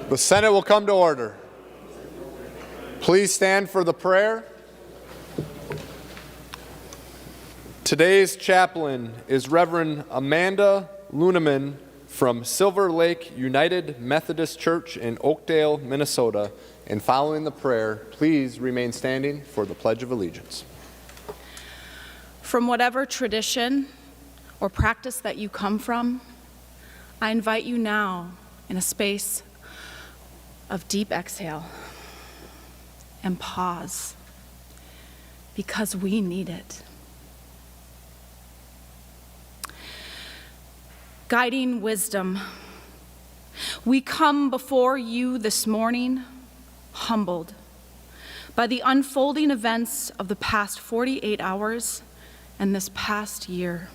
The Senate will come to order. Please stand for the prayer. Today's chaplain is Reverend Amanda Luneman from Silver Lake United Methodist Church in Oakdale, Minnesota. And following the prayer, please remain standing for the Pledge of Allegiance. From whatever tradition or practice that you come from, I invite you now in a space of deep exhale and pause, because we need it. Guiding wisdom, we come before you this morning humbled by the unfolding events of the past 48 hours and this past year.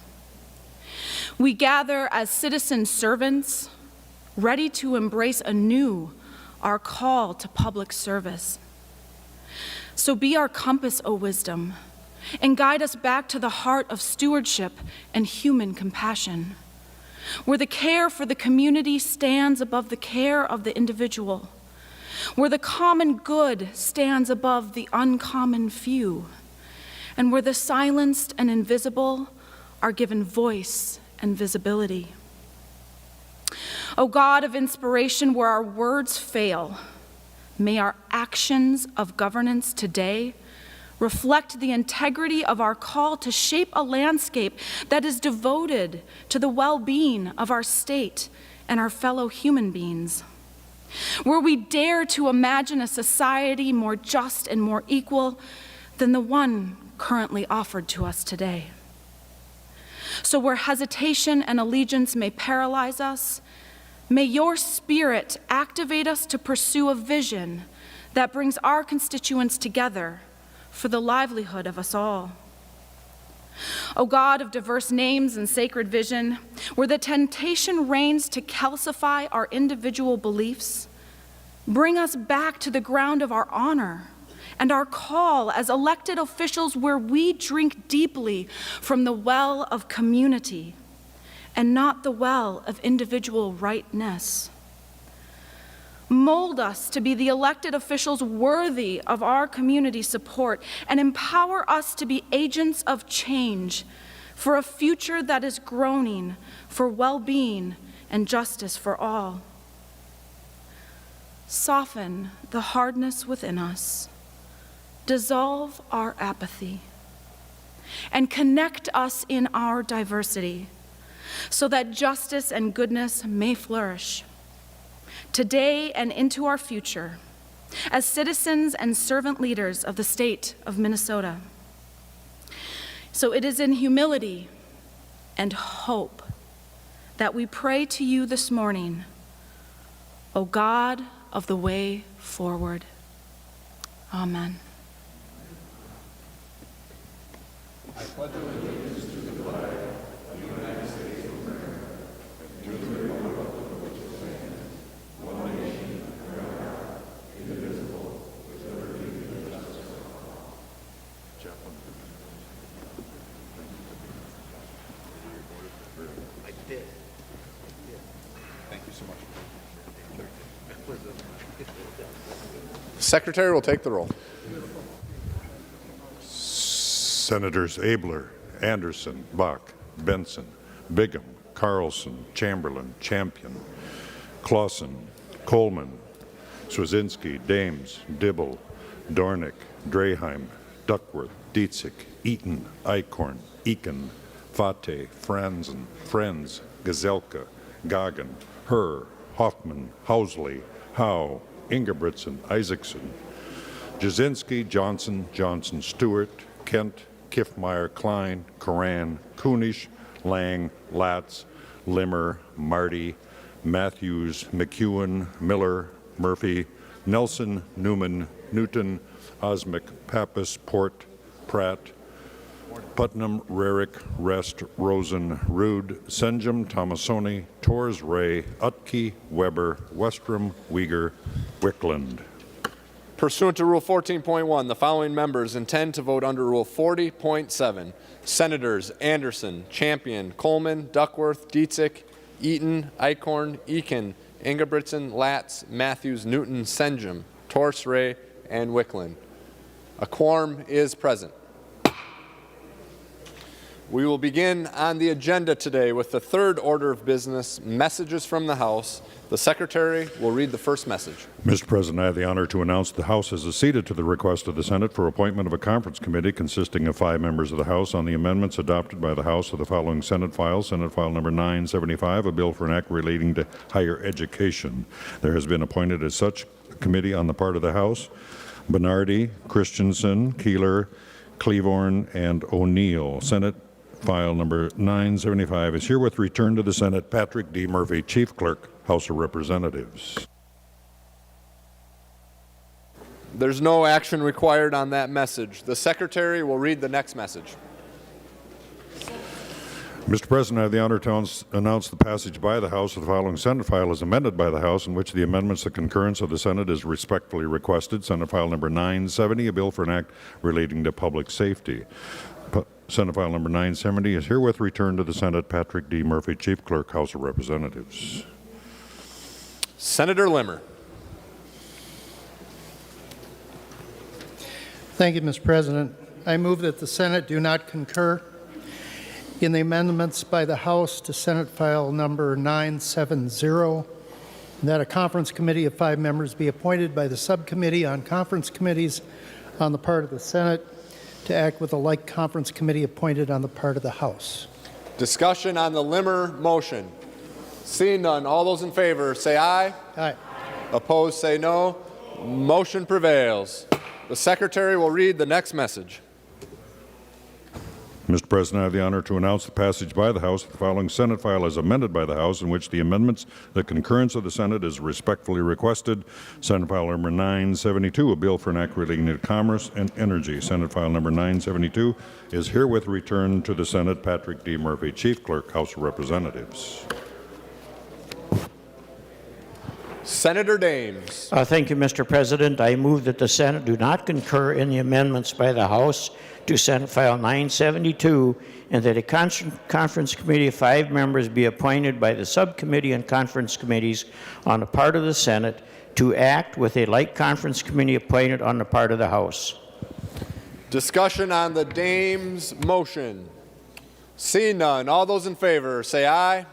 We gather as citizen servants, ready to embrace anew our call to public service. So be our compass, O wisdom, and guide us back to the heart of stewardship and human compassion, where the care for the community stands above the care of the individual, where the common good stands above the uncommon few, and where the silenced and invisible are given voice and visibility. O God of inspiration, where our words fail, may our actions of governance today reflect the integrity of our call to shape a landscape that is devoted to the well-being of our state and our fellow human beings, where we dare to imagine a society more just and more equal than the one currently offered to us today. So where hesitation and allegiance may paralyze us, may your Spirit activate us to pursue a vision that brings our constituents together for the livelihood of us all. O God of diverse names and sacred vision, where the temptation reigns to calcify our individual beliefs, bring us back to the ground of our honor and our call as elected officials, where we drink deeply from the well of community and not the well of individual rightness. Mold us to be the elected officials worthy of our community support, and empower us to be agents of change for a future that is groaning for well-being and justice for all. Soften the hardness within us, dissolve our apathy, and connect us in our diversity so that justice and goodness may flourish today and into our future as citizens and servant leaders of the state of Minnesota. So it is in humility and hope that we pray to you this morning, O God of the way forward. Amen. I pledge allegiance to the flag of the United States of America and to the republic for which it stands, one nation, under God, indivisible, with liberty and justice for all. Chaplain. I did. Thank you so much. Secretary will take the roll. Senators Abler, Anderson, Bach, Benson, Bigham, Carlson, Chamberlain, Champion, Clausen, Coleman, Swazinski, Dames, Dibble, Dornick, Draheim, Duckworth, Dietzick, Eaton, Eichhorn, Eakin, Fate, Franzen, Frenz, Gazelka, Goggin, Herr, Hoffman, Housley, Howe, Ingebrigtsen, Isaacson, Jasinski, Johnson, Johnson, Stewart, Kent, Kiffmeyer, Klein, Coran, Kunish, Lang, Latz, Limmer, Marty, Matthews, McEwen, Miller, Murphy, Nelson, Newman, Newton, Osmic, Pappas, Port, Pratt, Putnam, Rarick, Rest, Rosen, Rude, Senjum, Tomasoni, Torres, Ray, Utke, Weber, Westrom, Uyghur, Wickland. Pursuant to Rule 14.1, the following members intend to vote under Rule 40.7. Senators Anderson, Champion, Coleman, Duckworth, Dietzick, Eaton, Eichhorn, Eakin, Ingebrigtsen, Latz, Matthews, Newton, Senjum, Torres, Ray, and Wickland. A quorum is present. We will begin on the agenda today with the third order of business, messages from the House. The Secretary will read the first message. Mr. President, I have the honor to announce the House has acceded to the request of the Senate for appointment of a conference committee consisting of 5 members of the House on the amendments adopted by the House of the following Senate files. Senate File Number 975, a bill for an act relating to higher education. There has been appointed as such committee on the part of the House Bernardi, Christensen, Keeler, Cleavorn, and O'Neill. Senate File Number 975 is herewith returned to the Senate. Patrick D. Murphy, Chief Clerk, House of Representatives. There's no action required on that message. The Secretary will read the next message. Mr. President, I have the honor to announce the passage by the House of the following Senate file as amended by the House, in which the amendments the concurrence of the Senate is respectfully requested. Senate File Number 970, a bill for an act relating to public safety. Senate File Number 970 is herewith returned to the Senate. Patrick D. Murphy, Chief Clerk, House of Representatives. Senator Limmer. Thank you, Mr. President. I move that the Senate do not concur in the amendments by the House to Senate File Number 970, and that a conference committee of 5 members be appointed by the Subcommittee on Conference Committees on the part of the Senate to act with a like conference committee appointed on the part of the House. Discussion on the Limmer motion. Seeing none, all those in favor say aye. Aye. Opposed say no. Motion prevails. The Secretary will read the next message. Mr. President, I have the honor to announce the passage by the House of the following Senate file as amended by the House, in which the amendments, the concurrence of the Senate is respectfully requested. Senate file number 972, a bill for an act relating to commerce and energy. Senate file number 972 is herewith returned to the Senate. Patrick D. Murphy, Chief Clerk, House of Representatives. Senator Dames. Thank you, Mr. President. I move that the Senate do not concur in the amendments by the House to Senate File 972, and that a conference committee of 5 members be appointed by the subcommittee and conference committees on the part of the Senate to act with a like conference committee appointed on the part of the House. Discussion on the Dames motion. Seeing none, all those in favor say aye.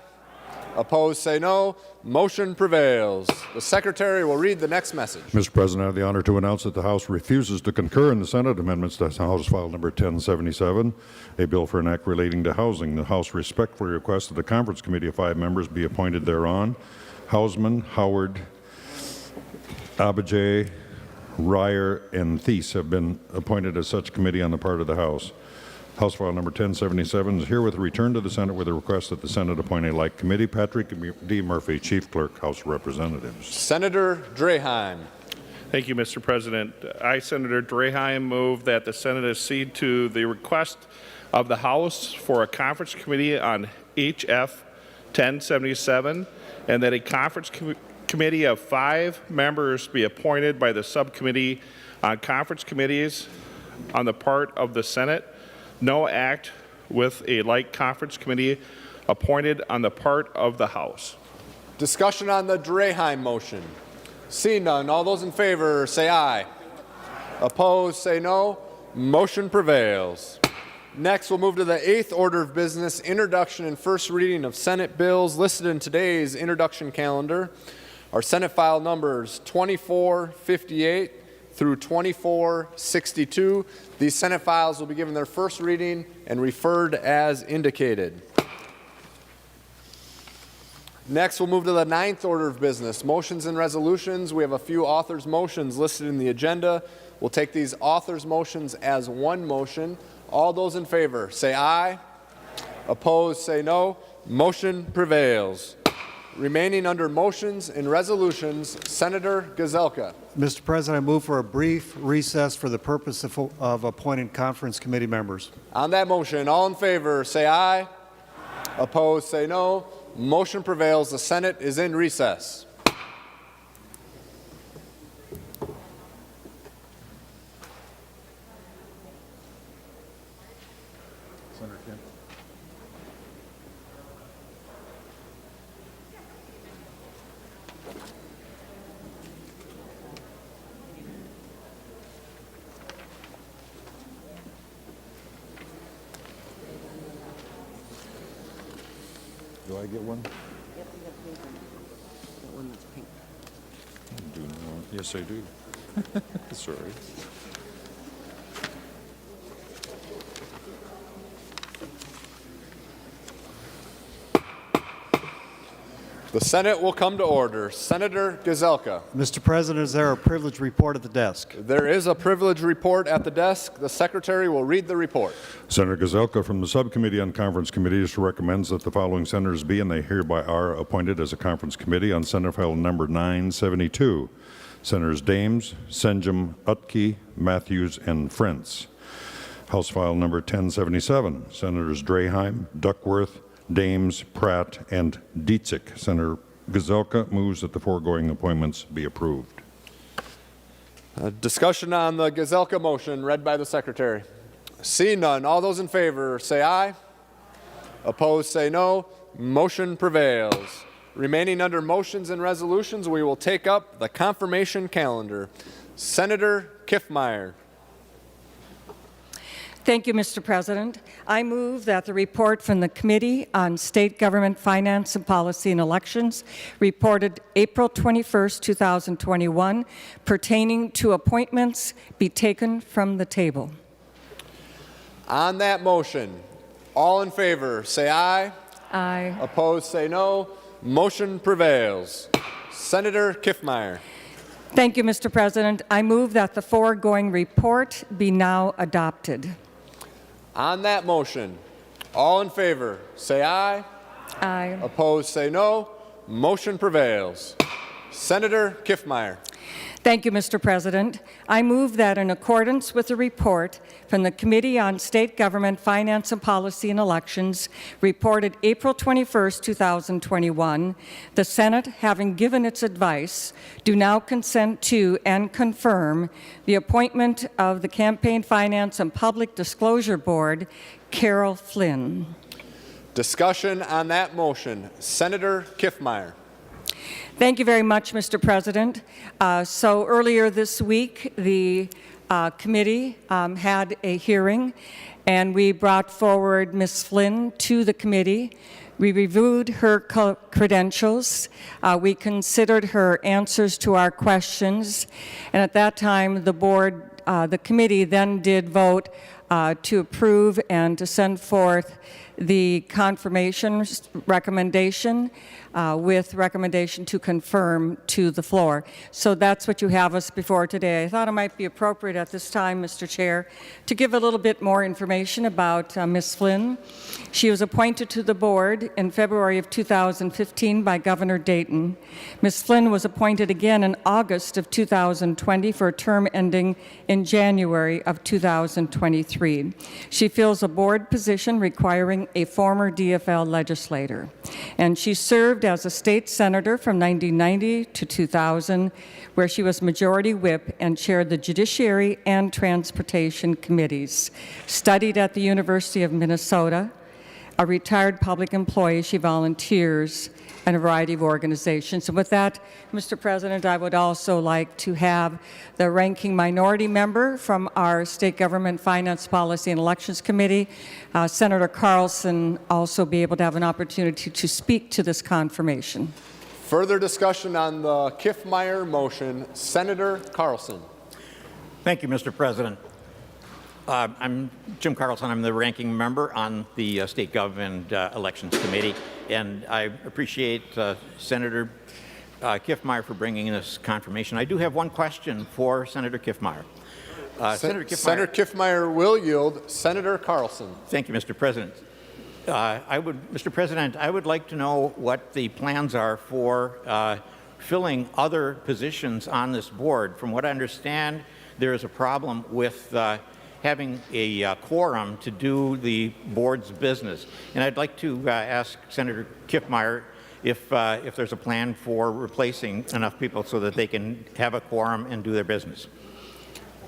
Opposed say no. Motion prevails. The Secretary will read the next message. Mr. President, I have the honor to announce that the House refuses to concur in the Senate amendments to House File number 1077, a bill for an act relating to housing. The House respectfully requests that the Conference Committee of 5 members be appointed thereon. Hausman, Howard, Abajay, Ryer, and Thies have been appointed as such committee on the part of the House. House File number 1077 is herewith returned to the Senate with a request that the Senate appoint a like committee. Patrick D. Murphy, Chief Clerk, House of Representatives. Senator Draheim. Thank you, Mr. President. I, Senator Draheim, move that the Senate accede to the request of the House for a conference committee on HF 1077, and that a conference committee of 5 members be appointed by the subcommittee on conference committees on the part of the Senate. No act with a like conference committee appointed on the part of the House. Discussion on the Draheim motion. Seeing none, all those in favor say aye. Opposed say no. Motion prevails. Next, we'll move to the 8th order of business, introduction and first reading of Senate bills listed in today's introduction calendar. Our Senate file numbers 2458 through 2462. These Senate files will be given their first reading and referred as indicated. Next, we'll move to the 9th order of business, motions and resolutions. We have a few authors' motions listed in the agenda. We'll take these authors' motions as one motion. All those in favor say aye. Opposed say no. Motion prevails. Remaining under motions and resolutions, Senator Gazelka. Mr. President, I move for a brief recess for the purpose of appointing conference committee members. On that motion, all in favor say aye. Opposed say no. Motion prevails. The Senate is in recess. Senator Kent. Do I get one? Yep, you got pink one. That one that's pink. Do not. Yes, I do. Sorry. The Senate will come to order. Senator Gazelka. Mr. President, is there a privilege report at the desk? There is a privilege report at the desk. The Secretary will read the report. Senator Gazelka from the Subcommittee on Conference Committees recommends that the following senators be, and they hereby are, appointed as a conference committee on Senate File number 972. Senators Dames, Senjum, Utke, Matthews, and Frentz. House File number 1077. Senators Draheim, Duckworth, Dames, Pratt, and Dietzick. Senator Gazelka moves that the foregoing appointments be approved. Discussion on the Gazelka motion read by the Secretary. Seeing none, all those in favor say aye. Opposed say no. Motion prevails. Remaining under motions and resolutions, we will take up the confirmation calendar. Senator Kiffmeyer. Thank you, Mr. President. I move that the report from the Committee on State Government Finance and Policy and Elections, reported April 21st, 2021, pertaining to appointments, be taken from the table. On that motion, all in favor, say aye. Aye. Opposed, say no. Motion prevails. Senator Kiffmeyer. Thank you, Mr. President. I move that the foregoing report be now adopted. On that motion, all in favor, say aye. Aye. Opposed, say no. Motion prevails. Senator Kiffmeyer. Thank you, Mr. President. I move that in accordance with the report from the Committee on State Government, Finance and Policy and Elections, reported April 21, 2021, the Senate, having given its advice, do now consent to and confirm the appointment of the Campaign Finance and Public Disclosure Board, Carol Flynn. Discussion on that motion. Senator Kiffmeyer. Thank you very much, Mr. President. So earlier this week, the committee had a hearing, and we brought forward Ms. Flynn to the committee. We reviewed her credentials. We considered her answers to our questions, and at that time, the committee then did vote to approve and to send forth the confirmation recommendation with recommendation to confirm to the floor. So that's what you have us before today. I thought it might be appropriate at this time, Mr. Chair, to give a little bit more information about Ms. Flynn. She was appointed to the board in February of 2015 by Governor Dayton. Ms. Flynn was appointed again in August of 2020 for a term ending in January of 2023. She fills a board position requiring a former DFL legislator, and she served as a state senator from 1990 to 2000, where she was majority whip and chaired the Judiciary and Transportation Committees. Studied at the University of Minnesota. A retired public employee, she volunteers in a variety of organizations. And with that, Mr. President, I would also like to have the ranking minority member from our State Government Finance Policy and Elections Committee, Senator Carlson, also be able to have an opportunity to speak to this confirmation. Further discussion on the Kiffmeyer motion. Senator Carlson. Thank you, Mr. President. I'm Jim Carlson. I'm the ranking member on the State Government Elections Committee, and I appreciate Senator Kiffmeyer for bringing this confirmation. I do have one question for Senator Kiffmeyer. Senator Kiffmeyer will yield. Senator Carlson. Thank you, Mr. President. Mr. President, I would like to know what the plans are for filling other positions on this board. From what I understand, there is a problem with having a quorum to do the board's business. And I'd like to ask Senator Kiffmeyer if there's a plan for replacing enough people so that they can have a quorum and do their business.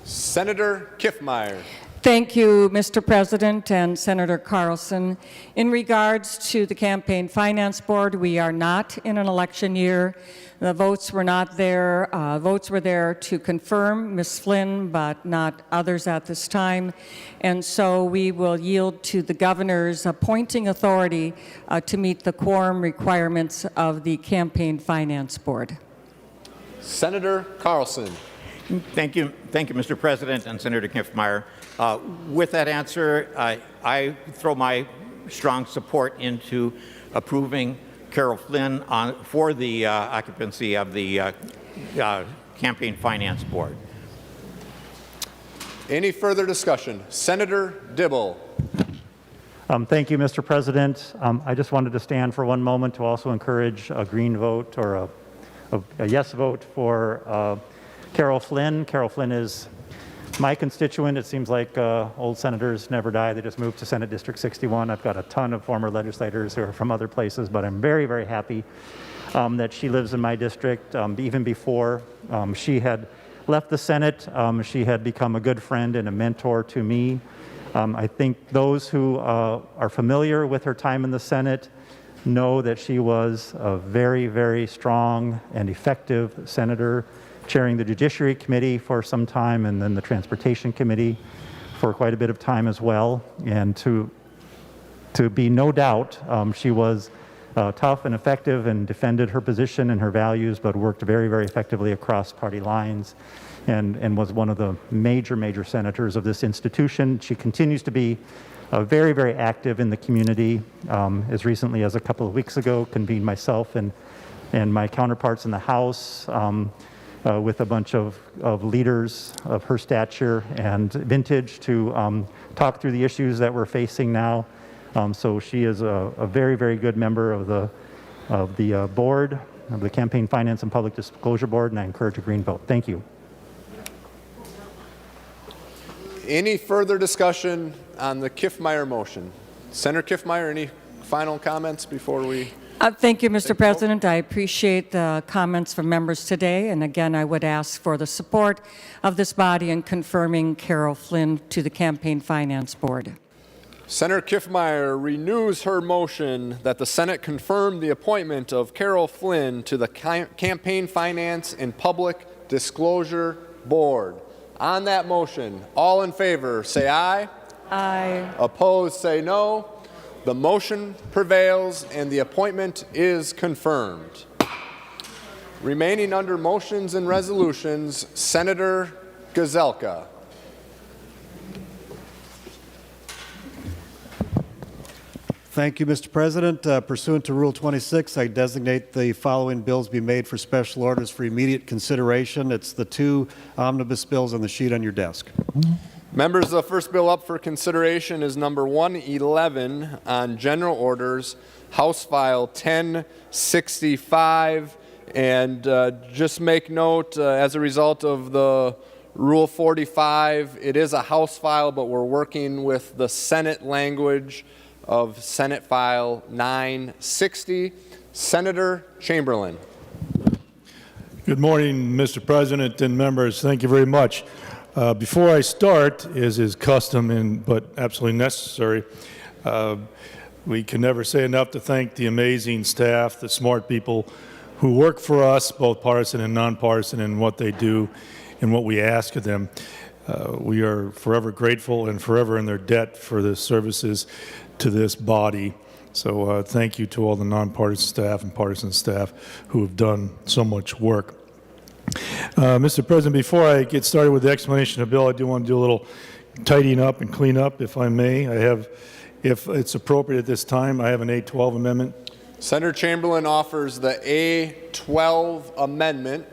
Senator Kiffmeyer. Thank you, Mr. President and Senator Carlson. In regards to the Campaign Finance Board, we are not in an election year. The votes were not there. Votes were there to confirm Ms. Flynn, but not others at this time. And so we will yield to the governor's appointing authority to meet the quorum requirements of the Campaign Finance Board. Senator Carlson. Thank you, Mr. President and Senator Kiffmeyer. With that answer, I throw my strong support into approving Carol Flynn for the occupancy of the Campaign Finance Board. Any further discussion? Senator Dibble. Thank you, Mr. President. I just wanted to stand for one moment to also encourage a green vote or a yes vote for Carol Flynn. Carol Flynn is my constituent. It seems like old senators never die. They just moved to Senate District 61. I've got a ton of former legislators who are from other places, but I'm very, very happy that she lives in my district. Even before she had left the Senate, she had become a good friend and a mentor to me. I think those who are familiar with her time in the Senate know that she was a very, very strong and effective senator, chairing the Judiciary Committee for some time and then the Transportation Committee for quite a bit of time as well. And to be no doubt, she was tough and effective and defended her position and her values, but worked very, very effectively across party lines and was one of the major senators of this institution. She continues to be very, very active in the community. As recently as a couple of weeks ago, convened myself and my counterparts in the House with a bunch of leaders of her stature and vintage to talk through the issues that we're facing now. So she is a very, very good member of the board, of the Campaign Finance and Public Disclosure Board, and I encourage a green vote. Thank you. Any further discussion on the Kiffmeyer motion? Senator Kiffmeyer, any final comments before we? Thank you, Mr. President. I appreciate the comments from members today. And again, I would ask for the support of this body in confirming Carol Flynn to the Campaign Finance Board. Senator Kiffmeyer renews her motion that the Senate confirm the appointment of Carol Flynn to the Campaign Finance and Public Disclosure Board. On that motion, all in favor say aye. Aye. Opposed say no. The motion prevails and the appointment is confirmed. Remaining under motions and resolutions, Senator Gazelka. Thank you, Mr. President. Pursuant to Rule 26, I designate the following bills be made for special orders for immediate consideration. It's the two omnibus bills on the sheet on your desk. Members, the first bill up for consideration is number 111 on general orders, House File 1065. And just make note, as a result of the Rule 45, it is a House file, but we're working with the Senate language of Senate File 960. Senator Chamberlain. Good morning, Mr. President and members. Thank you very much. Before I start, as is custom but absolutely necessary, we can never say enough to thank the amazing staff, the smart people who work for us, both partisan and nonpartisan, in what they do and what we ask of them. We are forever grateful and forever in their debt for the services to this body. So thank you to all the nonpartisan staff and partisan staff who have done so much work. Mr. President, before I get started with the explanation of the bill, I do want to do a little tidying up and clean up, if I may. I have, if it's appropriate at this time, I have an A12 amendment. Senator Chamberlain offers the A12 amendment.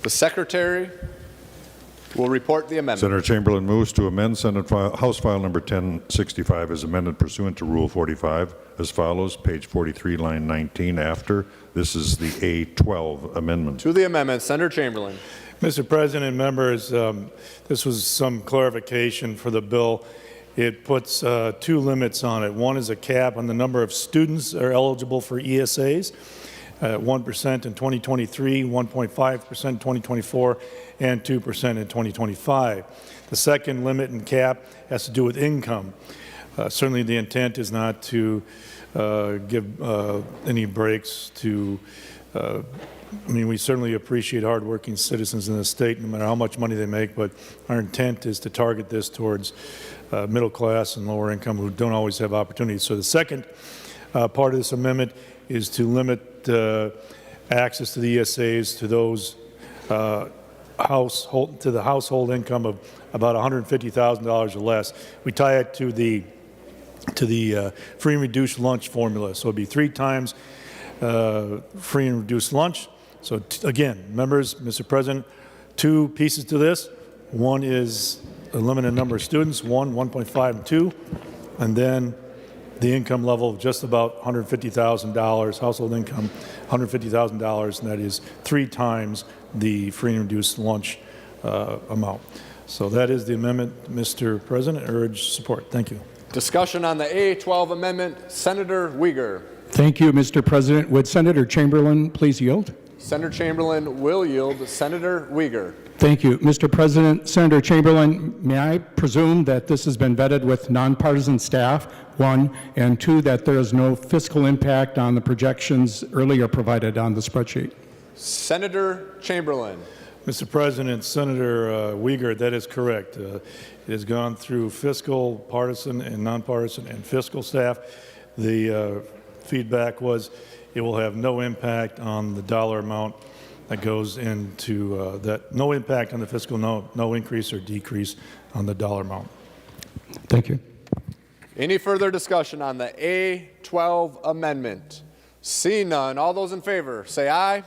The Secretary will report the amendment. Senator Chamberlain moves to amend House File number 1065 as amended pursuant to Rule 45 as follows, page 43, line 19 after. This is the A12 amendment. To the amendment, Senator Chamberlain. Mr. President and members, this was some clarification for the bill. It puts two limits on it. One is a cap on the number of students that are eligible for ESAs. 1% in 2023, 1.5% in 2024, and 2% in 2025. The second limit and cap has to do with income. Certainly the intent is not to give any breaks to, I mean, we certainly appreciate hardworking citizens in the state, no matter how much money they make, but our intent is to target this towards middle class and lower income who don't always have opportunities. So the second part of this amendment is to limit access to the ESAs to those household income of about $150,000 or less. We tie it to the free and reduced lunch formula. So it'd be 3 times free and reduced lunch. So again, members, Mr. President, 2 pieces to this. One is a limited number of students, 1.5, and 2, and then the income level of just about $150,000, household income, $150,000, and that is 3 times the free and reduced lunch amount. So that is the amendment, Mr. President. I urge support. Thank you. Discussion on the A12 amendment. Senator Uyghur. Thank you, Mr. President. Would Senator Chamberlain please yield? Senator Chamberlain will yield. Senator Uyghur. Thank you. Mr. President, Senator Chamberlain, may I presume that this has been vetted with nonpartisan staff, 1, and 2, that there is no fiscal impact on the projections earlier provided on the spreadsheet? Senator Chamberlain. Mr. President, Senator Wiegert, that is correct. It has gone through fiscal, partisan, and nonpartisan, and fiscal staff. The feedback was it will have no impact on the dollar amount that goes into that, no impact on the fiscal, no increase or decrease on the dollar amount. Thank you. Any further discussion on the A12 amendment? Seeing none, all those in favor say aye.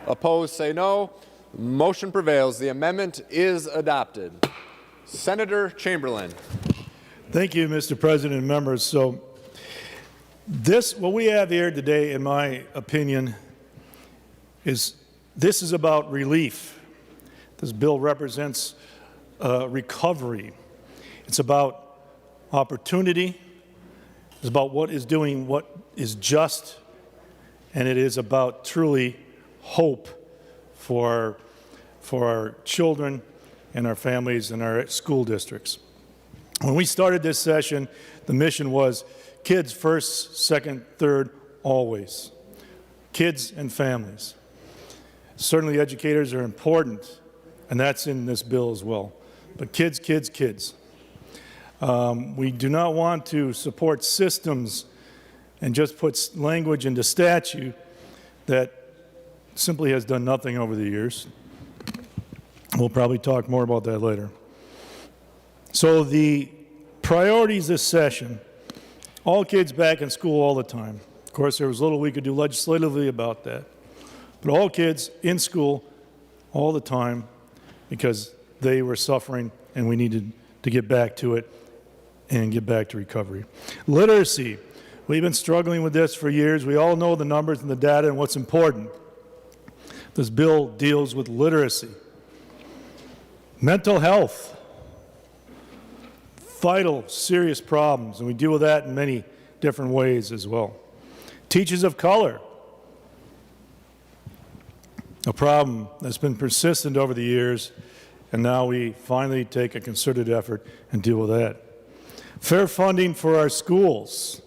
Opposed say no. Motion prevails. The amendment is adopted. Senator Chamberlain. Thank you, Mr. President and members. So what we have here today, in my opinion, is about relief. This bill represents recovery. It's about opportunity. It's about what is just, and it is about truly hope for our children and our families and our school districts. When we started this session, the mission was kids first, second, third, always. Kids and families. Certainly educators are important, and that's in this bill as well. But kids, kids, kids. We do not want to support systems and just put language into statute that simply has done nothing over the years. We'll probably talk more about that later. So the priorities this session, all kids back in school all the time. Of course, there was little we could do legislatively about that. But all kids in school all the time because they were suffering and we needed to get back to it and get back to recovery. Literacy. We've been struggling with this for years. We all know the numbers and the data and what's important. This bill deals with literacy. Mental health. Vital, serious problems, and we deal with that in many different ways as well. Teachers of color. A problem that's been persistent over the years, and now we finally take a concerted effort and deal with that. Fair funding for our schools.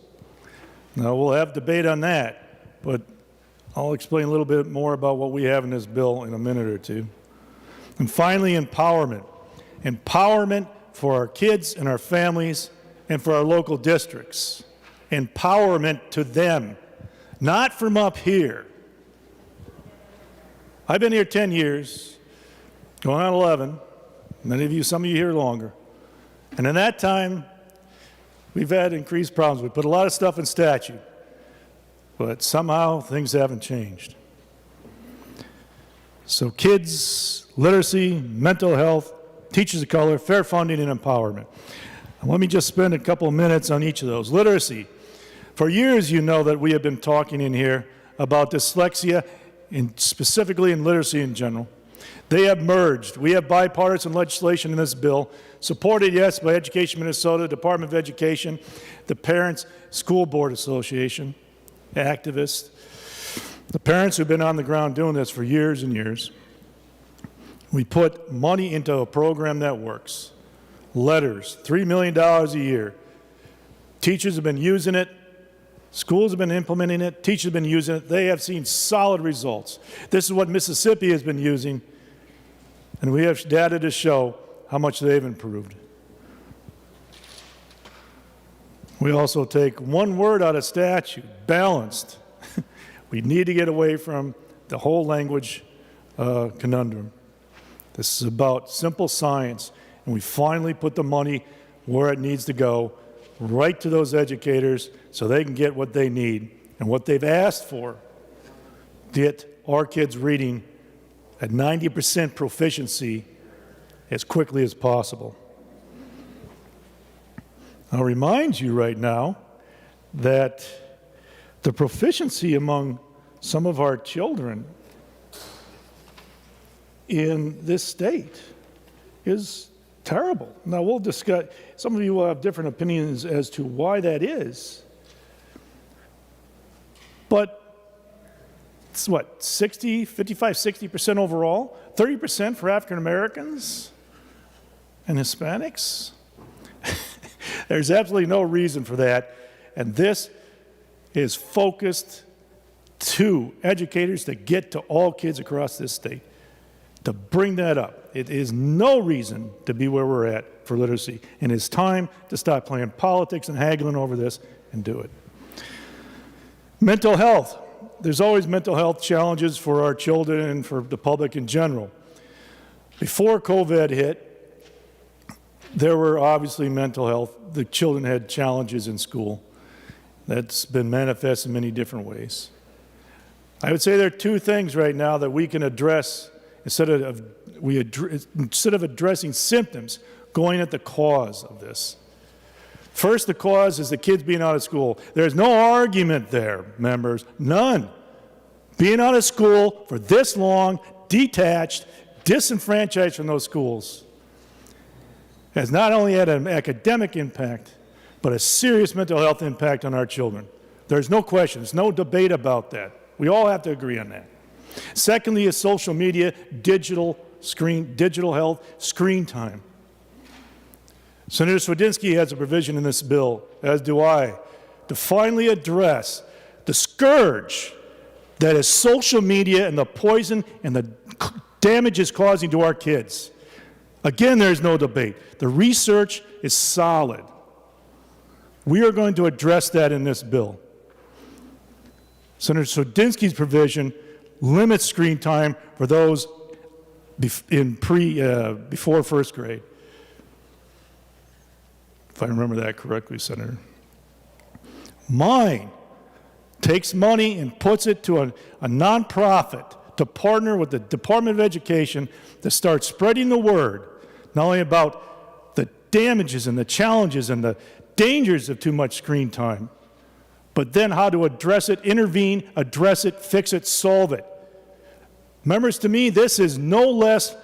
Now, we'll have debate on that, but I'll explain a little bit more about what we have in this bill in a minute or two. And finally, empowerment. Empowerment for our kids and our families and for our local districts. Empowerment to them, not from up here. I've been here 10 years, going on 11. Many of you, some of you here longer. And in that time, we've had increased problems. We put a lot of stuff in statute, but somehow things haven't changed. So kids, literacy, mental health, teachers of color, fair funding, and empowerment. And let me just spend a couple of minutes on each of those. Literacy. For years, you know that we have been talking in here about dyslexia, specifically in literacy in general. They have merged. We have bipartisan legislation in this bill, supported, yes, by Education Minnesota, Department of Education, the Parents School Board Association, activists, the parents who've been on the ground doing this for years and years. We put money into a program that works. Letters, $3 million a year. Teachers have been using it. Schools have been implementing it. Teachers have been using it. They have seen solid results. This is what Mississippi has been using, and we have data to show how much they've improved. We also take one word out of statute, balanced. We need to get away from the whole language conundrum. This is about simple science, and we finally put the money where it needs to go, right to those educators so they can get what they need and what they've asked for. Get our kids reading at 90% proficiency as quickly as possible. I'll remind you right now that the proficiency among some of our children in this state is terrible. Now, we'll discuss, some of you will have different opinions as to why that is. But it's what, 60% overall? 30% for African Americans and Hispanics? There's absolutely no reason for that. And this is focused to educators that get to all kids across this state. to bring that up. It is no reason to be where we're at for literacy, and it's time to stop playing politics and haggling over this and do it. Mental health. There's always mental health challenges for our children and for the public in general. Before COVID hit, there were obviously mental health. The children had challenges in school. That's been manifest in many different ways. I would say there are two things right now that we can address instead of addressing symptoms, going at the cause of this. First, the cause is the kids being out of school. There's no argument there, members, none. Being out of school for this long, detached, disenfranchised from those schools has not only had an academic impact, but a serious mental health impact on our children. There's no question, there's no debate about that. We all have to agree on that. Secondly is social media, digital health, screen time. Senator Swedzinski has a provision in this bill, as do I, to finally address the scourge that is social media and the poison and the damage it's causing to our kids. Again, there's no debate. The research is solid. We are going to address that in this bill. Senator Swedzinski's provision limits screen time for those before first grade. If I remember that correctly, Senator. Mine takes money and puts it to a nonprofit to partner with the Department of Education to start spreading the word, not only about the damages and the challenges and the dangers of too much screen time, but then how to address it, intervene, address it, fix it, solve it. Members, to me, this is no less,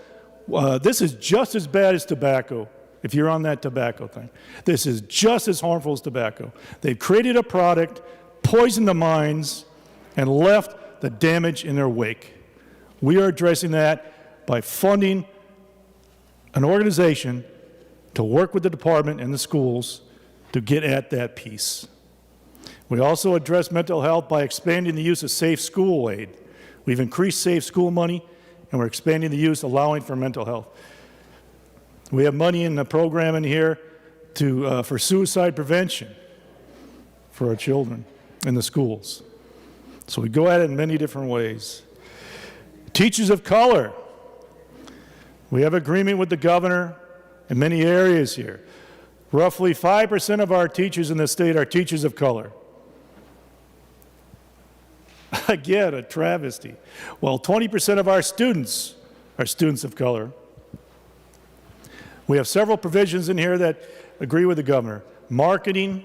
this is just as bad as tobacco, if you're on that tobacco thing. This is just as harmful as tobacco. They've created a product, poisoned the minds, and left the damage in their wake. We are addressing that by funding an organization to work with the department and the schools to get at that piece. We also address mental health by expanding the use of safe school aid. We've increased safe school money, and we're expanding the use, allowing for mental health. We have money in the program in here for suicide prevention for our children in the schools. So we go at it in many different ways. Teachers of color. We have agreement with the governor in many areas here. Roughly 5% of our teachers in the state are teachers of color. Again, a travesty. Well, 20% of our students are students of color. We have several provisions in here that agree with the governor. Marketing,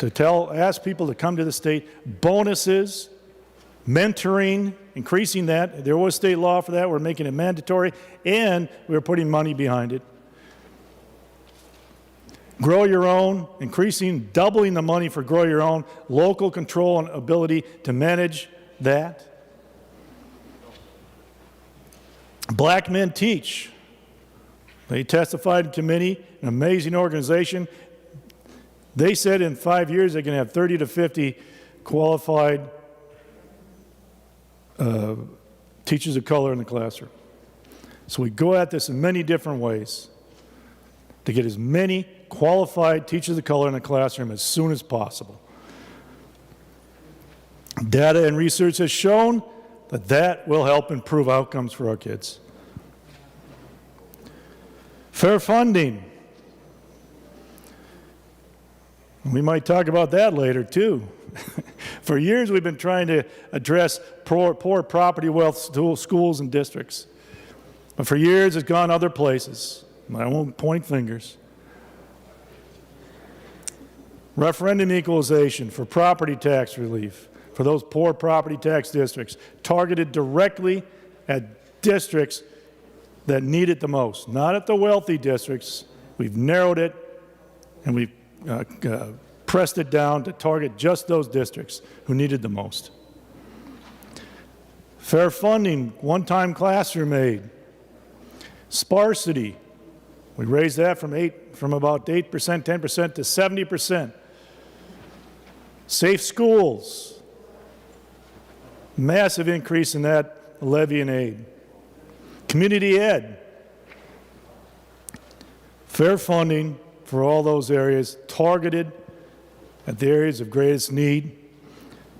ask people to come to the state. Bonuses, mentoring, increasing that. There was state law for that. We're making it mandatory, and we're putting money behind it. Grow your own, doubling the money for grow your own, local control and ability to manage that. Black Men Teach. They testified in committee, an amazing organization. They said in 5 years they're going to have 30 to 50 qualified teachers of color in the classroom. So we go at this in many different ways to get as many qualified teachers of color in the classroom as soon as possible. Data and research has shown that will help improve outcomes for our kids. Fair funding. We might talk about that later, too. For years, we've been trying to address poor property wealth schools and districts. But for years, it's gone other places. I won't point fingers. Referendum equalization for property tax relief for those poor property tax districts, targeted directly at districts that need it the most, not at the wealthy districts. We've narrowed it, and we've pressed it down to target just those districts who need it the most. Fair funding, one-time classroom aid. Sparsity, we raised that from about 8%, 10% to 70%. Safe schools, massive increase in that levy and aid. Community ed. Fair funding for all those areas, targeted at the areas of greatest need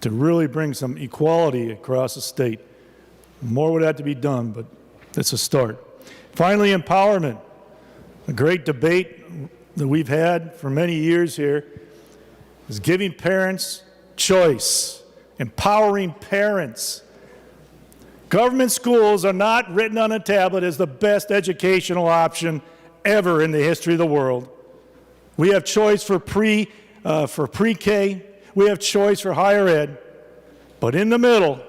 to really bring some equality across the state. More would have to be done, but it's a start. Finally, empowerment. A great debate that we've had for many years here is giving parents choice, empowering parents. Government schools are not written on a tablet as the best educational option ever in the history of the world. We have choice for pre-K, we have choice for higher ed, but in the middle,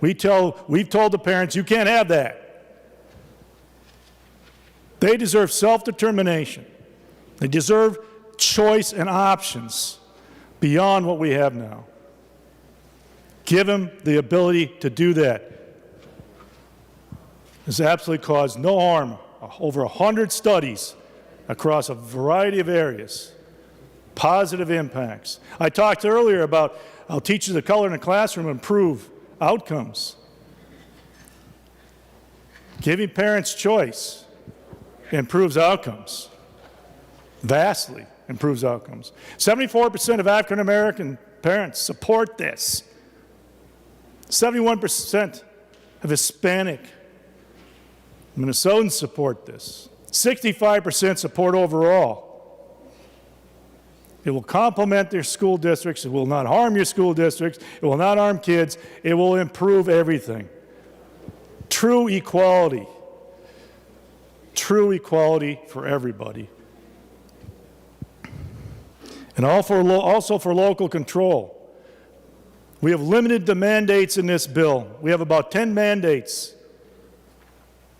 we've told the parents, you can't have that. They deserve self-determination. They deserve choice and options beyond what we have now. Give them the ability to do that. It's absolutely caused no harm. Over 100 studies across a variety of areas, positive impacts. I talked earlier about how teachers of color in the classroom improve outcomes. Giving parents choice improves outcomes, vastly improves outcomes. 74% of African American parents support this. 71% of Hispanic Minnesotans support this. 65% support overall. It will complement their school districts. It will not harm your school districts. It will not harm kids. It will improve everything. True equality. True equality for everybody. And also for local control. We have limited the mandates in this bill. We have about 10 mandates.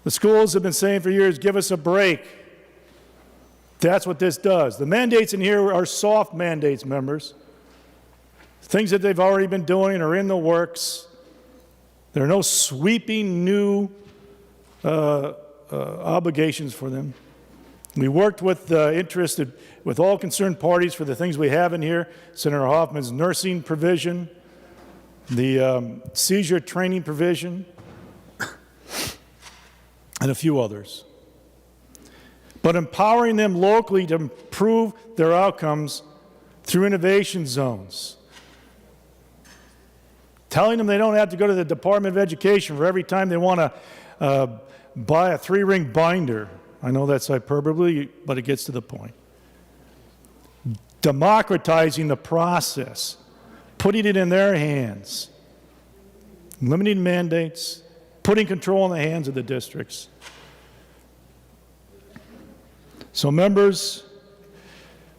The schools have been saying for years, give us a break. That's what this does. The mandates in here are soft mandates, members. Things that they've already been doing and are in the works. There are no sweeping new obligations for them. We worked with with all concerned parties for the things we have in here. Senator Hoffman's nursing provision, the seizure training provision, and a few others. But empowering them locally to improve their outcomes through innovation zones. Telling them they don't have to go to the Department of Education for every time they want to buy a 3-ring binder. I know that's hyperbole, but it gets to the point. Democratizing the process, putting it in their hands, limiting mandates, putting control in the hands of the districts. So members,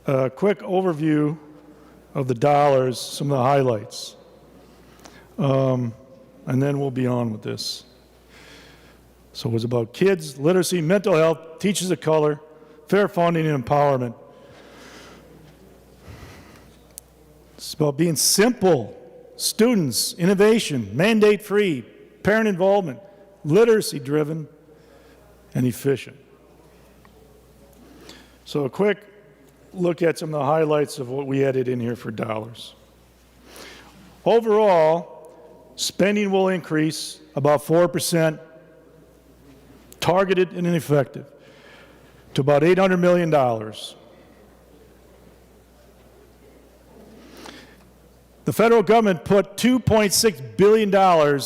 a quick overview of the dollars, some of the highlights. And then we'll be on with this. So it was about kids, literacy, mental health, teachers of color, fair funding and empowerment. It's about being simple, students, innovation, mandate-free, parent involvement, literacy-driven, and efficient. So a quick look at some of the highlights of what we added in here for dollars. Overall, spending will increase about 4%, targeted and effective, to about $800 million. The federal government put $2.6 billion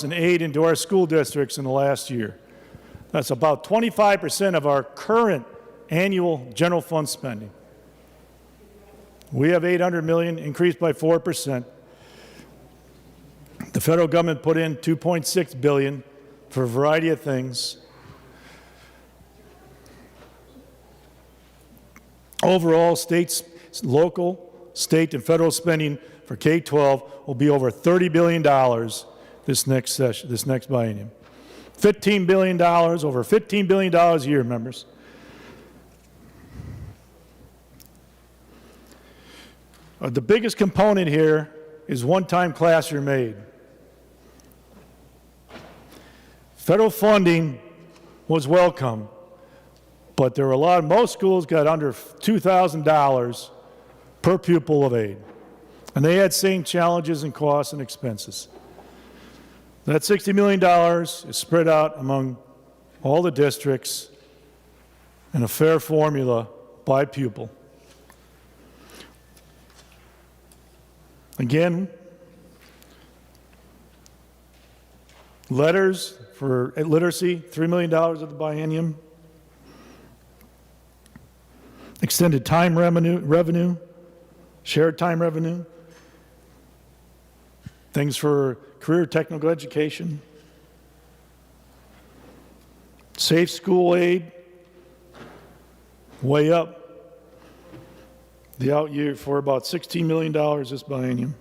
in aid into our school districts in the last year. That's about 25% of our current annual general fund spending. We have $800 million, increased by 4%. The federal government put in $2.6 billion for a variety of things. Overall, local, state, and federal spending for K-12 will be over $30 billion this next biennium. $15 billion, over $15 billion a year, members. The biggest component here is one-time classroom aid. Federal funding was welcome, but there were most schools got under $2,000 per pupil of aid. And they had same challenges and costs and expenses. That $60 million is spread out among all the districts, and a fair formula by pupil. Again, letters for literacy, $3 million of the biennium. Extended time revenue, shared time revenue. Things for career technical education. Safe school aid, way up. The out year for about $16 million this biennium.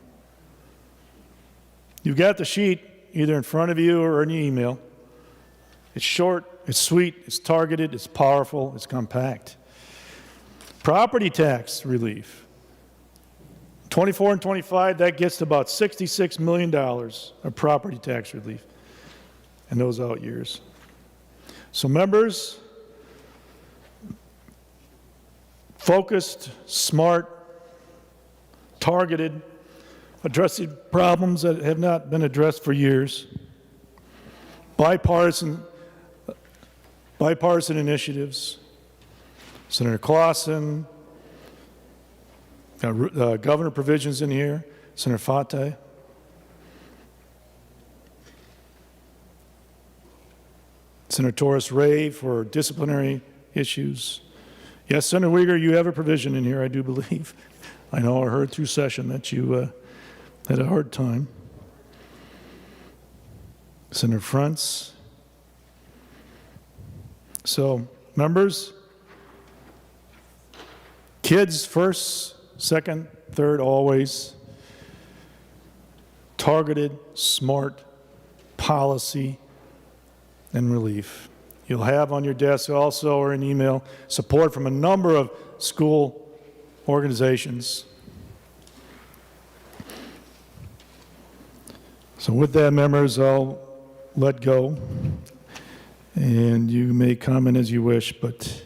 You've got the sheet either in front of you or in your email. It's short, it's sweet, it's targeted, it's powerful, it's compact. Property tax relief. 24 and 25, that gets to about $66 million of property tax relief in those out years. So members, focused, smart, targeted, addressing problems that have not been addressed for years, bipartisan initiatives. Senator Clausen, got governor provisions in here, Senator Fateh. Senator Torres Ray for disciplinary issues. Yes, Senator Uyghur, you have a provision in here, I do believe. I know I heard through session that you had a hard time. Senator Frantz. So, members, kids first, second, third, always. Targeted, smart policy and relief. You'll have on your desk also or an email support from a number of school organizations. So with that, members, I'll let go. And you may comment as you wish, but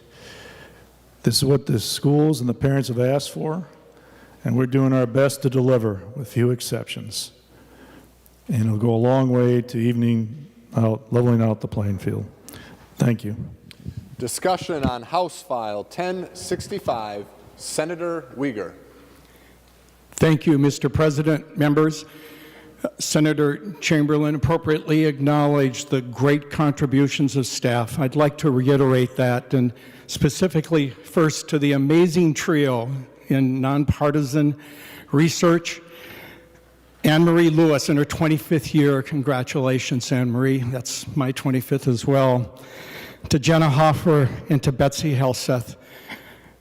this is what the schools and the parents have asked for, and we're doing our best to deliver with few exceptions. And it'll go a long way to leveling out the playing field. Thank you. Discussion on House File 1065, Senator Uyghur. Thank you, Mr. President, members. Senator Chamberlain appropriately acknowledged the great contributions of staff. I'd like to reiterate that, and specifically first to the amazing trio in nonpartisan research. Anne Marie Lewis in her 25th year. Congratulations, Anne Marie. That's my 25th as well. To Jenna Hoffer and to Betsy Helseth.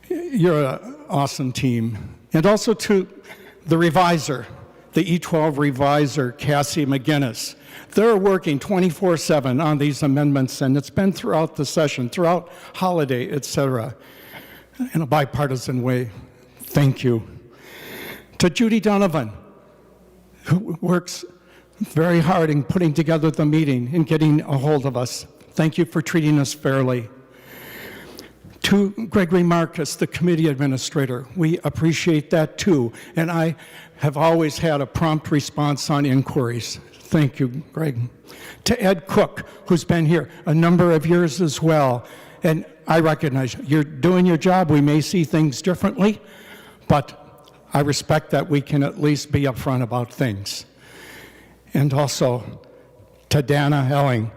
You're an awesome team. And also to the reviser, the E12 reviser, Cassie McGinnis. They're working 24/7 on these amendments, and it's been throughout the session, throughout holiday, etc., in a bipartisan way. Thank you. To Judy Donovan, who works very hard in putting together the meeting and getting a hold of us. Thank you for treating us fairly. To Gregory Marcus, the committee administrator, we appreciate that too. And I have always had a prompt response on inquiries. Thank you, Greg. To Ed Cook, who's been here a number of years as well. And I recognize you're doing your job. We may see things differently, but I respect that we can at least be upfront about things. And also to Dana Elling.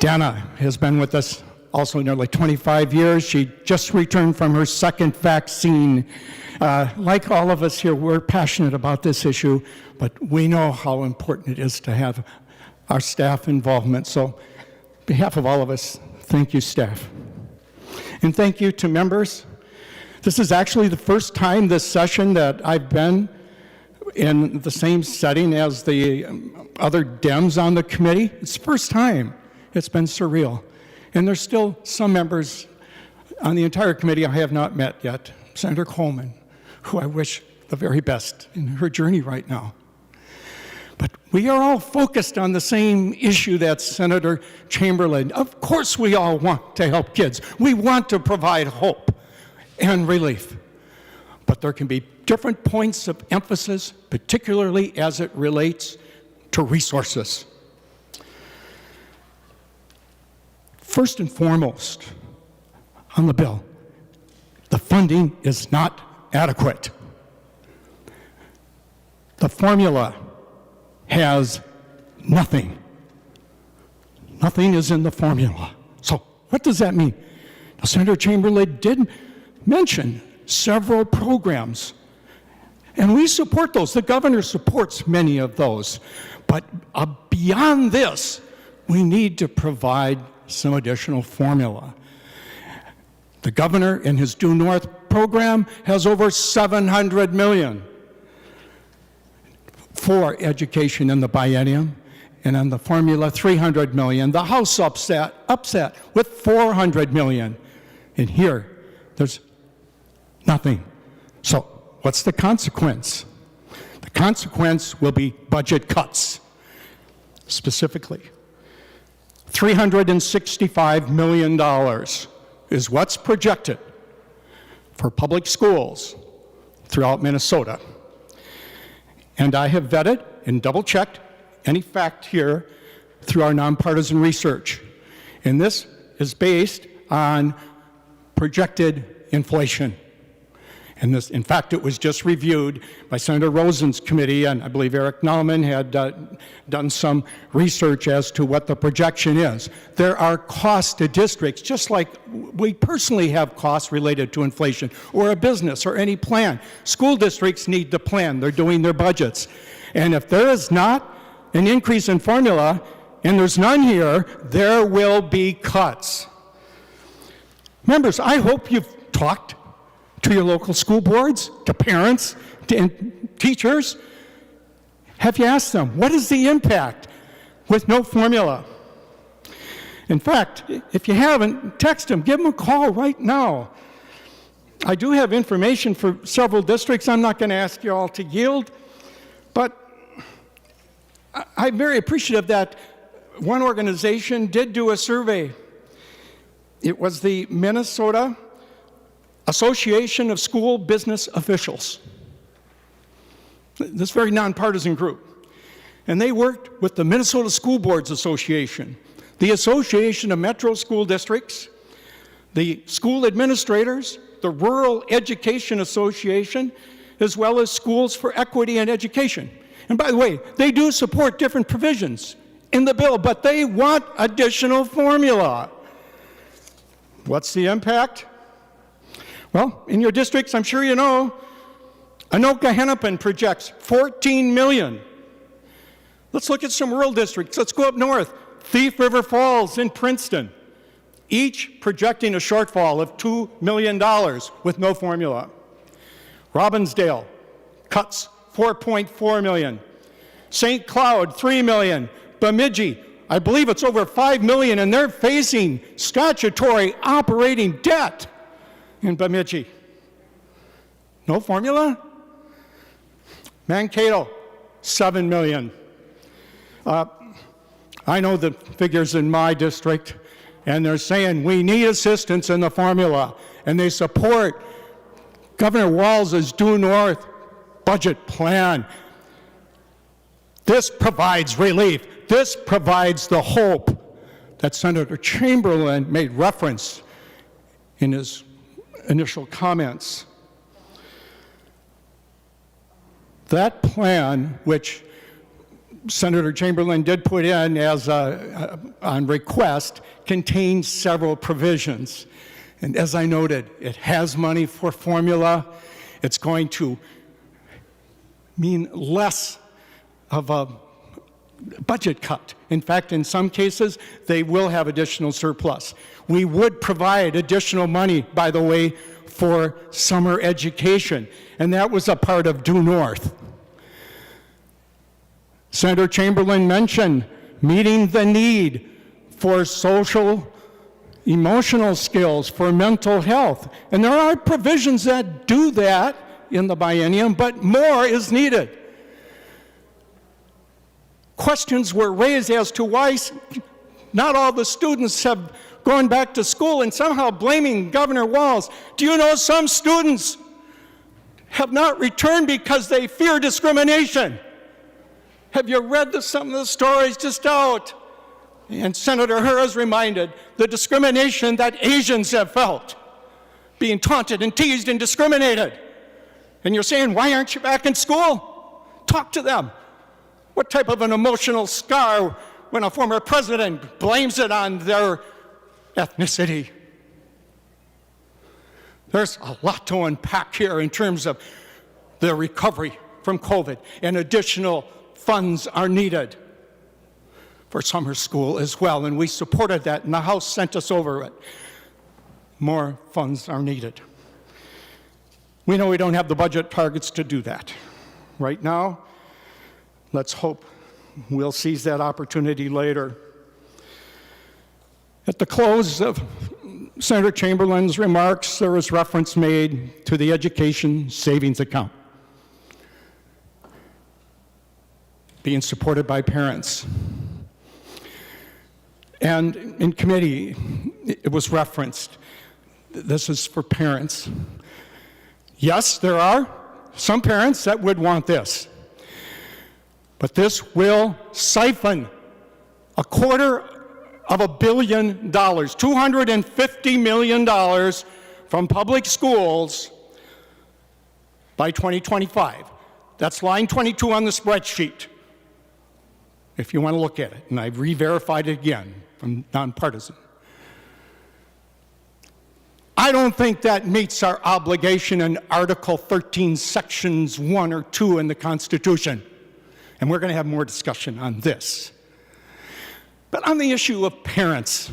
Dana has been with us also nearly 25 years. She just returned from her second vaccine. Like all of us here, we're passionate about this issue, but we know how important it is to have our staff involvement. So on behalf of all of us, thank you, staff. And thank you to members. This is actually the first time this session that I've been in the same setting as the other Dems on the committee. It's the first time. It's been surreal. And there's still some members on the entire committee I have not met yet. Senator Coleman, who I wish the very best in her journey right now. But we are all focused on the same issue that Senator Chamberlain. Of course we all want to help kids. We want to provide hope and relief. But there can be different points of emphasis, particularly as it relates to resources. First and foremost, on the bill, the funding is not adequate. The formula has nothing. Nothing is in the formula. So what does that mean? Now, Senator Chamberlain did mention several programs, and we support those. The governor supports many of those. But beyond this, we need to provide some additional formula. The governor in his Due North program has over $700 million for education in the biennium, and on the formula, $300 million. The House upset with $400 million. And here, there's nothing. So what's the consequence? The consequence will be budget cuts. Specifically, $365 million is what's projected for public schools throughout Minnesota. And I have vetted and double-checked any fact here through our nonpartisan research. And this is based on projected inflation. And this, in fact, it was just reviewed by Senator Rosen's committee, and I believe Eric Nallman had done some research as to what the projection is. There are costs to districts, just like we personally have costs related to inflation, or a business, or any plan. School districts need to plan. They're doing their budgets. And if there is not an increase in formula, and there's none here, there will be cuts. Members, I hope you've talked to your local school boards, to parents, to teachers. Have you asked them, what is the impact with no formula? In fact, if you haven't, text them, give them a call right now. I do have information for several districts. I'm not going to ask you all to yield, but I'm very appreciative that one organization did do a survey. It was the Minnesota Association of School Business Officials, this very nonpartisan group. And they worked with the Minnesota School Boards Association, the Association of Metro School Districts, the school administrators, the Rural Education Association, as well as Schools for Equity and Education. And by the way, they do support different provisions in the bill, but they want additional formula. What's the impact? Well, in your districts, I'm sure you know, Anoka-Hennepin projects $14 million. Let's look at some rural districts. Let's go up north. Thief River Falls in Princeton, each projecting a shortfall of $2 million with no formula. Robbinsdale cuts $4.4 million. St. Cloud, $3 million. Bemidji, I believe it's over $5 million, and they're facing statutory operating debt in Bemidji. No formula? Mankato, $7 million. I know the figures in my district, and they're saying we need assistance in the formula, and they support Governor Walz's Due North budget plan. This provides relief. This provides the hope that Senator Chamberlain made reference in his initial comments. That plan, which Senator Chamberlain did put in as on request, contains several provisions. And as I noted, it has money for formula. It's going to mean less of a budget cut. In fact, in some cases, they will have additional surplus. We would provide additional money, by the way, for summer education, and that was a part of Due North. Senator Chamberlain mentioned meeting the need for social, emotional skills, for mental health, and there are provisions that do that in the biennium, but more is needed. Questions were raised as to why not all the students have gone back to school, and somehow blaming Governor Walz. Do you know some students have not returned because they fear discrimination? Have you read some of the stories just out? and Senator Herr has reminded, the discrimination that Asians have felt, being taunted and teased and discriminated. And you're saying, why aren't you back in school? Talk to them. What type of an emotional scar when a former president blames it on their ethnicity? There's a lot to unpack here in terms of the recovery from COVID, and additional funds are needed for summer school as well, and we supported that, and the House sent us over it. More funds are needed. We know we don't have the budget targets to do that. Right now, let's hope we'll seize that opportunity later. At the close of Senator Chamberlain's remarks, there was reference made to the education savings account being supported by parents. And in committee, it was referenced, this is for parents. Yes, there are some parents that would want this, but this will siphon $250 million, $250 million from public schools by 2025. That's line 22 on the spreadsheet, if you want to look at it. And I've re-verified it again from nonpartisan. I don't think that meets our obligation in Article 13, Sections 1 or 2 in the Constitution. And we're going to have more discussion on this. But on the issue of parents,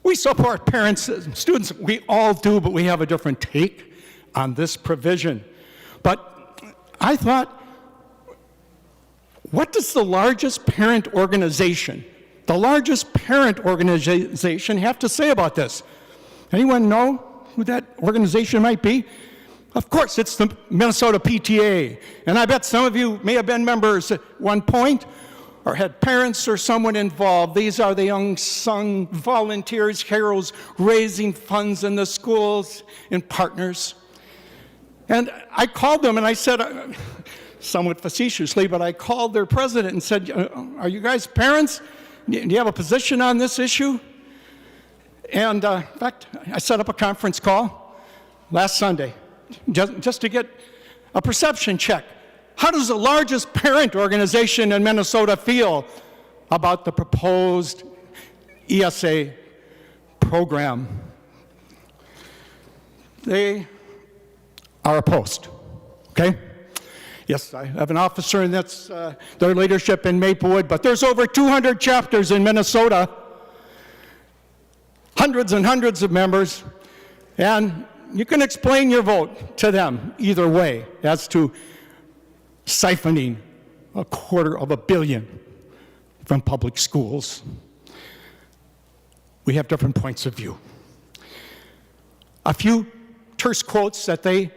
we support parents, students, we all do, but we have a different take on this provision. But I thought, what does the largest parent organization have to say about this? Anyone know who that organization might be? Of course, it's the Minnesota PTA. And I bet some of you may have been members at one point or had parents or someone involved. These are the unsung volunteers, heroes, raising funds in the schools and partners. And I called them and I said, somewhat facetiously, but I called their president and said, are you guys parents? Do you have a position on this issue? And in fact, I set up a conference call last Sunday just to get a perception check. How does the largest parent organization in Minnesota feel about the proposed ESA program? They are opposed, okay? Yes, I have an officer, and that's their leadership in Maplewood, but there's over 200 chapters in Minnesota, hundreds and hundreds of members, and you can explain your vote to them either way as to siphoning $250 million from public schools. We have different points of view. A few terse quotes that they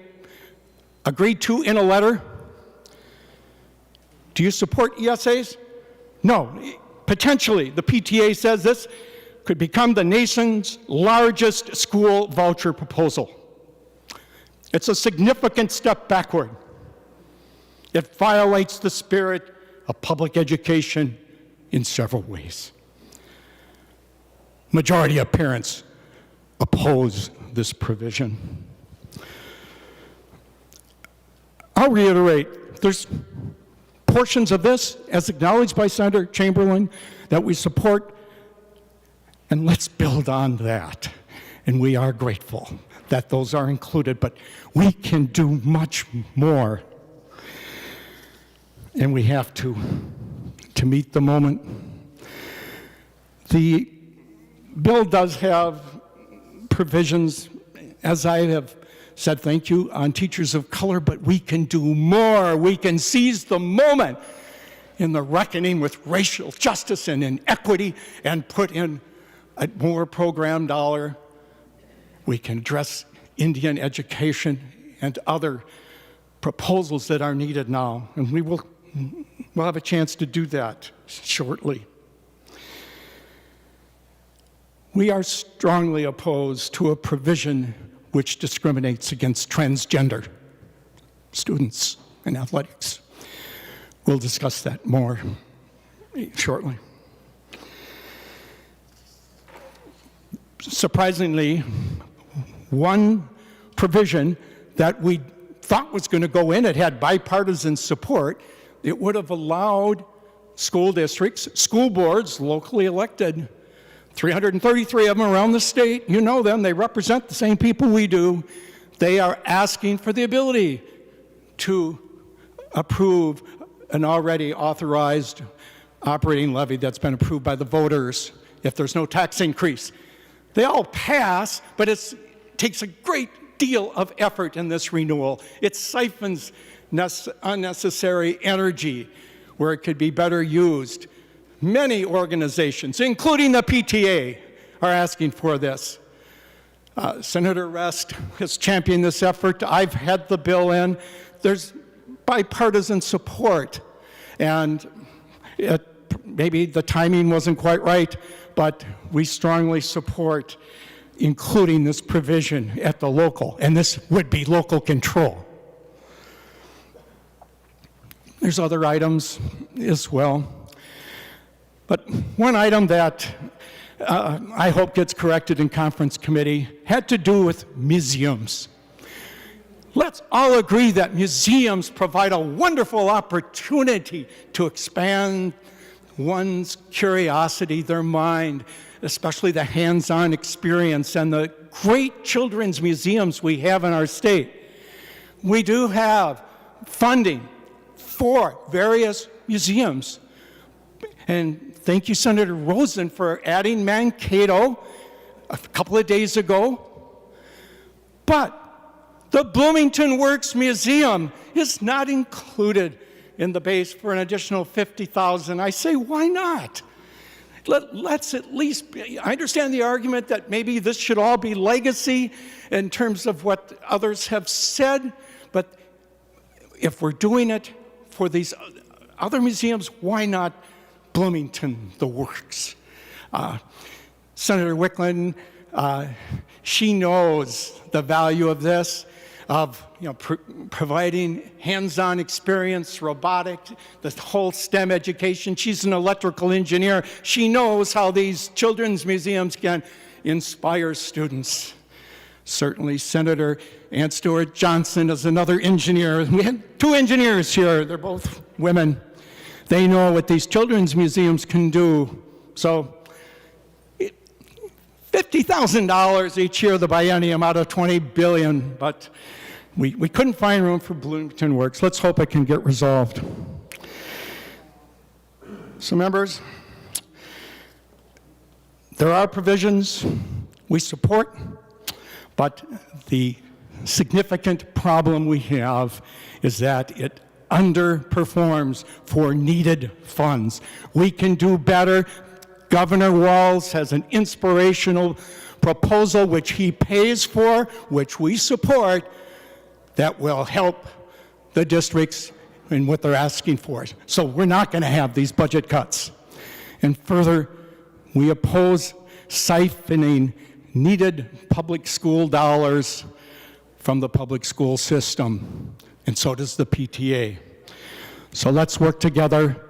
agreed to in a letter. Do you support ESAs? No. Potentially, the PTA says this could become the nation's largest school voucher proposal. It's a significant step backward. It violates the spirit of public education in several ways. Majority of parents oppose this provision. I'll reiterate, there's portions of this, as acknowledged by Senator Chamberlain, that we support, and let's build on that. And we are grateful that those are included, but we can do much more. And we have to meet the moment. The bill does have provisions, as I have said, thank you, on teachers of color, but we can do more. We can seize the moment in the reckoning with racial justice and inequity and put in a more program dollar. We can address Indian education and other proposals that are needed now, and we'll have a chance to do that shortly. We are strongly opposed to a provision which discriminates against transgender students in athletics. We'll discuss that more shortly. surprisingly, one provision that we thought was going to go in, it had bipartisan support. It would have allowed school districts, school boards, locally elected, 333 of them around the state, you know them, they represent the same people we do. They are asking for the ability to approve an already authorized operating levy that's been approved by the voters if there's no tax increase. They all pass, but it takes a great deal of effort in this renewal. It siphons unnecessary energy where it could be better used. Many organizations, including the PTA, are asking for this. Senator Rest has championed this effort. I've had the bill in. There's bipartisan support, and maybe the timing wasn't quite right, but we strongly support including this provision at the local, and this would be local control. There's other items as well, but one item that I hope gets corrected in conference committee had to do with museums. Let's all agree that museums provide a wonderful opportunity to expand one's curiosity, their mind, especially the hands-on experience, and the great children's museums we have in our state. We do have funding for various museums. And thank you, Senator Rosen, for adding Mankato a couple of days ago. But the Bloomington Works Museum is not included in the base for an additional $50,000. I say, why not? Let's at least, I understand the argument that maybe this should all be legacy in terms of what others have said, but if we're doing it for these other museums, why not Bloomington, the Works? Senator Wickland, she knows the value of this, of providing hands-on experience, robotics, the whole STEM education. She's an electrical engineer. She knows how these children's museums can inspire students. Certainly, Senator Ann Stewart Johnson is another engineer. We had two engineers here. They're both women. They know what these children's museums can do. So $50,000 each year, the biennium, out of $20 billion, but we couldn't find room for Bloomington Works. Let's hope it can get resolved. So members, there are provisions we support, but the significant problem we have is that it underperforms for needed funds. We can do better. Governor Walz has an inspirational proposal which he pays for, which we support, that will help the districts in what they're asking for. So we're not going to have these budget cuts. And further, we oppose siphoning needed public school dollars from the public school system, and so does the PTA. So let's work together,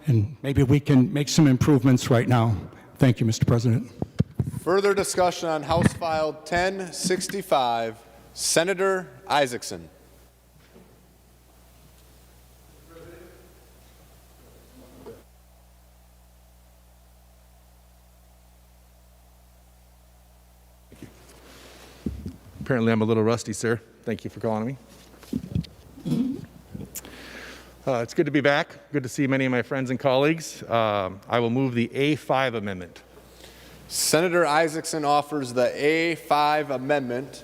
and maybe we can make some improvements right now. Thank you, Mr. President. Further discussion on House File 1065, Senator Isaacson. Apparently I'm a little rusty, sir. Thank you for calling me. It's good to be back. Good to see many of my friends and colleagues. I will move the A5 amendment. Senator Isaacson offers the A5 amendment.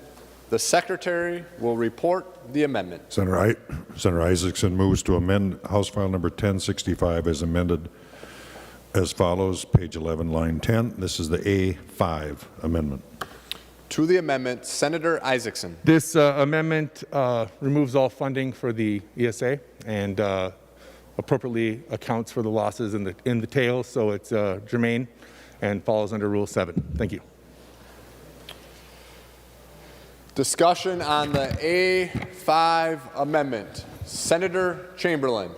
The Secretary will report the amendment. Senator Isaacson moves to amend House File Number 1065 as amended as follows, page 11, line 10. This is the A5 amendment. To the amendment, Senator Isaacson. This amendment removes all funding for the ESA and appropriately accounts for the losses in the tail, so it's germane and falls under Rule 7. Thank you. Discussion on the A5 amendment. Senator Chamberlain.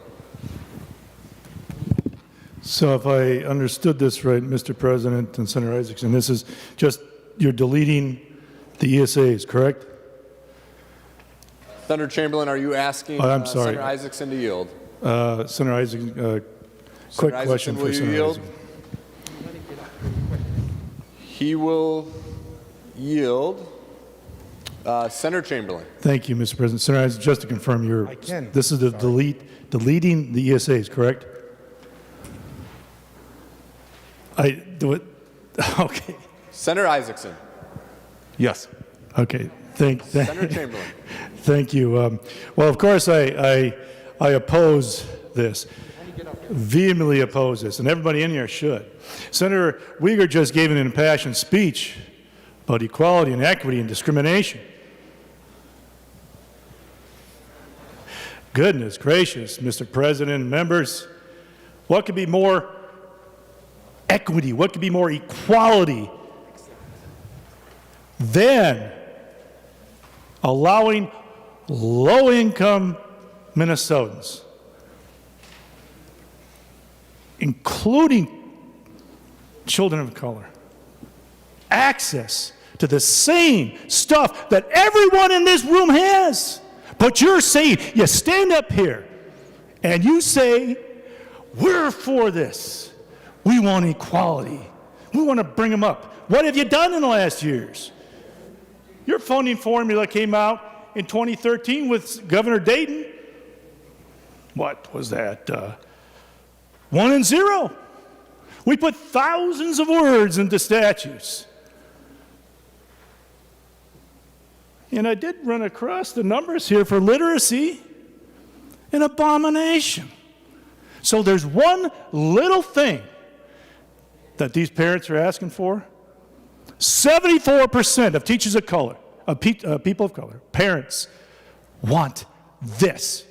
So if I understood this right, Mr. President and Senator Isaacson, this is just you're deleting the ESAs, correct? Senator Chamberlain, are you asking Oh, I'm sorry. Senator Isaacson to yield? Senator Isaac, quick Senator question Isaacson, for will you Senator yield? Isaac. He will yield. Senator Chamberlain. Thank you, Mr. President. Senator Isaac, just to confirm, I can. this is the deleting the ESAs, correct? I do it. Okay. Senator Isaacson. Yes. Okay. Senator Chamberlain. Thank you. Well, of course, I oppose this, vehemently oppose this, and everybody in here should. Senator Uyghur just gave an impassioned speech about equality and equity and discrimination. Goodness gracious, Mr. President and members, what could be more equity, what could be more equality than allowing low-income Minnesotans, including children of color, access to the same stuff that everyone in this room has. But you're saying, you stand up here and you say, we're for this. We want equality. We want to bring them up. What have you done in the last years? Your funding formula came out in 2013 with Governor Dayton. What was that? 1 and 0. We put thousands of words into statutes. And I did run across the numbers here for literacy. An abomination. So there's one little thing that these parents are asking for. 74% of teachers of color, people of color, parents, want this.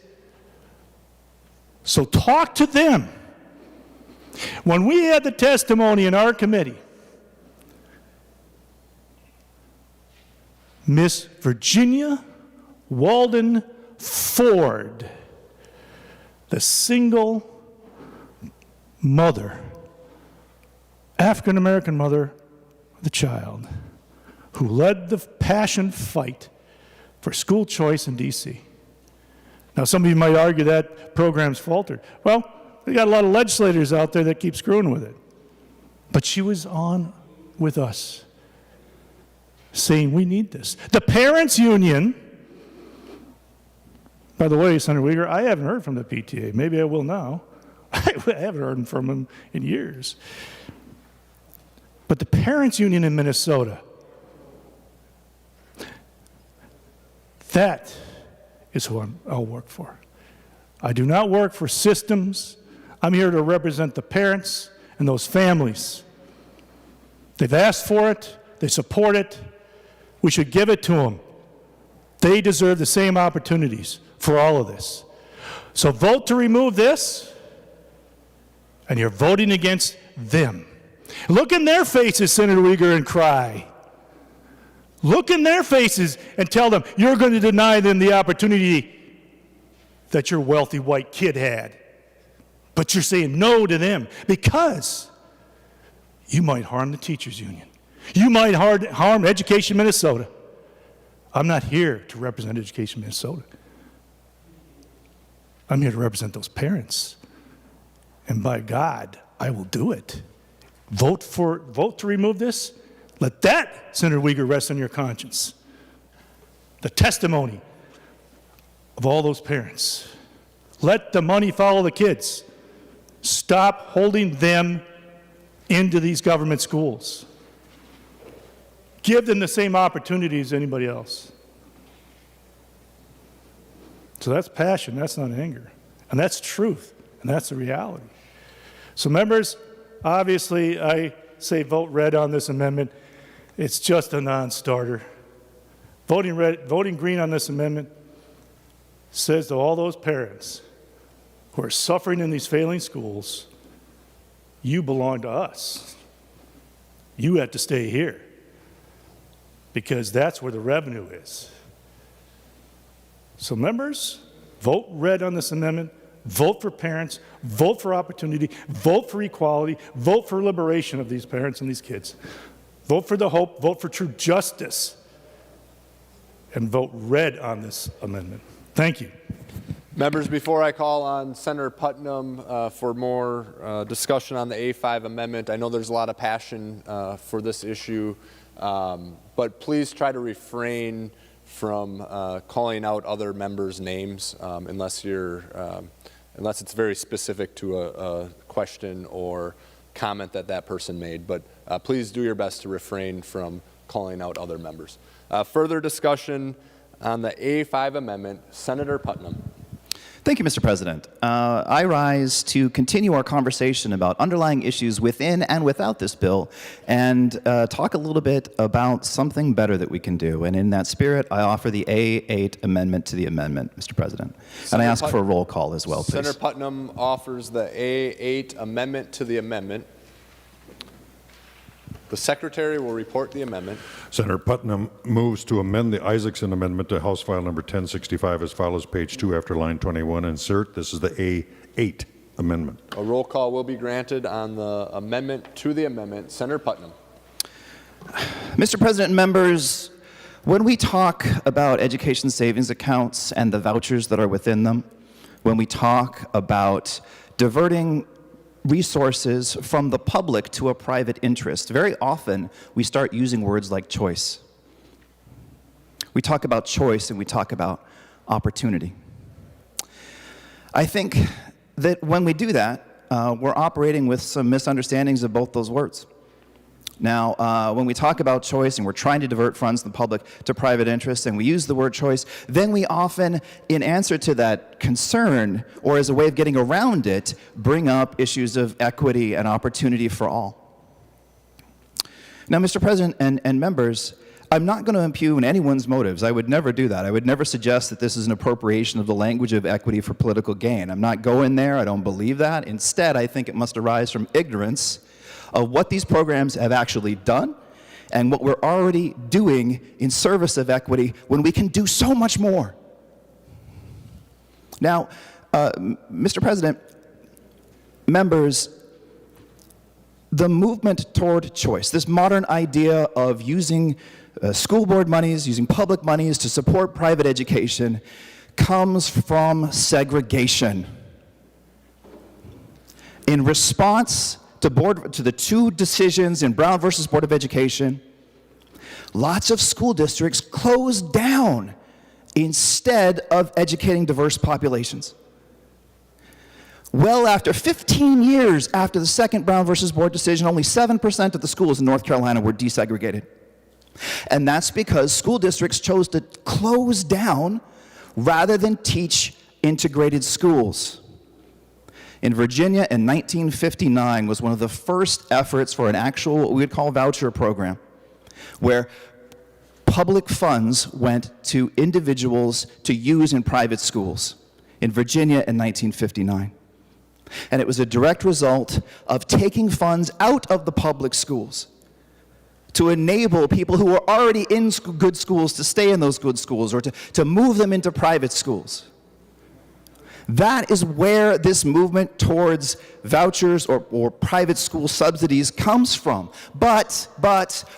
So talk to them. When we had the testimony in our committee, Miss Virginia Walden Ford, the single mother, African-American mother of the child, who led the passion fight for school choice in D.C. Now, some of you might argue that program's faltered. Well, we got a lot of legislators out there that keep screwing with it. But she was on with us, saying we need this. The Parents Union, by the way, Senator Uyghur, I haven't heard from the PTA. Maybe I will now. I haven't heard from them in years. But the Parents Union in Minnesota, that is who I'll work for. I do not work for systems. I'm here to represent the parents and those families. They've asked for it. They support it. We should give it to them. They deserve the same opportunities for all of this. So vote to remove this, and you're voting against them. Look in their faces, Senator Uyghur, and cry. Look in their faces and tell them you're going to deny them the opportunity that your wealthy white kid had. But you're saying no to them because you might harm the teachers union. You might harm Education Minnesota. I'm not here to represent Education Minnesota. I'm here to represent those parents. And by God, I will do it. Vote to remove this. Let that, Senator Uyghur, rest on your conscience. The testimony of all those parents. Let the money follow the kids. Stop holding them into these government schools. Give them the same opportunity as anybody else. So that's passion, that's not anger. And that's truth, and that's the reality. So members, obviously I say vote red on this amendment. It's just a non-starter. Voting green on this amendment says to all those parents who are suffering in these failing schools, you belong to us. You have to stay here because that's where the revenue is. So members, vote red on this amendment. Vote for parents. Vote for opportunity. Vote for equality. Vote for liberation of these parents and these kids. Vote for the hope, vote for true justice, and vote red on this amendment. Thank you. Members, before I call on Senator Putnam for more discussion on the A5 amendment, I know there's a lot of passion for this issue, but please try to refrain from calling out other members' names unless it's very specific to a question or comment that person made. But please do your best to refrain from calling out other members. Further discussion on the A5 amendment, Senator Putnam. Thank you, Mr. President. I rise to continue our conversation about underlying issues within and without this bill and talk a little bit about something better that we can do. And in that spirit, I offer the A8 amendment to the amendment, Mr. President. And I ask for a roll call as well, please. Senator Putnam offers the A8 amendment to the amendment. The Secretary will report the amendment. Senator Putnam moves to amend the Isaacson Amendment to House File Number 1065 as follows, page 2 after line 21. Insert. This is the A8 amendment. A roll call will be granted on the amendment to the amendment. Senator Putnam. Mr. President and members, when we talk about education savings accounts and the vouchers that are within them, when we talk about diverting resources from the public to a private interest, very often we start using words like choice. We talk about choice and we talk about opportunity. I think that when we do that, we're operating with some misunderstandings of both those words. Now, when we talk about choice and we're trying to divert funds from the public to private interests and we use the word choice, then we often, in answer to that concern or as a way of getting around it, bring up issues of equity and opportunity for all. Now, Mr. President and members, I'm not going to impugn anyone's motives. I would never do that. I would never suggest that this is an appropriation of the language of equity for political gain. I'm not going there. I don't believe that. Instead, I think it must arise from ignorance of what these programs have actually done and what we're already doing in service of equity when we can do so much more. Now, Mr. President, members, the movement toward choice, this modern idea of using school board monies, using public monies to support private education, comes from segregation. In response to the two decisions in Brown versus Board of Education, lots of school districts closed down instead of educating diverse populations. Well, after 15 years after the second Brown versus Board decision, only 7% of the schools in North Carolina were desegregated. And that's because school districts chose to close down rather than teach integrated schools. In Virginia in 1959 was one of the first efforts for an actual, what we would call voucher program, where public funds went to individuals to use in private schools. In Virginia in 1959. And it was a direct result of taking funds out of the public schools to enable people who were already in good schools to stay in those good schools or to move them into private schools. That is where this movement towards vouchers or private school subsidies comes from. But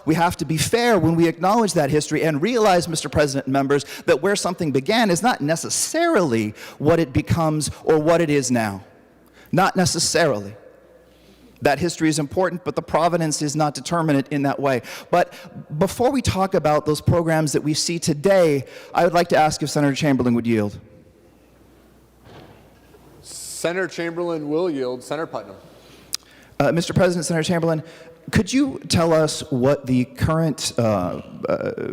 we have to be fair when we acknowledge that history and realize, Mr. President and members, that where something began is not necessarily what it becomes or what it is now. Not necessarily. That history is important, but the provenance is not determinate in that way. But before we talk about those programs that we see today, I would like to ask if Senator Chamberlain would yield. Senator Chamberlain will yield. Senator Putnam. Mr. President, Senator Chamberlain, could you tell us what the current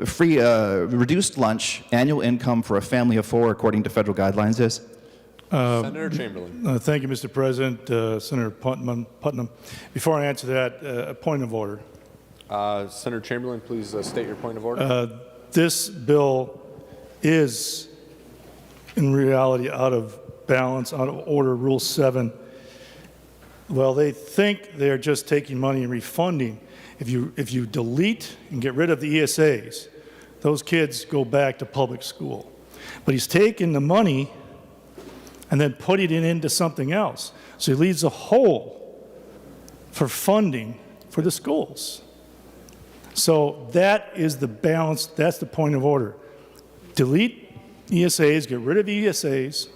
free reduced lunch annual income for a family of 4 according to federal guidelines is? Senator Chamberlain. Thank you, Mr. President. Senator Putnam. Before I answer that, a point of order. Senator Chamberlain, please state your point of order. This bill is, in reality, out of balance, out of order. Rule 7. Well, they think they're just taking money and refunding. If you delete and get rid of the ESAs, those kids go back to public school. But he's taking the money and then putting it into something else. So he leaves a hole for funding for the schools. So that is the balance, that's the point of order. Delete ESAs, get rid of ESAs,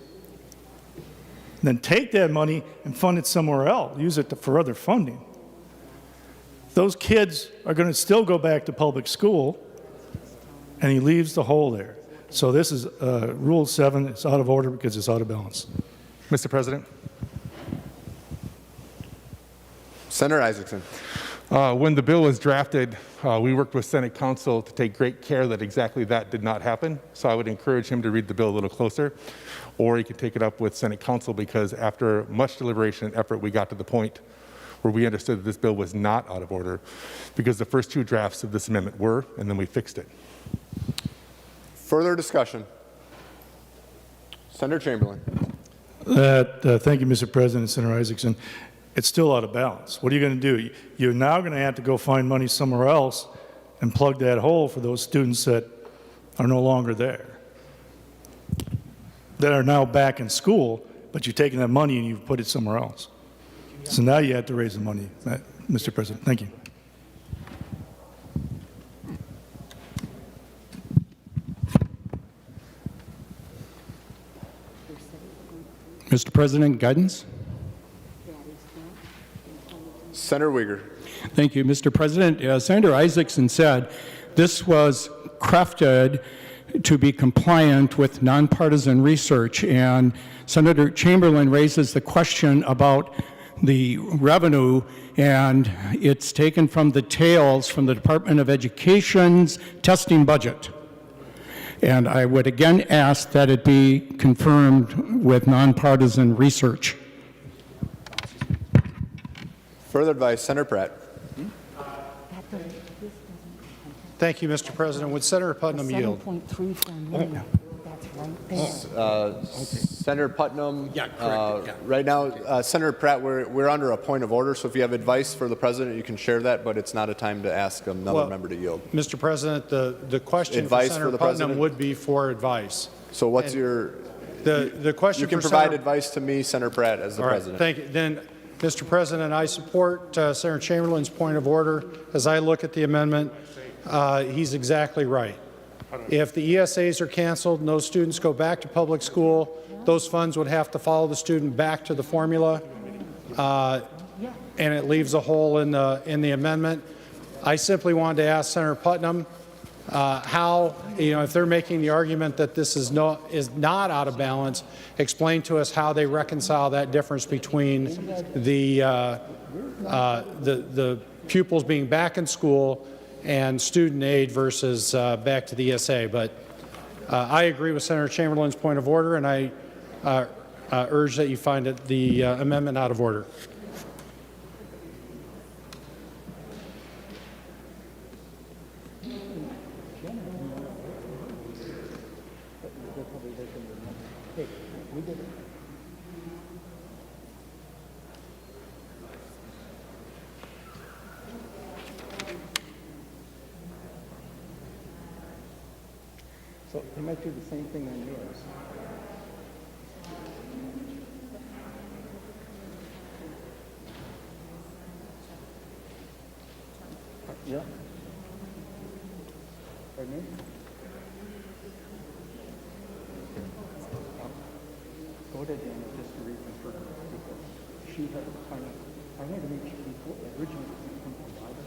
then take that money and fund it somewhere else, use it for other funding. Those kids are going to still go back to public school, and he leaves the hole there. So this is Rule 7. It's out of order because it's out of balance. Mr. President, Senator Isaacson. when the bill was drafted, we worked with Senate counsel to take great care that exactly that did not happen. So I would encourage him to read the bill a little closer, or he can take it up with Senate counsel, because after much deliberation and effort, we got to the point where we understood that this bill was not out of order, because the first two drafts of this amendment were, and then we fixed it. Further discussion. Senator Chamberlain. Thank you, Mr. President, Senator Isaacson. It's still out of balance. What are you going to do? You're now going to have to go find money somewhere else and plug that hole for those students that are no longer there, that are now back in school, but you're taking that money and you've put it somewhere else. So now you have to raise the money, Mr. President. Thank you. Mr. President, guidance? Senator Uyghur. Thank you, Mr. President. As Senator Isaacson said, this was crafted to be compliant with nonpartisan research, and Senator Chamberlain raises the question about the revenue, and it's taken from the tails from the Department of Education's testing budget. And I would again ask that it be confirmed with nonpartisan research. Further advice, Senator Pratt. Thank you, Mr. President. Would Senator Putnam yield? Senator Putnam. Right now, Senator Pratt, we're under a point of order, so if you have advice for the president, you can share that, but it's not a time to ask another member to yield. Mr. President, the question Advice for for Senator the Putnam president? would be for advice. So what's your... The question You can for provide Senator... advice to me, Senator Pratt, as the All right, president. thank you. Then, Mr. President, I support Senator Chamberlain's point of order. As I look at the amendment, he's exactly right. If the ESAs are canceled and those students go back to public school, those funds would have to follow the student back to the formula, and it leaves a hole in the amendment. I simply wanted to ask Senator Putnam how, if they're making the argument that this is not out of balance, explain to us how they reconcile that difference between the pupils being back in school and student aid versus back to the ESA. But I agree with Senator Chamberlain's point of order, and I urge that you find the amendment out of order. So they might do the same thing on yours. Yeah. Pardon me? Go to Dana just to reconfirm, because she had I had to make sure before originally it was from the Bible,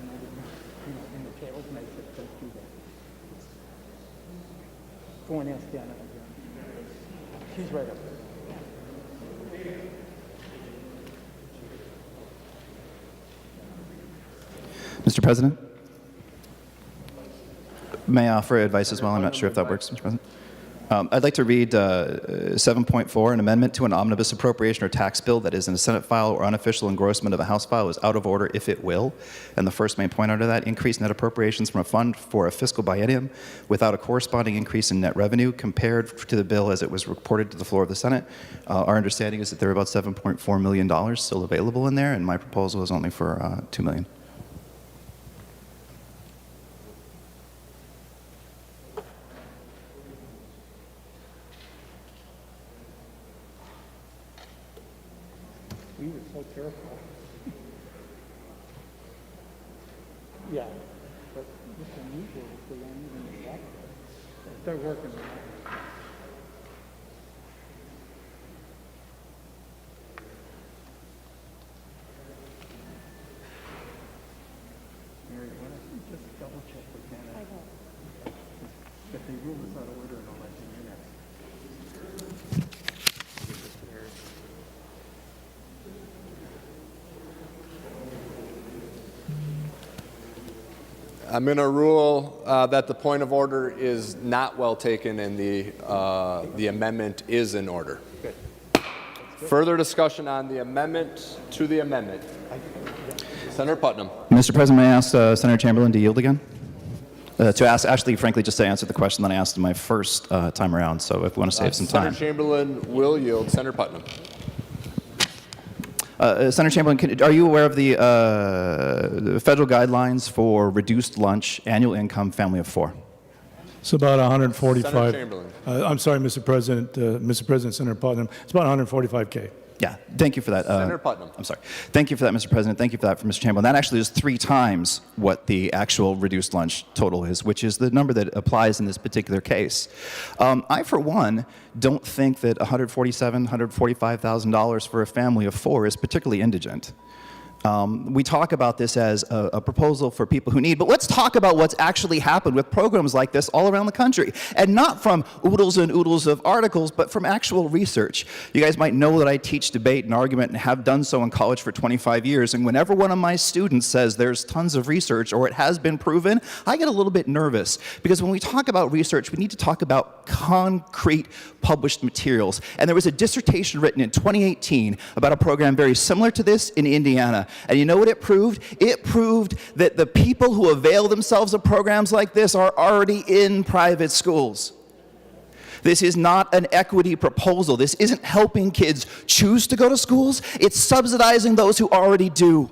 and I didn't, in the tables, and I said, don't do that. Go and ask Dana again. She's right up there. Mr. President? May I offer advice as well? I'm not sure if that works, Mr. President. I'd like to read 7.4, an amendment to an omnibus appropriation or tax bill that is in a Senate file or unofficial engrossment of a House file is out of order if it will. And the first main point under that, increase net appropriations from a fund for a fiscal biennium without a corresponding increase in net revenue compared to the bill as it was reported to the floor of the Senate. Our understanding is that there are about $7.4 million still available in there, and my proposal is only for $2 million. We were so careful. Yeah, but it's unusual if they aren't even that. They're working on it. Mary, why don't you just double check with Hannah? I will. If they rule this out of order and all that, then you're next. I'm going to rule that the point of order is not well taken and the amendment is in order. Further discussion on the amendment to the amendment. Senator Putnam. Mr. President, may I ask Senator Chamberlain to yield again? To ask, actually, frankly, just to answer the question that I asked in my first time around, so if we want to save some time. Senator Chamberlain will yield. Senator Putnam. Senator Chamberlain, are you aware of the federal guidelines for reduced lunch, annual income, family of 4? It's about 145. Senator Chamberlain. I'm sorry, Mr. President, Senator Putnam. It's about 145K. Yeah, thank you for that. Senator Putnam. I'm sorry. Thank you for that, Mr. President. Thank you for that for Mr. Chamberlain. That actually is 3 times what the actual reduced lunch total is, which is the number that applies in this particular case. I, for one, don't think that $147,000, $145,000 for a family of 4 is particularly indigent. We talk about this as a proposal for people who need, but let's talk about what's actually happened with programs like this all around the country, and not from oodles and oodles of articles, but from actual research. You guys might know that I teach debate and argument and have done so in college for 25 years, and whenever one of my students says there's tons of research or it has been proven, I get a little bit nervous, because when we talk about research, we need to talk about concrete published materials. And there was a dissertation written in 2018 about a program very similar to this in Indiana. And you know what it proved? It proved that the people who avail themselves of programs like this are already in private schools. This is not an equity proposal. This isn't helping kids choose to go to schools. It's subsidizing those who already do.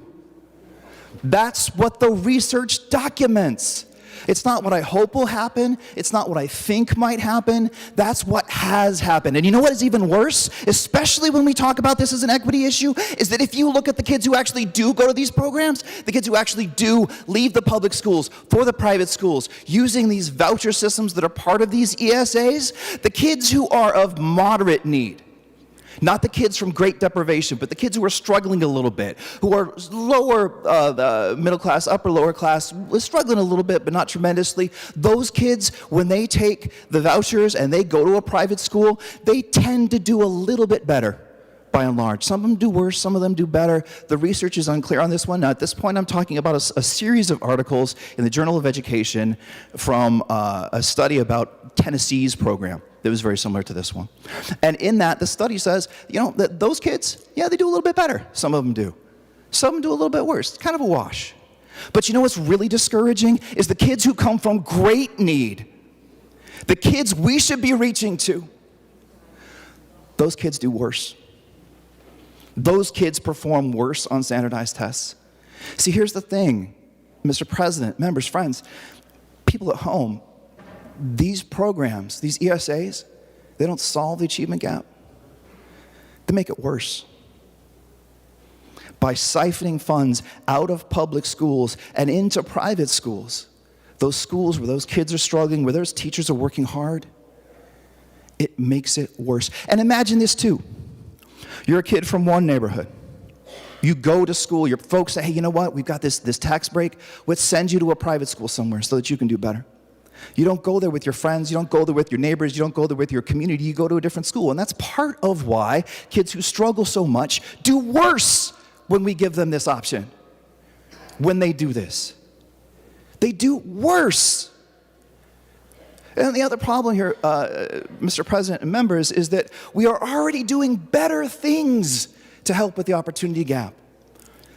That's what the research documents. It's not what I hope will happen. It's not what I think might happen. That's what has happened. And you know what is even worse, especially when we talk about this as an equity issue, is that if you look at the kids who actually do go to these programs, the kids who actually do leave the public schools for the private schools, using these voucher systems that are part of these ESAs, the kids who are of moderate need, not the kids from great deprivation, but the kids who are struggling a little bit, who are lower middle class, upper lower class, struggling a little bit, but not tremendously. Those kids, when they take the vouchers and they go to a private school, they tend to do a little bit better, by and large. Some of them do worse, some of them do better. The research is unclear on this one. Now, at this point, I'm talking about a series of articles in the Journal of Education from a study about Tennessee's program. That was very similar to this one. And in that, the study says, you know, that those kids, yeah, they do a little bit better. Some of them do. Some of them do a little bit worse. It's kind of a wash. But you know what's really discouraging is the kids who come from great need, the kids we should be reaching to, those kids do worse. Those kids perform worse on standardized tests. See, here's the thing, Mr. President, members, friends, people at home, these programs, these ESAs, they don't solve the achievement gap. They make it worse. By siphoning funds out of public schools and into private schools, those schools where those kids are struggling, where those teachers are working hard, it makes it worse. And imagine this too. You're a kid from one neighborhood. You go to school, your folks say, hey, you know what, we've got this tax break. Let's send you to a private school somewhere so that you can do better. You don't go there with your friends, you don't go there with your neighbors, you don't go there with your community, you go to a different school. And that's part of why kids who struggle so much do worse when we give them this option. When they do this, they do worse. And the other problem here, Mr. President and members, is that we are already doing better things to help with the opportunity gap.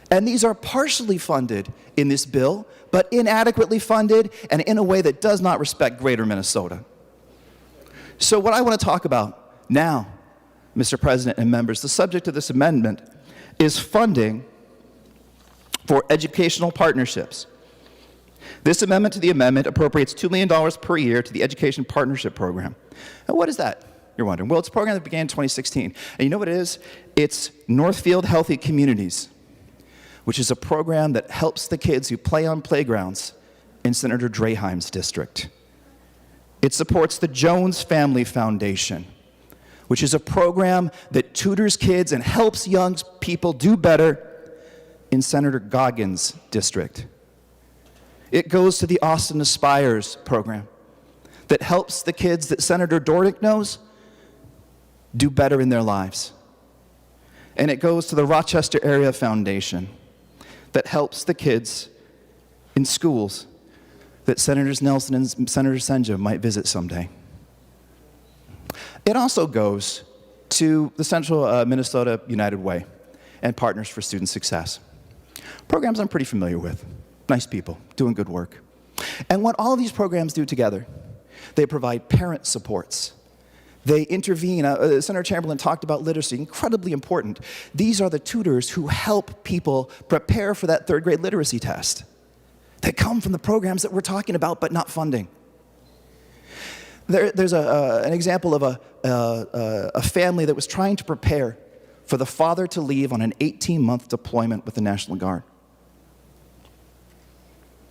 And these are partially funded in this bill, but inadequately funded and in a way that does not respect Greater Minnesota. So what I want to talk about now, Mr. President and members, the subject of this amendment is funding for educational partnerships. This amendment to the amendment appropriates $2 million per year to the Education Partnership Program. Now, what is that, you're wondering? Well, it's a program that began in 2016. And you know what it is? It's Northfield Healthy Communities. which is a program that helps the kids who play on playgrounds in Senator Draheim's district. It supports the Jones Family Foundation, which is a program that tutors kids and helps young people do better in Senator Goggins' district. It goes to the Austin Aspires program that helps the kids that Senator Dornick knows do better in their lives. And it goes to the Rochester Area Foundation that helps the kids in schools that Senators Nelson and Senator Senja might visit someday. It also goes to the Central Minnesota United Way and Partners for Student Success. Programs I'm pretty familiar with. Nice people, doing good work. And what all of these programs do together, they provide parent supports. They intervene. Senator Chamberlain talked about literacy, incredibly important. These are the tutors who help people prepare for that third grade literacy test. They come from the programs that we're talking about, but not funding. There's an example of a family that was trying to prepare for the father to leave on an 18-month deployment with the National Guard.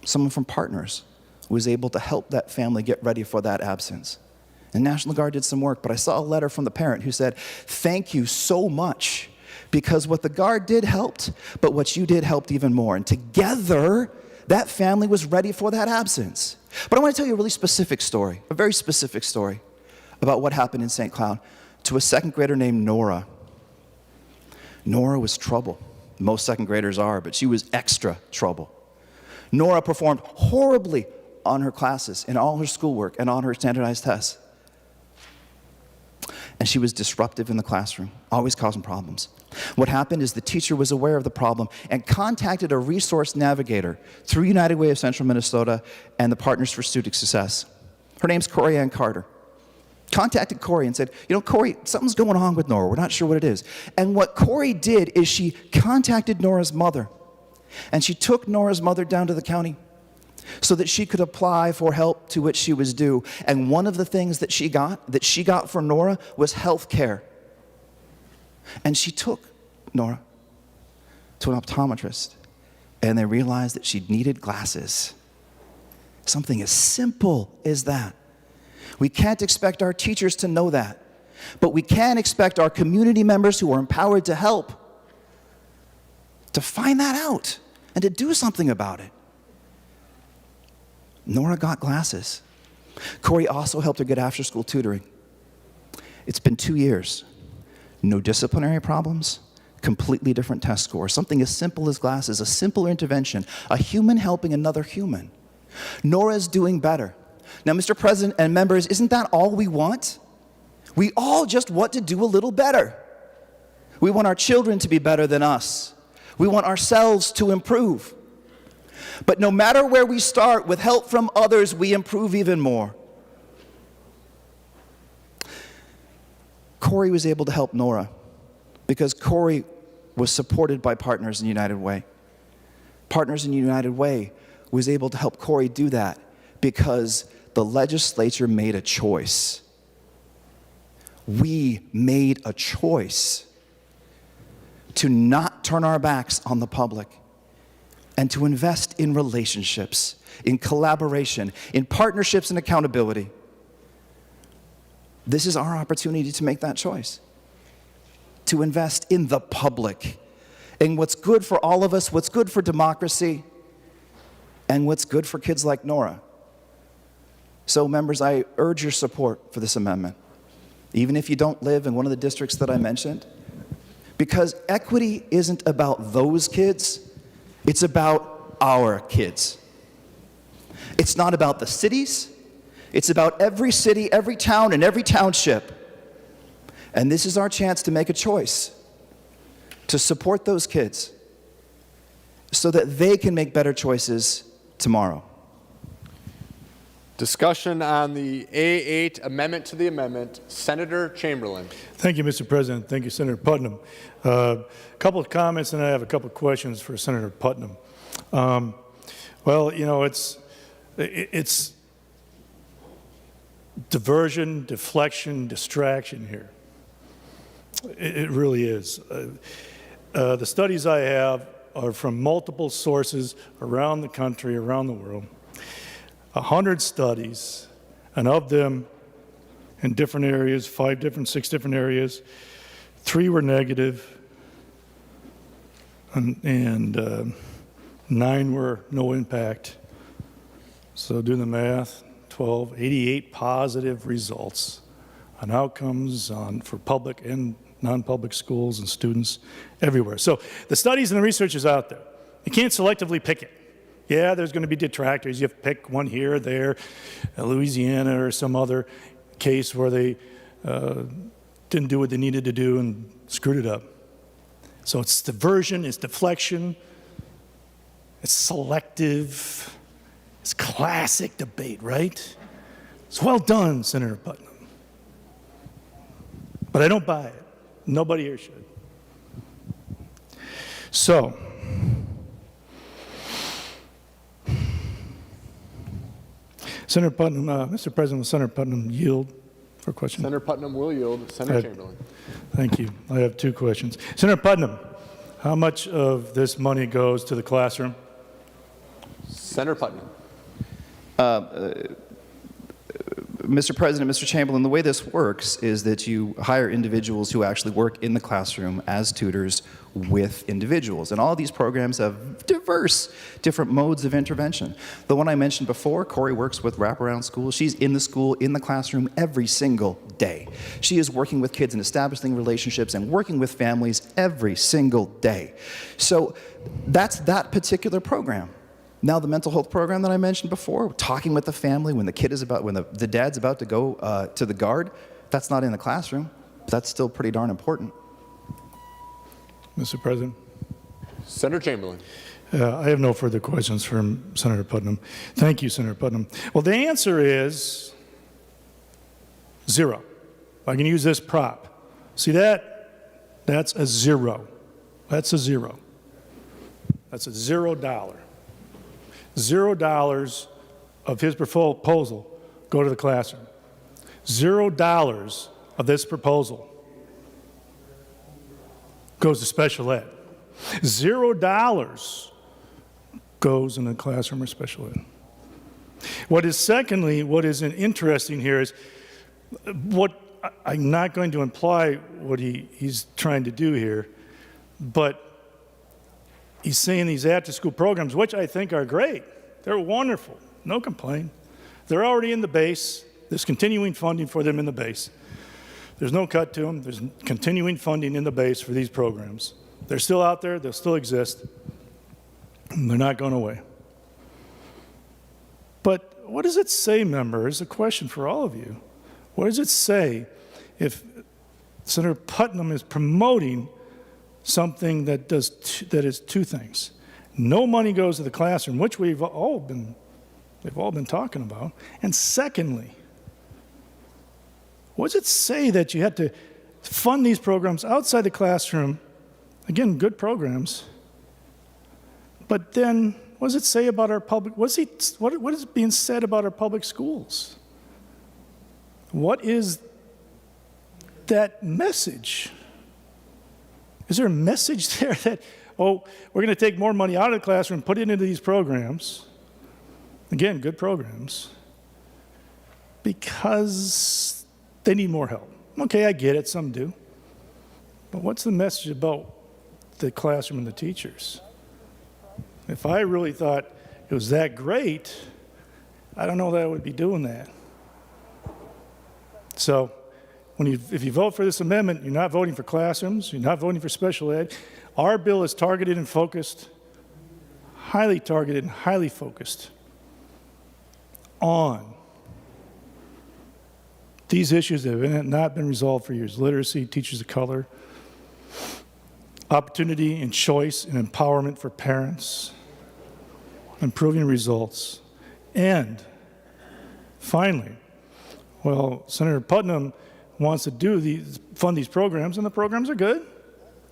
Someone from Partners was able to help that family get ready for that absence. And National Guard did some work, but I saw a letter from the parent who said, "Thank you so much, because what the Guard did helped, but what you did helped even more." And together, that family was ready for that absence. But I want to tell you a really specific story, a very specific story about what happened in St. Cloud to a second grader named Nora. Nora was trouble. Most second graders are, but she was extra trouble. Nora performed horribly on her classes, in all her schoolwork, and on her standardized tests. And she was disruptive in the classroom, always causing problems. What happened is the teacher was aware of the problem and contacted a resource navigator through United Way of Central Minnesota and the Partners for Student Success. Her name's Corey Ann Carter. Contacted Corey and said, "You know, Corey, something's going on with Nora. We're not sure what it is." And what Corey did is she contacted Nora's mother. And she took Nora's mother down to the county so that she could apply for help to which she was due. And one of the things that she got for Nora was health care. And she took Nora to an optometrist, and they realized that she needed glasses. Something as simple as that. We can't expect our teachers to know that, but we can expect our community members who are empowered to help to find that out and to do something about it. Nora got glasses. Corey also helped her get after-school tutoring. It's been 2 years. No disciplinary problems, completely different test scores. Something as simple as glasses, a simple intervention, a human helping another human. Nora's doing better. Now, Mr. President and members, isn't that all we want? We all just want to do a little better. We want our children to be better than us. We want ourselves to improve. But no matter where we start, with help from others, we improve even more. Corey was able to help Nora because Corey was supported by Partners in United Way. Partners in United Way was able to help Corey do that because the legislature made a choice. We made a choice to not turn our backs on the public and to invest in relationships, in collaboration, in partnerships and accountability. This is our opportunity to make that choice, to invest in the public, in what's good for all of us, what's good for democracy, and what's good for kids like Nora. So, members, I urge your support for this amendment, even if you don't live in one of the districts that I mentioned, because equity isn't about those kids, it's about our kids. It's not about the cities, it's about every city, every town, and every township. And this is our chance to make a choice, to support those kids so that they can make better choices tomorrow. Discussion on the A8 amendment to the amendment. Senator Chamberlain. Thank you, Mr. President. Thank you, Senator Putnam. A couple of comments, and I have a couple of questions for Senator Putnam. Well, you know, it's diversion, deflection, distraction here. It really is. The studies I have are from multiple sources around the country, around the world. 100 studies, and of them in different areas, 6 different areas, 3 were negative, and 9 were no impact. So do the math, 12, 88 positive results on outcomes for public and non-public schools and students everywhere. So the studies and the research is out there. You can't selectively pick it. Yeah, there's going to be detractors. You have to pick one here or there, Louisiana or some other case where they didn't do what they needed to do and screwed it up. So it's diversion, it's deflection, it's selective, it's classic debate, right? It's well done, Senator Putnam. But I don't buy it. Nobody here should. So, Senator Putnam, Mr. President, will Senator Putnam yield for a question? Senator Putnam will yield. Senator Chamberlain. Thank you. I have 2 questions. Senator Putnam, how much of this money goes to the classroom? Senator Putnam. Mr. President, Mr. Chamberlain, the way this works is that you hire individuals who actually work in the classroom as tutors with individuals. And all of these programs have diverse different modes of intervention. The one I mentioned before, Corey works with Wraparound School. She's in the school, in the classroom every single day. She is working with kids and establishing relationships and working with families every single day. So that's that particular program. Now the mental health program that I mentioned before, talking with the family when the kid is when the dad's about to go to the guard, that's not in the classroom, but that's still pretty darn important. Mr. President. Senator Chamberlain. I have no further questions from Senator Putnam. Thank you, Senator Putnam. Well, the answer is 0. I can use this prop. See that? That's a 0. That's a 0. That's a $0. $0 of his proposal go to the classroom. $0 of this proposal goes to special ed. $0 goes in the classroom or special ed. What is interesting here is what I'm not going to imply what he's trying to do here, but he's saying these after-school programs, which I think are great. They're wonderful. No complaint. They're already in the base. There's continuing funding for them in the base. There's no cut to them. There's continuing funding in the base for these programs. They're still out there. They'll still exist. And they're not going away. But what does it say, members? A question for all of you. What does it say if Senator Putnam is promoting something that is 2 things? No money goes to the classroom, which we've all been talking about. And secondly, what does it say that you had to fund these programs outside the classroom? Again, good programs. But then, what does it say about our public? What is being said about our public schools? What is that message? Is there a message there that, oh, we're going to take more money out of the classroom, put it into these programs? Again, good programs. Because they need more help. Okay, I get it, some do. But what's the message about the classroom and the teachers? If I really thought it was that great, I don't know that I would be doing that. So, if you vote for this amendment, you're not voting for classrooms, you're not voting for special ed. Our bill is targeted and focused, highly targeted and highly focused on these issues that have not been resolved for years: literacy, teachers of color, opportunity and choice and empowerment for parents, improving results, and finally, well, Senator Putnam wants to fund these programs, and the programs are good,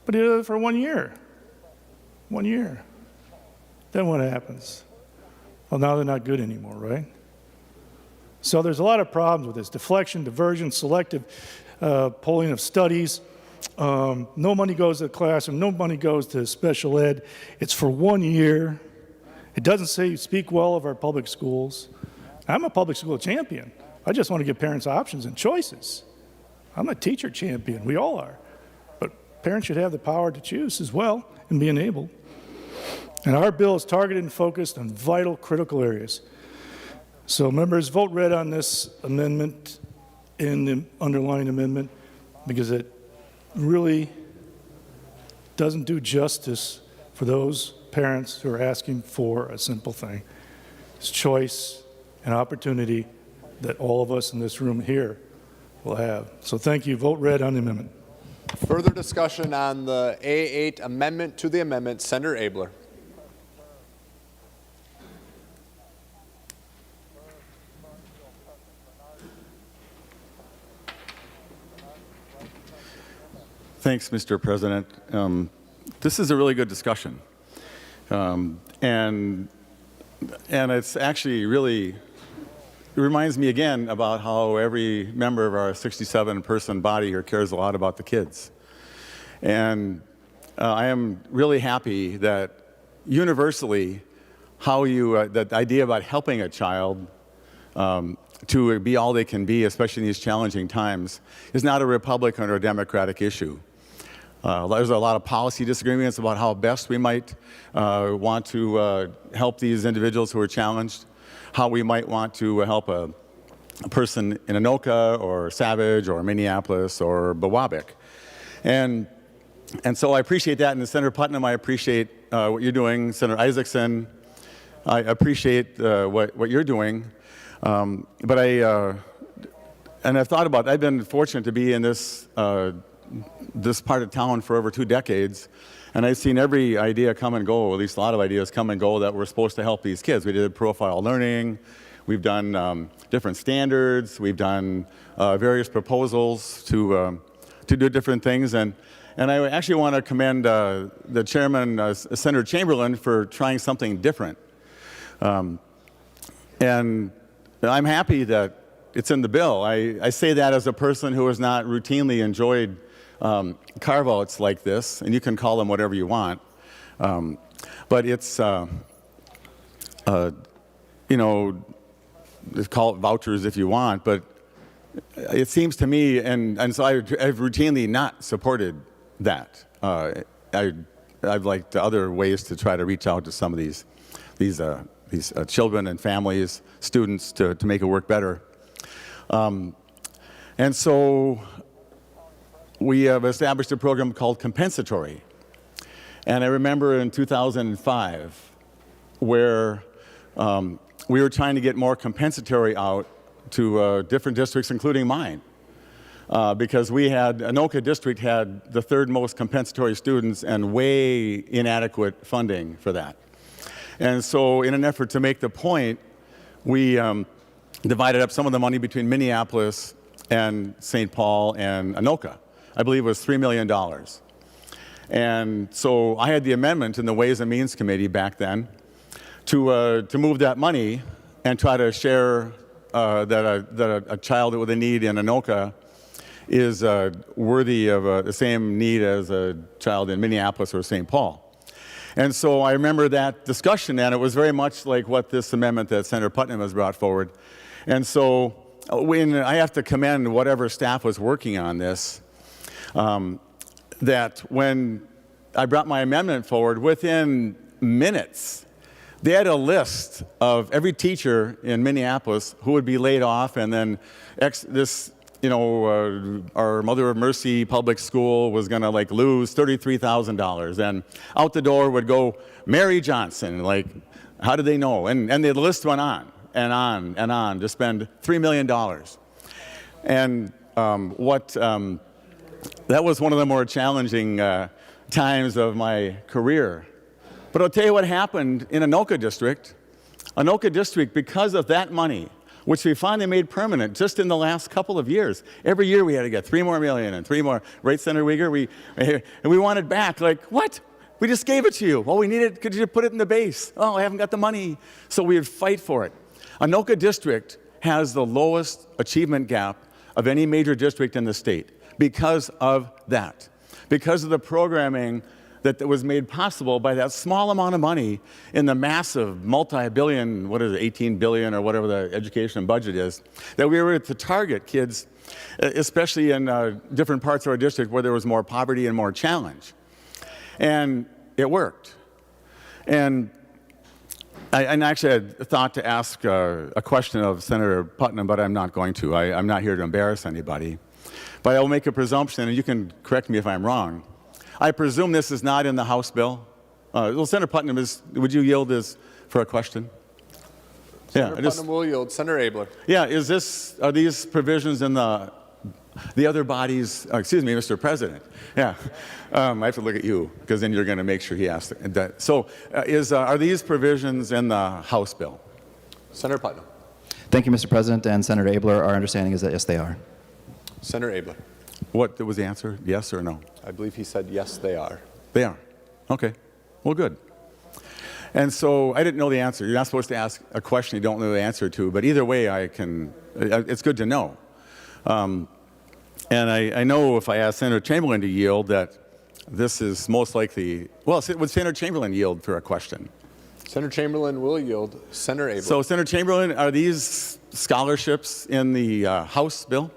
but he does it for 1 year. 1 year. Then what happens? Well, now they're not good anymore, right? So there's a lot of problems with this: deflection, diversion, selective polling of studies, no money goes to the classroom, no money goes to special ed. It's for 1 year. It doesn't say speak well of our public schools. I'm a public school champion. I just want to give parents options and choices. I'm a teacher champion. We all are. But parents should have the power to choose as well and be enabled. And our bill is targeted and focused on vital, critical areas. So members, vote red on this amendment, in the underlying amendment, because it really doesn't do justice for those parents who are asking for a simple thing. It's choice and opportunity that all of us in this room here will have. So thank you. Vote red on the amendment. Further discussion on the A8 amendment to the amendment. Senator Abler. Thanks, Mr. President. This is a really good discussion. And it's actually really, it reminds me again about how every member of our 67-person body here cares a lot about the kids. And I am really happy that universally how you, that idea about helping a child to be all they can be, especially in these challenging times, is not a Republican or a Democratic issue. There's a lot of policy disagreements about how best we might want to help these individuals who are challenged, how we might want to help a person in Anoka or Savage or Minneapolis or Biwabik. And so I appreciate that. And Senator Putnam, I appreciate what you're doing. Senator Isaacson, I appreciate what you're doing. But I've thought about it. I've been fortunate to be in this part of town for over 2 decades, and I've seen every idea come and go, at least a lot of ideas come and go that were supposed to help these kids. We did profile learning, we've done different standards, we've done various proposals to do different things, and I actually want to commend the chairman, Senator Chamberlain, for trying something different. And I'm happy that it's in the bill. I say that as a person who has not routinely enjoyed carve-outs like this, and you can call them whatever you want, but it's, you know, call it vouchers if you want, but it seems to me, and so I've routinely not supported that. I've liked other ways to try to reach out to some of these children and families, students, to make it work better. And so we have established a program called Compensatory. And I remember in 2005 where we were trying to get more compensatory out to different districts, including mine. Because Anoka District had the 3rd most compensatory students and way inadequate funding for that. And so in an effort to make the point, we divided up some of the money between Minneapolis and St. Paul and Anoka. I believe it was $3 million. And so I had the amendment in the Ways and Means Committee back then to move that money and try to share that a child with a need in Anoka is worthy of the same need as a child in Minneapolis or St. Paul. And so I remember that discussion, and it was very much like what this amendment that Senator Putnam has brought forward. And so when I have to commend whatever staff was working on this, that when I brought my amendment forward, within minutes, they had a list of every teacher in Minneapolis who would be laid off, and then our Mother of Mercy public school was going to lose $33,000, and out the door would go Mary Johnson. How did they know? And the list went on and on and on to spend $3 million. And that was one of the more challenging times of my career. But I'll tell you what happened in Anoka District. Anoka District, because of that money, which we finally made permanent just in the last couple of years. Every year we had to get $3 more million and 3 more. Right, Senator Uyghur? And we want it back. What? We just gave it to you. Well, we need it. Could you put it in the base? Oh, I haven't got the money. So we would fight for it. Anoka District has the lowest achievement gap of any major district in the state. because of that, because of the programming that was made possible by that small amount of money in the massive multi-billion, 18 billion or whatever the education budget is, that we were able to target kids, especially in different parts of our district where there was more poverty and more challenge. And it worked. And I actually had thought to ask a question of Senator Putnam, but I'm not going to. I'm not here to embarrass anybody. But I will make a presumption, and you can correct me if I'm wrong. I presume this is not in the House bill. Well, Senator Putnam, would you yield this for a question? Senator Putnam will yield. Senator Abler. Yeah, are these provisions in the other bodies? Excuse me, Mr. President. Yeah, I have to look at you because then you're going to make sure he asks that. So, are these provisions in the House bill? Senator Putnam. Thank you, Mr. President, and Senator Abler. Our understanding is that yes, they are. Senator Abler. What was the answer? Yes or no? I believe he said yes, they are. They are. Okay. Well, good. And so I didn't know the answer. You're not supposed to ask a question you don't know the answer to, but either way, it's good to know. And I know if I ask Senator Chamberlain to yield that this is most likely, well, would Senator Chamberlain yield for a question? Senator Chamberlain will yield. Senator Abler. So, Senator Chamberlain, are these scholarships in the House bill?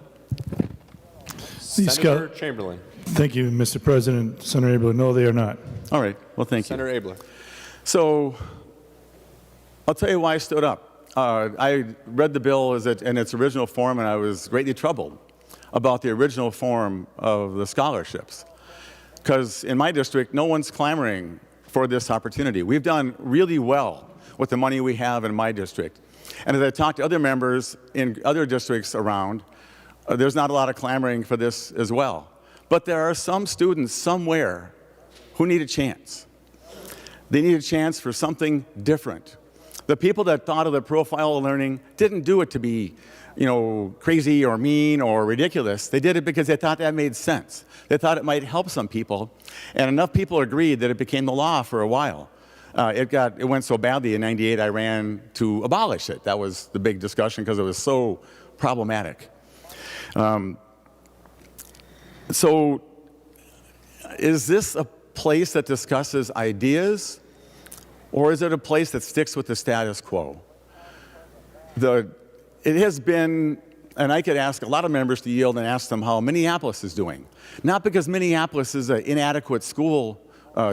Senator Chamberlain. Thank you, Mr. President. Senator Abler, no, they are not. All right. Well, thank you. Senator Abler. So I'll tell you why I stood up. I read the bill in its original form, and I was greatly troubled about the original form of the scholarships. Because in my district, no one's clamoring for this opportunity. We've done really well with the money we have in my district. And as I talked to other members in other districts around, there's not a lot of clamoring for this as well. But there are some students somewhere who need a chance. They need a chance for something different. The people that thought of the profile of learning didn't do it to be, crazy or mean or ridiculous. They did it because they thought that made sense. They thought it might help some people. And enough people agreed that it became the law for a while. It went so badly in '98 I ran to abolish it. That was the big discussion because it was so problematic. So is this a place that discusses ideas, or is it a place that sticks with the status quo? It has been, and I could ask a lot of members to yield and ask them how Minneapolis is doing. Not because Minneapolis is an inadequate school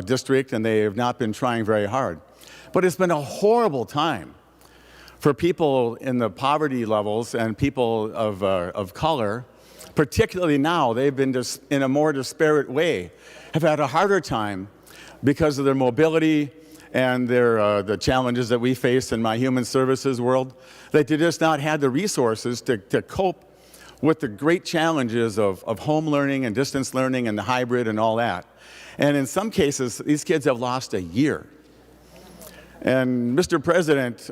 district and they have not been trying very hard, but it's been a horrible time for people in the poverty levels and people of color. Particularly now, they've been in a more disparate way, have had a harder time because of their mobility and the challenges that we face in my human services world. They just not had the resources to cope with the great challenges of home learning and distance learning and the hybrid and all that. And in some cases, these kids have lost a year. And Mr. President,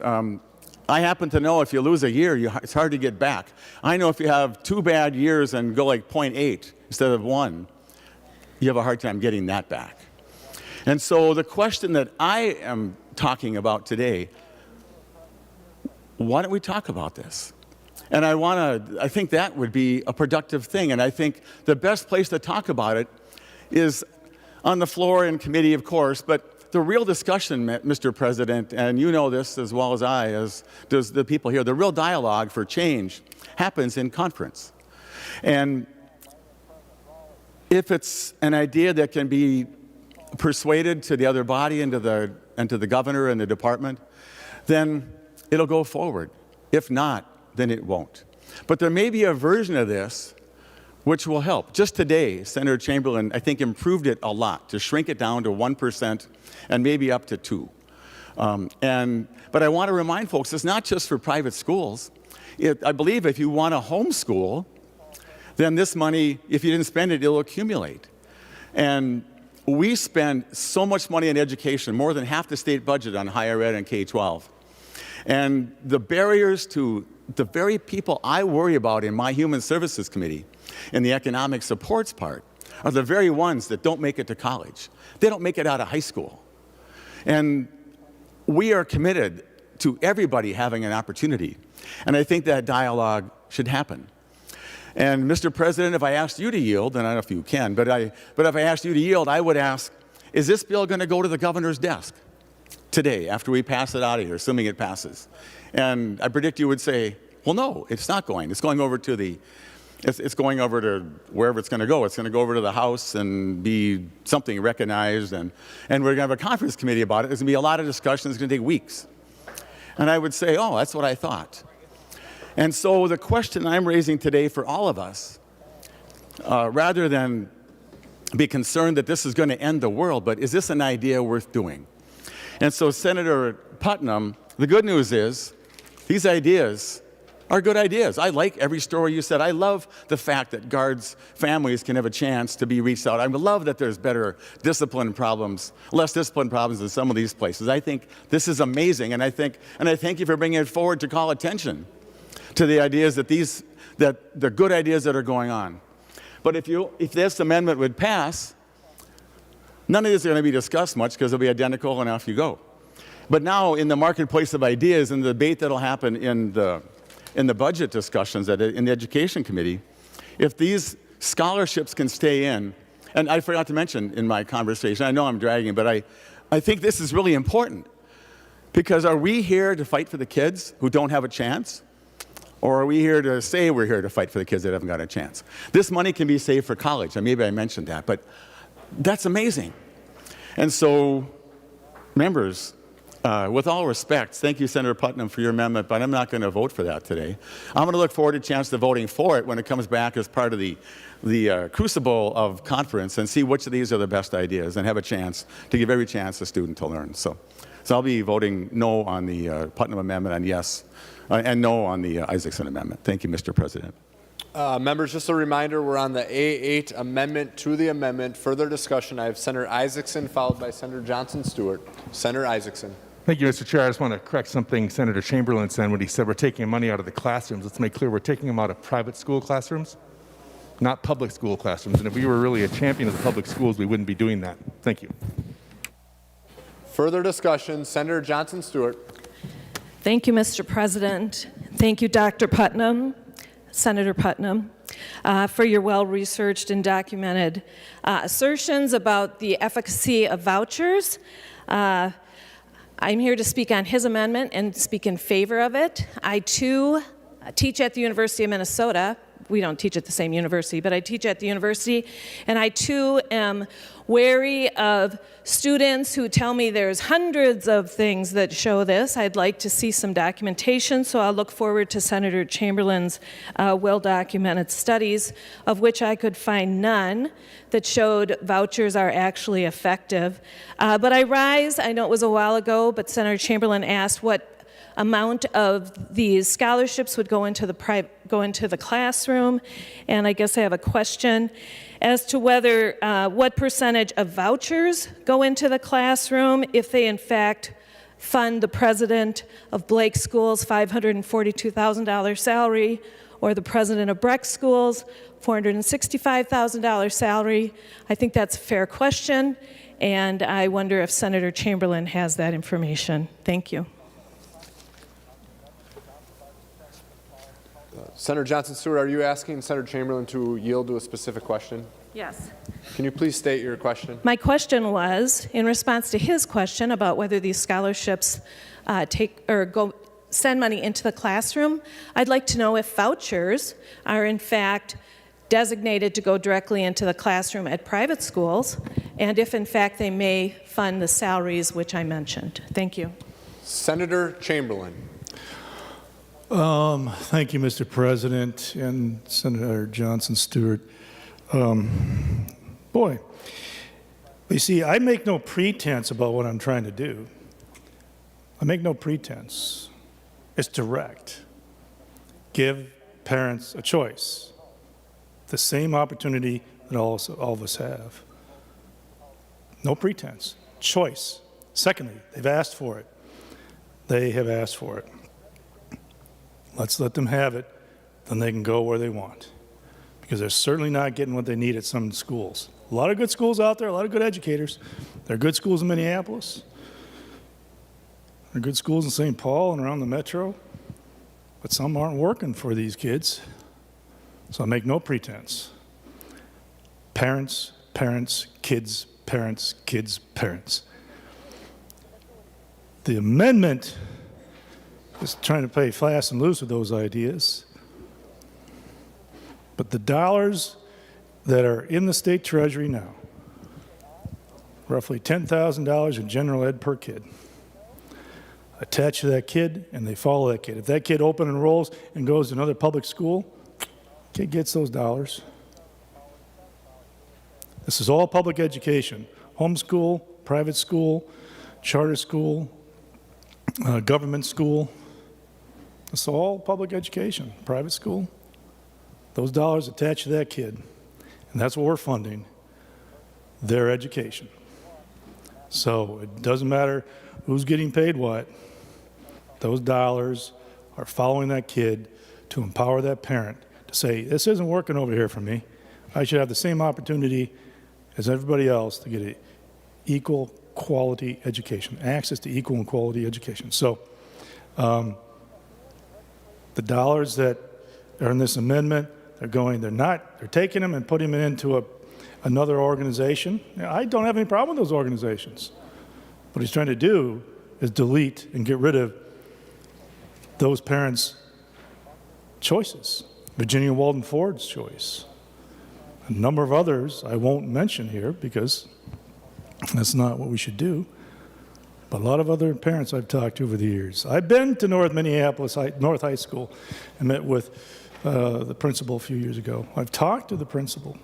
I happen to know if you lose a year, it's hard to get back. I know if you have 2 bad years and go like 0.8 instead of 1, you have a hard time getting that back. And so the question that I am talking about today, why don't we talk about this? And I think that would be a productive thing. And I think the best place to talk about it is on the floor in committee, of course, but the real discussion, Mr. President, and you know this as well as I, as does the people here, the real dialogue for change happens in conference. And if it's an idea that can be persuaded to the other body and to the governor and the department, then it'll go forward. If not, then it won't. But there may be a version of this which will help. Just today, Senator Chamberlain, I think, improved it a lot to shrink it down to 1% and maybe up to 2%. But I want to remind folks, it's not just for private schools. I believe if you want to homeschool, then this money, if you didn't spend it, it'll accumulate. And we spend so much money in education, more than half the state budget on higher ed and K-12. And the barriers to the very people I worry about in my Human Services Committee, in the economic supports part, are the very ones that don't make it to college. They don't make it out of high school. And we are committed to everybody having an opportunity. And I think that dialogue should happen. And Mr. President, if I asked you to yield, and I don't know if you can, but if I asked you to yield, I would ask, is this bill going to go to the governor's desk today after we pass it out of here, assuming it passes? And I predict you would say, well, no, it's not going. It's going over to it's going over to wherever it's going to go. It's going to go over to the House and be something recognized, and we're going to have a conference committee about it. There's going to be a lot of discussion. It's going to take weeks. And I would say, oh, that's what I thought. And so the question I'm raising today for all of us, rather than be concerned that this is going to end the world, but is this an idea worth doing? And so Senator Putnam, the good news is these ideas are good ideas. I like every story you said. I love the fact that guards' families can have a chance to be reached out. I love that there's better discipline problems, less discipline problems in some of these places. I think this is amazing, and I thank you for bringing it forward to call attention to the ideas that the good ideas that are going on. But if this amendment would pass, none of this is going to be discussed much because it'll be identical and off you go. But now in the marketplace of ideas and the debate that'll happen in the budget discussions in the Education Committee, if these scholarships can stay in, and I forgot to mention in my conversation, I know I'm dragging, but I think this is really important, because are we here to fight for the kids who don't have a chance? Or are we here to say we're here to fight for the kids that haven't got a chance? This money can be saved for college, and maybe I mentioned that, but that's amazing. And so, members, with all respect, thank you, Senator Putnam, for your amendment, but I'm not going to vote for that today. I'm going to look forward to a chance to voting for it when it comes back as part of the crucible of conference and see which of these are the best ideas and have a chance to give every chance a student to learn. So I'll be voting no on the Putnam amendment and yes, and no on the Isakson amendment. Thank you, Mr. President. Members, just a reminder, we're on the A8 amendment to the amendment. Further discussion, I have Senator Isakson followed by Senator Johnson-Stewart. Senator Isakson. Thank you, Mr. Chair. I just want to correct something Senator Chamberlain said when he said we're taking money out of the classrooms. Let's make clear we're taking them out of private school classrooms, not public school classrooms. And if we were really a champion of the public schools, we wouldn't be doing that. Thank you. Further discussion, Senator Johnson-Stewart. Thank you, Mr. President. Thank you, Dr. Putnam, Senator Putnam, for your well-researched and documented assertions about the efficacy of vouchers. I'm here to speak on his amendment and speak in favor of it. I, too, teach at the University of Minnesota. We don't teach at the same university, but I teach at the university, and I, too, am wary of students who tell me there's hundreds of things that show this. I'd like to see some documentation, so I'll look forward to Senator Chamberlain's well-documented studies, of which I could find none that showed vouchers are actually effective. But I know it was a while ago, but Senator Chamberlain asked what amount of these scholarships would go into the classroom, and I guess I have a question as to whether what percentage of vouchers go into the classroom if they in fact fund the president of Blake Schools' $542,000 salary, or the president of Breck Schools' $465,000 salary. I think that's a fair question, and I wonder if Senator Chamberlain has that information. Thank you. Senator Johnson-Stewart, are you asking Senator Chamberlain to yield to a specific question? Yes. Can you please state your question? My question was, in response to his question about whether these scholarships send money into the classroom, I'd like to know if vouchers are in fact designated to go directly into the classroom at private schools, and if in fact they may fund the salaries which I mentioned. Thank you. Senator Chamberlain. Thank you, Mr. President and Senator Johnson-Stewart. Boy, you see, I make no pretense about what I'm trying to do. I make no pretense. It's direct. Give parents a choice, the same opportunity that all of us have. No pretense. Choice. Secondly, they've asked for it. They have asked for it. Let's let them have it, then they can go where they want. Because they're certainly not getting what they need at some schools. A lot of good schools out there, a lot of good educators. There are good schools in Minneapolis. There are good schools in St. Paul and around the metro. But some aren't working for these kids. So I make no pretense. Parents, parents, kids, parents, kids, parents. The amendment is trying to play fast and loose with those ideas. But the dollars that are in the state treasury now, roughly $10,000 in general ed per kid, attached to that kid, and they follow that kid. If that kid open enrolls and goes to another public school, kid gets those dollars. This is all public education. Homeschool, private school, charter school, government school. It's all public education, private school. Those dollars attached to that kid, and that's what we're funding, their education. So it doesn't matter who's getting paid what. Those dollars are following that kid to empower that parent to say, this isn't working over here for me. I should have the same opportunity as everybody else to get an equal quality education, access to equal and quality education. So the dollars that are in this amendment, they're taking them and putting them into another organization. Now, I don't have any problem with those organizations. What he's trying to do is delete and get rid of those parents' choices. Virginia Walden Ford's choice. A number of others I won't mention here because that's not what we should do. But a lot of other parents I've talked to over the years. I've been to North Minneapolis, North High School, and met with the principal a few years ago. I've talked to the principal.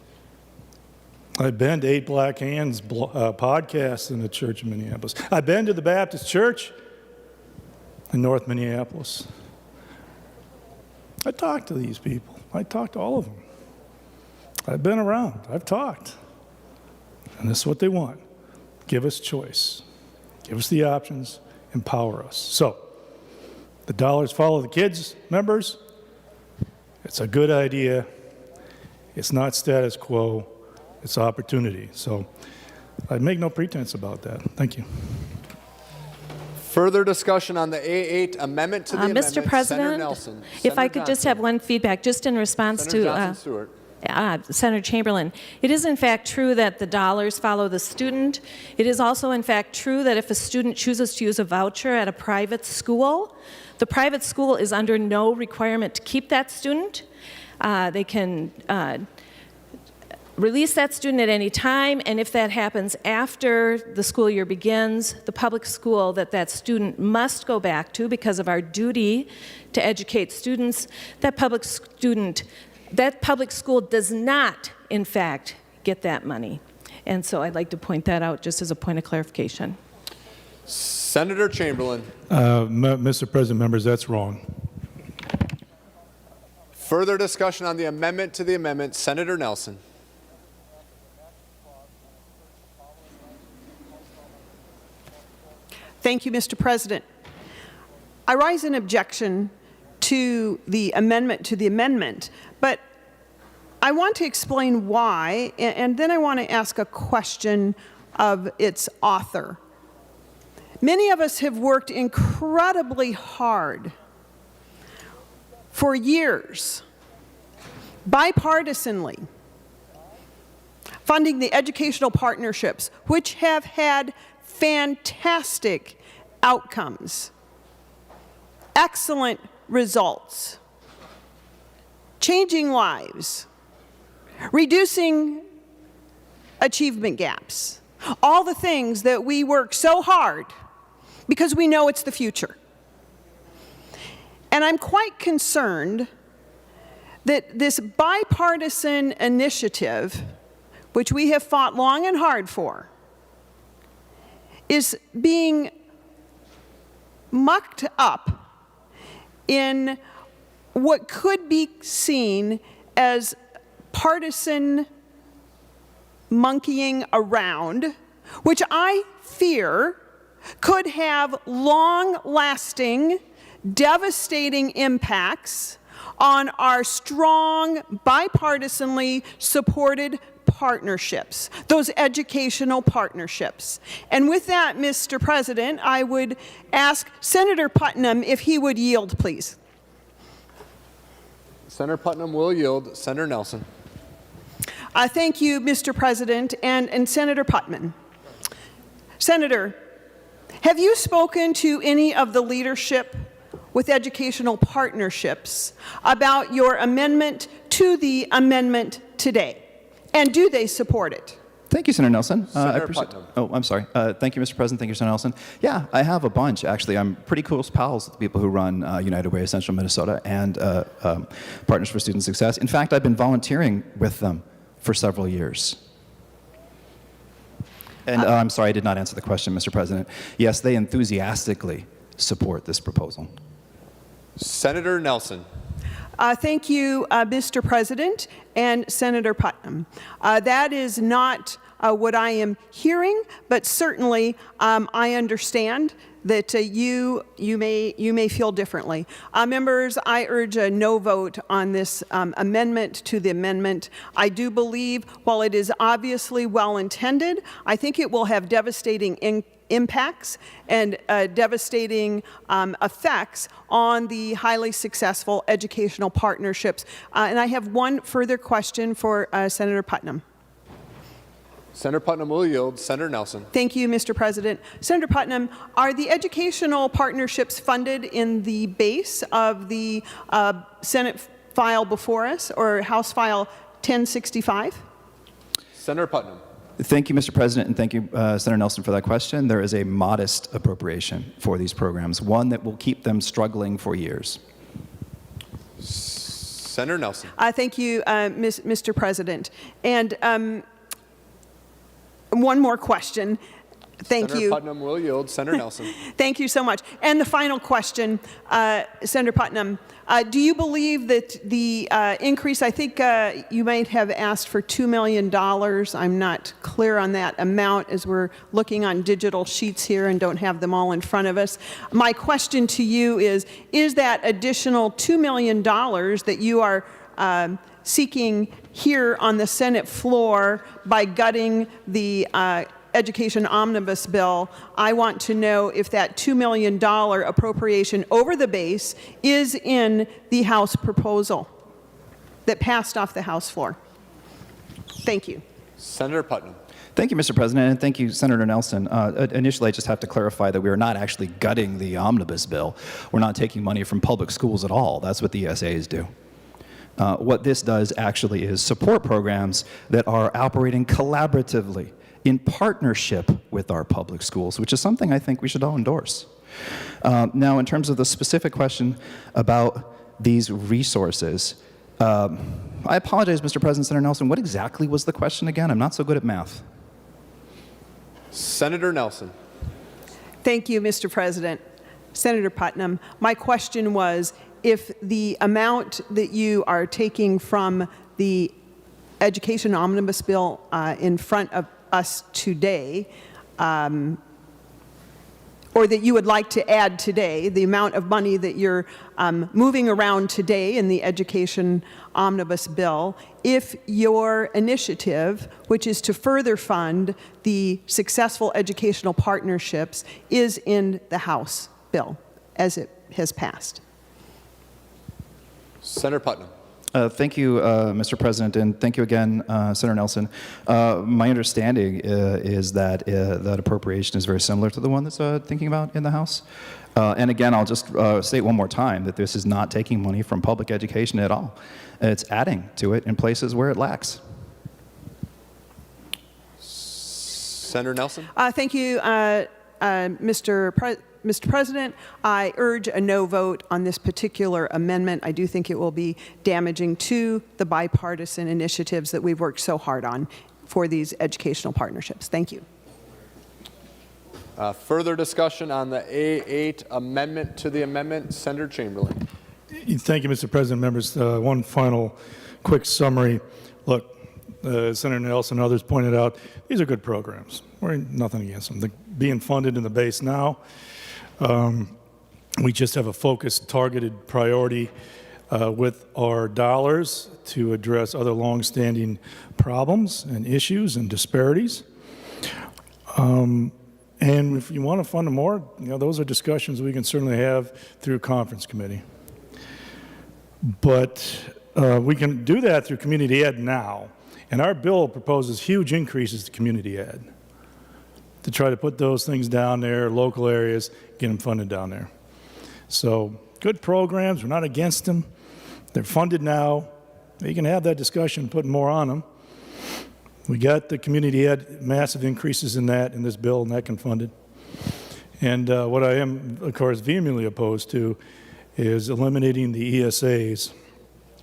I've been to 8 Black Hands podcasts in the church in Minneapolis. I've been to the Baptist church in North Minneapolis. I talked to these people. I talked to all of them. I've been around. I've talked. And this is what they want. Give us choice. Give us the options. Empower us. So, the dollars follow the kids, members. It's a good idea. It's not status quo. It's opportunity. So, I make no pretense about that. Thank you. Further discussion on the A8 amendment to the amendment. Mr. President, Senator Nelson. if I Senator could just Johnson. have one feedback, just in response Senator to Johnson-Stewart. Senator Chamberlain. It is in fact true that the dollars follow the student. It is also in fact true that if a student chooses to use a voucher at a private school, the private school is under no requirement to keep that student. They can release that student at any time, and if that happens after the school year begins, the public school that student must go back to because of our duty to educate students, that public school does not, in fact, get that money. And so I'd like to point that out just as a point of clarification. Senator Chamberlain. Mr. President, members, that's wrong. Further discussion on the amendment to the amendment. Senator Nelson. Thank you, Mr. President. I rise in objection to the amendment, but I want to explain why, and then I want to ask a question of its author. Many of us have worked incredibly hard for years, bipartisanly, funding the educational partnerships, which have had fantastic outcomes, excellent results, changing lives, reducing achievement gaps, all the things that we work so hard because we know it's the future. And I'm quite concerned that this bipartisan initiative, which we have fought long and hard for, is being mucked up in what could be seen as partisan monkeying around, which I fear could have long-lasting, devastating impacts on our strong, bipartisanly supported partnerships, those educational partnerships. And with that, Mr. President, I would ask Senator Putnam if he would yield, please. Senator Putnam will yield. Senator Nelson. Thank you, Mr. President, and Senator Putnam. Senator, have you spoken to any of the leadership with educational partnerships about your amendment to the amendment today? And do they support it? Thank you, Senator Nelson. Senator Putnam. Oh, I'm sorry. Thank you, Mr. President. Thank you, Senator Nelson. Yeah, I have a bunch, actually. I'm pretty close pals with the people who run United Way of Central Minnesota and Partners for Student Success. In fact, I've been volunteering with them for several years. And I'm sorry, I did not answer the question, Mr. President. Yes, they enthusiastically support this proposal. Senator Nelson. Thank you, Mr. President and Senator Putnam. That is not what I am hearing, but certainly I understand that you may feel differently. Members, I urge a no vote on this amendment to the amendment. I do believe, while it is obviously well-intended, I think it will have devastating impacts and devastating effects on the highly successful educational partnerships. And I have one further question for Senator Putnam. Senator Putnam will yield. Senator Nelson. Thank you, Mr. President. Senator Putnam, are the educational partnerships funded in the base of the Senate file before us, or House File 1065? Senator Putnam. Thank you, Mr. President, and thank you, Senator Nelson, for that question. There is a modest appropriation for these programs, one that will keep them struggling for years. Senator Nelson. Thank you, Mr. President. And one more question. Thank Senator you. Putnam will yield. Senator Nelson. Thank you so much. And the final question, Senator Putnam, do you believe that the increase, I think you might have asked for $2 million. I'm not clear on that amount as we're looking on digital sheets here and don't have them all in front of us. My question to you is that additional $2 million that you are seeking here on the Senate floor by gutting the Education Omnibus Bill, I want to know if that $2 million appropriation over the base is in the House proposal that passed off the House floor. Thank you. Senator Putnam. Thank you, Mr. President, and thank you, Senator Nelson. Initially, I just have to clarify that we are not actually gutting the omnibus bill. We're not taking money from public schools at all. That's what the ESAs do. What this does actually is support programs that are operating collaboratively in partnership with our public schools, which is something I think we should all endorse. Now, in terms of the specific question about these resources, I apologize, Mr. President, Senator Nelson, what exactly was the question again? I'm not so good at math. Senator Nelson. Thank you, Mr. President. Senator Putnam, my question was, if the amount that you are taking from the Education Omnibus Bill in front of us today, or that you would like to add today, the amount of money that you're moving around today in the Education Omnibus Bill, if your initiative, which is to further fund the successful educational partnerships, is in the House bill as it has passed. Senator Putnam. Thank you, Mr. President, and thank you again, Senator Nelson. My understanding is that that appropriation is very similar to the one that's thinking about in the House. And again, I'll just state one more time that this is not taking money from public education at all. It's adding to it in places where it lacks. Senator Nelson. Thank you, Mr. President. I urge a no vote on this particular amendment. I do think it will be damaging to the bipartisan initiatives that we've worked so hard on for these educational partnerships. Thank you. Further discussion on the A8 amendment to the amendment. Senator Chamberlain. Thank you, Mr. President. Members, one final quick summary. Look, Senator Nelson and others pointed out, these are good programs. We're nothing against them. They're being funded in the base now. We just have a focused, targeted priority with our dollars to address other long-standing problems and issues and disparities. And if you want to fund them more, those are discussions we can certainly have through conference committee. But we can do that through community ed now. And our bill proposes huge increases to community ed to try to put those things down there, local areas, get them funded down there. So good programs, we're not against them. They're funded now. You can have that discussion, put more on them. We got the community ed, massive increases in that in this bill, and that can fund it. And what I am, of course, vehemently opposed to is eliminating the ESAs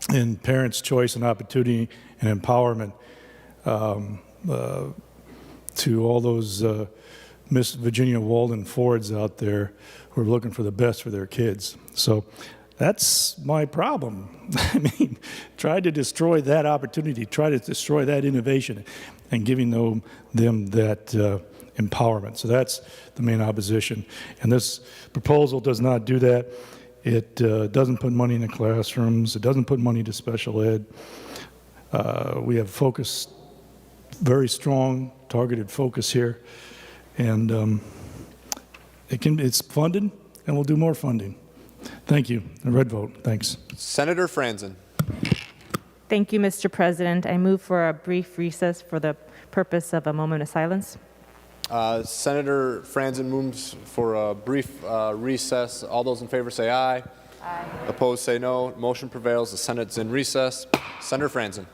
and parents' choice and opportunity and empowerment to all those Miss Virginia Walden Fords out there who are looking for the best for their kids. So that's my problem. I mean, try to destroy that opportunity, try to destroy that innovation, and giving them that empowerment. So that's the main opposition. And this proposal does not do that. It doesn't put money in the classrooms. It doesn't put money to special ed. We have focused, very strong, targeted focus here. And it's funded, and we'll do more funding. Thank you. A red vote. Thanks. Senator Franzen. Thank you, Mr. President. I move for a brief recess for the purpose of a moment of silence. Senator Franzen moves for a brief recess. All those in favor say aye. Aye. Opposed say no. Motion prevails. The Senate's in recess. Senator Franzen.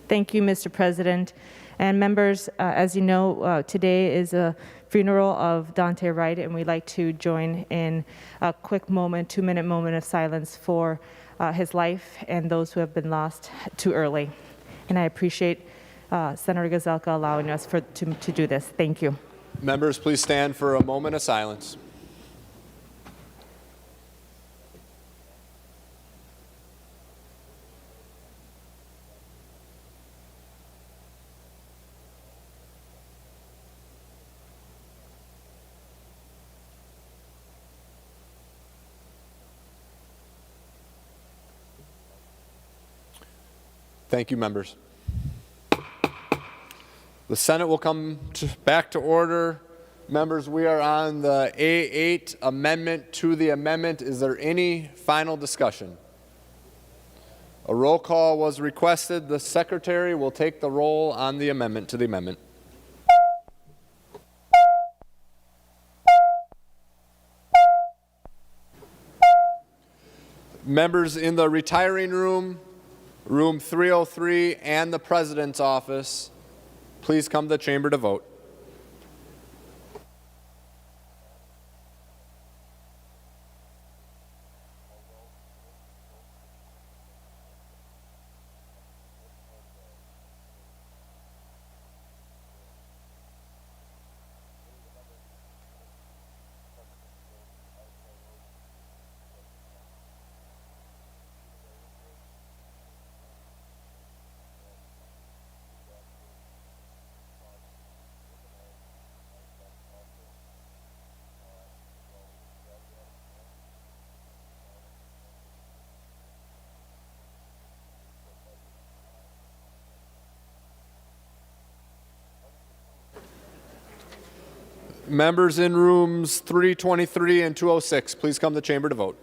Thank you, Mr. President. And members, as you know, today is a funeral of Dante Wright, and we'd like to join in a quick moment, 2-minute moment of silence for his life and those who have been lost too early. And I appreciate Senator Gazelka allowing us to do this. Thank you. Members, please stand for a moment of silence. Thank you, members. The Senate will come back to order. Members, we are on the A8 amendment to the amendment. Is there any final discussion? A roll call was requested. The Secretary will take the roll on the amendment to the amendment. Members in the retiring room, room 303, and the President's office, please come to the chamber to vote. Members in rooms 323 and 206, please come to the chamber to vote.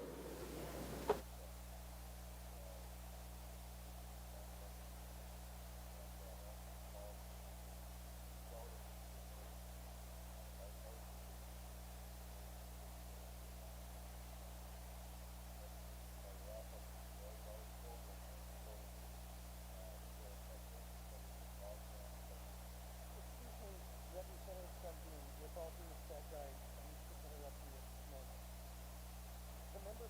With all due respect, I need to interrupt you at this moment. The member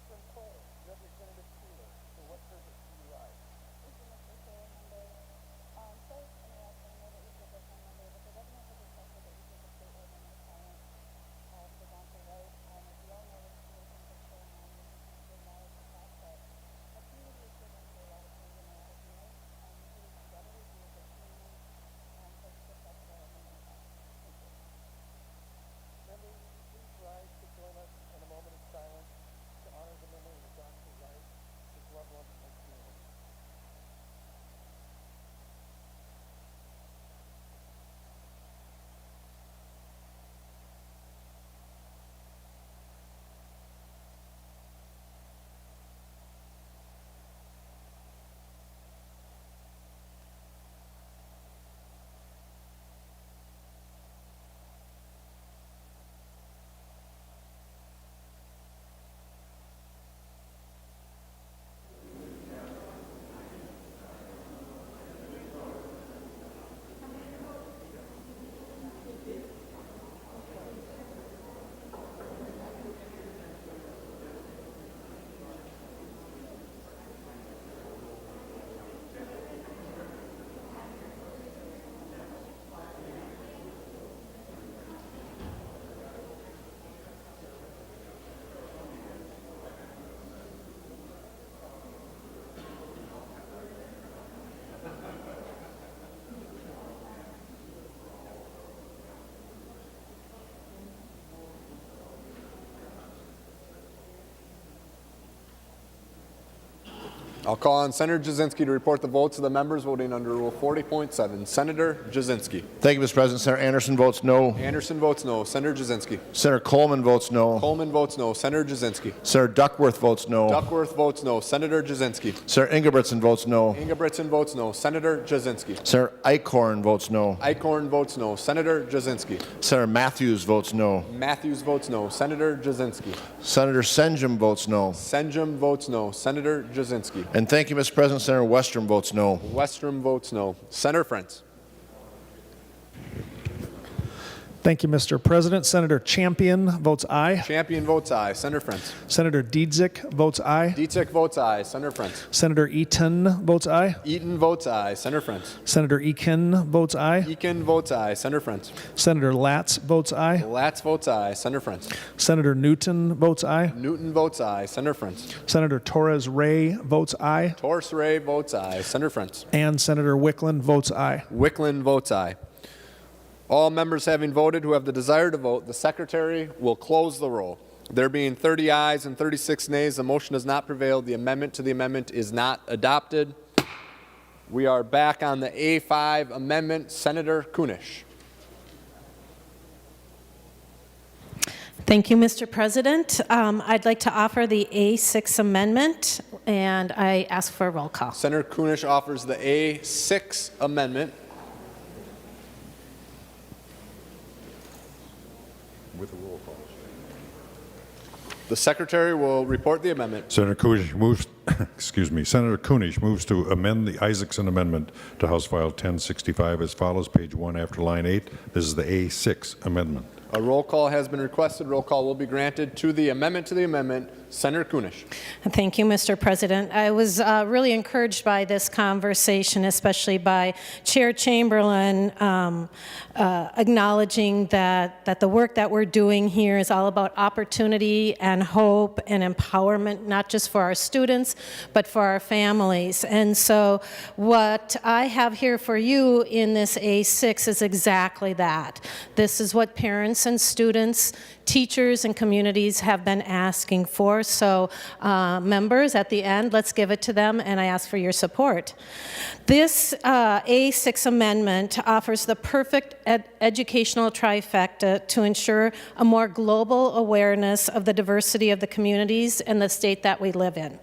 I'll call on Senator Jasinski to report the votes of the members voting under Rule 40.7. Senator Jasinski. Thank you, Mr. President. Senator Anderson votes no. Anderson votes no. Senator Jasinski. Senator Coleman votes no. Coleman votes no. Senator Jasinski. Senator Duckworth votes no. Duckworth votes no. Senator Jasinski. Senator Ingebrigtsen votes no. Ingebrigtsen votes no. Senator Jasinski. Senator Eichhorn votes no. Eichhorn votes no. Senator Jasinski. Senator Matthews votes no. Matthews votes no. Senator Jasinski. Senator Senjum votes no. Senjum votes no. Senator Jasinski. And thank you, Mr. President. Senator Westrom votes no. Westrom votes no. Senator Frentz. Thank you, Mr. President. Senator Champion votes aye. Champion votes aye. Senator Frentz. Senator Dietzick votes aye. Dietzick votes aye. Senator Frentz. Senator Eaton votes aye. Eaton votes aye. Senator Frentz. Senator Eakin votes aye. Eakin votes aye. Senator Frentz. Senator Latz votes aye. Latz votes aye. Senator Frentz. Senator Newton votes aye. Newton votes aye. Senator Frentz. Senator Torres Ray votes aye. Torres Ray votes aye. Senator Frentz. And Senator Wickland votes aye. Wickland votes aye. All members having voted who have the desire to vote, the Secretary will close the roll. There being 30 ayes and 36 nays, the motion has not prevailed. The amendment to the amendment is not adopted. We are back on the A5 amendment. Senator Kunish. Thank you, Mr. President. I'd like to offer the A6 amendment, and I ask for a roll call. Senator Kunish offers the A6 amendment. With a roll call. The Secretary will report the amendment. Senator Kunish moves, Senator Kunish moves to amend the Isaacson Amendment to House File 1065 as follows, page 1 after line 8. This is the A6 amendment. A roll call has been requested. Roll call will be granted to the amendment. Senator Kunish. Thank you, Mr. President. I was really encouraged by this conversation, especially by Chair Chamberlain acknowledging that the work that we're doing here is all about opportunity and hope and empowerment, not just for our students, but for our families. And so what I have here for you in this A6 is exactly that. This is what parents and students, teachers and communities have been asking for. So members, at the end, let's give it to them, and I ask for your support. This A6 amendment offers the perfect educational trifecta to ensure a more global awareness of the diversity of the communities and the state that we live in.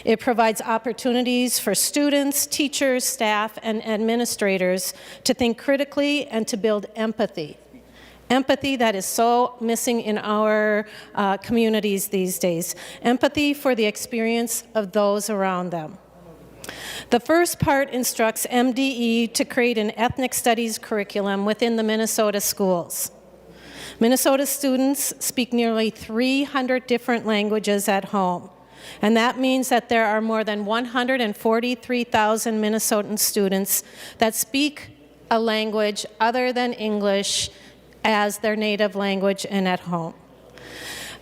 It provides opportunities for students, teachers, staff, and administrators to think critically and to build empathy. Empathy that is so missing in our communities these days. Empathy for the experience of those around them. The first part instructs MDE to create an ethnic studies curriculum within the Minnesota schools. Minnesota students speak nearly 300 different languages at home. And that means that there are more than 143,000 Minnesotan students that speak a language other than English as their native language and at home.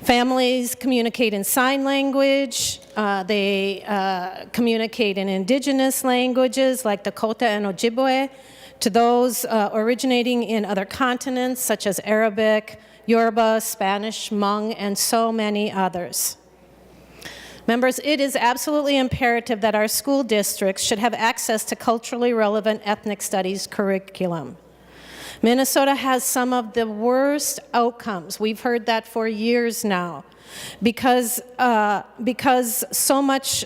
Families communicate in sign language. They communicate in indigenous languages like Dakota and Ojibwe to those originating in other continents such as Arabic, Yoruba, Spanish, Hmong, and so many others. Members, it is absolutely imperative that our school districts should have access to culturally relevant ethnic studies curriculum. Minnesota has some of the worst outcomes. We've heard that for years now because so much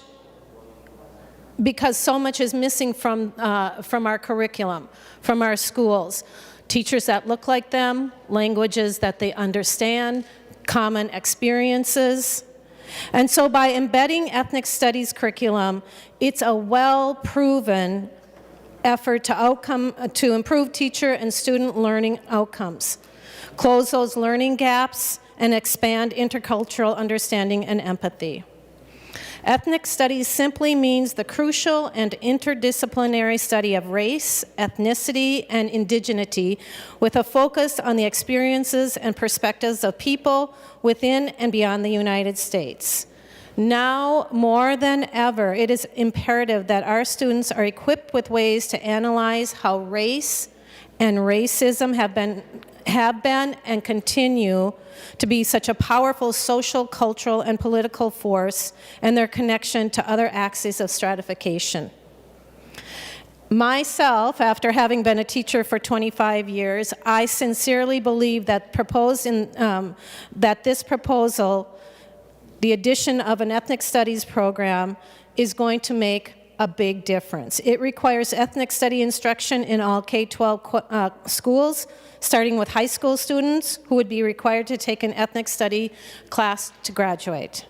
is missing from our curriculum, from our schools. Teachers that look like them, languages that they understand, common experiences. And so by embedding ethnic studies curriculum, it's a well-proven effort to improve teacher and student learning outcomes, close those learning gaps, and expand intercultural understanding and empathy. Ethnic studies simply means the crucial and interdisciplinary study of race, ethnicity, and indigeneity with a focus on the experiences and perspectives of people within and beyond the United States. Now, more than ever, it is imperative that our students are equipped with ways to analyze how race, and racism have been and continue to be such a powerful social, cultural, and political force, and their connection to other axes of stratification. Myself, after having been a teacher for 25 years, I sincerely believe that that this proposal, the addition of an ethnic studies program, is going to make a big difference. It requires ethnic study instruction in all K-12 schools, starting with high school students who would be required to take an ethnic study class to graduate.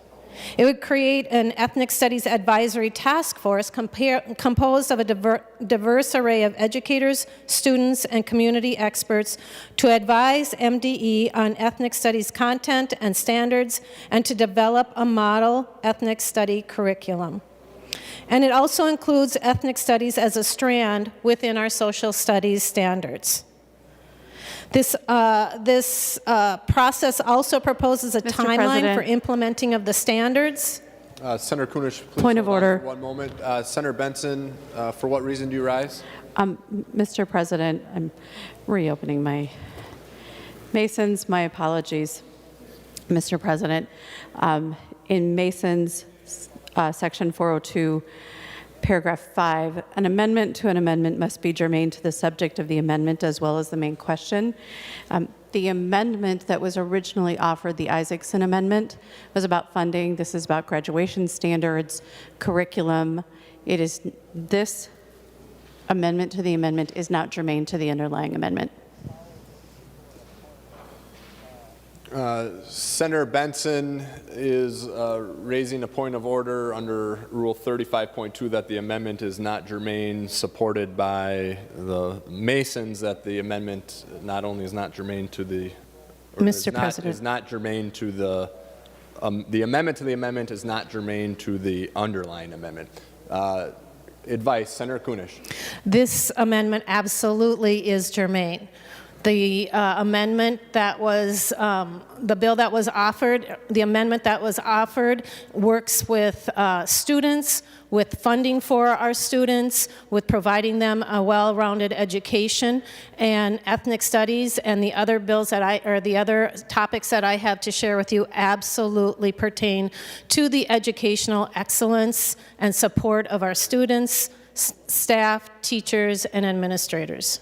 It would create an ethnic studies advisory task force composed of a diverse array of educators, students, and community experts to advise MDE on ethnic studies content and standards, and to develop a model ethnic study curriculum. And it also includes ethnic studies as a strand within our social studies standards. This process also proposes a timeline President. for implementing of the standards. Senator Kunish, please Point of hold on order. for 1 moment. Senator Benson, for what reason do you rise? Mr. President, I'm reopening my Masons. My apologies, Mr. President. In Masons, Section 402, Paragraph 5, an amendment to an amendment must be germane to the subject of the amendment as well as the main question. The amendment that was originally offered, the Isaacson amendment, was about funding. This is about graduation standards, curriculum. This amendment to the amendment is not germane to the underlying amendment. Senator Benson is raising a point of order under Rule 35.2 that the amendment is not germane, supported by the Masons, that the amendment not only is not germane to the... Mr. President. Is not germane to the amendment to the amendment is not germane to the underlying amendment. Advice, Senator Kunish. This amendment absolutely is germane. The amendment that was, the bill that was offered, the amendment that was offered works with students, with funding for our students, with providing them a well-rounded education, and ethnic studies and the other bills that the other topics that I have to share with you absolutely pertain to the educational excellence and support of our students, staff, teachers, and administrators.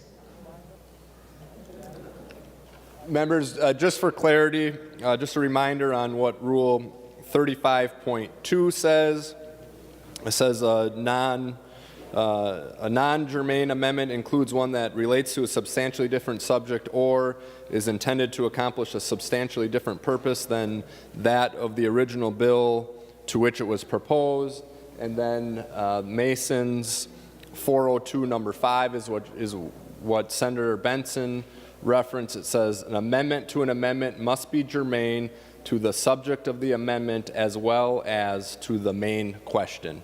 Members, just for clarity, just a reminder on what Rule 35.2 says. It says a non-germane amendment includes one that relates to a substantially different subject or is intended to accomplish a substantially different purpose than that of the original bill to which it was proposed. And then Mason's 402 number 5 is what Senator Benson reference. It says an amendment to an amendment must be germane to the subject of the amendment as well as to the main question.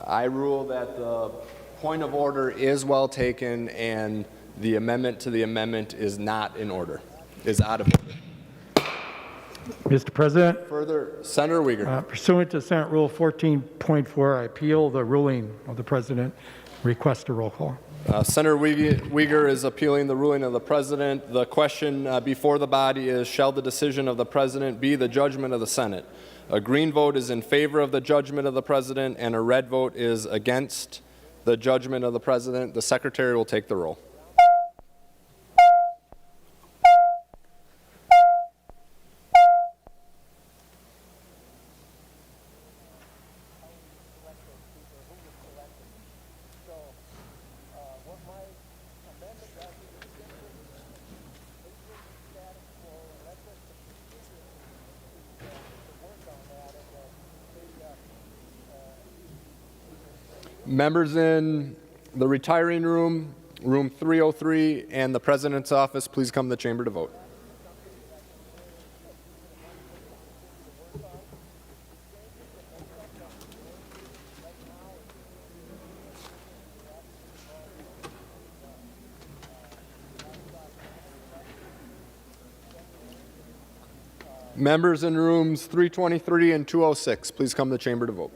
I rule that the point of order is well taken and the amendment to the amendment is not in order, is out of order. Mr. President, Further, Senator Uyghur. pursuant to Senate Rule 14.4, I appeal the ruling of the President. Request a roll call. Senator Uyghur is appealing the ruling of the President. The question before the body is, shall the decision of the President be the judgment of the Senate? A green vote is in favor of the judgment of the President, and a red vote is against the judgment of the President. The Secretary will take the roll. Members in the retiring room, room 303, and the President's office, please come to the chamber to vote. Members in rooms 323 and 206, please come to the chamber to vote.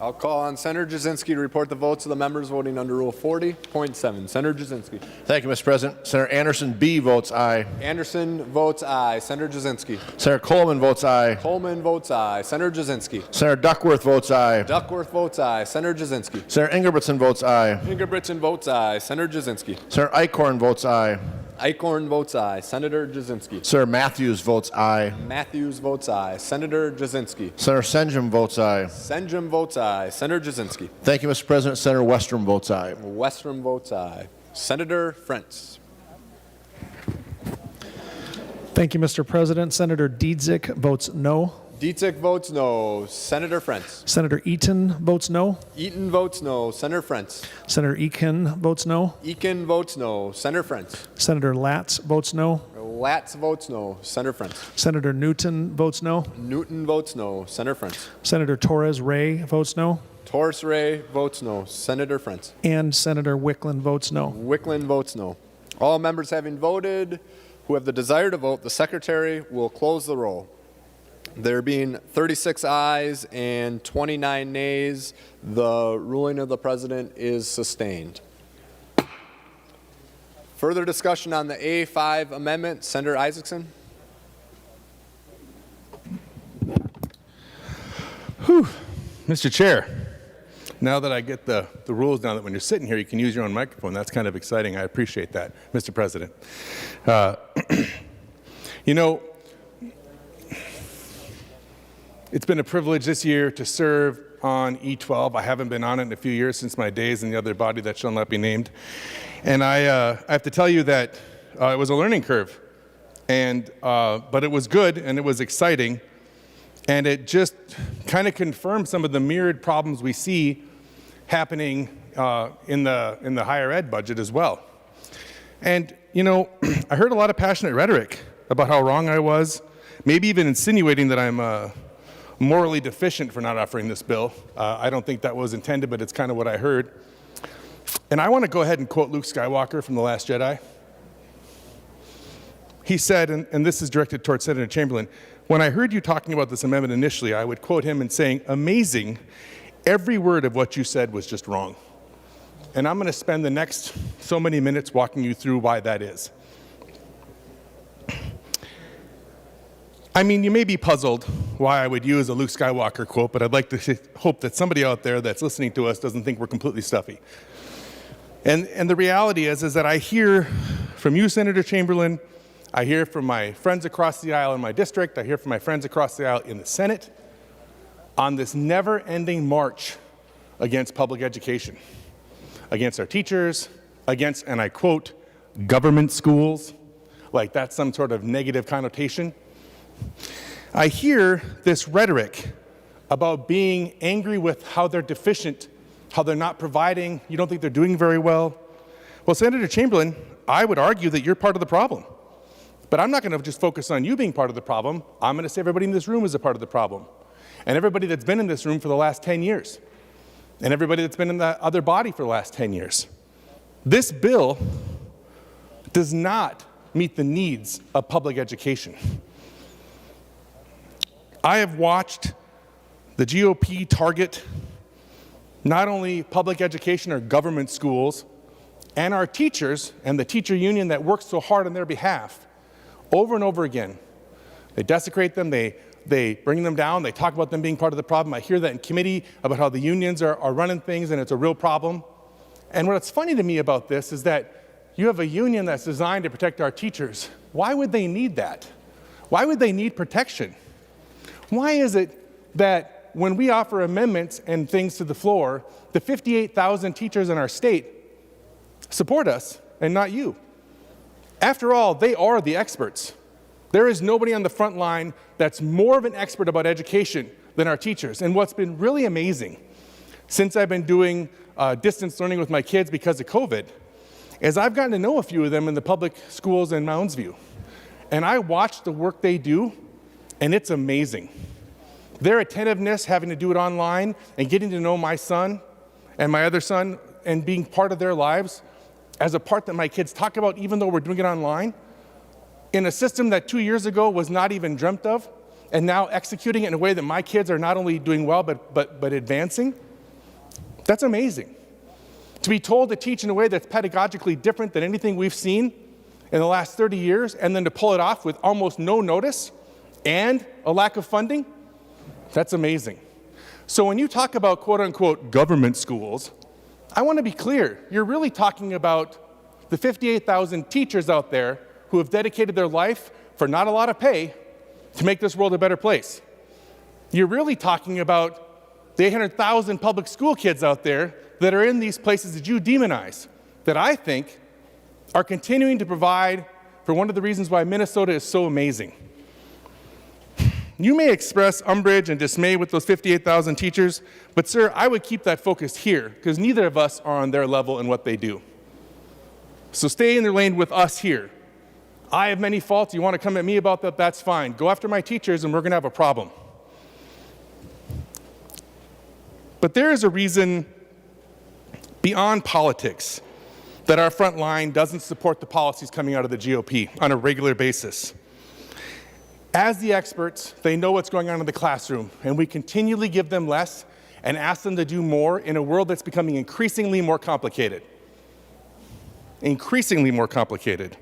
I'll call on Senator Jasinski to report the votes of the members voting under Rule 40.7. Senator Jasinski. Thank you, Mr. President. Senator Anderson B. votes aye. Anderson votes aye. Senator Jasinski. Senator Coleman votes aye. Coleman votes aye. Senator Jasinski. Senator Duckworth votes aye. Duckworth votes aye. Senator Jasinski. Senator Ingebrigtsen votes aye. Ingebrigtsen votes aye. Senator Jasinski. Senator Eichhorn votes aye. Eichhorn votes aye. Senator Jasinski. Senator Matthews votes aye. Matthews votes aye. Senator Jasinski. Senator Senjum votes aye. Senjum votes aye. Senator Jasinski. Thank you, Mr. President. Senator Westrom votes aye. Westrom votes aye. Senator Frentz. Thank you, Mr. President. Senator Dietzick votes no. Dietzick votes no. Senator Frentz. Senator Eaton votes no. Eaton votes no. Senator Frentz. Senator Eakin votes no. Eakin votes no. Senator Frentz. Senator Latz votes no. Latz votes no. Senator Frentz. Senator Newton votes no. Newton votes no. Senator Frentz. Senator Torres Ray votes no. Torres Ray votes no. Senator Frentz. And Senator Wickland votes no. Wickland votes no. All members having voted who have the desire to vote, the secretary will close the roll. There being 36 ayes and 29 nays, the ruling of the president is sustained. Further discussion on the A5 amendment, Senator Isaacson. Mr. Chair, now that I get the rules down that when you're sitting here you can use your own microphone, that's kind of exciting. I appreciate that, Mr. President. You know, it's been a privilege this year to serve on E12. I haven't been on it in a few years since my days in the other body that shall not be named. And I have to tell you that it was a learning curve, but it was good and it was exciting. And it just kind of confirmed some of the myriad problems we see happening in the higher ed budget as well. And, you know, I heard a lot of passionate rhetoric about how wrong I was, maybe even insinuating that I'm morally deficient for not offering this bill. I don't think that was intended, but it's kind of what I heard. And I want to go ahead and quote Luke Skywalker from The Last Jedi. He said, and this is directed towards Senator Chamberlain, when I heard you talking about this amendment initially, I would quote him and saying, amazing, every word of what you said was just wrong. And I'm going to spend the next so many minutes walking you through why that is. I mean, you may be puzzled why I would use a Luke Skywalker quote, but I'd like to hope that somebody out there that's listening to us doesn't think we're completely stuffy. And the reality is that I hear from you, Senator Chamberlain, I hear from my friends across the aisle in my district, I hear from my friends across the aisle in the Senate, on this never-ending march against public education, against our teachers, against, and I quote, government schools, like that's some sort of negative connotation. I hear this rhetoric about being angry with how they're deficient, how they're not providing, you don't think they're doing very well. Well, Senator Chamberlain, I would argue that you're part of the problem. But I'm not going to just focus on you being part of the problem. I'm going to say everybody in this room is a part of the problem. And everybody that's been in this room for the last 10 years. And everybody that's been in the other body for the last 10 years. This bill does not meet the needs of public education. I have watched the GOP target not only public education or government schools and our teachers and the teacher union that works so hard on their behalf over and over again. They desecrate them, they bring them down, they talk about them being part of the problem. I hear that in committee about how the unions are running things and it's a real problem. And what's funny to me about this is that you have a union that's designed to protect our teachers. Why would they need that? Why would they need protection? Why is it that when we offer amendments and things to the floor, the 58,000 teachers in our state support us and not you? After all, they are the experts. There is nobody on the front line that's more of an expert about education than our teachers. And what's been really amazing since I've been doing distance learning with my kids because of COVID is I've gotten to know a few of them in the public schools in Mounds View. And I watch the work they do, and it's amazing. Their attentiveness, having to do it online, and getting to know my son and my other son and being part of their lives as a part that my kids talk about, even though we're doing it online, in a system that 2 years ago was not even dreamt of, and now executing it in a way that my kids are not only doing well, but advancing. That's amazing. To be told to teach in a way that's pedagogically different than anything we've seen in the last 30 years, and then to pull it off with almost no notice and a lack of funding, that's amazing. So when you talk about quote-unquote government schools, I want to be clear. You're really talking about the 58,000 teachers out there who have dedicated their life for not a lot of pay to make this world a better place. You're really talking about the 800,000 public school kids out there that are in these places that you demonize, that I think are continuing to provide for one of the reasons why Minnesota is so amazing. You may express umbrage and dismay with those 58,000 teachers, but sir, I would keep that focused here because neither of us are on their level in what they do. So stay in their lane with us here. I have many faults. You want to come at me about that, that's fine. Go after my teachers and we're going to have a problem. But there is a reason beyond politics that our front line doesn't support the policies coming out of the GOP on a regular basis. As the experts, they know what's going on in the classroom, and we continually give them less and ask them to do more in a world that's becoming increasingly more complicated. Increasingly more complicated.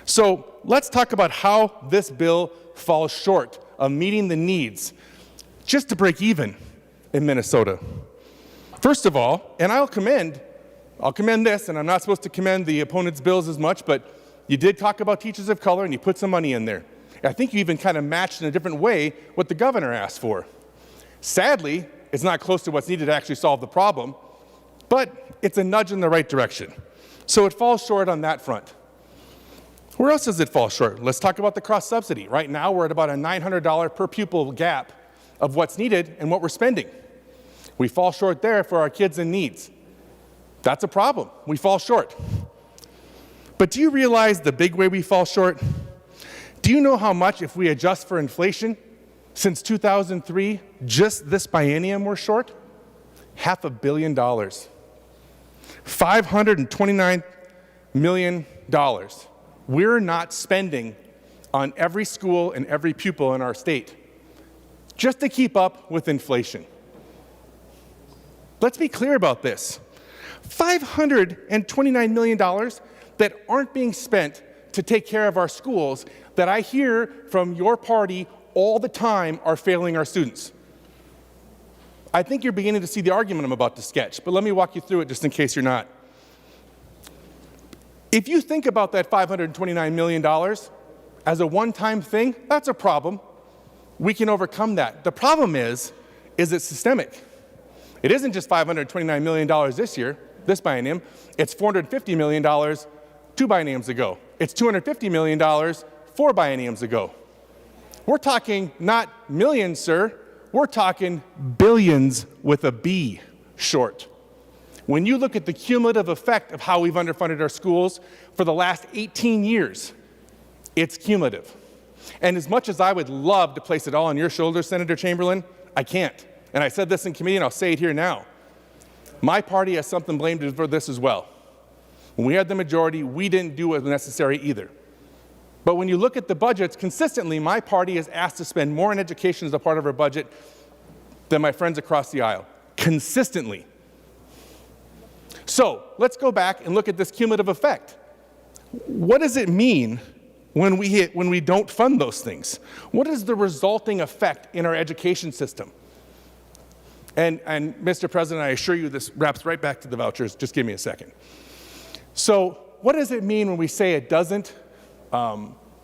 So let's talk about how this bill falls short of meeting the needs just to break even in Minnesota. First of all, and I'll commend this, and I'm not supposed to commend the opponent's bills as much, but you did talk about teachers of color and you put some money in there. I think you even kind of matched in a different way what the governor asked for. Sadly, it's not close to what's needed to actually solve the problem, but it's a nudge in the right direction. So it falls short on that front. Where else does it fall short? Let's talk about the cross subsidy. Right now, we're at about a $900 per pupil gap of what's needed and what we're spending. We fall short there for our kids in needs. That's a problem. We fall short. But do you realize the big way we fall short? Do you know how much, if we adjust for inflation, since 2003, just this biennium we're short? $500 million. $529 million. We're not spending on every school and every pupil in our state just to keep up with inflation. Let's be clear about this. $529 million that aren't being spent to take care of our schools that I hear from your party all the time are failing our students. I think you're beginning to see the argument I'm about to sketch, but let me walk you through it just in case you're not. If you think about that $529 million as a one-time thing, that's a problem. We can overcome that. The problem is it systemic? It isn't just $529 million this year, this biennium. It's $450 million 2 bienniums ago. It's $250 million 4 bienniums ago. We're talking not millions, sir. We're talking billions with a B short. When you look at the cumulative effect of how we've underfunded our schools for the last 18 years, it's cumulative. And as much as I would love to place it all on your shoulders, Senator Chamberlain, I can't. And I said this in committee, and I'll say it here now. My party has something blamed for this as well. When we had the majority, we didn't do what was necessary either. But when you look at the budgets, consistently, my party is asked to spend more on education as a part of our budget than my friends across the aisle. Consistently. So let's go back and look at this cumulative effect. What does it mean when we don't fund those things? What is the resulting effect in our education system? And Mr. President, I assure you this wraps right back to the vouchers. Just give me a second. So what does it mean when we say it doesn't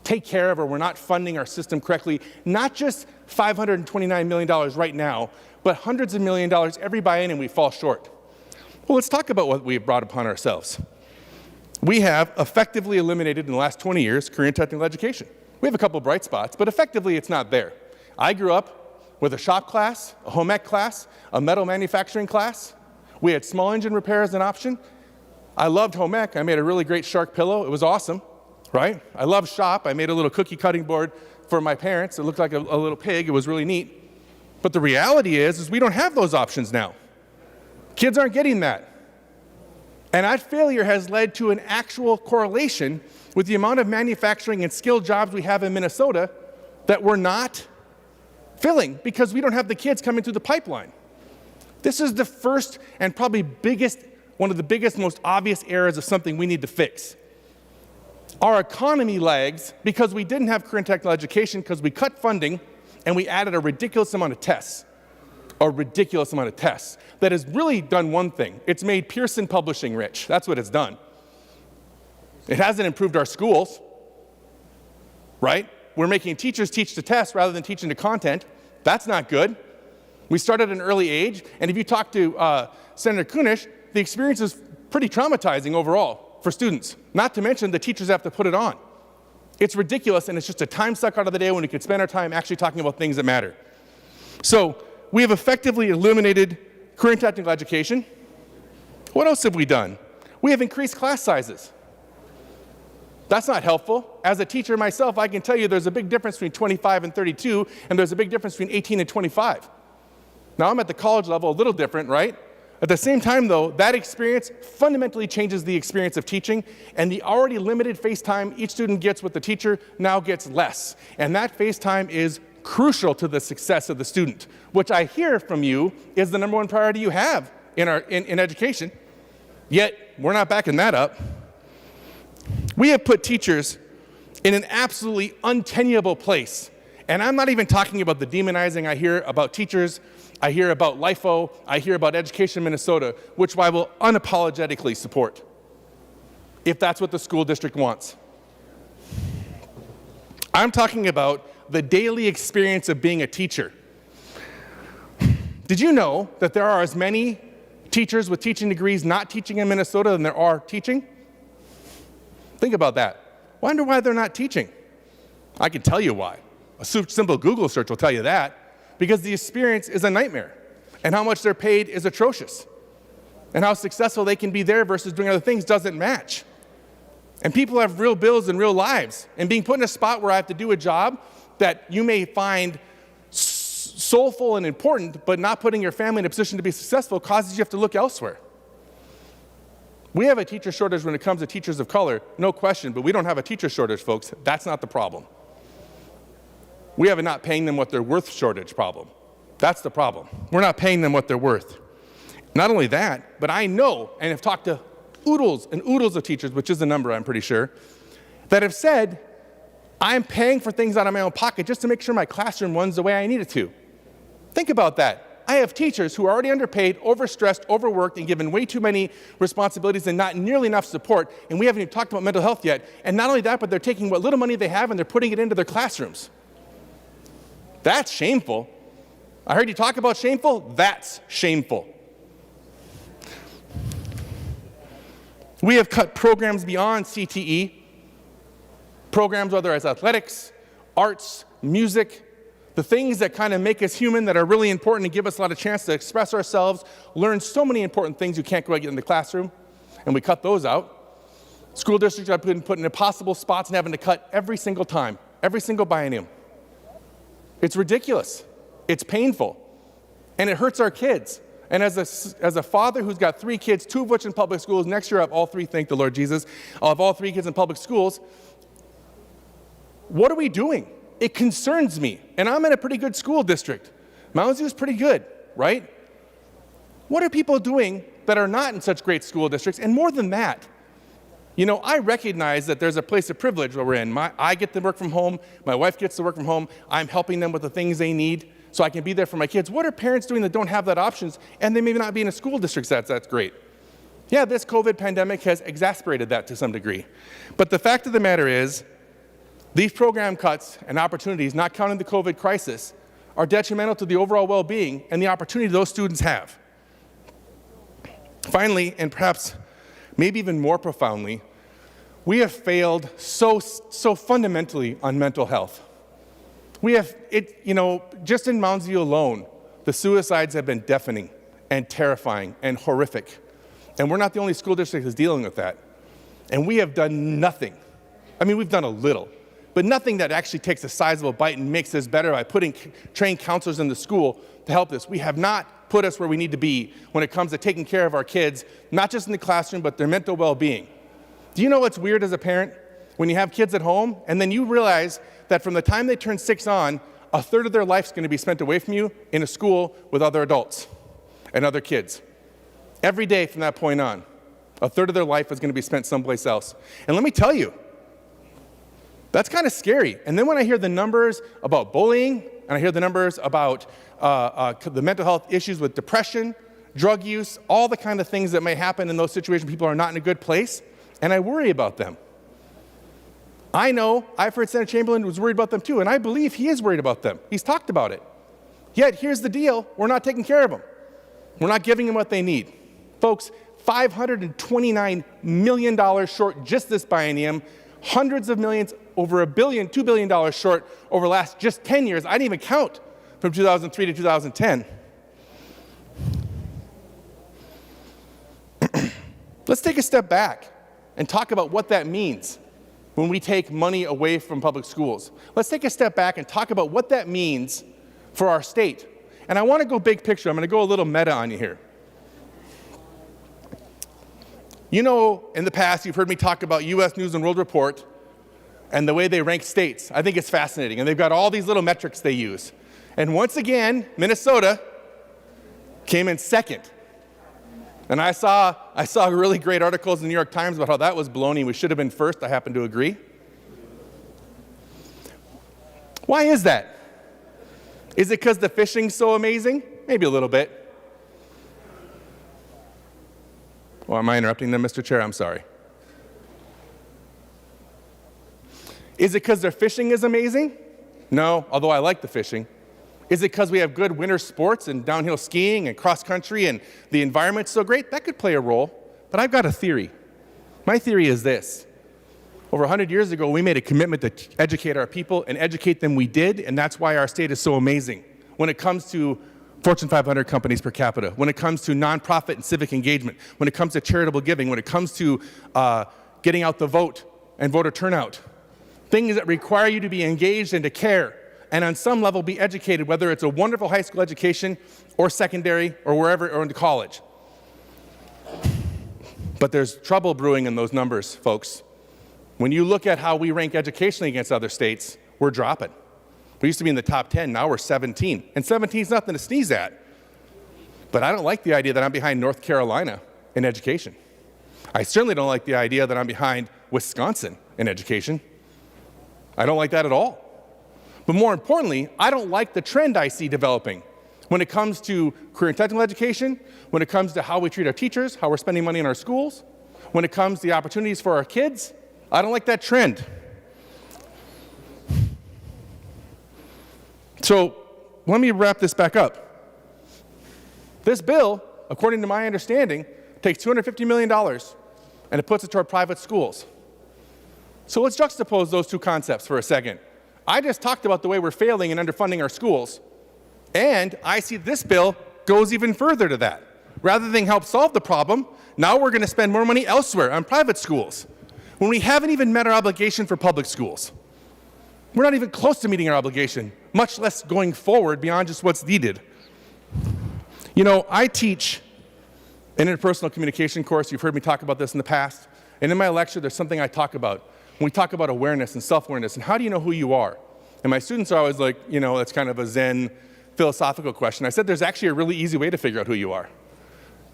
take care of, or we're not funding our system correctly? Not just $529 million right now, but hundreds of million dollars every biennium we fall short. Well, let's talk about what we've brought upon ourselves. We have effectively eliminated in the last 20 years career and technical education. We have a couple bright spots, but effectively it's not there. I grew up with a shop class, a home ec class, a metal manufacturing class. We had small engine repair as an option. I loved home ec. I made a really great shark pillow. It was awesome, right? I loved shop. I made a little cookie cutting board for my parents. It looked like a little pig. It was really neat. But the reality is we don't have those options now. Kids aren't getting that. And that failure has led to an actual correlation with the amount of manufacturing and skilled jobs we have in Minnesota that we're not filling because we don't have the kids coming through the pipeline. This is the first and probably one of the biggest, most obvious areas of something we need to fix. Our economy lags because we didn't have career and technical education because we cut funding and we added a ridiculous amount of tests. That has really done one thing. It's made Pearson Publishing rich. That's what it's done. It hasn't improved our schools, right? We're making teachers teach the test rather than teaching the content. That's not good. We started at an early age, and if you talk to Senator Kunish, the experience is pretty traumatizing overall for students, not to mention the teachers have to put it on. It's ridiculous, and it's just a time suck out of the day when we could spend our time actually talking about things that matter. So we have effectively eliminated career and technical education. What else have we done? We have increased class sizes. That's not helpful. As a teacher myself, I can tell you there's a big difference between 25 and 32, and there's a big difference between 18 and 25. Now, I'm at the college level, a little different, right? At the same time, though, that experience fundamentally changes the experience of teaching, and the already limited face time each student gets with the teacher now gets less. And that face time is crucial to the success of the student, which I hear from you is the number one priority you have in education. Yet, we're not backing that up. We have put teachers in an absolutely untenable place. And I'm not even talking about the demonizing I hear about teachers. I hear about LIFO. I hear about Education Minnesota, which I will unapologetically support if that's what the school district wants. I'm talking about the daily experience of being a teacher. Did you know that there are as many teachers with teaching degrees not teaching in Minnesota than there are teaching? Think about that. Wonder why they're not teaching. I can tell you why. A simple Google search will tell you that. Because the experience is a nightmare. And how much they're paid is atrocious. And how successful they can be there versus doing other things doesn't match. And people have real bills and real lives. And being put in a spot where I have to do a job that you may find soulful and important, but not putting your family in a position to be successful causes you have to look elsewhere. We have a teacher shortage when it comes to teachers of color, no question, but we don't have a teacher shortage, folks. That's not the problem. We have a not paying them what they're worth shortage problem. That's the problem. We're not paying them what they're worth. Not only that, but I know, and have talked to oodles and oodles of teachers, which is the number I'm pretty sure, that have said, I'm paying for things out of my own pocket just to make sure my classroom runs the way I need it to. Think about that. I have teachers who are already underpaid, overstressed, overworked, and given way too many responsibilities and not nearly enough support, and we haven't even talked about mental health yet. And not only that, but they're taking what little money they have and they're putting it into their classrooms. That's shameful. I heard you talk about shameful. That's shameful. We have cut programs beyond CTE, programs whether it's athletics, arts, music, the things that kind of make us human that are really important and give us a lot of chance to express ourselves, learn so many important things you can't go get in the classroom, and we cut those out. School districts have been put in impossible spots and having to cut every single time, every single biennium. It's ridiculous. It's painful. And it hurts our kids. And as a father who's got 3 kids, 2 of which in public schools, next year I'll have all 3, thank the Lord Jesus, I'll have all 3 kids in public schools, what are we doing? It concerns me. And I'm in a pretty good school district. Mounds View is pretty good, right? What are people doing that are not in such great school districts? And more than that, you know, I recognize that there's a place of privilege where we're in. I get to work from home. My wife gets to work from home. I'm helping them with the things they need so I can be there for my kids. What are parents doing that don't have that options and they may not be in a school district that's great? Yeah, this COVID pandemic has exacerbated that to some degree. But the fact of the matter is, these program cuts and opportunities, not counting the COVID crisis, are detrimental to the overall well-being and the opportunity those students have. Finally, and perhaps maybe even more profoundly, we have failed so fundamentally on mental health. We have, just in Mounds View alone, the suicides have been deafening and terrifying and horrific. And we're not the only school district that's dealing with that. And we have done nothing. I mean, we've done a little, but nothing that actually takes a sizable bite and makes this better by putting trained counselors in the school to help this. We have not put us where we need to be when it comes to taking care of our kids, not just in the classroom, but their mental well-being. Do you know what's weird as a parent? When you have kids at home, and then you realize that from the time they turn 6 on, a third of their life's going to be spent away from you in a school with other adults. and other kids. Every day from that point on, a third of their life is going to be spent someplace else. And let me tell you, that's kind of scary. And then when I hear the numbers about bullying, and I hear the numbers about the mental health issues with depression, drug use, all the kind of things that may happen in those situations, people are not in a good place, and I worry about them. I know, I've heard Senator Chamberlain was worried about them too, and I believe he is worried about them. He's talked about it. Yet, here's the deal, we're not taking care of them. We're not giving them what they need. Folks, $529 million short just this biennium, hundreds of millions, over $1 billion, $2 billion short over the last just 10 years. I didn't even count from 2003 to 2010. Let's take a step back and talk about what that means when we take money away from public schools. Let's take a step back and talk about what that means for our state. And I want to go big picture. I'm going to go a little meta on you here. You know, in the past, you've heard me talk about U.S. News and World Report and the way they rank states. I think it's fascinating. And they've got all these little metrics they use. And once again, Minnesota came in second. And I saw really great articles in the New York Times about how that was baloney. We should have been first. I happen to agree. Why is that? Is it because the fishing's so amazing? Maybe a little bit. Well, am I interrupting them, Mr. Chair? I'm sorry. Is it because their fishing is amazing? No, although I like the fishing. Is it because we have good winter sports and downhill skiing and cross country and the environment's so great? That could play a role, but I've got a theory. My theory is this. Over 100 years ago, we made a commitment to educate our people, and educate them we did, and that's why our state is so amazing. When it comes to Fortune 500 companies per capita, when it comes to nonprofit and civic engagement, when it comes to charitable giving, when it comes to getting out the vote and voter turnout, things that require you to be engaged and to care, and on some level be educated, whether it's a wonderful high school education or secondary or wherever, or into college. But there's trouble brewing in those numbers, folks. When you look at how we rank educationally against other states, we're dropping. We used to be in the top 10, now we're 17. And 17 is nothing to sneeze at. But I don't like the idea that I'm behind North Carolina in education. I certainly don't like the idea that I'm behind Wisconsin in education. I don't like that at all. But more importantly, I don't like the trend I see developing when it comes to career and technical education, when it comes to how we treat our teachers, how we're spending money in our schools, when it comes to the opportunities for our kids. I don't like that trend. So let me wrap this back up. This bill, according to my understanding, takes $250 million and it puts it toward private schools. So let's juxtapose those two concepts for a second. I just talked about the way we're failing and underfunding our schools, and I see this bill goes even further to that. Rather than help solve the problem, now we're going to spend more money elsewhere on private schools, when we haven't even met our obligation for public schools. We're not even close to meeting our obligation, much less going forward beyond just what's needed. You know, I teach an interpersonal communication course. You've heard me talk about this in the past. And in my lecture, there's something I talk about. When we talk about awareness and self-awareness and how do you know who you are? And my students are always like, you know, that's kind of a Zen philosophical question. I said there's actually a really easy way to figure out who you are.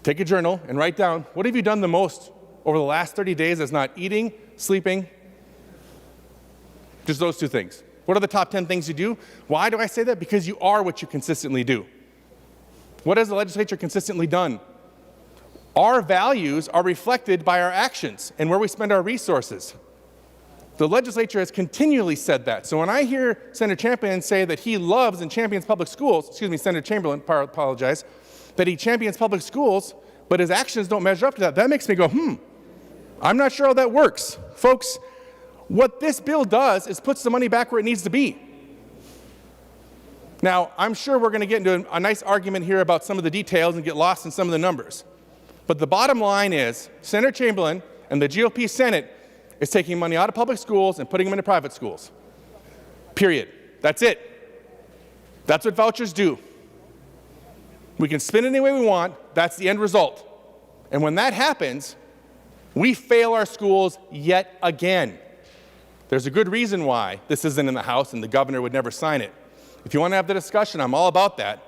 Take a journal and write down, what have you done the most over the last 30 days that's not eating, sleeping? Just those two things. What are the top 10 things you do? Why do I say that? Because you are what you consistently do. What has the legislature consistently done? Our values are reflected by our actions and where we spend our resources. The legislature has continually said that. So when I hear Senator Chamberlain say that he loves and champions public schools, excuse me, Senator Chamberlain, apologize, that he champions public schools, but his actions don't measure up to that, that makes me go, I'm not sure how that works. Folks, what this bill does is puts the money back where it needs to be. Now, I'm sure we're going to get into a nice argument here about some of the details and get lost in some of the numbers. But the bottom line is, Senator Chamberlain and the GOP Senate is taking money out of public schools and putting them into private schools. Period. That's it. That's what vouchers do. We can spin it any way we want. That's the end result. And when that happens, we fail our schools yet again. There's a good reason why this isn't in the House and the governor would never sign it. If you want to have the discussion, I'm all about that.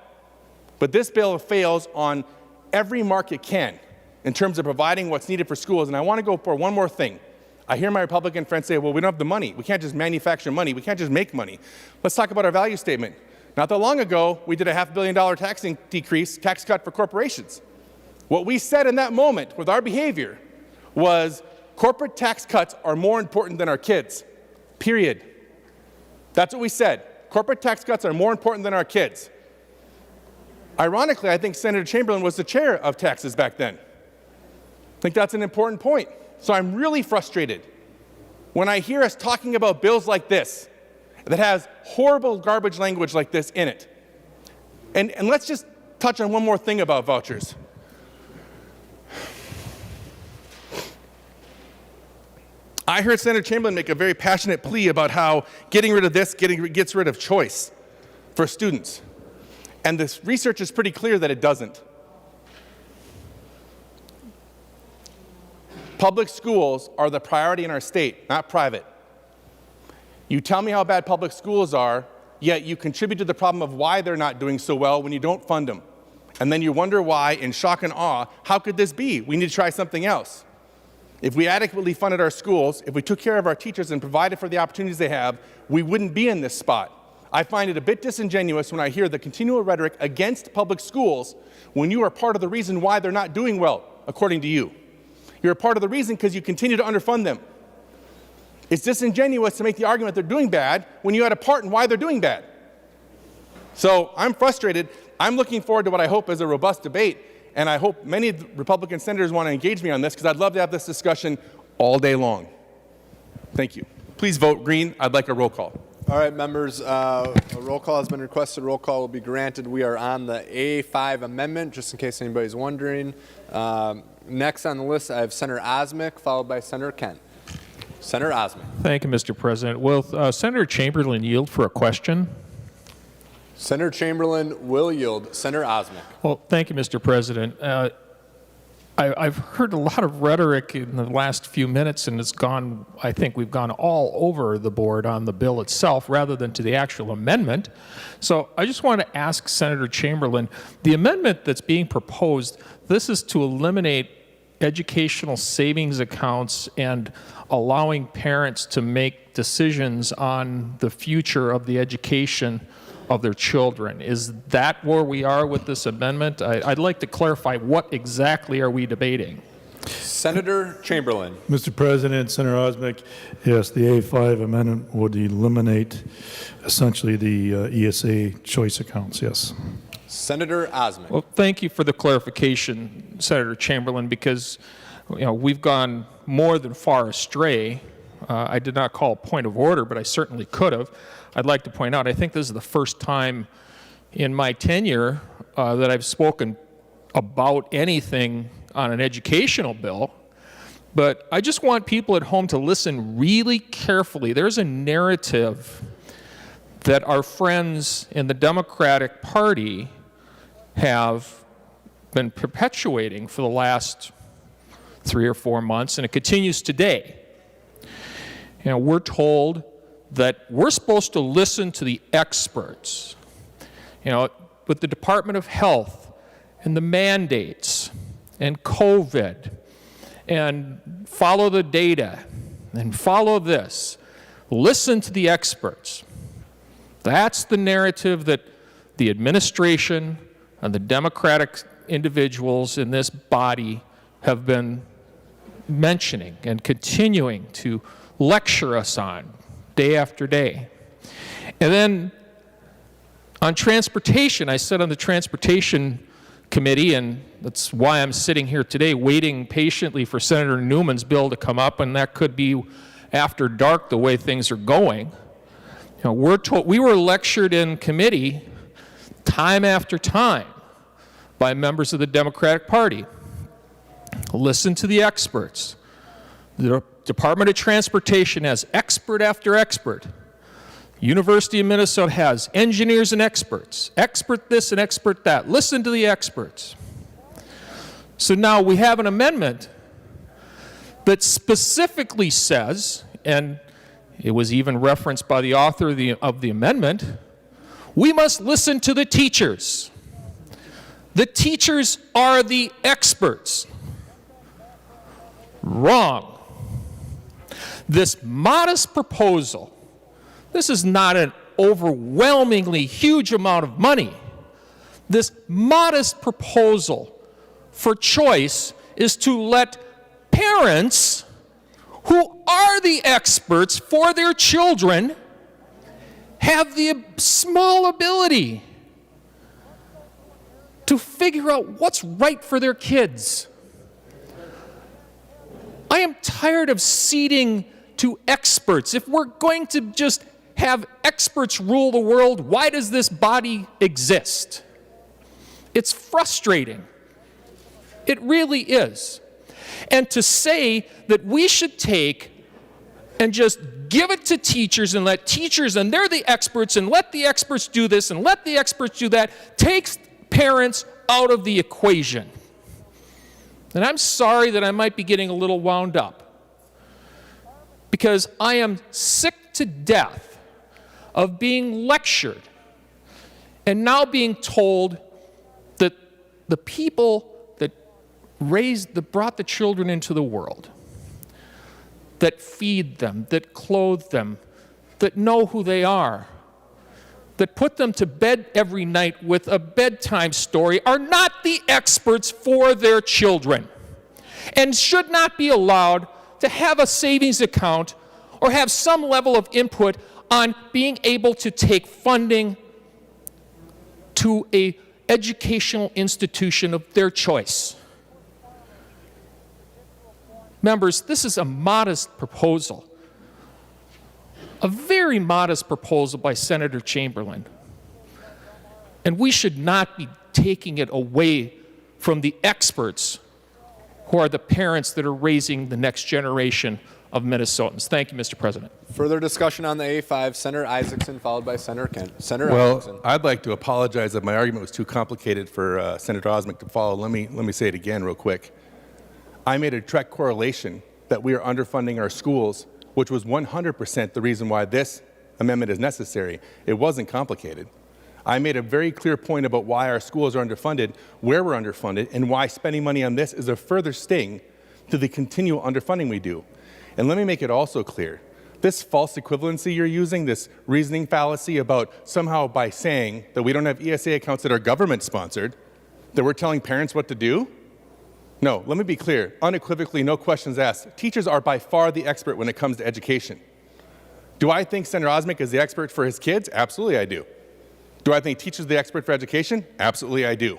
But this bill fails on every mark it can in terms of providing what's needed for schools. And I want to go for one more thing. I hear my Republican friends say, well, we don't have the money. We can't just manufacture money. We can't just make money. Let's talk about our value statement. Not that long ago, we did a $500 million tax cut for corporations. What we said in that moment with our behavior was corporate tax cuts are more important than our kids, period. That's what we said. Corporate tax cuts are more important than our kids. Ironically, I think Senator Chamberlain was the chair of taxes back then. I think that's an important point. So I'm really frustrated when I hear us talking about bills like this that has horrible garbage language like this in it. And let's just touch on one more thing about vouchers. I heard Senator Chamberlain make a very passionate plea about how getting rid of this gets rid of choice for students. And this research is pretty clear that it doesn't. Public schools are the priority in our state, not private. You tell me how bad public schools are, yet you contribute to the problem of why they're not doing so well when you don't fund them. And then you wonder why, in shock and awe, how could this be? We need to try something else. If we adequately funded our schools, if we took care of our teachers and provided for the opportunities they have, we wouldn't be in this spot. I find it a bit disingenuous when I hear the continual rhetoric against public schools when you are part of the reason why they're not doing well, according to you. You're a part of the reason because you continue to underfund them. It's disingenuous to make the argument they're doing bad when you had a part in why they're doing bad. So I'm frustrated. I'm looking forward to what I hope is a robust debate, and I hope many Republican senators want to engage me on this because I'd love to have this discussion all day long. Thank you. Please vote green. I'd like a roll call. All right, members, a roll call has been requested. Roll call will be granted. We are on the A5 amendment, just in case anybody's wondering. Next on the list, I have Senator Osmick, followed by Senator Kent. Senator Osmick. Thank you, Mr. President. Will Senator Chamberlain yield for a question? Senator Chamberlain will yield. Senator Osmick. Well, thank you, Mr. President. I've heard a lot of rhetoric in the last few minutes, and I think we've gone all over the board on the bill itself rather than to the actual amendment. So I just want to ask Senator Chamberlain, the amendment that's being proposed, this is to eliminate educational savings accounts and allowing parents to make decisions on the future of the education of their children. Is that where we are with this amendment? I'd like to clarify what exactly are we debating? Senator Chamberlain. Mr. President, Senator Osmick, yes, the A5 amendment would eliminate essentially the ESA choice accounts, yes. Senator Osmick. Well, thank you for the clarification, Senator Chamberlain, because we've gone more than far astray. I did not call a point of order, but I certainly could have. I'd like to point out, I think this is the first time in my tenure that I've spoken about anything on an educational bill, but I just want people at home to listen really carefully. There's a narrative that our friends in the Democratic Party have been perpetuating for the last 3 or 4 months, and it continues today. We're told that we're supposed to listen to the experts. With the Department of Health and the mandates and COVID, and follow the data and follow this. Listen to the experts. That's the narrative that the administration and the Democratic individuals in this body have been mentioning and continuing to lecture us on day after day. And then on transportation, I sat on the Transportation Committee, and that's why I'm sitting here today waiting patiently for Senator Newman's bill to come up, and that could be after dark the way things are going. We were lectured in committee time after time by members of the Democratic Party. Listen to the experts. The Department of Transportation has expert after expert. University of Minnesota has engineers and experts. Expert this and expert that. Listen to the experts. So now we have an amendment that specifically says, and it was even referenced by the author of the amendment, we must listen to the teachers. The teachers are the experts. Wrong. This modest proposal, this is not an overwhelmingly huge amount of money. This modest proposal for choice is to let parents who are the experts for their children have the small ability to figure out what's right for their kids. I am tired of ceding to experts. If we're going to just have experts rule the world, why does this body exist? It's frustrating. It really is. And to say that we should take and just give it to teachers and let teachers, and they're the experts, and let the experts do this and let the experts do that, takes parents out of the equation. And I'm sorry that I might be getting a little wound up, because I am sick to death of being lectured and now being told that the people that brought the children into the world, that feed them, that clothe them, that know who they are, that put them to bed every night with a bedtime story, are not the experts for their children and should not be allowed to have a savings account or have some level of input on being able to take funding to an educational institution of their choice. Members, this is a modest proposal, a very modest proposal by Senator Chamberlain. And we should not be taking it away from the experts who are the parents that are raising the next generation of Minnesotans. Thank you, Mr. President. Further discussion on the A5, Senator Isaacson, followed by Senator Kent. Senator Well, Isaacson. I'd like to apologize if my argument was too complicated for Senator Osmick to follow. Let me say it again real quick. I made a direct correlation that we are underfunding our schools, which was 100% the reason why this amendment is necessary. It wasn't complicated. I made a very clear point about why our schools are underfunded, where we're underfunded, and why spending money on this is a further sting to the continual underfunding we do. And let me make it also clear. This false equivalency you're using, this reasoning fallacy about somehow by saying that we don't have ESA accounts that are government-sponsored, that we're telling parents what to do? No, let me be clear. Unequivocally, no questions asked. Teachers are by far the expert when it comes to education. Do I think Senator Osmick is the expert for his kids? Absolutely I do. Do I think teachers are the expert for education? Absolutely I do.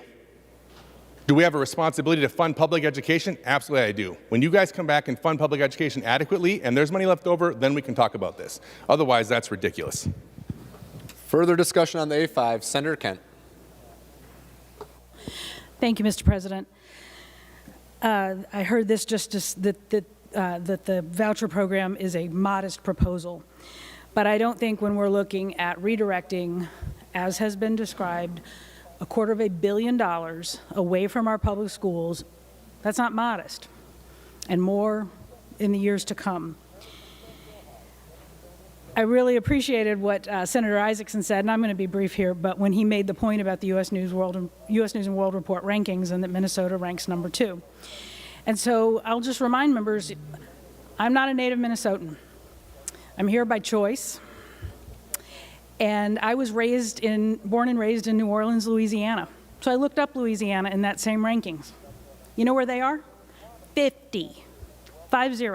Do we have a responsibility to fund public education? Absolutely I do. When you guys come back and fund public education adequately and there's money left over, then we can talk about this. Otherwise, that's ridiculous. Further discussion on the A5, Senator Kent. Thank you, Mr. President. I heard this that the voucher program is a modest proposal, but I don't think when we're looking at redirecting, as has been described, $250 million away from our public schools, that's not modest, and more in the years to come. I really appreciated what Senator Isaacson said, and I'm going to be brief here, but when he made the point about the U.S. News and World Report rankings and that Minnesota ranks number 2. And so I'll just remind members, I'm not a native Minnesotan. I'm here by choice. And I was born and raised in New Orleans, Louisiana. So I looked up Louisiana in that same rankings. You know where they are? 50. 50.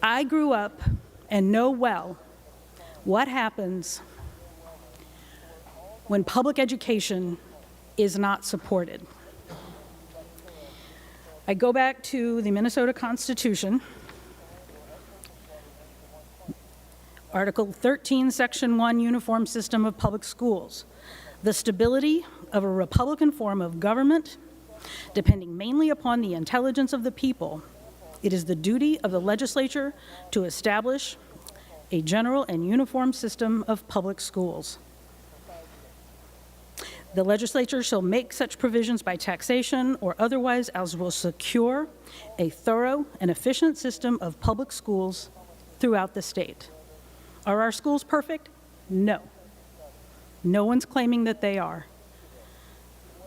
I grew up and know well what happens when public education is not supported. I go back to the Minnesota Constitution, Article 13, Section 1, Uniform System of Public Schools. The stability of a Republican form of government, depending mainly upon the intelligence of the people, it is the duty of the legislature to establish a general and uniform system of public schools. The legislature shall make such provisions by taxation or otherwise as will secure a thorough and efficient system of public schools throughout the state. Are our schools perfect? No. No one's claiming that they are.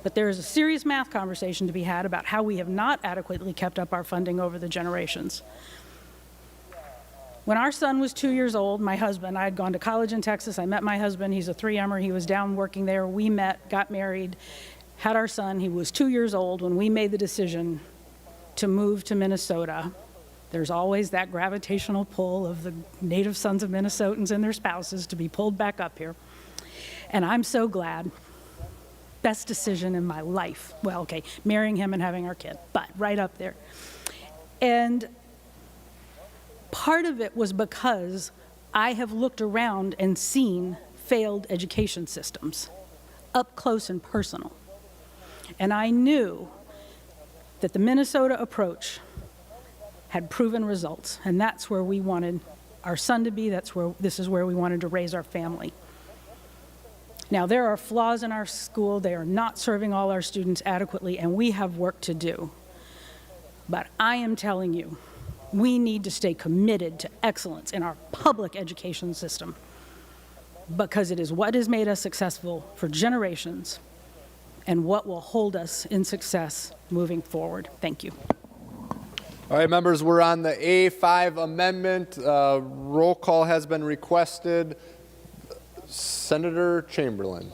But there is a serious math conversation to be had about how we have not adequately kept up our funding over the generations. When our son was 2 years old, my husband, I had gone to college in Texas. I met my husband. He's a 3M'er. He was down working there. We met, got married, had our son. He was 2 years old when we made the decision to move to Minnesota. There's always that gravitational pull of the native sons of Minnesotans and their spouses to be pulled back up here. And I'm so glad. Best decision in my life. Well, okay, marrying him and having our kid, but right up there. And part of it was because I have looked around and seen failed education systems up close and personal. And I knew that the Minnesota approach had proven results, and that's where we wanted our son to be. This is where we wanted to raise our family. Now, there are flaws in our school. They are not serving all our students adequately, and we have work to do. But I am telling you, we need to stay committed to excellence in our public education system because it is what has made us successful for generations and what will hold us in success moving forward. Thank you. All right, members, we're on the A5 amendment. Roll call has been requested. Senator Chamberlain.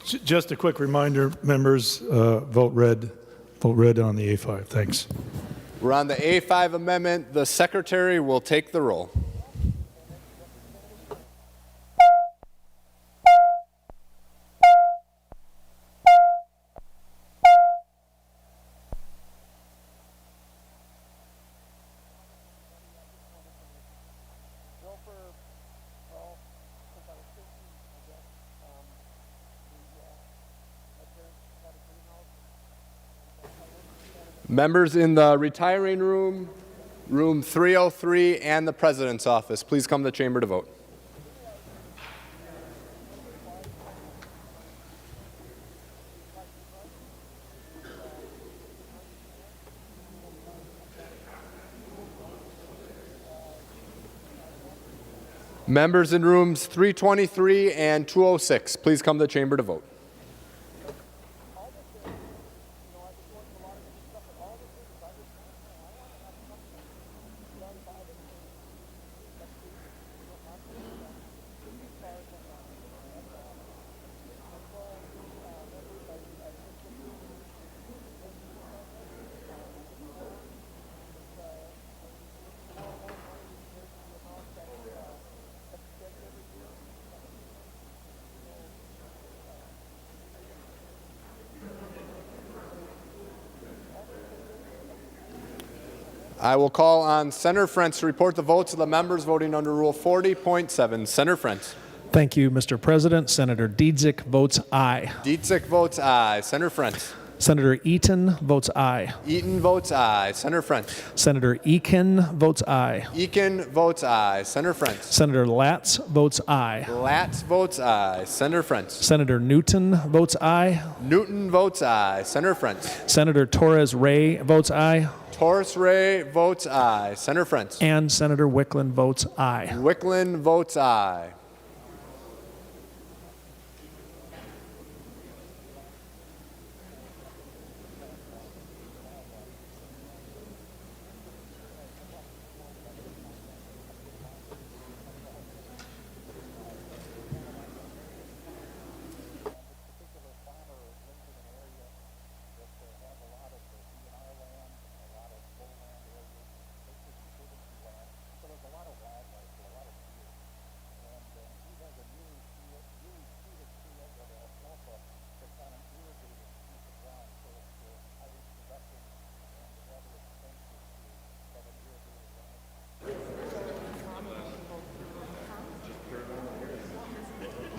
Just a quick reminder, members, vote red on the A5. Thanks. We're on the A5 amendment. The secretary will take the roll. Members in the retiring room, room 303, and the president's office, please come to the chamber to vote. Members in rooms 323 and 206, please come to the chamber to vote. I will call on Senator Frentz to report the votes of the members voting under Rule 40.7. Senator Frentz. Thank you, Mr. President. Senator Dietzick votes aye. Dietzick votes aye. Senator Frentz. Senator Eaton votes aye. Eaton votes aye. Senator Frentz. Senator Eakin votes aye. Eakin votes aye. Senator Frentz. Senator Latz votes aye. Latz votes aye. Senator Frentz. Senator Newton votes aye. Newton votes aye. Senator Frentz. Senator Torres Ray votes aye. Torres Ray votes aye. Senator Frentz. And Senator Wicklund votes aye. Wicklund votes aye.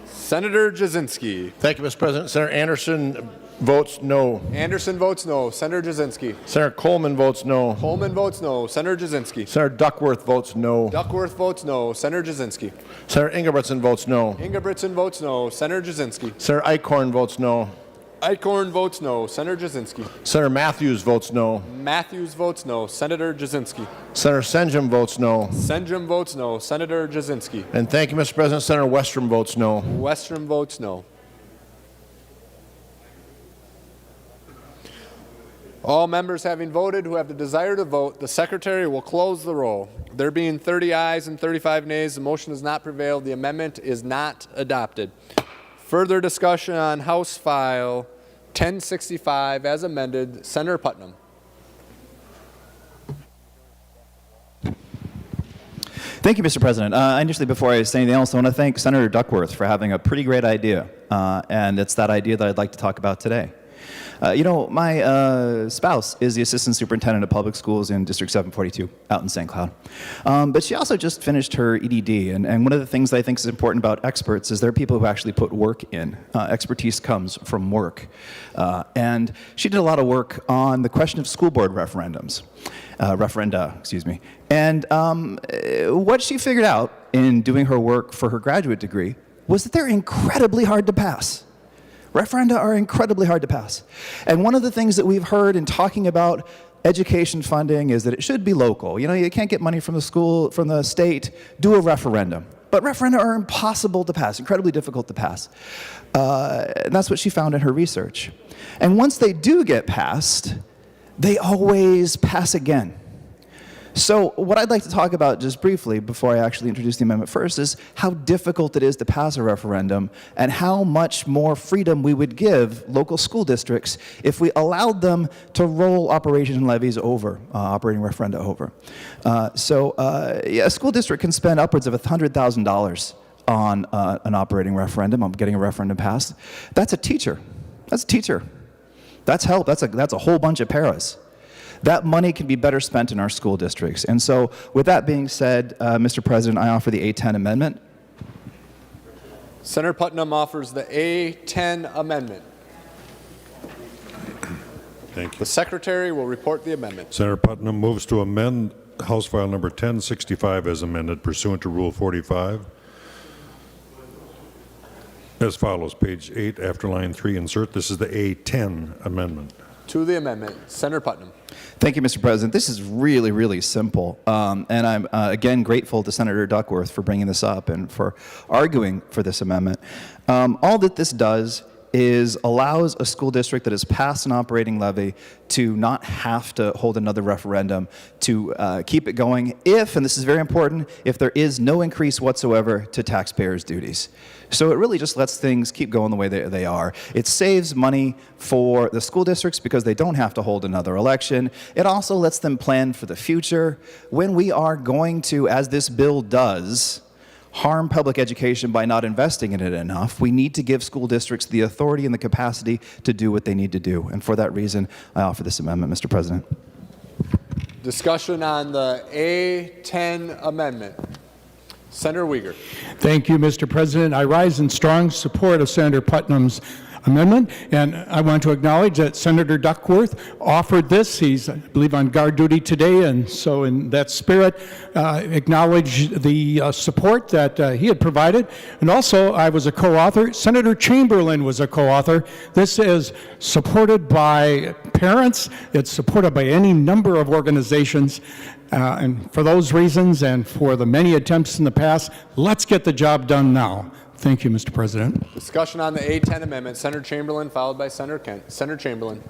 Senator Jasinski. Thank you, Mr. President. Senator Anderson votes no. Anderson votes no. Senator Jasinski. Senator Coleman votes no. Coleman votes no. Senator Jasinski. Senator Duckworth votes no. Duckworth votes no. Senator Jasinski. Senator Ingebrigtsen votes no. Ingebrigtsen votes no. Senator Jasinski. Senator Eichhorn votes no. Eichhorn votes no. Senator Jasinski. Senator Matthews votes no. Matthews votes no. Senator Jasinski. Senator Senjum votes no. Senjum votes no. Senator Jasinski. And thank you, Mr. President. Senator Westrom votes no. Westrom votes no. All members having voted who have the desire to vote, the secretary will close the roll. There being 30 ayes and 35 nays, the motion has not prevailed. The amendment is not adopted. Further discussion on House File 1065 as amended. Senator Putnam. Thank you, Mr. President. Initially, before I say anything else, I want to thank Senator Duckworth for having a pretty great idea, and it's that idea that I'd like to talk about today. You know, my spouse is the Assistant Superintendent of Public Schools in District 742 out in St. Cloud. But she also just finished her EDD, and one of the things that I think is important about experts is they're people who actually put work in. Expertise comes from work. And she did a lot of work on the question of school board referendums. Referenda, excuse me. And what she figured out in doing her work for her graduate degree was that they're incredibly hard to pass. Referenda are incredibly hard to pass. And one of the things that we've heard in talking about education funding is that it should be local. You know, you can't get money from the school, from the state, do a referendum. But referenda are impossible to pass, incredibly difficult to pass. And that's what she found in her research. And once they do get passed, they always pass again. So what I'd like to talk about just briefly before I actually introduce the amendment first is how difficult it is to pass a referendum and how much more freedom we would give local school districts if we allowed them to roll operation levies over, operating referenda over. Yeah, a school district can spend upwards of $100,000 on an operating referendum, on getting a referendum passed. That's a teacher. That's a teacher. That's help. That's a whole bunch of paras. That money can be better spent in our school districts. And so with that being said, Mr. President, I offer the A10 amendment. Senator Putnam offers the A10 amendment. Thank you. The secretary will report the amendment. Senator Putnam moves to amend House File number 1065 as amended pursuant to Rule 45. As follows, page 8 after line 3, insert. This is the A10 amendment. To the amendment, Senator Putnam. Thank you, Mr. President. This is really, really simple. And I'm, again, grateful to Senator Duckworth for bringing this up and for arguing for this amendment. All that this does is allows a school district that has passed an operating levy to not have to hold another referendum, to keep it going if, and this is very important, if there is no increase whatsoever to taxpayers' duties. So it really just lets things keep going the way they are. It saves money for the school districts because they don't have to hold another election. It also lets them plan for the future when we are going to, as this bill does, harm public education by not investing in it enough. We need to give school districts the authority and the capacity to do what they need to do. And for that reason, I offer this amendment, Mr. President. Discussion on the A10 amendment. Senator Uyghur. Thank you, Mr. President. I rise in strong support of Senator Putnam's amendment, and I want to acknowledge that Senator Duckworth offered this. He's, I believe, on guard duty today, and so in that spirit, acknowledge the support that he had provided. And also, I was a co-author. Senator Chamberlain was a co-author. This is supported by parents. It's supported by any number of organizations. And for those reasons and for the many attempts in the past, let's get the job done now. Thank you, Mr. President. Discussion on the A10 amendment. Senator Chamberlain, followed by Senator Kent. Senator Chamberlain.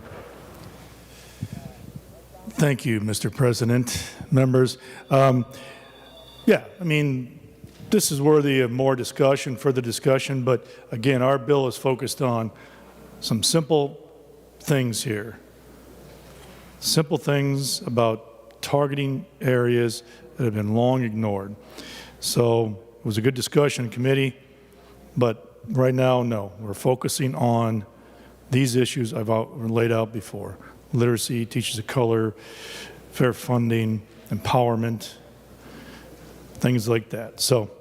Thank you, Mr. President. Members, yeah, I mean, this is worthy of more discussion, further discussion, but again, our bill is focused on some simple things here. Simple things about targeting areas that have been long ignored. So it was a good discussion in committee, but right now, no. We're focusing on these issues I've laid out before. Literacy, teachers of color, fair funding, empowerment, things like that. So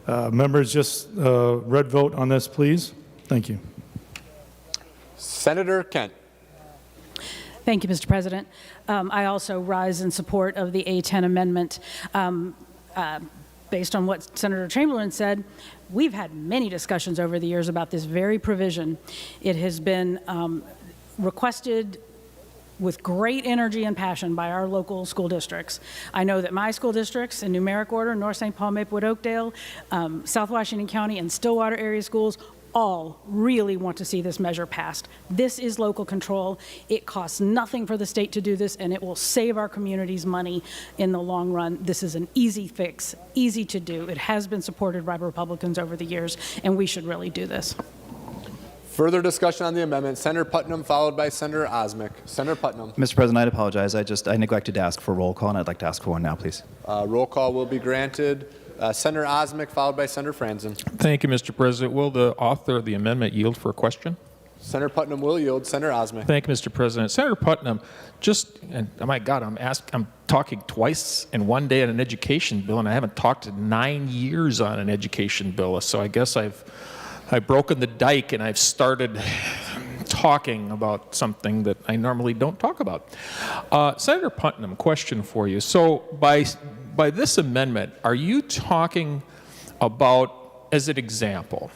members, just red vote on this, please. Thank you. Senator Kent. Thank you, Mr. President. I also rise in support of the A10 amendment. Based on what Senator Chamberlain said, we've had many discussions over the years about this very provision. It has been requested with great energy and passion by our local school districts. I know that my school districts in numeric order, North St. Paul, Maplewood, Oakdale, South Washington County, and Stillwater area schools all really want to see this measure passed. This is local control. It costs nothing for the state to do this, and it will save our communities money in the long run. This is an easy fix, easy to do. It has been supported by Republicans over the years, and we should really do this. Further discussion on the amendment. Senator Putnam, followed by Senator Osmic. Senator Putnam. Mr. President, I apologize. I neglected to ask for roll call, and I'd like to ask for one now, please. Roll call will be granted. Senator Osmic, followed by Senator Franzen. Thank you, Mr. President. Will the author of the amendment yield for a question? Senator Putnam will yield. Senator Osmic. Thank you, Mr. President. Senator Putnam, and oh my God, I'm talking twice in one day on an education bill, and I haven't talked in 9 years on an education bill. So I guess I've broken the dike and I've started talking about something that I normally don't talk about. Senator Putnam, question for you. So by this amendment, are you talking about, as an example,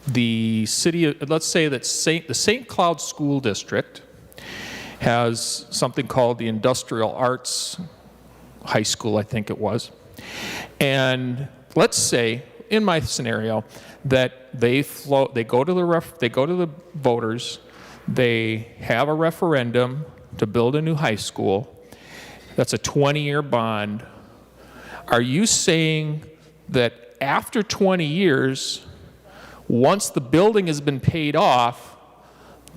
the city, let's say that the St. Cloud School District has something called the Industrial Arts High School, I think it was, and let's say, in my scenario, that they go to the voters, they have a referendum to build a new high school. That's a 20-year bond. Are you saying that after 20 years, once the building has been paid off,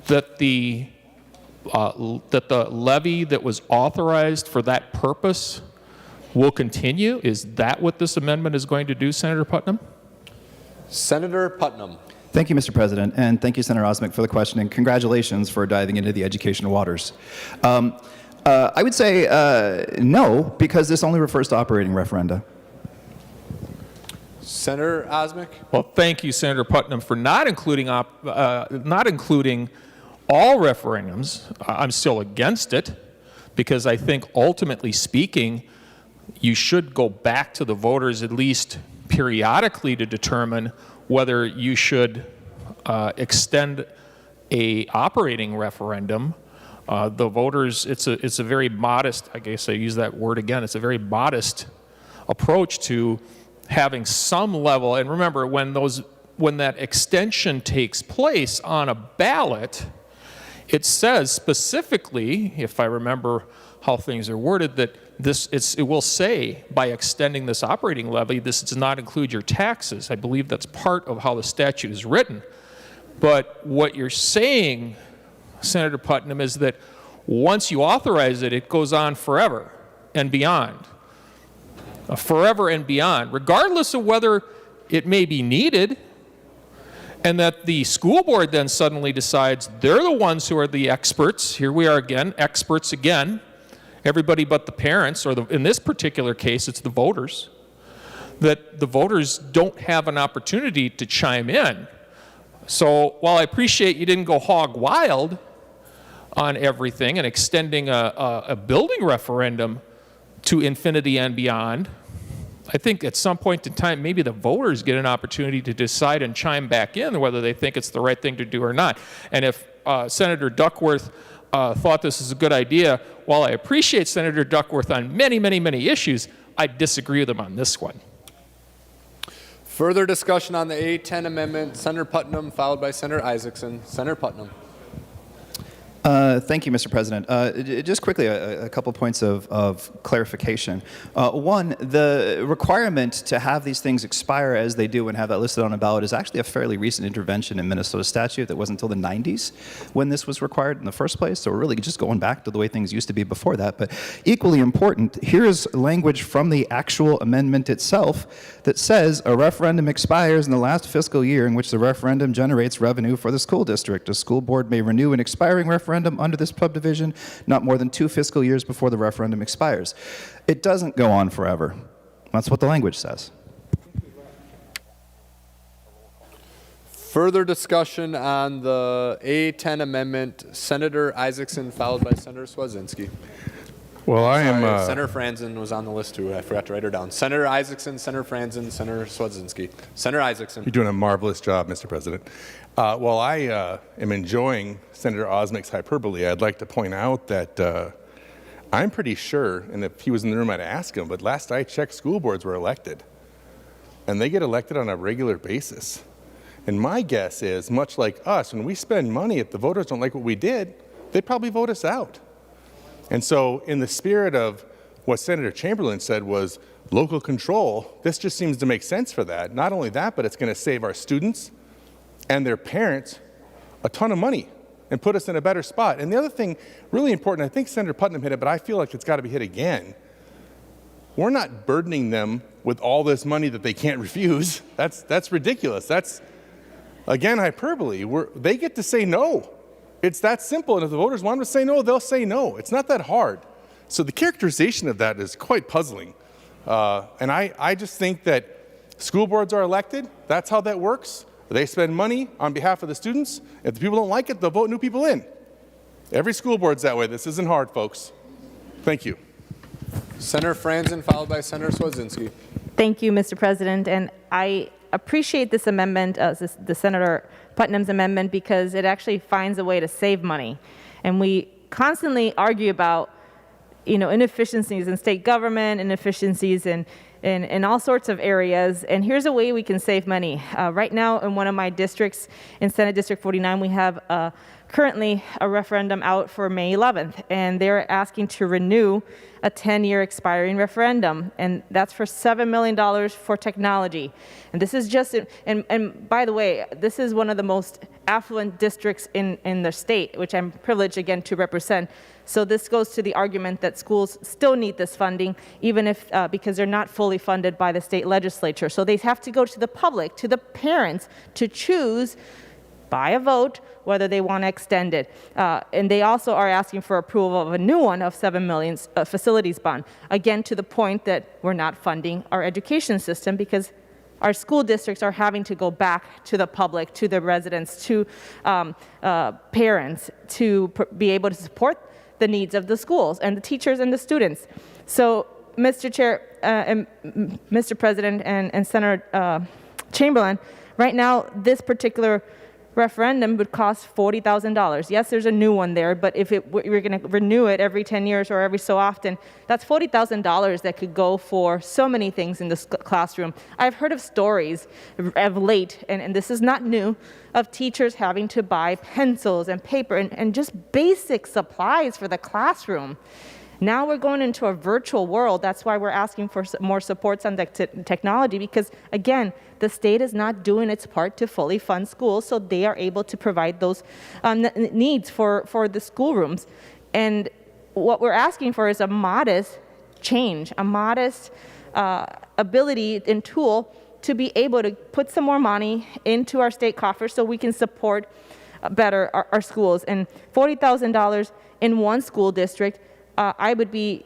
that the levy that was authorized for that purpose will continue? Is that what this amendment is going to do, Senator Putnam? Senator Putnam. Thank you, Mr. President, and thank you, Senator Osmic, for the question, and congratulations for diving into the educational waters. I would say no, because this only refers to operating referenda. Senator Osmic. Well, thank you, Senator Putnam, for not including all referendums. I'm still against it, because I think ultimately speaking, you should go back to the voters at least periodically to determine whether you should extend a operating referendum. The voters, it's a very modest, I guess I use that word again, it's a very modest approach to having some level, and remember, when that extension takes place on a ballot, it says specifically, if I remember how things are worded, that it will say, by extending this operating levy, this does not include your taxes. I believe that's part of how the statute is written. But what you're saying, Senator Putnam, is that once you authorize it, it goes on forever and beyond. Forever and beyond, regardless of whether it may be needed, and that the school board then suddenly decides they're the ones who are the experts. Here we are again, experts again. Everybody but the parents, or in this particular case, it's the voters, that the voters don't have an opportunity to chime in. So while I appreciate you didn't go hog wild on everything and extending a building referendum to infinity and beyond, I think at some point in time, maybe the voters get an opportunity to decide and chime back in whether they think it's the right thing to do or not. And if Senator Duckworth thought this is a good idea, while I appreciate Senator Duckworth on many, many, many issues, I disagree with him on this one. Further discussion on the A10 amendment. Senator Putnam, followed by Senator Isaacson. Senator Putnam. Thank you, Mr. President. Just quickly, a couple points of clarification. One, the requirement to have these things expire as they do and have that listed on a ballot is actually a fairly recent intervention in Minnesota statute that wasn't until the 90s when this was required in the first place. So we're really just going back to the way things used to be before that. But equally important, here's language from the actual amendment itself that says a referendum expires in the last fiscal year in which the referendum generates revenue for the school district. A school board may renew an expiring referendum under this subdivision not more than 2 fiscal years before the referendum expires. It doesn't go on forever. That's what the language says. Further discussion on the A10 amendment. Senator Isaacson, followed by Senator Swedzinski. Well, Senator Franzen was on the list too. I forgot to write her down. Senator Isaacson, Senator Franzen, Senator Swedzinski. Senator Isaacson. You're doing a marvelous job, Mr. President. While I am enjoying Senator Osmic's hyperbole, I'd like to point out that I'm pretty sure, and if he was in the room, I'd ask him, but last I checked, school boards were elected. and they get elected on a regular basis. And my guess is, much like us, when we spend money, if the voters don't like what we did, they'd probably vote us out. And so in the spirit of what Senator Chamberlain said was local control, this just seems to make sense for that. Not only that, but it's going to save our students and their parents a ton of money and put us in a better spot. And the other thing, really important, I think Senator Putnam hit it, but I feel like it's got to be hit again. We're not burdening them with all this money that they can't refuse. That's ridiculous. That's, again, hyperbole. They get to say no. It's that simple. And if the voters want them to say no, they'll say no. It's not that hard. So the characterization of that is quite puzzling. And I just think that school boards are elected. That's how that works. They spend money on behalf of the students. If the people don't like it, they'll vote new people in. Every school board's that way. This isn't hard, folks. Thank you. Senator Franzen, followed by Senator Swedzinski. Thank you, Mr. President. And I appreciate this amendment, the Senator Putnam's amendment, because it actually finds a way to save money. And we constantly argue about, inefficiencies in state government, inefficiencies in all sorts of areas. And here's a way we can save money. Right now, in one of my districts, in Senate District 49, we have currently a referendum out for May 11th, and they're asking to renew a 10-year expiring referendum, and that's for $7 million for technology. And this is just, and by the way, this is one of the most affluent districts in the state, which I'm privileged again to represent. So this goes to the argument that schools still need this funding, even if, because they're not fully funded by the state legislature. So they have to go to the public, to the parents, to choose by a vote whether they want to extend it. And they also are asking for approval of a new one of $7 million facilities bond. Again, to the point that we're not funding our education system because our school districts are having to go back to the public, to the residents, to parents to be able to support the needs of the schools and the teachers and the students. So, Mr. Chair, and Mr. President and Senator Chamberlain, right now this particular referendum would cost $40,000. Yes, there's a new one there, but if we're going to renew it every 10 years or every so often, that's $40,000 that could go for so many things in the classroom. I've heard of stories of late, and this is not new, of teachers having to buy pencils and paper and just basic supplies for the classroom. Now we're going into a virtual world. That's why we're asking for more supports on the technology because, again, the state is not doing its part to fully fund schools, so they are able to provide those needs for the schoolrooms. And what we're asking for is a modest change, a modest ability and tool to be able to put some more money into our state coffers so we can support better our schools. And $40,000 in one school district, I would be,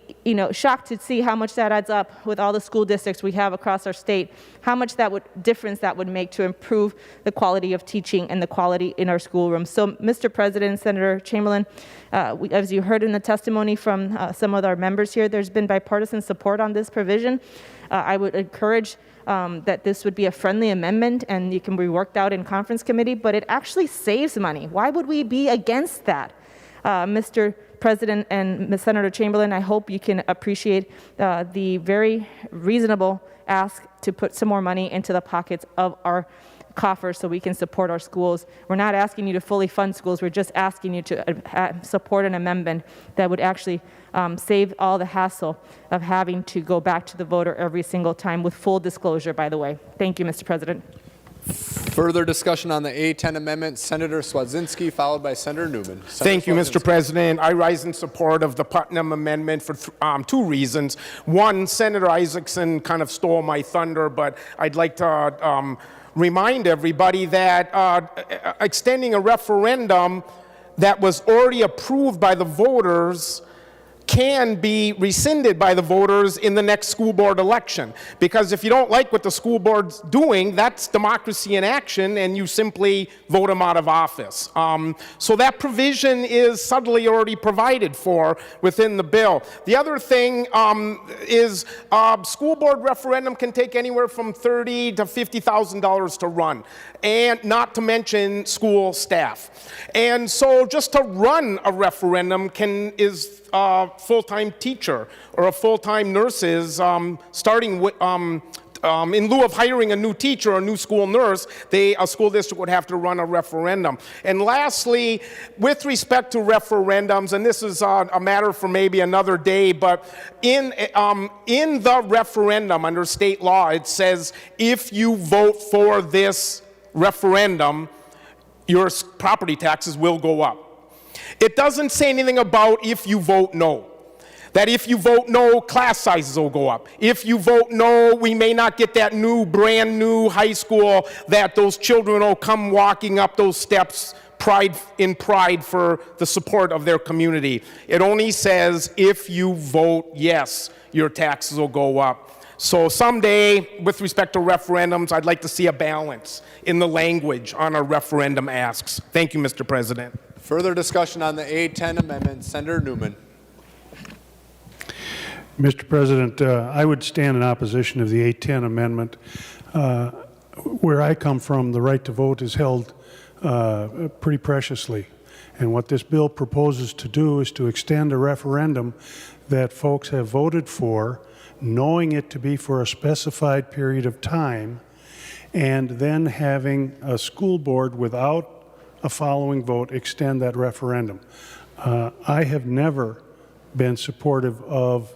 shocked to see how much that adds up with all the school districts we have across our state, how much difference that would make to improve the quality of teaching and the quality in our schoolrooms. So, Mr. President, Senator Chamberlain, as you heard in the testimony from some of our members here, there's been bipartisan support on this provision. I would encourage that this would be a friendly amendment and it can be worked out in conference committee, but it actually saves money. Why would we be against that? Mr. President and Senator Chamberlain, I hope you can appreciate the very reasonable ask to put some more money into the pockets of our coffers so we can support our schools. We're not asking you to fully fund schools. We're just asking you to support an amendment that would actually save all the hassle of having to go back to the voter every single time with full disclosure, by the way. Thank you, Mr. President. Further discussion on the A10 amendment, Senator Swedzinski, followed by Senator Newman. Thank you, Mr. President. I rise in support of the Putnam amendment for two reasons. One, Senator Isaacson kind of stole my thunder, but I'd like to remind everybody that extending a referendum that was already approved by the voters can be rescinded by the voters in the next school board election. Because if you don't like what the school board's doing, that's democracy in action, and you simply vote them out of office. So that provision is subtly already provided for within the bill. The other thing is school board referendum can take anywhere from $30,000 to $50,000 to run, and not to mention school staff. And so just to run a referendum is a full-time teacher or a full-time nurse's starting in lieu of hiring a new teacher or a new school nurse, a school district would have to run a referendum. And lastly, with respect to referendums, and this is a matter for maybe another day, but in the referendum under state law, it says if you vote for this referendum, your property taxes will go up. It doesn't say anything about if you vote no. That if you vote no, class sizes will go up. If you vote no, we may not get that brand new high school that those children will come walking up those steps in pride for the support of their community. It only says if you vote yes, your taxes will go up. So someday, with respect to referendums, I'd like to see a balance in the language on our referendum asks. Thank you, Mr. President. Further discussion on the A10 amendment, Senator Newman. Mr. President, I would stand in opposition of the 810 amendment. Where I come from, the right to vote is held pretty preciously. And what this bill proposes to do is to extend a referendum that folks have voted for, knowing it to be for a specified period of time, and then having a school board without a following vote extend that referendum. I have never been supportive of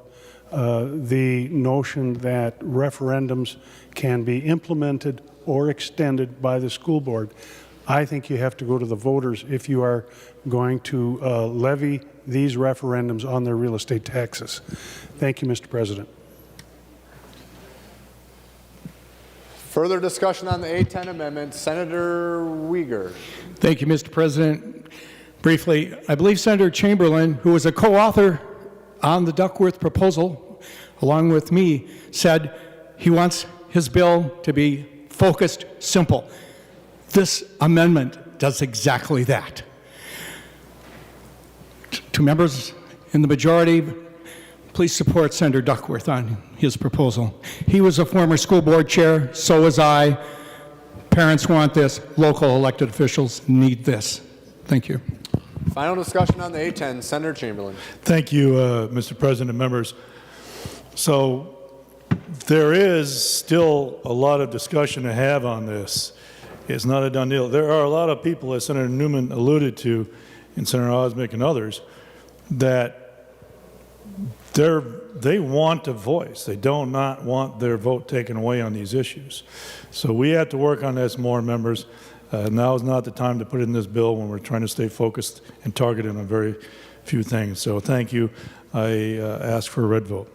the notion that referendums can be implemented or extended by the school board. I think you have to go to the voters if you are going to levy these referendums on their real estate taxes. Thank you, Mr. President. Further discussion on the A10 amendment, Senator Uyghur. Thank you, Mr. President. Briefly, I believe Senator Chamberlain, who was a co-author on the Duckworth proposal, along with me, said he wants his bill to be focused, simple. This amendment does exactly that. To members in the majority, please support Senator Duckworth on his proposal. He was a former school board chair, so was I. Parents want this. Local elected officials need this. Thank you. Final discussion on the A10, Senator Chamberlain. Thank you, Mr. President and members. So there is still a lot of discussion to have on this. It's not a done deal. There are a lot of people, as Senator Newman alluded to, and Senator Osmick and others, that they want a voice. They do not want their vote taken away on these issues. So we have to work on this more, members. Now is not the time to put it in this bill when we're trying to stay focused and targeted on very few things. So thank you. I ask for a red vote.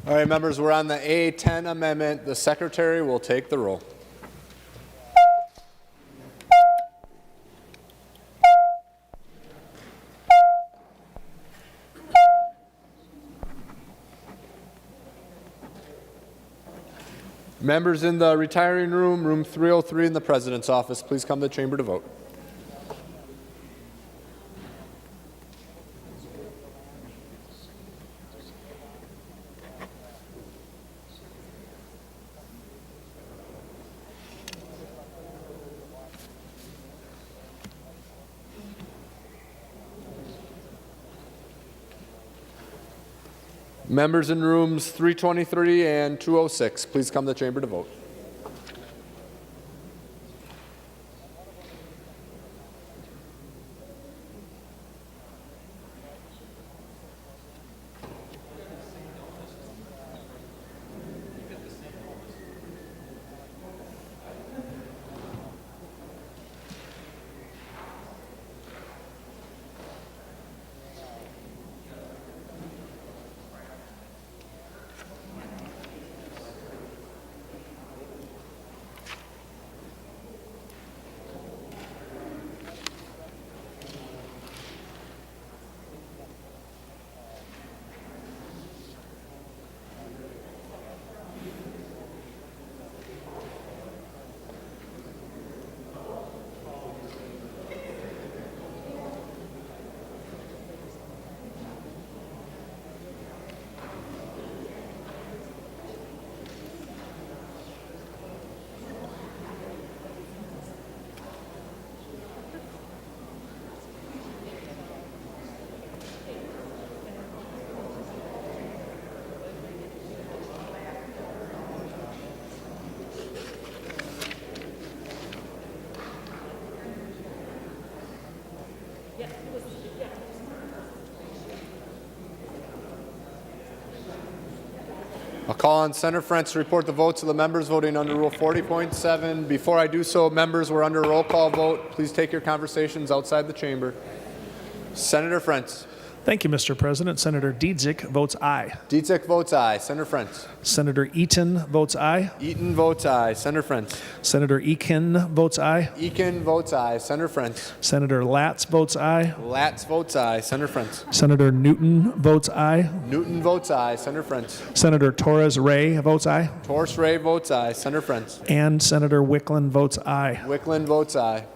All right, members, we're on the A10 amendment. The secretary will take the roll. Members in the retiring room, room 303 in the President's office, please come to the chamber to vote. Members in rooms 323 and 206, please come to the chamber to vote. I'll call on Senator Frentz to report the votes of the members voting under Rule 40.7. Before I do so, members, we're under a roll call vote. Please take your conversations outside the chamber. Senator Frentz. Thank you, Mr. President. Senator Dietzick votes aye. Dietzick votes aye. Senator Frentz. Senator Eaton votes aye. Eaton votes aye. Senator Frentz. Senator Eakin votes aye. Eakin votes aye. Senator Frentz. Senator Latz votes aye. Latz votes aye. Senator Frentz. Senator Newton votes aye. Newton votes aye. Senator Frentz. Senator Torres Ray votes aye. Torres Ray votes aye. Senator Frentz. And Senator Wickland votes aye. Wickland votes aye.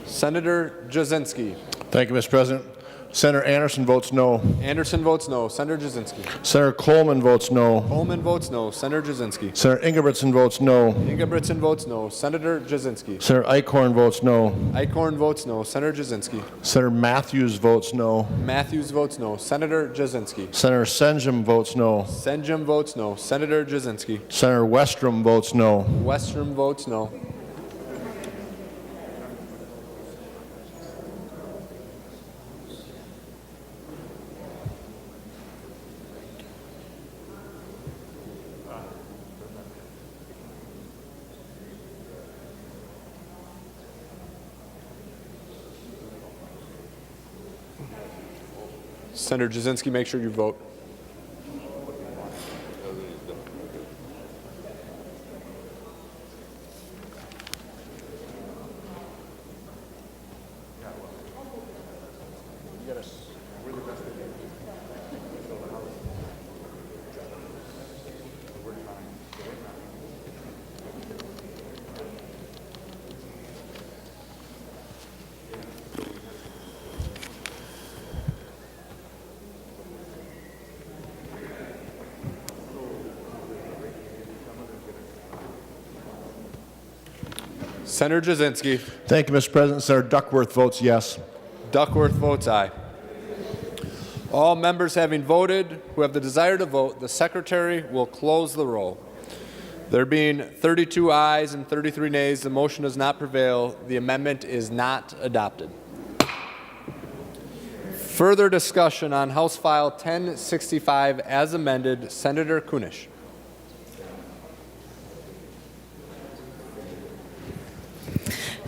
Senator Jasinski. Thank you, Mr. President. Senator Anderson votes no. Anderson votes no. Senator Jasinski. Senator Coleman votes no. Coleman votes no. Senator Jasinski. Senator Ingebrigtsen votes no. Ingebrigtsen votes no. Senator Jasinski. Senator Eichhorn votes no. Eichhorn votes no. Senator Jasinski. Senator Matthews votes no. Matthews votes no. Senator Jasinski. Senator Senjum votes no. Senjum votes no. Senator Jasinski. Senator Westrom votes no. Westrom votes no. Senator Jasinski, make sure you vote. Senator Jasinski. Thank you, Mr. President. Senator Duckworth votes yes. Duckworth votes aye. All members having voted who have the desire to vote, the Secretary will close the roll. There being 32 ayes and 33 nays, the motion does not prevail. The amendment is not adopted. Further discussion on House File 1065 as amended. Senator Kunish.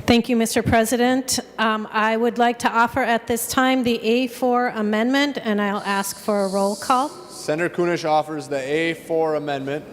Thank you, Mr. President. I would like to offer at this time the A4 amendment, and I'll ask for a roll call. Senator Kunish offers the A4 amendment.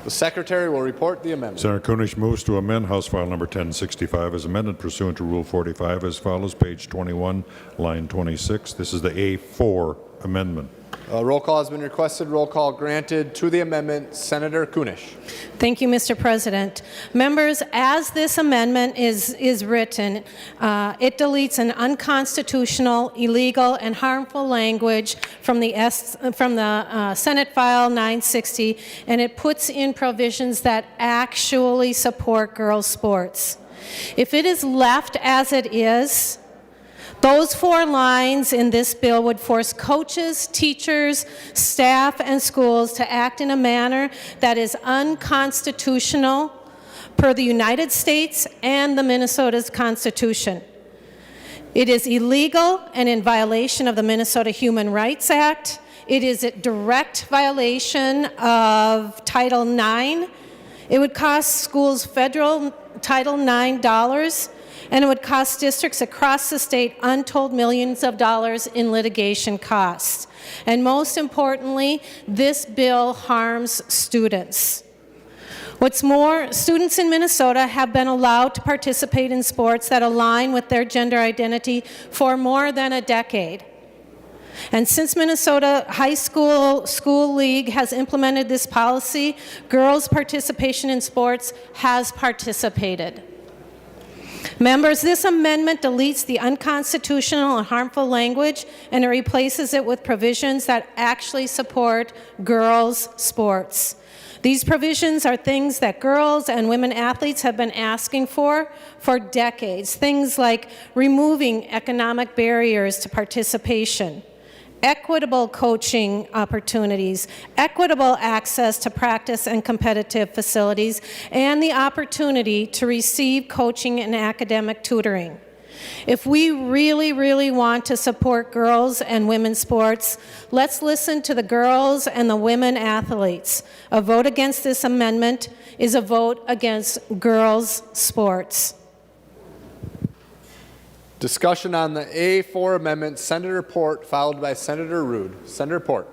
The Secretary will report the amendment. Senator Kunish moves to amend House File Number 1065 as amended pursuant to Rule 45 as follows, page 21, line 26. This is the A4 amendment. Roll call has been requested. Roll call granted to the amendment. Senator Kunish. Thank you, Mr. President. Members, as this amendment is written, it deletes an unconstitutional, illegal, and harmful language from the Senate File 960, and it puts in provisions that actually support girls' sports. If it is left as it is, those 4 lines in this bill would force coaches, teachers, staff, and schools to act in a manner that is unconstitutional per the United States and the Minnesota's Constitution. It is illegal and in violation of the Minnesota Human Rights Act. It is a direct violation of Title IX. It would cost schools federal Title IX dollars, and it would cost districts across the state untold millions of dollars in litigation costs. And most importantly, this bill harms students. What's more, students in Minnesota have been allowed to participate in sports that align with their gender identity for more than a decade. And since Minnesota High School League has implemented this policy, girls' participation in sports has participated. Members, this amendment deletes the unconstitutional and harmful language and it replaces it with provisions that actually support girls' sports. These provisions are things that girls and women athletes have been asking for decades. Things like removing economic barriers to participation, equitable coaching opportunities, equitable access to practice and competitive facilities, and the opportunity to receive coaching and academic tutoring. If we really, really want to support girls and women's sports, let's listen to the girls and the women athletes. A vote against this amendment is a vote against girls' sports. Discussion on the A4 amendment, Senator Port, followed by Senator Rude. Senator Port.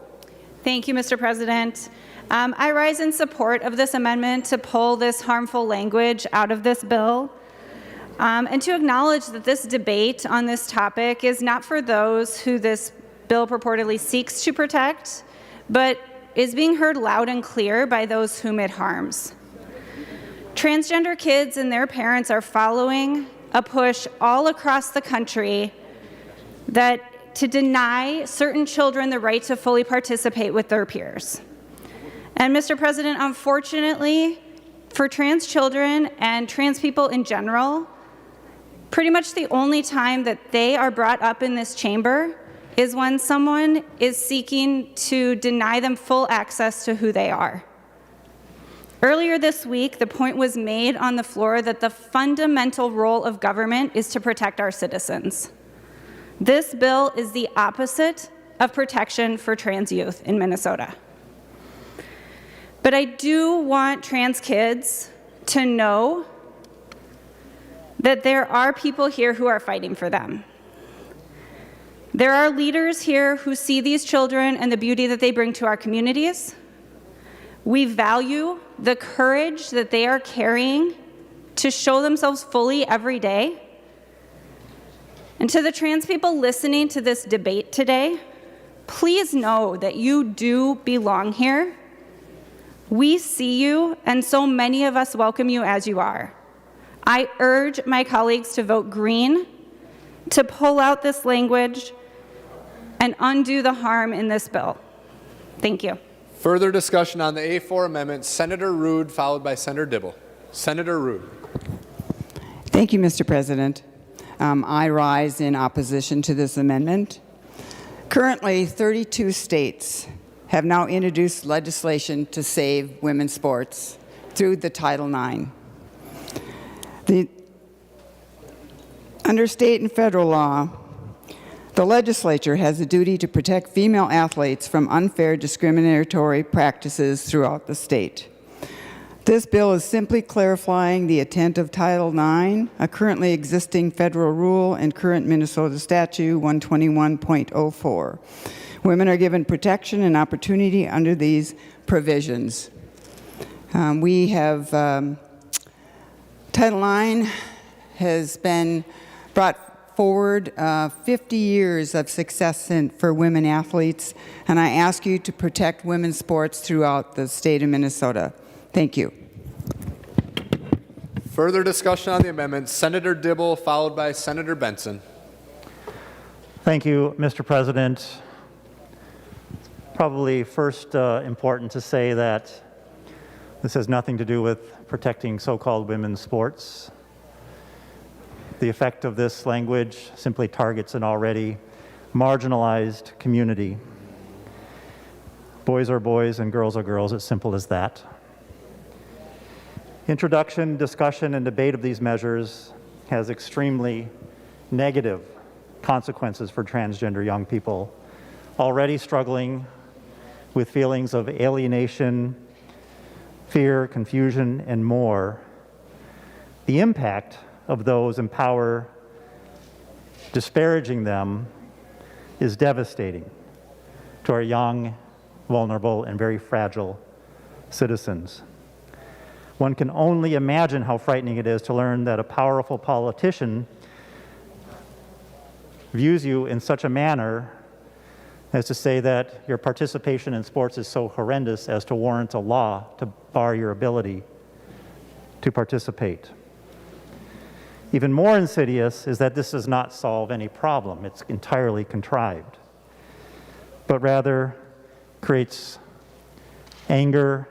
Thank you, Mr. President. I rise in support of this amendment to pull this harmful language out of this bill and to acknowledge that this debate on this topic is not for those who this bill purportedly seeks to protect, but is being heard loud and clear by those whom it harms. Transgender kids and their parents are following a push all across the country that to deny certain children the right to fully participate with their peers. And Mr. President, unfortunately, for trans children and trans people in general, pretty much the only time that they are brought up in this chamber is when someone is seeking to deny them full access to who they are. Earlier this week, the point was made on the floor that the fundamental role of government is to protect our citizens. This bill is the opposite of protection for trans youth in Minnesota. But I do want trans kids to know that there are people here who are fighting for them. There are leaders here who see these children and the beauty that they bring to our communities. We value the courage that they are carrying to show themselves fully every day. And to the trans people listening to this debate today, please know that you do belong here. We see you, and so many of us welcome you as you are. I urge my colleagues to vote green, to pull out this language, and undo the harm in this bill. Thank you. Further discussion on the A4 amendment, Senator Rude, followed by Senator Dibble. Senator Rude. Thank you, Mr. President. I rise in opposition to this amendment. Currently, 32 states have now introduced legislation to save women's sports through the Title IX. Under state and federal law, the legislature has a duty to protect female athletes from unfair discriminatory practices throughout the state. This bill is simply clarifying the intent of Title IX, a currently existing federal rule and current Minnesota statute 121.04. Women are given protection and opportunity under these provisions. Title IX has been brought forward 50 years of success for women athletes, and I ask you to protect women's sports throughout the state of Minnesota. Thank you. Further discussion on the amendment, Senator Dibble, followed by Senator Benson. Thank you, Mr. President. Probably first important to say that this has nothing to do with protecting so-called women's sports. The effect of this language simply targets an already marginalized community. Boys are boys and girls are girls, it's simple as that. Introduction, discussion, and debate of these measures has extremely negative consequences for transgender young people, already struggling with feelings of alienation, fear, confusion, and more. The impact of those in power disparaging them is devastating to our young, vulnerable, and very fragile citizens. One can only imagine how frightening it is to learn that a powerful politician views you in such a manner as to say that your participation in sports is so horrendous as to warrant a law to bar your ability to participate. Even more insidious is that this does not solve any problem. It's entirely contrived, but rather creates anger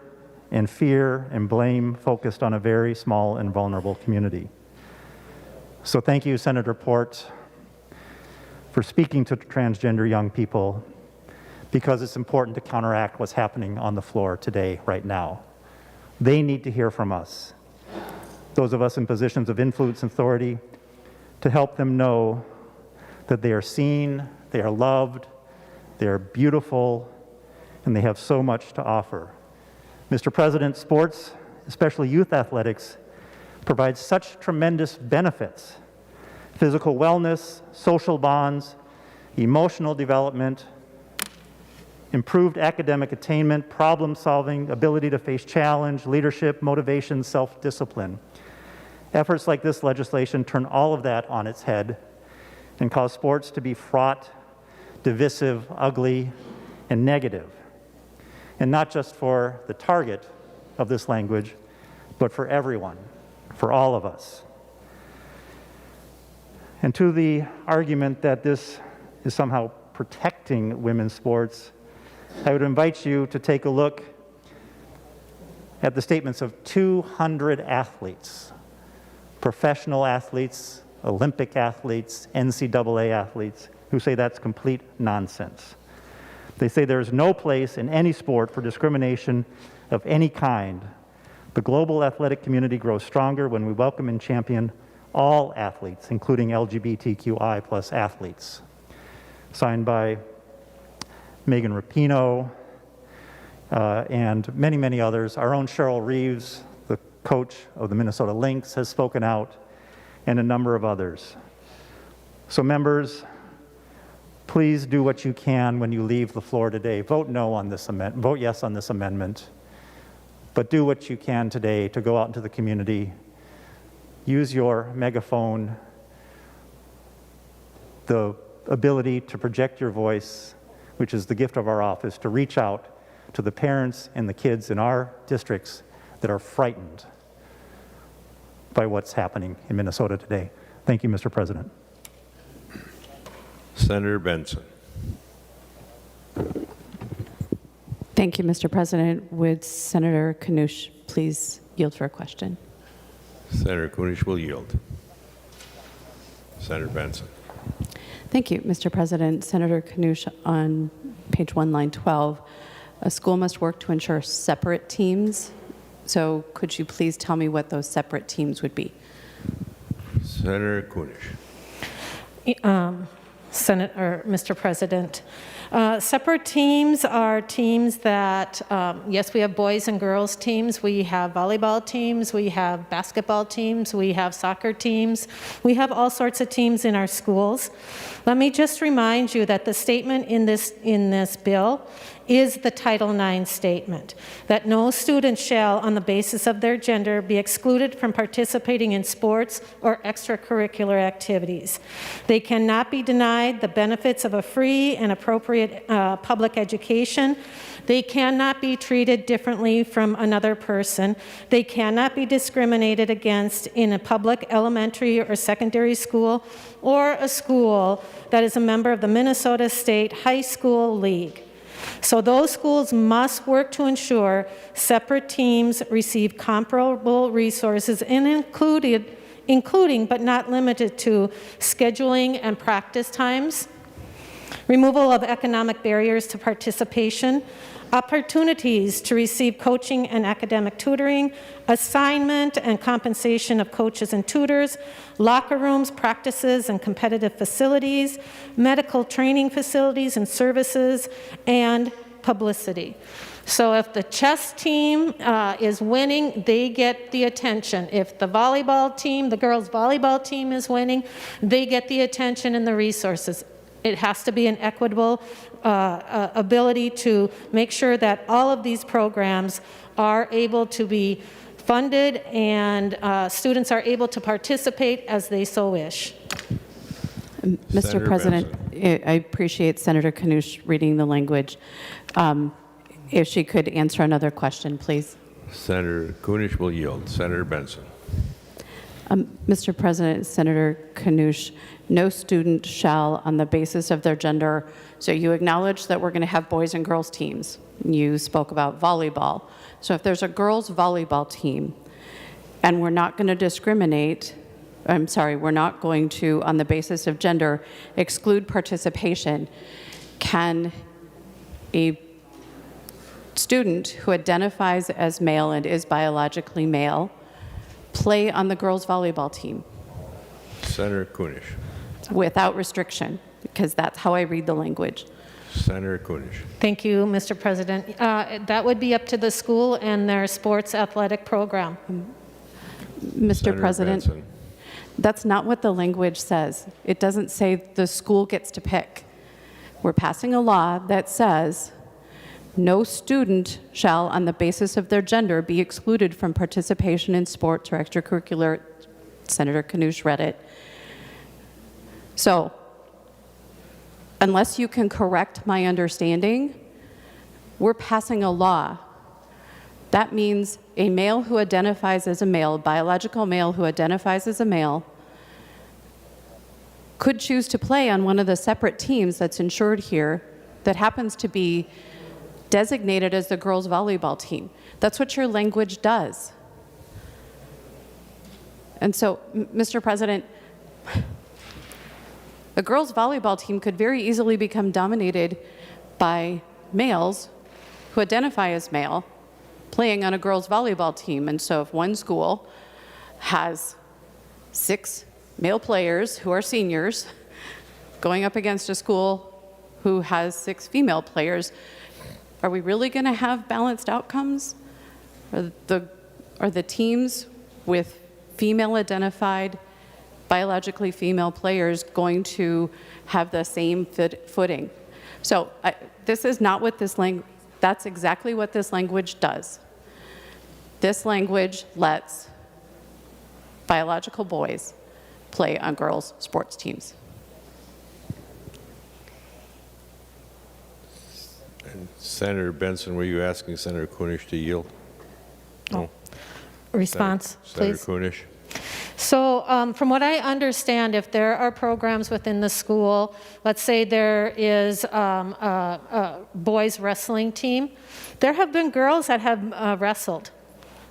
and fear and blame focused on a very small and vulnerable community. So thank you, Senator Port, for speaking to transgender young people, because it's important to counteract what's happening on the floor today, right now. They need to hear from us, those of us in positions of influence and authority, to help them know that they are seen, they are loved, they are beautiful, and they have so much to offer. Mr. President, sports, especially youth athletics, provides such tremendous benefits: physical wellness, social bonds, emotional development, improved academic attainment, problem solving, ability to face challenge, leadership, motivation, self-discipline. Efforts like this legislation turn all of that on its head and cause sports to be fraught, divisive, ugly, and negative. And not just for the target of this language, but for everyone, for all of us. And to the argument that this is somehow protecting women's sports, I would invite you to take a look at the statements of 200 athletes, professional athletes, Olympic athletes, NCAA athletes, who say that's complete nonsense. They say there is no place in any sport for discrimination of any kind. The global athletic community grows stronger when we welcome and champion all athletes, including LGBTQI+ athletes. Signed by Megan Rapinoe and many, many others. Our own Cheryl Reeves, the coach of the Minnesota Lynx, has spoken out, and a number of others. So members, please do what you can when you leave the floor today. Vote no on this amendment, vote yes on this amendment, but do what you can today to go out into the community. Use your megaphone, the ability to project your voice, which is the gift of our office, to reach out to the parents and the kids in our districts that are frightened by what's happening in Minnesota today. Thank you, Mr. President. Senator Benson. Thank you, Mr. President. Would Senator Knausch please yield for a question? Senator Kunesh will yield. Senator Benson. Thank you, Mr. President. Senator Knausch, on page 1, line 12, a school must work to ensure separate teams. So could you please tell me what those separate teams would be? Senator Kunesh. Mr. President, separate teams are teams that, yes, we have boys and girls teams, we have volleyball teams, we have basketball teams, we have soccer teams, we have all sorts of teams in our schools. Let me just remind you that the statement in this bill is the Title IX statement, that no student shall, on the basis of their gender, be excluded from participating in sports or extracurricular activities. They cannot be denied the benefits of a free and appropriate public education. They cannot be treated differently from another person. They cannot be discriminated against in a public elementary or secondary school or a school that is a member of the Minnesota State High School League. So those schools must work to ensure separate teams receive comparable resources, including but not limited to scheduling and practice times, removal of economic barriers to participation, opportunities to receive coaching and academic tutoring, assignment and compensation of coaches and tutors, locker rooms, practices, and competitive facilities, medical training facilities and services, and publicity. So if the chess team is winning, they get the attention. If the volleyball team, the girls' volleyball team is winning, they get the attention and the resources. It has to be an equitable ability to make sure that all of these programs are able to be funded and students are able to participate as they so wish. Mr. Senator President, I appreciate Senator Knausch reading the language. If she could answer another question, please. Senator Kunesh will yield. Senator Benson. Mr. President, Senator Knoush, no student shall, on the basis of their gender, so you acknowledge that we're going to have boys and girls teams. You spoke about volleyball. So if there's a girls volleyball team, and we're not going to discriminate, we're not going to, on the basis of gender, exclude participation, can a student who identifies as male and is biologically male play on the girls' volleyball team? Senator Kunish. Without restriction, because that's how I read the language. Senator Kunish. Thank you, Mr. President. That would be up to the school and their sports athletic program. Mr. Senator President, Benson. that's not what the language says. It doesn't say the school gets to pick. We're passing a law that says no student shall, on the basis of their gender, be excluded from participation in sports or extracurricular. Senator Knoush read it. So, unless you can correct my understanding, we're passing a law. That means a male who identifies as a male, biological male who identifies as a male, could choose to play on one of the separate teams that's insured here that happens to be designated as the girls' volleyball team. That's what your language does. And so, Mr. President, a girls' volleyball team could very easily become dominated by males who identify as male playing on a girls' volleyball team. And so if one school has 6 male players who are seniors going up against a school who has 6 female players, are we really going to have balanced outcomes? Are the teams with female-identified, biologically female players going to have the same footing? So this is not what this language, that's exactly what this language does. This language lets biological boys play on girls' sports teams. And Senator Benson, were you asking Senator Kunish to yield? No. Response, Senator please. Kunish. So from what I understand, if there are programs within the school, let's say there is a boys wrestling team, there have been girls that have wrestled.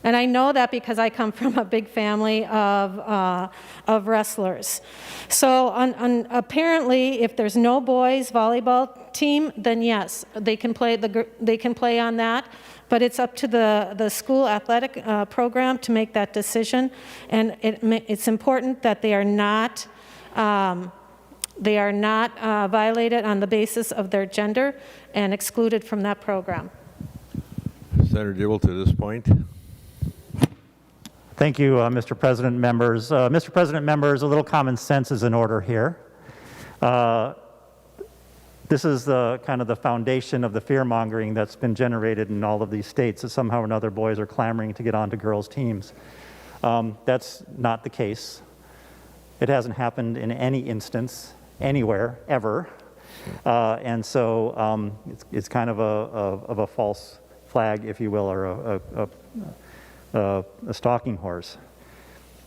And I know that because I come from a big family of wrestlers. So apparently, if there's no boys volleyball team, then yes, they can play on that. But it's up to the school athletic program to make that decision. And it's important that they are not violated on the basis of their gender and excluded from that program. Senator Dibble, to this point. Thank you, Mr. President, members. Mr. President, members, a little common sense is in order here. This is the kind of the foundation of the fear-mongering that's been generated in all of these states, that somehow or another boys are clamoring to get onto girls' teams. That's not the case. It hasn't happened in any instance, anywhere, ever. And so it's kind of a false flag, if you will, or a stalking horse.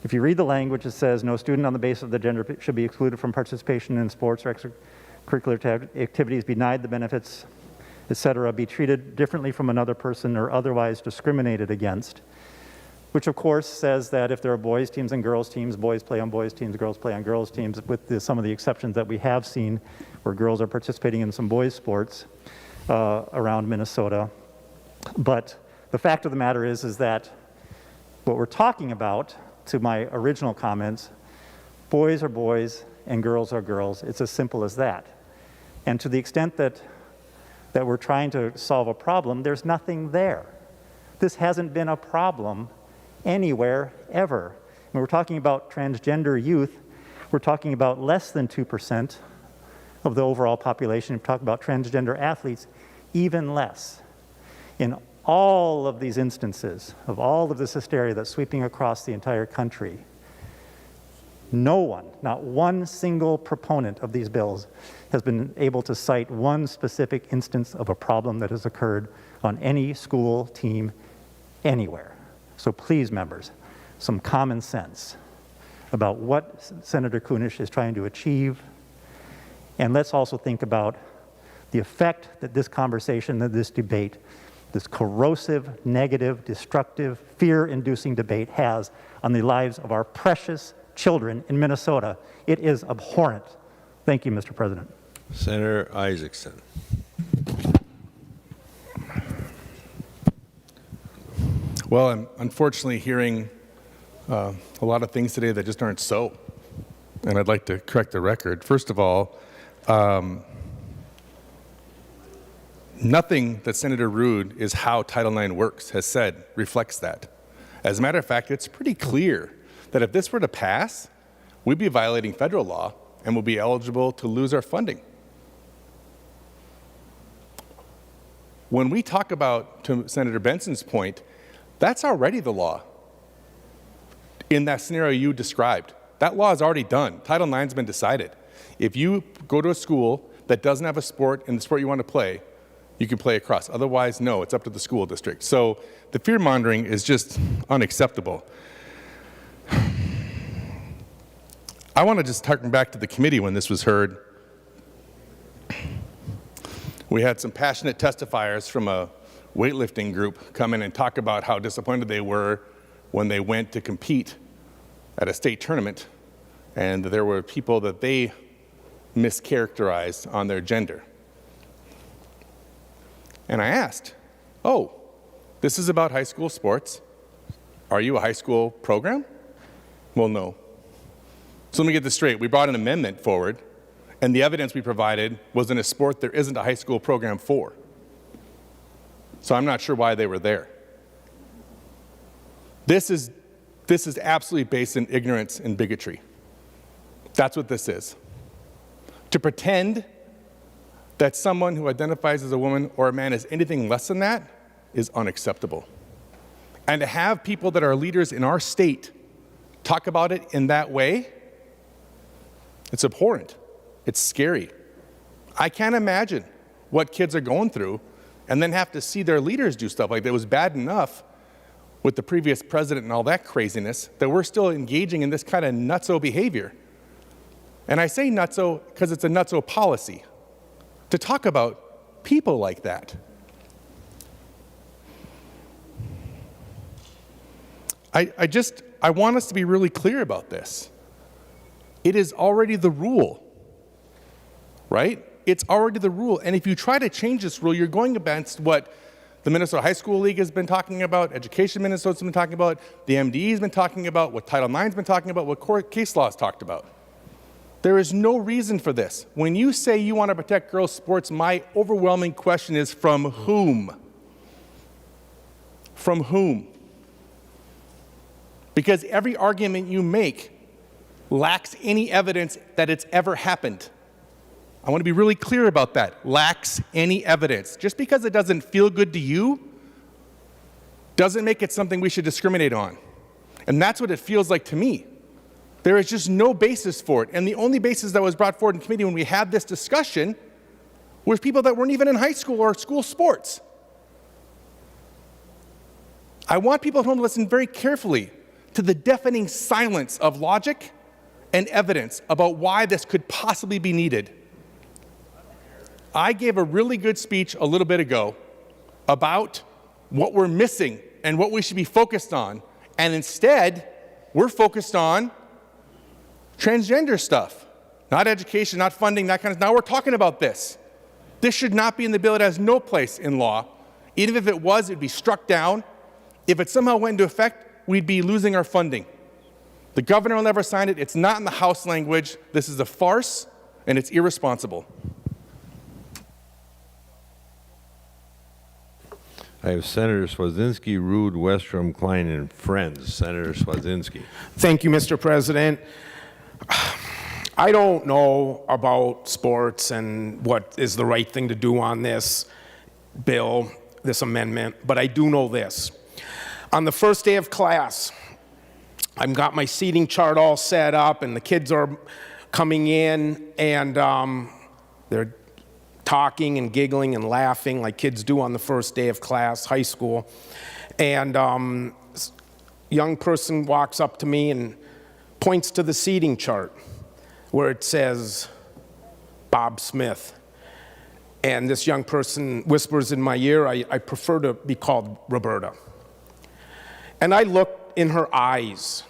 If you read the language, it says, no student on the basis of the gender should be excluded from participation in sports or extracurricular activities, be denied the benefits, etc., be treated differently from another person or otherwise discriminated against, which of course says that if there are boys teams and girls teams, boys play on boys teams, girls play on girls teams, with some of the exceptions that we have seen where girls are participating in some boys sports around Minnesota. But the fact of the matter is that what we're talking about, to my original comments, boys are boys and girls are girls. It's as simple as that. And to the extent that we're trying to solve a problem, there's nothing there. This hasn't been a problem anywhere, ever. When we're talking about transgender youth, we're talking about less than 2% of the overall population. We're talking about transgender athletes, even less. In all of these instances of all of this hysteria that's sweeping across the entire country, no one, not one single proponent of these bills has been able to cite one specific instance of a problem that has occurred on any school team anywhere. So please, members, some common sense. about what Senator Kunish is trying to achieve. And let's also think about the effect that this conversation, that this debate, this corrosive, negative, destructive, fear-inducing debate has on the lives of our precious children in Minnesota. It is abhorrent. Thank you, Mr. President. Senator Isaacson. Well, I'm unfortunately hearing a lot of things today that just aren't so. And I'd like to correct the record. First of all, nothing that Senator Ruud is how Title IX works has said reflects that. As a matter of fact, it's pretty clear that if this were to pass, we'd be violating federal law and will be eligible to lose our funding. When we talk about, to Senator Benson's point, that's already the law. In that scenario you described, that law is already done. Title IX has been decided. If you go to a school that doesn't have a sport in the sport you want to play, you can play across. Otherwise, no, it's up to the school district. So the fear mongering is just unacceptable. I want to just harken back to the committee when this was heard. We had some passionate testifiers from a weightlifting group come in and talk about how disappointed they were when they went to compete at a state tournament, and there were people that they mischaracterized on their gender. And I asked, oh, this is about high school sports. Are you a high school program? Well, no. So let me get this straight. We brought an amendment forward, and the evidence we provided was in a sport there isn't a high school program for. So I'm not sure why they were there. This is absolutely based in ignorance and bigotry. That's what this is. To pretend that someone who identifies as a woman or a man is anything less than that is unacceptable. And to have people that are leaders in our state talk about it in that way, it's abhorrent. It's scary. I can't imagine what kids are going through and then have to see their leaders do stuff like that. It was bad enough with the previous president and all that craziness that we're still engaging in this kind of nutso behavior. And I say nutso because it's a nutso policy to talk about people like that. I want us to be really clear about this. It is already the rule, right? It's already the rule. And if you try to change this rule, you're going against what the Minnesota High School League has been talking about, Education Minnesota's been talking about, the MDE's been talking about, what Title IX's been talking about, what court case law has talked about. There is no reason for this. When you say you want to protect girls' sports, my overwhelming question is from whom? From whom? Because every argument you make lacks any evidence that it's ever happened. I want to be really clear about that. Lacks any evidence. Just because it doesn't feel good to you doesn't make it something we should discriminate on. And that's what it feels like to me. There is just no basis for it. And the only basis that was brought forward in committee when we had this discussion was people that weren't even in high school or school sports. I want people at home to listen very carefully to the deafening silence of logic and evidence about why this could possibly be needed. I gave a really good speech a little bit ago about what we're missing and what we should be focused on. And instead, we're focused on transgender stuff, not education, not funding, that kind of stuff. Now we're talking about this. This should not be in the bill. It has no place in law. Even if it was, it'd be struck down. If it somehow went into effect, we'd be losing our funding. The governor will never sign it. It's not in the House language. This is a farce, and it's irresponsible. I have Senator Swedzinski, Ruud, Westrom, Klein, and friends. Senator Swedzinski. Thank you, Mr. President. I don't know about sports and what is the right thing to do on this bill, this amendment, but I do know this. On the first day of class, I've got my seating chart all set up, and the kids are coming in, and they're talking and giggling and laughing like kids do on the first day of class, high school. And young person walks up to me and points to the seating chart where it says Bob Smith. And this young person whispers in my ear, I prefer to be called Roberta. And I looked in her eyes.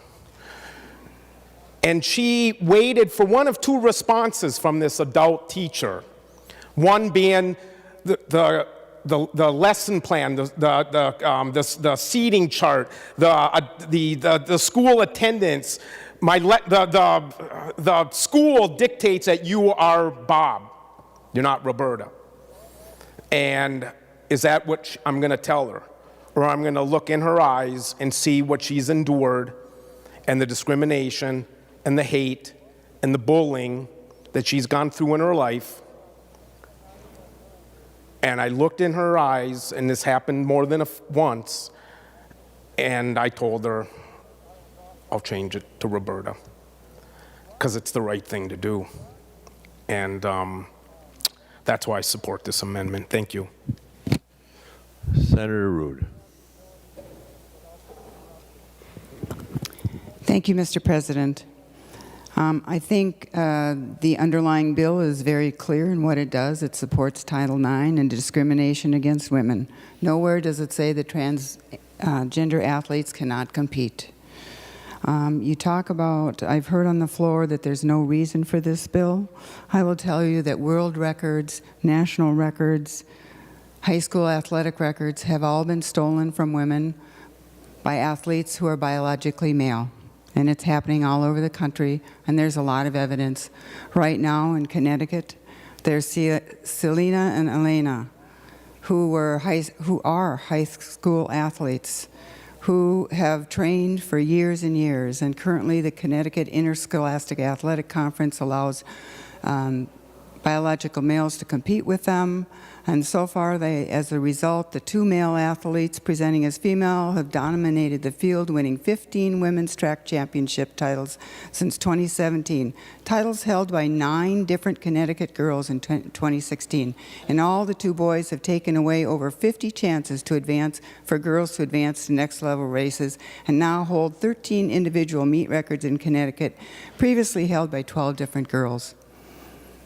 And she waited for one of two responses from this adult teacher. One being the lesson plan, the seating chart, the school attendance. The school dictates that you are Bob. You're not Roberta. And is that what I'm going to tell her? Or I'm going to look in her eyes and see what she's endured and the discrimination and the hate and the bullying that she's gone through in her life. And I looked in her eyes, and this happened more than once, and I told her, I'll change it to Roberta, because it's the right thing to do. And that's why I support this amendment. Thank you. Senator Rude. Thank you, Mr. President. I think the underlying bill is very clear in what it does. It supports Title IX and discrimination against women. Nowhere does it say that transgender athletes cannot compete. You talk about, I've heard on the floor that there's no reason for this bill. I will tell you that world records, national records, high school athletic records have all been stolen from women by athletes who are biologically male. And it's happening all over the country, and there's a lot of evidence. Right now in Connecticut, there's Selena and Elena, who are high school athletes, who have trained for years and years, and currently the Connecticut Interscholastic Athletic Conference allows biological males to compete with them. And so far, as a result, the 2 male athletes presenting as female have dominated the field, winning 15 women's track championship titles since 2017. Titles held by 9 different Connecticut girls in 2016. And all the 2 boys have taken away over 50 chances to advance for girls to advance to next level races, and now hold 13 individual meet records in Connecticut, previously held by 12 different girls.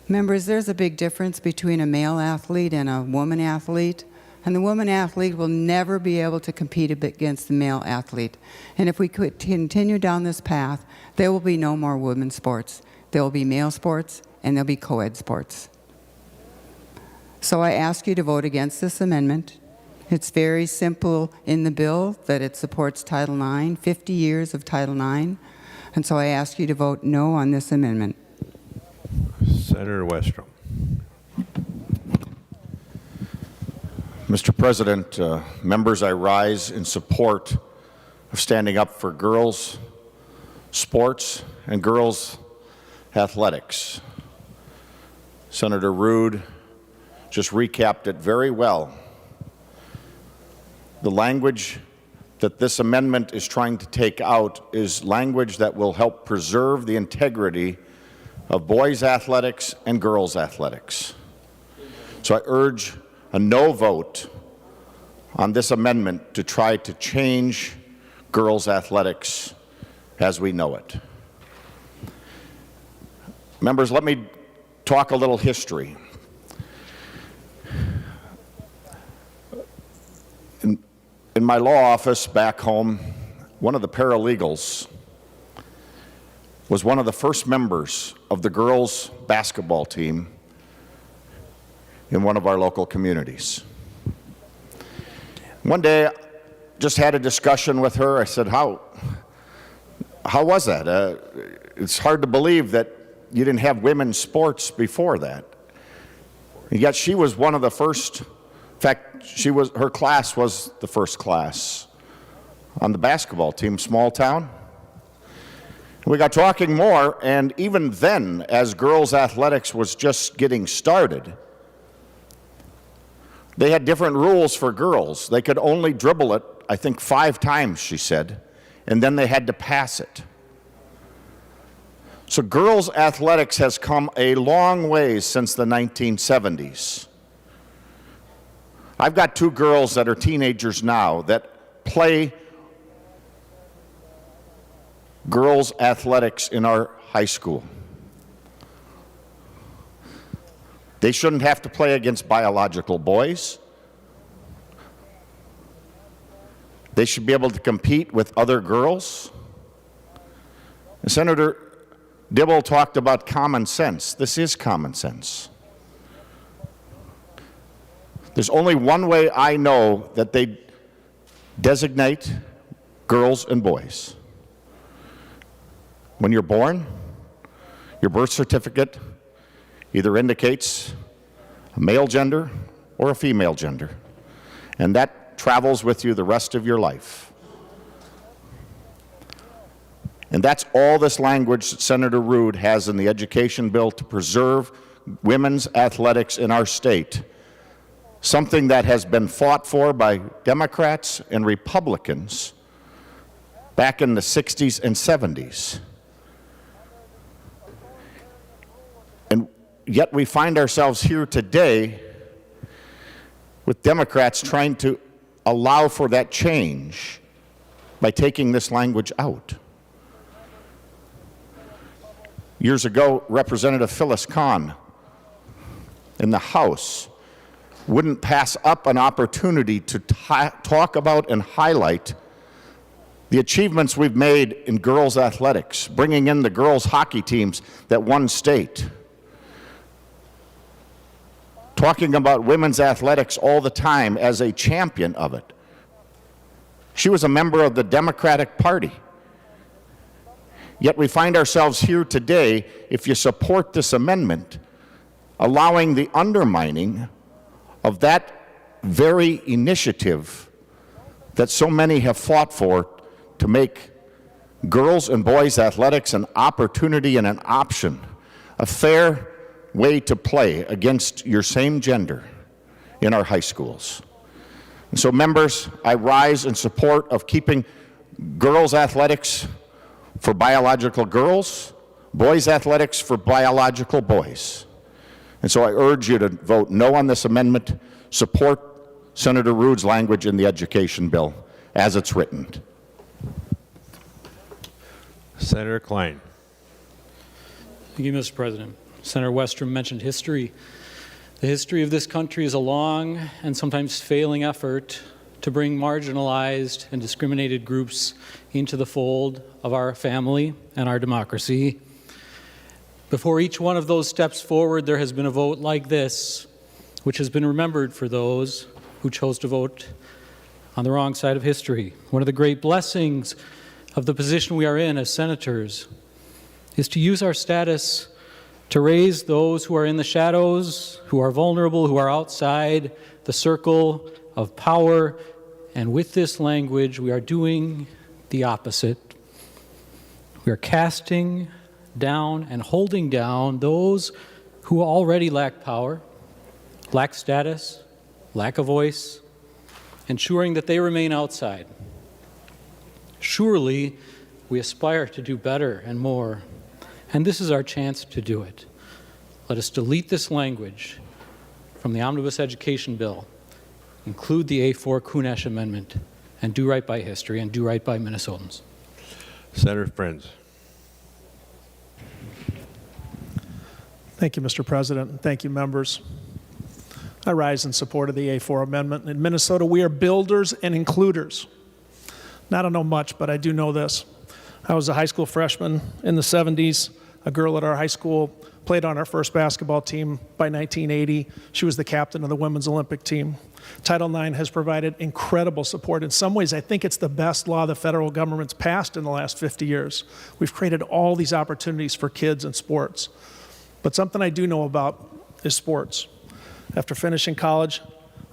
Members, there's a big difference between a male athlete and a woman athlete, and the woman athlete will never be able to compete against the male athlete. And if we could continue down this path, there will be no more women's sports. There will be male sports, and there'll be co-ed sports. So I ask you to vote against this amendment. It's very simple in the bill that it supports Title IX, 50 years of Title IX, and so I ask you to vote no on this amendment. Senator Westrom. Mr. President, members, I rise in support of standing up for girls' sports and girls' athletics. Senator Rude just recapped it very well. The language that this amendment is trying to take out is language that will help preserve the integrity of boys' athletics and girls' athletics. So I urge a no vote on this amendment to try to change girls' athletics as we know it. Members, let me talk a little history. In my law office back home, one of the paralegals was one of the first members of the girls' basketball team in one of our local communities. One day, just had a discussion with her. I said, how was that? It's hard to believe that you didn't have women's sports before that. And yet she was one of the first. In fact, her class was the first class on the basketball team, small town. We got talking more, and even then, as girls' athletics was just getting started, they had different rules for girls. They could only dribble it, I think, 5 times, she said, and then they had to pass it. So girls' athletics has come a long ways since the 1970s. I've got 2 girls that are teenagers now that play girls' athletics in our high school. They shouldn't have to play against biological boys. They should be able to compete with other girls. And Senator Dibble talked about common sense. This is common sense. There's only one way I know that they designate girls and boys. When you're born, your birth certificate either indicates a male gender or a female gender, and that travels with you the rest of your life. And that's all this language that Senator Ruud has in the education bill to preserve women's athletics in our state, something that has been fought for by Democrats and Republicans back in the 60s and 70s. And yet we find ourselves here today with Democrats trying to allow for that change by taking this language out. Years ago, Representative Phyllis Kahn in the House wouldn't pass up an opportunity to talk about and highlight the achievements we've made in girls' athletics, bringing in the girls' hockey teams that won state, talking about women's athletics all the time as a champion of it. She was a member of the Democratic Party. Yet we find ourselves here today, if you support this amendment, allowing the undermining of that very initiative that so many have fought for to make girls and boys athletics an opportunity and an option, a fair way to play against your same gender in our high schools. And so, members, I rise in support of keeping girls' athletics for biological girls, boys' athletics for biological boys. And so I urge you to vote no on this amendment, support Senator Ruud's language in the education bill as it's written. Senator Klein. Thank you, Mr. President. Senator Westrom mentioned history. The history of this country is a long and sometimes failing effort to bring marginalized and discriminated groups into the fold of our family and our democracy. Before each one of those steps forward, there has been a vote like this, which has been remembered for those who chose to vote on the wrong side of history. One of the great blessings of the position we are in as senators is to use our status to raise those who are in the shadows, who are vulnerable, who are outside the circle of power. And with this language, we are doing the opposite. We are casting down and holding down those who already lack power, lack status, lack a voice, ensuring that they remain outside. Surely, we aspire to do better and more, and this is our chance to do it. Let us delete this language from the Omnibus Education Bill, include the A4 Kunesh Amendment, and do right by history and do right by Minnesotans. Senator Friends. Thank you, Mr. President, and thank you, members. I rise in support of the A4 amendment. In Minnesota, we are builders and includers. Now, I don't know much, but I do know this. I was a high school freshman in the 70s. A girl at our high school played on our first basketball team by 1980. She was the captain of the women's Olympic team. Title IX has provided incredible support. In some ways, I think it's the best law the federal government's passed in the last 50 years. We've created all these opportunities for kids in sports. But something I do know about is sports. After finishing college,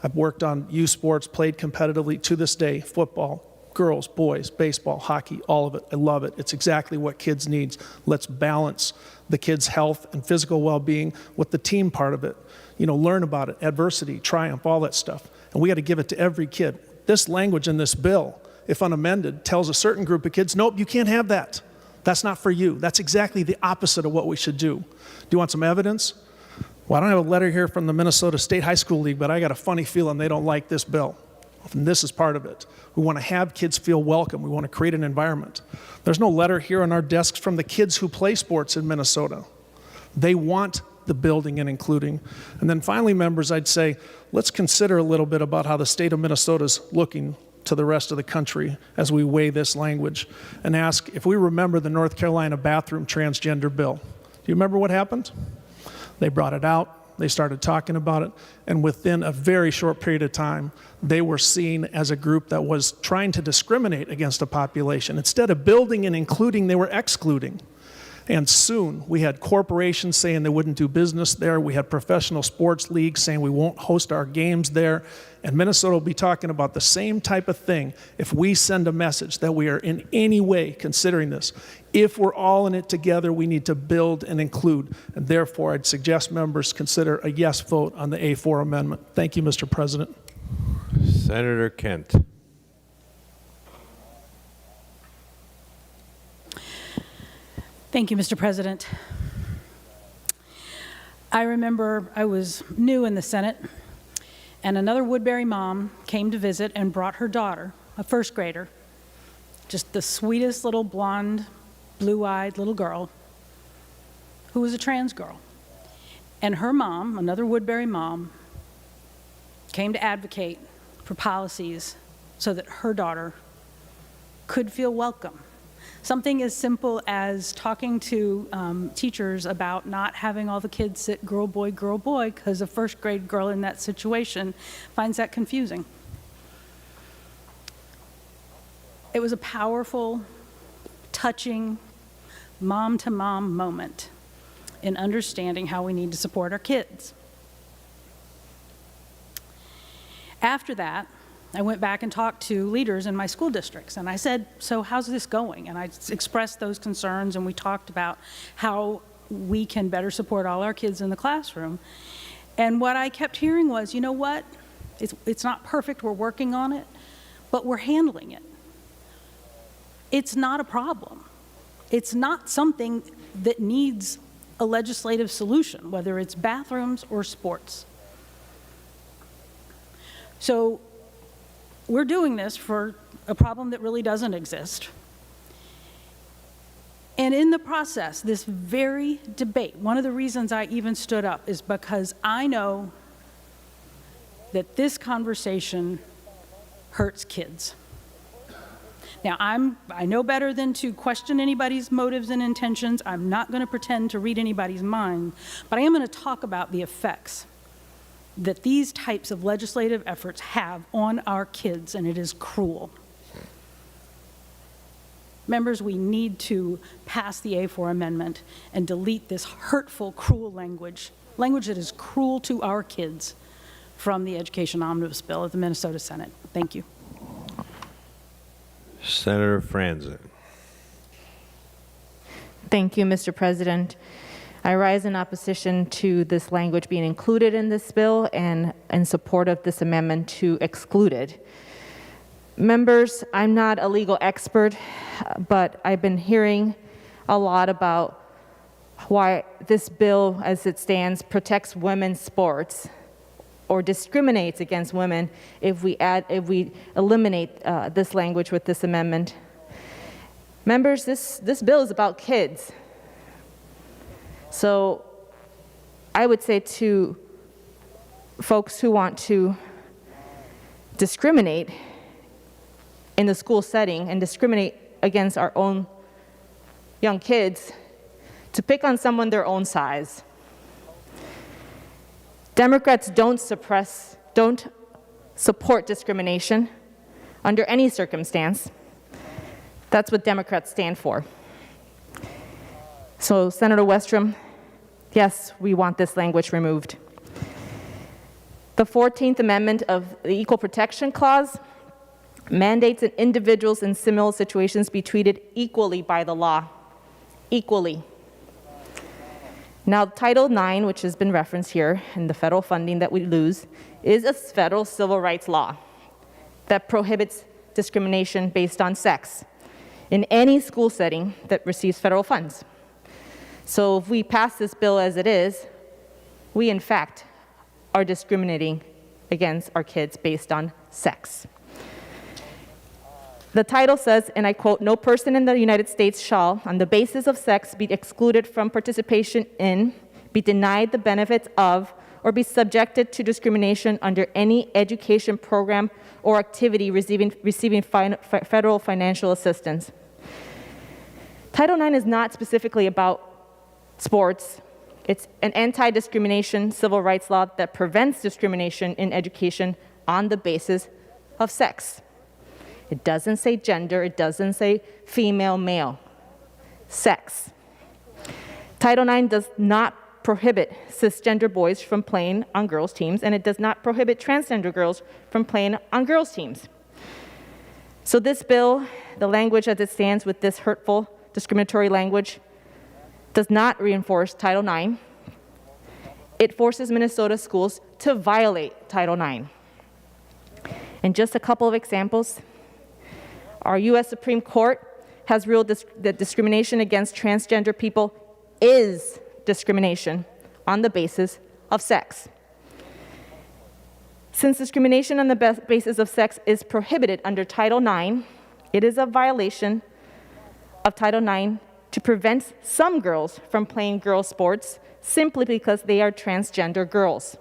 I've worked on youth sports, played competitively to this day, football, girls, boys, baseball, hockey, all of it. I love it. It's exactly what kids need. Let's balance the kids' health and physical well-being with the team part of it. You know, learn about it, adversity, triumph, all that stuff. And we got to give it to every kid. This language in this bill, if unamended, tells a certain group of kids, nope, you can't have that. That's not for you. That's exactly the opposite of what we should do. Do you want some evidence? Well, I don't have a letter here from the Minnesota State High School League, but I got a funny feeling they don't like this bill. And this is part of it. We want to have kids feel welcome. We want to create an environment. There's no letter here on our desks from the kids who play sports in Minnesota. They want the building and including. And then finally, members, I'd say, let's consider a little bit about how the state of Minnesota is looking to the rest of the country as we weigh this language and ask if we remember the North Carolina bathroom transgender bill. Do you remember what happened? They brought it out. They started talking about it, and within a very short period of time, they were seen as a group that was trying to discriminate against a population. Instead of building and including, they were excluding. And soon, we had corporations saying they wouldn't do business there. We had professional sports leagues saying we won't host our games there. And Minnesota will be talking about the same type of thing if we send a message that we are in any way considering this. If we're all in it together, we need to build and include. And therefore, I'd suggest members consider a yes vote on the A4 amendment. Thank you, Mr. President. Senator Kent. Thank you, Mr. President. I remember I was new in the Senate, and another Woodbury mom came to visit and brought her daughter, a first grader, just the sweetest little blonde, blue-eyed little girl, who was a trans girl. And her mom, another Woodbury mom, came to advocate for policies so that her daughter could feel welcome. Something as simple as talking to teachers about not having all the kids sit girl, boy, because a first grade girl in that situation finds that confusing. It was a powerful, touching, mom-to-mom moment in understanding how we need to support our kids. After that, I went back and talked to leaders in my school districts, and I said, so how's this going? And I expressed those concerns, and we talked about how we can better support all our kids in the classroom. And what I kept hearing was, you know what? It's not perfect, we're working on it, but we're handling it. It's not a problem. It's not something that needs a legislative solution, whether it's bathrooms or sports. So we're doing this for a problem that really doesn't exist. And in the process, this very debate, one of the reasons I even stood up is because I know that this conversation hurts kids. Now, I know better than to question anybody's motives and intentions. I'm not going to pretend to read anybody's mind, but I am going to talk about the effects that these types of legislative efforts have on our kids, and it is cruel. Members, we need to pass the A4 amendment and delete this hurtful, cruel language that is cruel to our kids from the Education Omnibus Bill at the Minnesota Senate. Thank you. Senator Franzen. Thank you, Mr. President. I rise in opposition to this language being included in this bill and in support of this amendment to exclude it. Members, I'm not a legal expert, but I've been hearing a lot about why this bill, as it stands, protects women's sports or discriminates against women if we eliminate this language with this amendment. Members, this bill is about kids. So I would say to folks who want to discriminate in the school setting and discriminate against our own young kids to pick on someone their own size. Democrats don't support discrimination under any circumstance. That's what Democrats stand for. So, Senator Westrom, yes, we want this language removed. The 14th Amendment of the Equal Protection Clause mandates that individuals in similar situations be treated equally by the law. Equally. Now, Title IX, which has been referenced here, and the federal funding that we lose, is a federal civil rights law that prohibits discrimination based on sex in any school setting that receives federal funds. So if we pass this bill as it is, we in fact are discriminating against our kids based on sex. The title says, and I quote, "No person in the United States shall, on the basis of sex, be excluded from participation in, be denied the benefits of, or be subjected to discrimination under any education program or activity receiving federal financial assistance." Title IX is not specifically about sports. It's an anti-discrimination civil rights law that prevents discrimination in education on the basis of sex. It doesn't say gender, it doesn't say female, male. Sex. Title IX does not prohibit cisgender boys from playing on girls' teams, and it does not prohibit transgender girls from playing on girls' teams. So this bill, the language as it stands with this hurtful, discriminatory language, does not reinforce Title IX. It forces Minnesota schools to violate Title IX. And just a couple of examples. Our U.S. Supreme Court has ruled that discrimination against transgender people is discrimination on the basis of sex. Since discrimination on the basis of sex is prohibited under Title IX, it is a violation of Title IX to prevent some girls from playing girls' sports simply because they are transgender girls.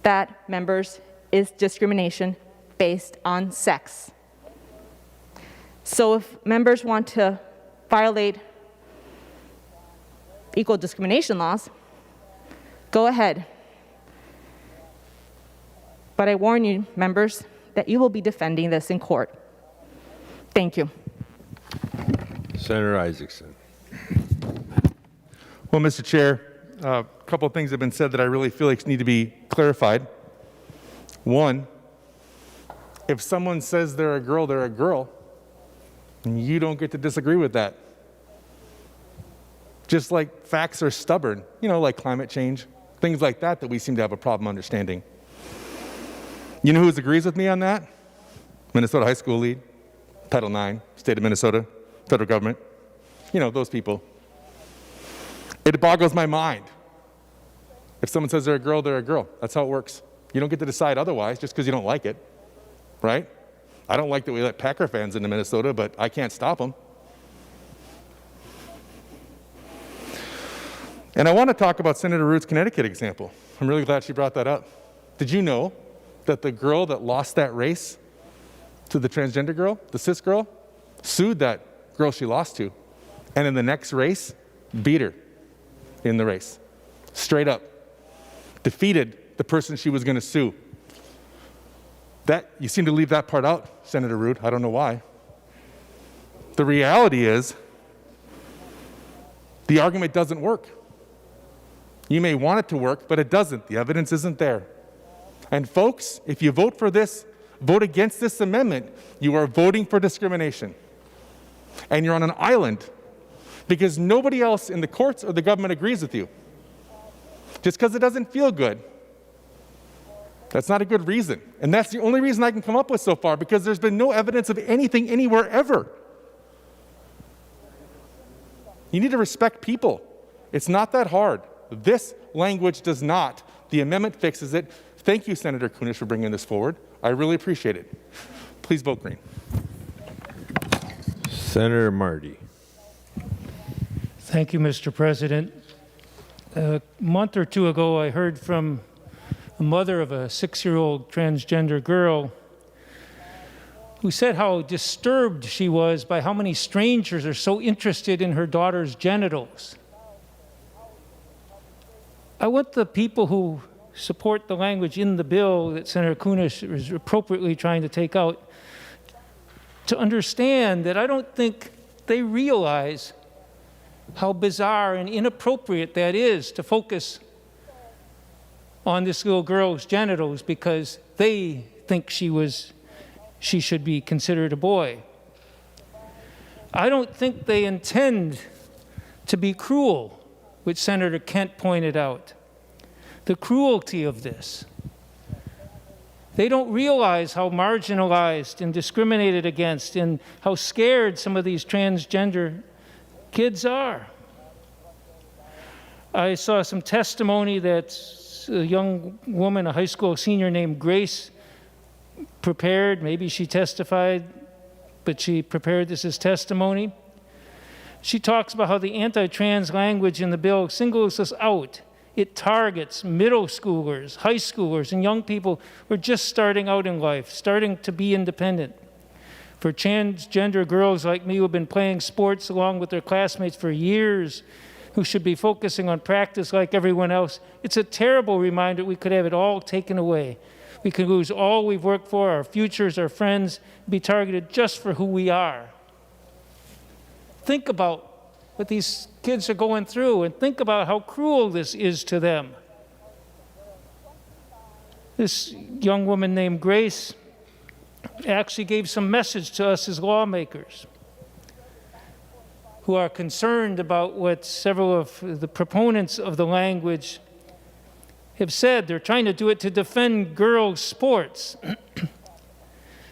That, members, is discrimination based on sex. So if members want to violate equal discrimination laws, go ahead. But I warn you, members, that you will be defending this in court. Thank you. Senator Isaacson. Well, Mr. Chair, a couple of things have been said that I really feel like need to be clarified. One, if someone says they're a girl, they're a girl. And you don't get to disagree with that. Just like facts are stubborn, like climate change, things like that we seem to have a problem understanding. You know who agrees with me on that? Minnesota High School Lead, Title IX, State of Minnesota, federal government. Those people. It boggles my mind. If someone says they're a girl, they're a girl. That's how it works. You don't get to decide otherwise just because you don't like it, right? I don't like that we let Packer fans into Minnesota, but I can't stop them. And I want to talk about Senator Root's Connecticut example. I'm really glad she brought that up. Did you know that the girl that lost that race to the transgender girl, the cis girl, sued that girl she lost to, and in the next race, beat her in the race, straight up, defeated the person she was going to sue. That, you seem to leave that part out, Senator Root. I don't know why. The reality is, the argument doesn't work. You may want it to work, but it doesn't. The evidence isn't there. And folks, if you vote for this, vote against this amendment, you are voting for discrimination. And you're on an island because nobody else in the courts or the government agrees with you. Just because it doesn't feel good. That's not a good reason. And that's the only reason I can come up with so far, because there's been no evidence of anything anywhere ever. You need to respect people. It's not that hard. This language does not. The amendment fixes it. Thank you, Senator Kunesh, for bringing this forward. I really appreciate it. Please vote green. Senator Marty. Thank you, Mr. President. A month or two ago, I heard from a mother of a 6-year-old transgender girl who said how disturbed she was by how many strangers are so interested in her daughter's genitals. I want the people who support the language in the bill that Senator Kunesh is appropriately trying to take out to understand that I don't think they realize how bizarre and inappropriate that is to focus on this little girl's genitals because they think she should be considered a boy. I don't think they intend to be cruel, which Senator Kent pointed out. The cruelty of this. They don't realize how marginalized and discriminated against and how scared some of these transgender kids are. I saw some testimony that a young woman, a high school senior named Grace, prepared. Maybe she testified, but she prepared this as testimony. She talks about how the anti-trans language in the bill singles us out. It targets middle schoolers, high schoolers, and young people who are just starting out in life, starting to be independent. For transgender girls like me who have been playing sports along with their classmates for years, who should be focusing on practice like everyone else, it's a terrible reminder we could have it all taken away. We could lose all we've worked for, our futures, our friends, be targeted just for who we are. Think about what these kids are going through and think about how cruel this is to them. This young woman named Grace actually gave some message to us as lawmakers who are concerned about what several of the proponents of the language have said. They're trying to do it to defend girls' sports.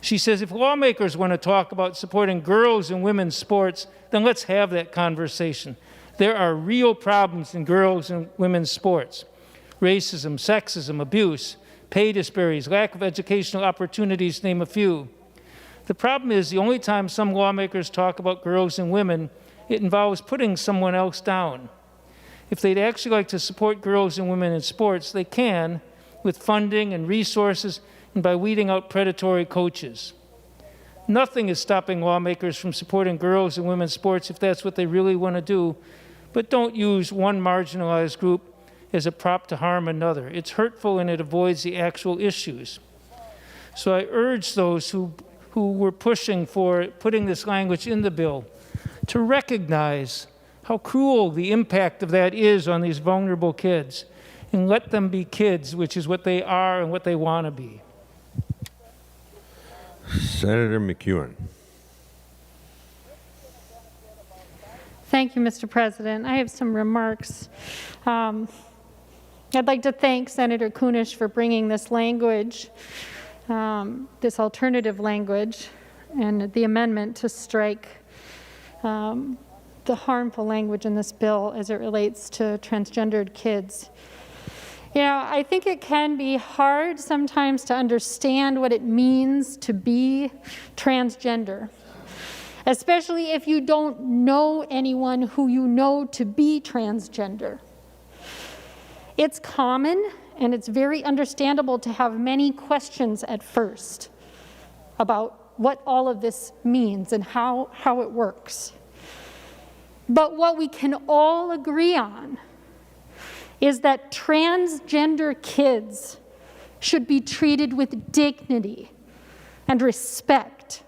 She says, if lawmakers want to talk about supporting girls and women's sports, then let's have that conversation. There are real problems in girls and women's sports. Racism, sexism, abuse, pay disparities, lack of educational opportunities, name a few. The problem is the only time some lawmakers talk about girls and women, it involves putting someone else down. If they'd actually like to support girls and women in sports, they can, with funding and resources and by weeding out predatory coaches. Nothing is stopping lawmakers from supporting girls and women's sports if that's what they really want to do, but don't use one marginalized group as a prop to harm another. It's hurtful and it avoids the actual issues. So I urge those who were pushing for putting this language in the bill to recognize how cruel the impact of that is on these vulnerable kids and let them be kids, which is what they are and what they want to be. Senator McEwen. Thank you, Mr. President. I have some remarks. I'd like to thank Senator Kunish for bringing this language, this alternative language, and the amendment to strike the harmful language in this bill as it relates to transgendered kids. You know, I think it can be hard sometimes to understand what it means to be transgender, especially if you don't know anyone who you know to be transgender. It's common and it's very understandable to have many questions at first about what all of this means and how it works. But what we can all agree on is that transgender kids should be treated with dignity and respect.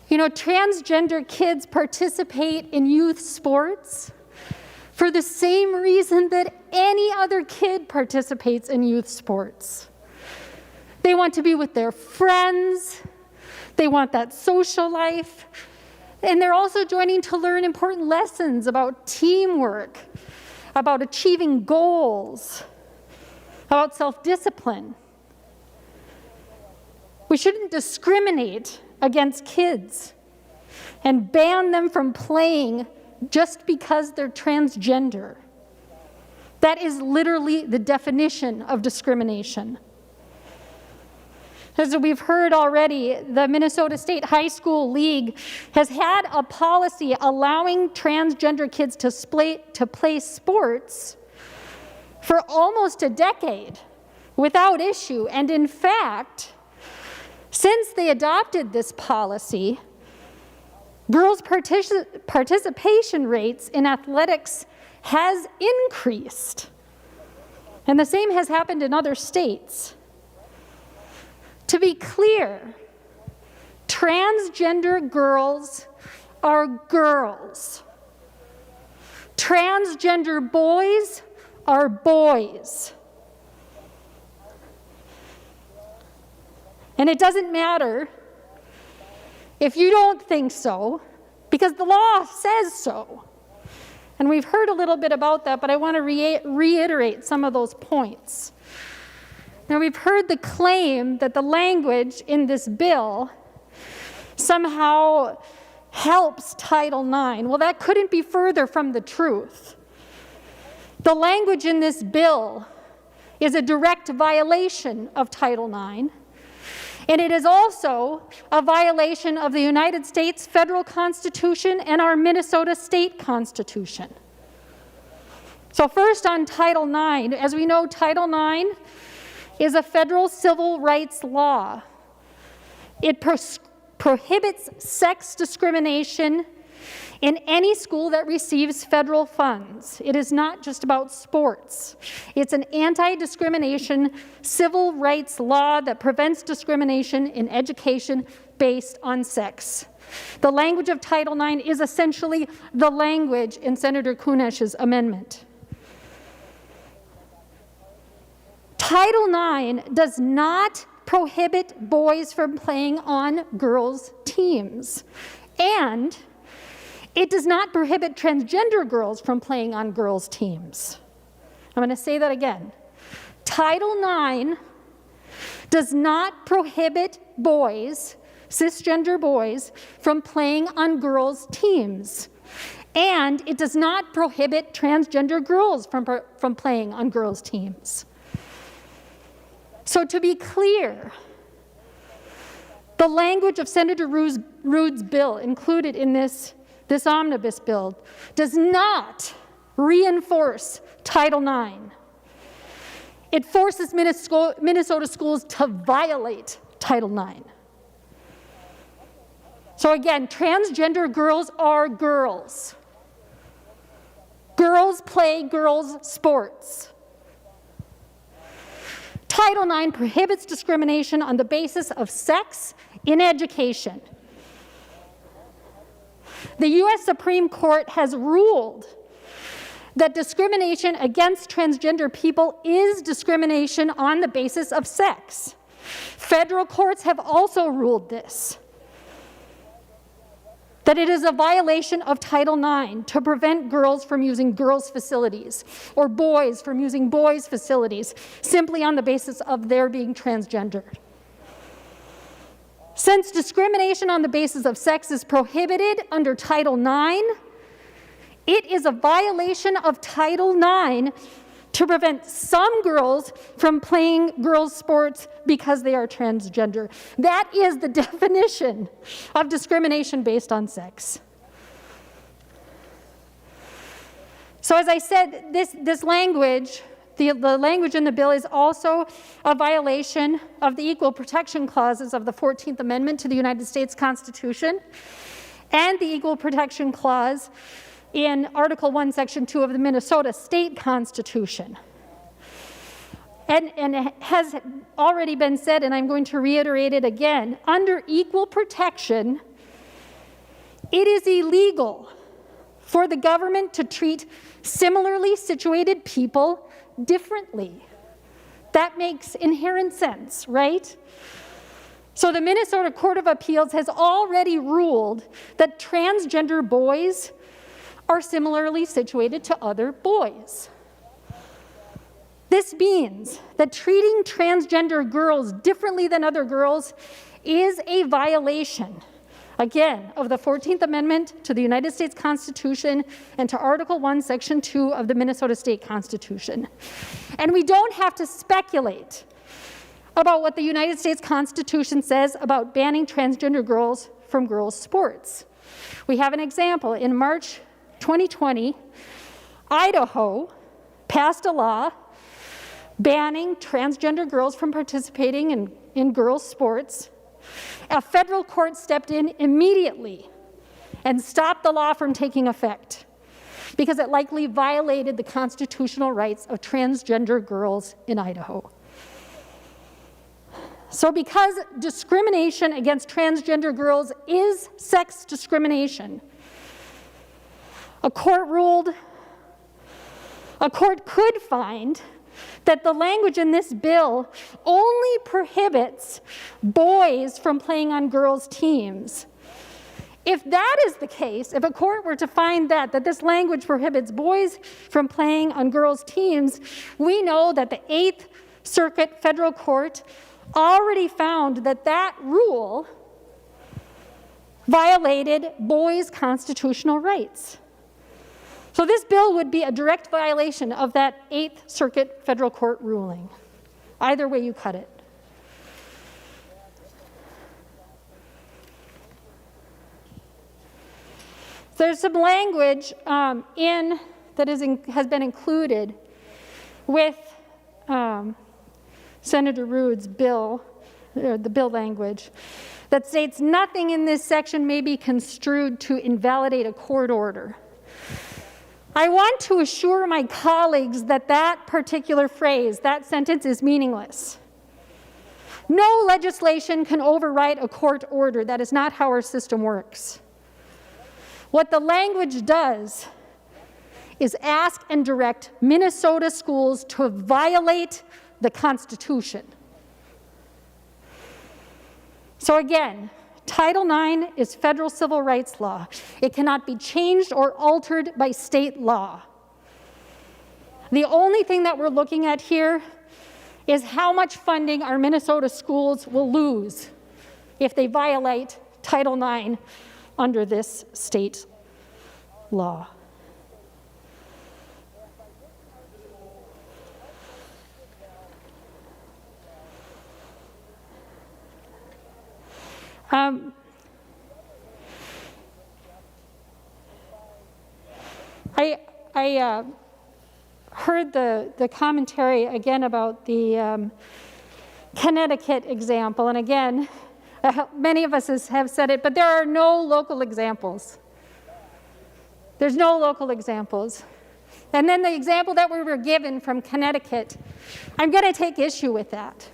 You know, transgender kids participate in youth sports for the same reason that any other kid participates in youth sports. They want to be with their friends, they want that social life, and they're also joining to learn important lessons about teamwork, about achieving goals, about self-discipline. We shouldn't discriminate against kids and ban them from playing just because they're transgender. That is literally the definition of discrimination. As we've heard already, the Minnesota State High School League has had a policy allowing transgender kids to play sports for almost a decade without issue. And in fact, since they adopted this policy, girls' participation rates in athletics has increased. And the same has happened in other states. To be clear, transgender girls are girls. Transgender boys are boys. And it doesn't matter if you don't think so, because the law says so. And we've heard a little bit about that, but I want to reiterate some of those points. Now, we've heard the claim that the language in this bill somehow helps Title IX. Well, that couldn't be further from the truth. The language in this bill is a direct violation of Title IX, and it is also a violation of the United States federal Constitution and our Minnesota state constitution. So first on Title IX, as we know, Title IX is a federal civil rights law. It prohibits sex discrimination in any school that receives federal funds. It is not just about sports. It's an anti-discrimination civil rights law that prevents discrimination in education based on sex. The language of Title IX is essentially the language in Senator Kunish's amendment. Title IX does not prohibit boys from playing on girls' teams, and it does not prohibit transgender girls from playing on girls' teams. I'm going to say that again. Title IX does not prohibit boys, cisgender boys, from playing on girls' teams. And it does not prohibit transgender girls from playing on girls' teams. So to be clear, the language of Senator Ruud's bill included in this omnibus bill does not reinforce Title IX. It forces Minnesota schools to violate Title IX. So again, transgender girls are girls. Girls play girls' sports. Title IX prohibits discrimination on the basis of sex in education. The U.S. Supreme Court has ruled that discrimination against transgender people is discrimination on the basis of sex. Federal courts have also ruled this, that it is a violation of Title IX to prevent girls from using girls' facilities or boys from using boys' facilities simply on the basis of their being transgendered. Since discrimination on the basis of sex is prohibited under Title IX, it is a violation of Title IX to prevent some girls from playing girls' sports because they are transgender. That is the definition of discrimination based on sex. So as I said, this language, the language in the bill is also a violation of the equal protection clauses of the 14th Amendment to the United States Constitution and the equal protection clause in Article 1, Section 2 of the Minnesota State Constitution. And it has already been said, and I'm going to reiterate it again, under equal protection, it is illegal for the government to treat similarly situated people differently. That makes inherent sense, right? So the Minnesota Court of Appeals has already ruled that transgender boys are similarly situated to other boys. This means that treating transgender girls differently than other girls is a violation, again, of the 14th Amendment to the United States Constitution and to Article 1, Section 2 of the Minnesota State Constitution. And we don't have to speculate about what the United States Constitution says about banning transgender girls from girls' sports. We have an example. In March 2020, Idaho passed a law banning transgender girls from participating in girls' sports. A federal court stepped in immediately and stopped the law from taking effect because it likely violated the constitutional rights of transgender girls in Idaho. So because discrimination against transgender girls is sex discrimination, a court could find that the language in this bill only prohibits boys from playing on girls' teams. If that is the case, if a court were to find that this language prohibits boys from playing on girls' teams, we know that the 8th Circuit Federal Court already found that rule violated boys' constitutional rights. So this bill would be a direct violation of that 8th Circuit Federal Court ruling, either way you cut it. There's some language that has been included with Senator Rood's bill, the bill language, that states nothing in this section may be construed to invalidate a court order. I want to assure my colleagues that that particular phrase, that sentence, is meaningless. No legislation can override a court order. That is not how our system works. What the language does is ask and direct Minnesota schools to violate the Constitution. So again, Title IX is federal civil rights law. It cannot be changed or altered by state law. The only thing that we're looking at here is how much funding our Minnesota schools will lose if they violate Title IX under this state law. I heard the commentary again about the Connecticut example, and again, many of us have said it, but there are no local examples. There's no local examples. And then the example that we were given from Connecticut, I'm going to take issue with that.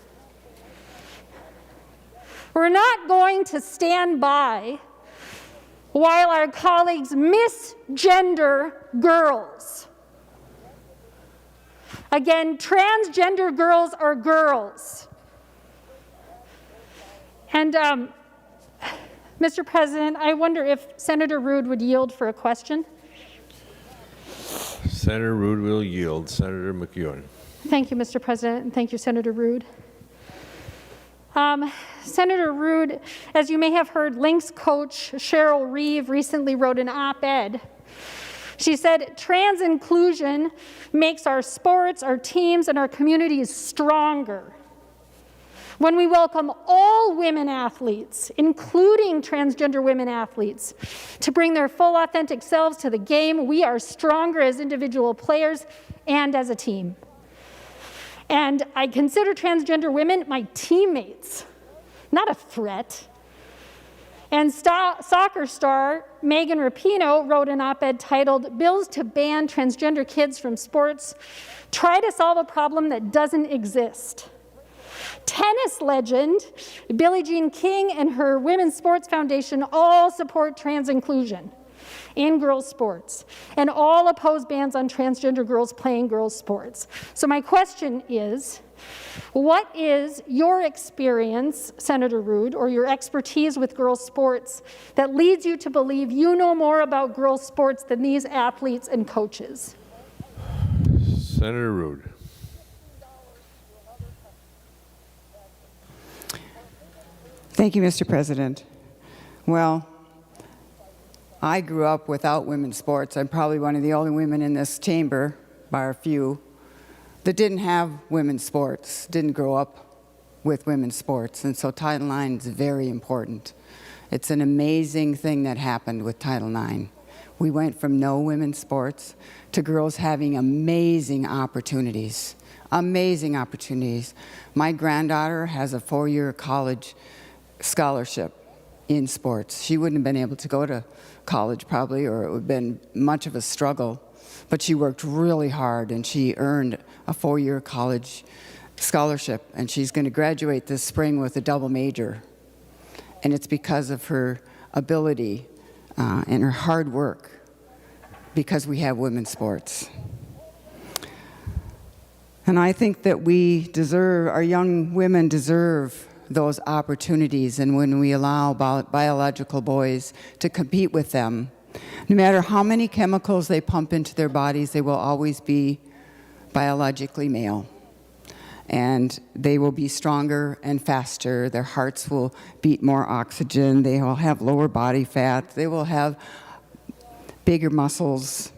We're not going to stand by while our colleagues misgender girls. Again, transgender girls are girls. And Mr. President, I wonder if Senator Rood would yield for a question. Senator Rood will yield. Senator McEwen. Thank you, Mr. President, and thank you, Senator Rood. Senator Rood, as you may have heard, Lynx coach Cheryl Reeve recently wrote an op-ed. She said, trans inclusion makes our sports, our teams, and our communities stronger. When we welcome all women athletes, including transgender women athletes, to bring their full authentic selves to the game, we are stronger as individual players and as a team. And I consider transgender women my teammates, not a threat. And soccer star Megan Rapinoe wrote an op-ed titled, "Bills to Ban Transgender Kids from Sports Try to Solve a Problem That Doesn't Exist." Tennis legend Billie Jean King and her Women's Sports Foundation all support trans inclusion in girls' sports, and all oppose bans on transgender girls playing girls' sports. So my question is, what is your experience, Senator Rood, or your expertise with girls' sports that leads you to believe you know more about girls' sports than these athletes and coaches? Senator Rood. Thank you, Mr. President. Well, I grew up without women's sports. I'm probably one of the only women in this chamber, bar a few, that didn't have women's sports, didn't grow up with women's sports. And so Title IX is very important. It's an amazing thing that happened with Title IX. We went from no women's sports to girls having amazing opportunities. Amazing opportunities. My granddaughter has a 4-year college scholarship in sports. She wouldn't have been able to go to college probably, or it would have been much of a struggle, but she worked really hard and she earned a 4-year college scholarship, and she's going to graduate this spring with a double major. And it's because of her ability and her hard work, because we have women's sports. And I think that our young women deserve those opportunities, and when we allow biological boys to compete with them, no matter how many chemicals they pump into their bodies, they will always be biologically male. And they will be stronger and faster. Their hearts will beat more oxygen. They will have lower body fat. They will have bigger muscles.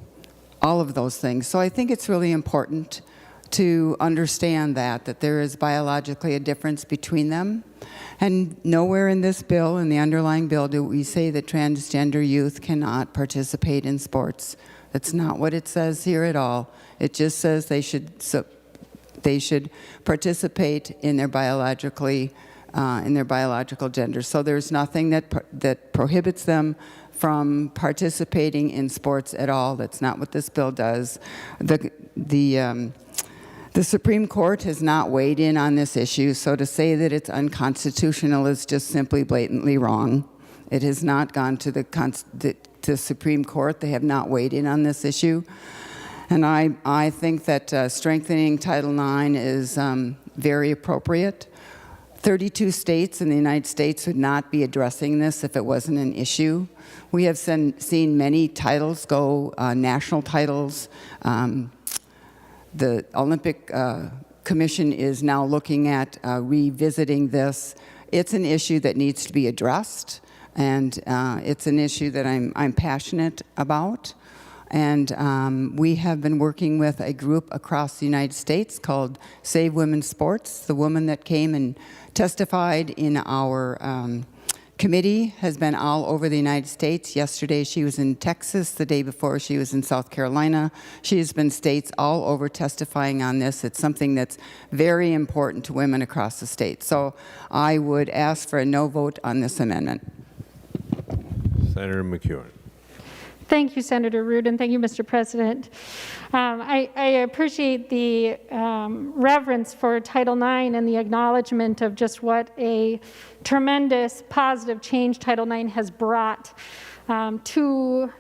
all of those things. So I think it's really important to understand that there is biologically a difference between them. And nowhere in this bill, in the underlying bill, do we say that transgender youth cannot participate in sports. That's not what it says here at all. It just says they should participate in their biological gender. So there's nothing that prohibits them from participating in sports at all. That's not what this bill does. The Supreme Court has not weighed in on this issue, so to say that it's unconstitutional is just simply blatantly wrong. It has not gone to the Supreme Court. They have not weighed in on this issue. And I think that strengthening Title IX is very appropriate. 32 states in the United States would not be addressing this if it wasn't an issue. We have seen many titles go, national titles. The Olympic Commission is now looking at revisiting this. It's an issue that needs to be addressed, and it's an issue that I'm passionate about. And we have been working with a group across the United States called Save Women's Sports. The woman that came and testified in our committee has been all over the United States. Yesterday she was in Texas. The day before she was in South Carolina. She has been states all over testifying on this. It's something that's very important to women across the state. So I would ask for a no vote on this amendment. Senator McEwen. Thank you, Senator Rude, and thank you, Mr. President. I appreciate the reverence for Title IX and the acknowledgement of just what a tremendous positive change Title IX has brought to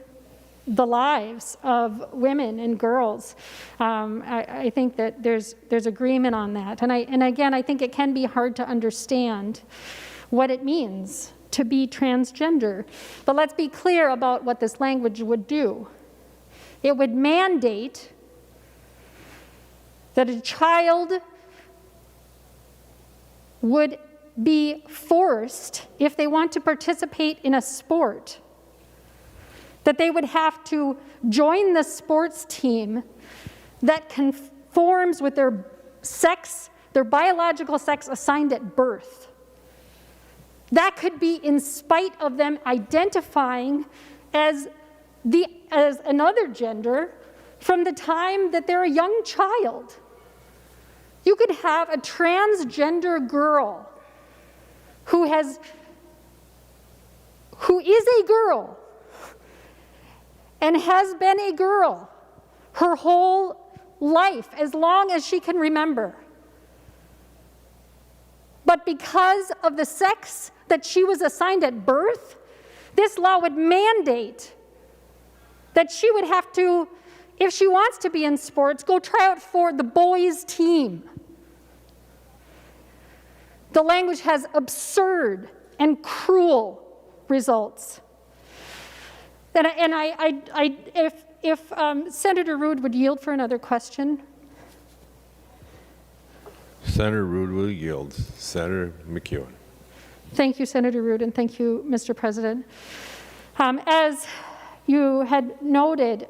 the lives of women and girls. I think that there's agreement on that. And again, I think it can be hard to understand what it means to be transgender. But let's be clear about what this language would do. It would mandate that a child would be forced, if they want to participate in a sport, that they would have to join the sports team that conforms with their sex, their biological sex assigned at birth. That could be in spite of them identifying as another gender from the time that they're a young child. You could have a transgender girl who is a girl and has been a girl her whole life, as long as she can remember. But because of the sex that she was assigned at birth, this law would mandate that she would have to, if she wants to be in sports, go try out for the boys' team. The language has absurd and cruel results. If Senator Rude would yield for another question. Senator Rude will yield. Senator McEwen. Thank you, Senator Rude, and thank you, Mr. President. As you had noted,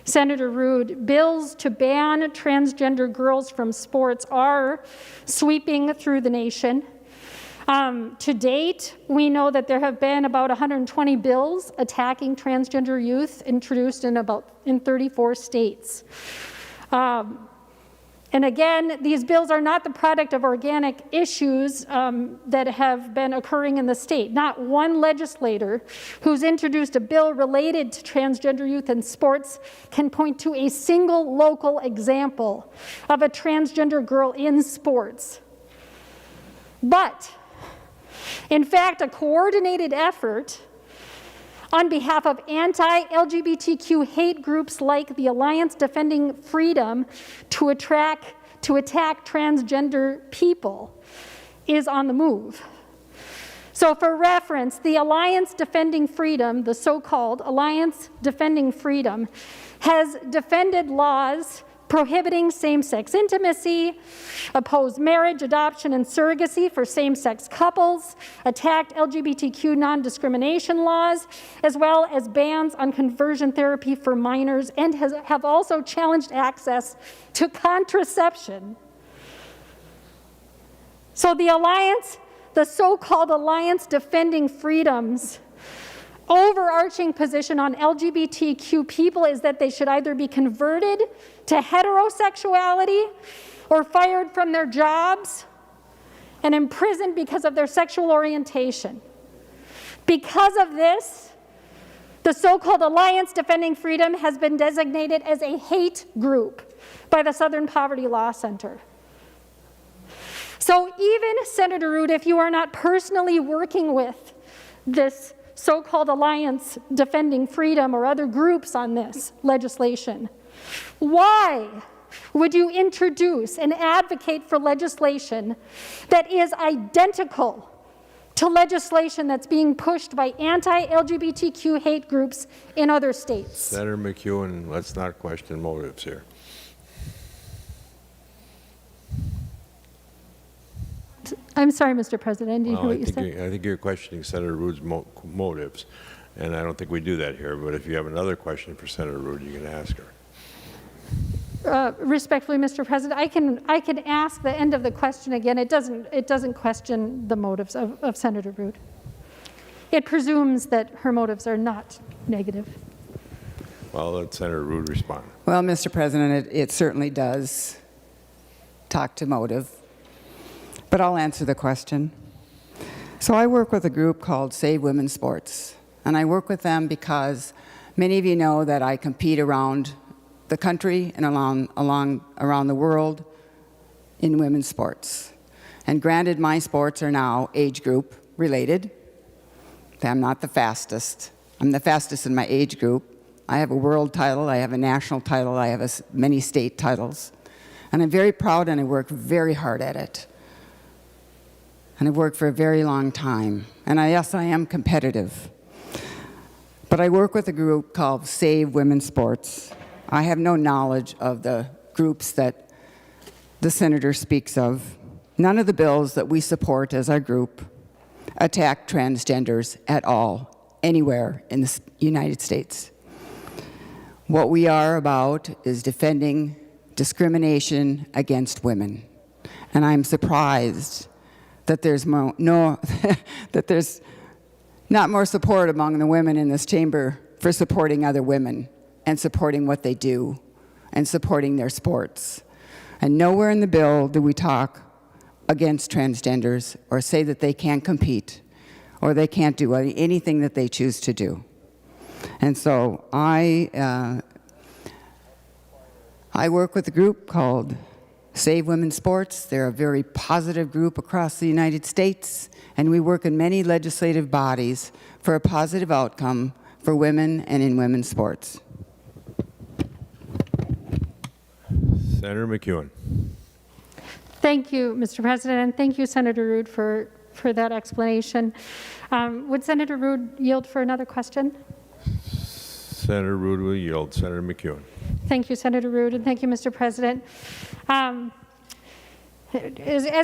Senator Rude, bills to ban transgender girls from sports are sweeping through the nation. To date, we know that there have been about 120 bills attacking transgender youth introduced in 34 states. And again, these bills are not the product of organic issues that have been occurring in the state. Not one legislator who's introduced a bill related to transgender youth in sports can point to a single local example of a transgender girl in sports. But, in fact, a coordinated effort on behalf of anti-LGBTQ hate groups like the Alliance Defending Freedom to attack transgender people is on the move. So for reference, the Alliance Defending Freedom, the so-called Alliance Defending Freedom, has defended laws prohibiting same-sex intimacy, opposed marriage, adoption, and surrogacy for same-sex couples, attacked LGBTQ non-discrimination laws, as well as bans on conversion therapy for minors, and have also challenged access to contraception. So the alliance, the so-called Alliance Defending Freedom's overarching position on LGBTQ people is that they should either be converted to heterosexuality or fired from their jobs and imprisoned because of their sexual orientation. Because of this, the so-called Alliance Defending Freedom has been designated as a hate group by the Southern Poverty Law Center. So even, Senator Rood, if you are not personally working with this so-called Alliance Defending Freedom or other groups on this legislation, why would you introduce and advocate for legislation that is identical to legislation that's being pushed by anti-LGBTQ hate groups in other states? Senator McEwen, let's not question motives here. I'm sorry, Mr. President, I didn't hear what you said. I think you're questioning Senator Rood's motives, and I don't think we do that here. But if you have another question for Senator Rood, you can ask her. Respectfully, Mr. President, I can ask the end of the question again. It doesn't question the motives of Senator Rood. It presumes that her motives are not negative. Well, let Senator Rood respond. Well, Mr. President, it certainly does talk to motive, but I'll answer the question. So I work with a group called Save Women's Sports, and I work with them because many of you know that I compete around the country and around the world in women's sports. And granted, my sports are now age group related. I'm not the fastest. I'm the fastest in my age group. I have a world title, I have a national title, I have many state titles. And I'm very proud and I work very hard at it. And I've worked for a very long time. And yes, I am competitive. But I work with a group called Save Women's Sports. I have no knowledge of the groups that the senator speaks of. None of the bills that we support as our group attack transgenders at all, anywhere in the United States. What we are about is defending discrimination against women. And I'm surprised that there's that there's not more support among the women in this chamber for supporting other women and supporting what they do and supporting their sports. And nowhere in the bill do we talk against transgenders or say that they can't compete or they can't do anything that they choose to do. And so I work with a group called Save Women's Sports. They're a very positive group across the United States, and we work in many legislative bodies for a positive outcome for women and in women's sports. Senator McEwen. Thank you, Mr. President, and thank you, Senator Rood, for that explanation. Would Senator Rood yield for another question? Senator Rood will yield. Senator McEwen. Thank you, Senator Rood, and thank you, Mr. President. As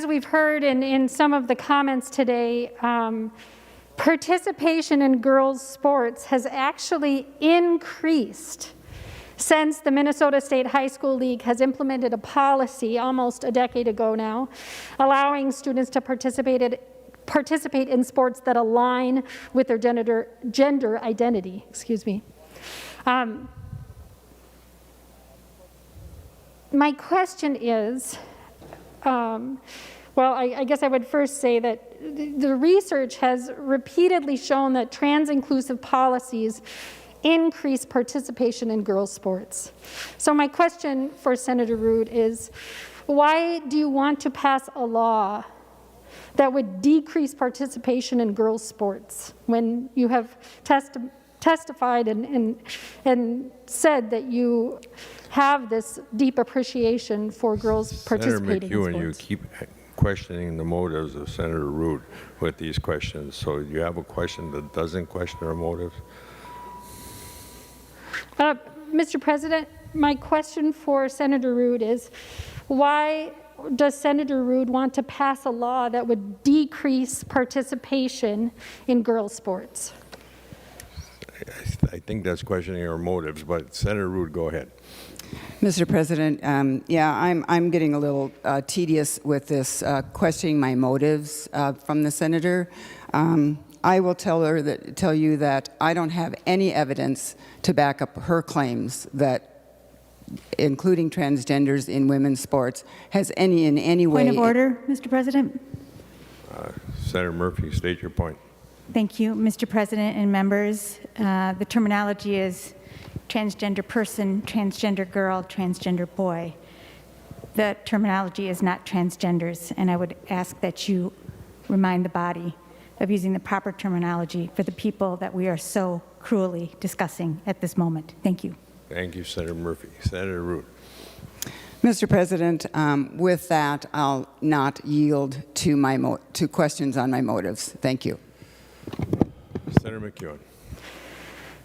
we've heard in some of the comments today, participation in girls' sports has actually increased since the Minnesota State High School League has implemented a policy almost a decade ago now, allowing students to participate in sports that align with their gender identity. Excuse me. My question is, well, I guess I would first say that the research has repeatedly shown that trans-inclusive policies increase participation in girls' sports. So my question for Senator Rood is, why do you want to pass a law that would decrease participation in girls' sports when you have testified and said that you have this deep appreciation for girls participating in sports? Senator McEwen, you keep questioning the motives of Senator Rood with these questions. So you have a question that doesn't question her motives? Mr. President, my question for Senator Rood is, why does Senator Rood want to pass a law that would decrease participation in girls' sports? I think that's questioning our motives, but Senator Rood, go ahead. Mr. President, yeah, I'm getting a little tedious with this questioning my motives from the senator. I will tell you that I don't have any evidence to back up her claims that including transgenders in women's sports has in any way. Point of order, Mr. President. Senator Murphy, state your point. Thank you, Mr. President and members. The terminology is transgender person, transgender girl, transgender boy. The terminology is not transgenders, and I would ask that you remind the body of using the proper terminology for the people that we are so cruelly discussing at this moment. Thank you. Thank you, Senator Murphy. Senator Rood. Mr. President, with that, I'll not yield to to questions on my motives. Thank you. Senator McEwen.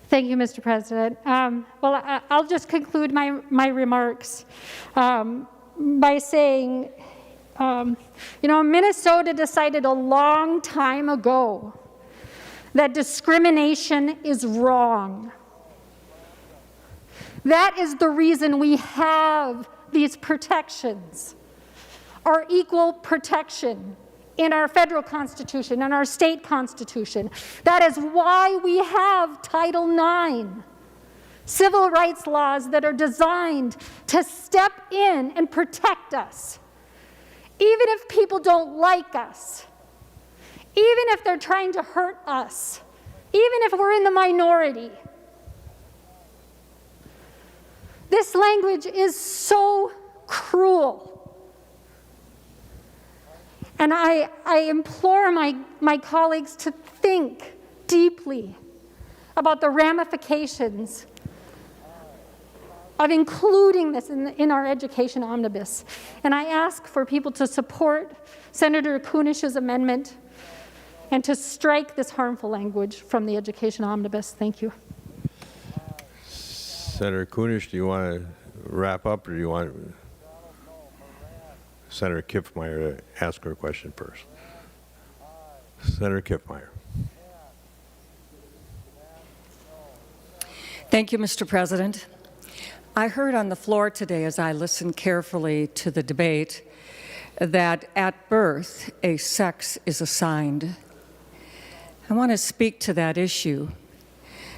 Thank you, Mr. President. Well, I'll just conclude my remarks by saying, Minnesota decided a long time ago that discrimination is wrong. That is the reason we have these protections, our equal protection in our federal constitution and our state constitution. That is why we have Title IX, civil rights laws that are designed to step in and protect us. Even if people don't like us, even if they're trying to hurt us, even if we're in the minority. This language is so cruel. And I implore my colleagues to think deeply about the ramifications of including this in our education omnibus. And I ask for people to support Senator Kunish's amendment and to strike this harmful language from the education omnibus. Thank you. Senator Kunish, do you want to wrap up, or do you want Senator Kiffmeyer to ask her question first? Senator Kiffmeyer. Thank you, Mr. President. I heard on the floor today, as I listened carefully to the debate, that at birth a sex is assigned. I want to speak to that issue.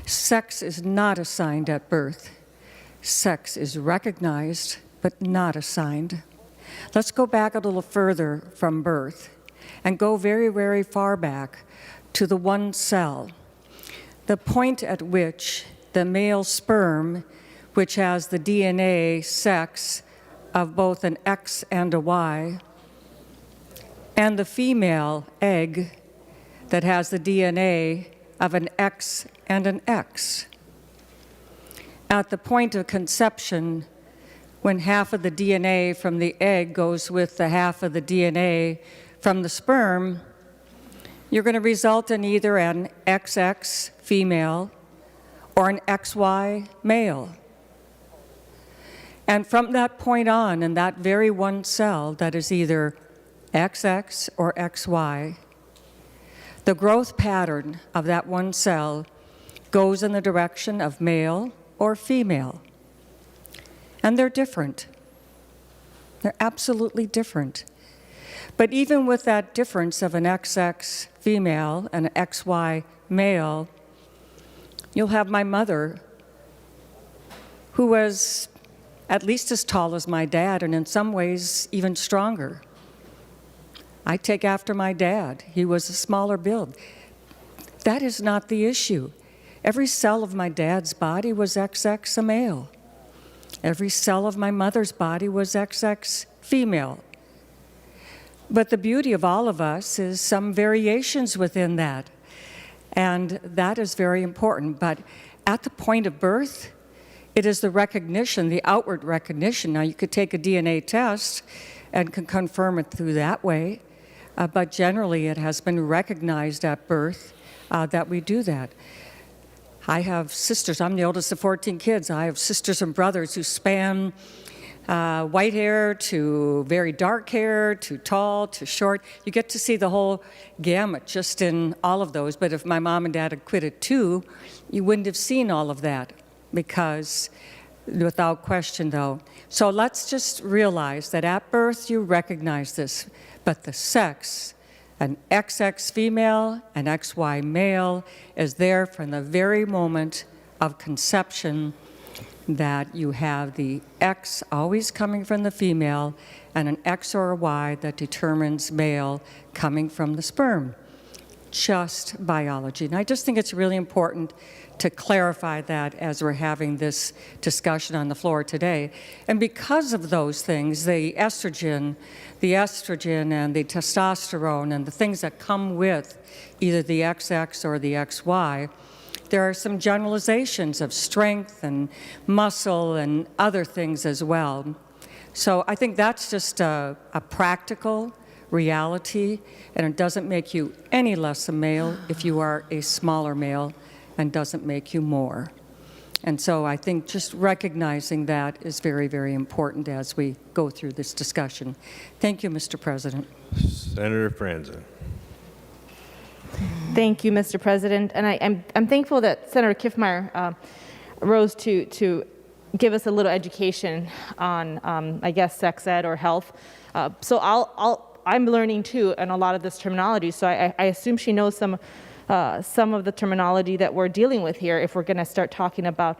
Sex is not assigned at birth. Sex is recognized, but not assigned. Let's go back a little further from birth and go very, very far back to the one cell, the point at which the male sperm, which has the DNA sex of both an X and a Y, and the female egg that has the DNA of an X and an X. At the point of conception, when half of the DNA from the egg goes with the half of the DNA from the sperm, you're going to result in either an XX female or an XY male. And from that point on, in that very one cell that is either XX or XY, the growth pattern of that one cell goes in the direction of male or female. And they're different. They're absolutely different. But even with that difference of an XX female and an XY male, you'll have my mother, who was at least as tall as my dad, and in some ways even stronger. I take after my dad. He was a smaller build. That is not the issue. Every cell of my dad's body was XX a male. Every cell of my mother's body was XX female. But the beauty of all of us is some variations within that. And that is very important. But at the point of birth, it is the recognition, the outward recognition. Now, you could take a DNA test and can confirm it through that way. But generally, it has been recognized at birth that we do that. I have sisters. I'm the oldest of 14 kids. I have sisters and brothers who span white hair to very dark hair to tall to short. You get to see the whole gamut just in all of those. But if my mom and dad had quit at 2, you wouldn't have seen all of that, because without question, though. So let's just realize that at birth you recognize this, but the sex, an XX female, an XY male, is there from the very moment of conception, that you have the X always coming from the female and an X or a Y that determines male coming from the sperm. Just biology. And I just think it's really important to clarify that as we're having this discussion on the floor today. And because of those things, the estrogen and the testosterone and the things that come with either the XX or the XY, there are some generalizations of strength and muscle and other things as well. So I think that's just a practical reality, and it doesn't make you any less a male if you are a smaller male, and doesn't make you more. And so I think just recognizing that is very, very important as we go through this discussion. Thank you, Mr. President. Senator Franzen. Thank you, Mr. President. And I'm thankful that Senator Kiffmeyer rose to give us a little education on, I guess, sex ed or health. So I'm learning too in a lot of this terminology. So I assume she knows some of the terminology that we're dealing with here if we're going to start talking about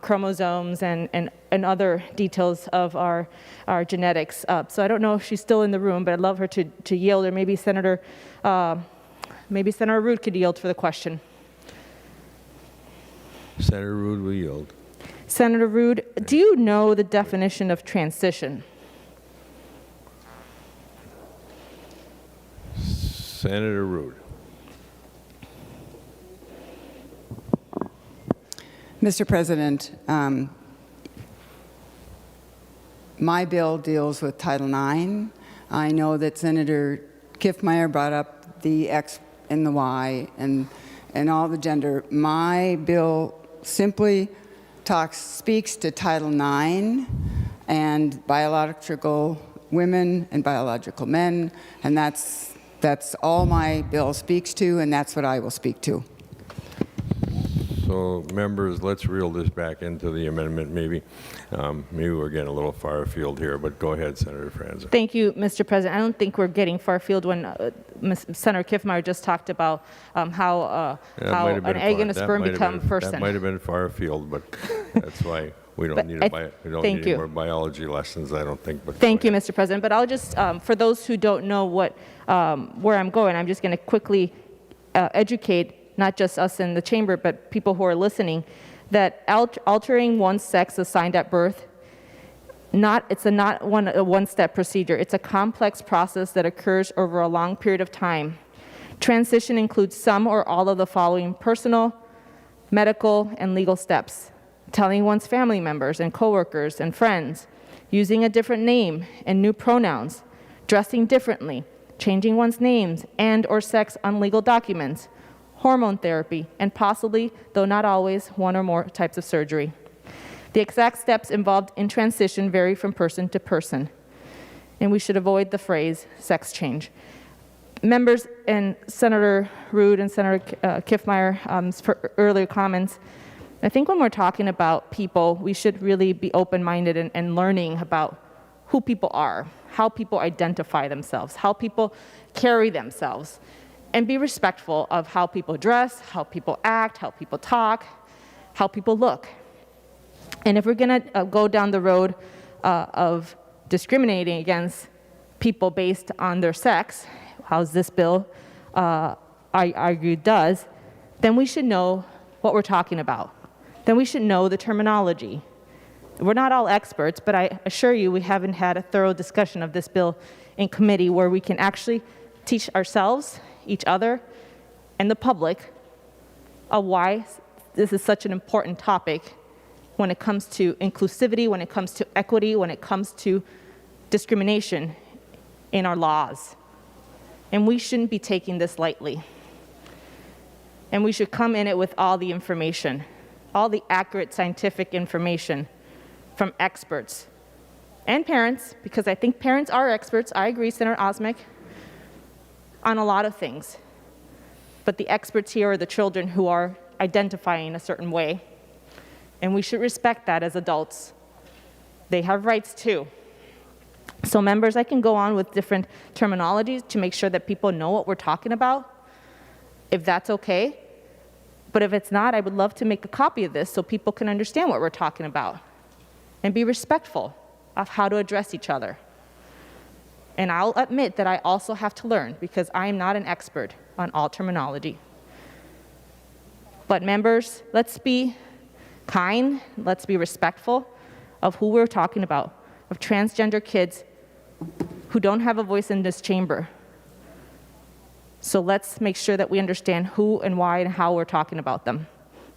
chromosomes and other details of our genetics. So I don't know if she's still in the room, but I'd love her to yield, or maybe Senator Rood could yield for the question. Senator Rood will yield. Senator Rood, do you know the definition of transition? Senator Rood. Mr. President, my bill deals with Title IX. I know that Senator Kiffmeyer brought up the X and the Y and all the gender. My bill simply speaks to Title IX and biological women and biological men, and that's all my bill speaks to, and that's what I will speak to. So, members, let's reel this back into the amendment. Maybe we're getting a little far afield here, but go ahead, Senator Franzen. Thank you, Mr. President. I don't think we're getting far afield when Senator Kiffmeyer just talked about how an egg and a sperm become person. That might have been far afield, but that's why we don't need any more biology lessons, I don't think. But thank you, Mr. President. But I'll just, for those who don't know where I'm going, I'm just going to quickly educate not just us in the chamber, but people who are listening, that altering one's sex assigned at birth, it's not a one-step procedure. It's a complex process that occurs over a long period of time. Transition includes some or all of the following personal, medical, and legal steps: telling one's family members and coworkers and friends, using a different name and new pronouns, dressing differently, changing one's names and or sex on legal documents, hormone therapy, and possibly, though not always, one or more types of surgery. The exact steps involved in transition vary from person to person, and we should avoid the phrase sex change. Members and Senator Rood and Senator Kiffmeyer, for earlier comments, I think when we're talking about people, we should really be open-minded and learning about who people are, how people identify themselves, how people carry themselves, and be respectful of how people dress, how people act, how people talk, how people look. And if we're going to go down the road of discriminating against people based on their sex, as this bill, I argue, does, then we should know what we're talking about. Then we should know the terminology. We're not all experts, but I assure you we haven't had a thorough discussion of this bill in committee where we can actually teach ourselves, each other, and the public of why this is such an important topic when it comes to inclusivity, when it comes to equity, when it comes to discrimination in our laws. And we shouldn't be taking this lightly. And we should come in it with all the information, all the accurate scientific information from experts and parents, because I think parents are experts. I agree, Senator Osmek, on a lot of things. But the experts here are the children who are identifying a certain way. And we should respect that as adults. They have rights too. So members, I can go on with different terminologies to make sure that people know what we're talking about, if that's okay. But if it's not, I would love to make a copy of this so people can understand what we're talking about and be respectful of how to address each other. And I'll admit that I also have to learn because I am not an expert on all terminology. But members, let's be kind, let's be respectful of who we're talking about, of transgender kids who don't have a voice in this chamber. So let's make sure that we understand who and why and how we're talking about them.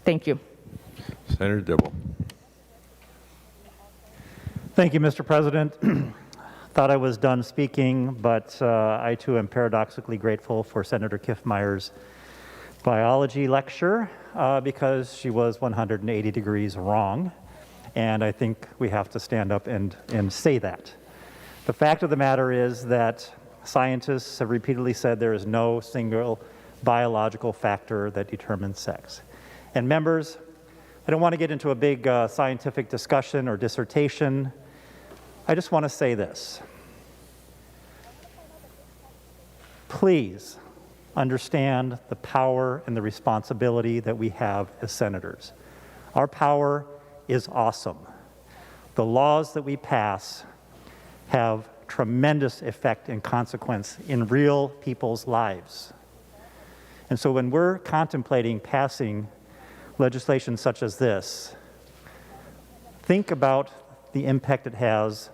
Thank you. Senator Dibble. Thank you, Mr. President. Thought I was done speaking, but I too am paradoxically grateful for Senator Kiffmeyer's biology lecture because she was 180 degrees wrong, and I think we have to stand up and say that. The fact of the matter is that scientists have repeatedly said there is no single biological factor that determines sex. And members, I don't want to get into a big scientific discussion or dissertation. I just want to say this. Please understand the power and the responsibility that we have as senators. Our power is awesome. The laws that we pass have tremendous effect and consequence in real people's lives. And so when we're contemplating passing legislation such as this, think about the impact it has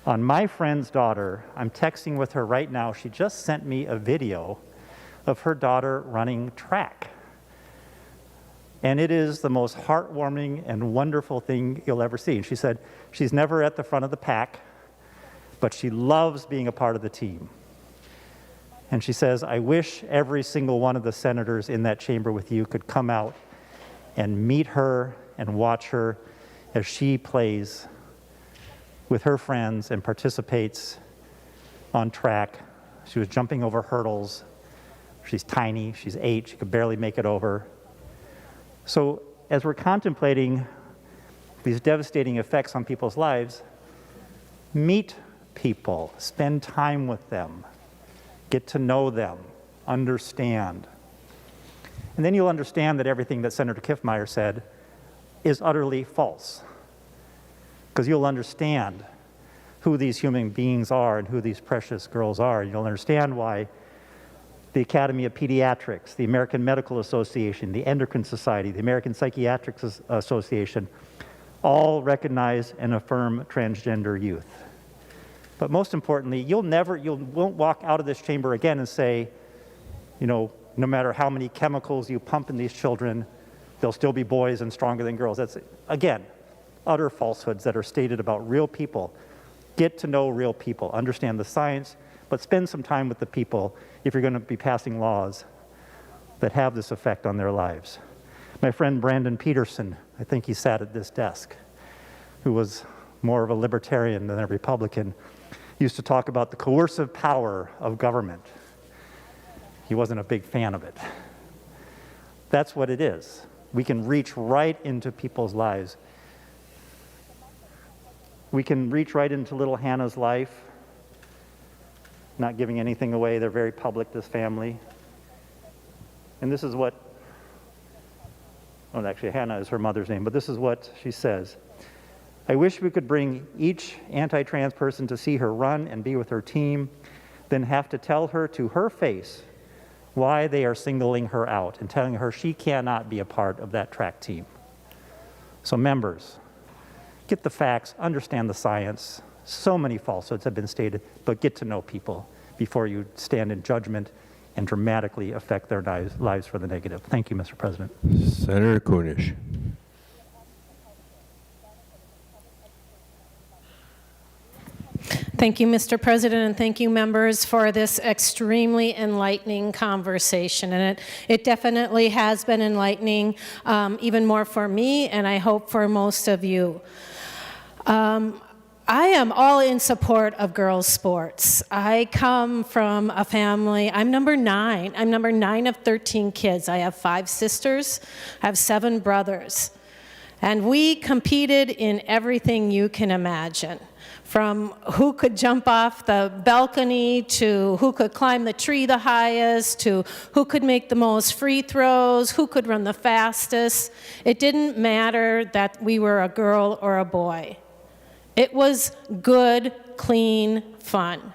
on my friend's daughter. I'm texting with her right now. She just sent me a video of her daughter running track. And it is the most heartwarming and wonderful thing you'll ever see. And she said she's never at the front of the pack, but she loves being a part of the team. And she says, I wish every single one of the senators in that chamber with you could come out and meet her and watch her as she plays with her friends and participates on track. She was jumping over hurdles. She's tiny, she's 8, she could barely make it over. So as we're contemplating these devastating effects on people's lives, meet people, spend time with them, get to know them, understand. And then you'll understand that everything that Senator Kiffmeyer said is utterly false. Because you'll understand who these human beings are and who these precious girls are. You'll understand why the Academy of Pediatrics, the American Medical Association, the Endocrine Society, the American Psychiatric Association, all recognize and affirm transgender youth. But most importantly, you won't walk out of this chamber again and say, no matter how many chemicals you pump in these children, they'll still be boys and stronger than girls. That's, again, utter falsehoods that are stated about real people. Get to know real people, understand the science, but spend some time with the people if you're going to be passing laws that have this effect on their lives. My friend Brandon Peterson, I think he sat at this desk, who was more of a libertarian than a Republican, used to talk about the coercive power of government. He wasn't a big fan of it. That's what it is. We can reach right into people's lives. We can reach right into little Hannah's life, not giving anything away. They're very public, this family. And this is what, well, actually Hannah is her mother's name, but this is what she says. I wish we could bring each anti-trans person to see her run and be with her team, then have to tell her to her face why they are singling her out and telling her she cannot be a part of that track team. So members, get the facts, understand the science. So many falsehoods have been stated, but get to know people before you stand in judgment and dramatically affect their lives for the negative. Thank you, Mr. President. Senator Kunish. Thank you, Mr. President, and thank you, members, for this extremely enlightening conversation. And it definitely has been enlightening, even more for me, and I hope for most of you. I am all in support of girls' sports. I come from a family, I'm number 9. I'm number 9 of 13 kids. I have 5 sisters, I have 7 brothers. And we competed in everything you can imagine, from who could jump off the balcony to who could climb the tree the highest to who could make the most free throws, who could run the fastest. It didn't matter that we were a girl or a boy. It was good, clean fun.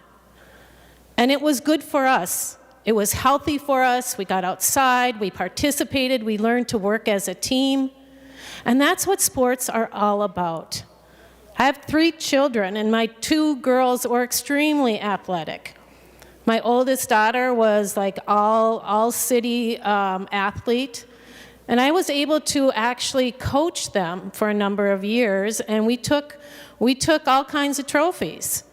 And it was good for us. It was healthy for us. We got outside, we participated, we learned to work as a team. And that's what sports are all about. I have 3 children, and my 2 girls were extremely athletic. My oldest daughter was like all city athlete, and I was able to actually coach them for a number of years, and we took all kinds of trophies.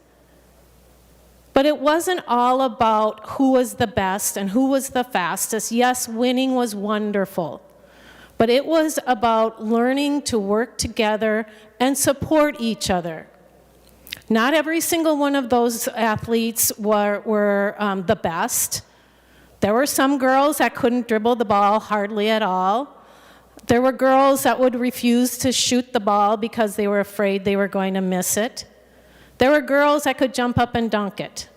But it wasn't all about who was the best and who was the fastest. Yes, winning was wonderful. But it was about learning to work together and support each other. Not every single one of those athletes were the best. There were some girls that couldn't dribble the ball hardly at all. There were girls that would refuse to shoot the ball because they were afraid they were going to miss it. There were girls that could jump up and dunk it.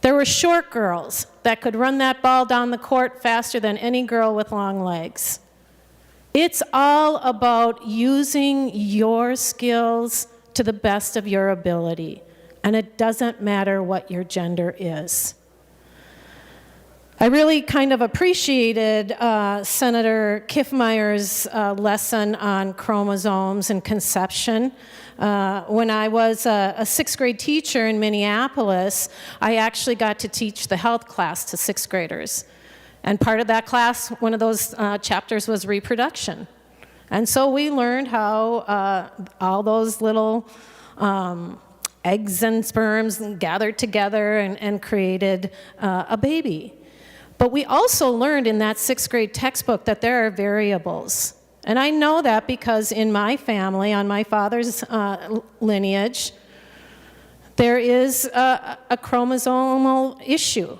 There were short girls that could run that ball down the court faster than any girl with long legs. It's all about using your skills to the best of your ability, and it doesn't matter what your gender is. I really kind of appreciated Senator Kiffmeyer's lesson on chromosomes and conception. When I was a 6th grade teacher in Minneapolis, I actually got to teach the health class to 6th graders. And part of that class, one of those chapters was reproduction. And so we learned how all those little eggs and sperms gathered together and created a baby. But we also learned in that 6th grade textbook that there are variables. And I know that because in my family, on my father's lineage, there is a chromosomal issue.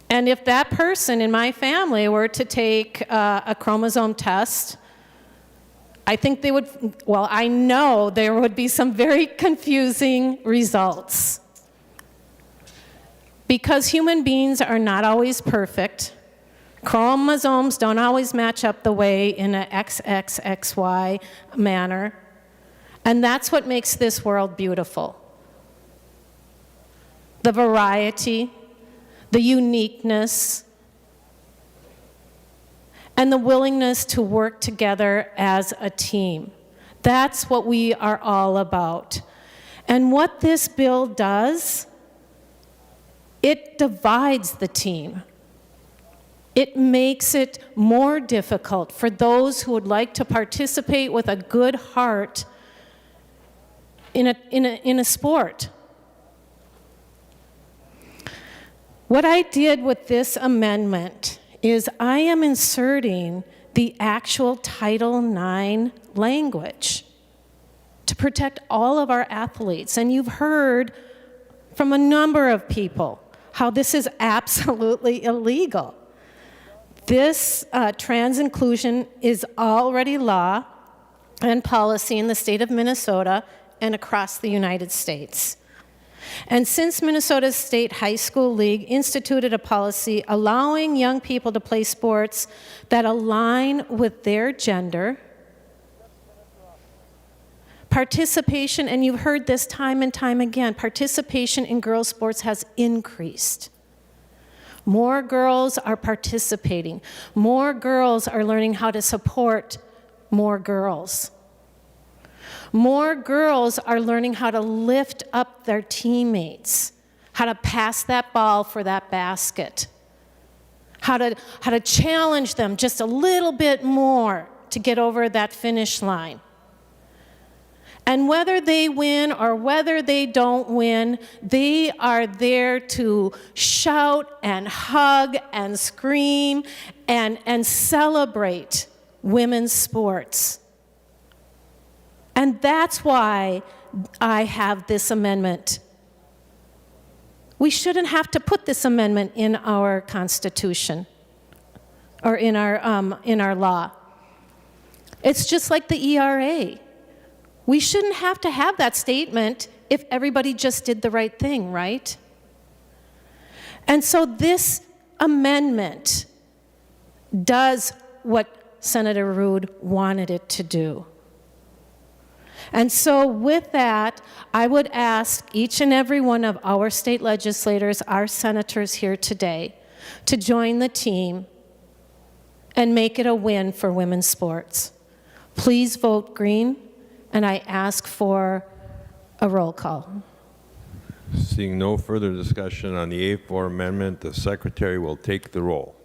And if that person in my family were to take a chromosome test, I think I know there would be some very confusing results. Because human beings are not always perfect, chromosomes don't always match up the way in an XXXY manner, and that's what makes this world beautiful. The variety, the uniqueness, and the willingness to work together as a team. That's what we are all about. And what this bill does, it divides the team. It makes it more difficult for those who would like to participate with a good heart in a sport. What I did with this amendment is I am inserting the actual Title IX language to protect all of our athletes. And you've heard from a number of people how this is absolutely illegal. This trans inclusion is already law and policy in the state of Minnesota and across the United States. And since Minnesota's State High School League instituted a policy allowing young people to play sports that align with their gender, participation, and you've heard this time and time again, participation in girls' sports has increased. More girls are participating. More girls are learning how to support more girls. More girls are learning how to lift up their teammates, how to pass that ball for that basket, how to challenge them just a little bit more to get over that finish line. And whether they win or whether they don't win, they are there to shout and hug and scream and celebrate women's sports. And that's why I have this amendment. We shouldn't have to put this amendment in our Constitution or in our law. It's just like the ERA. We shouldn't have to have that statement if everybody just did the right thing, right? And so this amendment does what Senator Ruud wanted it to do. And so with that, I would ask each and every one of our state legislators, our senators here today, to join the team and make it a win for women's sports. Please vote green, and I ask for a roll call. Seeing no further discussion on the A4 amendment, the Secretary will take the roll.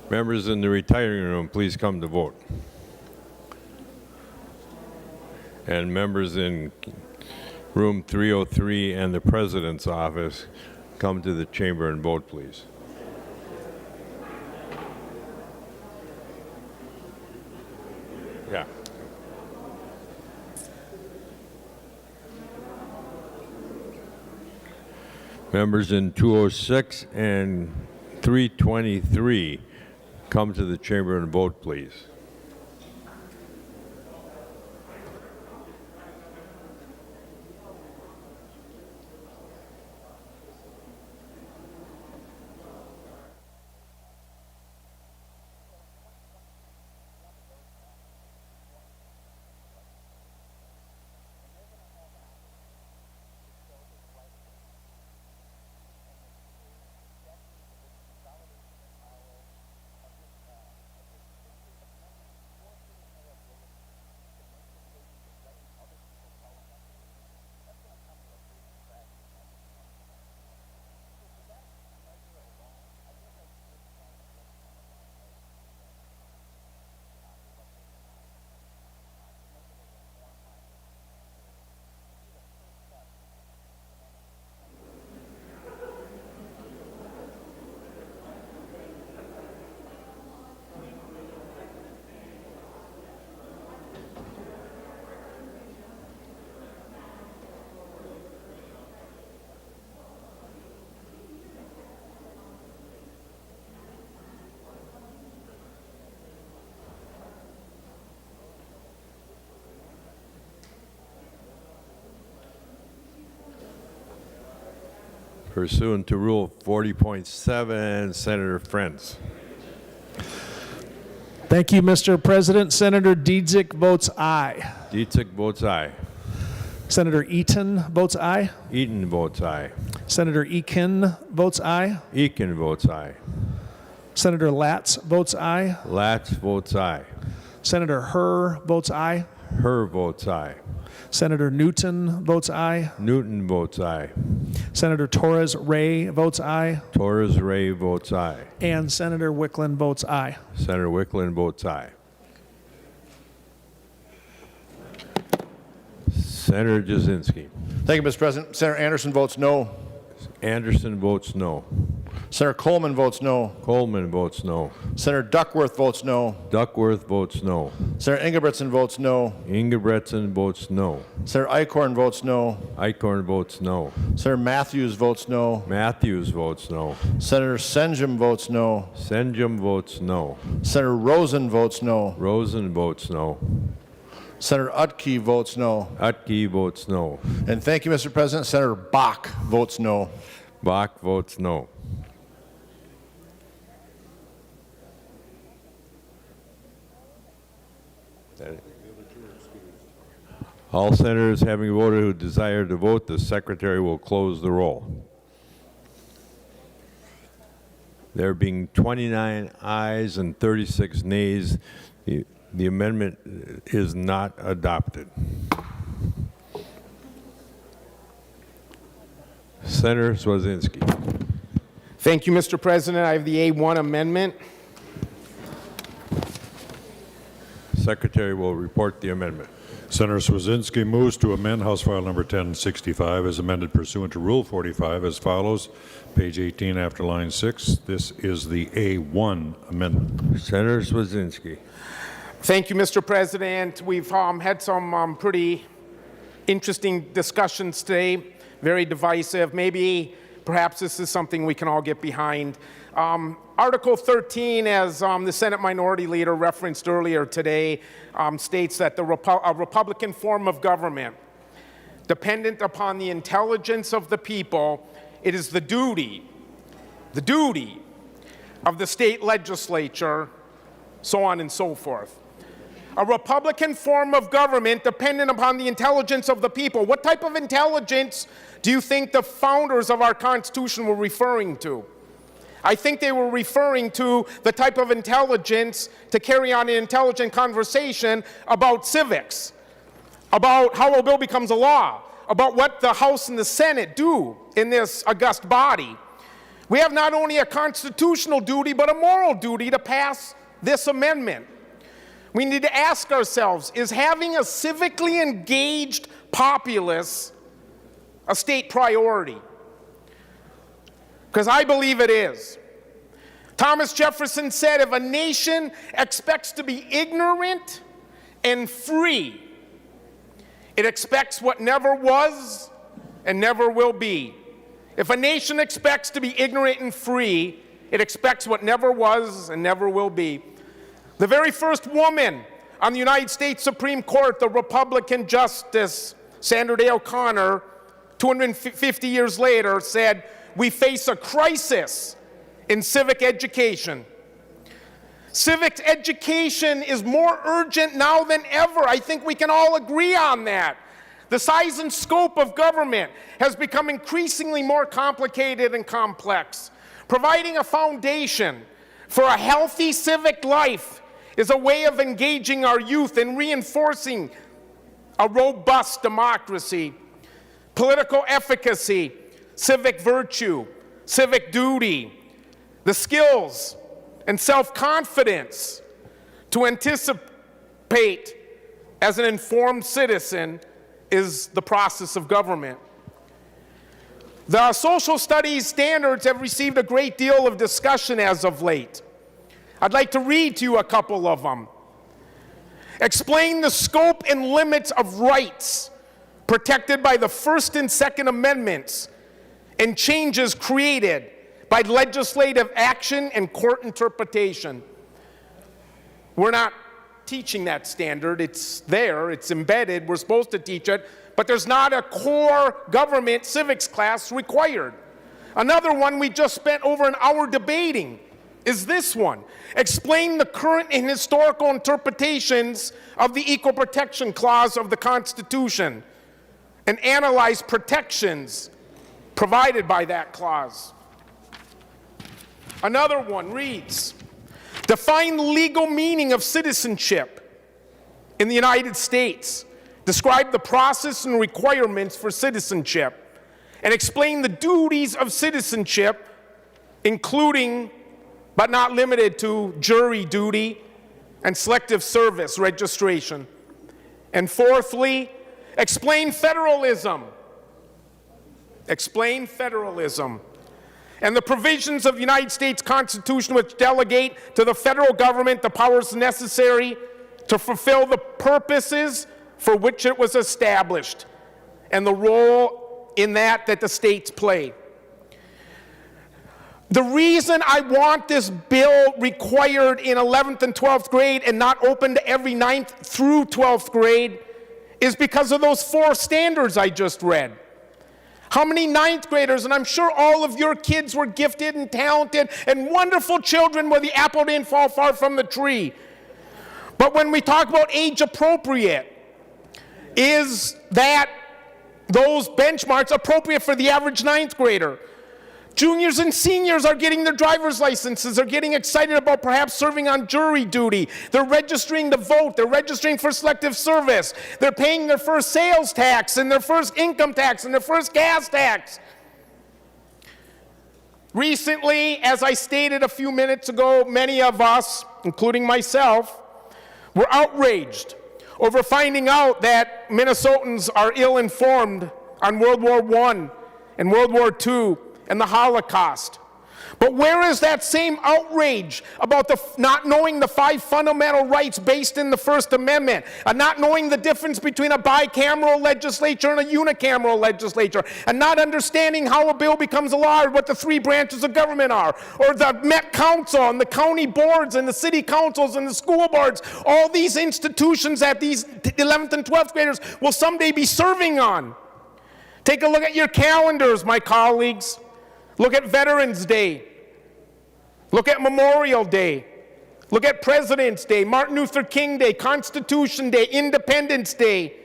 Members in the retiring room, please come to vote. And members in room 303 and the President's office, come to the chamber and vote, please. Yeah. Members in 206 and 323, come to the chamber and vote, please. Pursuant to Rule 40.7, Senator Friends. Thank you, Mr. President. Senator Dietzick votes aye. Dietzick votes aye. Senator Eaton votes aye. Eaton votes aye. Senator Eakin votes aye. Eakin votes aye. Senator Latz votes aye. Latz votes aye. Senator Herr votes aye. Her votes aye. Senator Newton votes aye. Newton votes aye. Senator Torres Ray votes aye. Torres Ray votes aye. And Senator Wickland votes aye. Senator Wickland votes aye. Senator Jasinski. Thank you, Mr. President. Senator Anderson votes no. Anderson votes no. Senator Coleman votes no. Coleman votes no. Senator Duckworth votes no. Duckworth votes no. Senator Ingebretson votes no. Ingebretson votes no. Senator Eichhorn votes no. Eichhorn votes no. Senator Matthews votes no. Matthews votes no. Senator Senjum votes no. Senjum votes no. Senator Rosen votes no. Rosen votes no. Senator Utke votes no. Utke votes no. And thank you, Mr. President. Senator Bach votes no. Bach votes no. All senators having voted who desire to vote, the secretary will close the roll. There being 29 ayes and 36 nays, the amendment is not adopted. Senator Swazinski. Thank you, Mr. President. I have the A1 amendment. Secretary will report the amendment. Senator Swazinski moves to amend House File Number 1065 as amended pursuant to Rule 45 as follows. Page 18 after line 6. This is the A1 amendment. Senator Swazinski. Thank you, Mr. President. We've had some pretty interesting discussions today, very divisive. Maybe, perhaps this is something we can all get behind. Article 13, as the Senate Minority Leader referenced earlier today, states that a Republican form of government, dependent upon the intelligence of the people, it is the duty of the state legislature, so on and so forth. A Republican form of government dependent upon the intelligence of the people. What type of intelligence do you think the founders of our Constitution were referring to? I think they were referring to the type of intelligence to carry on an intelligent conversation about civics, about how a bill becomes a law, about what the House and the Senate do in this august body. We have not only a constitutional duty, but a moral duty to pass this amendment. We need to ask ourselves, is having a civically engaged populace a state priority? Because I believe it is. Thomas Jefferson said, if a nation expects to be ignorant and free, it expects what never was and never will be. If a nation expects to be ignorant and free, it expects what never was and never will be. The very first woman on the United States Supreme Court, the Republican Justice Sandra Day O'Connor, 250 years later, said, we face a crisis in civic education. Civic education is more urgent now than ever. I think we can all agree on that. The size and scope of government has become increasingly more complicated and complex. Providing a foundation for a healthy civic life is a way of engaging our youth and reinforcing a robust democracy. Political efficacy, civic virtue, civic duty, the skills and self-confidence to anticipate as an informed citizen is the process of government. The social studies standards have received a great deal of discussion as of late. I'd like to read to you a couple of them. Explain the scope and limits of rights protected by the First and Second Amendments and changes created by legislative action and court interpretation. We're not teaching that standard. It's there, it's embedded, we're supposed to teach it, but there's not a core government civics class required. Another one we just spent over an hour debating is this one. Explain the current and historical interpretations of the Equal Protection Clause of the Constitution and analyze protections provided by that clause. Another one reads, define the legal meaning of citizenship in the United States, describe the process and requirements for citizenship, and explain the duties of citizenship, including but not limited to jury duty and selective service registration. And fourthly, explain federalism. Explain federalism and the provisions of the United States Constitution which delegate to the federal government the powers necessary to fulfill the purposes for which it was established and the role in that the states play. The reason I want this bill required in 11th and 12th grade and not open to every 9th through 12th grade is because of those 4 standards I just read. How many 9th graders, and I'm sure all of your kids were gifted and talented and wonderful children where the apple didn't fall far from the tree. But when we talk about age appropriate, is that those benchmarks appropriate for the average 9th grader? Juniors and seniors are getting their driver's licenses. They're getting excited about perhaps serving on jury duty. They're registering to vote. They're registering for selective service. They're paying their first sales tax and their first income tax and their first gas tax. Recently, as I stated a few minutes ago, many of us, including myself, were outraged over finding out that Minnesotans are ill-informed on World War I and World War II and the Holocaust. But where is that same outrage about not knowing the 5 fundamental rights based in the First Amendment, and not knowing the difference between a bicameral legislature and a unicameral legislature, and not understanding how a bill becomes a law or what the 3 branches of government are, or the Met Council and the county boards and the city councils and the school boards, all these institutions that these 11th and 12th graders will someday be serving on? Take a look at your calendars, my colleagues. Look at Veterans Day. Look at Memorial Day. Look at President's Day, Martin Luther King Day, Constitution Day, Independence Day.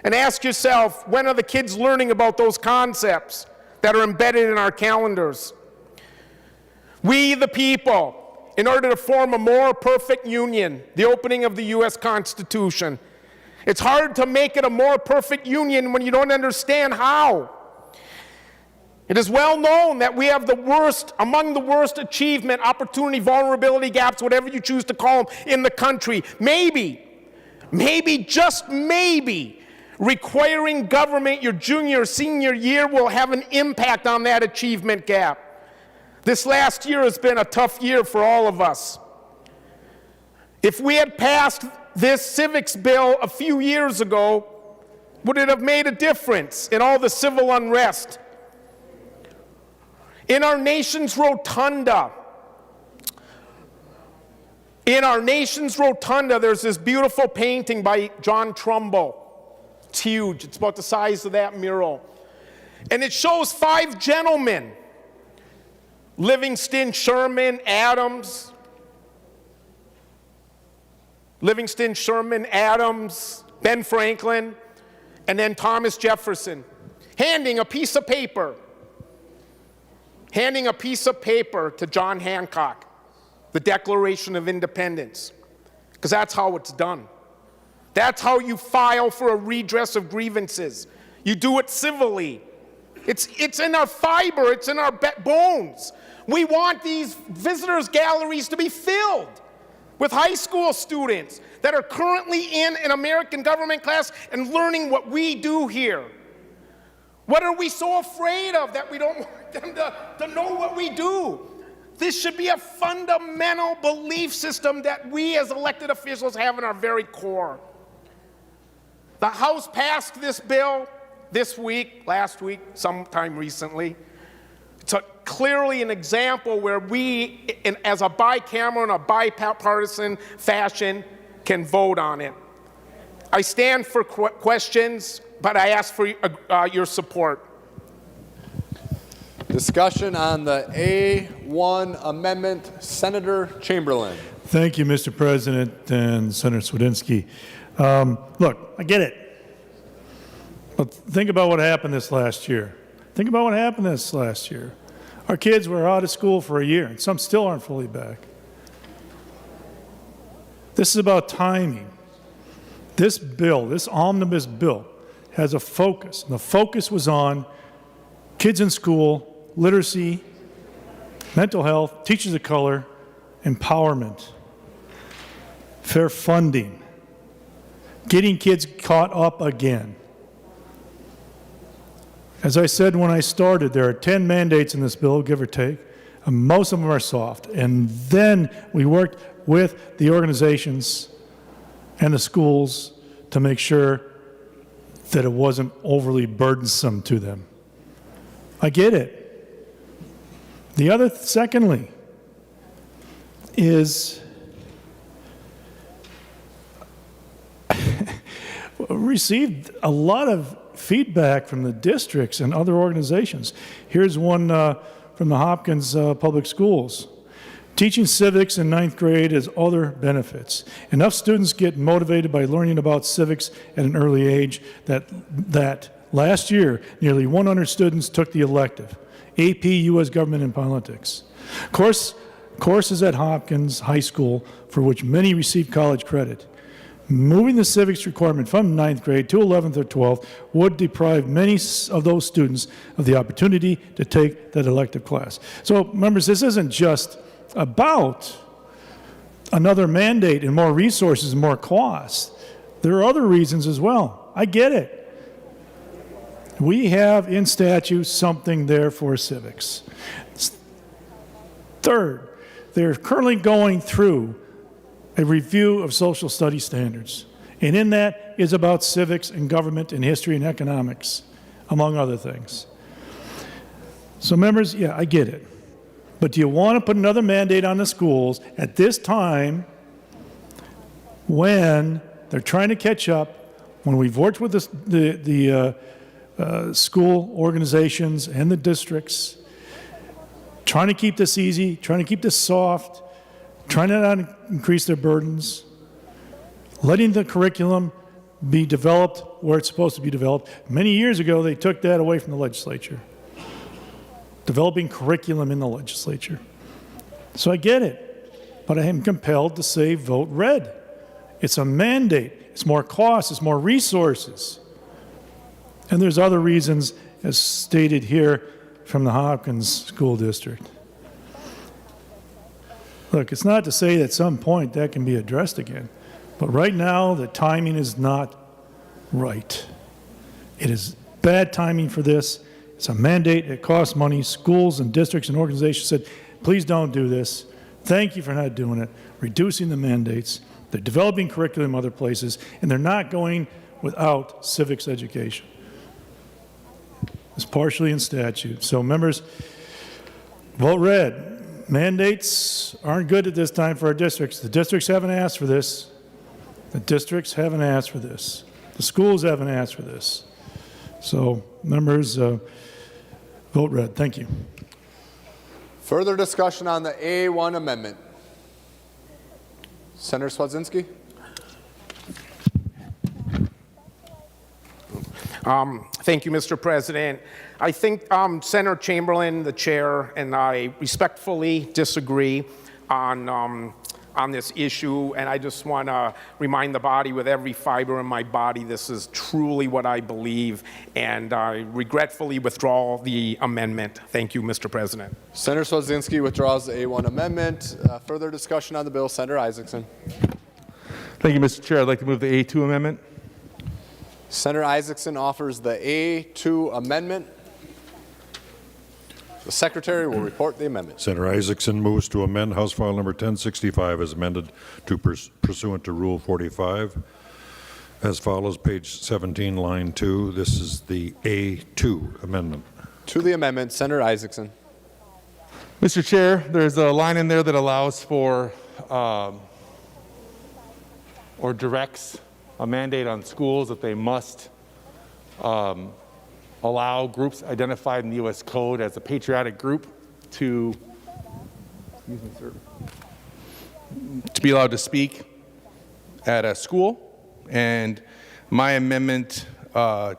And ask yourself, when are the kids learning about those concepts that are embedded in our calendars? We, the people, in order to form a more perfect union, the opening of the U.S. Constitution. It's hard to make it a more perfect union when you don't understand how. It is well known that we have among the worst achievement, opportunity, vulnerability gaps, whatever you choose to call them, in the country. Maybe, just maybe, requiring government your junior or senior year will have an impact on that achievement gap. This last year has been a tough year for all of us. If we had passed this civics bill a few years ago, would it have made a difference in all the civil unrest? In our nation's rotunda, there's this beautiful painting by John Trumbull. It's huge. It's about the size of that mural. And it shows 5 gentlemen, Livingston, Sherman, Adams, Ben Franklin, and then Thomas Jefferson, handing a piece of paper to John Hancock, the Declaration of Independence, because that's how it's done. That's how you file for a redress of grievances. You do it civilly. It's in our fiber, it's in our bones. We want these visitors galleries to be filled with high school students that are currently in an American government class and learning what we do here. What are we so afraid of that we don't want them to know what we do? This should be a fundamental belief system that we as elected officials have in our very core. The House passed this bill this week, last week, sometime recently. It's clearly an example where we, as a bicameral and a bipartisan fashion, can vote on it. I stand for questions, but I ask for your support. Discussion on the A1 amendment. Senator Chamberlain. Thank you, Mr. President and Senator Swedinski. Look, I get it. But think about what happened this last year. Our kids were out of school for a year, and some still aren't fully back. This is about timing. This bill, this omnibus bill, has a focus. And the focus was on kids in school, literacy, mental health, teachers of color, empowerment, fair funding, getting kids caught up again. As I said when I started, there are 10 mandates in this bill, give or take, and most of them are soft. And then we worked with the organizations and the schools to make sure that it wasn't overly burdensome to them. I get it. The other, secondly, is received a lot of feedback from the districts and other organizations. Here's one from the Hopkins Public Schools. Teaching civics in 9th grade has other benefits. Enough students get motivated by learning about civics at an early age that last year, nearly 100 students took the elective, AP U.S. Government and Politics. Courses at Hopkins High School for which many receive college credit. Moving the civics requirement from 9th grade to 11th or 12th would deprive many of those students of the opportunity to take that elective class. So, members, this isn't just about another mandate and more resources and more costs. There are other reasons as well. I get it. We have in statute something there for civics. Third, they're currently going through a review of social studies standards. And in that is about civics and government and history and economics, among other things. So members, yeah, I get it. But do you want to put another mandate on the schools at this time when they're trying to catch up, when we've worked with the school organizations and the districts, trying to keep this easy, trying to keep this soft, trying to not increase their burdens, letting the curriculum be developed where it's supposed to be developed. Many years ago, they took that away from the legislature. Developing curriculum in the legislature. So I get it, but I am compelled to say vote red. It's a mandate. It's more cost, it's more resources. And there's other reasons, as stated here from the Hopkins School District. Look, it's not to say that at some point that can be addressed again, but right now the timing is not right. It is bad timing for this. It's a mandate, it costs money. Schools and districts and organizations said, please don't do this. Thank you for not doing it. Reducing the mandates. They're developing curriculum other places, and they're not going without civics education. It's partially in statute. So members, vote red. Mandates aren't good at this time for our districts. The districts haven't asked for this. The districts haven't asked for this. The schools haven't asked for this. So members, vote red. Thank you. Further discussion on the A1 amendment. Senator Swedzinski. Thank you, Mr. President. I think Senator Chamberlain, the chair, and I respectfully disagree on this issue, and I just want to remind the body with every fiber in my body this is truly what I believe, and I regretfully withdraw the amendment. Thank you, Mr. President. Senator Swedzinski withdraws the A1 amendment. Further discussion on the bill. Senator Isaacson. Thank you, Mr. Chair. I'd like to move the A2 amendment. Senator Isaacson offers the A2 amendment. The Secretary will report the amendment. Senator Isaacson moves to amend House File Number 1065 as amended pursuant to Rule 45 as follows, page 17, line 2. This is the A2 amendment. To the amendment, Senator Isaacson. Mr. Chair, there's a line in there that allows for or directs a mandate on schools that they must allow groups identified in the U.S. Code as a patriotic group to be allowed to speak at a school. And my amendment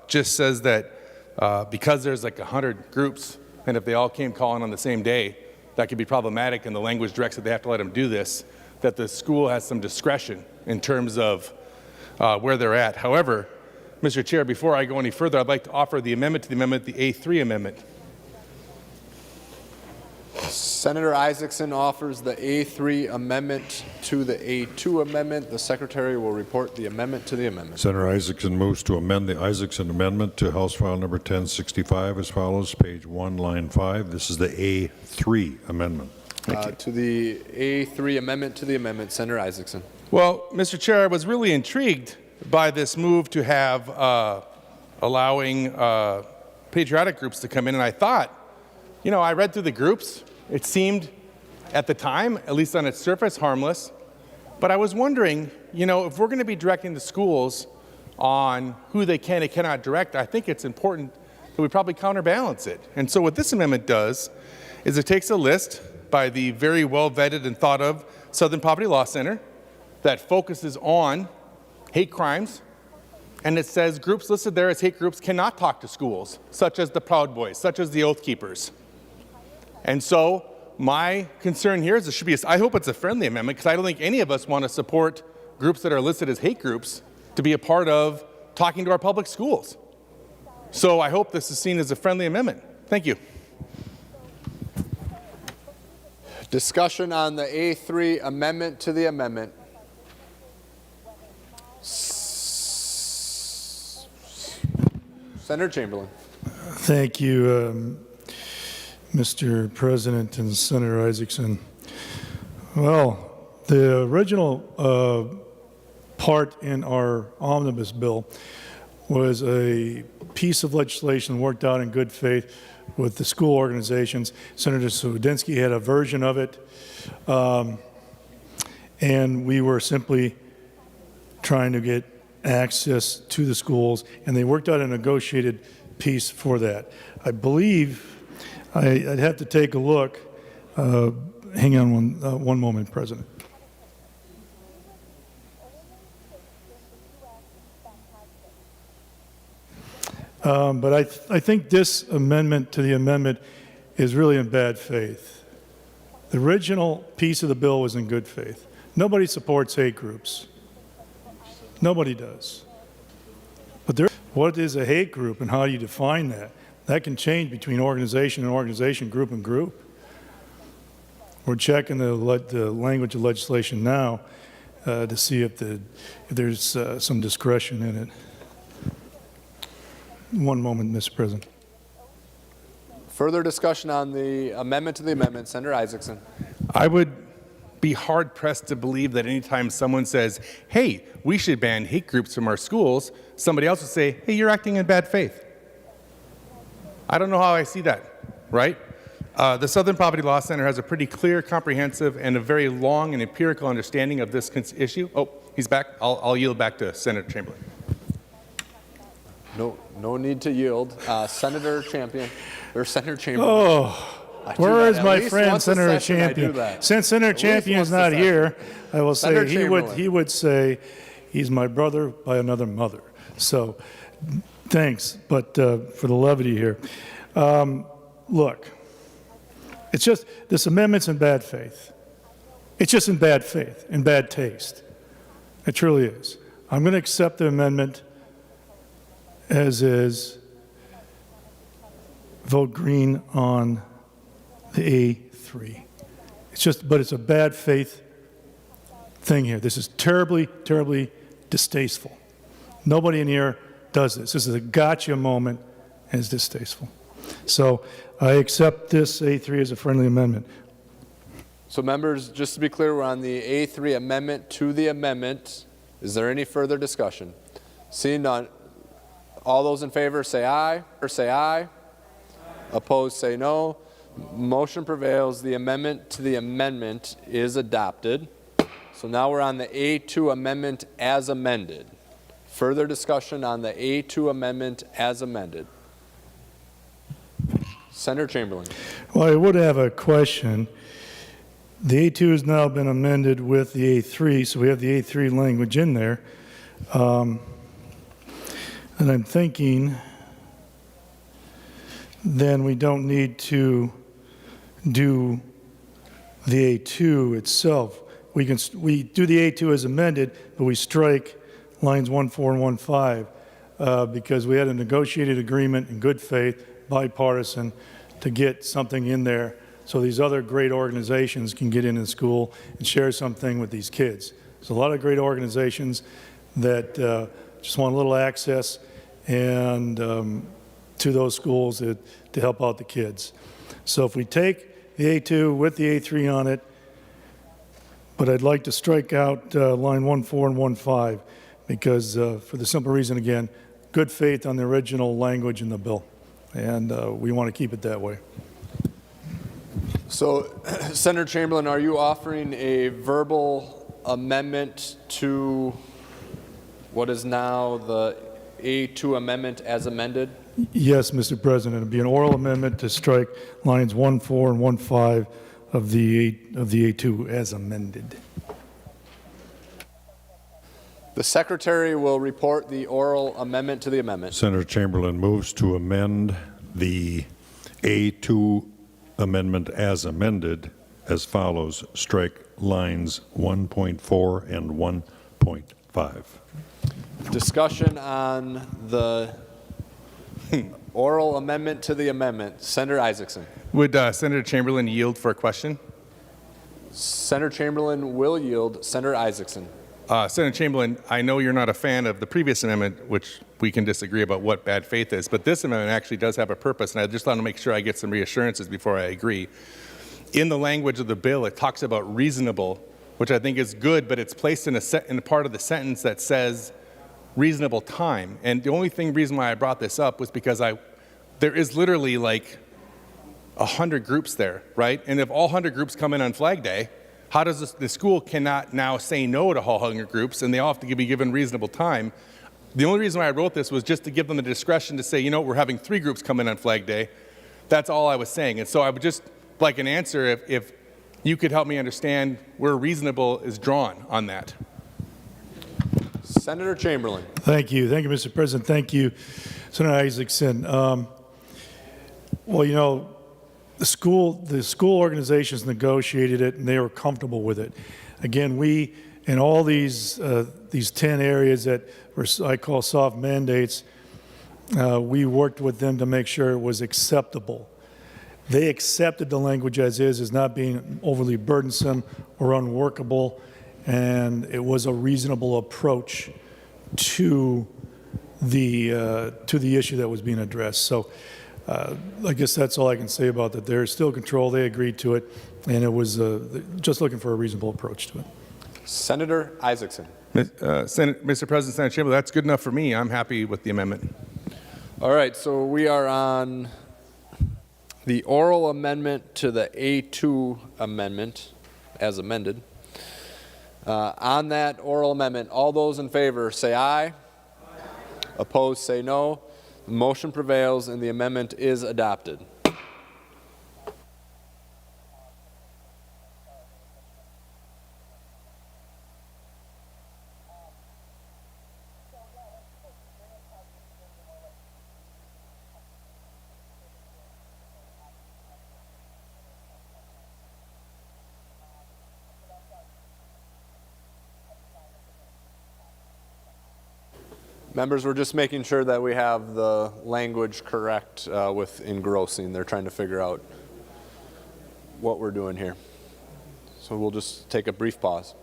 just says that because there's like 100 groups, and if they all came calling on the same day, that could be problematic, and the language directs that they have to let them do this, that the school has some discretion in terms of where they're at. However, Mr. Chair, before I go any further, I'd like to offer the amendment to the amendment, the A3 amendment. Senator Isaacson offers the A3 amendment to the A2 amendment. The Secretary will report the amendment to the amendment. Senator Isaacson moves to amend the Isaacson Amendment to House File Number 1065 as follows, page 1, line 5. This is the A3 amendment. To the A3 amendment to the amendment, Senator Isaacson. Well, Mr. Chair, I was really intrigued by this move to have allowing patriotic groups to come in, and I thought, you know, I read through the groups. It seemed at the time, at least on its surface, harmless. But I was wondering, you know, if we're going to be directing the schools on who they can and cannot direct, I think it's important that we probably counterbalance it. And so what this amendment does is it takes a list by the very well vetted and thought of Southern Poverty Law Center that focuses on hate crimes, and it says groups listed there as hate groups cannot talk to schools, such as the Proud Boys, such as the Oath Keepers. And so my concern here is it should be, I hope it's a friendly amendment, because I don't think any of us want to support groups that are listed as hate groups to be a part of talking to our public schools. So I hope this is seen as a friendly amendment. Thank you. Discussion on the A3 amendment to the amendment. Senator Chamberlain. Thank you, Mr. President and Senator Isaacson. Well, the original part in our omnibus bill was a piece of legislation worked out in good faith with the school organizations. Senator Swedinsky had a version of it, and we were simply trying to get access to the schools, and they worked out a negotiated piece for that. I believe I'd have to take a look. Hang on one moment, President. But I think this amendment to the amendment is really in bad faith. The original piece of the bill was in good faith. Nobody supports hate groups. Nobody does. But what is a hate group and how do you define that? That can change between organization and organization, group and group. We're checking the language of legislation now to see if there's some discretion in it. One moment, Mr. President. Further discussion on the amendment to the amendment. Senator Isaacson. I would be hard-pressed to believe that anytime someone says, hey, we should ban hate groups from our schools, somebody else would say, hey, you're acting in bad faith. I don't know how I see that, right? The Southern Poverty Law Center has a pretty clear, comprehensive, and a very long and empirical understanding of this issue. Oh, he's back. I'll yield back to Senator Chamberlain. No need to yield. Senator Chamberlain. Oh, where is my friend, Senator Champion? Since Senator Champion is not here, I will say he would say he's my brother by another mother. So thanks, but for the levity here. Look, it's just, this amendment's in bad faith. It's just in bad faith, in bad taste. It truly is. I'm going to accept the amendment as is, vote green on the A3. It's just, but it's a bad faith thing here. This is terribly, terribly distasteful. Nobody in here does this. This is a gotcha moment, and it's distasteful. So I accept this A3 as a friendly amendment. So members, just to be clear, we're on the A3 amendment to the amendment. Is there any further discussion? Seeing none, all those in favor say aye or say aye. Opposed say no. Motion prevails. The amendment to the amendment is adopted. So now we're on the A2 amendment as amended. Further discussion on the A2 amendment as amended. Senator Chamberlain. Well, I would have a question. The A2 has now been amended with the A3, so we have the A3 language in there. And I'm thinking then we don't need to do the A2 itself. We do the A2 as amended, but we strike lines 14 and 15, because we had a negotiated agreement in good faith, bipartisan, to get something in there so these other great organizations can get into school and share something with these kids. There's a lot of great organizations that just want a little access and to those schools to help out the kids. So if we take the A2 with the A3 on it, but I'd like to strike out line 14 and 15 because for the simple reason, again, good faith on the original language in the bill, and we want to keep it that way. So, Senator Chamberlain, are you offering a verbal amendment to what is now the A2 amendment as amended? Yes, Mr. President, it'd be an oral amendment to strike lines 14 and 15 of the A2 as amended. The Secretary will report the oral amendment to the amendment. Senator Chamberlain moves to amend the A2 amendment as amended as follows. Strike lines 1.4 and 1.5. Discussion on the oral amendment to the amendment. Senator Isaacson. Would Senator Chamberlain yield for a question? Senator Chamberlain will yield. Senator Isaacson. Senator Chamberlain, I know you're not a fan of the previous amendment, which we can disagree about what bad faith is, but this amendment actually does have a purpose, and I just want to make sure I get some reassurances before I agree. In the language of the bill, it talks about reasonable, which I think is good, but it's placed in a part of the sentence that says reasonable time. And the only reason why I brought this up was because there is literally like 100 groups there, right? And if all 100 groups come in on Flag Day, how does the school cannot now say no to all 100 groups, and they all have to be given reasonable time? The only reason why I wrote this was just to give them the discretion to say, you know, we're having 3 groups come in on Flag Day. That's all I was saying. And so I would just like an answer if you could help me understand where reasonable is drawn on that. Senator Chamberlain. Thank you. Thank you, Mr. President. Thank you, Senator Isaacson. Well, you know, the school organizations negotiated it, and they were comfortable with it. Again, we, in all these 10 areas that I call soft mandates, we worked with them to make sure it was acceptable. They accepted the language as not being overly burdensome or unworkable, and it was a reasonable approach to the issue that was being addressed. So I guess that's all I can say about that. They're still control. They agreed to it, and it was just looking for a reasonable approach to it. Senator Isaacson. Mr. President, Senator Chamberlain, that's good enough for me. I'm happy with the amendment. All right, so we are on the oral amendment to the A2 amendment as amended. On that oral amendment, all those in favor say aye. Aye. Opposed say no. The motion prevails and the amendment is adopted. Members, we're just making sure that we have the language correct with engrossing. They're trying to figure out what we're doing here. So we'll just take a brief pause.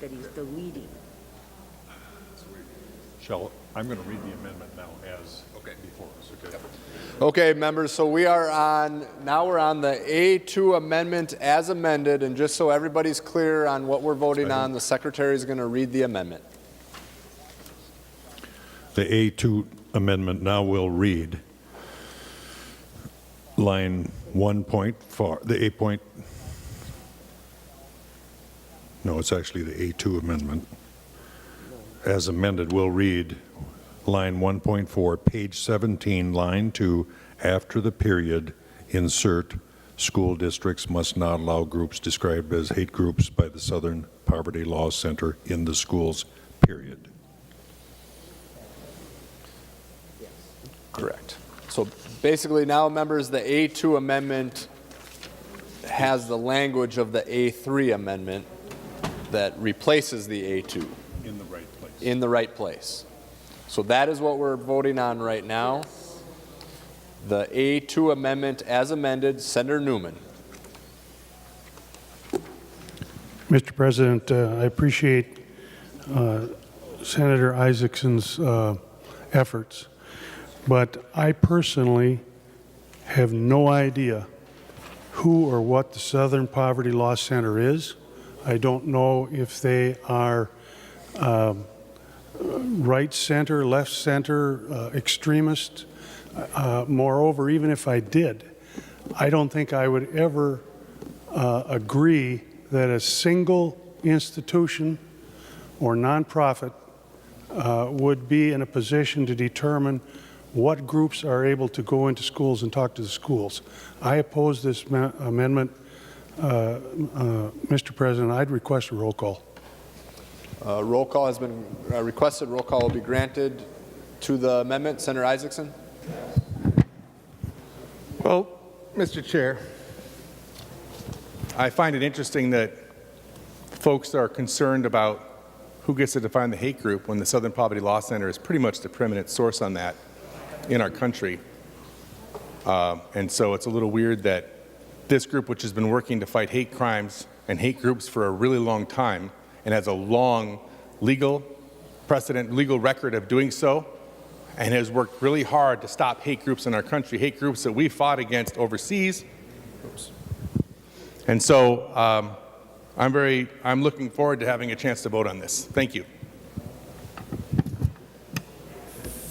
that he's deleting. I'm going to read the amendment now as before us, okay? Okay, members, so we're on the A2 amendment as amended, and just so everybody's clear on what we're voting on, the secretary is going to read the amendment. The A2 amendment now will read line 1.4, the 8 point, no, it's actually the A2 amendment. As amended will read line 1.4, page 17, line 2, after the period, insert, school districts must not allow groups described as hate groups by the Southern Poverty Law Center in the schools, period. Correct. So basically now, members, the A2 amendment has the language of the A3 amendment that replaces the A2. In the right place. In the right place. So that is what we're voting on right now. The A2 amendment as amended. Senator Newman. Mr. President, I appreciate Senator Isaacson's efforts, but I personally have no idea who or what the Southern Poverty Law Center is. I don't know if they are right center, left center, extremist. Moreover, even if I did, I don't think I would ever agree that a single institution or nonprofit would be in a position to determine what groups are able to go into schools and talk to the schools. I oppose this amendment. Mr. President, I'd request a roll call. Roll call has been requested. Roll call will be granted to the amendment. Senator Isaacson. Well, Mr. Chair, I find it interesting that folks are concerned about who gets to define the hate group when the Southern Poverty Law Center is pretty much the preeminent source on that in our country. And so it's a little weird that this group, which has been working to fight hate crimes and hate groups for a really long time and has a long legal precedent, legal record of doing so, and has worked really hard to stop hate groups in our country, hate groups that we fought against overseas. And so I'm looking forward to having a chance to vote on this. Thank you.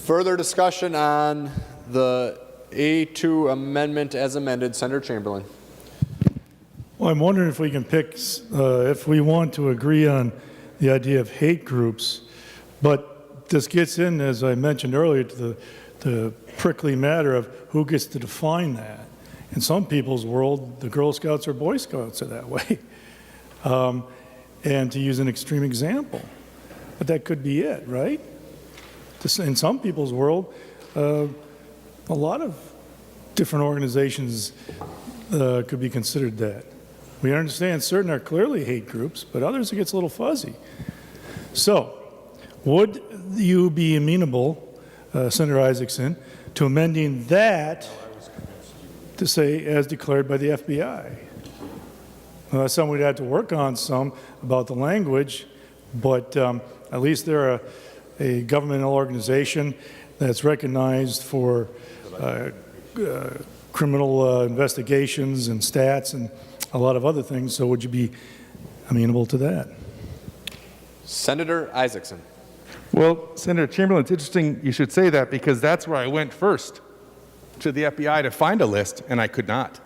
Further discussion on the A2 amendment as amended. Senator Chamberlain. Well, I'm wondering if we can pick, if we want to agree on the idea of hate groups, but this gets in, as I mentioned earlier, to the prickly matter of who gets to define that. In some people's world, the Girl Scouts or Boy Scouts are that way. And to use an extreme example, but that could be it, right? In some people's world, a lot of different organizations could be considered that. We understand certain are clearly hate groups, but others it gets a little fuzzy. So, would you be amenable, Senator Isaacson, to amending that to say as declared by the FBI? That's something we'd have to work on some about the language, but at least they're a governmental organization that's recognized for criminal investigations and stats and a lot of other things. So would you be amenable to that? Senator Isaacson. Well, Senator Chamberlain, it's interesting you should say that because that's where I went first to the FBI to find a list, and I could not.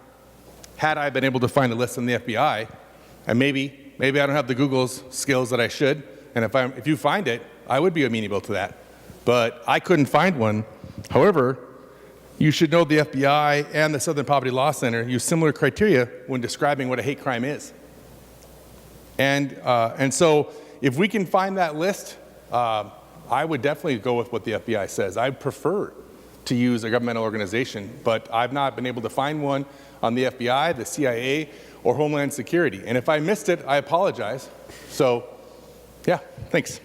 Had I been able to find a list in the FBI, and maybe I don't have the Google skills that I should, and if you find it, I would be amenable to that. But I couldn't find one. However, you should know the FBI and the Southern Poverty Law Center use similar criteria when describing what a hate crime is. And so if we can find that list, I would definitely go with what the FBI says. I prefer to use a governmental organization, but I've not been able to find one on the FBI, the CIA, or Homeland Security. And if I missed it, I apologize. So, yeah, thanks.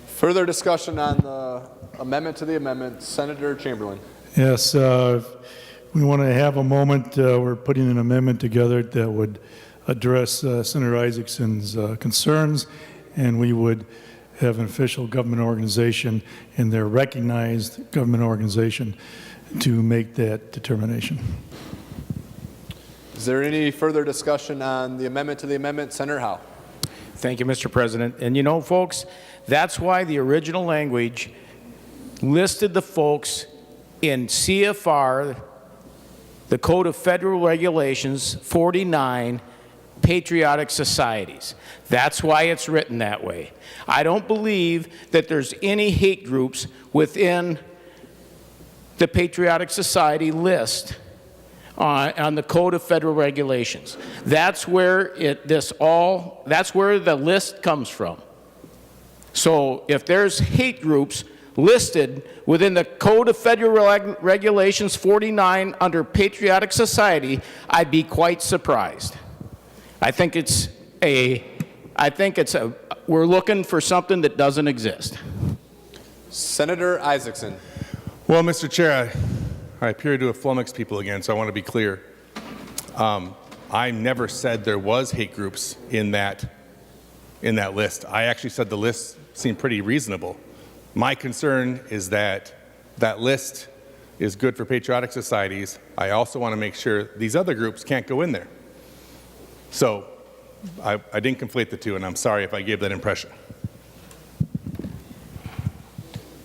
Further discussion on the amendment to the amendment. Senator Chamberlain. Yes, we want to have a moment. We're putting an amendment together that would address Senator Isaacson's concerns, and we would have an official government organization and their recognized government organization to make that determination. Is there any further discussion on the amendment to the amendment? Senator Howe. Thank you, Mr. President. And you know, folks, that's why the original language listed the folks in CFR, the Code of Federal Regulations 49, patriotic societies. That's why it's written that way. I don't believe that there's any hate groups within the Patriotic Society list on the Code of Federal Regulations. That's where that's where the list comes from. So if there's hate groups listed within the Code of Federal Regulations 49 under Patriotic Society, I'd be quite surprised. I think we're looking for something that doesn't exist. Senator Isaacson. Well, Mr. Chair, I appear to have flummoxed people again, so I want to be clear. I never said there was hate groups in that list. I actually said the list seemed pretty reasonable. My concern is that that list is good for patriotic societies. I also want to make sure these other groups can't go in there. So I didn't conflate the two, and I'm sorry if I gave that impression.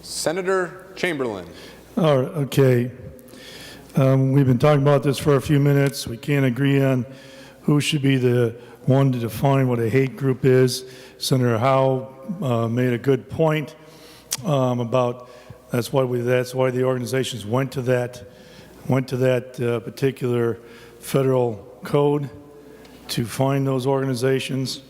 Senator Chamberlain. All right, okay. We've been talking about this for a few minutes. We can't agree on who should be the one to define what a hate group is. Senator Howe made a good point about that's why the organizations went to that particular federal code to find those organizations.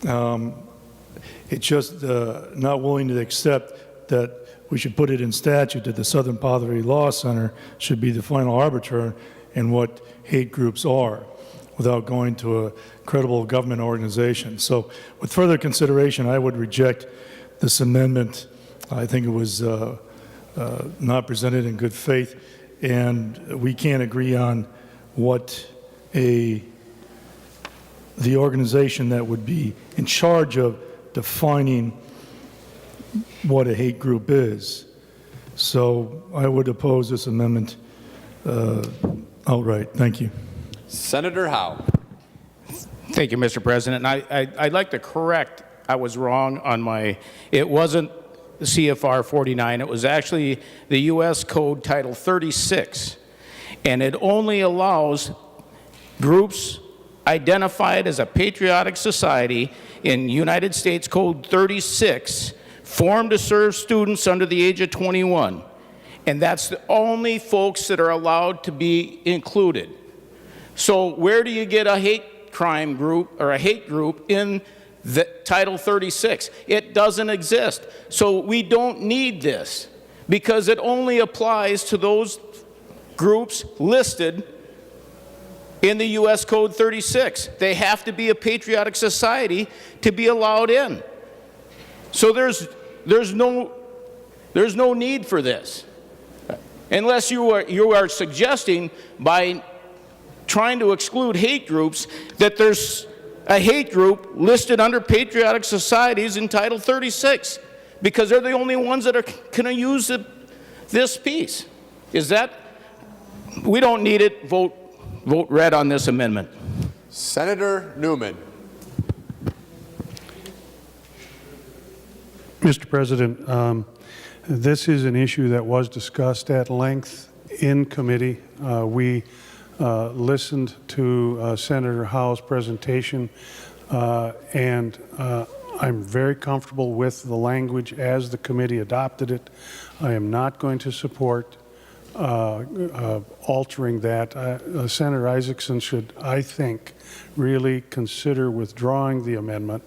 It's just not willing to accept that we should put it in statute that the Southern Poverty Law Center should be the final arbiter in what hate groups are without going to a credible government organization. So with further consideration, I would reject this amendment. I think it was not presented in good faith, and we can't agree on what the organization that would be in charge of defining what a hate group is. So I would oppose this amendment outright. Thank you. Senator Howe. Thank you, Mr. President. I'd like to correct, I was wrong on it wasn't the CFR 49, it was actually the U.S. Code Title 36. And it only allows groups identified as a patriotic society in United States Code 36 formed to serve students under the age of 21. And that's the only folks that are allowed to be included. So where do you get a hate crime group or a hate group in the Title 36? It doesn't exist. So we don't need this because it only applies to those groups listed in the U.S. Code 36. They have to be a patriotic society to be allowed in. So there's no need for this, unless you are suggesting by trying to exclude hate groups that there's a hate group listed under patriotic societies in Title 36 because they're the only ones that are going to use this piece. We don't need it. Vote red on this amendment. Senator Newman. Mr. President, this is an issue that was discussed at length in committee. We listened to Senator Howe's presentation, and I'm very comfortable with the language as the committee adopted it. I am not going to support altering that. Senator Isaacson should, I think, really consider withdrawing the amendment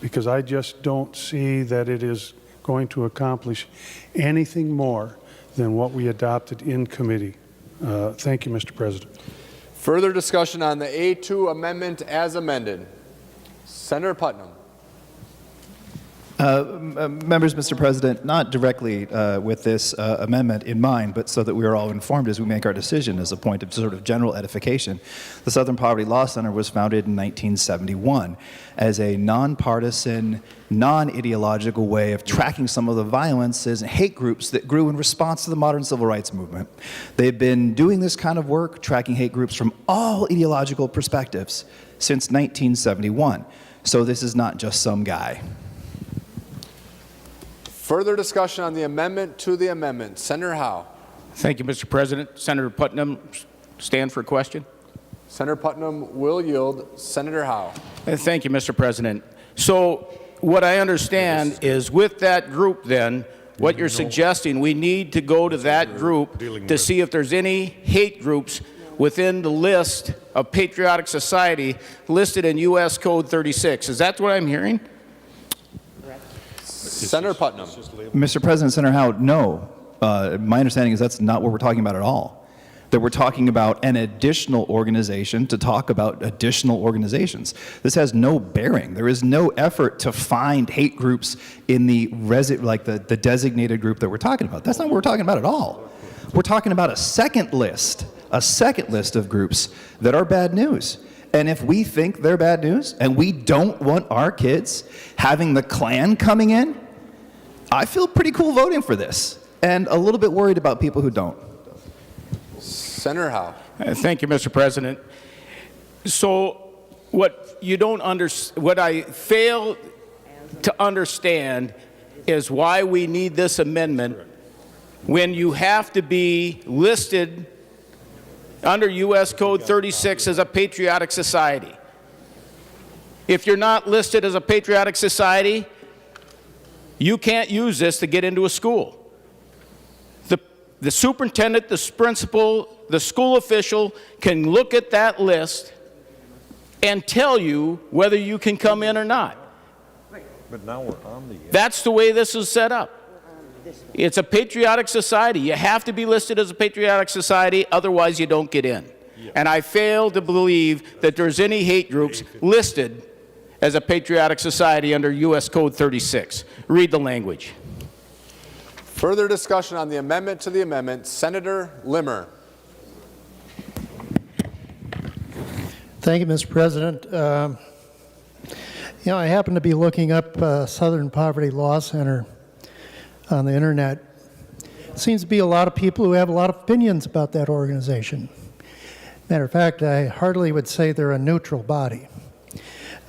because I just don't see that it is going to accomplish anything more than what we adopted in committee. Thank you, Mr. President. Further discussion on the A2 amendment as amended. Senator Putnam. Members, Mr. President, not directly with this amendment in mind, but so that we are all informed as we make our decision as a point of sort of general edification. The Southern Poverty Law Center was founded in 1971 as a nonpartisan, non-ideological way of tracking some of the violences and hate groups that grew in response to the modern civil rights movement. They've been doing this kind of work, tracking hate groups from all ideological perspectives since 1971. So this is not just some guy. Further discussion on the amendment to the amendment. Senator Howe. Thank you, Mr. President. Senator Putnam, stand for a question. Senator Putnam will yield. Senator Howe. Thank you, Mr. President. So what I understand is with that group then, what you're suggesting, we need to go to that group to see if there's any hate groups within the list of patriotic society listed in U.S. Code 36. Is that what I'm hearing? Senator Putnam. Mr. President, Senator Howe, no. My understanding is that's not what we're talking about at all. That we're talking about an additional organization to talk about additional organizations. This has no bearing. There is no effort to find hate groups in the designated group that we're talking about. That's not what we're talking about at all. We're talking about a second list of groups that are bad news. And if we think they're bad news and we don't want our kids having the Klan coming in, I feel pretty cool voting for this and a little bit worried about people who don't. Senator Howe. Thank you, Mr. President. So what I fail to understand is why we need this amendment when you have to be listed under U.S. Code 36 as a patriotic society. If you're not listed as a patriotic society, you can't use this to get into a school. The superintendent, the principal, the school official can look at that list and tell you whether you can come in or not. But now we're on the... That's the way this is set up. It's a patriotic society. You have to be listed as a patriotic society, otherwise you don't get in. And I fail to believe that there's any hate groups listed as a patriotic society under U.S. Code 36. Read the language. Further discussion on the amendment to the amendment. Senator Limmer. Thank you, Mr. President. I happen to be looking up Southern Poverty Law Center on the internet. It seems to be a lot of people who have a lot of opinions about that organization. Matter of fact, I hardly would say they're a neutral body.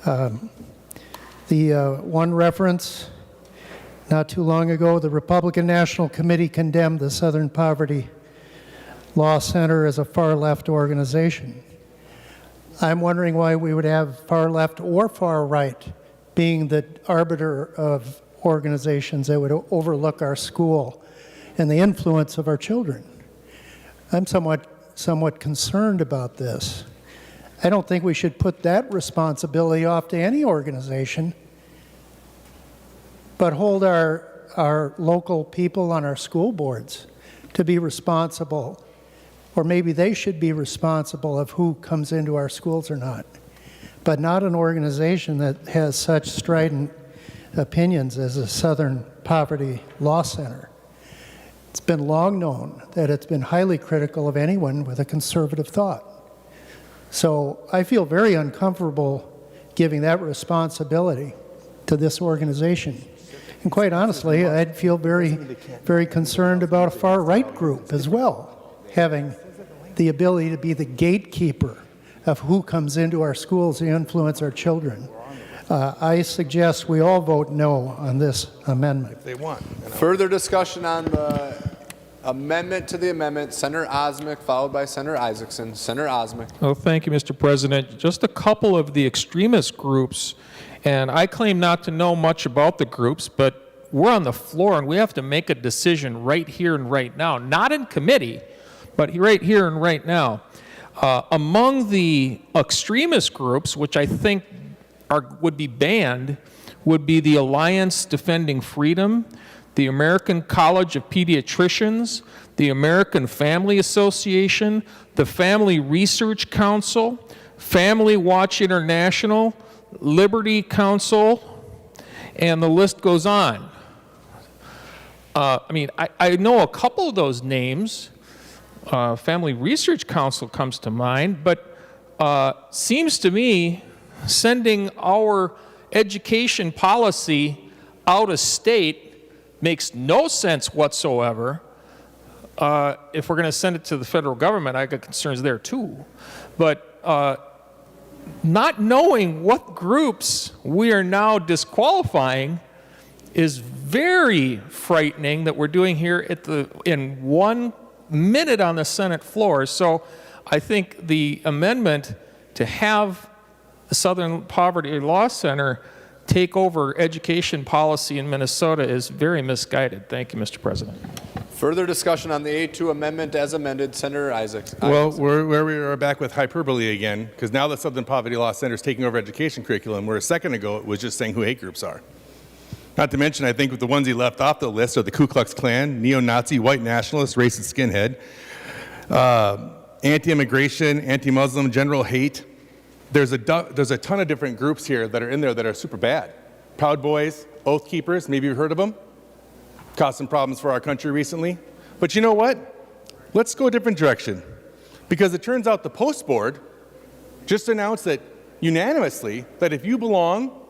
The one reference, not too long ago, the Republican National Committee condemned the Southern Poverty Law Center as a far-left organization. I'm wondering why we would have far-left or far-right being the arbiter of organizations that would overlook our school and the influence of our children. I'm somewhat concerned about this. I don't think we should put that responsibility off to any organization, but hold our local people on our school boards to be responsible, or maybe they should be responsible of who comes into our schools or not, but not an organization that has such strident opinions as the Southern Poverty Law Center. It's been long known that it's been highly critical of anyone with a conservative thought. So I feel very uncomfortable giving that responsibility to this organization. And quite honestly, I'd feel very, very concerned about a far-right group as well, having the ability to be the gatekeeper of who comes into our schools to influence our children. I suggest we all vote no on this amendment. If they want. Further discussion on the amendment to the amendment. Senator Osmic, followed by Senator Isaacson. Senator Osmic. Oh, thank you, Mr. President. Just a couple of the extremist groups, and I claim not to know much about the groups, but we're on the floor and we have to make a decision right here and right now, not in committee, but right here and right now. Among the extremist groups, which I think would be banned, would be the Alliance Defending Freedom, the American College of Pediatricians, the American Family Association, the Family Research Council, Family Watch International, Liberty Council, and the list goes on. I know a couple of those names. Family Research Council comes to mind, but seems to me sending our education policy out of state makes no sense whatsoever. If we're going to send it to the federal government, I got concerns there too. But not knowing what groups we are now disqualifying is very frightening that we're doing here in 1 minute on the Senate floor. So I think the amendment to have the Southern Poverty Law Center take over education policy in Minnesota is very misguided. Thank you, Mr. President. Further discussion on the A2 amendment as amended. Senator Isaacs. Well, where we are back with hyperbole again, because now the Southern Poverty Law Center is taking over education curriculum, where a second ago it was just saying who hate groups are. Not to mention, I think the ones he left off the list are the Ku Klux Klan, neo-Nazi, white nationalist, racist skinhead, anti-immigration, anti-Muslim, general hate. There's a ton of different groups here that are in there that are super bad. Proud Boys, Oath Keepers, maybe you've heard of them. Caused some problems for our country recently. But you know what? Let's go a different direction. Because it turns out the Post Board just announced that unanimously that if you belong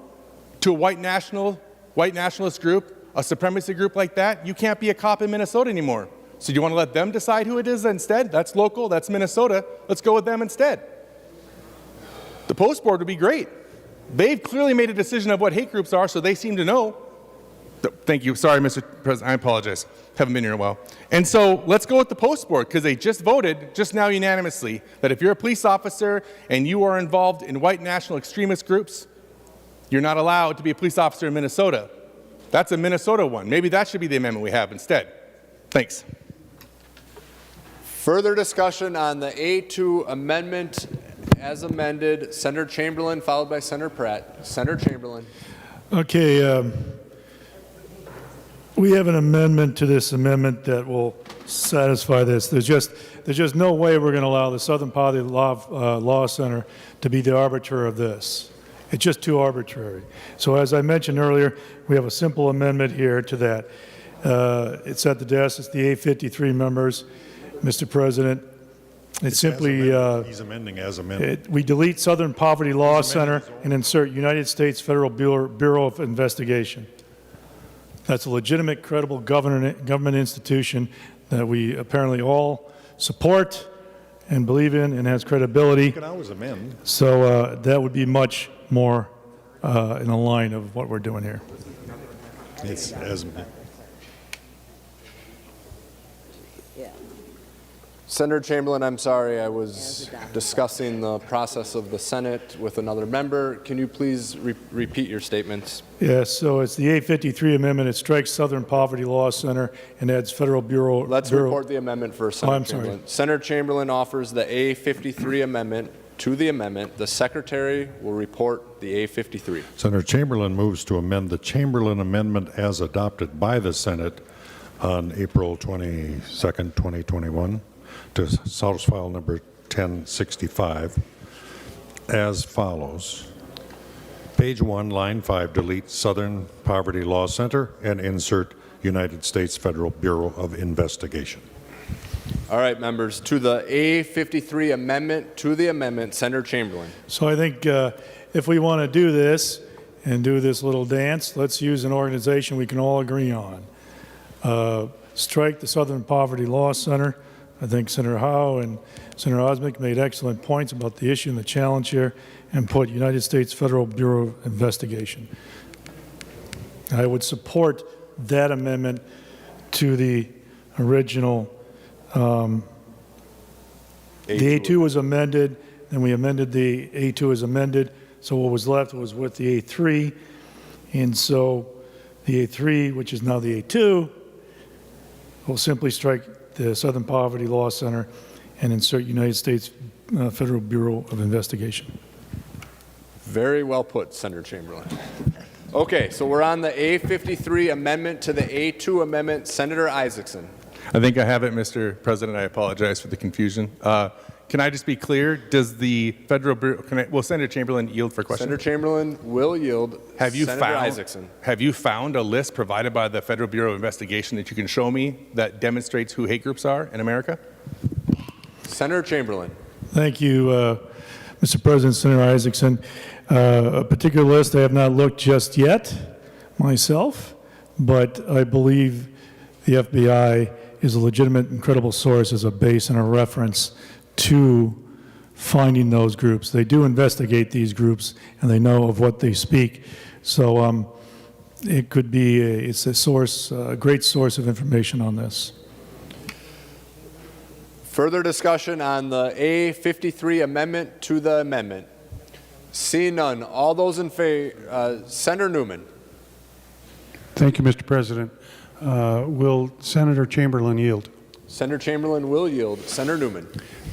to a white nationalist group, a supremacy group like that, you can't be a cop in Minnesota anymore. So do you want to let them decide who it is instead? That's local, that's Minnesota. Let's go with them instead. The Post Board would be great. They've clearly made a decision of what hate groups are, so they seem to know. Thank you. Sorry, Mr. President. I apologize. Haven't been here in a while. And so let's go with the Post Board, because they just voted, just now unanimously, that if you're a police officer and you are involved in white national extremist groups, you're not allowed to be a police officer in Minnesota. That's a Minnesota one. Maybe that should be the amendment we have instead. Thanks. Further discussion on the A2 amendment as amended. Senator Chamberlain, followed by Senator Pratt. Senator Chamberlain. Okay. We have an amendment to this amendment that will satisfy this. There's just no way we're going to allow the Southern Poverty Law Center to be the arbiter of this. It's just too arbitrary. So as I mentioned earlier, we have a simple amendment here to that. It's at the desk. It's the A53 members. Mr. President, it's simply... He's amending as amended. We delete Southern Poverty Law Center and insert United States Federal Bureau of Investigation. That's a legitimate, credible government institution that we apparently all support and believe in and has credibility. You can always amend. So that would be much more in the line of what we're doing here. It's as amended. Senator Chamberlain, I'm sorry, I was discussing the process of the Senate with another member. Can you please repeat your statements? Yes, so it's the A53 amendment. It strikes Southern Poverty Law Center and adds Federal Bureau. Let's report the amendment first, Senator Chamberlain. Sorry. Senator Chamberlain offers the A53 amendment to the amendment. The Secretary will report the A53. Senator Chamberlain moves to amend the Chamberlain Amendment as adopted by the Senate on April 22nd, 2021. To House File Number 1065 as follows. Page 1, Line 5, delete Southern Poverty Law Center and insert United States Federal Bureau of Investigation. All right, members, to the A53 amendment to the amendment, Senator Chamberlain. So I think if we want to do this and do this little dance, let's use an organization we can all agree on. Strike the Southern Poverty Law Center. I think Senator Howe and Senator Osmick made excellent points about the issue and the challenge here, and put United States Federal Bureau of Investigation. I would support that amendment to the original. The A2 was amended, then we amended the A2 as amended, so what was left was with the A3, and so the A3, which is now the A2, will simply strike the Southern Poverty Law Center and insert United States Federal Bureau of Investigation. Very well put, Senator Chamberlain. Okay, so we're on the A53 amendment to the A2 amendment. Senator Isaacson. I think I have it, Mr. President. I apologize for the confusion. Can I just be clear? Does the Federal Bureau, will Senator Chamberlain yield for questions? Senator Chamberlain will yield. Senator Isaacson. Have you found a list provided by the Federal Bureau of Investigation that you can show me that demonstrates who hate groups are in America? Senator Chamberlain. Thank you, Mr. President, Senator Isaacson. A particular list I have not looked just yet myself, but I believe the FBI is a legitimate and credible source as a base and a reference to finding those groups. They do investigate these groups, and they know of what they speak. So it could be, it's a source, a great source of information on this. Further discussion on the A53 amendment to the amendment. Seeing none, all those in favor, Senator Newman. Thank you, Mr. President. Will Senator Chamberlain yield? Senator Chamberlain will yield. Senator Newman.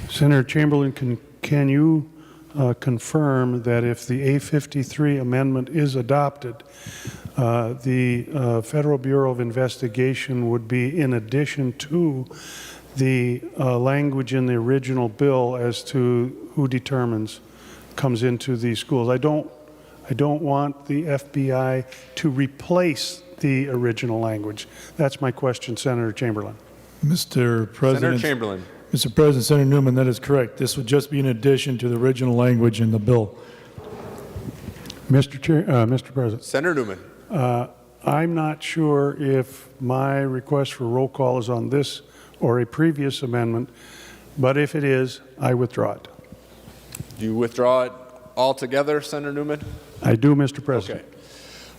Senator Chamberlain, can you confirm that if the A53 amendment is adopted, the Federal Bureau of Investigation would be in addition to the language in the original bill as to who determines comes into these schools? I don't want the FBI to replace the original language. That's my question, Senator Chamberlain. Mr. President. Senator Chamberlain. Mr. President, Senator Newman, that is correct. This would just be in addition to the original language in the bill. Mr. President. Senator Newman. I'm not sure if my request for roll call is on this or a previous amendment, but if it is, I withdraw it. Do you withdraw it altogether, Senator Newman? I do, Mr. President. Okay.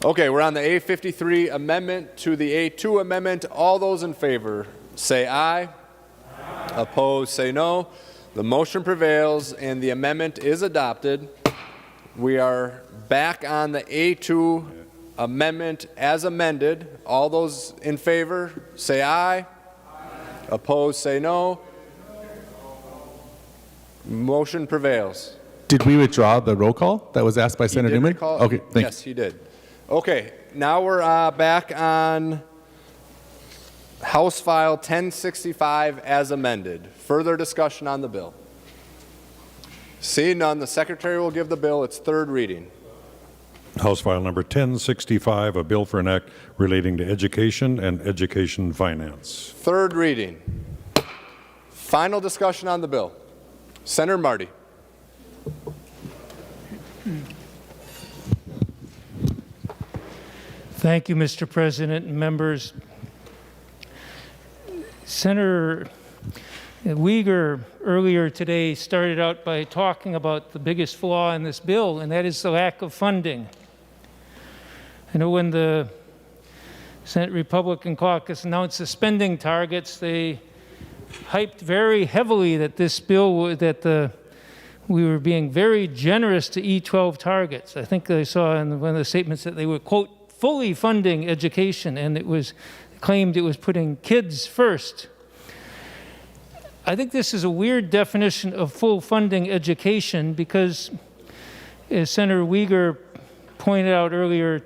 Okay, we're on the A53 amendment to the A2 amendment. All those in favor say aye. Opposed, say no. The motion prevails and the amendment is adopted. We are back on the A2 amendment as amended. All those in favor say aye. Opposed, say no. Motion prevails. Did we withdraw the roll call that was asked by Senator Newman? Okay, thank you. Yes, he did. Okay, now we're back on House File 1065 as amended. Further discussion on the bill. Seeing none, the Secretary will give the bill its third reading. House File Number 1065, a bill for an act relating to education and education finance. Third reading. Final discussion on the bill. Senator Marty. Thank you, Mr. President and members. Senator Uyghur earlier today started out by talking about the biggest flaw in this bill, and that is the lack of funding. I know when the Senate Republican caucus announced the spending targets, they hyped very heavily that this bill, we were being very generous to E12 targets. I think I saw in one of the statements that they were, quote, fully funding education, and it was claimed it was putting kids first. I think this is a weird definition of full funding education because, as Senator Uyghur pointed out earlier,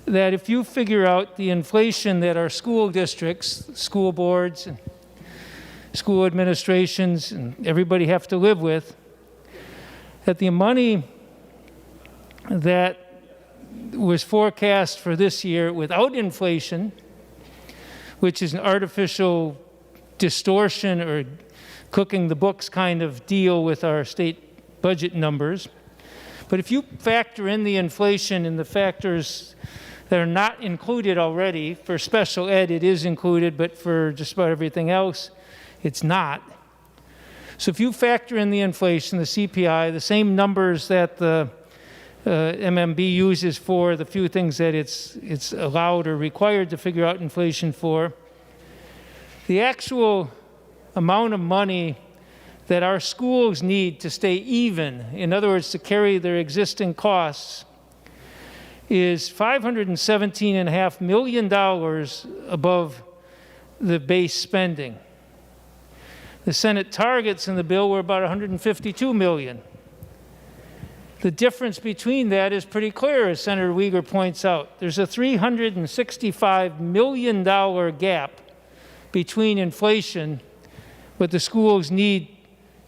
that if you figure out the inflation that our school districts, school boards, and school administrations, and everybody have to live with, that the money that was forecast for this year without inflation, which is an artificial distortion or cooking the books kind of deal with our state budget numbers. But if you factor in the inflation and the factors that are not included already, for special ed it is included, but for just about everything else it's not. So if you factor in the inflation, the CPI, the same numbers that the MMB uses for the few things that it's allowed or required to figure out inflation for, the actual amount of money that our schools need to stay even, in other words, to carry their existing costs, is $517.5 million above the base spending. The Senate targets in the bill were about $152 million. The difference between that is pretty clear, as Senator Uyghur points out. There's a $365 million gap between inflation, what the schools need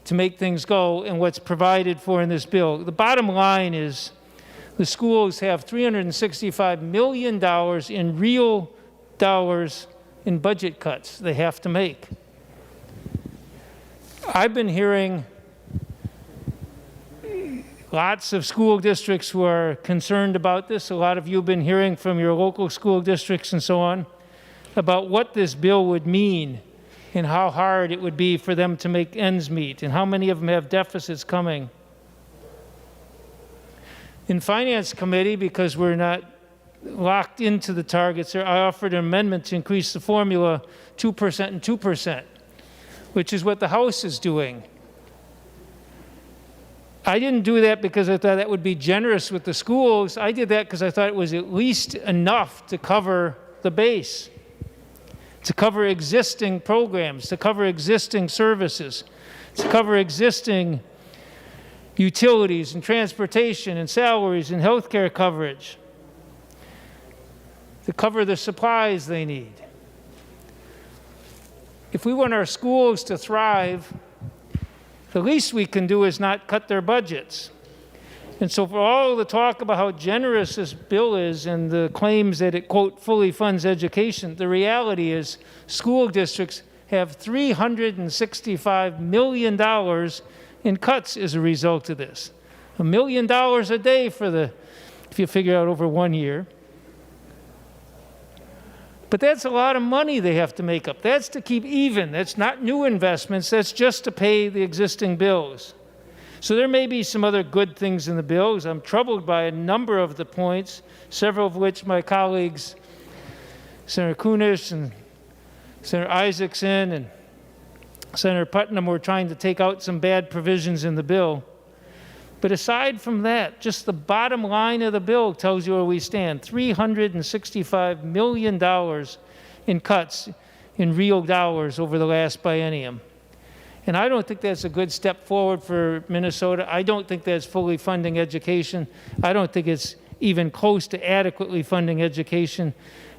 to make things go and what's provided for in this bill. The bottom line is the schools have $365 million in real dollars in budget cuts they have to make. I've been hearing lots of school districts who are concerned about this. A lot of you have been hearing from your local school districts and so on about what this bill would mean and how hard it would be for them to make ends meet and how many of them have deficits coming. In Finance Committee, because we're not locked into the targets, I offered an amendment to increase the formula 2% and 2%, which is what the House is doing. I didn't do that because I thought that would be generous with the schools. I did that because I thought it was at least enough to cover the base, to cover existing programs, to cover existing services, to cover existing utilities and transportation and salaries and health care coverage, to cover the supplies they need. If we want our schools to thrive, the least we can do is not cut their budgets. And so for all the talk about how generous this bill is and the claims that it, quote, fully funds education, the reality is school districts have $365 million in cuts as a result of this. $1 million a day for the, if you figure out over 1 year. But that's a lot of money they have to make up. That's to keep even. That's not new investments. That's just to pay the existing bills. So there may be some other good things in the bills. I'm troubled by a number of the points, several of which my colleagues, Senator Kunesh and Senator Isaacson and Senator Putnam, were trying to take out some bad provisions in the bill. But aside from that, just the bottom line of the bill tells you where we stand. $365 million in cuts in real dollars over the last biennium. And I don't think that's a good step forward for Minnesota. I don't think that's fully funding education. I don't think it's even close to adequately funding education.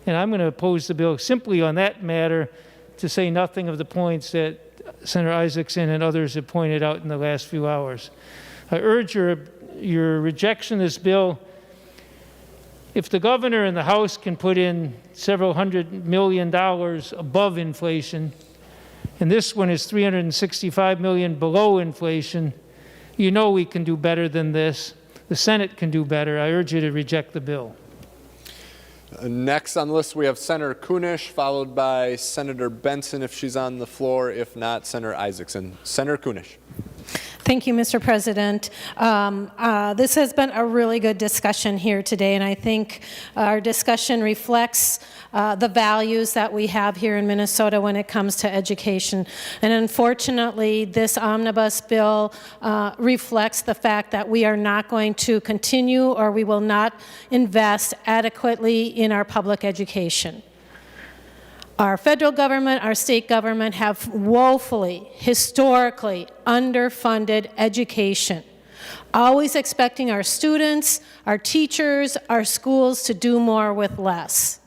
And I'm going to oppose the bill simply on that matter, to say nothing of the points that Senator Isaacson and others have pointed out in the last few hours. I urge your rejection of this bill. If the governor and the House can put in several $100 million above inflation, and this one is $365 million below inflation, you know we can do better than this. The Senate can do better. I urge you to reject the bill. Next on the list, we have Senator Kunesh, followed by Senator Benson, if she's on the floor. If not, Senator Isaacson. Senator Kunesh. Thank you, Mr. President. This has been a really good discussion here today, and I think our discussion reflects the values that we have here in Minnesota when it comes to education. And unfortunately, this omnibus bill reflects the fact that we are not going to continue, or we will not invest adequately in our public education. Our federal government, our state government have woefully, historically underfunded education, always expecting our students, our teachers, our schools to do more with less.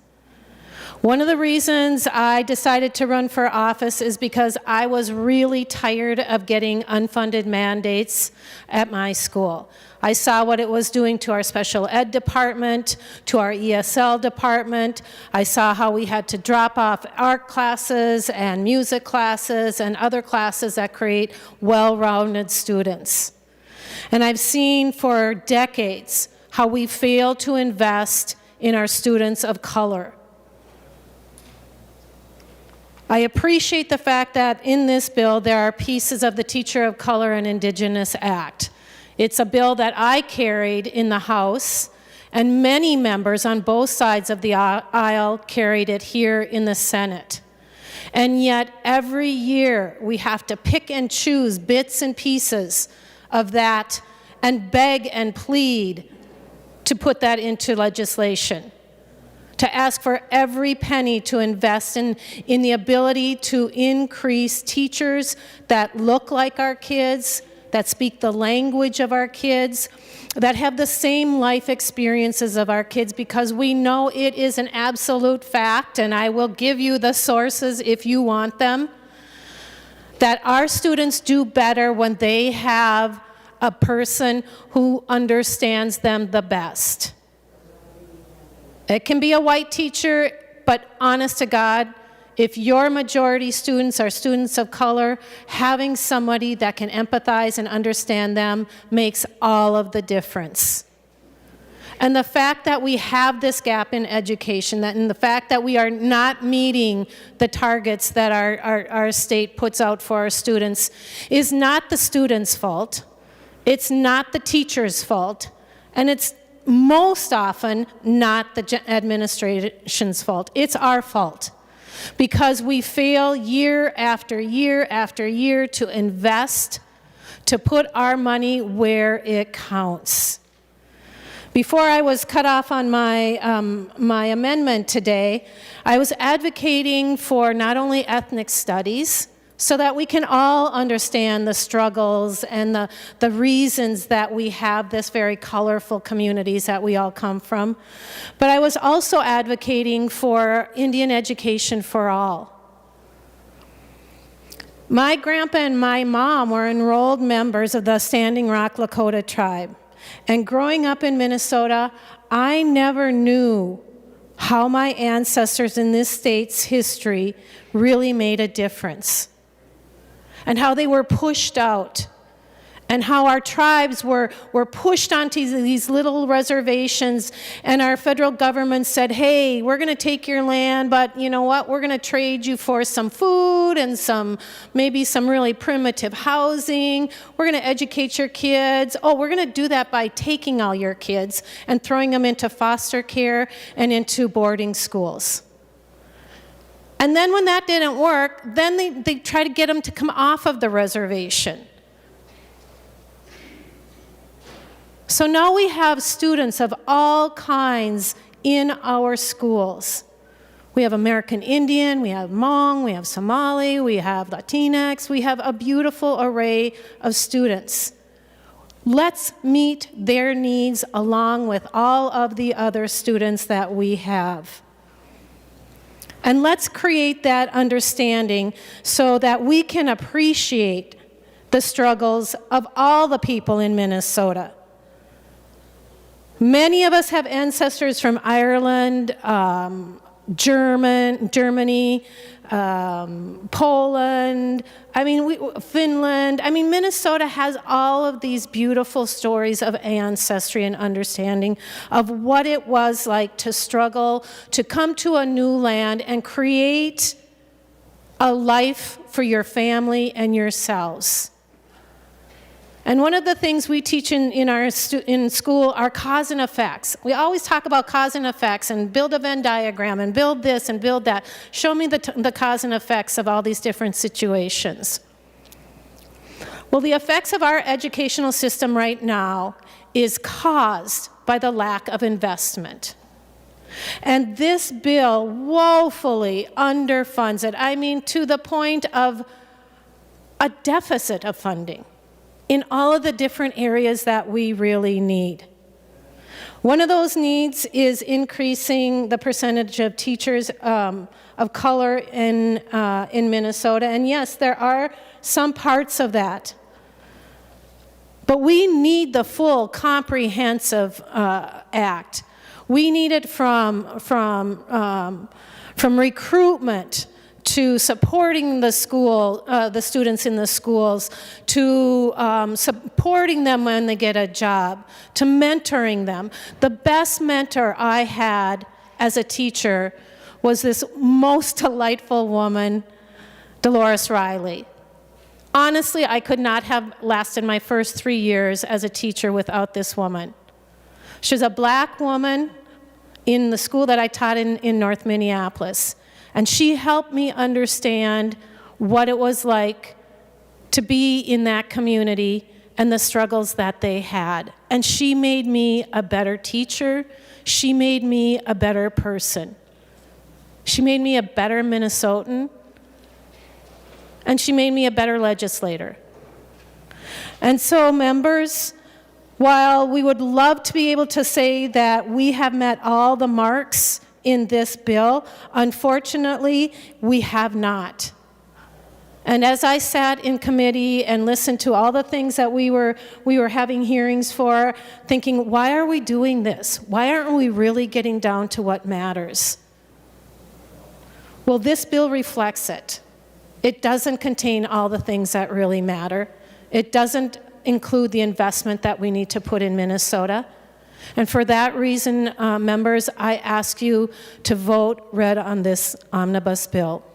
One of the reasons I decided to run for office is because I was really tired of getting unfunded mandates at my school. I saw what it was doing to our special ed department, to our ESL department. I saw how we had to drop off art classes and music classes and other classes that create well-rounded students. And I've seen for decades how we fail to invest in our students of color. I appreciate the fact that in this bill there are pieces of the Teacher of Color and Indigenous Act. It's a bill that I carried in the House, and many members on both sides of the aisle carried it here in the Senate. And yet every year we have to pick and choose bits and pieces of that and beg and plead to put that into legislation, to ask for every penny to invest in the ability to increase teachers that look like our kids, that speak the language of our kids, that have the same life experiences of our kids, because we know it is an absolute fact, and I will give you the sources if you want them, that our students do better when they have a person who understands them the best. It can be a white teacher, but honest to God, if your majority students are students of color, having somebody that can empathize and understand them makes all of the difference. And the fact that we have this gap in education, and the fact that we are not meeting the targets that our state puts out for our students is not the students' fault. It's not the teacher's fault. And it's most often not the administration's fault. It's our fault. Because we fail year after year after year to invest, to put our money where it counts. Before I was cut off on my amendment today, I was advocating for not only ethnic studies, so that we can all understand the struggles and the reasons that we have this very colorful communities that we all come from, but I was also advocating for Indian education for all. My grandpa and my mom were enrolled members of the Standing Rock Lakota tribe. And growing up in Minnesota, I never knew how my ancestors in this state's history really made a difference. And how they were pushed out. And how our tribes were pushed onto these little reservations, and our federal government said, hey, we're going to take your land, but you know what, we're going to trade you for some food and maybe some really primitive housing. We're going to educate your kids. Oh, we're going to do that by taking all your kids and throwing them into foster care and into boarding schools. And then when that didn't work, then they try to get them to come off of the reservation. So now we have students of all kinds in our schools. We have American Indian, we have Hmong, we have Somali, we have Latinx, we have a beautiful array of students. Let's meet their needs along with all of the other students that we have. And let's create that understanding so that we can appreciate the struggles of all the people in Minnesota. Many of us have ancestors from Ireland, Germany, Poland, Finland. Minnesota has all of these beautiful stories of ancestry and understanding of what it was like to struggle, to come to a new land and create a life for your family and yourselves. And one of the things we teach in school are cause and effects. We always talk about cause and effects and build a Venn diagram and build this and build that. Show me the cause and effects of all these different situations. Well, the effects of our educational system right now is caused by the lack of investment. And this bill woefully underfunds it. To the point of a deficit of funding in all of the different areas that we really need. One of those needs is increasing the percentage of teachers of color in Minnesota. And yes, there are some parts of that. But we need the full comprehensive act. We need it from recruitment to supporting the school, the students in the schools, to supporting them when they get a job, to mentoring them. The best mentor I had as a teacher was this most delightful woman, Dolores Riley. Honestly, I could not have lasted my first 3 years as a teacher without this woman. She was a black woman in the school that I taught in North Minneapolis. And she helped me understand what it was like to be in that community and the struggles that they had. And she made me a better teacher. She made me a better person. She made me a better Minnesotan. And she made me a better legislator. And so, members, while we would love to be able to say that we have met all the marks in this bill, unfortunately, we have not. And as I sat in committee and listened to all the things that we were having hearings for, thinking, why are we doing this? Why aren't we really getting down to what matters? Well, this bill reflects it. It doesn't contain all the things that really matter. It doesn't include the investment that we need to put in Minnesota. And for that reason, members, I ask you to vote red on this omnibus bill.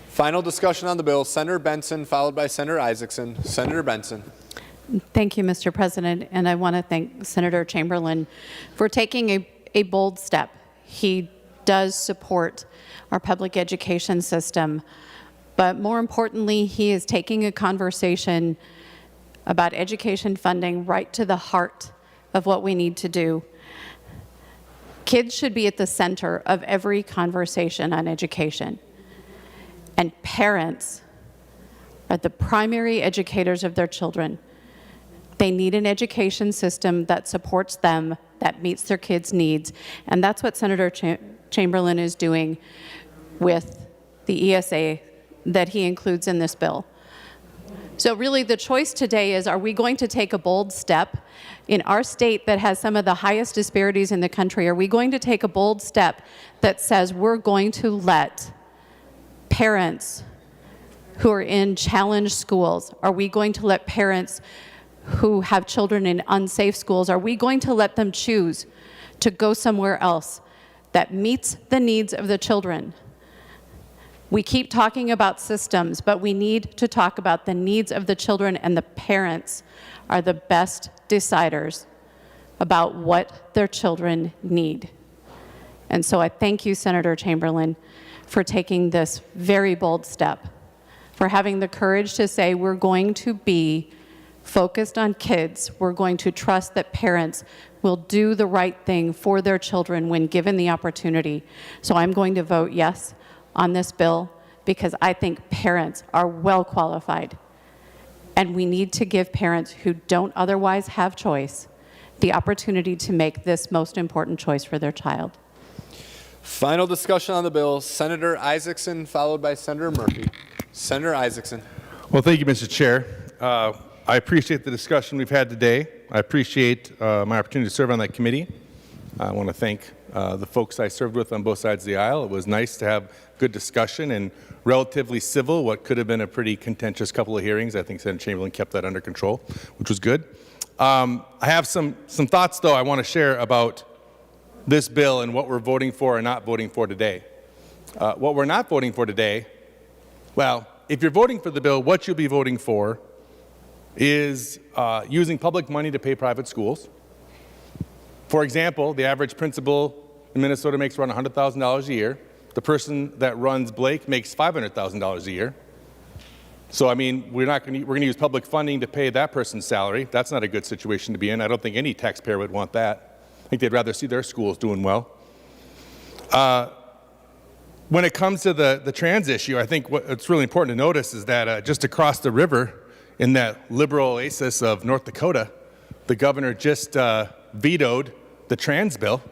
Final discussion on the bill. Senator Benson, followed by Senator Isaacson. Senator Benson. Thank you, Mr. President, and I want to thank Senator Chamberlain for taking a bold step. He does support our public education system, but more importantly, he is taking a conversation about education funding right to the heart of what we need to do. Kids should be at the center of every conversation on education, and parents are the primary educators of their children. They need an education system that supports them, that meets their kids' needs, and that's what Senator Chamberlain is doing with the ESA that he includes in this bill. So really the choice today is, are we going to take a bold step in our state that has some of the highest disparities in the country? Are we going to take a bold step that says we're going to let parents who are in challenged schools, are we going to let parents who have children in unsafe schools, are we going to let them choose to go somewhere else that meets the needs of the children? We keep talking about systems, but we need to talk about the needs of the children, and the parents are the best deciders about what their children need. And so I thank you, Senator Chamberlain, for taking this very bold step, for having the courage to say we're going to be focused on kids. We're going to trust that parents will do the right thing for their children when given the opportunity. So I'm going to vote yes on this bill because I think parents are well qualified, and we need to give parents who don't otherwise have choice the opportunity to make this most important choice for their child. Final discussion on the bill. Senator Isaacson, followed by Senator Murphy. Senator Isaacson. Well, thank you, Mr. Chair. I appreciate the discussion we've had today. I appreciate my opportunity to serve on that committee. I want to thank the folks I served with on both sides of the aisle. It was nice to have good discussion and relatively civil, what could have been a pretty contentious couple of hearings. I think Senator Chamberlain kept that under control, which was good. I have some thoughts, though, I want to share about this bill and what we're voting for or not voting for today. What we're not voting for today, well, if you're voting for the bill, what you'll be voting for is using public money to pay private schools. For example, the average principal in Minnesota makes around $100,000 a year. The person that runs Blake makes $500,000 a year. So, I mean, we're going to use public funding to pay that person's salary. That's not a good situation to be in. I don't think any taxpayer would want that. I think they'd rather see their schools doing well. When it comes to the trans issue, I think what's really important to notice is that just across the river in that liberal oasis of North Dakota, the governor just vetoed the trans bill.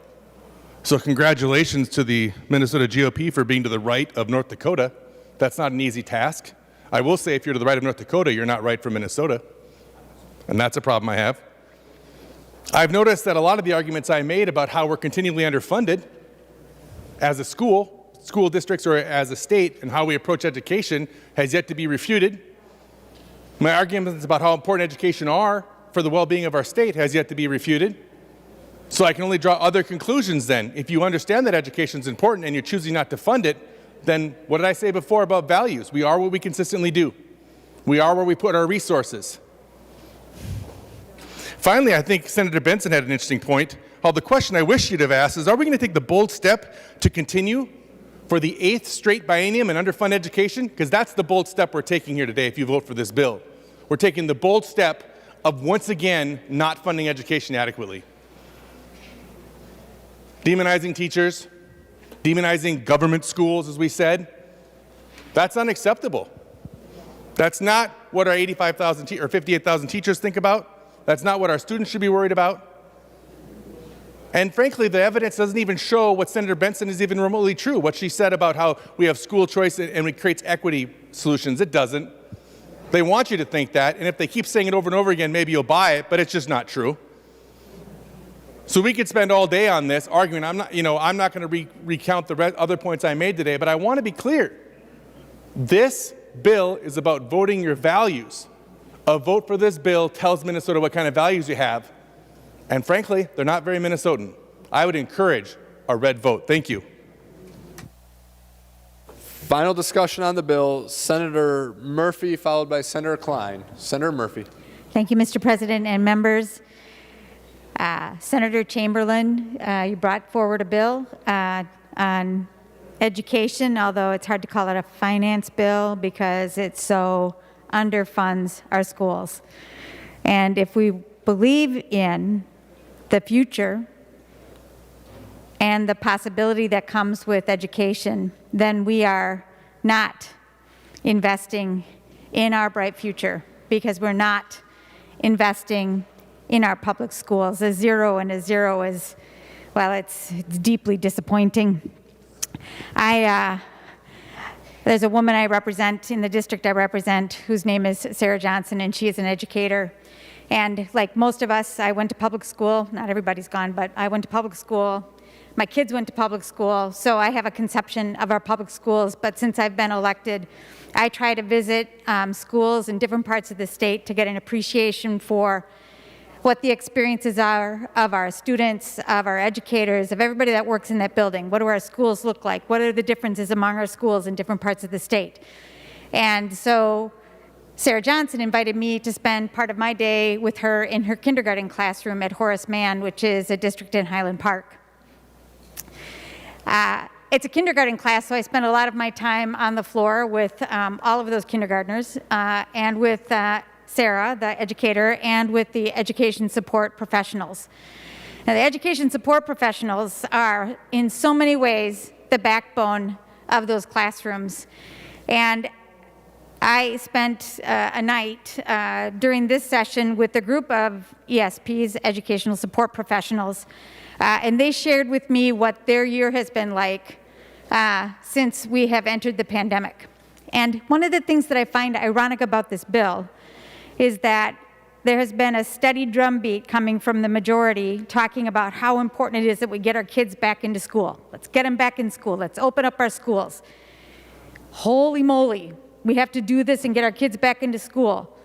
So congratulations to the Minnesota GOP for being to the right of North Dakota. That's not an easy task. I will say if you're to the right of North Dakota, you're not right for Minnesota. And that's a problem I have. I've noticed that a lot of the arguments I made about how we're continually underfunded as a school districts or as a state, and how we approach education has yet to be refuted. My arguments about how important education are for the well-being of our state has yet to be refuted. So I can only draw other conclusions then. If you understand that education is important and you're choosing not to fund it, then what did I say before about values? We are what we consistently do. We are where we put our resources. Finally, I think Senator Benson had an interesting point. The question I wish you'd have asked is, are we going to take the bold step to continue for the 8th straight biennium in underfunded education? Because that's the bold step we're taking here today if you vote for this bill. We're taking the bold step of once again not funding education adequately. Demonizing teachers, demonizing government schools, as we said, that's unacceptable. That's not what our 85,000 or 58,000 teachers think about. That's not what our students should be worried about. And frankly, the evidence doesn't even show what Senator Benson is even remotely true, what she said about how we have school choice and it creates equity solutions. It doesn't. They want you to think that, and if they keep saying it over and over again, maybe you'll buy it, but it's just not true. So we could spend all day on this arguing. I'm not going to recount the other points I made today, but I want to be clear. This bill is about voting your values. A vote for this bill tells Minnesota what kind of values you have, and frankly, they're not very Minnesotan. I would encourage a red vote. Thank you. Final discussion on the bill, Senator Murphy, followed by Senator Klein. Senator Murphy. Thank you, Mr. President and members. Senator Chamberlain, you brought forward a bill on education, although it's hard to call it a finance bill because it so underfunds our schools. And if we believe in the future and the possibility that comes with education, then we are not investing in our bright future because we're not investing in our public schools. A zero and a zero is, well, it's deeply disappointing. There's a woman I represent in the district I represent whose name is Sarah Johnson, and she is an educator. And like most of us, I went to public school. Not everybody's gone, but I went to public school. My kids went to public school, so I have a conception of our public schools. But since I've been elected, I try to visit schools in different parts of the state to get an appreciation for what the experiences are of our students, of our educators, of everybody that works in that building. What do our schools look like? What are the differences among our schools in different parts of the state? And so Sarah Johnson invited me to spend part of my day with her in her kindergarten classroom at Horace Mann, which is a district in Highland Park. It's a kindergarten class, so I spent a lot of my time on the floor with all of those kindergartners and with Sarah, the educator, and with the education support professionals. Now, the education support professionals are, in so many ways, the backbone of those classrooms. And I spent a night during this session with a group of ESPs, educational support professionals, and they shared with me what their year has been like since we have entered the pandemic. And one of the things that I find ironic about this bill is that there has been a steady drumbeat coming from the majority talking about how important it is that we get our kids back into school. Let's get them back in school. Let's open up our schools. Holy moly, we have to do this and get our kids back into school.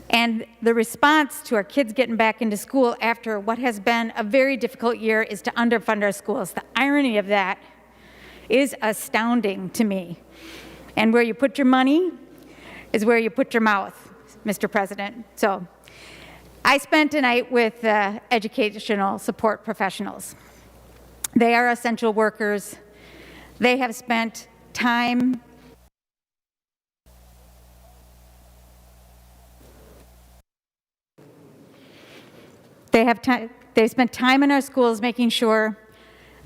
And the response to our kids getting back into school after what has been a very difficult year is to underfund our schools. The irony of that is astounding to me. And where you put your money is where you put your mouth, Mr. President. So I spent a night with educational support professionals. They are essential workers. They have spent time They spent time in our schools making sure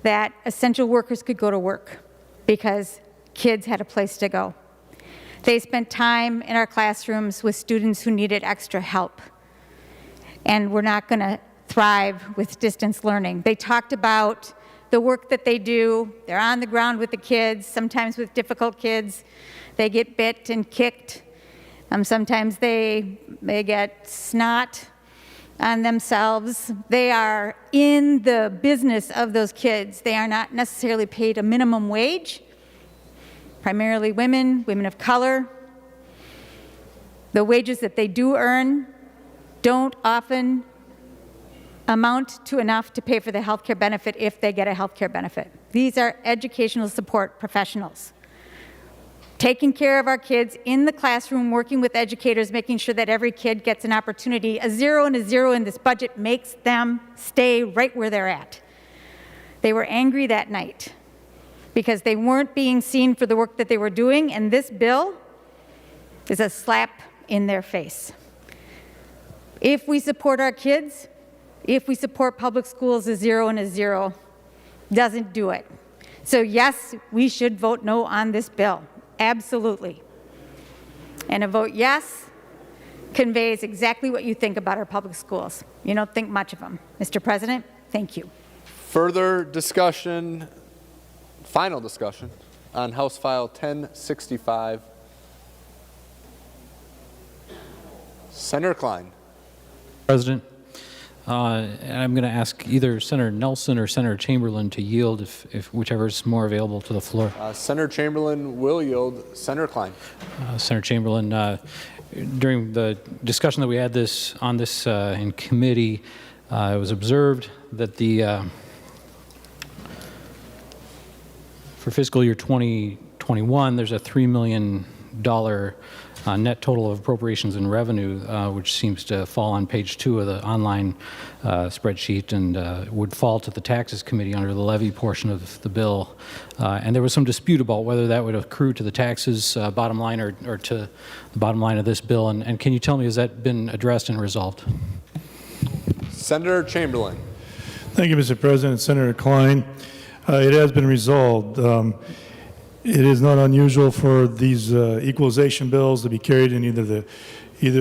that essential workers could go to work because kids had a place to go. They spent time in our classrooms with students who needed extra help. And we're not going to thrive with distance learning. They talked about the work that they do. They're on the ground with the kids, sometimes with difficult kids. They get bit and kicked. Sometimes they get snot on themselves. They are in the business of those kids. They are not necessarily paid a minimum wage, primarily women, women of color. The wages that they do earn don't often amount to enough to pay for the health care benefit if they get a health care benefit. These are educational support professionals taking care of our kids in the classroom, working with educators, making sure that every kid gets an opportunity. A zero and a zero in this budget makes them stay right where they're at. They were angry that night because they weren't being seen for the work that they were doing, and this bill is a slap in their face. If we support our kids, if we support public schools, a zero and a zero doesn't do it. So yes, we should vote no on this bill. Absolutely. And a vote yes conveys exactly what you think about our public schools. You don't think much of them. Mr. President, thank you. Further discussion, final discussion on House File 1065. Senator Klein. President, I'm going to ask either Senator Nelson or Senator Chamberlain to yield if whichever is more available to the floor. Senator Chamberlain will yield. Senator Klein. Senator Chamberlain, during the discussion that we had on this in committee, it was observed that for fiscal year 2021, there's a $3 million net total of appropriations and revenue, which seems to fall on page 2 of the online spreadsheet and would fall to the Taxes Committee under the levy portion of the bill. And there was some dispute about whether that would accrue to the taxes bottom line or to the bottom line of this bill. And can you tell me, has that been addressed and resolved? Senator Chamberlain. Thank you, Mr. President. Senator Klein, it has been resolved. It is not unusual for these equalization bills to be carried in either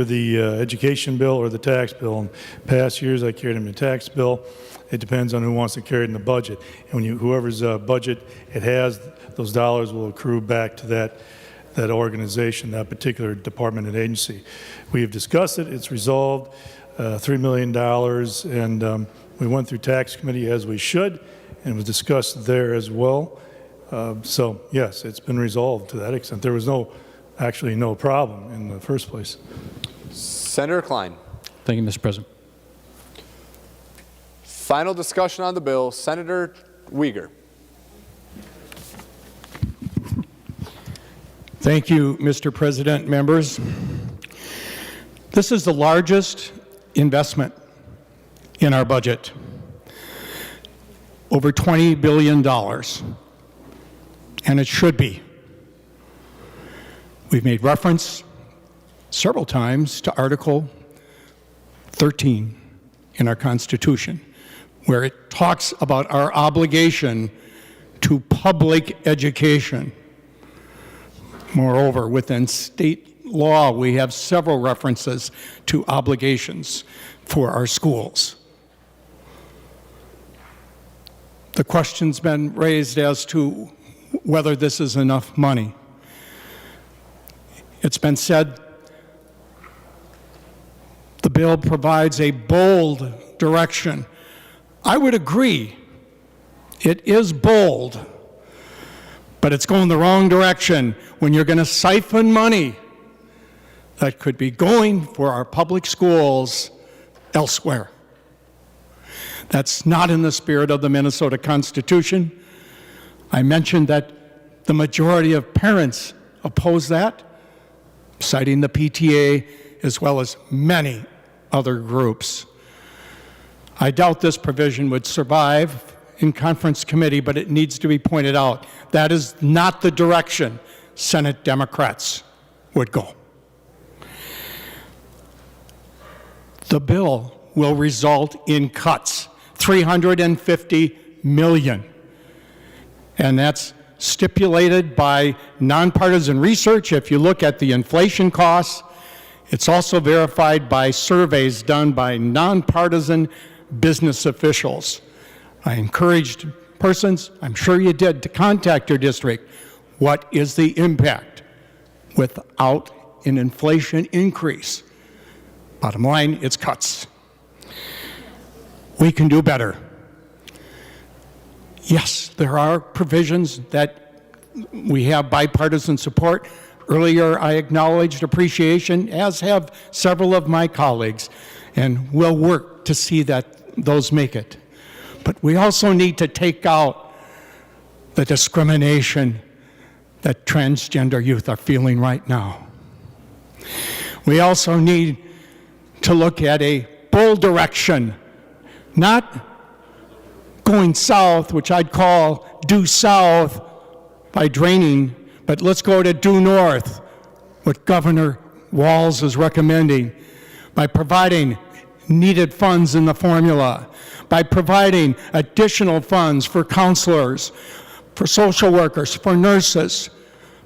the education bill or the tax bill. In past years, I carried them in the tax bill. It depends on who wants to carry it in the budget. And when whoever's budget it has, those dollars will accrue back to that organization, that particular department and agency. We have discussed it. It's resolved. $3 million, and we went through tax committee as we should, and it was discussed there as well. So yes, it's been resolved to that extent. There was actually no problem in the first place. Senator Klein. Thank you, Mr. President. Final discussion on the bill. Senator Uyghur. Thank you, Mr. President, members. This is the largest investment in our budget, over $20 billion, and it should be. We've made reference several times to Article 13 in our Constitution, where it talks about our obligation to public education. Moreover, within state law, we have several references to obligations for our schools. The question's been raised as to whether this is enough money. It's been said the bill provides a bold direction. I would agree. It is bold, but it's going the wrong direction when you're going to siphon money that could be going for our public schools elsewhere. That's not in the spirit of the Minnesota Constitution. I mentioned that the majority of parents oppose that, citing the PTA as well as many other groups. I doubt this provision would survive in conference committee, but it needs to be pointed out. That is not the direction Senate Democrats would go. The bill will result in cuts, $350 million. And that's stipulated by nonpartisan research. If you look at the inflation costs, it's also verified by surveys done by nonpartisan business officials. I encouraged persons, I'm sure you did, to contact your district. What is the impact without an inflation increase? Bottom line, it's cuts. We can do better. Yes, there are provisions that we have bipartisan support. Earlier, I acknowledged appreciation, as have several of my colleagues, and we'll work to see that those make it. But we also need to take out the discrimination that transgender youth are feeling right now. We also need to look at a bold direction, not going south, which I'd call due south by draining, but let's go to due north, what Governor Walz is recommending, by providing needed funds in the formula, by providing additional funds for counselors, for social workers, for nurses,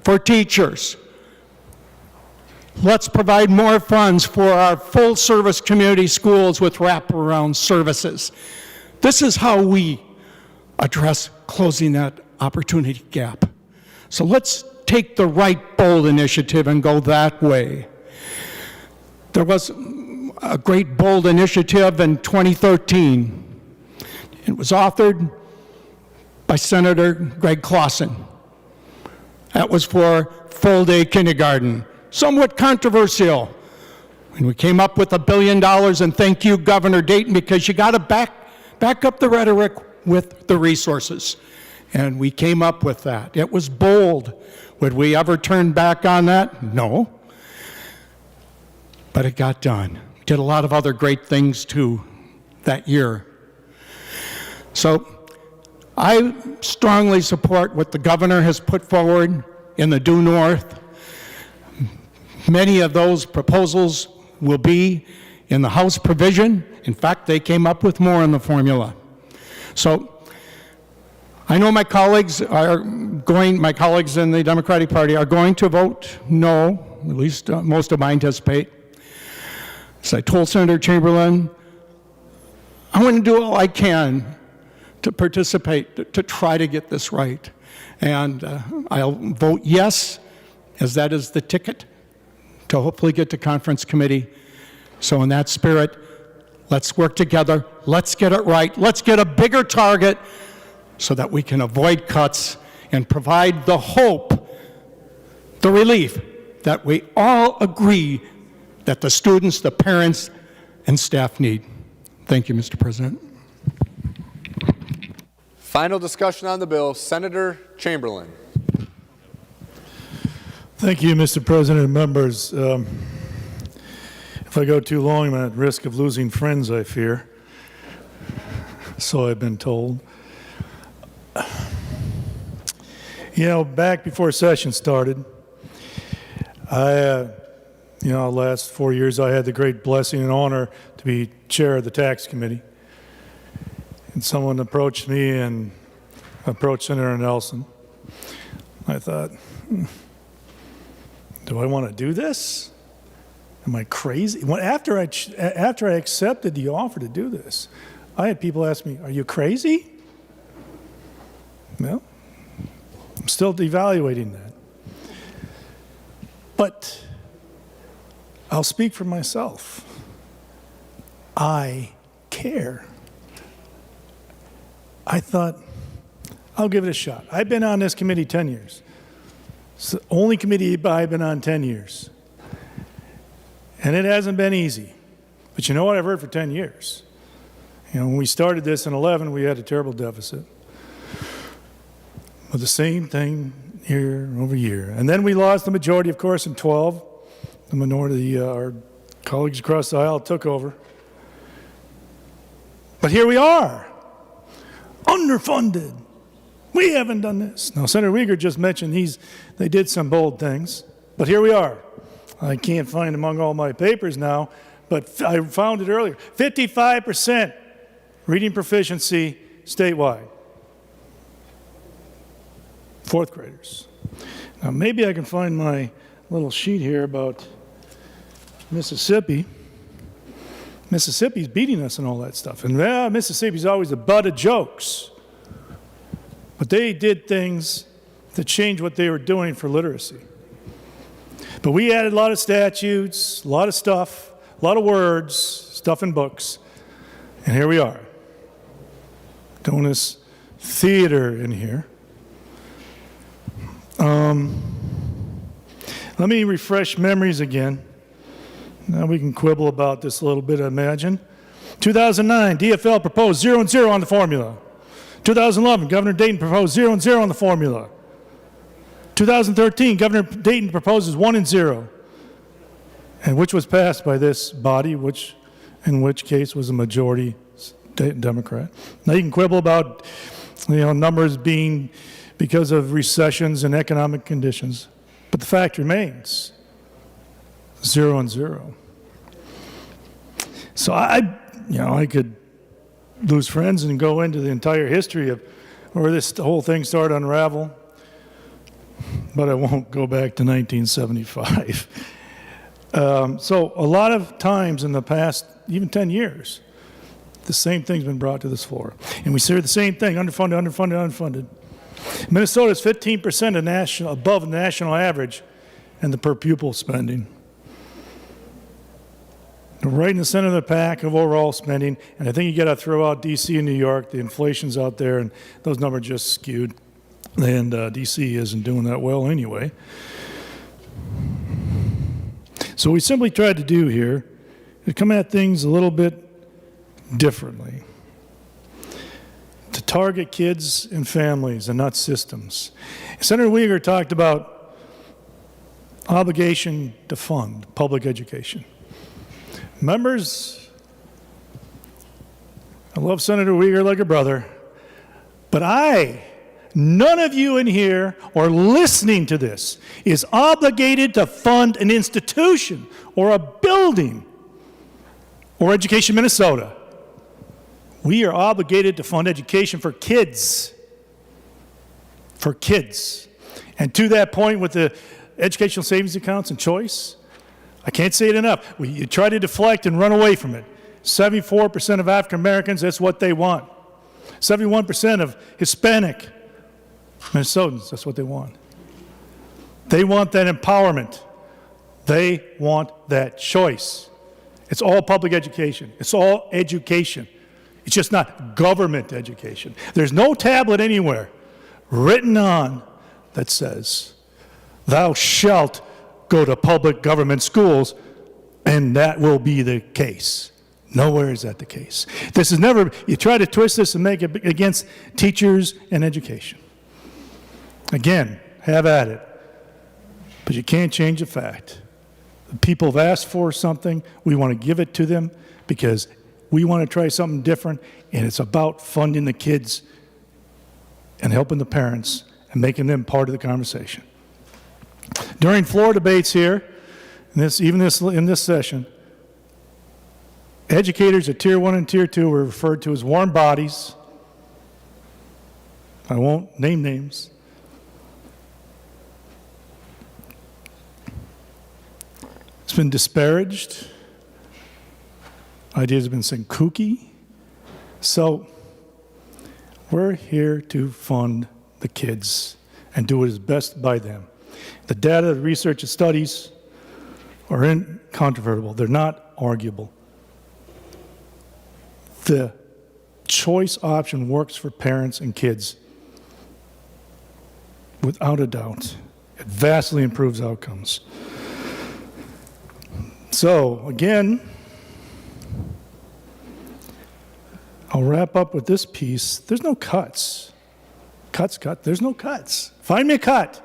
for teachers. Let's provide more funds for our full-service community schools with wraparound services. This is how we address closing that opportunity gap. So let's take the right bold initiative and go that way. There was a great bold initiative in 2013. It was authored by Senator Greg Clausen. That was for full-day kindergarten. Somewhat controversial. And we came up with $1 billion, and thank you, Governor Dayton, because you got to back up the rhetoric with the resources. And we came up with that. It was bold. Would we ever turn back on that? No. But it got done. We did a lot of other great things too that year. So I strongly support what the governor has put forward in the Due North. Many of those proposals will be in the House provision. In fact, they came up with more in the formula. So I know my colleagues in the Democratic Party are going to vote no, at least most of them I anticipate. As I told Senator Chamberlain, I want to do all I can to participate, to try to get this right. And I'll vote yes, as that is the ticket to hopefully get to conference committee. So in that spirit, let's work together, let's get it right, let's get a bigger target so that we can avoid cuts and provide the hope, the relief that we all agree that the students, the parents, and staff need. Thank you, Mr. President. Final discussion on the bill, Senator Chamberlain. Thank you, Mr. President and members. If I go too long, I'm at risk of losing friends, I fear. So I've been told. You know, back before session started, last 4 years I had the great blessing and honor to be chair of the tax committee. And someone approached me and approached Senator Nelson. I thought, do I want to do this? Am I crazy? After I accepted the offer to do this, I had people ask me, are you crazy? Well, I'm still evaluating that. But I'll speak for myself. I care. I thought, I'll give it a shot. I've been on this committee 10 years. It's the only committee I've been on 10 years. And it hasn't been easy. But you know what I've heard for 10 years? You know, when we started this in 11, we had a terrible deficit. But the same thing year over year. And then we lost the majority, of course, in 12. The minority, our colleagues across the aisle took over. But here we are, underfunded. We haven't done this. Now, Senator Uyghur just mentioned they did some bold things, but here we are. I can't find among all my papers now, but I found it earlier. 55% reading proficiency statewide. Fourth graders. Now, maybe I can find my little sheet here about Mississippi. Mississippi's beating us and all that stuff. And Mississippi's always the butt of jokes. But they did things to change what they were doing for literacy. But we added a lot of statutes, a lot of stuff, a lot of words, stuff in books. And here we are, doing this theater in here. Let me refresh memories again. Now we can quibble about this a little bit, I imagine. 2009, DFL proposed 0 and 0 on the formula. 2011, Governor Dayton proposed 0 and 0 on the formula. 2013, Governor Dayton proposes 1 and 0, and which was passed by this body, in which case was a majority Democrat. Now you can quibble about numbers being because of recessions and economic conditions, but the fact remains, 0 and 0. So I could lose friends and go into the entire history of where this whole thing started to unravel, but I won't go back to 1975. So a lot of times in the past, even 10 years, the same thing's been brought to this floor. And we say the same thing, underfunded, underfunded, underfunded. Minnesota is 15% above the national average in the per pupil spending. right in the center of the pack of overall spending, and I think you got to throw out D.C. and New York. The inflation's out there, and those numbers just skewed, and D.C. isn't doing that well anyway. So what we simply tried to do here is come at things a little bit differently, to target kids and families and not systems. Senator Uyghur talked about obligation to fund public education. Members, I love Senator Uyghur like a brother, but none of you in here or listening to this is obligated to fund an institution or a building or Education Minnesota. We are obligated to fund education for kids. For kids. And to that point with the educational savings accounts and choice, I can't say it enough. You try to deflect and run away from it. 74% of African Americans, that's what they want. 71% of Hispanic Minnesotans, that's what they want. They want that empowerment. They want that choice. It's all public education. It's all education. It's just not government education. There's no tablet anywhere written on that says, thou shalt go to public government schools, and that will be the case. Nowhere is that the case. This is never, you try to twist this and make it against teachers and education. Again, have at it. But you can't change the fact. The people have asked for something, we want to give it to them because we want to try something different, and it's about funding the kids and helping the parents and making them part of the conversation. During floor debates here, in this session, educators at Tier 1 and Tier 2 were referred to as warm bodies. I won't name names. It's been disparaged. Ideas have been saying kooky. So we're here to fund the kids and do what is best by them. The data, the research, and studies are incontrovertible. They're not arguable. The choice option works for parents and kids without a doubt. It vastly improves outcomes. So, again, I'll wrap up with this piece. There's no cuts. There's no cuts. Find me a cut.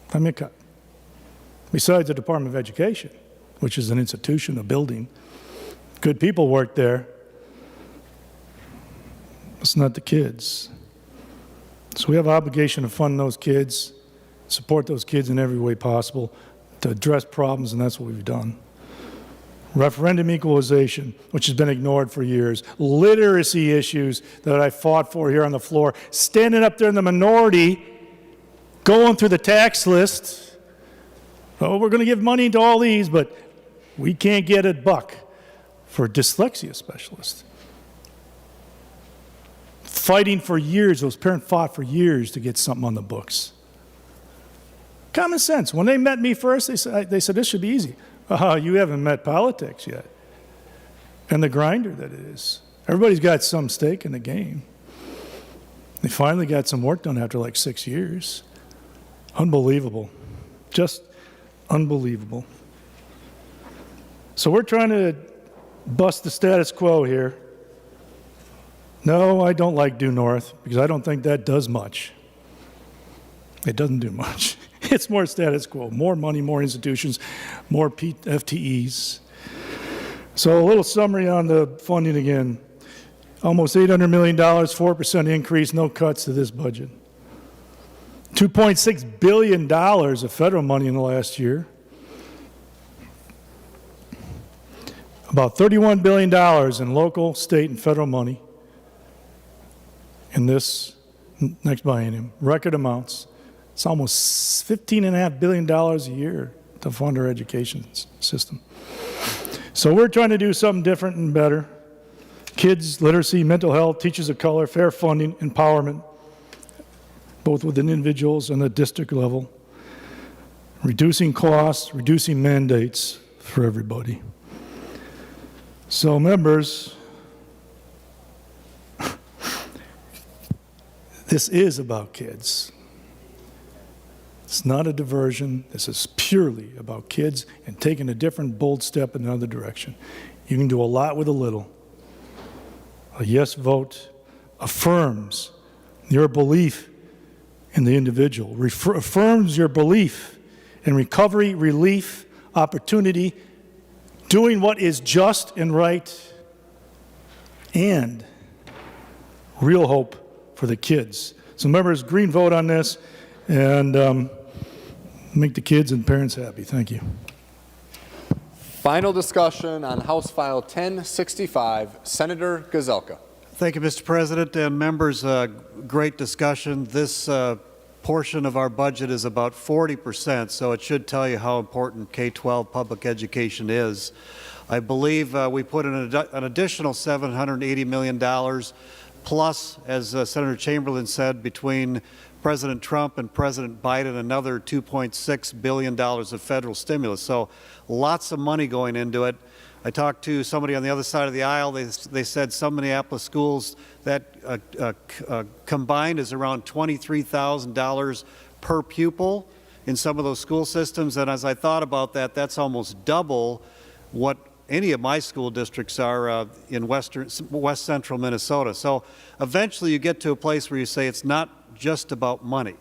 Find me a cut. Besides the Department of Education, which is an institution, a building. Good people work there. It's not the kids. So we have an obligation to fund those kids, support those kids in every way possible, to address problems, and that's what we've done. Referendum equalization, which has been ignored for years. Literacy issues that I fought for here on the floor. Standing up there in the minority, going through the tax list. Oh, we're going to give money to all these, but we can't get a buck for a dyslexia specialist. Fighting for years, those parents fought for years to get something on the books. Common sense. When they met me first, they said this should be easy. You haven't met politics yet. And the grinder that it is. Everybody's got some stake in the game. They finally got some work done after like 6 years. Unbelievable. Just unbelievable. So we're trying to bust the status quo here. No, I don't like due north because I don't think that does much. It doesn't do much. It's more status quo, more money, more institutions, more FTEs. So a little summary on the funding again. Almost $800 million, 4% increase, no cuts to this budget. $2.6 billion of federal money in the last year. About $31 billion in local, state, and federal money in this next biennium. Record amounts. It's almost $15.5 billion a year to fund our education system. So we're trying to do something different and better. Kids, literacy, mental health, teachers of color, fair funding, empowerment, both within individuals and the district level. Reducing costs, reducing mandates for everybody. So members, this is about kids. It's not a diversion. This is purely about kids and taking a different bold step in another direction. You can do a lot with a little. A yes vote affirms your belief in the individual, affirms your belief in recovery, relief, opportunity, doing what is just and right, and real hope for the kids. So members, green vote on this, and make the kids and parents happy. Thank you. Final discussion on House File 1065, Senator Gazelka. Thank you, Mr. President and members. Great discussion. This portion of our budget is about 40%, so it should tell you how important K-12 public education is. I believe we put in an additional $780 million, plus, as Senator Chamberlain said, between President Trump and President Biden, another $2.6 billion of federal stimulus. So lots of money going into it. I talked to somebody on the other side of the aisle. They said some Minneapolis schools that combined is around $23,000 per pupil in some of those school systems. And as I thought about that, that's almost double what any of my school districts are in west central Minnesota. So eventually you get to a place where you say it's not just about money.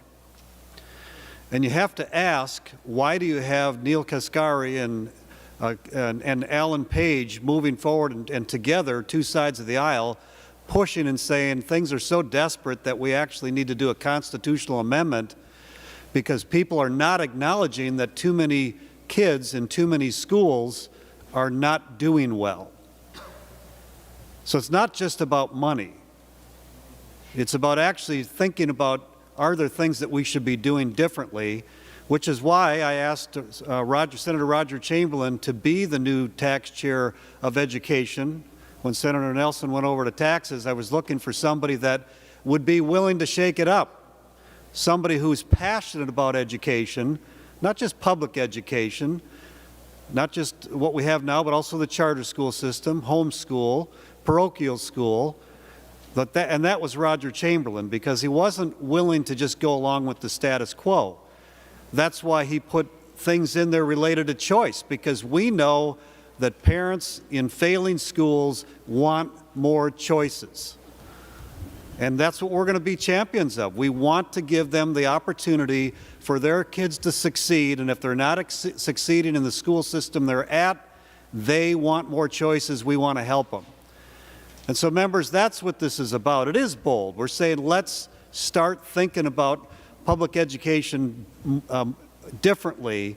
And you have to ask, why do you have Neil Kaskari and Alan Page moving forward and together, two sides of the aisle, pushing and saying things are so desperate that we actually need to do a constitutional amendment because people are not acknowledging that too many kids in too many schools are not doing well. So it's not just about money. It's about actually thinking about, are there things that we should be doing differently, which is why I asked Senator Roger Chamberlain to be the new tax chair of education. When Senator Nelson went over to taxes, I was looking for somebody that would be willing to shake it up, somebody who's passionate about education, not just public education, not just what we have now, but also the charter school system, homeschool, parochial school. And that was Roger Chamberlain, because he wasn't willing to just go along with the status quo. That's why he put things in there related to choice, because we know that parents in failing schools want more choices. And that's what we're going to be champions of. We want to give them the opportunity for their kids to succeed, and if they're not succeeding in the school system they're at, they want more choices. We want to help them. And so, members, that's what this is about. It is bold. We're saying let's start thinking about public education differently,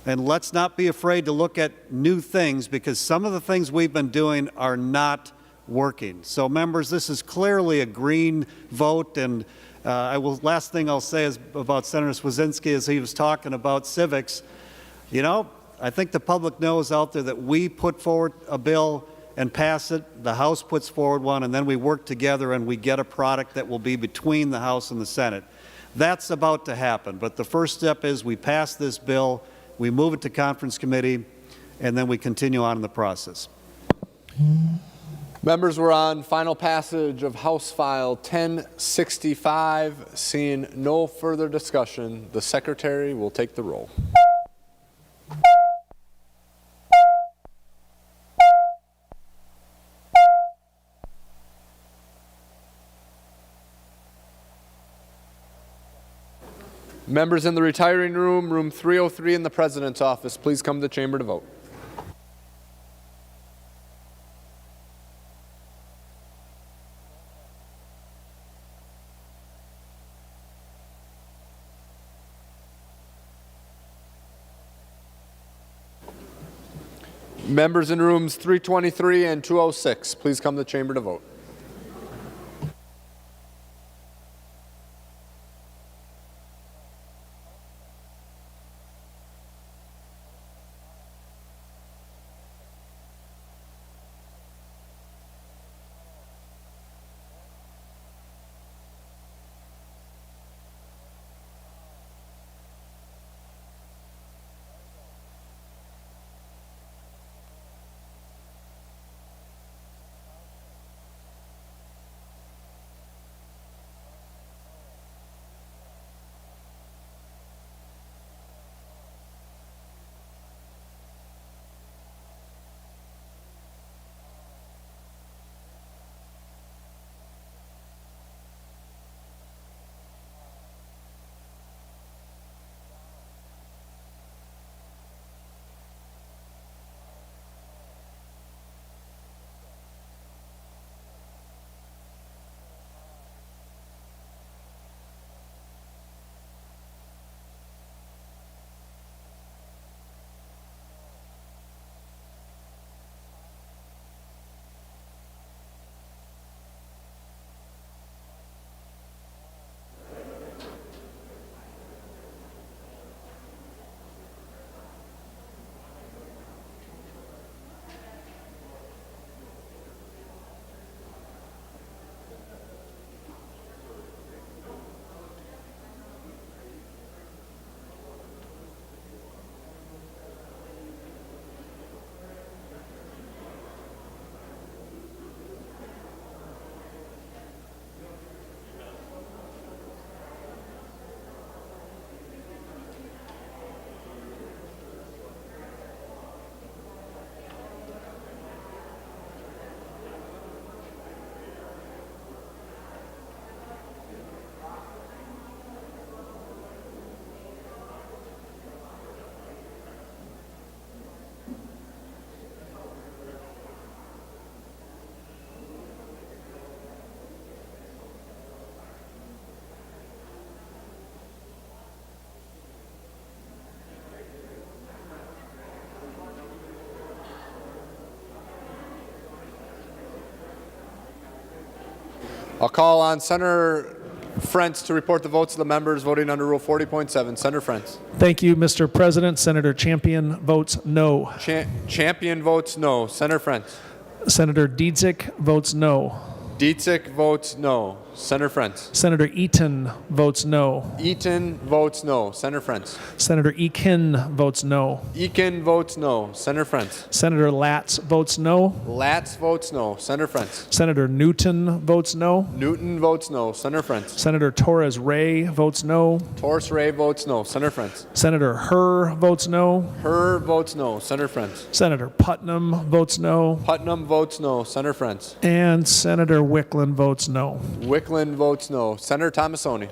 and let's not be afraid to look at new things, because some of the things we've been doing are not working. So, members, this is clearly a green vote, and last thing I'll say is about Senator Swedzinski, as he was talking about civics. You know, I think the public knows out there that we put forward a bill and pass it, the House puts forward one, and then we work together and we get a product that will be between the House and the Senate. That's about to happen, but the first step is we pass this bill, we move it to conference committee, and then we continue on in the process. Members, we're on final passage of House File 1065. Seeing no further discussion, the Secretary will take the roll. Members in the retiring room, room 303 in the President's office, please come to the chamber to vote. Members in rooms 323 and 206, please come to the chamber to vote. I'll call on Senator Frentz to report the votes of the members voting under Rule 40.7. Senator Frentz. Thank you, Mr. President. Senator Champion votes no. Champion votes no. Senator Frentz. Senator Dietzick votes no. Dietzick votes no. Senator Frentz. Senator Eaton votes no. Eaton votes no. Senator Frentz. Senator Eakin votes no. Eakin votes no. Senator Frentz. Senator Latz votes no. Latz votes no. Senator Frentz. Senator Newton votes no. Newton votes no. Senator Frentz. Senator Torres Ray votes no. Torres Ray votes no. Senator Frentz. Senator Herr votes no. Herr votes no. Senator Frentz. Senator Putnam votes no. Putnam votes no. Senator Frentz. And Senator Wickland votes no. Wickland votes no. Senator Thomasoni.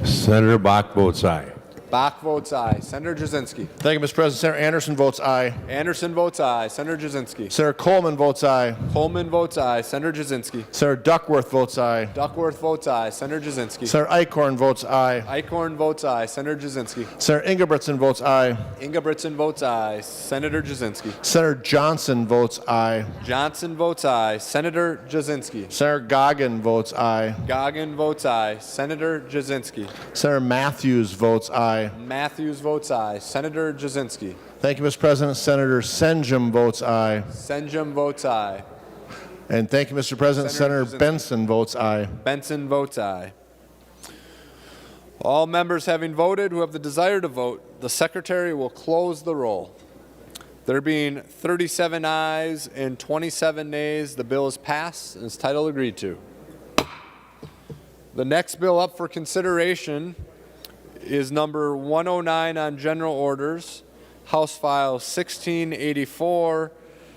Senator Bach votes aye. Bach votes aye. Senator Jasinski. Thank you, Mr. President. Senator Anderson votes aye. Anderson votes aye. Senator Jasinski. Senator Coleman votes aye. Coleman votes aye. Senator Jasinski. Senator Duckworth votes aye. Duckworth votes aye. Senator Jasinski. Senator Eichhorn votes aye. Eichhorn votes aye. Senator Jasinski. Senator Ingebrigtsen votes aye. Ingebrigtsen votes aye. Senator Jasinski. Senator Johnson votes aye. Johnson votes aye. Senator Jasinski. Senator Goggin votes aye. Goggin votes aye. Senator Jasinski. Senator Matthews votes aye. Matthews votes aye. Senator Jasinski. Thank you, Mr. President. Senator Senjum votes aye. Senjum votes aye. And thank you, Mr. President. Senator Jasinski. Benson votes aye. Benson votes aye. All members having voted who have the desire to vote, the Secretary will close the roll. There being 37 ayes and 27 nays, the bill is passed and is title agreed to. The next bill up for consideration is number 109 on general orders, House File 1684.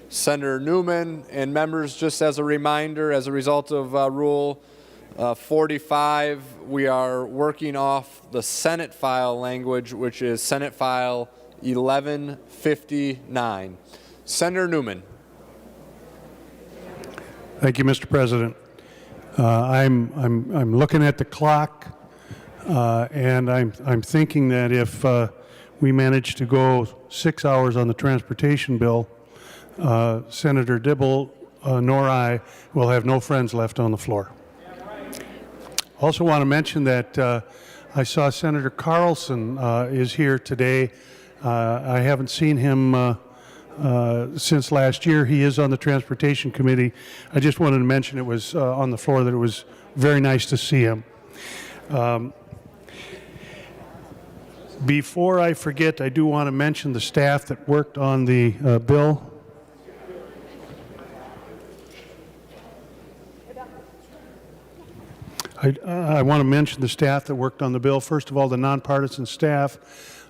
Senator Newman and members, just as a reminder, as a result of Rule 45, we are working off the Senate file language, which is Senate File 1159. Senator Newman. Thank you, Mr. President. I'm looking at the clock, and I'm thinking that if we manage to go 6 hours on the transportation bill, Senator Dibble nor I will have no friends left on the floor. Also want to mention that I saw Senator Carlson is here today. I haven't seen him since last year. He is on the Transportation Committee. I just wanted to mention it was on the floor that it was very nice to see him. Before I forget, I do want to mention the staff that worked on the bill. I want to mention the staff that worked on the bill. First of all, the nonpartisan staff,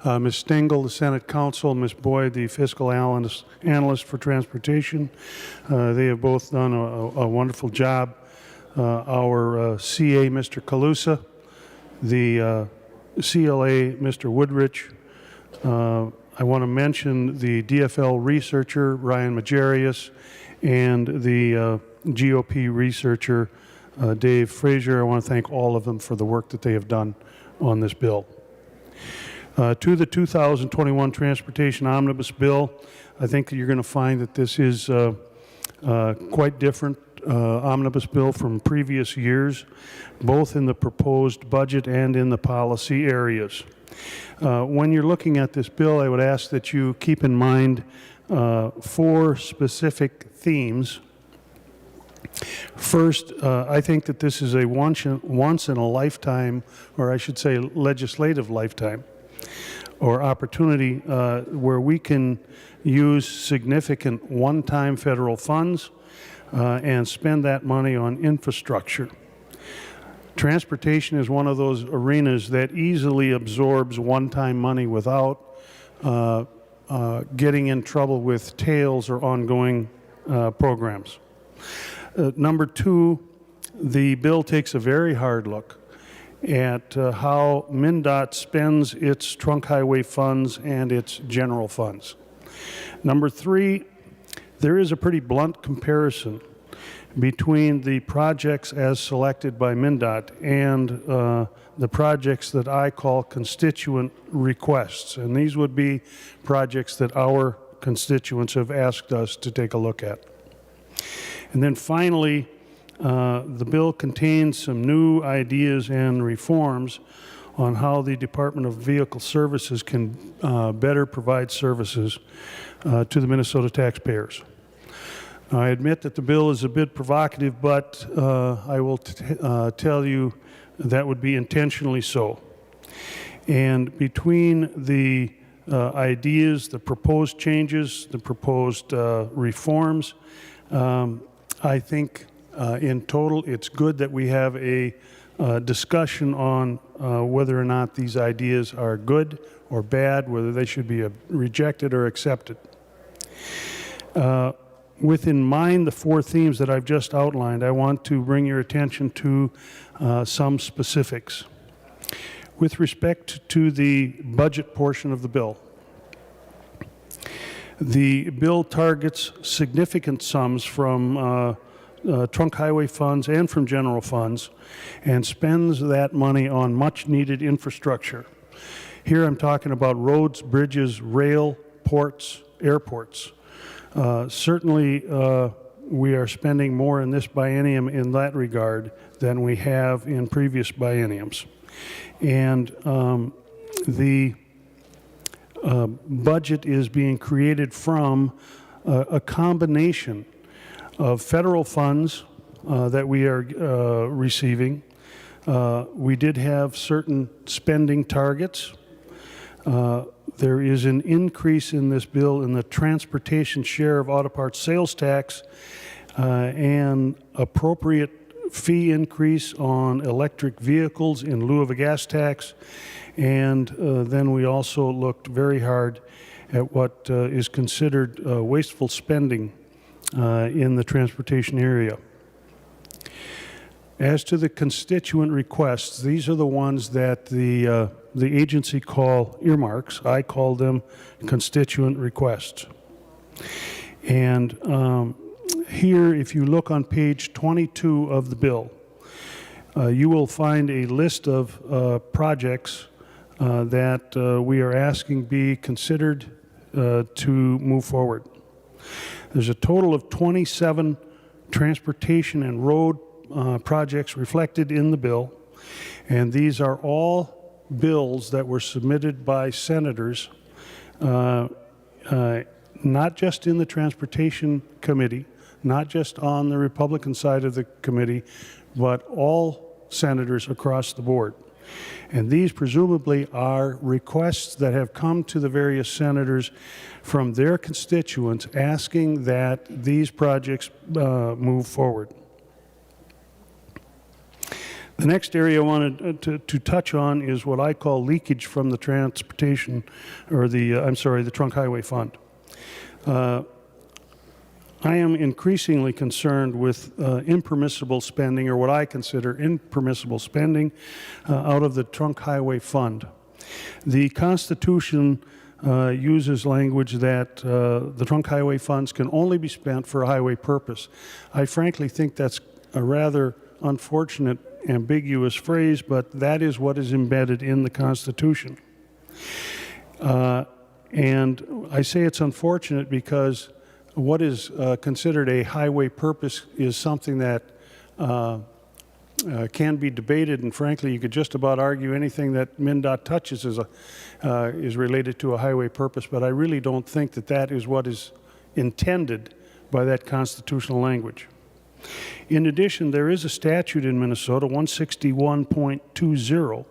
Ms. Stengel, the Senate counsel, Ms. Boyd, the fiscal analyst for transportation. They have both done a wonderful job. Our CA, Mr. Calusa, the CLA, Mr. Woodrich. I want to mention the DFL researcher, Ryan Majarius, and the GOP researcher, Dave Frazier. I want to thank all of them for the work that they have done on this bill. To the 2021 Transportation Omnibus Bill, I think that you're going to find that this is quite different omnibus bill from previous years, both in the proposed budget and in the policy areas. When you're looking at this bill, I would ask that you keep in mind 4 specific themes. First, I think that this is a once in a lifetime, or I should say legislative lifetime, or opportunity where we can use significant one-time federal funds and spend that money on infrastructure. Transportation is one of those arenas that easily absorbs one-time money without getting in trouble with tails or ongoing programs. Number 2, the bill takes a very hard look at how MnDOT spends its trunk highway funds and its general funds. Number 3, there is a pretty blunt comparison between the projects as selected by MnDOT and the projects that I call constituent requests. And these would be projects that our constituents have asked us to take a look at. And then finally, The bill contains some new ideas and reforms on how the Department of Vehicle Services can better provide services to the Minnesota taxpayers. I admit that the bill is a bit provocative, but I will tell you that would be intentionally so. And between the ideas, the proposed changes, the proposed reforms, I think in total it's good that we have a discussion on whether or not these ideas are good or bad, whether they should be rejected or accepted. With in mind the four themes that I've just outlined, I want to bring your attention to some specifics. With respect to the budget portion of the bill, the bill targets significant sums from trunk highway funds and from general funds and spends that money on much needed infrastructure. Here I'm talking about roads, bridges, rail, ports, airports. Certainly we are spending more in this biennium in that regard than we have in previous bienniums. And the budget is being created from a combination of federal funds that we are receiving. We did have certain spending targets. There is an increase in this bill in the transportation share of auto parts sales tax and appropriate fee increase on electric vehicles in lieu of a gas tax. And then we also looked very hard at what is considered wasteful spending in the transportation area. As to the constituent requests, these are the ones that the agency call earmarks. I call them constituent requests. And here, if you look on page 22 of the bill, you will find a list of projects that we are asking be considered to move forward. There's a total of 27 transportation and road projects reflected in the bill, and these are all bills that were submitted by senators, not just in the Transportation Committee, not just on the Republican side of the committee, but all senators across the board. And these presumably are requests that have come to the various senators from their constituents asking that these projects move forward. The next area I wanted to touch on is what I call leakage from the transportation, or the Trunk Highway Fund. I am increasingly concerned with impermissible spending, or what I consider impermissible spending, out of the Trunk Highway Fund. The Constitution uses language that the trunk highway funds can only be spent for a highway purpose. I frankly think that's a rather unfortunate, ambiguous phrase, but that is what is embedded in the Constitution. And I say it's unfortunate because what is considered a highway purpose is something that can be debated, and frankly, you could just about argue anything that MnDOT touches is related to a highway purpose, but I really don't think that that is what is intended by that constitutional language. In addition, there is a statute in Minnesota, 161.20,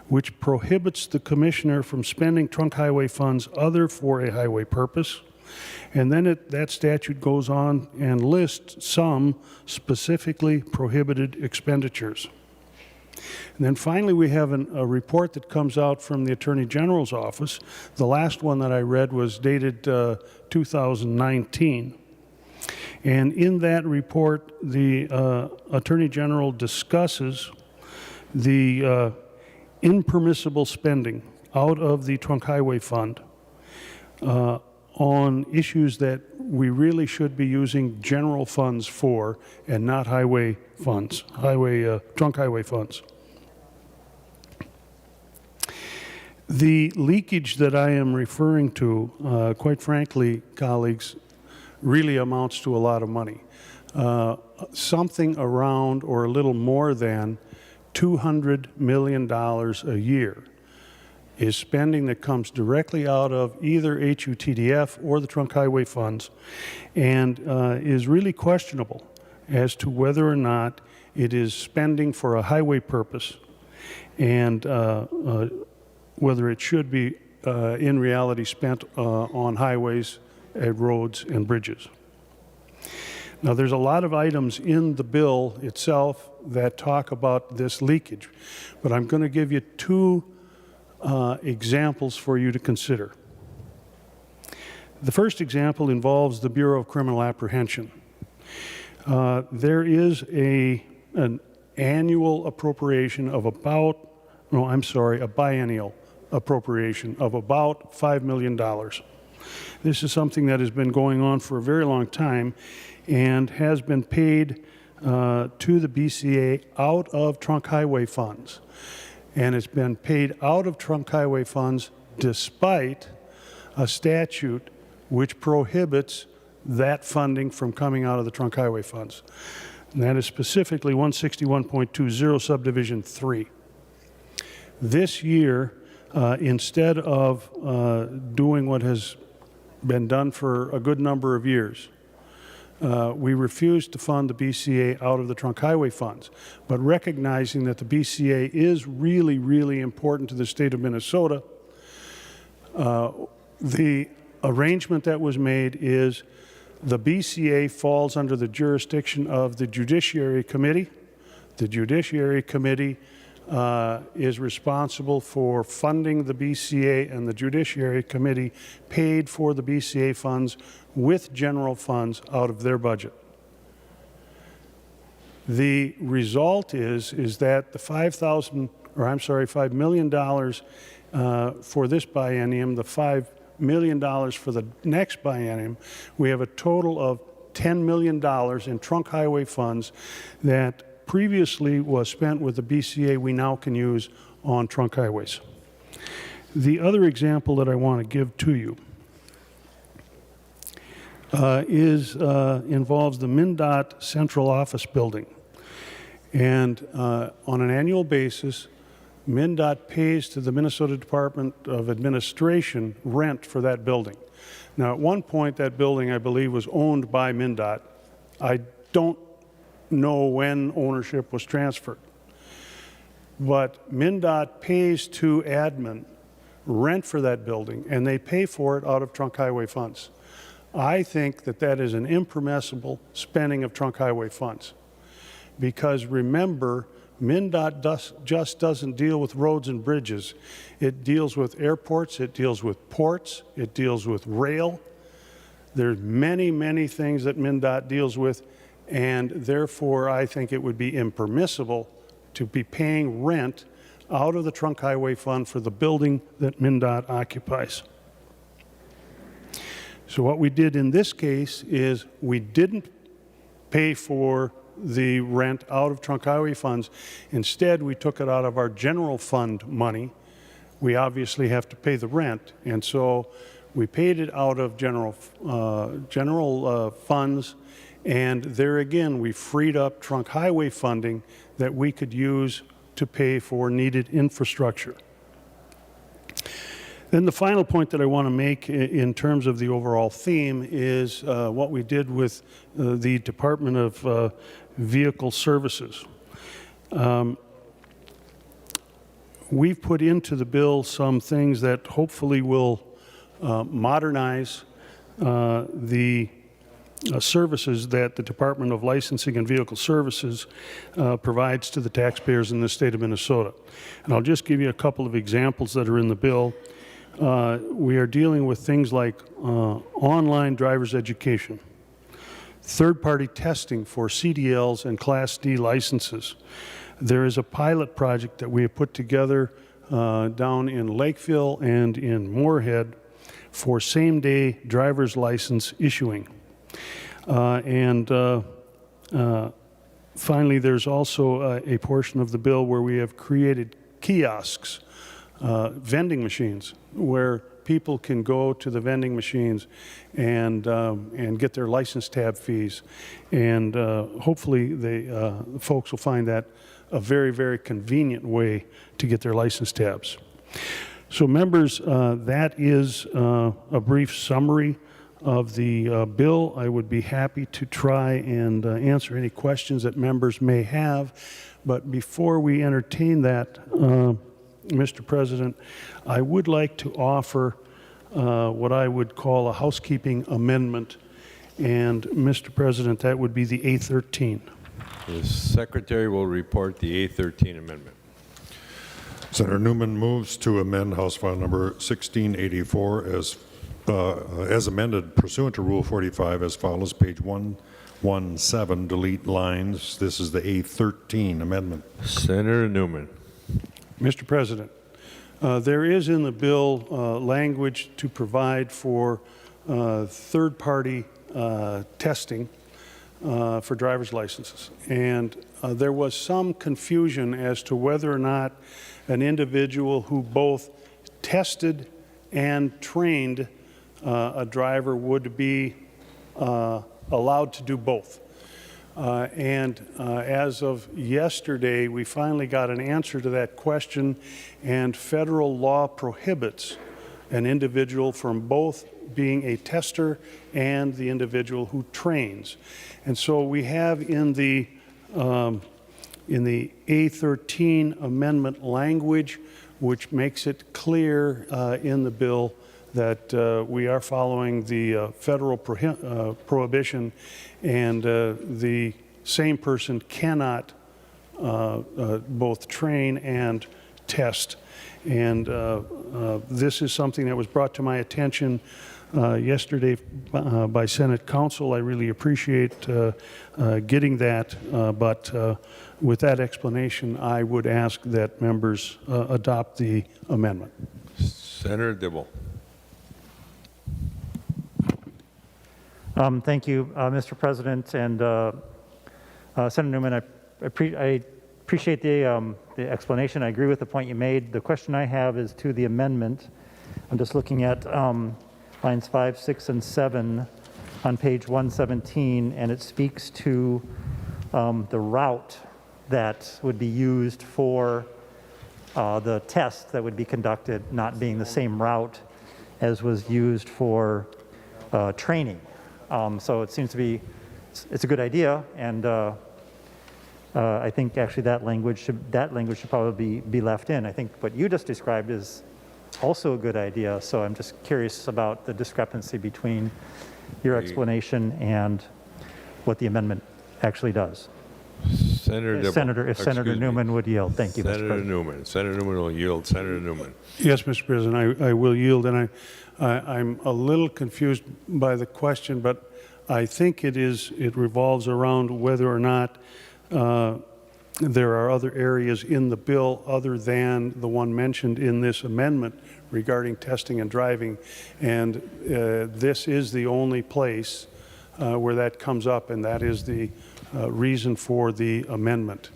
which prohibits the commissioner from spending trunk highway funds other for a highway purpose. And then that statute goes on and lists some specifically prohibited expenditures. And then finally, we have a report that comes out from the Attorney General's office. The last one that I read was dated 2019. And in that report, the Attorney General discusses the impermissible spending out of the Trunk Highway Fund on issues that we really should be using general funds for and not highway funds, trunk highway funds. The leakage that I am referring to, quite frankly, colleagues, really amounts to a lot of money. something around or a little more than $200 million a year is spending that comes directly out of either HUTDF or the trunk highway funds, and is really questionable as to whether or not it is spending for a highway purpose, and whether it should be in reality spent on highways, roads, and bridges. Now, there's a lot of items in the bill itself that talk about this leakage, but I'm going to give you two examples for you to consider. The first example involves the Bureau of Criminal Apprehension. There is an annual appropriation of about, no, I'm sorry, a biennial appropriation of about $5 million. This is something that has been going on for a very long time and has been paid to the BCA out of trunk highway funds. And it's been paid out of trunk highway funds despite a statute which prohibits that funding from coming out of the trunk highway funds. And that is specifically 161.20 subdivision 3. This year, instead of doing what has been done for a good number of years, we refused to fund the BCA out of the trunk highway funds. But recognizing that the BCA is really, really important to the state of Minnesota, the arrangement that was made is the BCA falls under the jurisdiction of the Judiciary Committee. The Judiciary Committee is responsible for funding the BCA, and the Judiciary Committee paid for the BCA funds with general funds out of their budget. The result is that the $5 million for this biennium, the $5 million for the next biennium, we have a total of $10 million in trunk highway funds that previously was spent with the BCA we now can use on trunk highways. The other example that I want to give to you involves the MnDOT Central Office Building. And on an annual basis, MnDOT pays to the Minnesota Department of Administration rent for that building. Now, at one point, that building, I believe, was owned by MnDOT. I don't know when ownership was transferred. But MnDOT pays to admin rent for that building, and they pay for it out of trunk highway funds. I think that that is an impermissible spending of trunk highway funds. Because remember, MnDOT just doesn't deal with roads and bridges. It deals with airports, it deals with ports, it deals with rail. There's many, many things that MnDOT deals with, and therefore I think it would be impermissible to be paying rent out of the trunk highway fund for the building that MnDOT occupies. So what we did in this case is we didn't pay for the rent out of trunk highway funds. Instead, we took it out of our general fund money. We obviously have to pay the rent, and so we paid it out of general funds, and there again, we freed up trunk highway funding that we could use to pay for needed infrastructure. Then the final point that I want to make in terms of the overall theme is what we did with the Department of Vehicle Services. We've put into the bill some things that hopefully will modernize the services that the Department of Licensing and Vehicle Services provides to the taxpayers in the state of Minnesota. And I'll just give you a couple of examples that are in the bill. We are dealing with things like online driver's education, third-party testing for CDLs and Class D licenses. There is a pilot project that we have put together down in Lakeville and in Moorhead for same-day driver's license issuing. Finally, there's also a portion of the bill where we have created kiosks vending machines where people can go to the vending machines and get their license tab fees. And hopefully the folks will find that a very, very convenient way to get their license tabs. So members, that is a brief summary of the bill. I would be happy to try and answer any questions that members may have. But before we entertain that, Mr. President, I would like to offer what I would call a housekeeping amendment. And Mr. President, that would be the A13. The Secretary will report the A13 amendment. Senator Newman moves to amend House File Number 1684 as amended pursuant to Rule 45 as follows. Page 117, delete lines. This is the A13 amendment. Senator Newman. Mr. President, there is in the bill language to provide for third-party testing for driver's licenses. And there was some confusion as to whether or not an individual who both tested and trained a driver would be allowed to do both. As of yesterday, we finally got an answer to that question, and federal law prohibits an individual from both being a tester and the individual who trains. And so we have in the A13 amendment language, which makes it clear in the bill that we are following the federal prohibition, and the same person cannot both train and test. And this is something that was brought to my attention yesterday by Senate Counsel. I really appreciate getting that, but with that explanation, I would ask that members adopt the amendment. Senator Dibble. Thank you, Mr. President, and Senator Newman. I appreciate the explanation. I agree with the point you made. The question I have is to the amendment. I'm just looking at lines 5, 6, and 7 on page 117, and it speaks to the route that would be used for the test that would be conducted not being the same route as was used for training. So it seems to be, it's a good idea, and I think actually that language should probably be left in. I think what you just described is also a good idea, so I'm just curious about the discrepancy between your explanation and what the amendment actually does. Senator Dibble. If Senator Newman would yield. Thank you, Mr. Senator President. Newman. Senator Newman will yield. Senator Newman. Yes, Mr. President, I will yield, and I'm a little confused by the question, but I think it revolves around whether or not there are other areas in the bill other than the one mentioned in this amendment regarding testing and driving, and this is the only place where that comes up, and that is the reason for the amendment.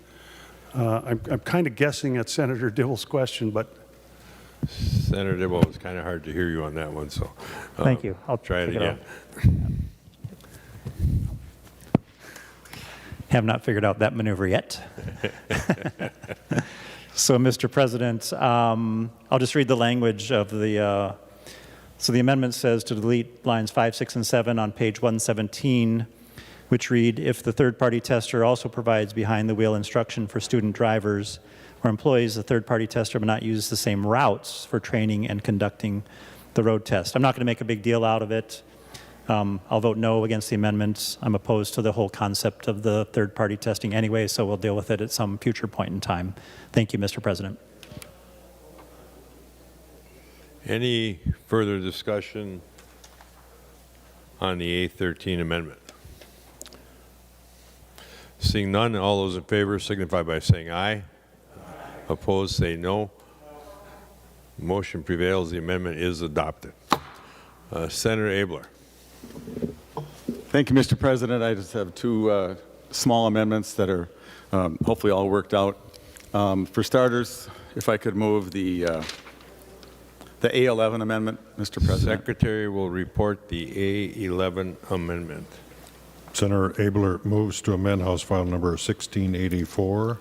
I'm kind of guessing at Senator Dibble's question, but Senator Dibble, it was kind of hard to hear you on that one, so thank you. I'll try it check again. Have not figured out that maneuver yet. So, Mr. President, I'll just read the language of the, so the amendment says to delete lines 5, 6, and 7 on page 117, which read, if the third-party tester also provides behind-the-wheel instruction for student drivers or employees, the third-party tester may not use the same routes for training and conducting the road test. I'm not going to make a big deal out of it. I'll vote no against the amendments. I'm opposed to the whole concept of the third-party testing anyway, so we'll deal with it at some future point in time. Thank you, Mr. President. Any further discussion on the A13 amendment? Seeing none, all those in favor signify by saying aye. Opposed, say no. Motion prevails. The amendment is adopted. Senator Abler. Thank you, Mr. President. I just have two small amendments that are hopefully all worked out. For starters, if I could move the the A11 amendment, Mr. President. Secretary will report the A11 amendment. Senator Abler moves to amend House File Number 1684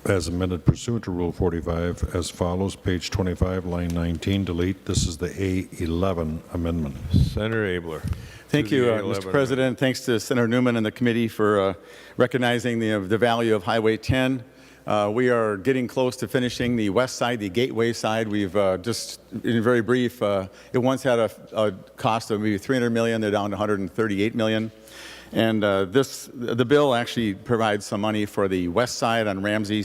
as amended pursuant to Rule 45 as follows. Page 25, line 19, delete. This is the A11 amendment. Senator Abler. Thank you, Mr. President. Thanks to Senator Newman and the committee for recognizing the value of Highway 10. We are getting close to finishing the west side, the gateway side. We've just, in very brief, it once had a cost of maybe $300 million. They're down to $138 million. And the bill actually provides some money for the west side on Ramsey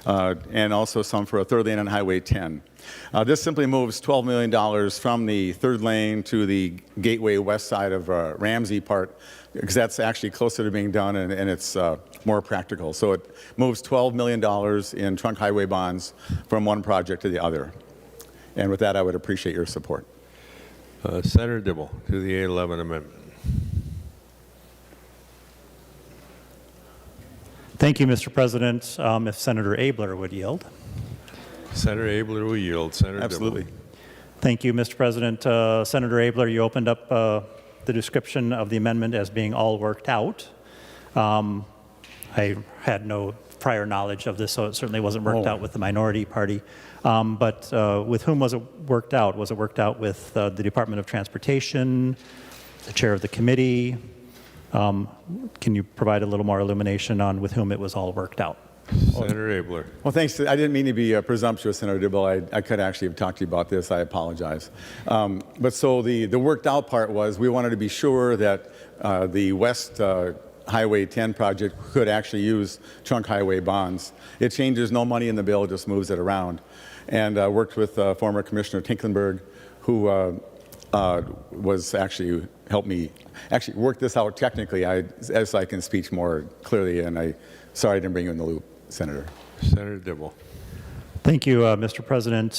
and also some for a third lane on Highway 10. This simply moves $12 million from the third lane to the gateway west side of Ramsey part, because that's actually closer to being done and it's more practical. So it moves $12 million in trunk highway bonds from one project to the other. And with that, I would appreciate your support. Senator Dibble to the A11 amendment. Thank you, Mr. President. If Senator Abler would yield. Senator Abler will yield. Senator Absolutely. Dibble. Thank you, Mr. President. Senator Abler, you opened up the description of the amendment as being all worked out. I had no prior knowledge of this, so it certainly wasn't worked out with the minority party. But with whom was it worked out? Was it worked out with the Department of Transportation, the chair of the committee? Can you provide a little more illumination on with whom it was all worked out? Senator Abler. Well, thanks. I didn't mean to be presumptuous, Senator Dibble. I could actually have talked to you about this. I apologize. But so the worked out part was we wanted to be sure that the West Highway 10 project could actually use trunk highway bonds. It changes no money in the bill, it just moves it around. And worked with former Commissioner Tinklenberg, who was actually helped me actually work this out technically as I can speak more clearly. And sorry I didn't bring you in the loop, Senator. Senator Dibble. Thank you, Mr. President.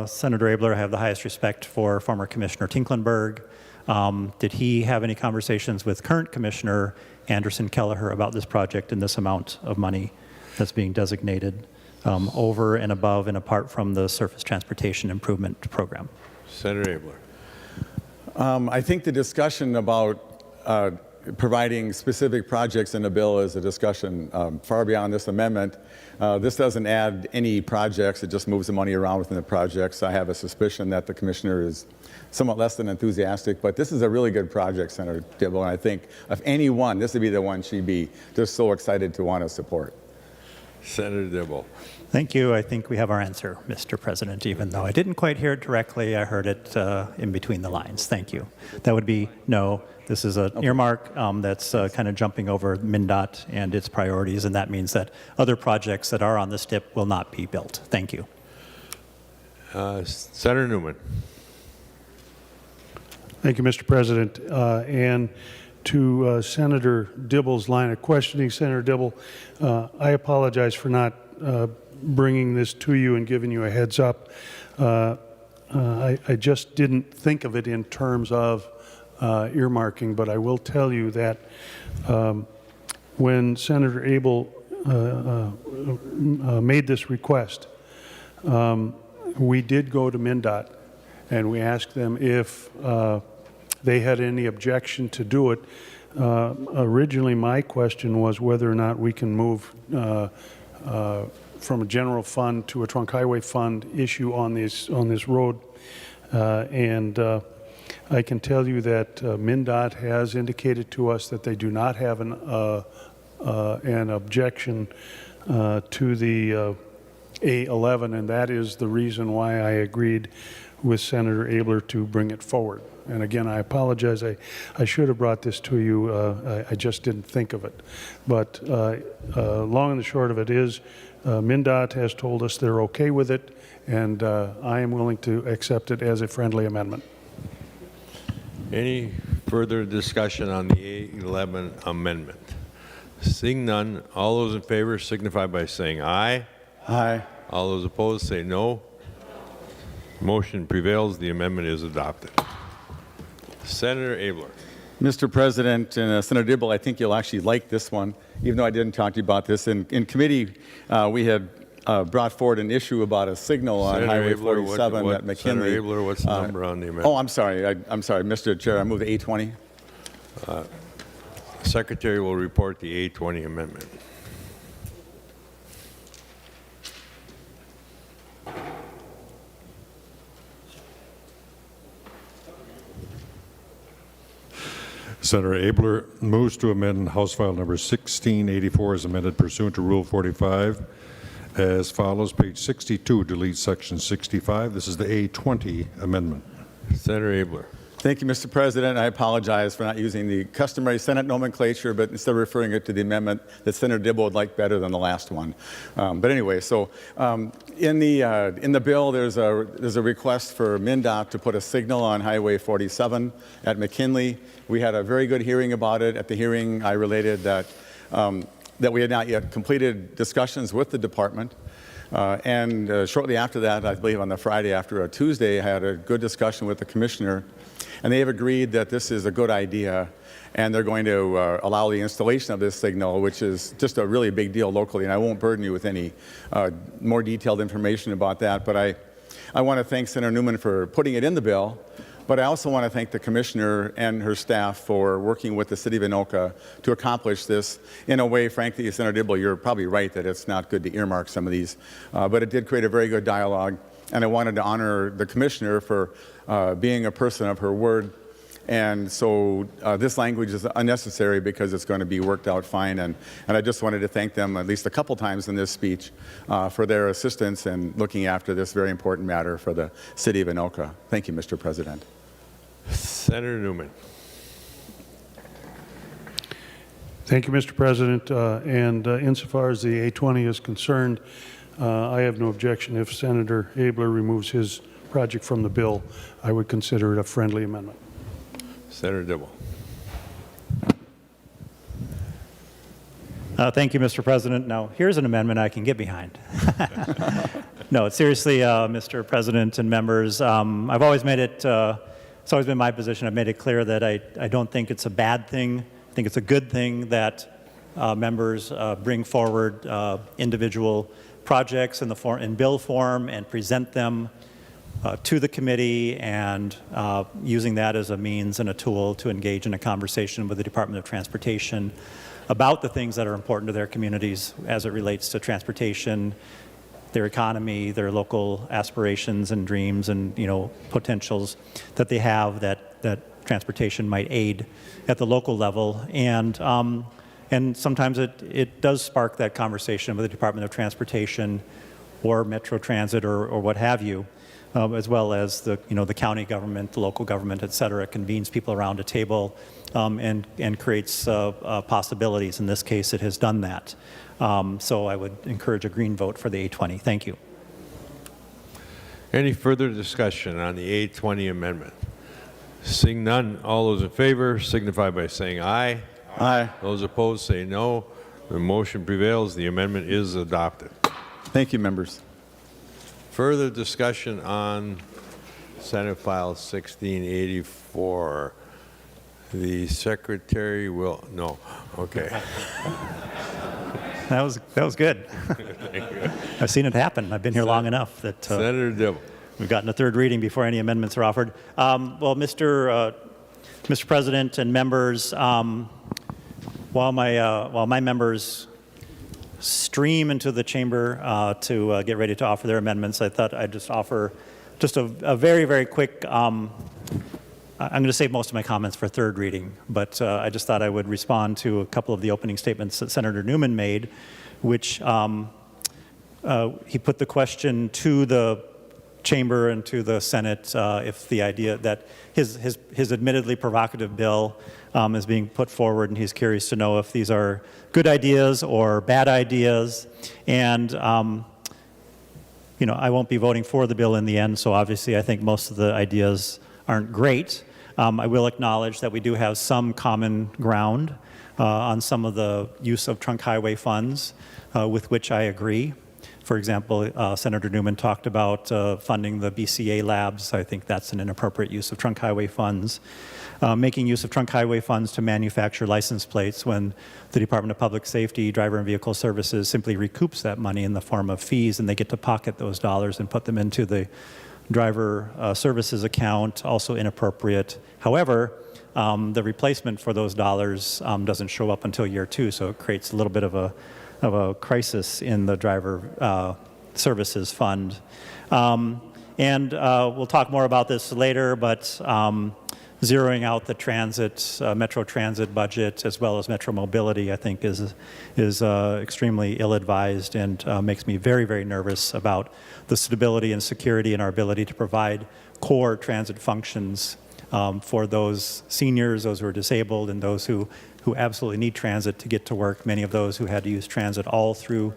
Senator Abler, I have the highest respect for former Commissioner Tinklenberg. Did he have any conversations with current Commissioner Anderson Kelleher about this project and this amount of money that's being designated over and above and apart from the Surface Transportation Improvement Program? Senator Abler. I think the discussion about providing specific projects in the bill is a discussion far beyond this amendment. This doesn't add any projects. It just moves the money around within the projects. I have a suspicion that the commissioner is somewhat less than enthusiastic, but this is a really good project, Senator Dibble, and I think of any one, this would be the one she'd be just so excited to want to support. Senator Dibble. Thank you. I think we have our answer, Mr. President, even though I didn't quite hear it directly. I heard it in between the lines. Thank you. That would be no. This is an earmark that's kind of jumping over MnDOT and its priorities, and that means that other projects that are on the STIP will not be built. Thank you. Senator Newman. Thank you, Mr. President. And to Senator Dibble's line of questioning, Senator Dibble, I apologize for not bringing this to you and giving you a heads up. I just didn't think of it in terms of earmarking, but I will tell you that when Senator Abel made this request, we did go to MnDOT and we asked them if they had any objection to do it. Originally, my question was whether or not we can move from a general fund to a trunk highway fund issue on this road. I can tell you that MnDOT has indicated to us that they do not have an objection to the A11, and that is the reason why I agreed with Senator Abler to bring it forward. And again, I apologize. I should have brought this to you. I just didn't think of it. But long and the short of it is, MnDOT has told us they're okay with it, and I am willing to accept it as a friendly amendment. Any further discussion on the A11 amendment? Seeing none, all those in favor signify by saying aye. Aye. All those opposed say no. Motion prevails. The amendment is adopted. Senator Abler. Mr. President and Senator Dibble, I think you'll actually like this one, even though I didn't talk to you about this. In committee, we had brought forward an issue about a signal on Senator Highway Abler, 47 at McKinley. Senator Abler, what's the number on the amendment? Oh, I'm sorry, Mr. Chair, I move the A20. Secretary will report the A20 amendment. Senator Abler moves to amend House File Number 1684 as amended pursuant to Rule 45 as follows. Page 62 deletes Section 65. This is the A20 amendment. Senator Abler. Thank you, Mr. President. I apologize for not using the customary Senate nomenclature, but instead of referring it to the amendment that Senator Dibble would like better than the last one. But anyway, so in the bill, there's a request for MnDOT to put a signal on Highway 47 at McKinley. We had a very good hearing about it. At the hearing, I related that we had not yet completed discussions with the department. And shortly after that, I believe on the Friday after a Tuesday, I had a good discussion with the commissioner, and they have agreed that this is a good idea, and they're going to allow the installation of this signal, which is just a really big deal locally, and I won't burden you with any more detailed information about that, but I want to thank Senator Newman for putting it in the bill. But I also want to thank the commissioner and her staff for working with the city of Anoka to accomplish this in a way, frankly, Senator Dibble, you're probably right that it's not good to earmark some of these, but it did create a very good dialogue, and I wanted to honor the commissioner for being a person of her word. And so this language is unnecessary because it's going to be worked out fine, and I just wanted to thank them at least a couple times in this speech for their assistance in looking after this very important matter for the city of Anoka. Thank you, Mr. President. Senator Newman. Thank you, Mr. President. And insofar as the A20 is concerned, I have no objection. If Senator Abler removes his project from the bill, I would consider it a friendly amendment. Senator Dibble. Thank you, Mr. President. Now, here's an amendment I can get behind. No, seriously, Mr. President and members, I've always made it, it's always been my position, I've made it clear that I don't think it's a bad thing. I think it's a good thing that members bring forward individual projects in bill form and present them to the committee, and using that as a means and a tool to engage in a conversation with the Department of Transportation about the things that are important to their communities as it relates to transportation, their economy, their local aspirations and dreams and potentials that they have that transportation might aid at the local level. And sometimes it does spark that conversation with the Department of Transportation or Metro Transit or what have you. As well as the county government, the local government, et cetera, convenes people around a table and creates possibilities. In this case, it has done that. So I would encourage a green vote for the A20. Thank you. Any further discussion on the A20 amendment? Seeing none, all those in favor signify by saying aye. Aye. Those opposed say no. The motion prevails. The amendment is adopted. Thank you, members. Further discussion on Senate File 1684. The secretary will, no, okay. That was good. Thank you. I've seen it happen. I've been here long enough that Senator Dibble. We've gotten a third reading before any amendments are offered. Well, Mr. President and members, while my members stream into the chamber to get ready to offer their amendments, I thought I'd just offer just a very, very quick, I'm going to save most of my comments for third reading, but I just thought I would respond to a couple of the opening statements that Senator Newman made, which he put the question to the chamber and to the Senate if the idea that his admittedly provocative bill is being put forward, and he's curious to know if these are good ideas or bad ideas. And I won't be voting for the bill in the end, so obviously I think most of the ideas aren't great. I will acknowledge that we do have some common ground on some of the use of trunk highway funds, with which I agree. For example, Senator Newman talked about funding the BCA labs. I think that's an inappropriate use of trunk highway funds. Making use of trunk highway funds to manufacture license plates when the Department of Public Safety, Driver and Vehicle Services simply recoups that money in the form of fees, and they get to pocket those dollars and put them into the driver services account, also inappropriate. However, the replacement for those dollars doesn't show up until year 2, so it creates a little bit of a crisis in the driver services fund. And we'll talk more about this later, but zeroing out the transit, Metro Transit budget, as well as Metro Mobility, I think is extremely ill-advised and makes me very, very nervous about the stability and security and our ability to provide core transit functions for those seniors, those who are disabled, and those who absolutely need transit to get to work. Many of those who had to use transit all through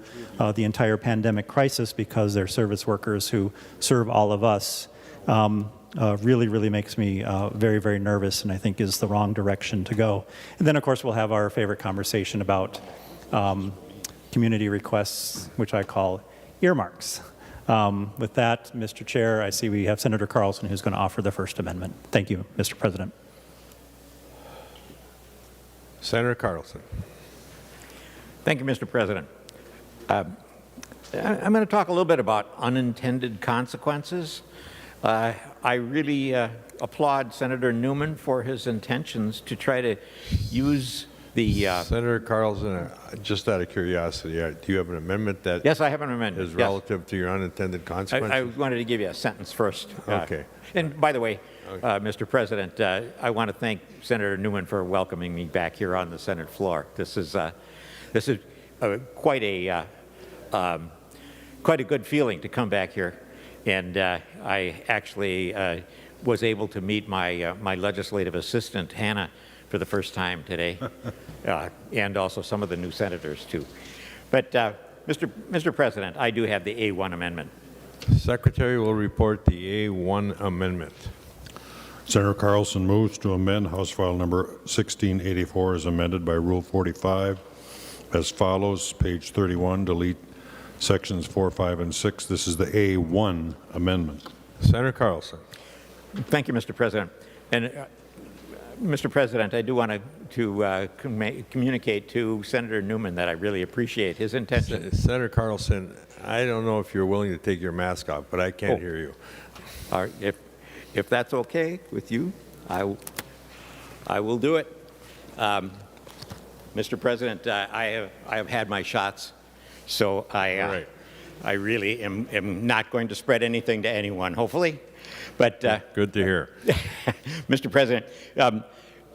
the entire pandemic crisis because they're service workers who serve all of us. Really, really makes me very, very nervous, and I think is the wrong direction to go. And then, of course, we'll have our favorite conversation about community requests, which I call earmarks. With that, Mr. Chair, I see we have Senator Carlson who's going to offer the First Amendment. Thank you, Mr. President. Senator Carlson. Thank you, Mr. President. I'm going to talk a little bit about unintended consequences. I really applaud Senator Newman for his intentions to try to use the... Senator Carlson, just out of curiosity, do you have an amendment that... Yes, I have an amendment. ...is relative to your unintended consequences? I wanted to give you a sentence first. Okay. And by the way, Mr. President, I want to thank Senator Newman for welcoming me back here on the Senate floor. This is quite a good feeling to come back here. And I actually was able to meet my legislative assistant, Hannah, for the first time today, and also some of the new senators, too. But, Mr. President, I do have the A1 amendment. Secretary will report the A1 amendment. Senator Carlson moves to amend House File Number 1684 as amended by Rule 45 as follows, page 31, delete Sections 4, 5, and 6. This is the A1 amendment. Senator Carlson. Thank you, Mr. President. And, Mr. President, I do want to communicate to Senator Newman that I really appreciate his intention. Senator Carlson, I don't know if you're willing to take your mask off, but I can't hear you. If that's okay with you, I will do it. Mr. President, I have had my shots. So I really am not going to spread anything to anyone, hopefully. But good to hear. Mr. President,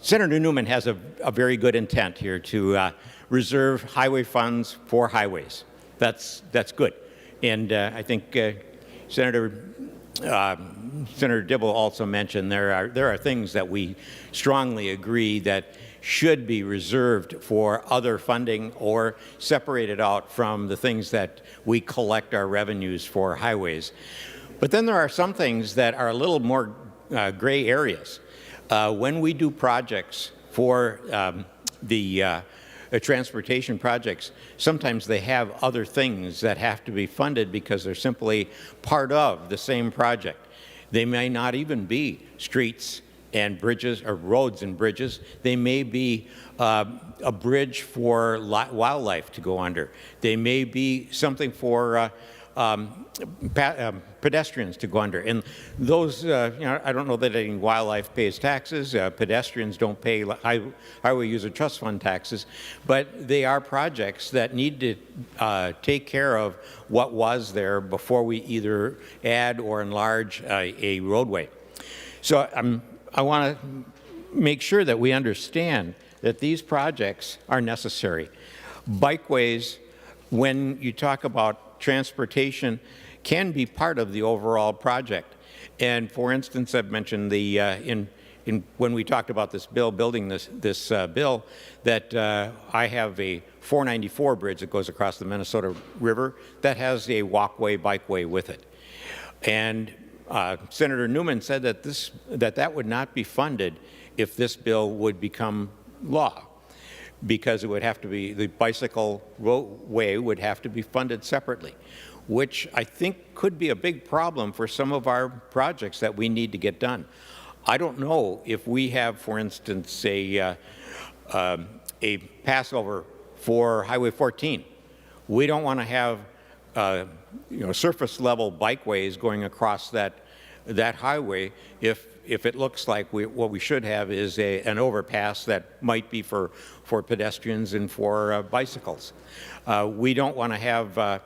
Senator Newman has a very good intent here to reserve highway funds for highways. That's good. And I think Senator Dibble also mentioned there are things that we strongly agree that should be reserved for other funding or separated out from the things that we collect our revenues for highways. But then there are some things that are a little more gray areas. When we do projects for the transportation projects, sometimes they have other things that have to be funded because they're simply part of the same project. They may not even be streets and bridges, or roads and bridges. They may be a bridge for wildlife to go under. They may be something for pedestrians to go under. And those, I don't know that any wildlife pays taxes. Pedestrians don't pay highway user trust fund taxes. But they are projects that need to take care of what was there before we either add or enlarge a roadway. So I want to make sure that we understand that these projects are necessary. Bikeways, when you talk about transportation, can be part of the overall project. And for instance, I've mentioned when we talked about this bill, building this bill, that I have a 494 bridge that goes across the Minnesota River that has a walkway, bikeway with it. And Senator Newman said that that would not be funded if this bill would become law, because it would have to be, the bicycle way would have to be funded separately. which I think could be a big problem for some of our projects that we need to get done. I don't know if we have, for instance, a passover for Highway 14. We don't want to have surface level bikeways going across that highway if it looks like what we should have is an overpass that might be for pedestrians and for bicycles. We don't want to have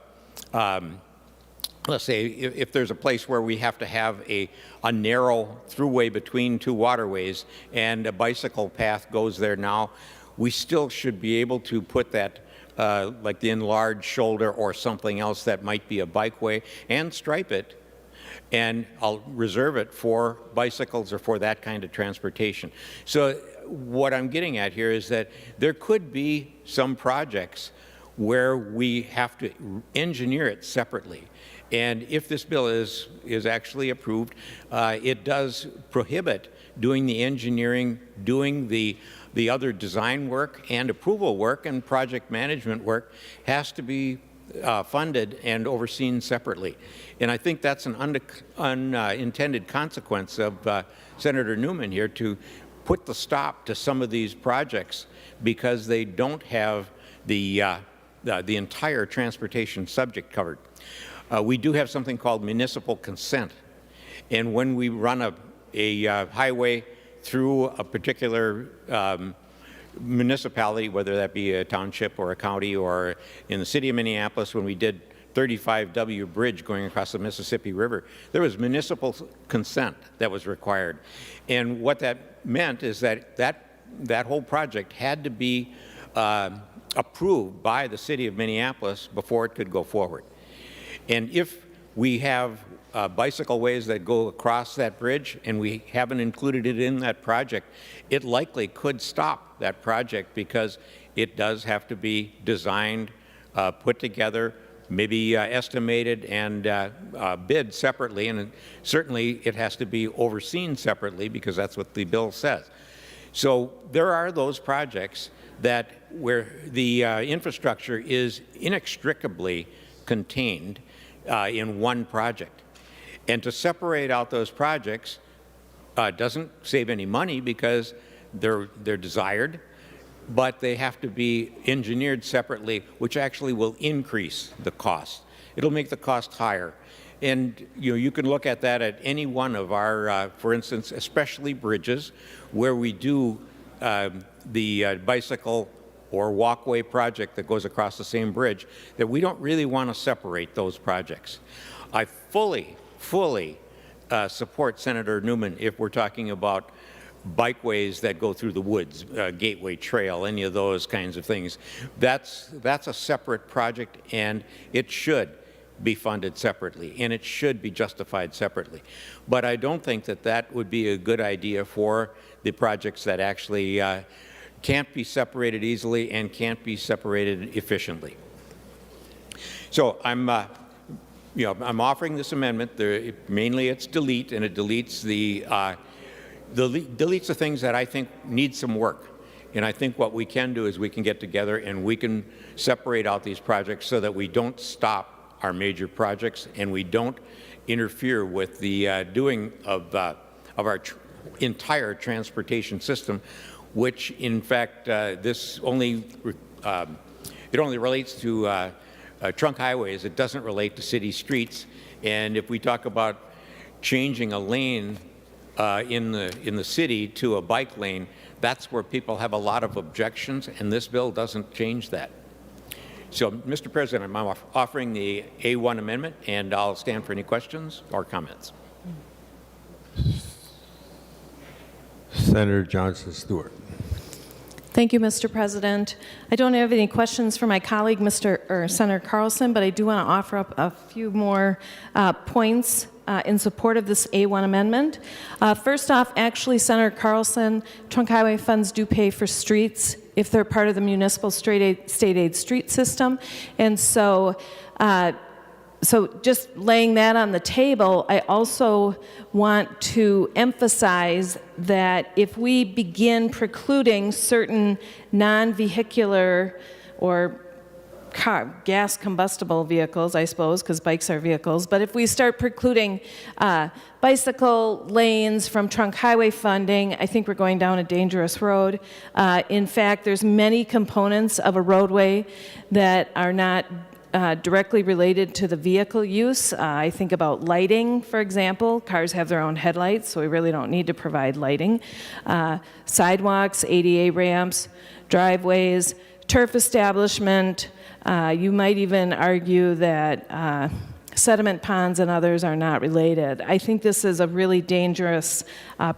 let's say if there's a place where we have to have a narrow throughway between two waterways and a bicycle path goes there now, we still should be able to put that like the enlarged shoulder or something else that might be a bikeway and stripe it, and I'll reserve it for bicycles or for that kind of transportation. So what I'm getting at here is that there could be some projects where we have to engineer it separately. And if this bill is actually approved, it does prohibit doing the engineering, doing the other design work and approval work, and project management work has to be funded and overseen separately. And I think that's an unintended consequence of Senator Newman here to put the stop to some of these projects because they don't have the entire transportation subject covered. We do have something called municipal consent. And when we run a highway through a particular municipality, whether that be a township or a county, or in the city of Minneapolis when we did 35W Bridge going across the Mississippi River, there was municipal consent that was required. And what that meant is that whole project had to be approved by the city of Minneapolis before it could go forward. And if we have bicycle ways that go across that bridge and we haven't included it in that project, it likely could stop that project because it does have to be designed, put together, maybe estimated and bid separately, and certainly it has to be overseen separately because that's what the bill says. So there are those projects where the infrastructure is inextricably contained in one project. And to separate out those projects doesn't save any money because they're desired, but they have to be engineered separately, which actually will increase the cost. It'll make the cost higher. And you can look at that at any one of our, for instance, especially bridges, where we do the bicycle or walkway project that goes across the same bridge, that we don't really want to separate those projects. I fully support Senator Newman if we're talking about bikeways that go through the woods, Gateway Trail, any of those kinds of things. That's a separate project, and it should be funded separately, and it should be justified separately. But I don't think that would be a good idea for the projects that actually can't be separated easily and can't be separated efficiently. So I'm offering this amendment. Mainly it's delete, and it deletes deletes the things that I think need some work. And I think what we can do is we can get together and we can separate out these projects so that we don't stop our major projects and we don't interfere with the doing of our entire transportation system, which in fact this only it only relates to trunk highways. It doesn't relate to city streets. And if we talk about changing a lane in the city to a bike lane, that's where people have a lot of objections, and this bill doesn't change that. So, Mr. President, I'm offering the A1 amendment, and I'll stand for any questions or comments. Senator Johnson Stewart. Thank you, Mr. President. I don't have any questions for my colleague, Senator Carlson, but I do want to offer up a few more points in support of this A1 amendment. First off, actually, Senator Carlson, trunk highway funds do pay for streets if they're part of the municipal state aid street system. And so just laying that on the table, I also want to emphasize that if we begin precluding certain non-vehicular or gas combustible vehicles, I suppose, because bikes are vehicles, but if we start precluding bicycle lanes from trunk highway funding, I think we're going down a dangerous road. In fact, there's many components of a roadway that are not directly related to the vehicle use. I think about lighting, for example. Cars have their own headlights, so we really don't need to provide lighting. Sidewalks, ADA ramps, driveways, turf establishment. You might even argue that sediment ponds and others are not related. I think this is a really dangerous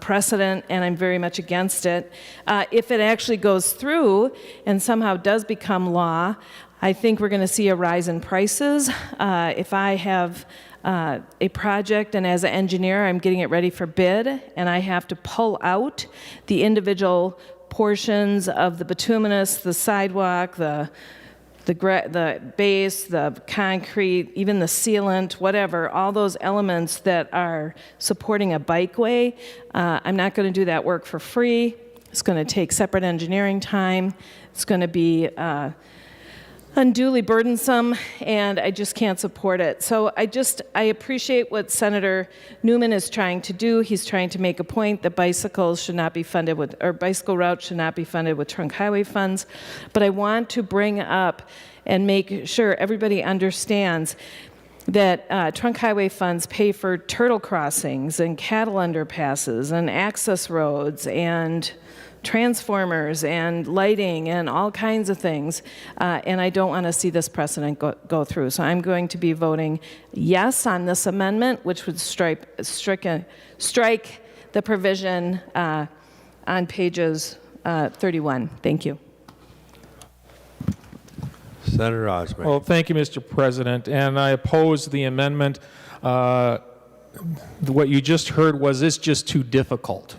precedent, and I'm very much against it. If it actually goes through and somehow does become law, I think we're going to see a rise in prices. If I have a project and as an engineer I'm getting it ready for bid and I have to pull out the individual portions of the bituminous, the sidewalk, the base, the concrete, even the sealant, whatever, all those elements that are supporting a bikeway, I'm not going to do that work for free. It's going to take separate engineering time. It's going to be unduly burdensome, and I just can't support it. So I appreciate what Senator Newman is trying to do. He's trying to make a point that bicycles should not be funded with, or bicycle routes should not be funded with trunk highway funds. But I want to bring up and make sure everybody understands that trunk highway funds pay for turtle crossings and cattle underpasses and access roads and transformers and lighting and all kinds of things, and I don't want to see this precedent go through. So I'm going to be voting yes on this amendment, which would strike the provision on pages 31. Thank you. Senator Osmer. Well, thank you, Mr. President, and I oppose the amendment. What you just heard was, it's just too difficult.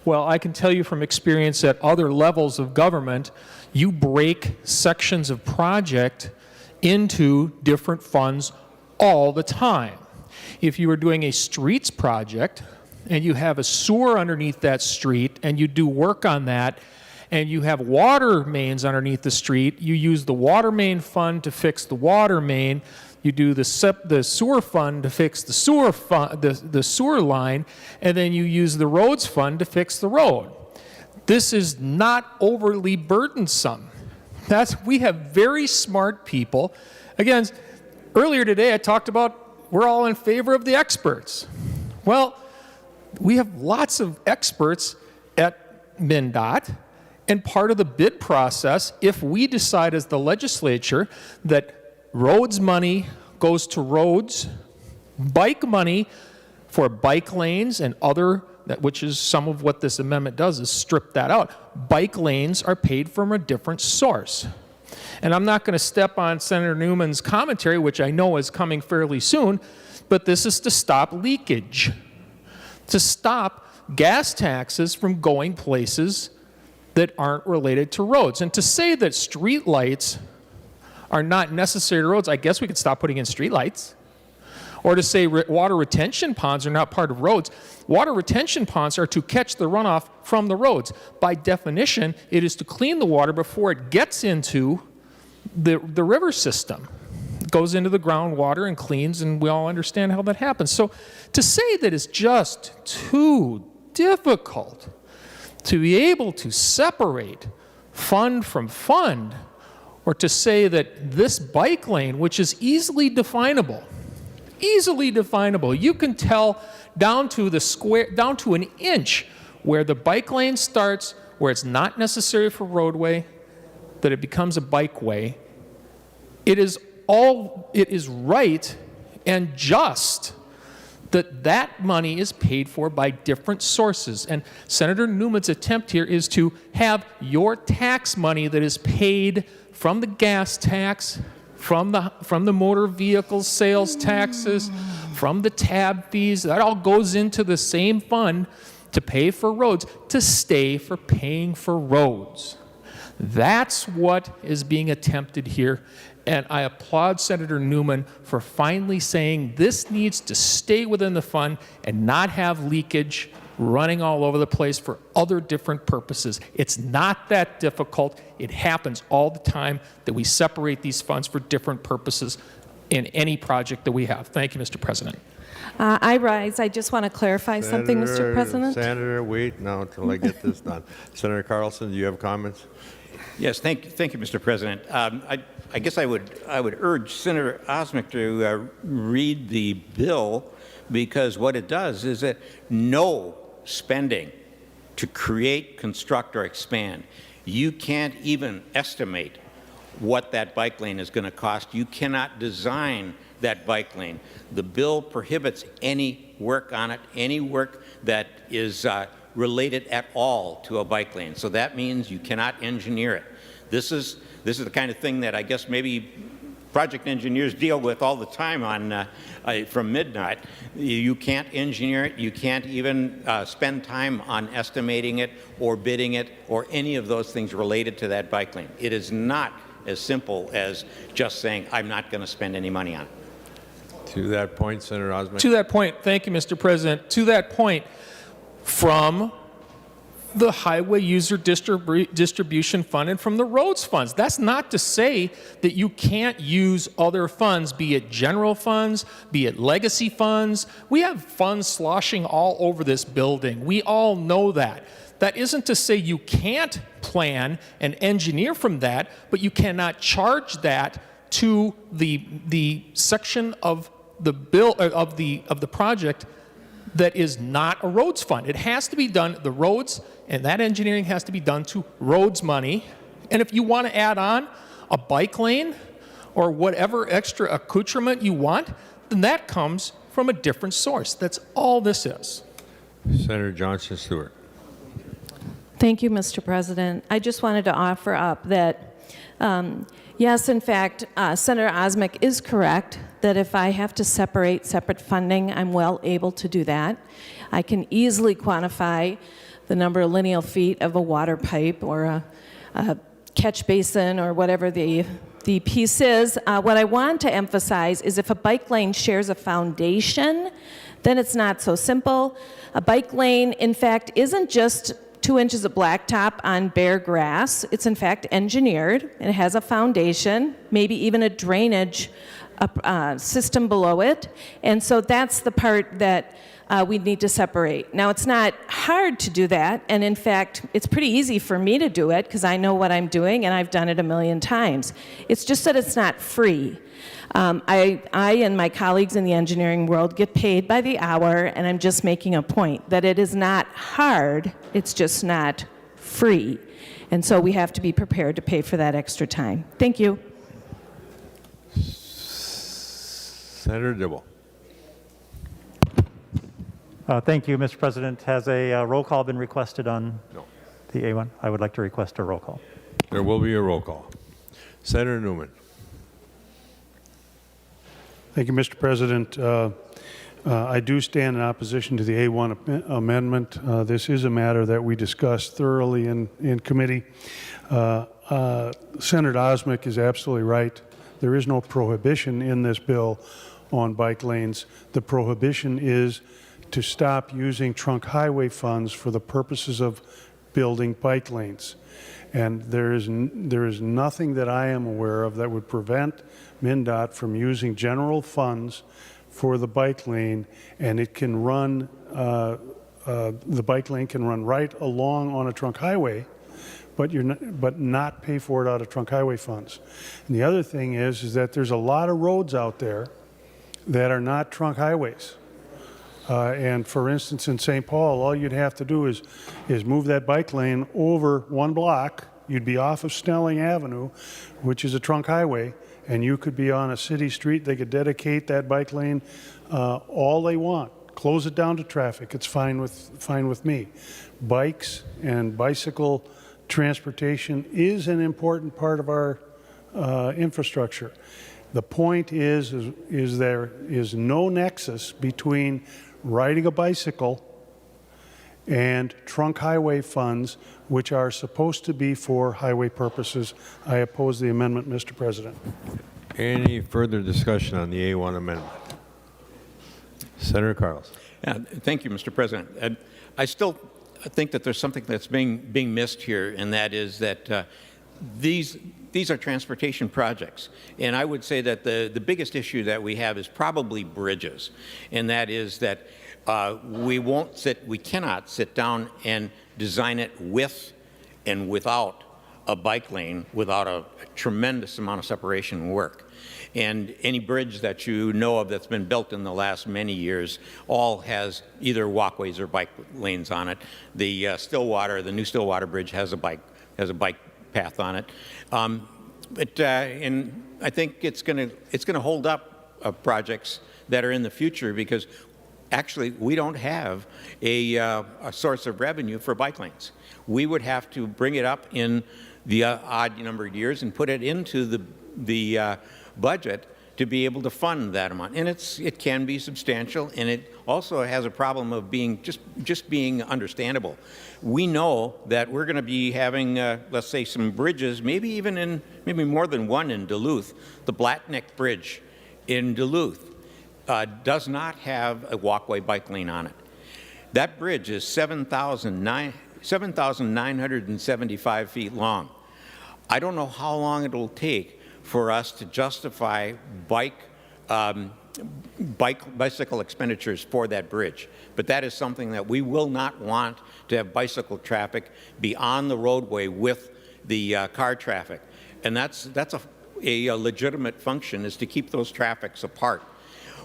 Well, I can tell you from experience at other levels of government, you break sections of project into different funds all the time. If you were doing a streets project and you have a sewer underneath that street and you do work on that, and you have water mains underneath the street, you use the water main fund to fix the water main. You do the sewer fund to fix the sewer line, and then you use the roads fund to fix the road. This is not overly burdensome. We have very smart people. Again, earlier today I talked about we're all in favor of the experts. Well, we have lots of experts at MnDOT, and part of the bid process, if we decide as the legislature that roads money goes to roads, bike money for bike lanes and other, which is some of what this amendment does, is strip that out. Bike lanes are paid from a different source. And I'm not going to step on Senator Newman's commentary, which I know is coming fairly soon, but this is to stop leakage, to stop gas taxes from going places that aren't related to roads. And to say that street lights are not necessary to roads, I guess we could stop putting in street lights. Or to say water retention ponds are not part of roads. Water retention ponds are to catch the runoff from the roads. By definition, it is to clean the water before it gets into the river system. It goes into the groundwater and cleans, and we all understand how that happens. So to say that it's just too difficult to be able to separate fund from fund, or to say that this bike lane, which is easily definable, you can tell down to an inch where the bike lane starts, where it's not necessary for roadway, that it becomes a bikeway. It is right and just that money is paid for by different sources. And Senator Newman's attempt here is to have your tax money that is paid from the gas tax, from the motor vehicle sales taxes, from the tab fees, that all goes into the same fund to pay for roads, to stay for paying for roads. That's what is being attempted here. And I applaud Senator Newman for finally saying this needs to stay within the fund and not have leakage running all over the place for other different purposes. It's not that difficult. It happens all the time that we separate these funds for different purposes in any project that we have. Thank you, Mr. President. I rise. I just want to clarify something, Mr. President. Senator, wait now until I get this done. Senator Carlson, do you have comments? Yes, thank you, Mr. President. I guess I would urge Senator Osmek to read the bill, because what it does is that no spending to create, construct, or expand. You can't even estimate what that bike lane is going to cost. You cannot design that bike lane. The bill prohibits any work on it, any work that is related at all to a bike lane. So that means you cannot engineer it. This is the kind of thing that I guess maybe project engineers deal with all the time on from midnight. You can't engineer it. You can't even spend time on estimating it or bidding it or any of those things related to that bike lane. It is not as simple as just saying, I'm not going to spend any money on it. To that point, Senator Osmek. To that point, thank you, Mr. President. To that point, from the Highway User Distribution Fund and from the roads funds. That's not to say that you can't use other funds, be it general funds, be it legacy funds. We have funds sloshing all over this building. We all know that. That isn't to say you can't plan and engineer from that, but you cannot charge that to the section of the bill of the project that is not a roads fund. It has to be done, the roads and that engineering has to be done to roads money. And if you want to add on a bike lane or whatever extra accoutrement you want, then that comes from a different source. That's all this is. Senator Johnson Stewart. Thank you, Mr. President. I just wanted to offer up that, yes, in fact, Senator Osmek is correct that if I have to separate funding, I'm well able to do that. I can easily quantify the number of lineal feet of a water pipe or a catch basin or whatever the piece is. What I want to emphasize is if a bike lane shares a foundation, then it's not so simple. A bike lane, in fact, isn't just 2 inches of blacktop on bare grass. It's in fact engineered, and it has a foundation, maybe even a drainage system below it. And so that's the part that we need to separate. Now, it's not hard to do that, and in fact, it's pretty easy for me to do it because I know what I'm doing and I've done it a million times. It's just that it's not free. I and my colleagues in the engineering world get paid by the hour, and I'm just making a point that it is not hard, it's just not free. And so we have to be prepared to pay for that extra time. Thank you. Senator Dibble. Thank you, Mr. President. Has a roll call been requested on the A1? I would like to request a roll call. There will be a roll call. Senator Newman. Thank you, Mr. President. I do stand in opposition to the A1 amendment. This is a matter that we discussed thoroughly in committee. Senator Osmek is absolutely right. There is no prohibition in this bill on bike lanes. The prohibition is to stop using trunk highway funds for the purposes of building bike lanes. And there is nothing that I am aware of that would prevent MnDOT from using general funds for the bike lane, and it can run, the bike lane can run right along on a trunk highway, but not pay for it out of trunk highway funds. And the other thing is that there's a lot of roads out there that are not trunk highways. And for instance, in St. Paul, all you'd have to do is move that bike lane over 1 block. You'd be off of Snelling Avenue, which is a trunk highway, and you could be on a city street. They could dedicate that bike lane all they want. Close it down to traffic. It's fine with me. Bikes and bicycle transportation is an important part of our infrastructure. The point is there is no nexus between riding a bicycle and trunk highway funds, which are supposed to be for highway purposes. I oppose the amendment, Mr. President. Any further discussion on the A1 amendment? Senator Carlson. Thank you, Mr. President. I still think that there's something that's being missed here, and that is that these are transportation projects. And I would say that the biggest issue that we have is probably bridges, and that is that we cannot sit down and design it with and without a bike lane, without a tremendous amount of separation work. And any bridge that you know of that's been built in the last many years all has either walkways or bike lanes on it. The the new Stillwater Bridge has a bike path on it. And I think it's going to hold up projects that are in the future, because actually we don't have a source of revenue for bike lanes. We would have to bring it up in the odd numbered years and put it into the budget to be able to fund that amount. And it can be substantial, and it also has a problem of being just being understandable. We know that we're going to be having, let's say, some bridges, maybe more than one in Duluth. The Blatnick Bridge in Duluth does not have a walkway bike lane on it. That bridge is 7,975 feet long. I don't know how long it will take for us to justify bicycle expenditures for that bridge. But that is something that we will not want to have bicycle traffic be on the roadway with the car traffic. And that's a legitimate function, is to keep those traffics apart.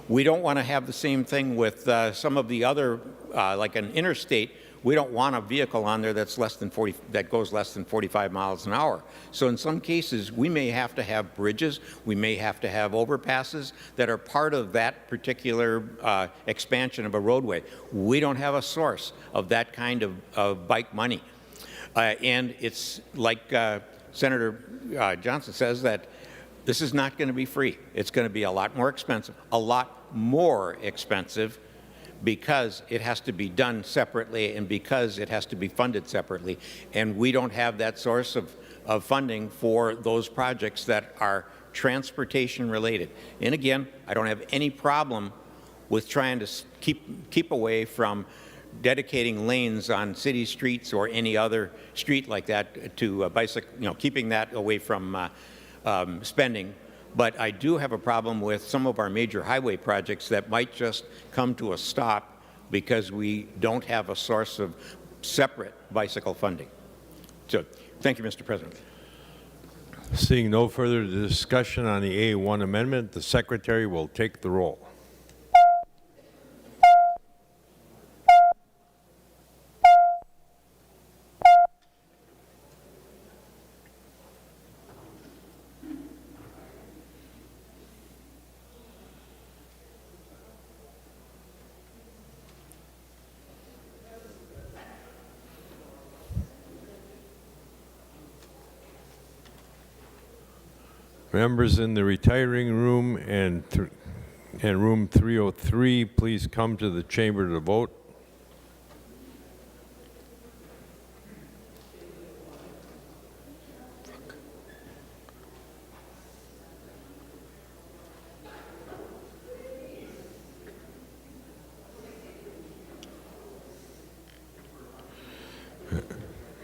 We don't want to have the same thing with some of the other, like an interstate. We don't want a vehicle on there that goes less than 45 miles an hour. So in some cases, we may have to have bridges, we may have to have overpasses that are part of that particular expansion of a roadway. We don't have a source of that kind of bike money. And it's like Senator Johnson says, that this is not going to be free. It's going to be a lot more expensive, because it has to be done separately and because it has to be funded separately. And we don't have that source of funding for those projects that are transportation related. And again, I don't have any problem with trying to keep away from dedicating lanes on city streets or any other street like that to bicycle, keeping that away from spending. But I do have a problem with some of our major highway projects that might just come to a stop because we don't have a source of separate bicycle funding. So, thank you, Mr. President. Seeing no further discussion on the A1 amendment, the Secretary will take the roll. Members in the retiring room and room 303, please come to the chamber to vote.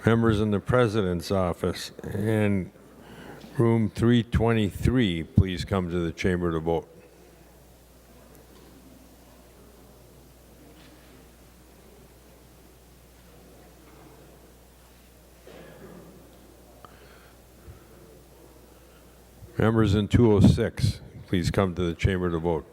Members in the President's office and room 323, please come to the chamber to vote. Members in 206, please come to the chamber to vote.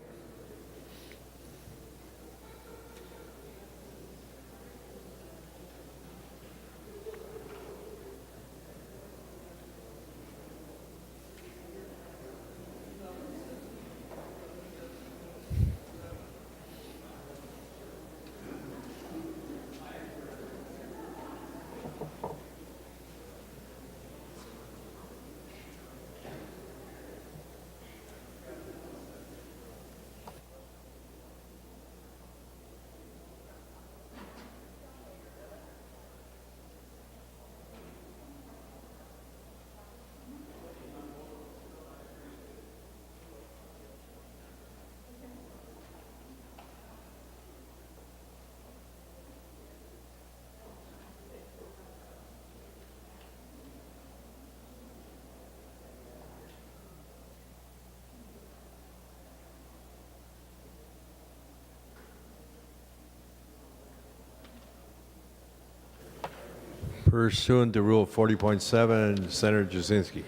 Pursuant to Rule 40.7, Senator Jasinski.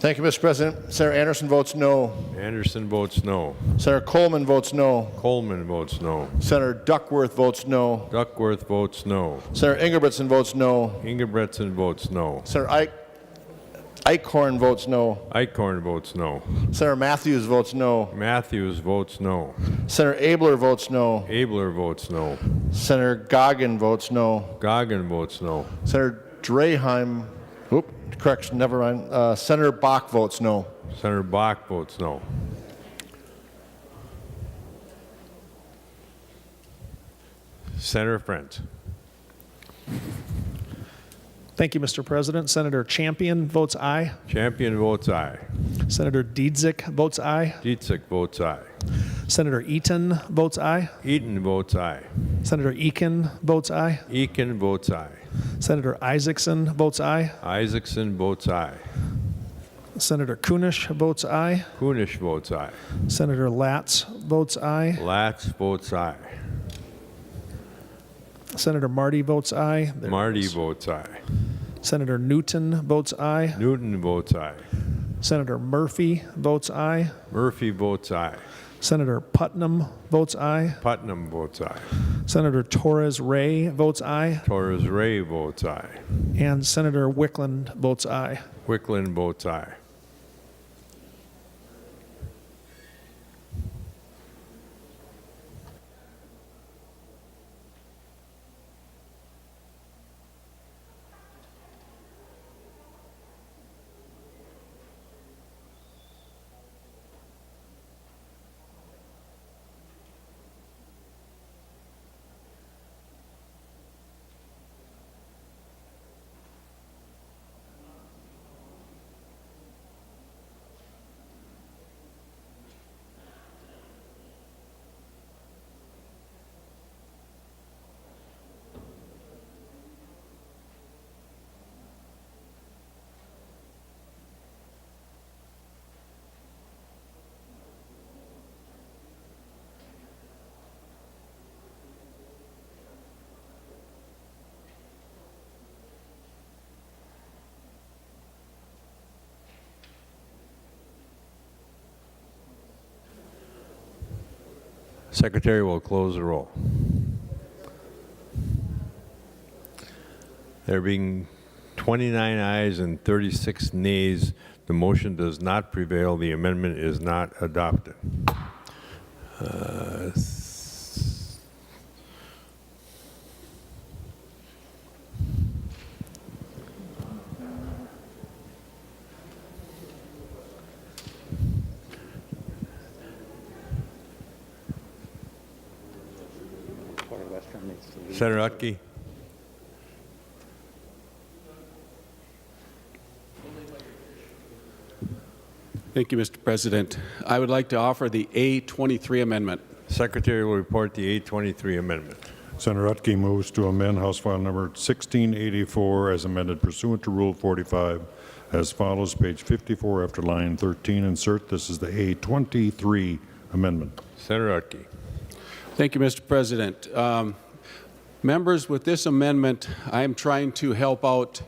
Thank you, Mr. President. Senator Anderson votes no. Anderson votes no. Senator Coleman votes no. Coleman votes no. Senator Duckworth votes no. Duckworth votes no. Senator Ingebretson votes no. Ingebretson votes no. Senator Eichhorn votes no. Eichhorn votes no. Senator Matthews votes no. Matthews votes no. Senator Abler votes no. Abler votes no. Senator Goggin votes no. Goggin votes no. Senator Draheim, correction, never mind. Senator Bach votes no. Senator Bach votes no. Senator Friend. Thank you, Mr. President. Senator Champion votes aye. Champion votes aye. Senator Dietzick votes aye. Dietzick votes aye. Senator Eaton votes aye. Eaton votes aye. Senator Eakin votes aye. Eakin votes aye. Senator Isaacson votes aye. Isaacson votes aye. Senator Kunish votes aye. Kunish votes aye. Senator Latz votes aye. Latz votes aye. Senator Marty votes aye. Marty votes aye. Senator Newton votes aye. Newton votes aye. Senator Murphy votes aye. Murphy votes aye. Senator Putnam votes aye. Putnam votes aye. Senator Torres Ray votes aye. Torres Ray votes aye. And Senator Wickland votes aye. Wickland votes aye. Secretary will close the roll. There being 29 ayes and 36 nays, the motion does not prevail. The amendment is not adopted. Senator Utke. Thank you, Mr. President. I would like to offer the A23 amendment. Secretary will report the A23 amendment. Senator Utke moves to amend House File Number 1684 as amended pursuant to Rule 45 as follows, page 54 after line 13, insert. This is the A23 amendment. Senator Utke. Thank you, Mr. President. Members, with this amendment, I am trying to help out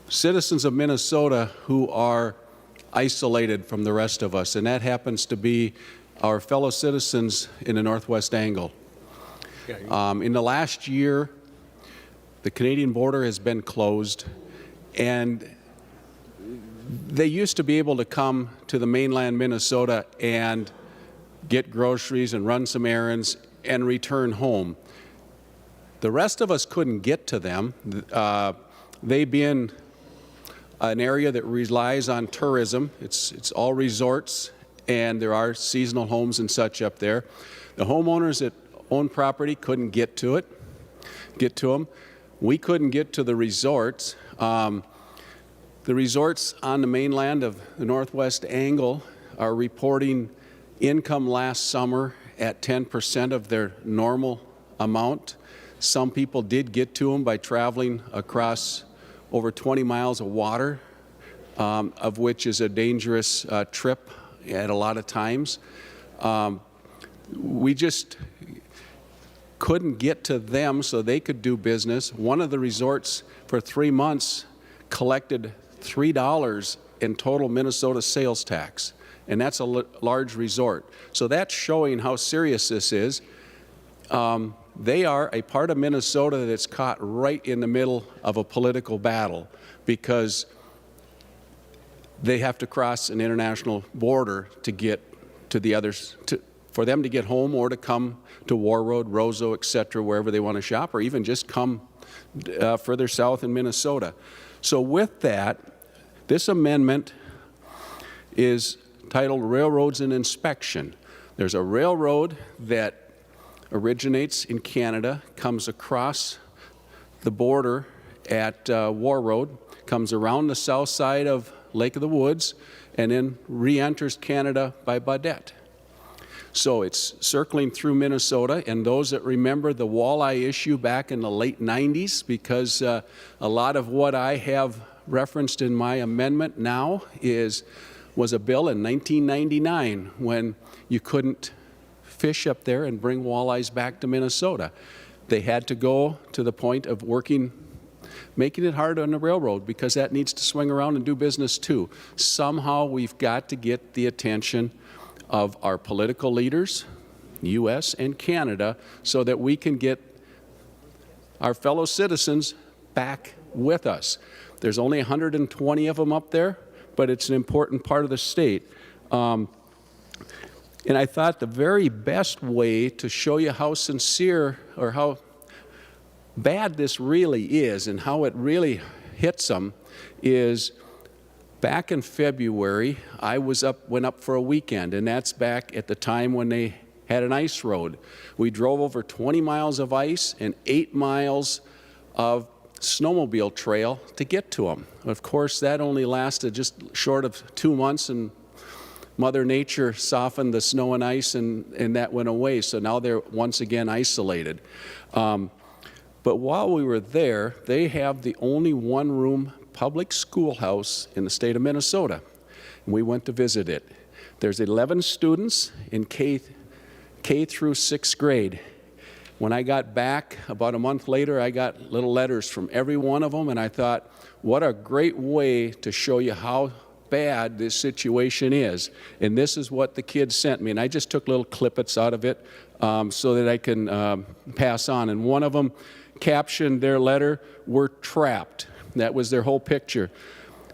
citizens of Minnesota who are isolated from the rest of us, and that happens to be our fellow citizens in the Northwest Angle. In the last year, the Canadian border has been closed, and they used to be able to come to the mainland Minnesota and get groceries and run some errands and return home. The rest of us couldn't get to them. They being an area that relies on tourism. It's all resorts, and there are seasonal homes and such up there. The homeowners that own property couldn't get to them. We couldn't get to the resorts. The resorts on the mainland of the Northwest Angle are reporting income last summer at 10% of their normal amount. Some people did get to them by traveling across over 20 miles of water, of which is a dangerous trip at a lot of times. couldn't get to them so they could do business. One of the resorts for 3 months collected $3 in total Minnesota sales tax, and that's a large resort. So that's showing how serious this is. They are a part of Minnesota that's caught right in the middle of a political battle because they have to cross an international border to get to the others, for them to get home or to come to War Road, Roseau, et cetera, wherever they want to shop, or even just come further south in Minnesota. So with that, this amendment is titled Railroads and Inspection. There's a railroad that originates in Canada, comes across the border at War Road, comes around the south side of Lake of the Woods, and then re-enters Canada by Baudette. So it's circling through Minnesota, and those that remember the walleye issue back in the late 90s, because a lot of what I have referenced in my amendment now was a bill in 1999 when you couldn't fish up there and bring walleyes back to Minnesota. They had to go to the point of making it hard on the railroad because that needs to swing around and do business too. Somehow we've got to get the attention of our political leaders, U.S. and Canada, so that we can get our fellow citizens back with us. There's only 120 of them up there, but it's an important part of the state. And I thought the very best way to show you how sincere or how bad this really is and how it really hits them is back in February, I went up for a weekend, and that's back at the time when they had an ice road. We drove over 20 miles of ice and 8 miles of snowmobile trail to get to them. Of course, that only lasted just short of 2 months, and Mother Nature softened the snow and ice, and that went away. So now they're once again isolated. But while we were there, they have the only one-room public schoolhouse in the state of Minnesota. And we went to visit it. There's 11 students in K through 6th grade. When I got back about a month later, I got little letters from every one of them, and I thought, what a great way to show you how bad this situation is. And this is what the kids sent me. And I just took little clippets out of it so that I can pass on. And one of them captioned their letter, "We're trapped." That was their whole picture.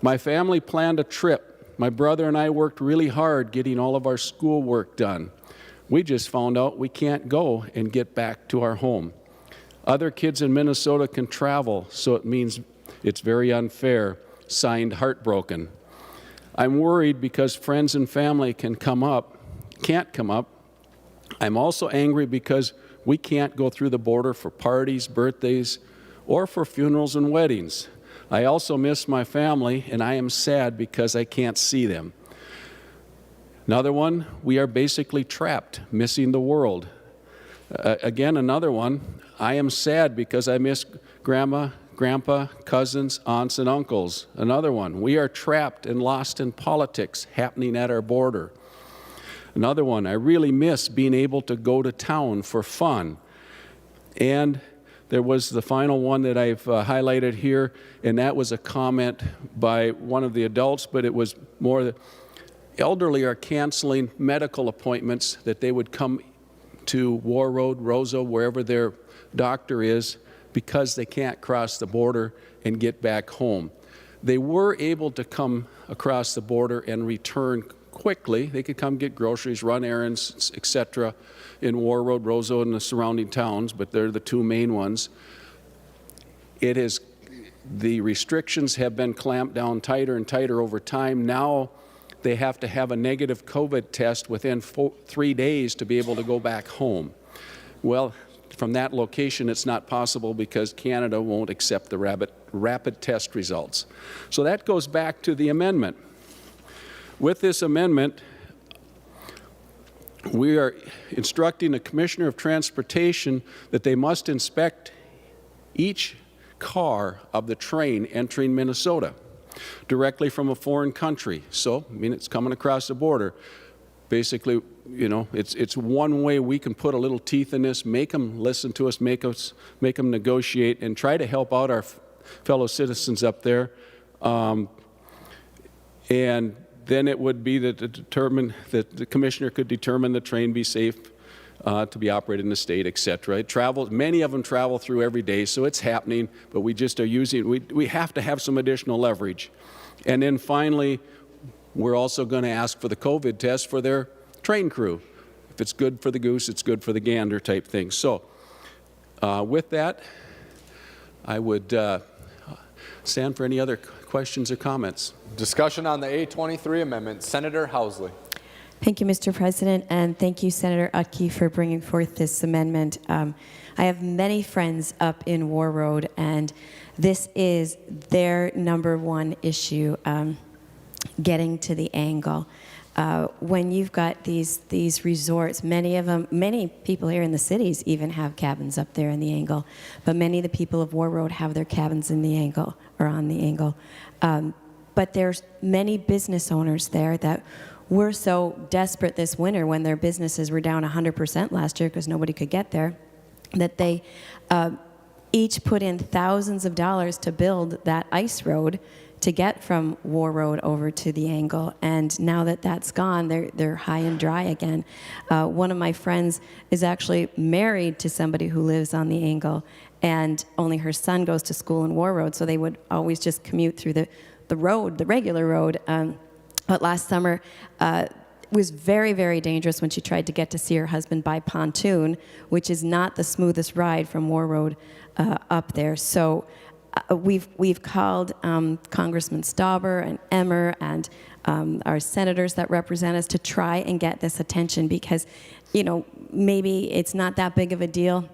My family planned a trip. My brother and I worked really hard getting all of our schoolwork done. We just found out we can't go and get back to our home. Other kids in Minnesota can travel, so it means it's very unfair. Signed, Heartbroken. I'm worried because friends and family can't come up. I'm also angry because we can't go through the border for parties, birthdays, or for funerals and weddings. I also miss my family, and I am sad because I can't see them. Another one, we are basically trapped, missing the world. Again, another one, I am sad because I miss Grandma, Grandpa, cousins, aunts, and uncles. Another one, we are trapped and lost in politics happening at our border. Another one, I really miss being able to go to town for fun. And there was the final one that I've highlighted here, and that was a comment by one of the adults, but it was more the elderly are canceling medical appointments that they would come to War Road, Roseau, wherever their doctor is, because they can't cross the border and get back home. They were able to come across the border and return quickly. They could come get groceries, run errands, etc. in War Road, Roseau, and the surrounding towns, but they're the two main ones. The restrictions have been clamped down tighter and tighter over time. Now they have to have a negative COVID test within 3 days to be able to go back home. Well, from that location, it's not possible because Canada won't accept the rapid test results. So that goes back to the amendment. With this amendment, we are instructing the Commissioner of Transportation that they must inspect each car of the train entering Minnesota directly from a foreign country. So, I mean, it's coming across the border. Basically, you know, it's one way we can put a little teeth in this, make them listen to us, make them negotiate, and try to help out our fellow citizens up there. And then it would be that the commissioner could determine the train be safe to be operated in the state, et cetera. It travels, many of them travel through every day, so it's happening, but we just are using, we have to have some additional leverage. And then finally, we're also going to ask for the COVID test for their train crew. If it's good for the goose, it's good for the gander type thing. So with that, I would stand for any other questions or comments. Discussion on the A23 amendment. Senator Housley. Thank you, Mr. President, and thank you, Senator Utke, for bringing forth this amendment. I have many friends up in War Road, and this is their #1 issue, getting to the angle. When you've got these resorts, many people here in the cities even have cabins up there in the angle, but many of the people of War Road have their cabins in the angle, or on the angle. But there's many business owners there that were so desperate this winter when their businesses were down 100% last year because nobody could get there, that they each put in thousands of dollars to build that ice road to get from War Road over to the angle. And now that that's gone, they're high and dry again. One of my friends is actually married to somebody who lives on the angle, and only her son goes to school in War Road, so they would always just commute through the road, the regular road. But last summer, it was very, very dangerous when she tried to get to see her husband by pontoon, which is not the smoothest ride from War Road up there. So we've called Congressman Stauber and Emmer and our senators that represent us to try and get this attention, because, you know, maybe it's not that big of a deal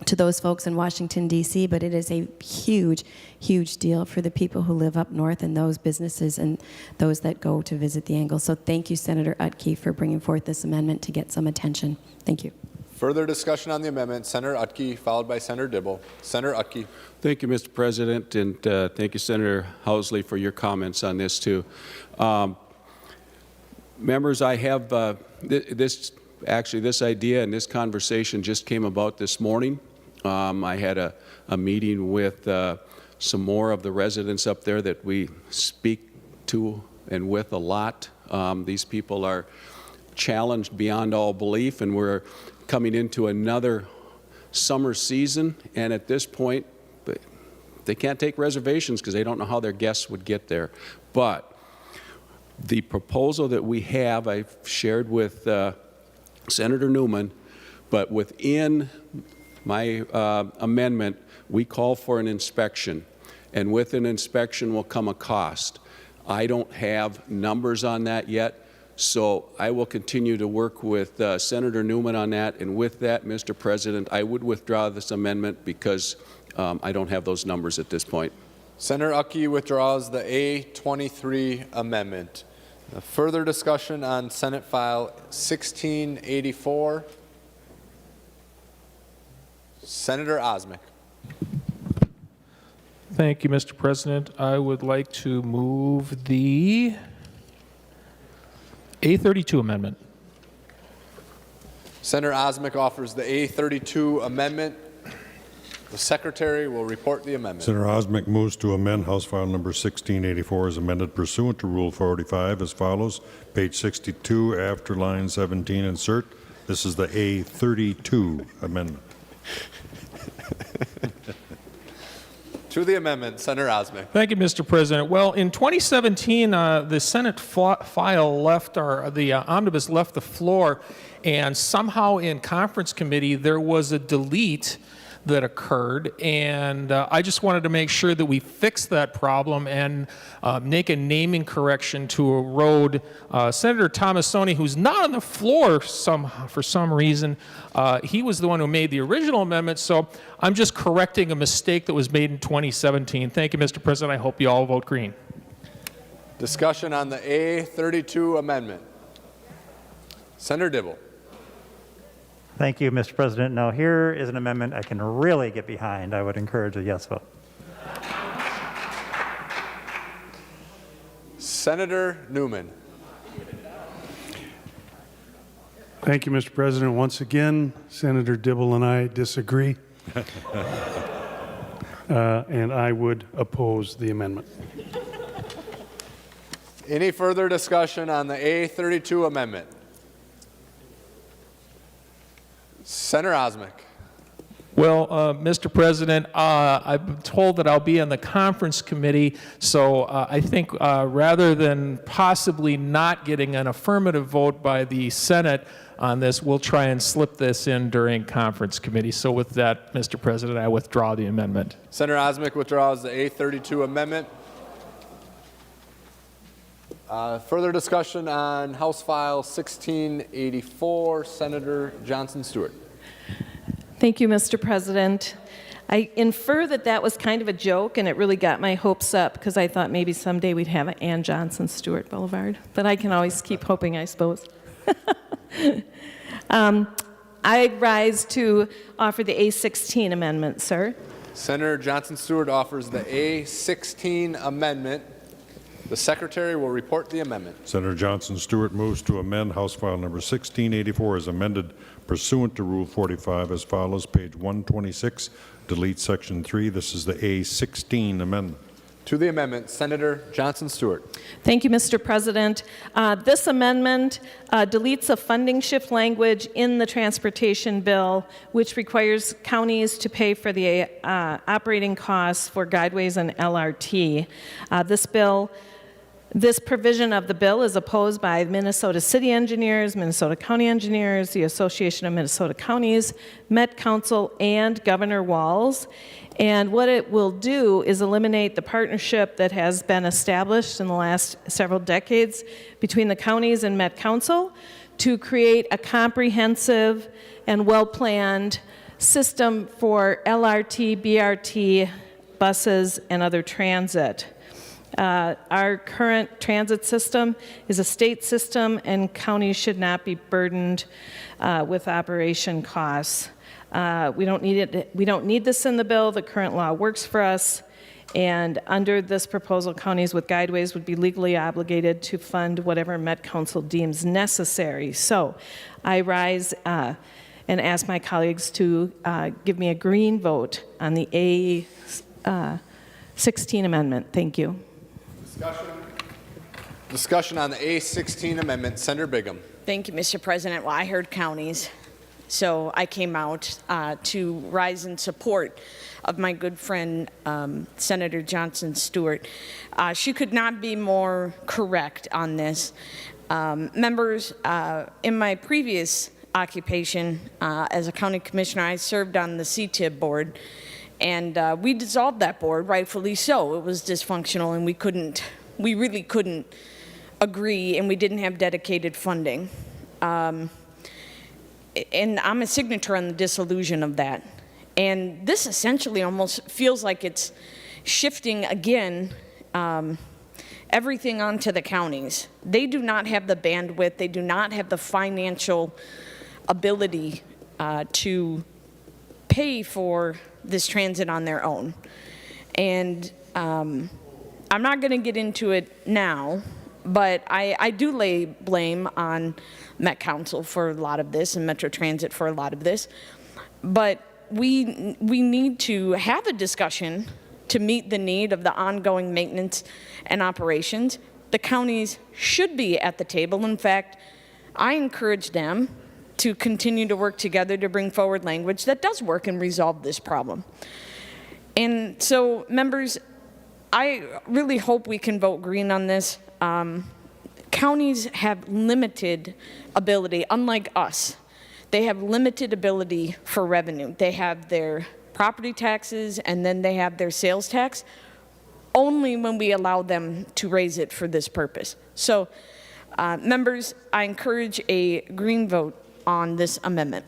to those folks in Washington, D.C., but it is a huge, huge deal for the people who live up north and those businesses and those that go to visit the angle. So thank you, Senator Utke, for bringing forth this amendment to get some attention. Thank you. Further discussion on the amendment. Senator Utke, followed by Senator Dibble. Senator Utke. Thank you, Mr. President, and thank you, Senator Housley, for your comments on this, too. Members, I have this idea and this conversation just came about this morning. I had a meeting with some more of the residents up there that we speak to and with a lot. These people are challenged beyond all belief, and we're coming into another summer season, and at this point, they can't take reservations because they don't know how their guests would get there. But the proposal that we have, I've shared with Senator Newman, but within my amendment, we call for an inspection, and with an inspection will come a cost. I don't have numbers on that yet, so I will continue to work with Senator Newman on that, and with that, Mr. President, I would withdraw this amendment because I don't have those numbers at this point. Senator Utke withdraws the A23 amendment. Further discussion on Senate File 1684. Senator Osmek. Thank you, Mr. President. I would like to move the A32 amendment. Senator Osmek offers the A32 amendment. The Secretary will report the amendment. Senator Osmek moves to amend House File Number 1684 as amended pursuant to Rule 445 as follows. Page 62, after line 17, insert. This is the A32 amendment. To the amendment, Senator Osmek. Thank you, Mr. President. Well, in 2017, the Senate file left the omnibus left the floor, and somehow in conference committee there was a delete that occurred, and I just wanted to make sure that we fix that problem and make a naming correction to a road. Senator Tomassoni, who's not on the floor for some reason, he was the one who made the original amendment, so I'm just correcting a mistake that was made in 2017. Thank you, Mr. President. I hope you all vote green. Discussion on the A32 amendment. Senator Dibble. Thank you, Mr. President. Now, here is an amendment I can really get behind. I would encourage a yes vote. Senator Newman. Thank you, Mr. President. Once again, Senator Dibble and I disagree, and I would oppose the amendment. Any further discussion on the A32 amendment? Senator Osmick. Well, Mr. President, I've been told that I'll be on the conference committee, so I think rather than possibly not getting an affirmative vote by the Senate on this, we'll try and slip this in during conference committee. So with that, Mr. President, I withdraw the amendment. Senator Osmick withdraws the A32 amendment. Further discussion on House File 1684, Senator Johnson Stewart. Thank you, Mr. President. I infer that that was kind of a joke, and it really got my hopes up because I thought maybe someday we'd have an Ann Johnson Stewart Boulevard. But I can always keep hoping, I suppose. I rise to offer the A16 amendment, sir. Senator Johnson Stewart offers the A16 amendment. The Secretary will report the amendment. Senator Johnson Stewart moves to amend House File number 1684 as amended pursuant to Rule 45 as follows. Page 126, delete Section 3. This is the A16 amendment. To the amendment, Senator Johnson Stewart. Thank you, Mr. President. This amendment deletes a funding shift language in the transportation bill, which requires counties to pay for the operating costs for guideways and LRT. This provision of the bill is opposed by Minnesota City Engineers, Minnesota County Engineers, the Association of Minnesota Counties, Met Council, and Governor Walz. And what it will do is eliminate the partnership that has been established in the last several decades between the counties and Met Council to create a comprehensive and well-planned system for LRT, BRT, buses, and other transit. Our current transit system is a state system, and counties should not be burdened with operation costs. We don't need it. We don't need this in the bill. The current law works for us, and under this proposal, counties with guideways would be legally obligated to fund whatever Met Council deems necessary. So, I rise and ask my colleagues to give me a green vote on the A16 amendment. Thank you. Discussion on the A16 amendment. Senator Bigham. Thank you, Mr. President. Well, I heard counties, so I came out to rise in support of my good friend, Senator Johnson Stewart. She could not be more correct on this. Members, in my previous occupation as a county commissioner, I served on the CTIB board, and we dissolved that board, rightfully so. It was dysfunctional, and we really couldn't agree, and we didn't have dedicated funding. And I'm a signature on the dissolution of that. And this essentially almost feels like it's shifting again everything onto the counties. They do not have the bandwidth, they do not have the financial ability to pay for this transit on their own. And I'm not going to get into it now, but I do lay blame on Met Council for a lot of this and Metro Transit for a lot of this. But we need to have a discussion to meet the need of the ongoing maintenance and operations. The counties should be at the table. In fact, I encourage them to continue to work together to bring forward language that does work and resolve this problem. And so, members, I really hope we can vote green on this. Counties have limited ability, unlike us. They have limited ability for revenue. They have their property taxes, and then they have their sales tax, only when we allow them to raise it for this purpose. So, members, I encourage a green vote on this amendment.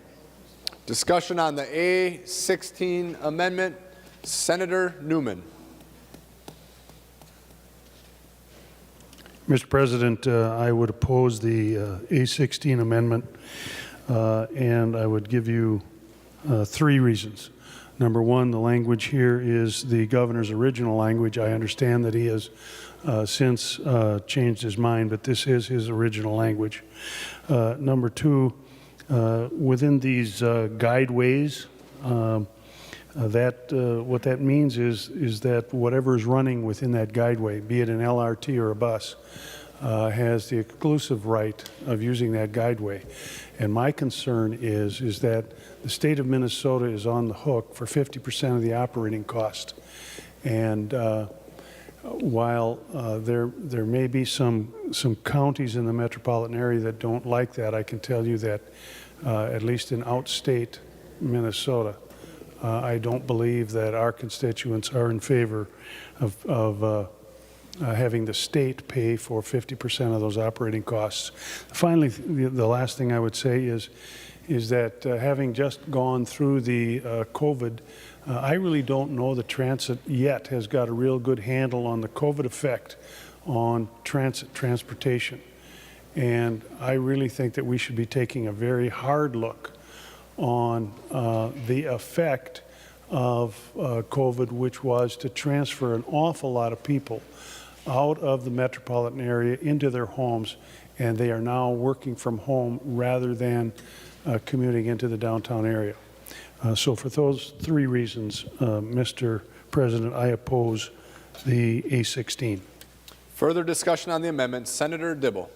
Discussion on the A16 amendment. Senator Newman. Mr. President, I would oppose the A16 amendment, and I would give you 3 reasons. Number one, the language here is the governor's original language. I understand that he has since changed his mind, but this is his original language. Number two, Within these guideways, what that means is that whatever is running within that guideway, be it an LRT or a bus, has the exclusive right of using that guideway. And my concern is that the state of Minnesota is on the hook for 50% of the operating cost. And while there may be some counties in the metropolitan area that don't like that, I can tell you that at least in outstate Minnesota, I don't believe that our constituents are in favor of having the state pay for 50% of those operating costs. Finally, the last thing I would say is that having just gone through the COVID, I really don't know that transit yet has got a real good handle on the COVID effect on transportation. And I really think that we should be taking a very hard look on the effect of COVID, which was to transfer an awful lot of people out of the metropolitan area into their homes, and they are now working from home rather than commuting into the downtown area. So for those three reasons, Mr. President, I oppose the A16. Further discussion on the amendment, Senator Dibble.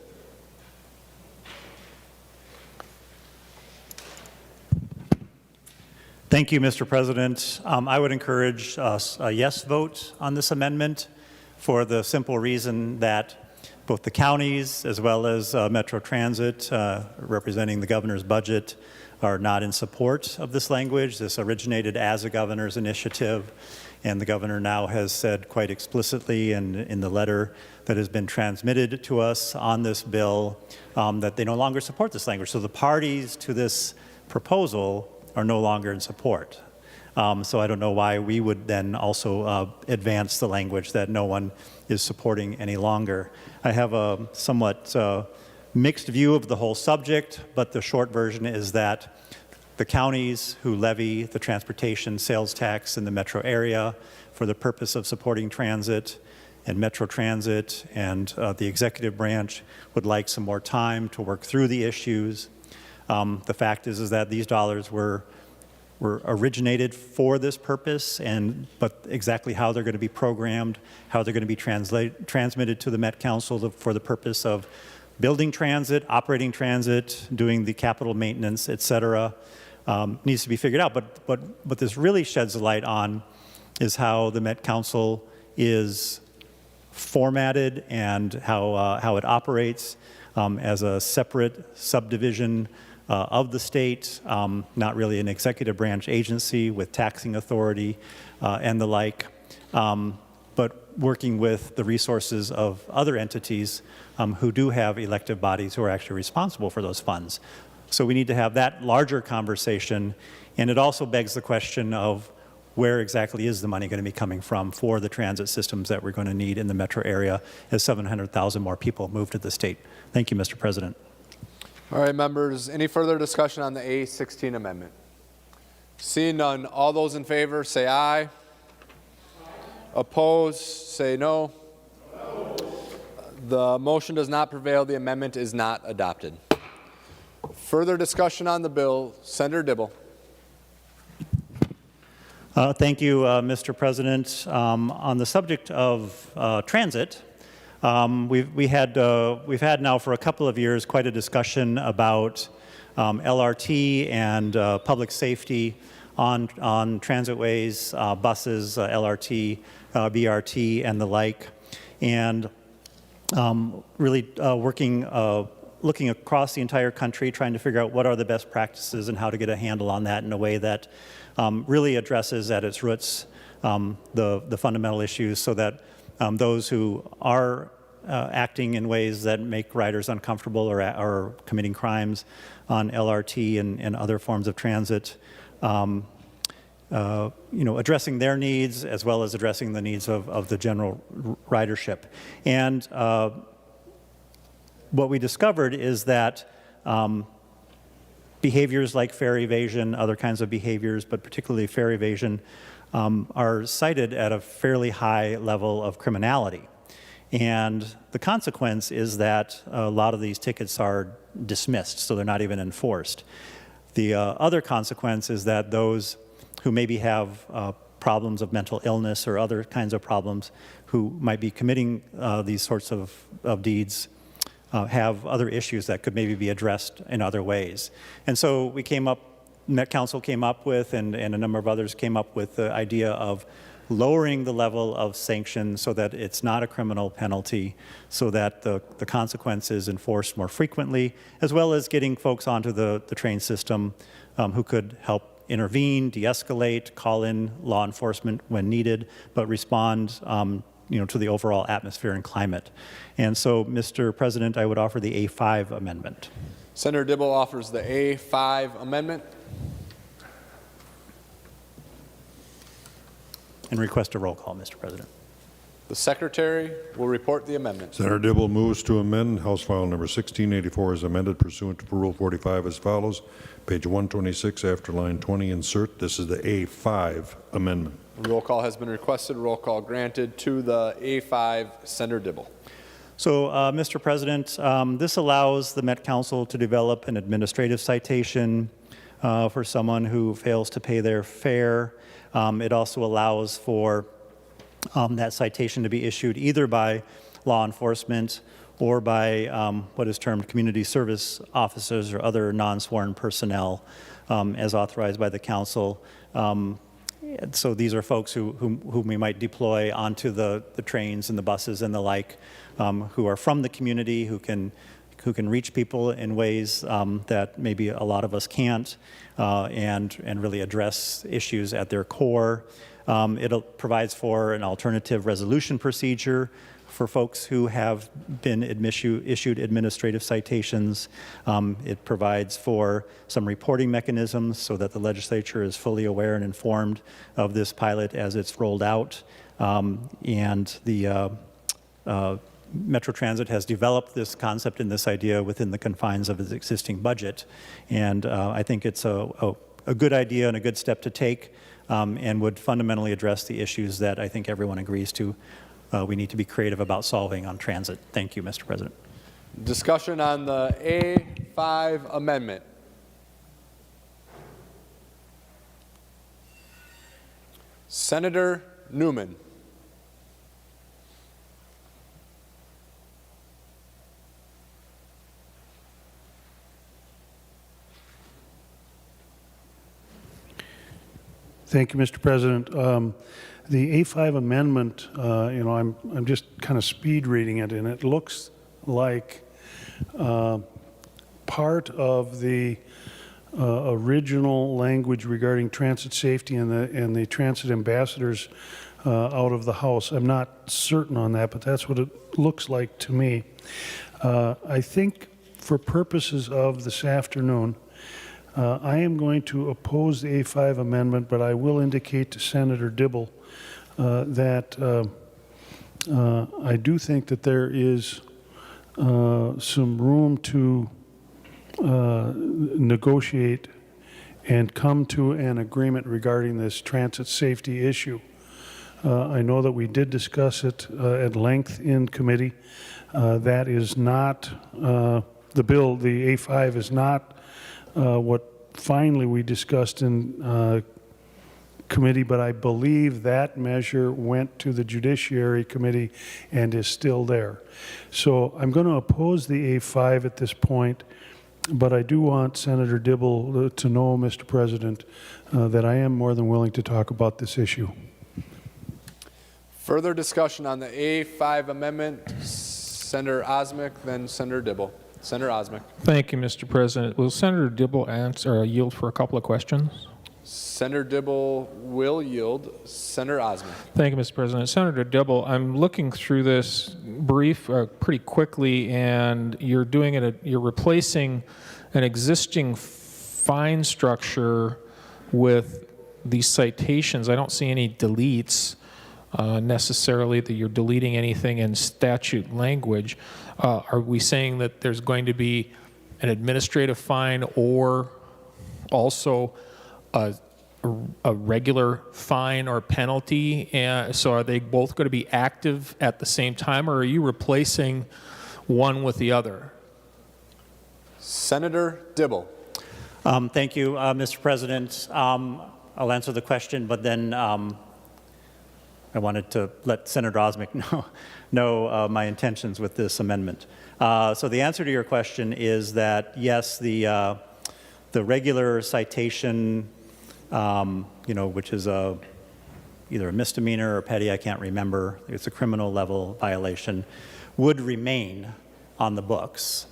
Thank you, Mr. President. I would encourage a yes vote on this amendment for the simple reason that both the counties as well as Metro Transit, representing the governor's budget, are not in support of this language. This originated as a governor's initiative, and the governor now has said quite explicitly in the letter that has been transmitted to us on this bill that they no longer support this language. So the parties to this proposal are no longer in support. So I don't know why we would then also advance the language that no one is supporting any longer. I have a somewhat mixed view of the whole subject, but the short version is that the counties who levy the transportation sales tax in the metro area for the purpose of supporting transit and Metro Transit and the executive branch would like some more time to work through the issues. The fact is that these dollars were originated for this purpose, but exactly how they're going to be programmed, how they're going to be transmitted to the Met Council for the purpose of building transit, operating transit, doing the capital maintenance, et cetera, needs to be figured out. But what this really sheds a light on is how the Met Council is formatted and how it operates as a separate subdivision of the state, not really an executive branch agency with taxing authority and the like, but working with the resources of other entities who do have elective bodies who are actually responsible for those funds. So we need to have that larger conversation, and it also begs the question of where exactly is the money going to be coming from for the transit systems that we're going to need in the metro area as 700,000 more people move to the state. Thank you, Mr. President. All right, members, any further discussion on the A16 amendment? Seeing none, all those in favor say aye. Opposed, say no. The motion does not prevail. The amendment is not adopted. Further discussion on the bill, Senator Dibble. Thank you, Mr. President. On the subject of transit, we've had now for a couple of years quite a discussion about LRT and public safety on transitways, buses, LRT, BRT, and the like, and really looking across the entire country, trying to figure out what are the best practices and how to get a handle on that in a way that really addresses at its roots the fundamental issues, so that those who are acting in ways that make riders uncomfortable or committing crimes on LRT and other forms of transit, addressing their needs as well as addressing the needs of the general ridership. And what we discovered is that behaviors like fare evasion, other kinds of behaviors, but particularly fare evasion, are cited at a fairly high level of criminality. And the consequence is that a lot of these tickets are dismissed, so they're not even enforced. The other consequence is that those who maybe have problems of mental illness or other kinds of problems who might be committing these sorts of deeds have other issues that could maybe be addressed in other ways. And so we came up, Met Council came up with, and a number of others came up with the idea of lowering the level of sanction so that it's not a criminal penalty, so that the consequence is enforced more frequently, as well as getting folks onto the train system who could help intervene, de-escalate, call in law enforcement when needed, but respond to the overall atmosphere and climate. And so, Mr. President, I would offer the A5 amendment. Senator Dibble offers the A5 amendment. And request a roll call, Mr. President. The Secretary will report the amendment. Senator Dibble moves to amend House File Number 1684 as amended pursuant to Rule 45 as follows. Page 126 after line 20, insert. This is the A5 amendment. Roll call has been requested. Roll call granted to the A5. Senator Dibble. So, Mr. President, this allows the Met Council to develop an administrative citation for someone who fails to pay their fare. It also allows for that citation to be issued either by law enforcement or by what is termed community service officers or other non-sworn personnel as authorized by the council. So these are folks whom we might deploy onto the trains and the buses and the like, who are from the community, who can reach people in ways that maybe a lot of us can't, and really address issues at their core. It provides for an alternative resolution procedure for folks who have been issued administrative citations. It provides for some reporting mechanisms so that the legislature is fully aware and informed of this pilot as it's rolled out. And the Metro Transit has developed this concept and this idea within the confines of its existing budget. And I think it's a good idea and a good step to take, and would fundamentally address the issues that I think everyone agrees to. We need to be creative about solving on transit. Thank you, Mr. President. Discussion on the A5 amendment. Senator Newman. Thank you, Mr. President. The A5 amendment, I'm just kind of speed reading it, and it looks like part of the original language regarding transit safety and the transit ambassadors out of the House. I'm not certain on that, but that's what it looks like to me. I think for purposes of this afternoon, I am going to oppose the A5 amendment, but I will indicate to Senator Dibble that I do think that there is some room to negotiate and come to an agreement regarding this transit safety issue. I know that we did discuss it at length in committee. That is not the bill. The A5 is not what finally we discussed in committee, but I believe that measure went to the Judiciary Committee and is still there. So I'm going to oppose the A5 at this point, but I do want Senator Dibble to know, Mr. President, that I am more than willing to talk about this issue. Further discussion on the A5 amendment. Senator Osmic, then Senator Dibble. Senator Osmic. Thank you, Mr. President. Will Senator Dibble yield for a couple of questions? Senator Dibble will yield. Senator Osmic. Thank you, Mr. President. Senator Dibble, I'm looking through this brief pretty quickly, and you're doing it. You're replacing an existing fine structure with these citations. I don't see any deletes necessarily, that you're deleting anything in statute language. Are we saying that there's going to be an administrative fine or also a a regular fine or penalty? And so are they both going to be active at the same time, or are you replacing one with the other? Senator Dibble. Thank you, Mr. President. I'll answer the question, but then I wanted to let Senator Osmick know my intentions with this amendment. So the answer to your question is that yes, the regular citation, which is either a misdemeanor or petty, I can't remember, it's a criminal level violation, would remain on the books.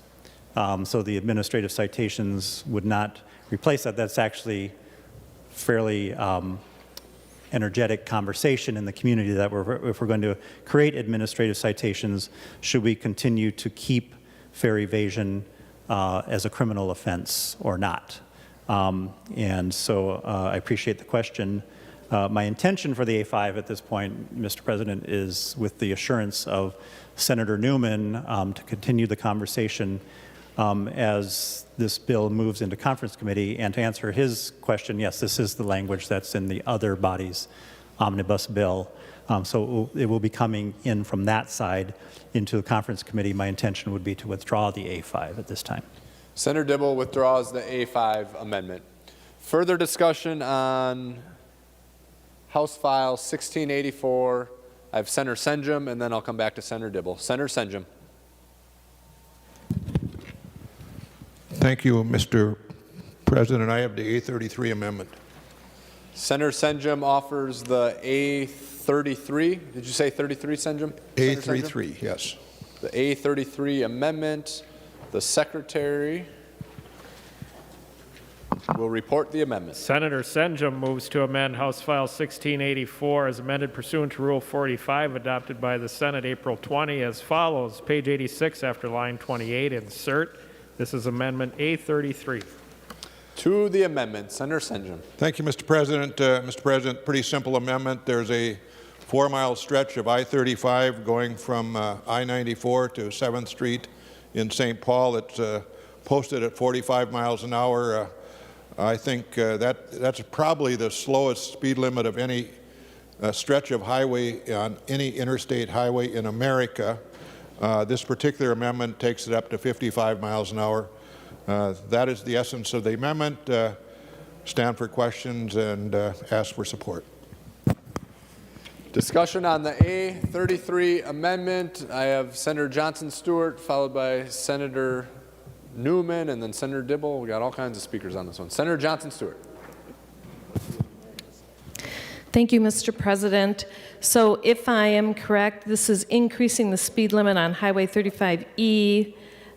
So the administrative citations would not replace that. That's actually fairly energetic conversation in the community that if we're going to create administrative citations, should we continue to keep fare evasion as a criminal offense or not? And so I appreciate the question. My intention for the A5 at this point, Mr. President, is with the assurance of Senator Newman to continue the conversation as this bill moves into conference committee. And to answer his question, yes, this is the language that's in the other body's omnibus bill. So it will be coming in from that side into the conference committee. My intention would be to withdraw the A5 at this time. Senator Dibble withdraws the A5 amendment. Further discussion on House File 1684. I have Senator Senjum, and then I'll come back to Senator Dibble. Senator Senjum. Thank you, Mr. President. I have the A33 amendment. Senator Senjum offers the A33. Did you say 33, Senjum? A33, yes. The A33 amendment. The Secretary will report the amendment. Senator Senjum moves to amend House File 1684 as amended pursuant to Rule 45 adopted by the Senate April 20 as follows. Page 86 after line 28, insert. This is Amendment A33. To the amendment, Senator Senjum. Thank you, Mr. President. Mr. President, pretty simple amendment. There's a 4-mile stretch of I-35 going from I-94 to 7th Street in St. Paul. It's posted at 45 miles an hour. I think that's probably the slowest speed limit of any stretch of highway on any interstate highway in America. This particular amendment takes it up to 55 miles an hour. That is the essence of the amendment. Stand for questions and ask for support. Discussion on the A33 amendment. I have Senator Johnson Stewart, followed by Senator Newman, and then Senator Dibble. We got all kinds of speakers on this one. Senator Johnson Stewart. Thank you, Mr. President. So if I am correct, this is increasing the speed limit on Highway 35E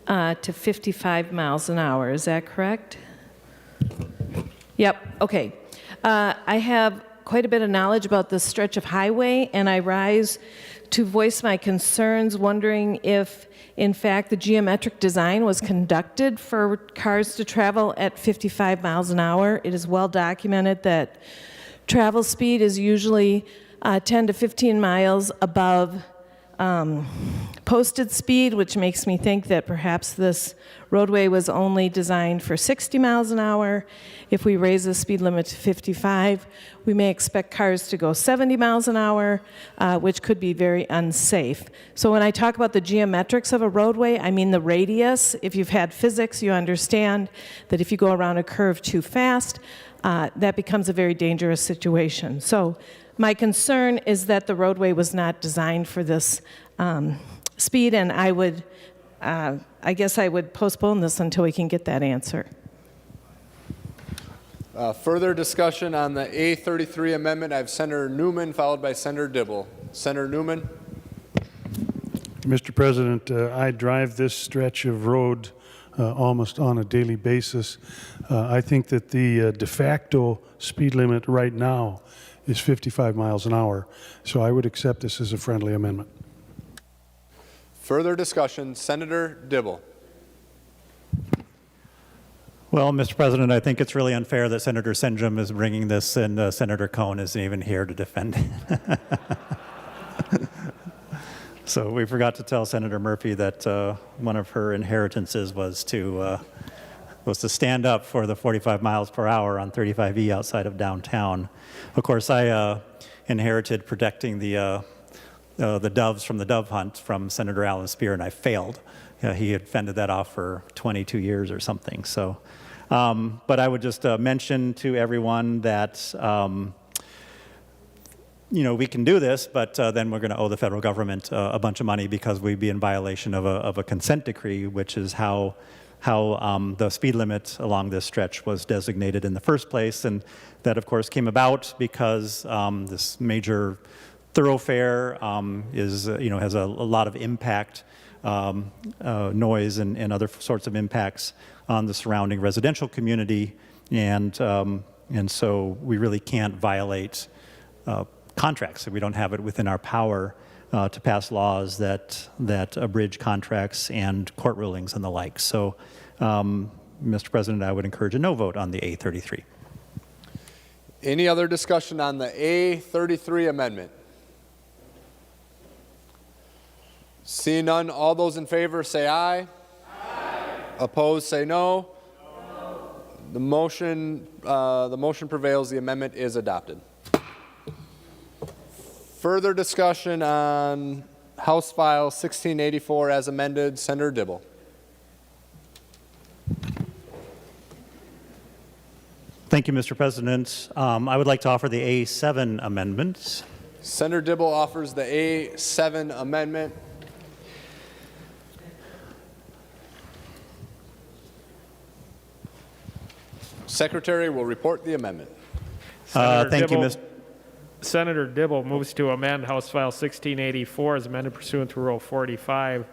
to 55 miles an hour. Is that correct? Yep, okay. I have quite a bit of knowledge about this stretch of highway, and I rise to voice my concerns, wondering if, in fact, the geometric design was conducted for cars to travel at 55 miles an hour. It is well documented that travel speed is usually 10 to 15 miles above posted speed, which makes me think that perhaps this roadway was only designed for 60 miles an hour. If we raise the speed limit to 55, we may expect cars to go 70 miles an hour, which could be very unsafe. So when I talk about the geometrics of a roadway, I mean the radius. If you've had physics, you understand that if you go around a curve too fast, that becomes a very dangerous situation. So my concern is that the roadway was not designed for this speed, and I guess I would postpone this until we can get that answer. Further discussion on the A33 amendment. I have Senator Newman, followed by Senator Dibble. Senator Newman. Mr. President, I drive this stretch of road almost on a daily basis. I think that the de facto speed limit right now is 55 miles an hour. So I would accept this as a friendly amendment. Further discussion, Senator Dibble. Well, Mr. President, I think it's really unfair that Senator Senjum is bringing this and Senator Cohn isn't even here to defend it. So we forgot to tell Senator Murphy that one of her inheritances was to was to stand up for the 45 miles per hour on 35E outside of downtown. Of course, I inherited protecting the doves from the dove hunt from Senator Alan Spear, and I failed. He had fended that off for 22 years or something. So, but I would just mention to everyone that we can do this, but then we're going to owe the federal government a bunch of money because we'd be in violation of a consent decree, which is how the speed limit along this stretch was designated in the first place. And that, of course, came about because this major thoroughfare has a lot of impact, noise and other sorts of impacts on the surrounding residential community, and so we really can't violate contracts. We don't have it within our power to pass laws that abridge contracts and court rulings and the like. So, Mr. President, I would encourage a no vote on the A33. Any other discussion on the A33 amendment? Seeing none, all those in favor say aye. Aye. Opposed, say no. No. The motion prevails. The amendment is adopted. Further discussion on House File 1684 as amended. Senator Dibble. Thank you, Mr. President. I would like to offer the A7 amendment. Senator Dibble offers the A7 amendment. Secretary will report the amendment. Thank you, Mr. Senator Dibble moves to amend House File 1684 as amended pursuant to Rule 45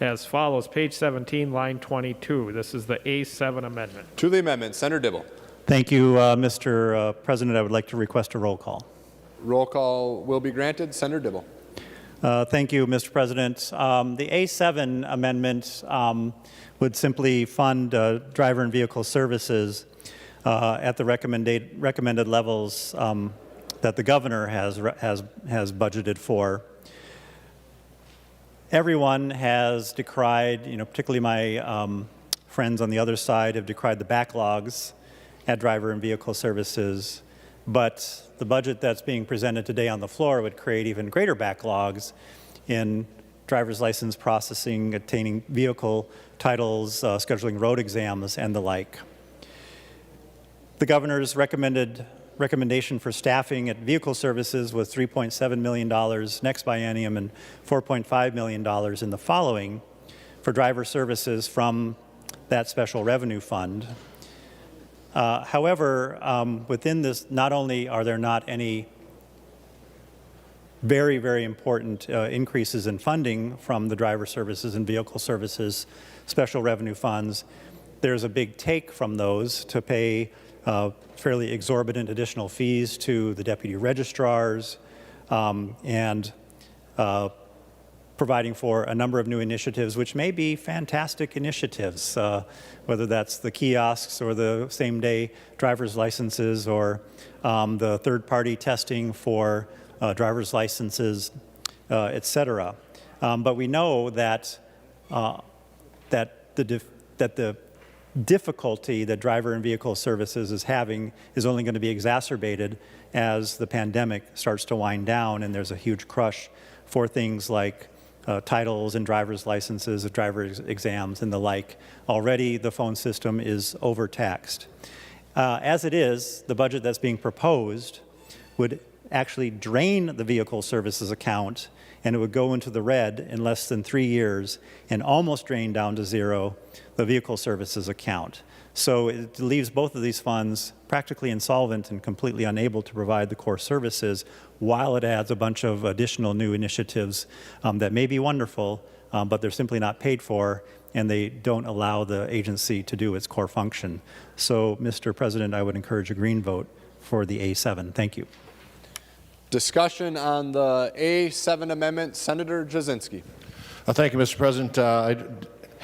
as follows. Page 17, line 22. This is the A7 amendment. To the amendment, Senator Dibble. Thank you, Mr. President. I would like to request a roll call. Roll call will be granted. Senator Dibble. Thank you, Mr. President. The A7 amendment would simply fund driver and vehicle services at the recommended levels that the governor has budgeted for. Everyone has decried, particularly my friends on the other side have decried the backlogs at driver and vehicle services, but the budget that's being presented today on the floor would create even greater backlogs in driver's license processing, obtaining vehicle titles, scheduling road exams, and the like. The governor's recommendation for staffing at vehicle services was $3.7 million next biennium and $4.5 million in the following for driver services from that special revenue fund. However, within this, not only are there not any very, very important increases in funding from the driver services and vehicle services special revenue funds, there's a big take from those to pay fairly exorbitant additional fees to the deputy registrars and providing for a number of new initiatives, which may be fantastic initiatives, whether that's the kiosks or the same-day driver's licenses or the third-party testing for driver's licenses, et cetera. But we know that the difficulty that driver and vehicle services is having is only going to be exacerbated as the pandemic starts to wind down and there's a huge crush for things like titles and driver's licenses, driver's exams, and the like. Already the phone system is overtaxed. As it is, the budget that's being proposed would actually drain the vehicle services account, and it would go into the red in less than 3 years and almost drain down to zero the vehicle services account. So it leaves both of these funds practically insolvent and completely unable to provide the core services, while it adds a bunch of additional new initiatives that may be wonderful, but they're simply not paid for, and they don't allow the agency to do its core function. So, Mr. President, I would encourage a green vote for the A7. Thank you. Discussion on the A7 amendment. Senator Jasinski. Thank you, Mr. President. I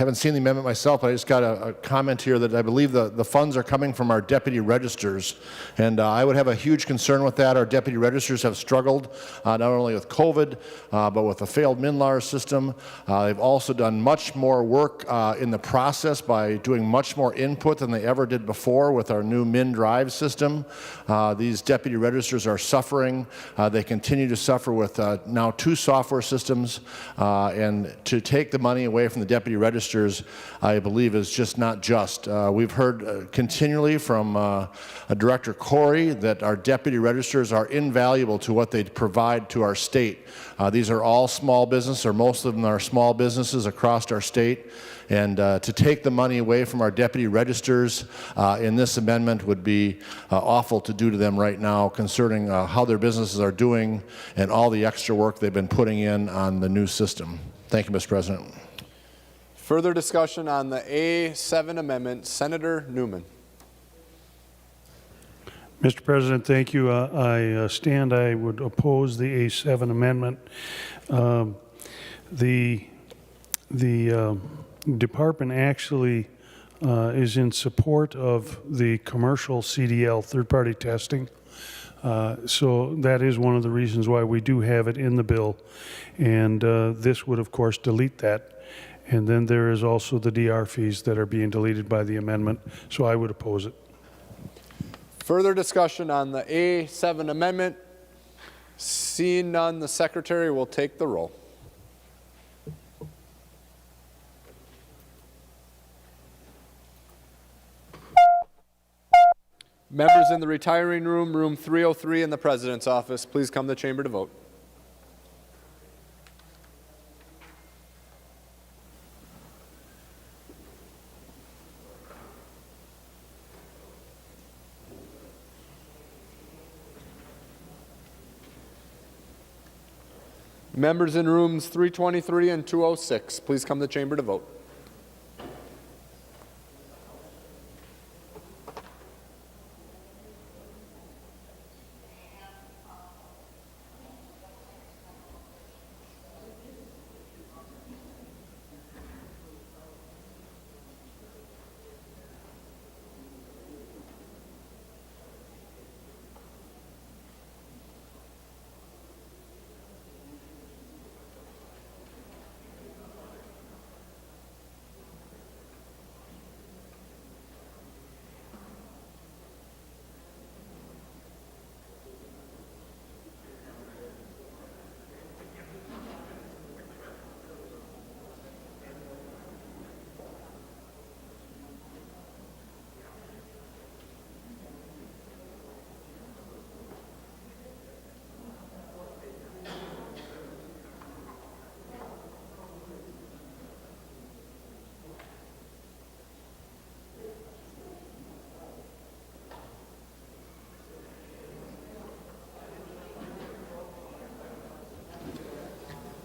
haven't seen the amendment myself, but I just got a comment here that I believe the funds are coming from our deputy registers. And I would have a huge concern with that. Our deputy registers have struggled not only with COVID, but with the failed MNLAR system. They've also done much more work in the process by doing much more input than they ever did before with our new MnDrive system. These deputy registers are suffering. They continue to suffer with now 2 software systems, and to take the money away from the deputy registers, I believe, is just not just. We've heard continually from Director Corey that our deputy registers are invaluable to what they provide to our state. These are all small business, or most of them are small businesses across our state. And to take the money away from our deputy registers in this amendment would be awful to do to them right now, concerning how their businesses are doing and all the extra work they've been putting in on the new system. Thank you, Mr. President. Further discussion on the A7 amendment. Senator Newman. Mr. President, thank you. I would oppose the A7 amendment. The department actually is in support of the commercial CDL third-party testing. So that is one of the reasons why we do have it in the bill. And this would, of course, delete that. And then there is also the DR fees that are being deleted by the amendment. So I would oppose it. Further discussion on the A7 amendment. Seeing none, the Secretary will take the roll. Members in the retiring room, room 303 in the President's office, please come to the chamber to vote. Members in rooms 323 and 206, please come to the chamber to vote.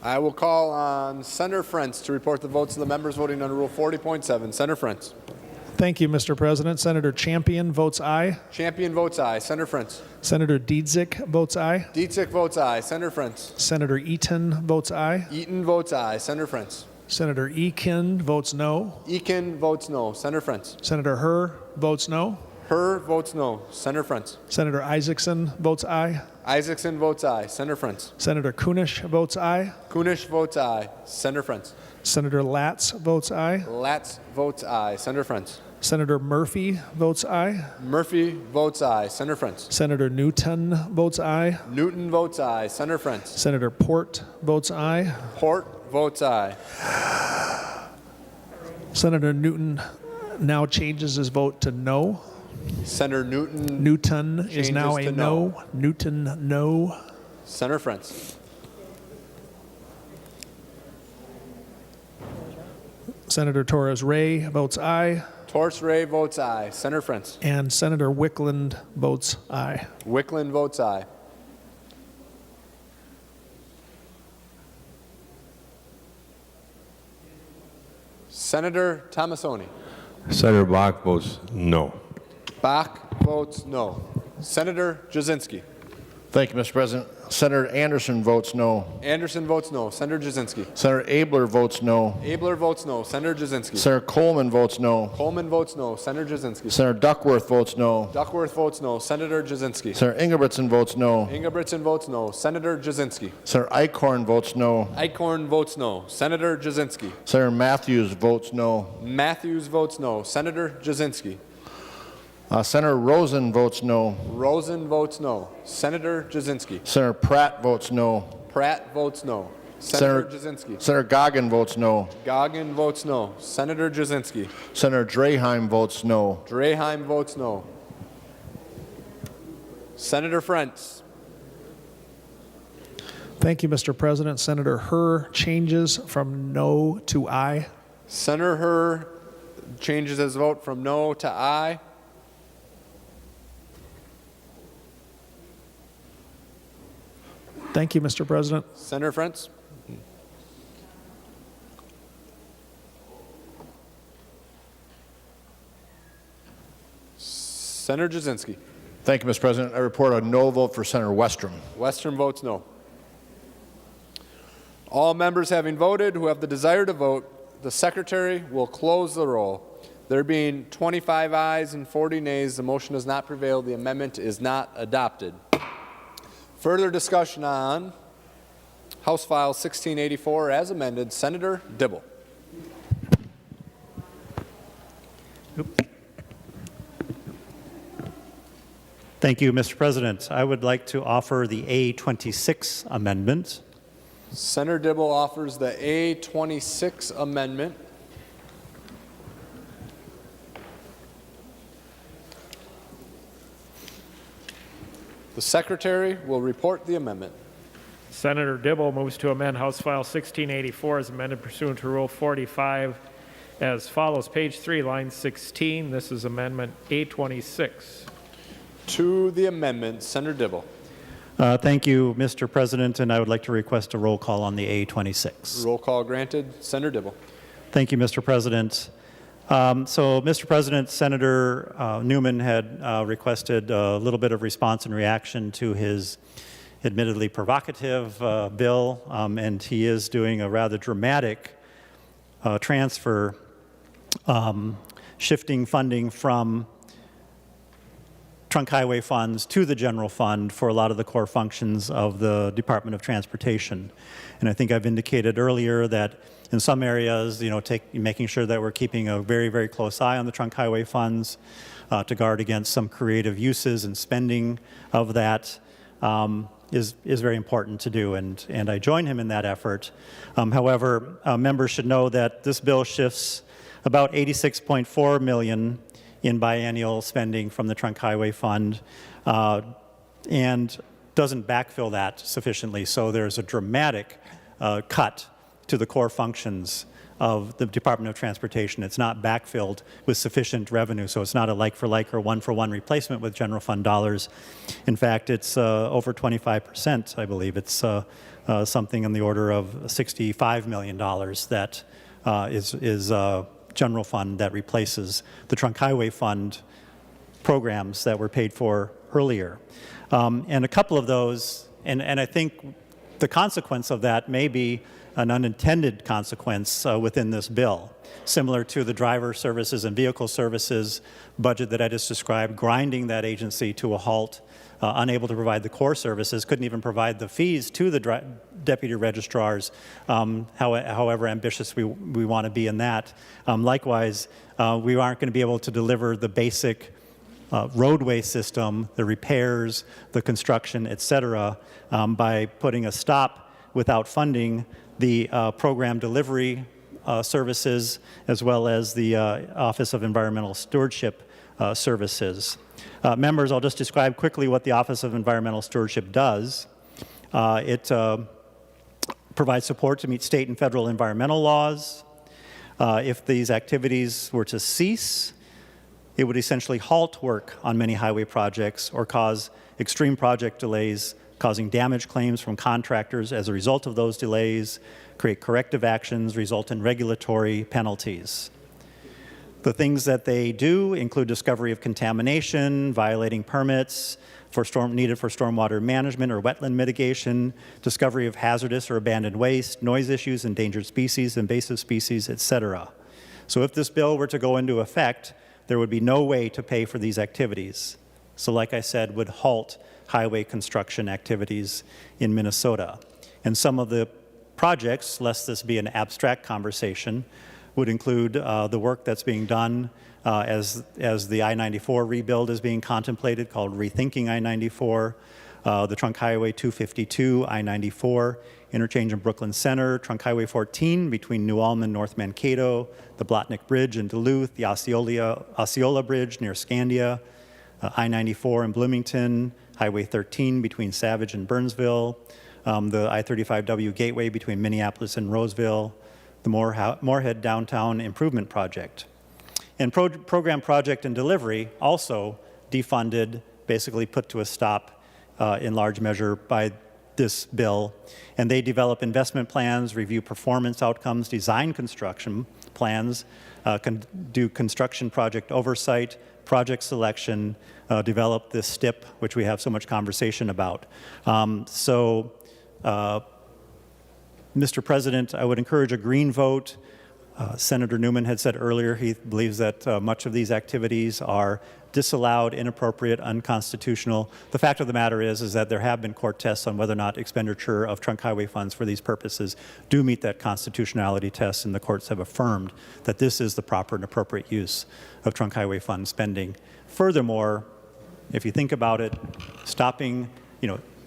I will call on Senator Frentz to report the votes of the members voting under Rule 40.7. Senator Frentz. Thank you, Mr. President. Senator Champion votes aye. Champion votes aye. Senator Frentz. Senator Dietzick votes aye. Dietzick votes aye. Senator Frentz. Senator Eaton votes aye. Eaton votes aye. Senator Frentz. Senator Ekin votes no. Ekin votes no. Senator Frentz. Senator Herr votes no. Herr votes no. Senator Frentz. Senator Isaacson votes aye. Isaacson votes aye. Senator Frentz. Senator Kunish votes aye. Kunish votes aye. Senator Frentz. Senator Latz votes aye. Latz votes aye. Senator Frentz. Senator Murphy votes aye. Murphy votes aye. Senator Frentz. Senator Newton votes aye. Newton votes aye. Senator Frentz. Senator Port votes aye. Port votes aye. Senator Newton now changes his vote to no. Senator Newton is now a no. Newton, no. Senator Frentz. Senator Torres Ray votes aye. Torres Ray votes aye. Senator Frentz. And Senator Wickland votes aye. Wickland votes aye. Senator Tomassoni. Senator Bach votes no. Bach votes no. Senator Jasinski. Thank you, Mr. President. Senator Anderson votes no. Anderson votes no. Senator Jasinski. Senator Abler votes no. Abler votes no. Senator Jasinski. Senator Coleman votes no. Coleman votes no. Senator Jasinski. Senator Duckworth votes no. Duckworth votes no. Senator Jasinski. Senator Ingebrigtsen votes no. Ingebrigtsen votes no. Senator Jasinski. Senator Eichhorn votes no. Eichhorn votes no. Senator Jasinski. Senator Matthews votes no. Matthews votes no. Senator Jasinski. Senator Rosen votes no. Rosen votes no. Senator Jasinski. Senator Pratt votes no. Pratt votes no. Senator Jasinski. Senator Goggin votes no. Goggin votes no. Senator Jasinski. Senator Draheim votes no. Draheim votes no. Senator Frentz. Thank you, Mr. President. Senator Herr changes from no to aye. Senator Herr changes his vote from no to aye. Thank you, Mr. President. Senator Frentz. Senator Jasinski. Thank you, Mr. President. I report a no vote for Senator Westrom. Westrom votes no. All members having voted who have the desire to vote, the Secretary will close the roll. There being 25 ayes and 40 nays, the motion has not prevailed. The amendment is not adopted. Further discussion on House File 1684 as amended. Senator Dibble. Thank you, Mr. President. I would like to offer the A26 amendment. Senator Dibble offers the A26 amendment. The Secretary will report the amendment. Senator Dibble moves to amend House File 1684 as amended pursuant to Rule 45 as follows. Page 3, line 16. This is Amendment A26. To the amendment, Senator Dibble. Thank you, Mr. President, and I would like to request a roll call on the A26. Roll call granted. Senator Dibble. Thank you, Mr. President. So, Mr. President, Senator Newman had requested a little bit of response and reaction to his admittedly provocative bill, and he is doing a rather dramatic transfer, shifting funding from trunk highway funds to the general fund for a lot of the core functions of the Department of Transportation. And I think I've indicated earlier that in some areas, making sure that we're keeping a very, very close eye on the trunk highway funds to guard against some creative uses and spending of that is very important to do, and I join him in that effort. However, members should know that this bill shifts about $86.4 million in biennial spending from the Trunk Highway Fund and doesn't backfill that sufficiently. So there's a dramatic cut to the core functions of the Department of Transportation. It's not backfilled with sufficient revenue, so it's not a like-for-like or one-for-one replacement with general fund dollars. In fact, it's over 25%, I believe. It's something in the order of $65 million that is general fund that replaces the Trunk Highway Fund programs that were paid for earlier. And a couple of those, and I think the consequence of that may be an unintended consequence within this bill, similar to the driver services and vehicle services budget that I just described, grinding that agency to a halt, unable to provide the core services, couldn't even provide the fees to the deputy registrars, however ambitious we want to be in that. Likewise, we aren't going to be able to deliver the basic roadway system, the repairs, the construction, et cetera, by putting a stop without funding the program delivery services, as well as the Office of Environmental Stewardship services. Members, I'll just describe quickly what the Office of Environmental Stewardship does. It provides support to meet state and federal environmental laws. If these activities were to cease, it would essentially halt work on many highway projects or cause extreme project delays, causing damage claims from contractors as a result of those delays, create corrective actions, result in regulatory penalties. The things that they do include discovery of contamination, violating permits needed for stormwater management or wetland mitigation, discovery of hazardous or abandoned waste, noise issues, endangered species, invasive species, etc. So if this bill were to go into effect, there would be no way to pay for these activities. So like I said, would halt highway construction activities in Minnesota. And some of the projects, lest this be an abstract conversation, would include the work that's being done as the I-94 rebuild is being contemplated, called Rethinking I-94, the Trunk Highway 252, I-94, interchange in Brooklyn Center, Trunk Highway 14 between New Ulm and North Mankato, the Blotnick Bridge in Duluth, the Osceola Bridge near Scandia, I-94 in Bloomington, Highway 13 between Savage and Burnsville, the I-35W Gateway between Minneapolis and Roseville, the Moorhead Downtown Improvement Project. And program project and delivery also defunded, basically put to a stop in large measure by this bill. And they develop investment plans, review performance outcomes, design construction plans, do construction project oversight, project selection, develop this STIP, which we have so much conversation about. Mr. President, I would encourage a green vote. Senator Newman had said earlier he believes that much of these activities are disallowed, inappropriate, unconstitutional. The fact of the matter is that there have been court tests on whether or not expenditure of trunk highway funds for these purposes do meet that constitutionality test, and the courts have affirmed that this is the proper and appropriate use of trunk highway fund spending. Furthermore, if you think about it, stopping,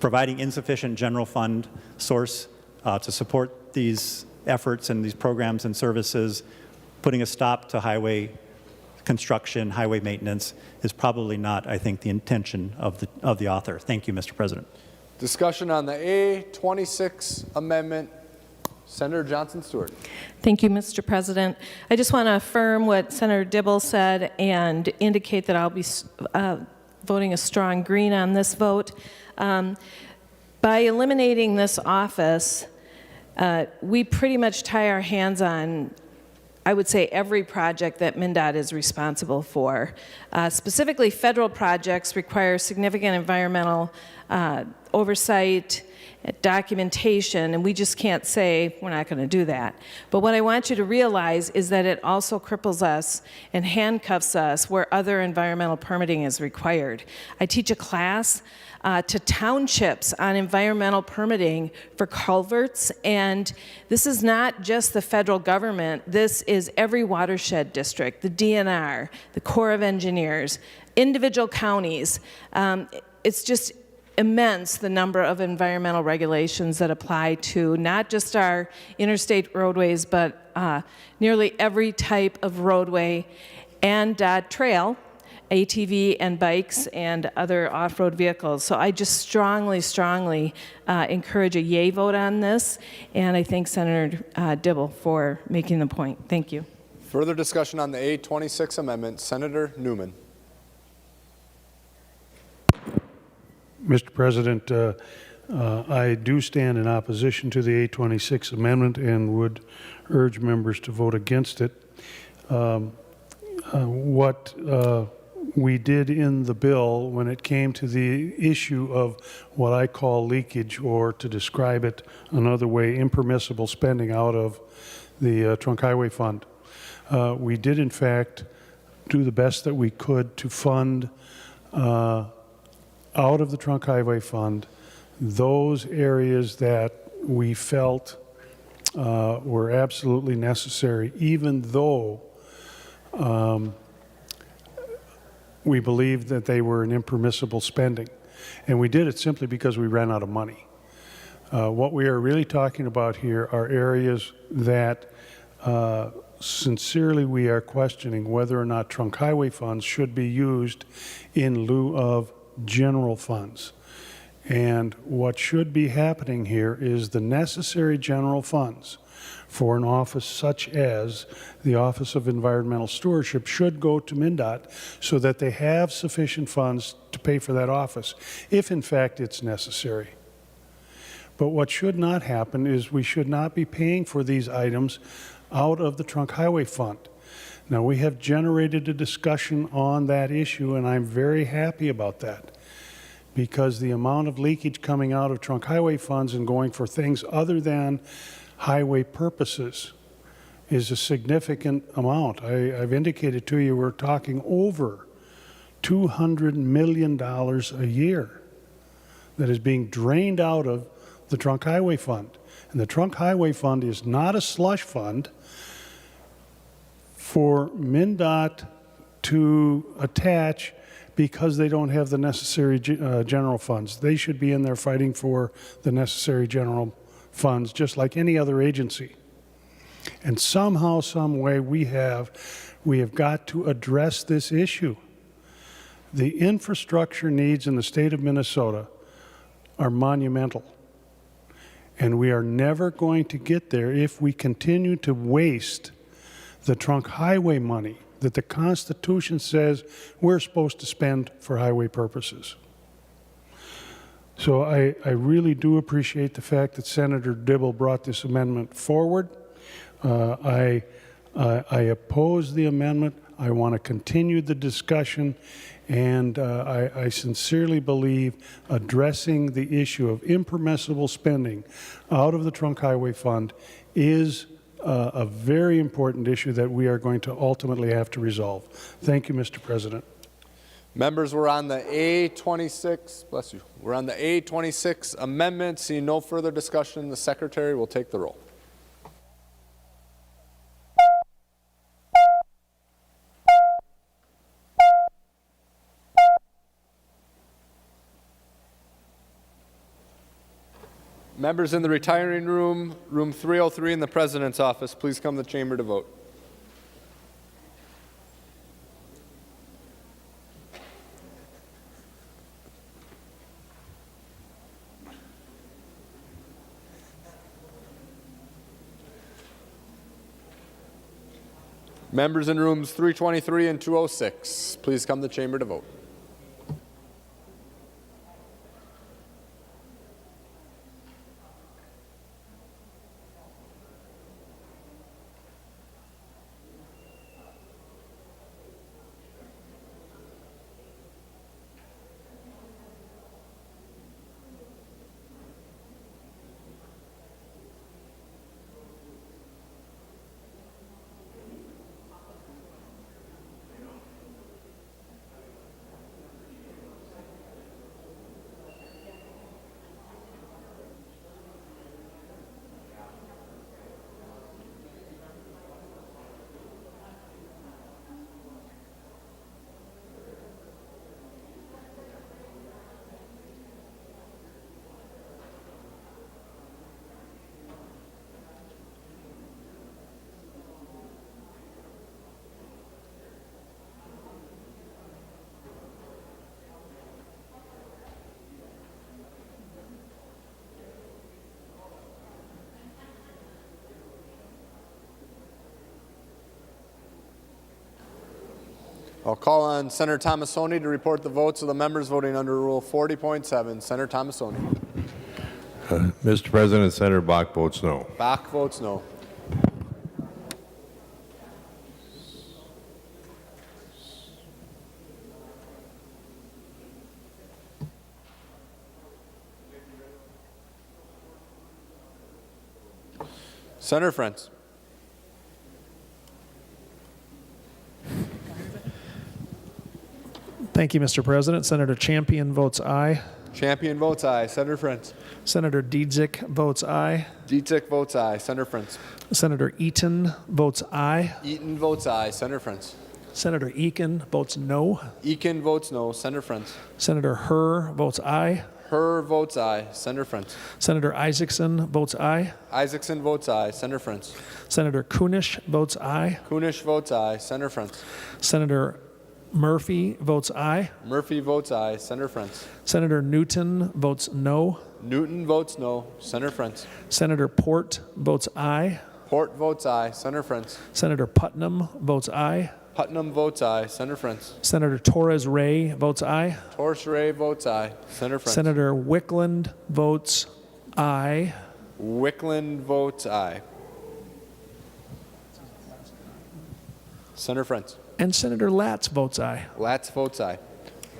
providing insufficient general fund source to support these efforts and these programs and services, putting a stop to highway construction, highway maintenance is probably not, I think, the intention of the author. Thank you, Mr. President. Discussion on the A26 amendment. Senator Johnson Stewart. Thank you, Mr. President. I just want to affirm what Senator Dibble said and indicate that I'll be voting a strong green on this vote. By eliminating this office, we pretty much tie our hands on, I would say, every project that MnDOT is responsible for. Specifically, federal projects require significant environmental oversight, documentation, and we just can't say we're not going to do that. But what I want you to realize is that it also cripples us and handcuffs us where other environmental permitting is required. I teach a class to townships on environmental permitting for culverts, and this is not just the federal government. This is every watershed district, the DNR, the Corps of Engineers, individual counties. It's just immense, the number of environmental regulations that apply to not just our interstate roadways, but nearly every type of roadway and trail, ATV and bikes and other off-road vehicles. So I just strongly, strongly encourage a yay vote on this, and I thank Senator Dibble for making the point. Thank you. Further discussion on the A26 amendment. Senator Newman. Mr. President, I do stand in opposition to the A26 amendment and would urge members to vote against it. What we did in the bill when it came to the issue of what I call leakage, or to describe it another way, impermissible spending out of the Trunk Highway Fund, we did in fact do the best that we could to fund out of the Trunk Highway Fund those areas that we felt were absolutely necessary, even though we believed that they were an impermissible spending. And we did it simply because we ran out of money. What we are really talking about here are areas that sincerely we are questioning whether or not trunk highway funds should be used in lieu of general funds. And what should be happening here is the necessary general funds for an office such as the Office of Environmental Stewardship should go to MnDOT so that they have sufficient funds to pay for that office, if in fact it's necessary. But what should not happen is we should not be paying for these items out of the Trunk Highway Fund. Now, we have generated a discussion on that issue, and I'm very happy about that, because the amount of leakage coming out of trunk highway funds and going for things other than highway purposes is a significant amount. I've indicated to you we're talking over $200 million a year that is being drained out of the trunk highway fund. And the trunk highway fund is not a slush fund for MnDOT to attach because they don't have the necessary general funds. They should be in there fighting for the necessary general funds, just like any other agency. And somehow, some way, we have got to address this issue. The infrastructure needs in the state of Minnesota are monumental. And we are never going to get there if we continue to waste the trunk highway money that the Constitution says we're supposed to spend for highway purposes. So I really do appreciate the fact that Senator Dibble brought this amendment forward. I oppose the amendment. I want to continue the discussion, and I sincerely believe addressing the issue of impermissible spending out of the trunk highway fund is a very important issue that we are going to ultimately have to resolve. Thank you, Mr. President. Members, we're on the A26, bless you, we're on the A26 amendment. Seeing no further discussion, the Secretary will take the roll. Members in the retiring room, room 303 in the President's office, please come to the chamber to vote. Members in rooms 323 and 206, please come to the chamber to vote. I'll call on Senator Tomassoni to report the votes of the members voting under Rule 40.7. Senator Tomassoni. Mr. President, Senator Bach votes no. Bach votes no. Senator Friends. Thank you, Mr. President. Senator Champion votes aye. Champion votes aye. Senator Friends. Senator Dietzick votes aye. Dietzick votes aye. Senator Friends. Senator Eaton votes aye. Eaton votes aye. Senator Friends. Senator Eakin votes no. Eakin votes no. Senator Friends. Senator Herr votes aye. Herr votes aye. Senator Friends. Senator Isaacson votes aye. Isaacson votes aye. Senator Friends. Senator Kunish votes aye. Kunish votes aye. Senator Friends. Senator Murphy votes aye. Murphy votes aye. Senator Friends. Senator Newton votes no. Newton votes no. Senator Friends. Senator Port votes aye. Port votes aye. Senator Friends. Senator Putnam votes aye. Putnam votes aye. Senator Friends. Senator Torres Ray votes aye. Torres Ray votes aye. Senator Friends. Senator Wickland votes aye. Wickland votes aye. Senator Frentz. And Senator Latz votes aye. Latz votes aye.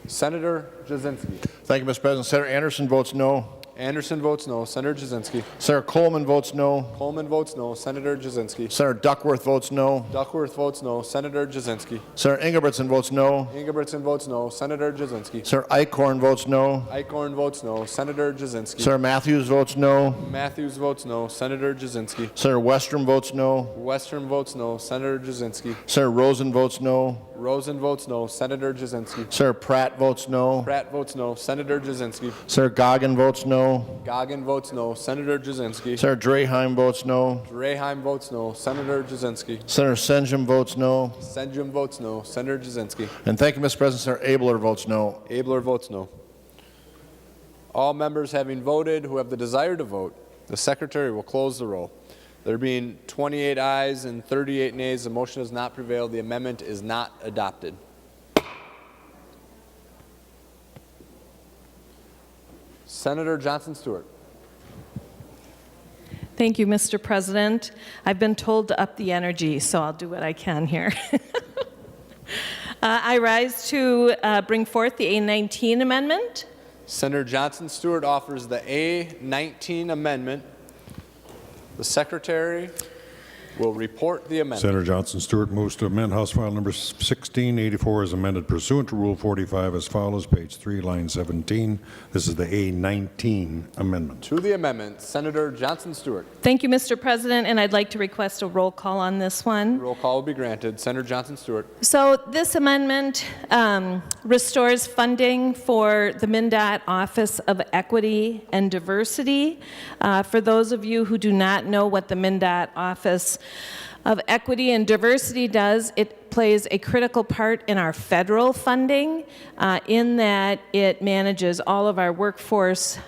Senator Jasinski. Thank you, Mr. President. Senator Anderson votes no. Anderson votes no. Senator Jasinski. Senator Coleman votes no. Coleman votes no. Senator Jasinski. Senator Duckworth votes no. Duckworth votes no. Senator Jasinski. Senator Ingebrigtsen votes no. Ingebrigtsen votes no. Senator Jasinski. Senator Eichhorn votes no. Eichhorn votes no. Senator Jasinski. Senator Matthews votes no. Matthews votes no. Senator Jasinski. Senator Westrom votes no. Western votes no. Senator Jasinski. Senator Rosen votes no. Rosen votes no. Senator Jasinski. Senator Pratt votes no. Pratt votes no. Senator Jasinski. Senator Goggin votes no. Goggin votes no. Senator Jasinski. Senator Draheim votes no. Draheim votes no. Senator Jasinski. Senator Senjum votes no. Senjum votes no. Senator Jasinski. And thank you, Mr. President. Senator Abler votes no. Abler votes no. All members having voted who have the desire to vote, the Secretary will close the roll. There being 28 ayes and 38 nays, the motion has not prevailed. The amendment is not adopted. Senator Johnson Stewart. Thank you, Mr. President. I've been told to up the energy, so I'll do what I can here. I rise to bring forth the A19 amendment. Senator Johnson Stewart offers the A19 amendment. The Secretary will report the amendment. Senator Johnson Stewart moves to amend House File Number 1684 as amended pursuant to Rule 45 as follows, page 3, line 17. This is the A19 amendment. To the amendment, Senator Johnson Stewart. Thank you, Mr. President, and I'd like to request a roll call on this one. Roll call will be granted. Senator Johnson Stewart. So this amendment restores funding for the MnDOT Office of Equity and Diversity. For those of you who do not know what the MnDOT Office of Equity and Diversity does, it plays a critical part in our federal funding in that it manages all of our workforce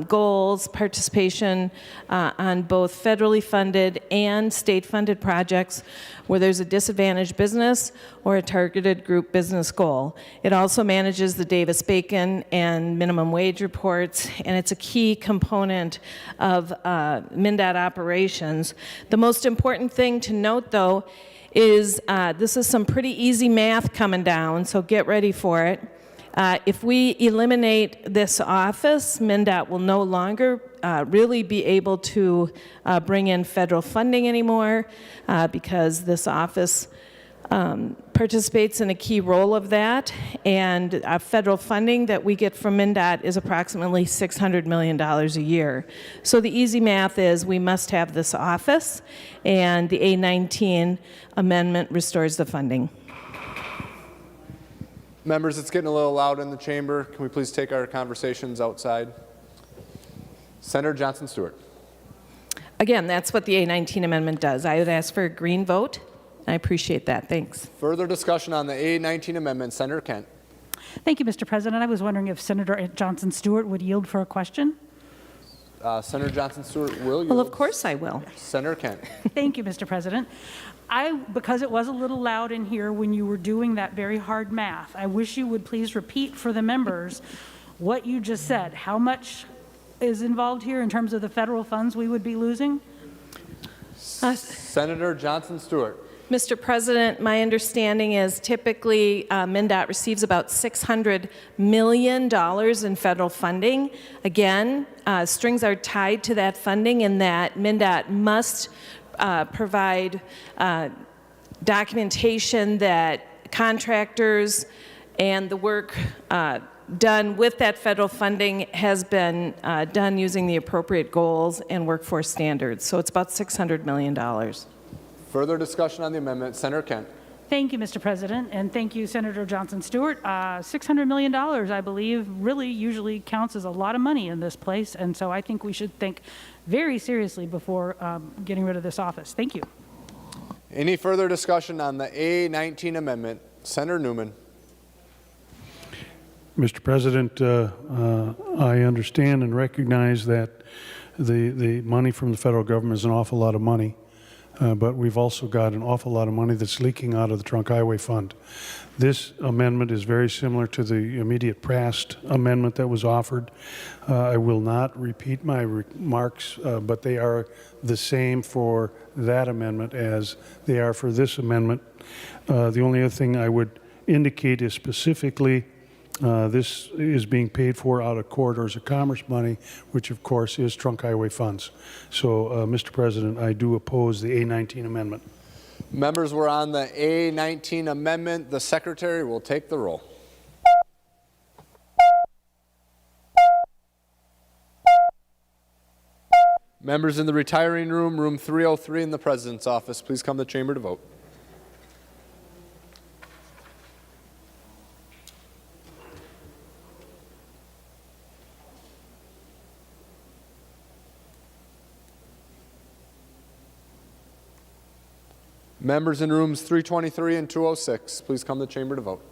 goals, participation on both federally funded and state-funded projects where there's a disadvantaged business or a targeted group business goal. It also manages the Davis-Bacon and minimum wage reports, and it's a key component of MnDOT operations. The most important thing to note, though, is this is some pretty easy math coming down, so get ready for it. If we eliminate this office, MnDOT will no longer really be able to bring in federal funding anymore because this office participates in a key role of that, and federal funding that we get from MnDOT is approximately $600 million a year. So the easy math is we must have this office, and the A19 amendment restores the funding. Members, it's getting a little loud in the chamber. Can we please take our conversations outside? Senator Johnson Stewart. Again, that's what the A19 amendment does. I would ask for a green vote. I appreciate that. Thanks. Further discussion on the A19 amendment. Senator Kent. Thank you, Mr. President. I was wondering if Senator Johnson Stewart would yield for a question. Senator Johnson Stewart will yield. Well, of course I will. Senator Kent. Thank you, Mr. President. Because it was a little loud in here when you were doing that very hard math, I wish you would please repeat for the members what you just said. How much is involved here in terms of the federal funds we would be losing? Senator Johnson Stewart. Mr. President, my understanding is typically MnDOT receives about $600 million in federal funding. Again, strings are tied to that funding in that MnDOT must provide documentation that contractors and the work done with that federal funding has been done using the appropriate goals and workforce standards. So it's about $600 million. Further discussion on the amendment. Senator Kent. Thank you, Mr. President, and thank you, Senator Johnson Stewart. $600 million, I believe, really usually counts as a lot of money in this place, and so I think we should think very seriously before getting rid of this office. Thank you. Any further discussion on the A19 amendment? Senator Newman. Mr. President, I understand and recognize that the money from the federal government is an awful lot of money. but we've also got an awful lot of money that's leaking out of the Trunk Highway Fund. This amendment is very similar to the immediate past amendment that was offered. I will not repeat my remarks, but they are the same for that amendment as they are for this amendment. The only other thing I would indicate is specifically this is being paid for out of Corridors of Commerce money, which of course is Trunk Highway funds. So, Mr. President, I do oppose the A19 amendment. Members were on the A19 amendment. The Secretary will take the roll. Members in the retiring room, room 303 in the President's office, please come to the chamber to vote. Members in rooms 323 and 206, please come to the chamber to vote.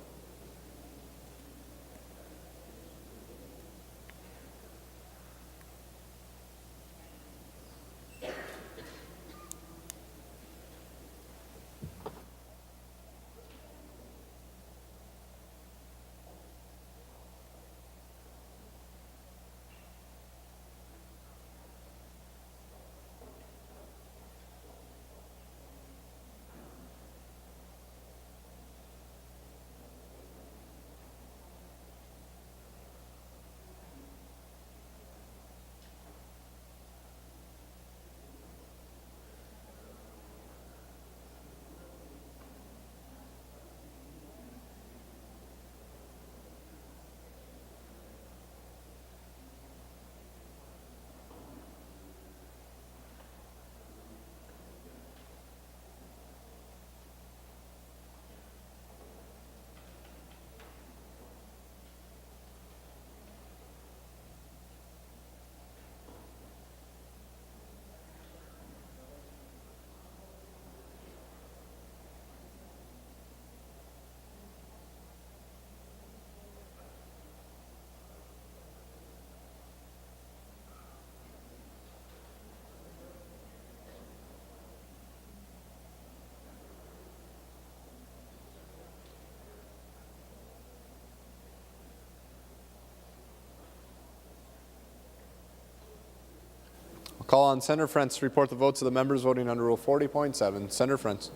I'll call on Senator Frentz to report the votes of the members voting under Rule 40.7. Senator Frentz.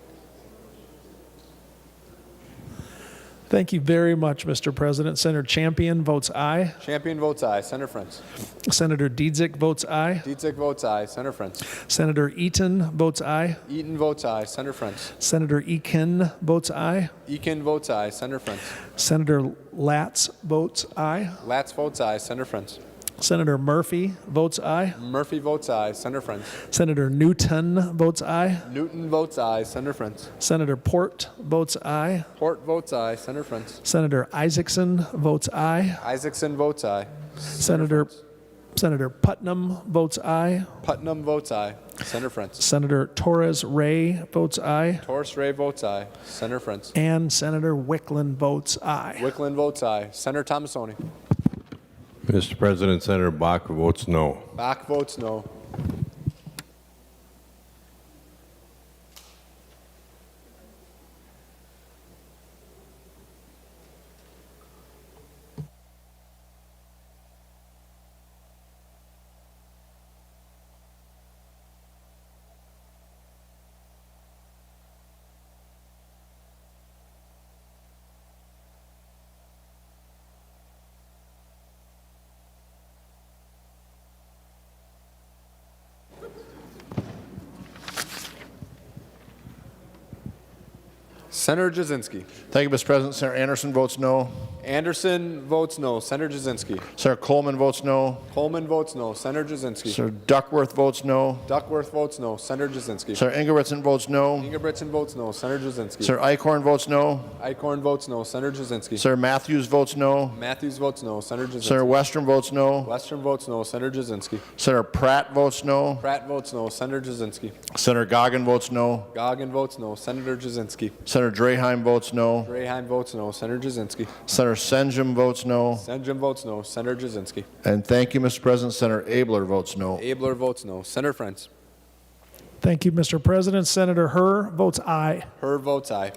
Thank you very much, Mr. President. Senator Champion votes aye. Champion votes aye. Senator Frentz. Senator Dietzick votes aye. Dietzick votes aye. Senator Frentz. Senator Eaton votes aye. Eaton votes aye. Senator Frentz. Senator Eakin votes aye. Eakin votes aye. Senator Frentz. Senator Latz votes aye. Latz votes aye. Senator Frentz. Senator Murphy votes aye. Murphy votes aye. Senator Frentz. Senator Newton votes aye. Newton votes aye. Senator Frentz. Senator Port votes aye. Port votes aye. Senator Frentz. Senator Isaacson votes aye. Isaacson votes aye. Senator Putnam votes aye. Putnam votes aye. Senator Frentz. Senator Torres Ray votes aye. Torres Ray votes aye. Senator Frentz. And Senator Wickland votes aye. Wickland votes aye. Senator Thomasoni. Mr. President, Senator Bach votes no. Bach votes no. Senator Jasinski. Thank you, Mr. President. Senator Anderson votes no. Anderson votes no. Senator Jasinski. Senator Coleman votes no. Coleman votes no. Senator Jasinski. Senator Duckworth votes no. Duckworth votes no. Senator Jasinski. Senator Ingebrigtsen votes no. Ingebrigtsen votes no. Senator Jasinski. Senator Eichhorn votes no. Eichhorn votes no. Senator Jasinski. Senator Matthews votes no. Matthews votes no. Senator Jasinski. Senator Western votes no. Western votes no. Senator Jasinski. Senator Pratt votes no. Pratt votes no. Senator Jasinski. Senator Goggin votes no. Goggin votes no. Senator Jasinski. Senator Draheim votes no. Draheim votes no. Senator Jasinski. Senator Senjum votes no. Senjum votes no. Senator Jasinski. And thank you, Mr. President. Senator Abler votes no. Abler votes no. Senator Frentz. Thank you, Mr. President. Senator Herr votes aye. Herr votes aye.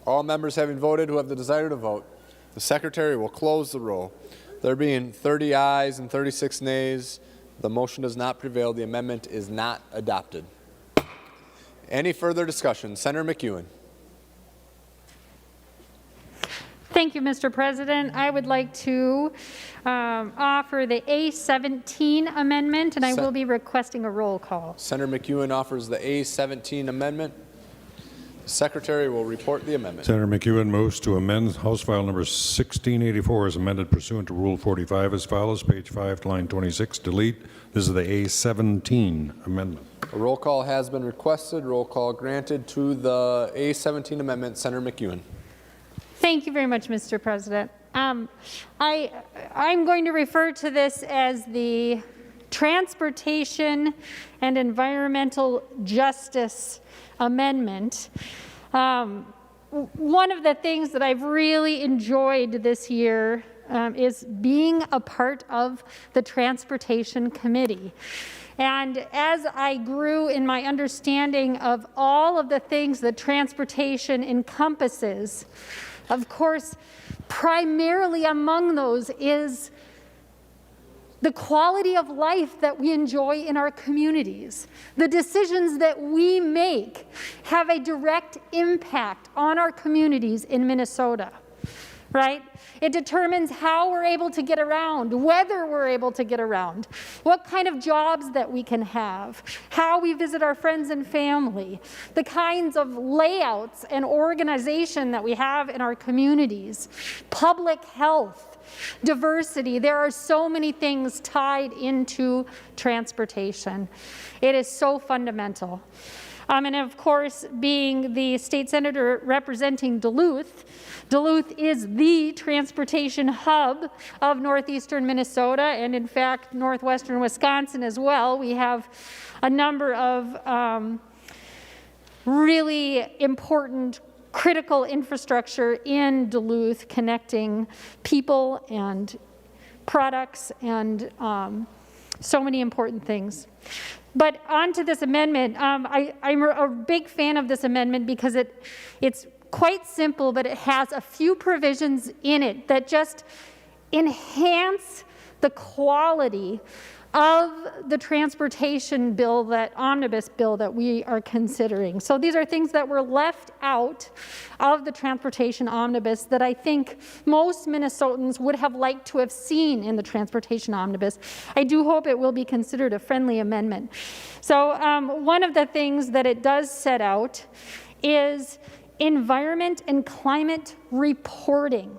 All members having voted who have the desire to vote, the Secretary will close the roll. There being 30 ayes and 36 nays, the motion does not prevail. The amendment is not adopted. Any further discussion? Senator McEwen. Thank you, Mr. President. I would like to offer the A17 amendment, and I will be requesting a roll call. Senator McEwen offers the A17 amendment. The Secretary will report the amendment. Senator McEwen moves to amend House File Number 1684 as amended pursuant to Rule 45 as follows, page 5, line 26, delete. This is the A17 amendment. A roll call has been requested. Roll call granted to the A17 amendment. Senator McEwen. Thank you very much, Mr. President. I'm going to refer to this as the Transportation and Environmental Justice Amendment. One of the things that I've really enjoyed this year is being a part of the Transportation Committee. And as I grew in my understanding of all of the things that transportation encompasses, of course, primarily among those is the quality of life that we enjoy in our communities. The decisions that we make have a direct impact on our communities in Minnesota, right? It determines how we're able to get around, whether we're able to get around, what kind of jobs that we can have, how we visit our friends and family, the kinds of layouts and organization that we have in our communities, public health, diversity. There are so many things tied into transportation. It is so fundamental. And of course, being the state senator representing Duluth, Duluth is the transportation hub of northeastern Minnesota and in fact northwestern Wisconsin as well. We have a number of really important critical infrastructure in Duluth connecting people and products and so many important things. But on to this amendment, I'm a big fan of this amendment because it's quite simple, but it has a few provisions in it that just enhance the quality of the transportation bill, that omnibus bill that we are considering. So these are things that were left out of the transportation omnibus that I think most Minnesotans would have liked to have seen in the transportation omnibus. I do hope it will be considered a friendly amendment. So one of the things that it does set out is environment and climate reporting.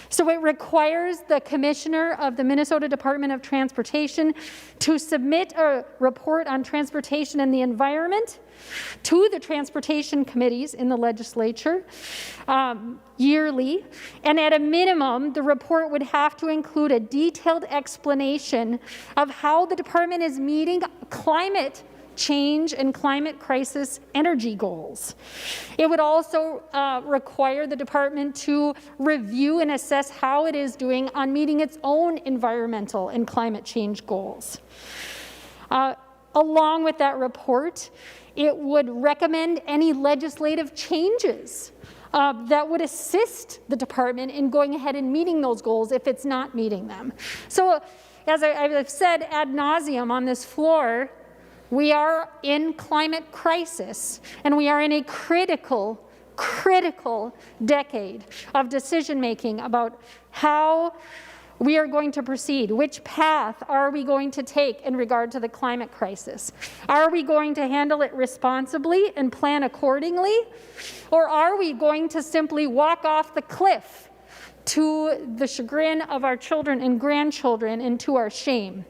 So it requires the commissioner of the Minnesota Department of Transportation to submit a report on transportation and the environment to the transportation committees in the legislature yearly. And at a minimum, the report would have to include a detailed explanation of how the department is meeting climate change and climate crisis energy goals. It would also require the department to review and assess how it is doing on meeting its own environmental and climate change goals. Along with that report, it would recommend any legislative changes that would assist the department in going ahead and meeting those goals if it's not meeting them. So as I've said ad nauseum on this floor, we are in climate crisis, and we are in a critical decade of decision-making about how we are going to proceed. Which path are we going to take in regard to the climate crisis? Are we going to handle it responsibly and plan accordingly? Or are we going to simply walk off the cliff to the chagrin of our children and grandchildren and to our shame?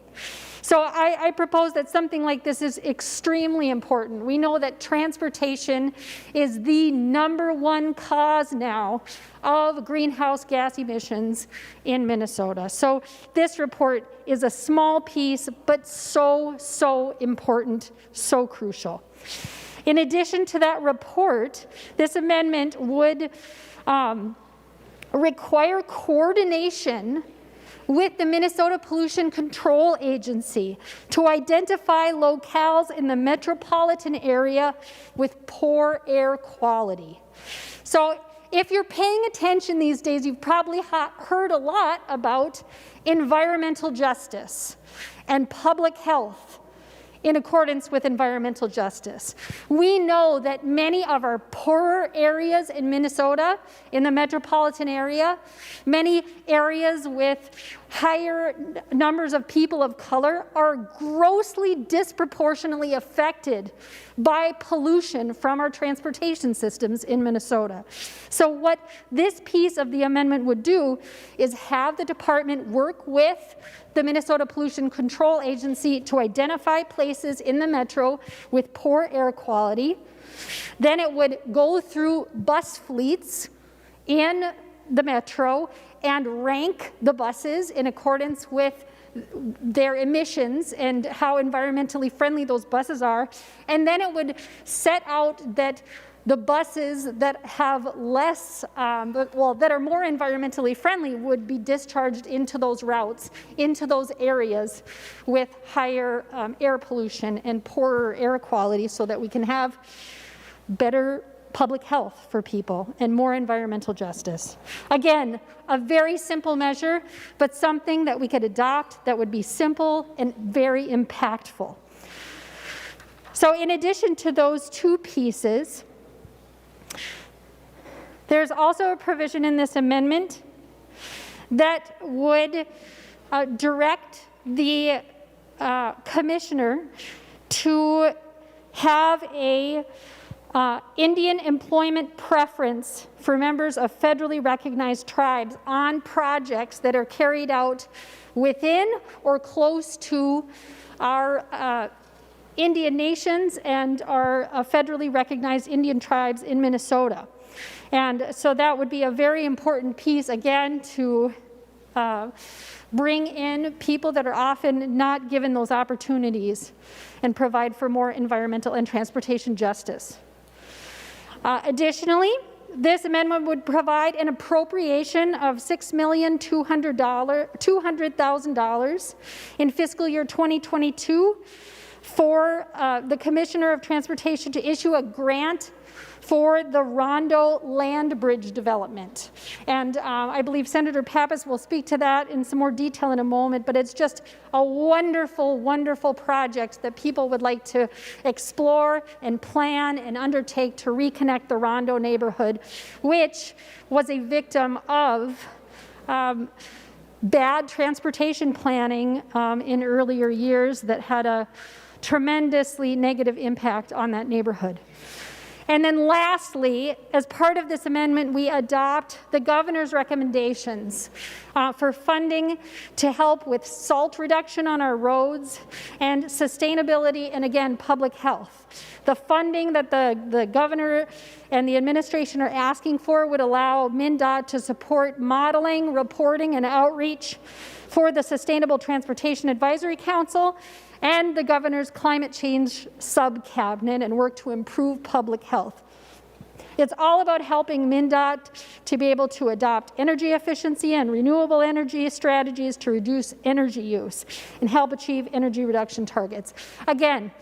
So I propose that something like this is extremely important. We know that transportation is the #1 cause now of greenhouse gas emissions in Minnesota. So this report is a small piece, but so important, so crucial. In addition to that report, this amendment would require coordination with the Minnesota Pollution Control Agency to identify locales in the metropolitan area with poor air quality. So if you're paying attention these days, you've probably heard a lot about environmental justice and public health in accordance with environmental justice. We know that many of our poorer areas in Minnesota, in the metropolitan area, many areas with higher numbers of people of color are grossly disproportionately affected by pollution from our transportation systems in Minnesota. So what this piece of the amendment would do is have the department work with the Minnesota Pollution Control Agency to identify places in the metro with poor air quality. Then it would go through bus fleets in the metro and rank the buses in accordance with their emissions and how environmentally friendly those buses are. And then it would set out that the buses that have less, that are more environmentally friendly would be discharged into those routes, into those areas with higher air pollution and poorer air quality so that we can have better public health for people and more environmental justice. Again, a very simple measure, but something that we could adopt that would be simple and very impactful. So in addition to those two pieces, there's also a provision in this amendment that would direct the commissioner to have a Indian employment preference for members of federally recognized tribes on projects that are carried out within or close to our Indian nations and our federally recognized Indian tribes in Minnesota. And so that would be a very important piece, again, to bring in people that are often not given those opportunities and provide for more environmental and transportation justice. Additionally, this amendment would provide an appropriation of $6,200,000 in fiscal year 2022 for the Commissioner of Transportation to issue a grant for the Rondo Land Bridge development. And I believe Senator Pappas will speak to that in some more detail in a moment, but it's just a wonderful, wonderful project that people would like to explore and plan and undertake to reconnect the Rondo neighborhood, which was a victim of bad transportation planning in earlier years that had a tremendously negative impact on that neighborhood. And then lastly, as part of this amendment, we adopt the governor's recommendations for funding to help with salt reduction on our roads and sustainability and, again, public health. The funding that the governor and the administration are asking for would allow MnDOT to support modeling, reporting, and outreach for the Sustainable Transportation Advisory Council and the governor's climate change sub-cabinet and work to improve public health. It's all about helping MnDOT to be able to adopt energy efficiency and renewable energy strategies to reduce energy use and help achieve energy reduction targets. Again,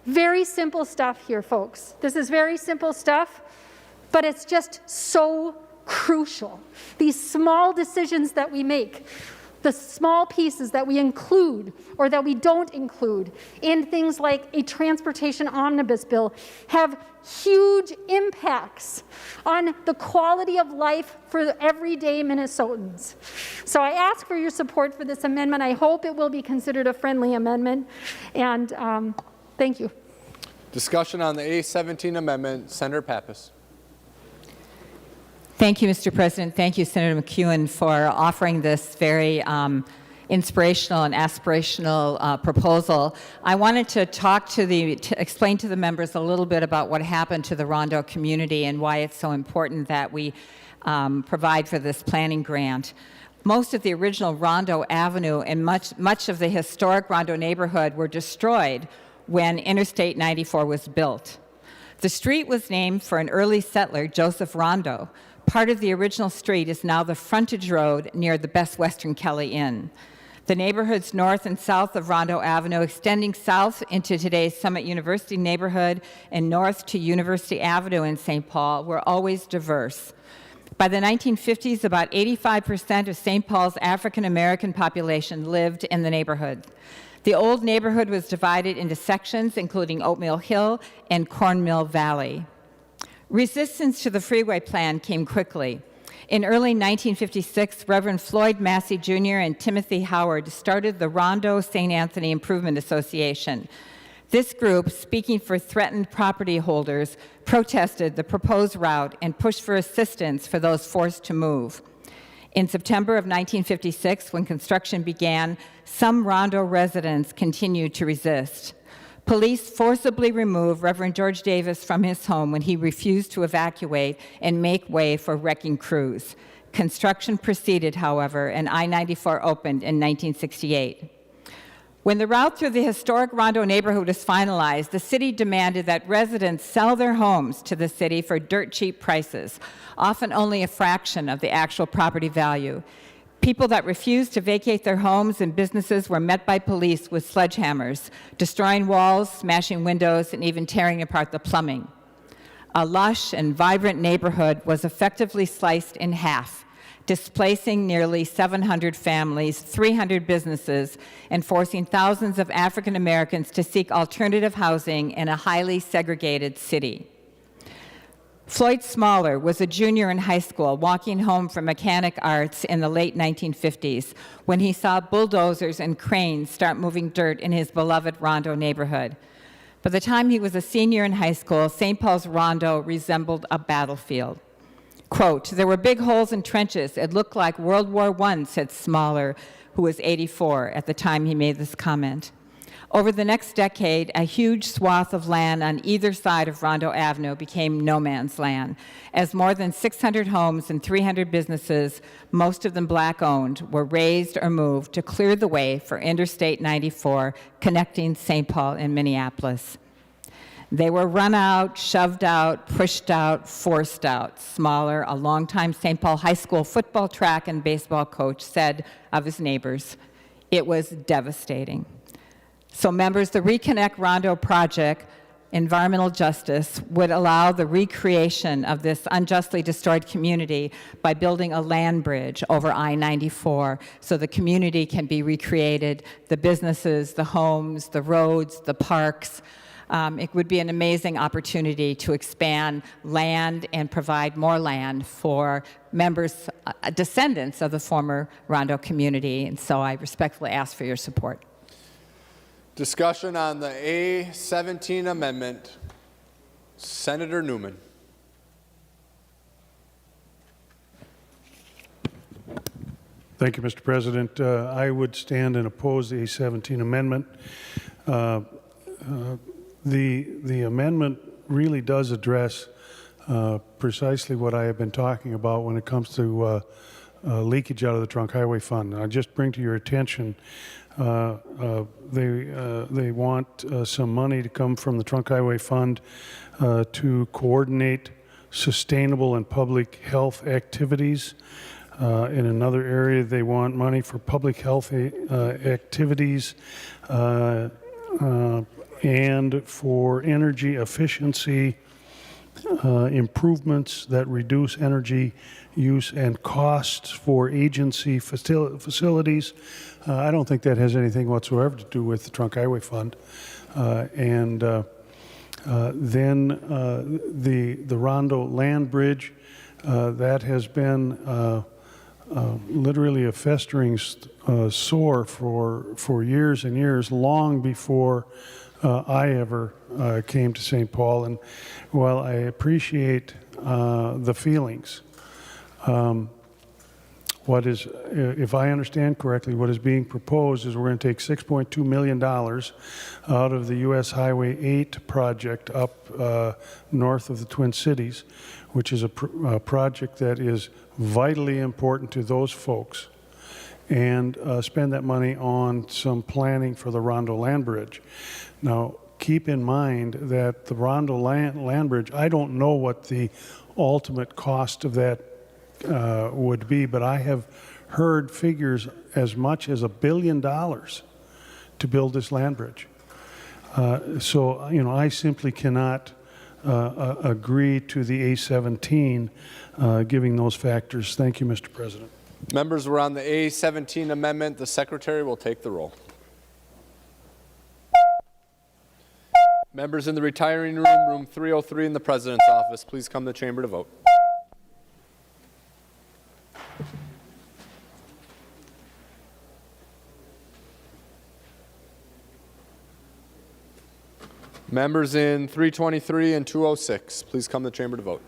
very simple stuff here, folks. This is very simple stuff, but it's just so crucial. These small decisions that we make, the small pieces that we include or that we don't include in things like a transportation omnibus bill have huge impacts on the quality of life for everyday Minnesotans. So I ask for your support for this amendment. I hope it will be considered a friendly amendment, and thank you. Discussion on the A17 amendment. Senator Pappas. Thank you, Mr. President. Thank you, Senator McEwen, for offering this very inspirational and aspirational proposal. I wanted to explain to the members a little bit about what happened to the Rondo community and why it's so important that we provide for this planning grant. Most of the original Rondo Avenue and much of the historic Rondo neighborhood were destroyed when Interstate 94 was built. The street was named for an early settler, Joseph Rondo, part of the original street is now the frontage road near the Best Western Kelly Inn. The neighborhoods north and south of Rondo Avenue, extending south into today's Summit University neighborhood and north to University Avenue in St. Paul, were always diverse. By the 1950s, about 85% of St. Paul's African American population lived in the neighborhood. The old neighborhood was divided into sections, including Oatmeal Hill and Cornmill Valley. Resistance to the freeway plan came quickly. In early 1956, Reverend Floyd Massey Jr. and Timothy Howard started the Rondo St. Anthony Improvement Association. This group, speaking for threatened property holders, protested the proposed route and pushed for assistance for those forced to move. In September of 1956, when construction began, some Rondo residents continued to resist. Police forcibly removed Reverend George Davis from his home when he refused to evacuate and make way for wrecking crews. Construction proceeded, however, and I-94 opened in 1968. When the route through the historic Rondo neighborhood was finalized, the city demanded that residents sell their homes to the city for dirt cheap prices, often only a fraction of the actual property value. People that refused to vacate their homes and businesses were met by police with sledgehammers, destroying walls, smashing windows, and even tearing apart the plumbing. A lush and vibrant neighborhood was effectively sliced in half, displacing nearly 700 families, 300 businesses, and forcing thousands of African Americans to seek alternative housing in a highly segregated city. Floyd Smaller was a junior in high school walking home from mechanic arts in the late 1950s when he saw bulldozers and cranes start moving dirt in his beloved Rondo neighborhood. By the time he was a senior in high school, St. Paul's Rondo resembled a battlefield. Quote, "There were big holes and trenches. It looked like World War I," said Smaller, who was 84 at the time he made this comment. Over the next decade, a huge swath of land on either side of Rondo Avenue became no man's land, as more than 600 homes and 300 businesses, most of them black-owned, were razed or moved to clear the way for Interstate 94 connecting St. Paul and Minneapolis. They were run out, shoved out, pushed out, forced out. Smaller, a longtime St. Paul High School football, track, and baseball coach, said of his neighbors, "It was devastating." So members, the Reconnect Rondo project, environmental justice, would allow the recreation of this unjustly destroyed community by building a land bridge over I-94 so the community can be recreated, the businesses, the homes, the roads, the parks. It would be an amazing opportunity to expand land and provide more land for members, descendants of the former Rondo community, and so I respectfully ask for your support. Discussion on the A-17 amendment. Senator Newman. Thank you, Mr. President. I would stand and oppose the A-17 amendment. The amendment really does address precisely what I have been talking about when it comes to leakage out of the Trunk Highway Fund. I just bring to your attention they want some money to come from the Trunk Highway Fund to coordinate sustainable and public health activities. In another area, they want money for public health activities and for energy efficiency improvements that reduce energy use and costs for agency facilities. I don't think that has anything whatsoever to do with the Trunk Highway Fund. Then the Rondo Land Bridge, that has been literally a festering sore for years and years, long before I ever came to St. Paul. And while I appreciate the feelings, if I understand correctly, what is being proposed is we're going to take $6.2 million out of the U.S. Highway 8 project up north of the Twin Cities, which is a project that is vitally important to those folks, and spend that money on some planning for the Rondo Land Bridge. Now, keep in mind that the Rondo Land Bridge, I don't know what the ultimate cost of that would be, but I have heard figures as much as $1 billion to build this land bridge. So, I simply cannot agree to the A17 giving those factors. Thank you, Mr. President. Members, we're on the A17 amendment. The secretary will take the roll. Members in the retiring room, room 303 in the president's office, please come to the chamber to vote. Members in 323 and 206, please come to the chamber to vote.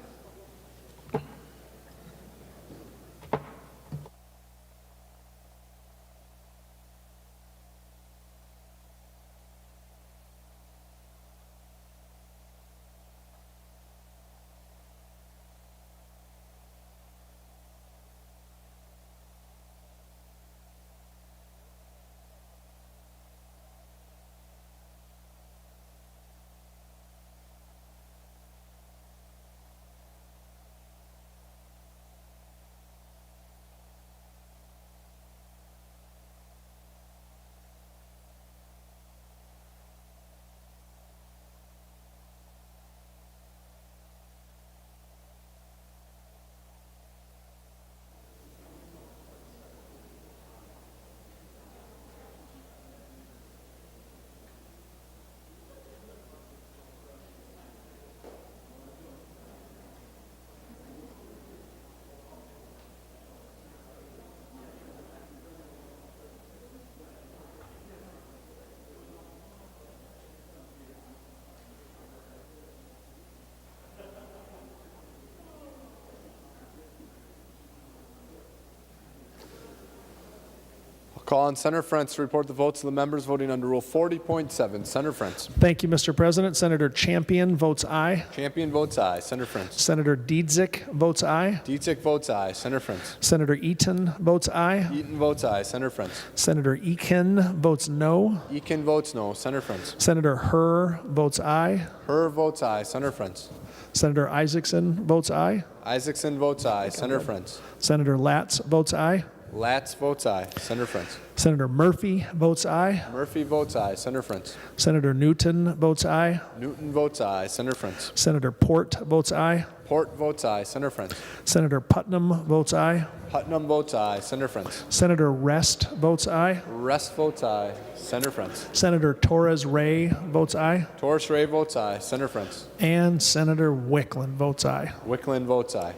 Call on Senator Frentz to report the votes of the members voting under Rule 40.7. Senator Frentz. Thank you, Mr. President. Senator Champion votes aye. Champion votes aye. Senator Frentz. Senator Dietzick votes aye. Dietzick votes aye. Senator Frentz. Senator Eaton votes aye. Eaton votes aye. Senator Frentz. Senator Eakin votes no. Eakin votes no. Senator Frentz. Senator Herr votes aye. Herr votes aye. Senator Frentz. Senator Isaacson votes aye. Isaacson votes aye. Senator Frentz. Senator Latz votes aye. Latz votes aye. Senator Frentz. Senator Murphy votes aye. Murphy votes aye. Senator Frentz. Senator Newton votes aye. Newton votes aye. Senator Frentz. Senator Port votes aye. Port votes aye. Senator Frentz. Senator Putnam votes aye. Putnam votes aye. Senator Frentz. Senator Rest votes aye. Rest votes aye. Senator Frentz. Senator Torres Ray votes aye. Torres Ray votes aye. Senator Frentz. And Senator Wicklund votes aye. Wicklund votes aye.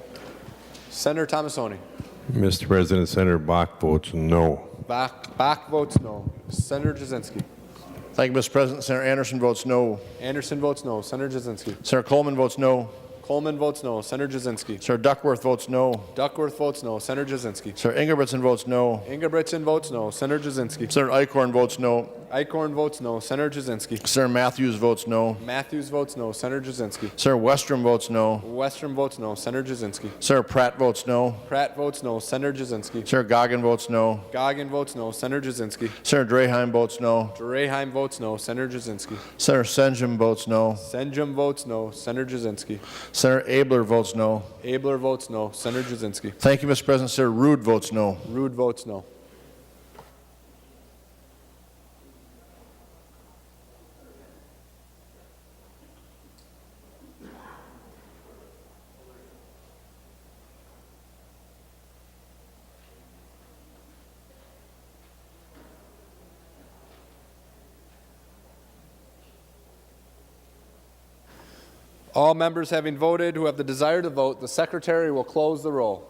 Senator Thomasoni. Mr. President, Senator Bach votes no. Bach votes no. Senator Jasinski. Thank you, Mr. President. Senator Anderson votes no. Anderson votes no. Senator Jasinski. Senator Coleman votes no. Coleman votes no. Senator Jasinski. Senator Duckworth votes no. Duckworth votes no. Senator Jasinski. Senator Ingebrigtsen votes no. Ingebrigtsen votes no. Senator Jasinski. Senator Eichhorn votes no. Eichhorn votes no. Senator Jasinski. Senator Matthews votes no. Matthews votes no. Senator Jasinski. Senator Westrom votes no. Westrom votes no. Senator Jasinski. Senator Pratt votes no. Pratt votes no. Senator Jasinski. Senator Goggin votes no. Goggin votes no. Senator Jasinski. Senator Draheim votes no. Draheim votes no. Senator Jasinski. Senator Senjum votes no. Senjum votes no. Senator Jasinski. Senator Abler votes no. Abler votes no. Senator Jasinski. Thank you, Mr. President. Senator Rude votes no. Rude votes no. All members having voted who have the desire to vote, the secretary will close the roll.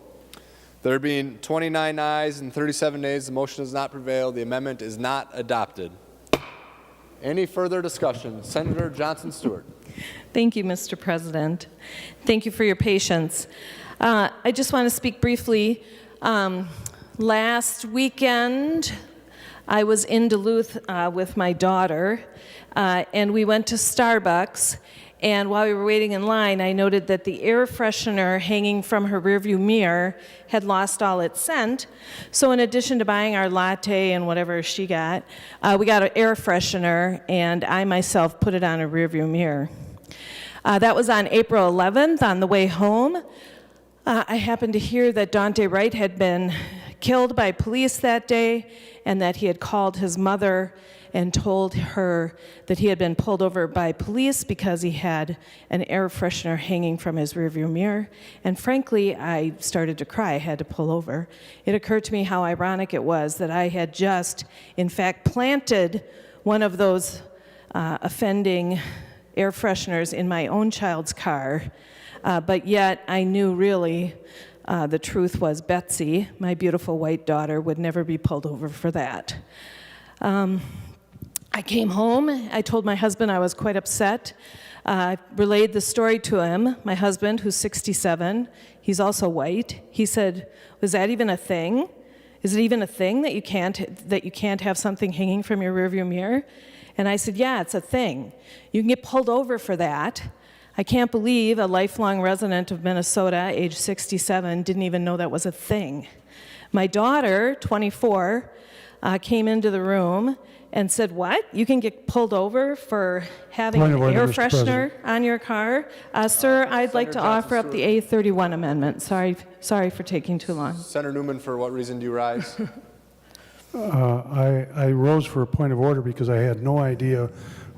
There being 29 ayes and 37 nays, the motion does not prevail. The amendment is not adopted. Any further discussion? Senator Johnson Stewart. Thank you, Mr. President. Thank you for your patience. I just want to speak briefly. Last weekend, I was in Duluth with my daughter, and we went to Starbucks. And while we were waiting in line, I noted that the air freshener hanging from her rearview mirror had lost all its scent. So in addition to buying our latte and whatever she got, we got an air freshener, and I myself put it on a rearview mirror. That was on April 11th on the way home. I happened to hear that Daunte Wright had been killed by police that day and that he had called his mother and told her that he had been pulled over by police because he had an air freshener hanging from his rearview mirror. And frankly, I started to cry. I had to pull over. It occurred to me how ironic it was that I had just, in fact, planted one of those offending air fresheners in my own child's car, but yet I knew really the truth was Betsy, my beautiful white daughter, would never be pulled over for that. I came home. I told my husband I was quite upset. I relayed the story to him. My husband, who's 67, he's also white. He said, "Was that even a thing? Is it even a thing that you can't have something hanging from your rearview mirror?" And I said, "Yeah, it's a thing. You can get pulled over for that." I can't believe a lifelong resident of Minnesota, age 67, didn't even know that was a thing. My daughter, 24, came into the room and said, "What? You can get pulled over for having an air freshener on your car?" Sir, I'd like to offer up the A31 amendment. Sorry for taking too long. Senator Newman, for what reason do you rise? I rose for a point of order because I had no idea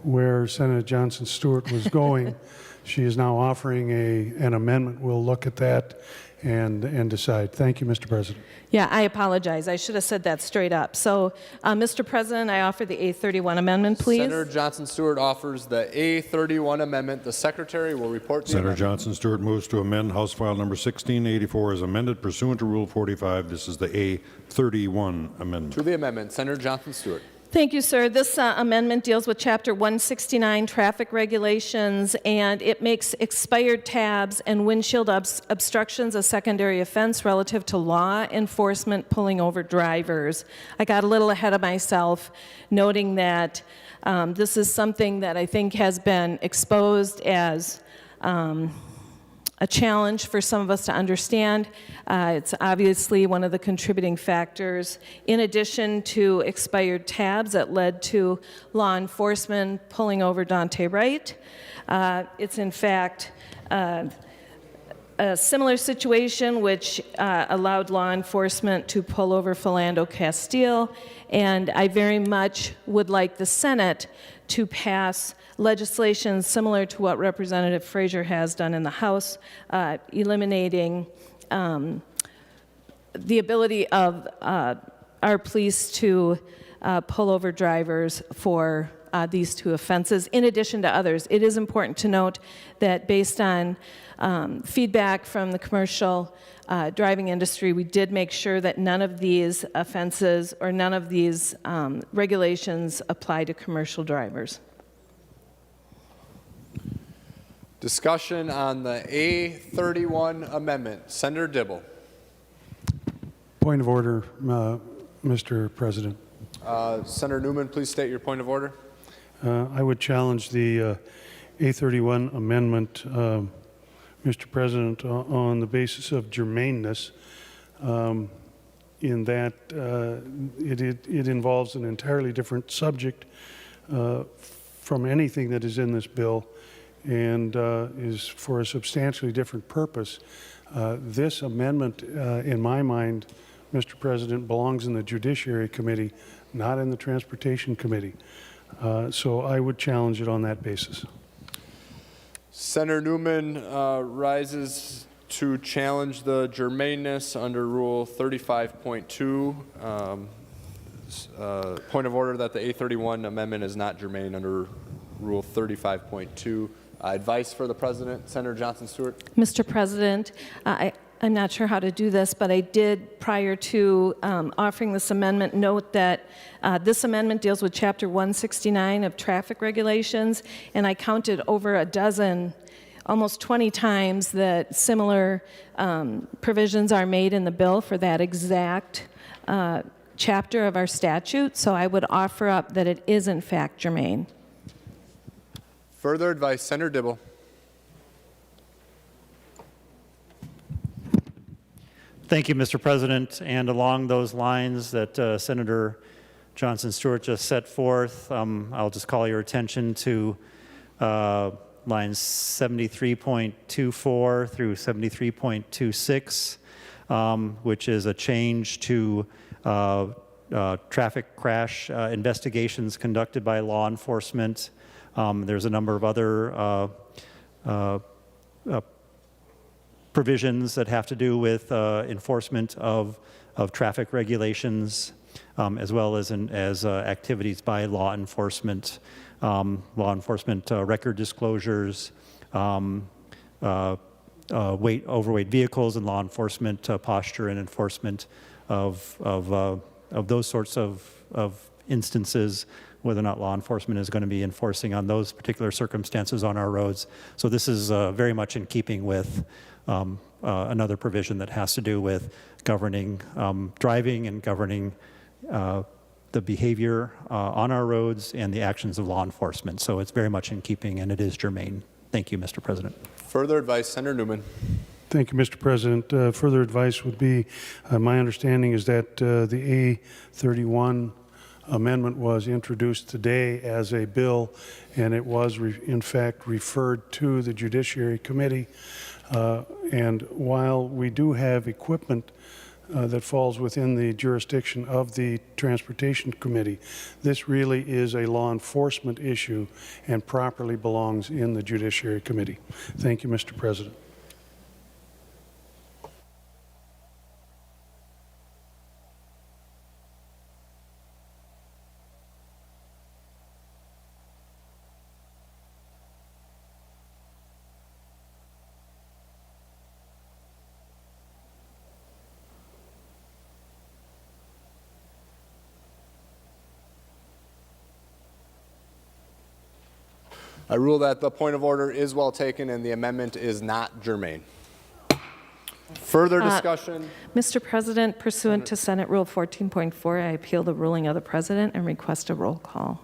where Senator Johnson Stewart was going. She is now offering an amendment. We'll look at that and decide. Thank you, Mr. President. Yeah, I apologize. I should have said that straight up. So, Mr. President, I offer the A31 amendment, please. Senator Johnson Stewart offers the A31 amendment. The Secretary will report the Senator amendment. Johnson Stewart moves to amend House File Number 1684 as amended pursuant to Rule 45. This is the A31 amendment. To the amendment, Senator Johnson Stewart. Thank you, sir. This amendment deals with Chapter 169 traffic regulations, and it makes expired tabs and windshield obstructions a secondary offense relative to law enforcement pulling over drivers. I got a little ahead of myself, noting that this is something that I think has been exposed as a challenge for some of us to understand. It's obviously one of the contributing factors, in addition to expired tabs that led to law enforcement pulling over Daunte Wright. It's in fact a similar situation which allowed law enforcement to pull over Philando Castile, and I very much would like the Senate to pass legislation similar to what Representative Frazier has done in the House, eliminating the ability of our police to pull over drivers for these two offenses, in addition to others. It is important to note that based on feedback from the commercial driving industry, we did make sure that none of these offenses or none of these regulations apply to commercial drivers. Discussion on the A31 amendment. Senator Dibble. Point of order, Mr. President. Senator Newman, please state your point of order. I would challenge the A31 amendment, Mr. President, on the basis of germaneness, in that it involves an entirely different subject from anything that is in this bill, and is for a substantially different purpose. This amendment, in my mind, Mr. President, belongs in the Judiciary Committee, not in the Transportation Committee. So I would challenge it on that basis. Senator Newman rises to challenge the germaneness under Rule 35.2. Point of order that the A31 amendment is not germane under Rule 35.2. Advice for the President, Senator Johnson Stewart. Mr. President, I'm not sure how to do this, but I did, prior to offering this amendment, note that this amendment deals with Chapter 169 of traffic regulations, and I counted over a dozen, almost 20 times that similar provisions are made in the bill for that exact chapter of our statute, so I would offer up that it is in fact germane. Further advice, Senator Dibble. Thank you, Mr. President. And along those lines that Senator Johnson Stewart just set forth, I'll just call your attention to lines 73.24 through 73.26, which is a change to traffic crash investigations conducted by law enforcement. There's a number of other provisions that have to do with enforcement of traffic regulations, as well as activities by law enforcement, record disclosures, overweight vehicles, and law enforcement posture and enforcement of those sorts of instances, whether or not law enforcement is going to be enforcing on those particular circumstances on our roads. So this is very much in keeping with another provision that has to do with governing driving and governing the behavior on our roads and the actions of law enforcement. So it's very much in keeping, and it is germane. Thank you, Mr. President. Further advice, Senator Newman. Thank you, Mr. President. Further advice would be, my understanding is that the A31 amendment was introduced today as a bill, and it was in fact referred to the Judiciary Committee. And while we do have equipment that falls within the jurisdiction of the Transportation Committee, this really is a law enforcement issue and properly belongs in the Judiciary Committee. Thank you, Mr. President. I rule that the point of order is well taken and the amendment is not germane. Further discussion? Mr. President, pursuant to Senate Rule 14.4, I appeal the ruling of the President and request a roll call.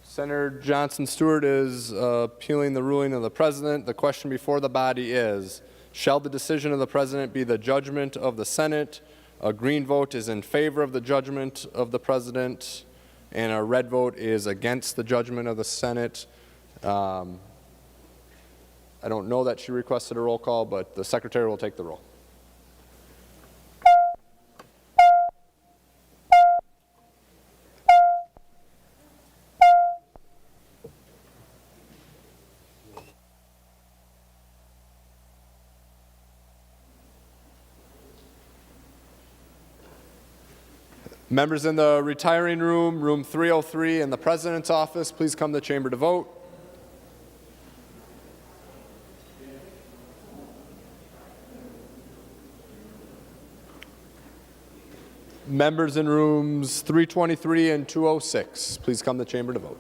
Senator Johnson Stewart is appealing the ruling of the President. The question before the body is, shall the decision of the President be the judgment of the Senate? A green vote is in favor of the judgment of the President, and a red vote is against the judgment of the Senate. I don't know that she requested a roll call, but the Secretary will take the roll. Members in the retiring room, room 303 in the President's office, please come to the chamber to vote. Members in rooms 323 and 206, please come to the chamber to vote.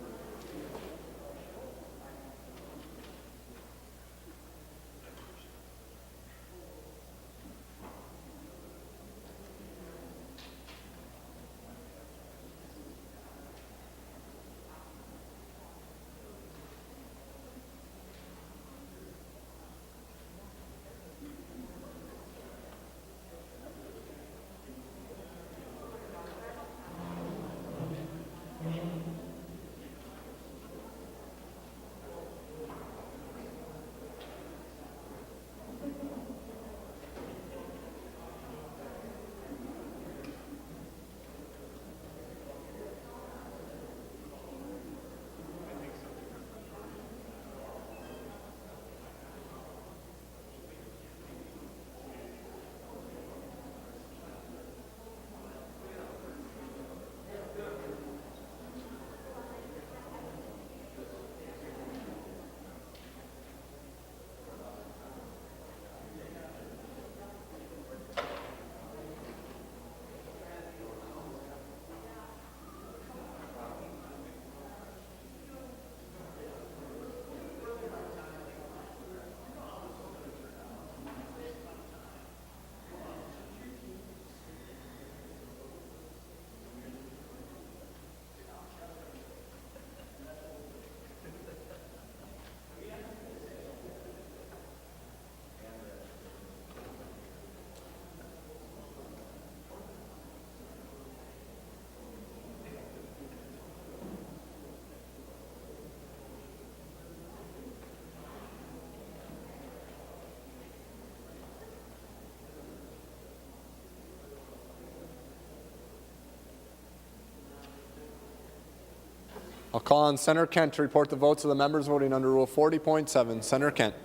I'll call on Senator Kent to report the votes of the members voting under Rule 40.7. Senator Kent.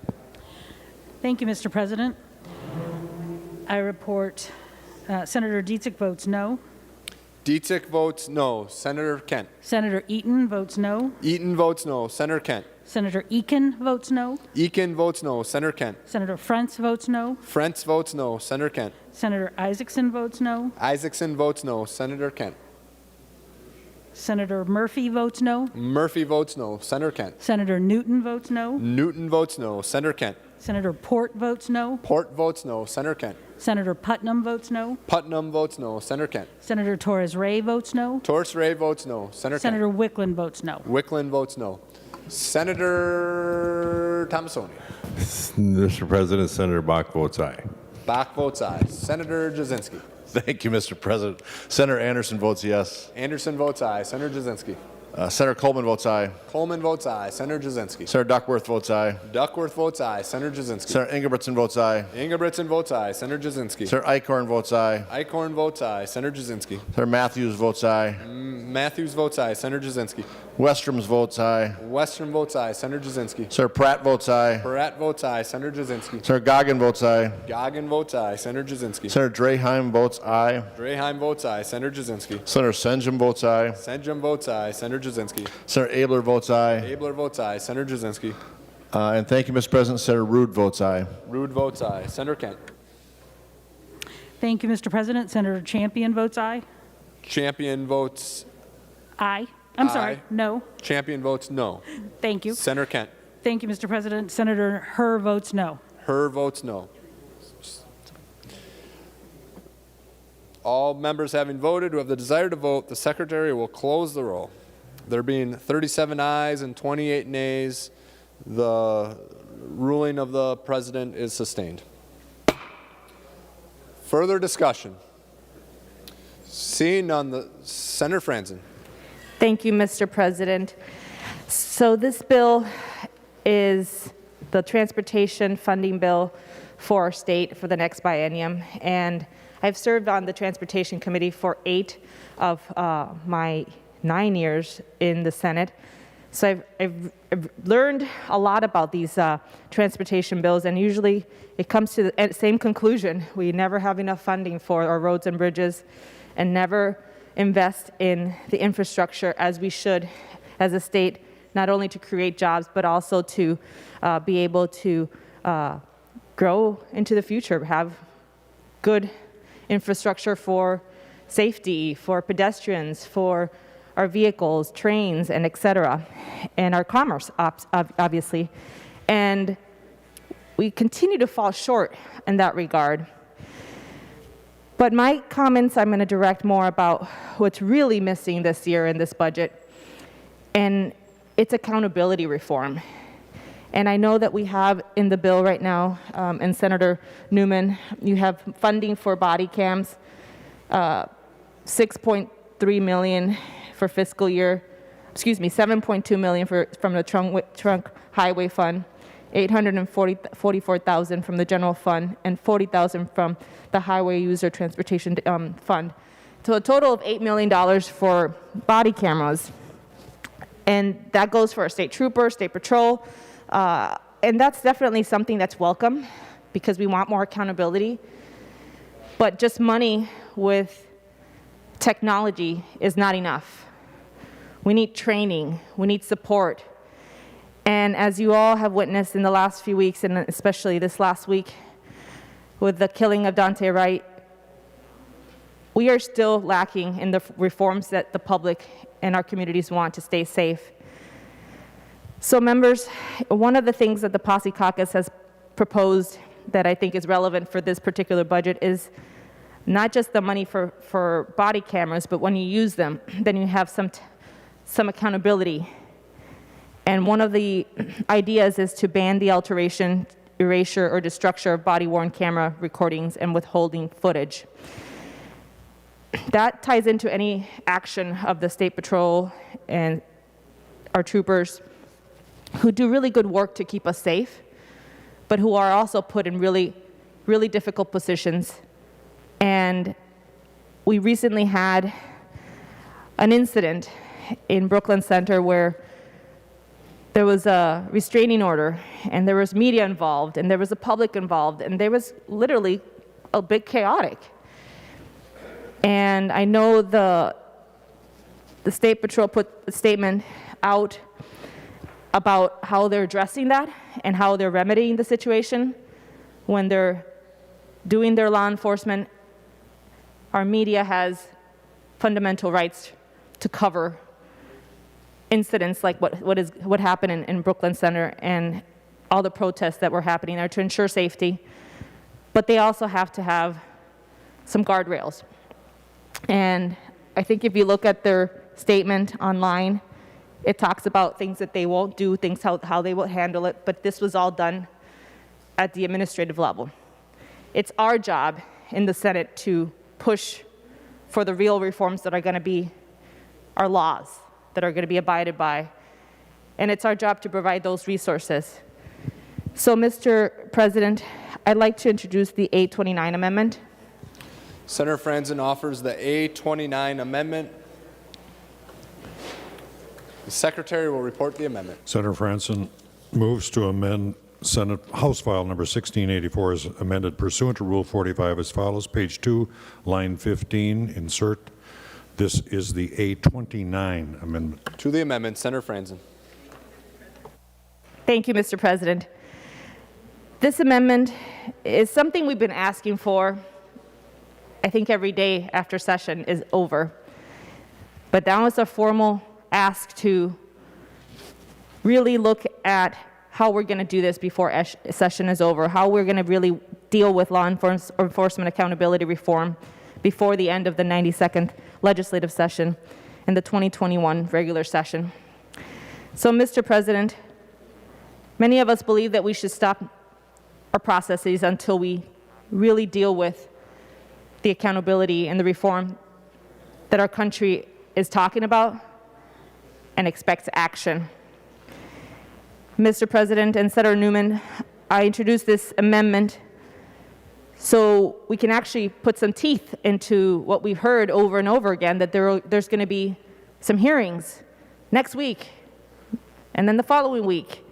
Thank you, Mr. President. I report Senator Dietzick votes no. Dietzick votes no. Senator Kent. Senator Eaton votes no. Eaton votes no. Senator Kent. Senator Eakin votes no. Eakin votes no. Senator Kent. Senator Frentz votes no. Frentz votes no. Senator Kent. Senator Isaacson votes no. Isaacson votes no. Senator Kent. Senator Murphy votes no. Murphy votes no. Senator Kent. Senator Newton votes no. Newton votes no. Senator Kent. Senator Port votes no. Port votes no. Senator Kent. Senator Putnam votes no. Putnam votes no. Senator Kent. Senator Torres Ray votes no. Torres Ray votes no. Senator Senator Wickland votes no. Kent. Wickland votes no. Senator Thomasoni. Mr. President, Senator Bach votes aye. Bach votes aye. Senator Jasinski. Thank you, Mr. President. Senator Anderson votes yes. Anderson votes aye. Senator Jasinski. Senator Coleman votes aye. Coleman votes aye. Senator Jasinski. Senator Duckworth votes aye. Duckworth votes aye. Senator Jasinski. Senator Ingebrigtsen votes aye. Ingebrigtsen votes aye. Senator Jasinski. Senator Eichhorn votes aye. Eichhorn votes aye. Senator Jasinski. Senator Matthews votes aye. Matthews votes aye. Senator Jasinski. Westrums votes aye. Westrom votes aye. Senator Jasinski. Senator Pratt votes aye. Pratt votes aye. Senator Jasinski. Senator Goggin votes aye. Goggin votes aye. Senator Jasinski. Senator Draheim votes aye. Draheim votes aye. Senator Jasinski. Senator Senjum votes aye. Senjum votes aye. Senator Jasinski. Senator Abler votes aye. Abler votes aye. Senator Jasinski. And thank you, Mr. President. Senator Rude votes aye. Rude votes aye. Senator Kent. Thank you, Mr. President. Senator Champion votes aye. Champion votes Aye. I'm Aye. sorry, no. Champion votes no. Thank you. Senator Kent. Thank you, Mr. President. Senator Herr votes no. Herr votes no. All members having voted who have the desire to vote, the Secretary will close the roll. There being 37 ayes and 28 nays, the ruling of the President is sustained. Further discussion? Seeing none, the Senator Franzen. Thank you, Mr. President. So this bill is the transportation funding bill for our state for the next biennium, and I've served on the Transportation Committee for 8 of my 9 years in the Senate. So I've learned a lot about these transportation bills, and usually it comes to the same conclusion. We never have enough funding for our roads and bridges and never invest in the infrastructure as we should as a state, not only to create jobs, but also to be able to grow into the future, have good infrastructure for safety, for pedestrians, for our vehicles, trains, and et cetera, and our commerce, obviously. And we continue to fall short in that regard. But my comments, I'm going to direct more about what's really missing this year in this budget, and it's accountability reform. And I know that we have in the bill right now, and Senator Newman, you have funding for body cams, $6.3 million for fiscal year, $7.2 million from the trunk highway fund, $844,000 from the general fund, and $40,000 from the highway user transportation fund. So a total of $8 million for body cameras. And that goes for our state troopers, state patrol, and that's definitely something that's welcome because we want more accountability. But just money with technology is not enough. We need training, we need support. And as you all have witnessed in the last few weeks, and especially this last week with the killing of Dante Wright, we are still lacking in the reforms that the public and our communities want to stay safe. So members, one of the things that the Posse Caucus has proposed that I think is relevant for this particular budget is not just the money for body cameras, but when you use them, then you have some accountability. And one of the ideas is to ban the alteration, erasure, or destruction of body-worn camera recordings and withholding footage. That ties into any action of the State Patrol and our troopers who do really good work to keep us safe, but who are also put in really, really difficult positions. And we recently had an incident in Brooklyn Center where there was a restraining order, and there was media involved, and there was the public involved, and there was literally a bit chaotic. And I know the State Patrol put a statement out about how they're addressing that and how they're remedying the situation when they're doing their law enforcement. Our media has fundamental rights to cover incidents like what happened in Brooklyn Center and all the protests that were happening there to ensure safety. But they also have to have some guardrails. And I think if you look at their statement online, it talks about things that they won't do, things how they will handle it, but this was all done at the administrative level. It's our job in the Senate to push for the real reforms that are going to be our laws, that are going to be abided by, and it's our job to provide those resources. So, Mr. President, I'd like to introduce the A29 amendment. Senator Franzen offers the A29 amendment. The Secretary will report the amendment. Senator Franzen moves to amend Senate House File number 1684 as amended pursuant to Rule 45 as follows. Page 2, line 15, insert. This is the A29 amendment. To the amendment, Senator Franzen. Thank you, Mr. President. This amendment is something we've been asking for, I think, every day after session is over. But now it's a formal ask to really look at how we're going to do this before session is over, how we're going to really deal with law enforcement accountability reform before the end of the 92nd legislative session and the 2021 regular session. So, Mr. President, many of us believe that we should stop our processes until we really deal with the accountability and the reform that our country is talking about and expects action. Mr. President and Senator Newman, I introduced this amendment so we can actually put some teeth into what we've heard over and over again, that there's going to be some hearings next week and then the following week.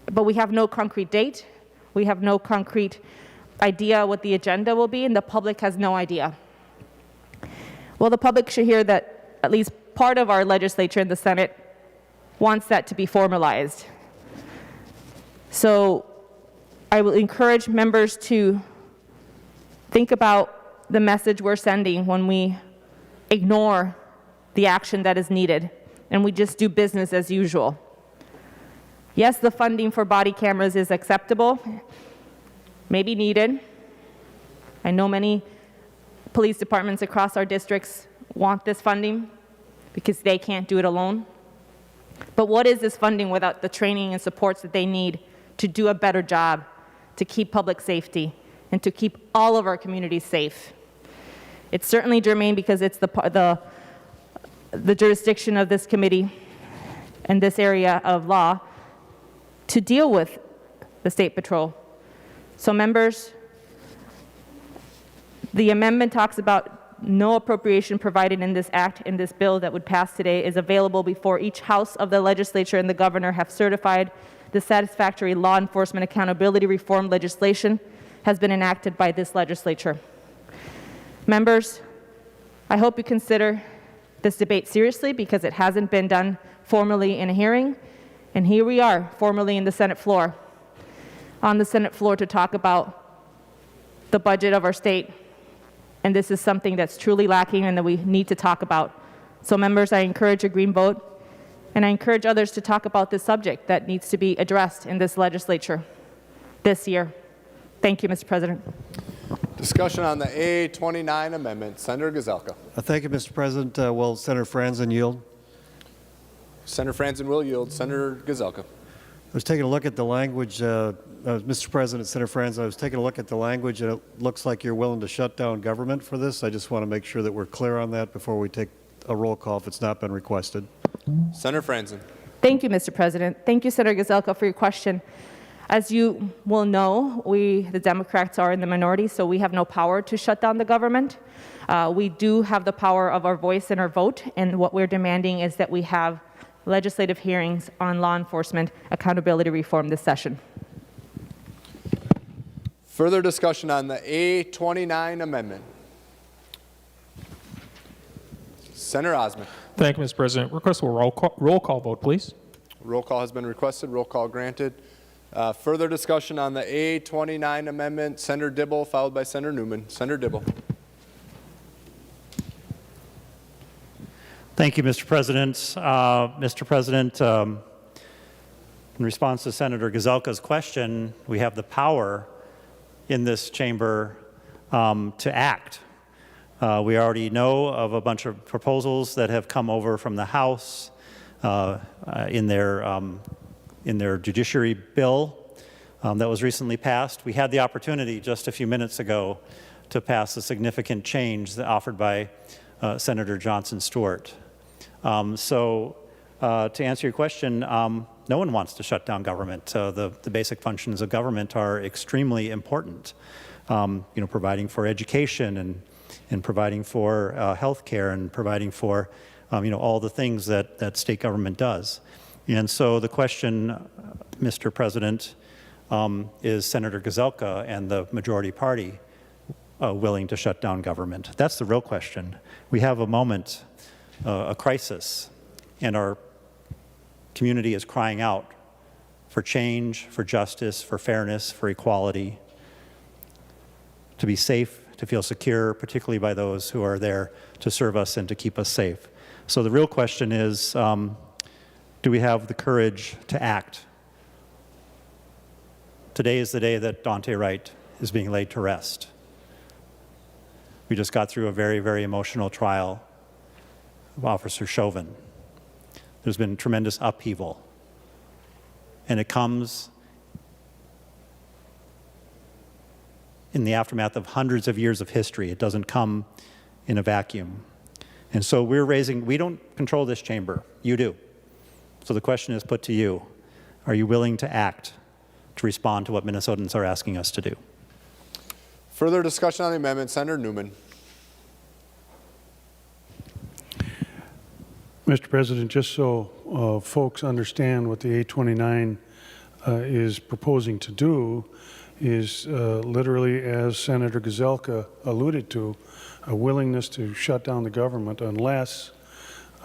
But we have no concrete date. We have no concrete idea what the agenda will be, and the public has no idea. Well, the public should hear that at least part of our legislature in the Senate wants that to be formalized. So I will encourage members to think about the message we're sending when we ignore the action that is needed and we just do business as usual. Yes, the funding for body cameras is acceptable, maybe needed. I know many police departments across our districts want this funding because they can't do it alone. But what is this funding without the training and supports that they need to do a better job to keep public safety and to keep all of our communities safe? It's certainly germane because it's the jurisdiction of this committee and this area of law to deal with the State Patrol. So, members, the amendment talks about no appropriation provided in this act, in this bill that would pass today, is available before each house of the legislature and the governor have certified the satisfactory law enforcement accountability reform legislation has been enacted by this legislature. Members, I hope you consider this debate seriously because it hasn't been done formally in a hearing, and here we are formally in the Senate floor, on the Senate floor to talk about the budget of our state. And this is something that's truly lacking and that we need to talk about. So, members, I encourage a green vote, and I encourage others to talk about this subject that needs to be addressed in this legislature this year. Thank you, Mr. President. Discussion on the A29 amendment. Senator Gazelka. Thank you, Mr. President. Will Senator Franzen yield? Senator Franzen will yield. Senator Gazelka. I was taking a look at the language, Mr. President, Senator Franzen, I was taking a look at the language, and it looks like you're willing to shut down government for this. I just want to make sure that we're clear on that before we take a roll call if it's not been requested. Senator Franzen. Thank you, Mr. President. Thank you, Senator Gazelka, for your question. As you will know, we, the Democrats, are in the minority, so we have no power to shut down the government. We do have the power of our voice and our vote, and what we're demanding is that we have legislative hearings on law enforcement accountability reform this session. Further discussion on the A29 amendment. Senator Osmond. Thank you, Mr. President. Request a roll call vote, please. Roll call has been requested. Roll call granted. Further discussion on the A29 amendment. Senator Dibble, followed by Senator Newman. Senator Dibble. Thank you, Mr. President. Mr. President, in response to Senator Gazelka's question, we have the power in this chamber to act. We already know of a bunch of proposals that have come over from the House in their judiciary bill that was recently passed. We had the opportunity just a few minutes ago to pass a significant change offered by Senator Johnson Stewart. To answer your question, no one wants to shut down government. The basic functions of government are extremely important. Providing for education and providing for health care and providing for all the things that state government does. And so the question, Mr. President, is Senator Gazelka and the majority party willing to shut down government? That's the real question. We have a moment, a crisis, and our community is crying out for change, for justice, for fairness, for equality, to be safe, to feel secure, particularly by those who are there to serve us and to keep us safe. So the real question is, do we have the courage to act? Today is the day that Daunte Wright is being laid to rest. We just got through a very, very emotional trial of Officer Chauvin. There's been tremendous upheaval, and it comes in the aftermath of hundreds of years of history. It doesn't come in a vacuum. And so we don't control this chamber, you do. So the question is put to you, are you willing to act to respond to what Minnesotans are asking us to do? Further discussion on the amendment. Senator Newman. Mr. President, just so folks understand what the A29 is proposing to do is literally, as Senator Gazelka alluded to, a willingness to shut down the government unless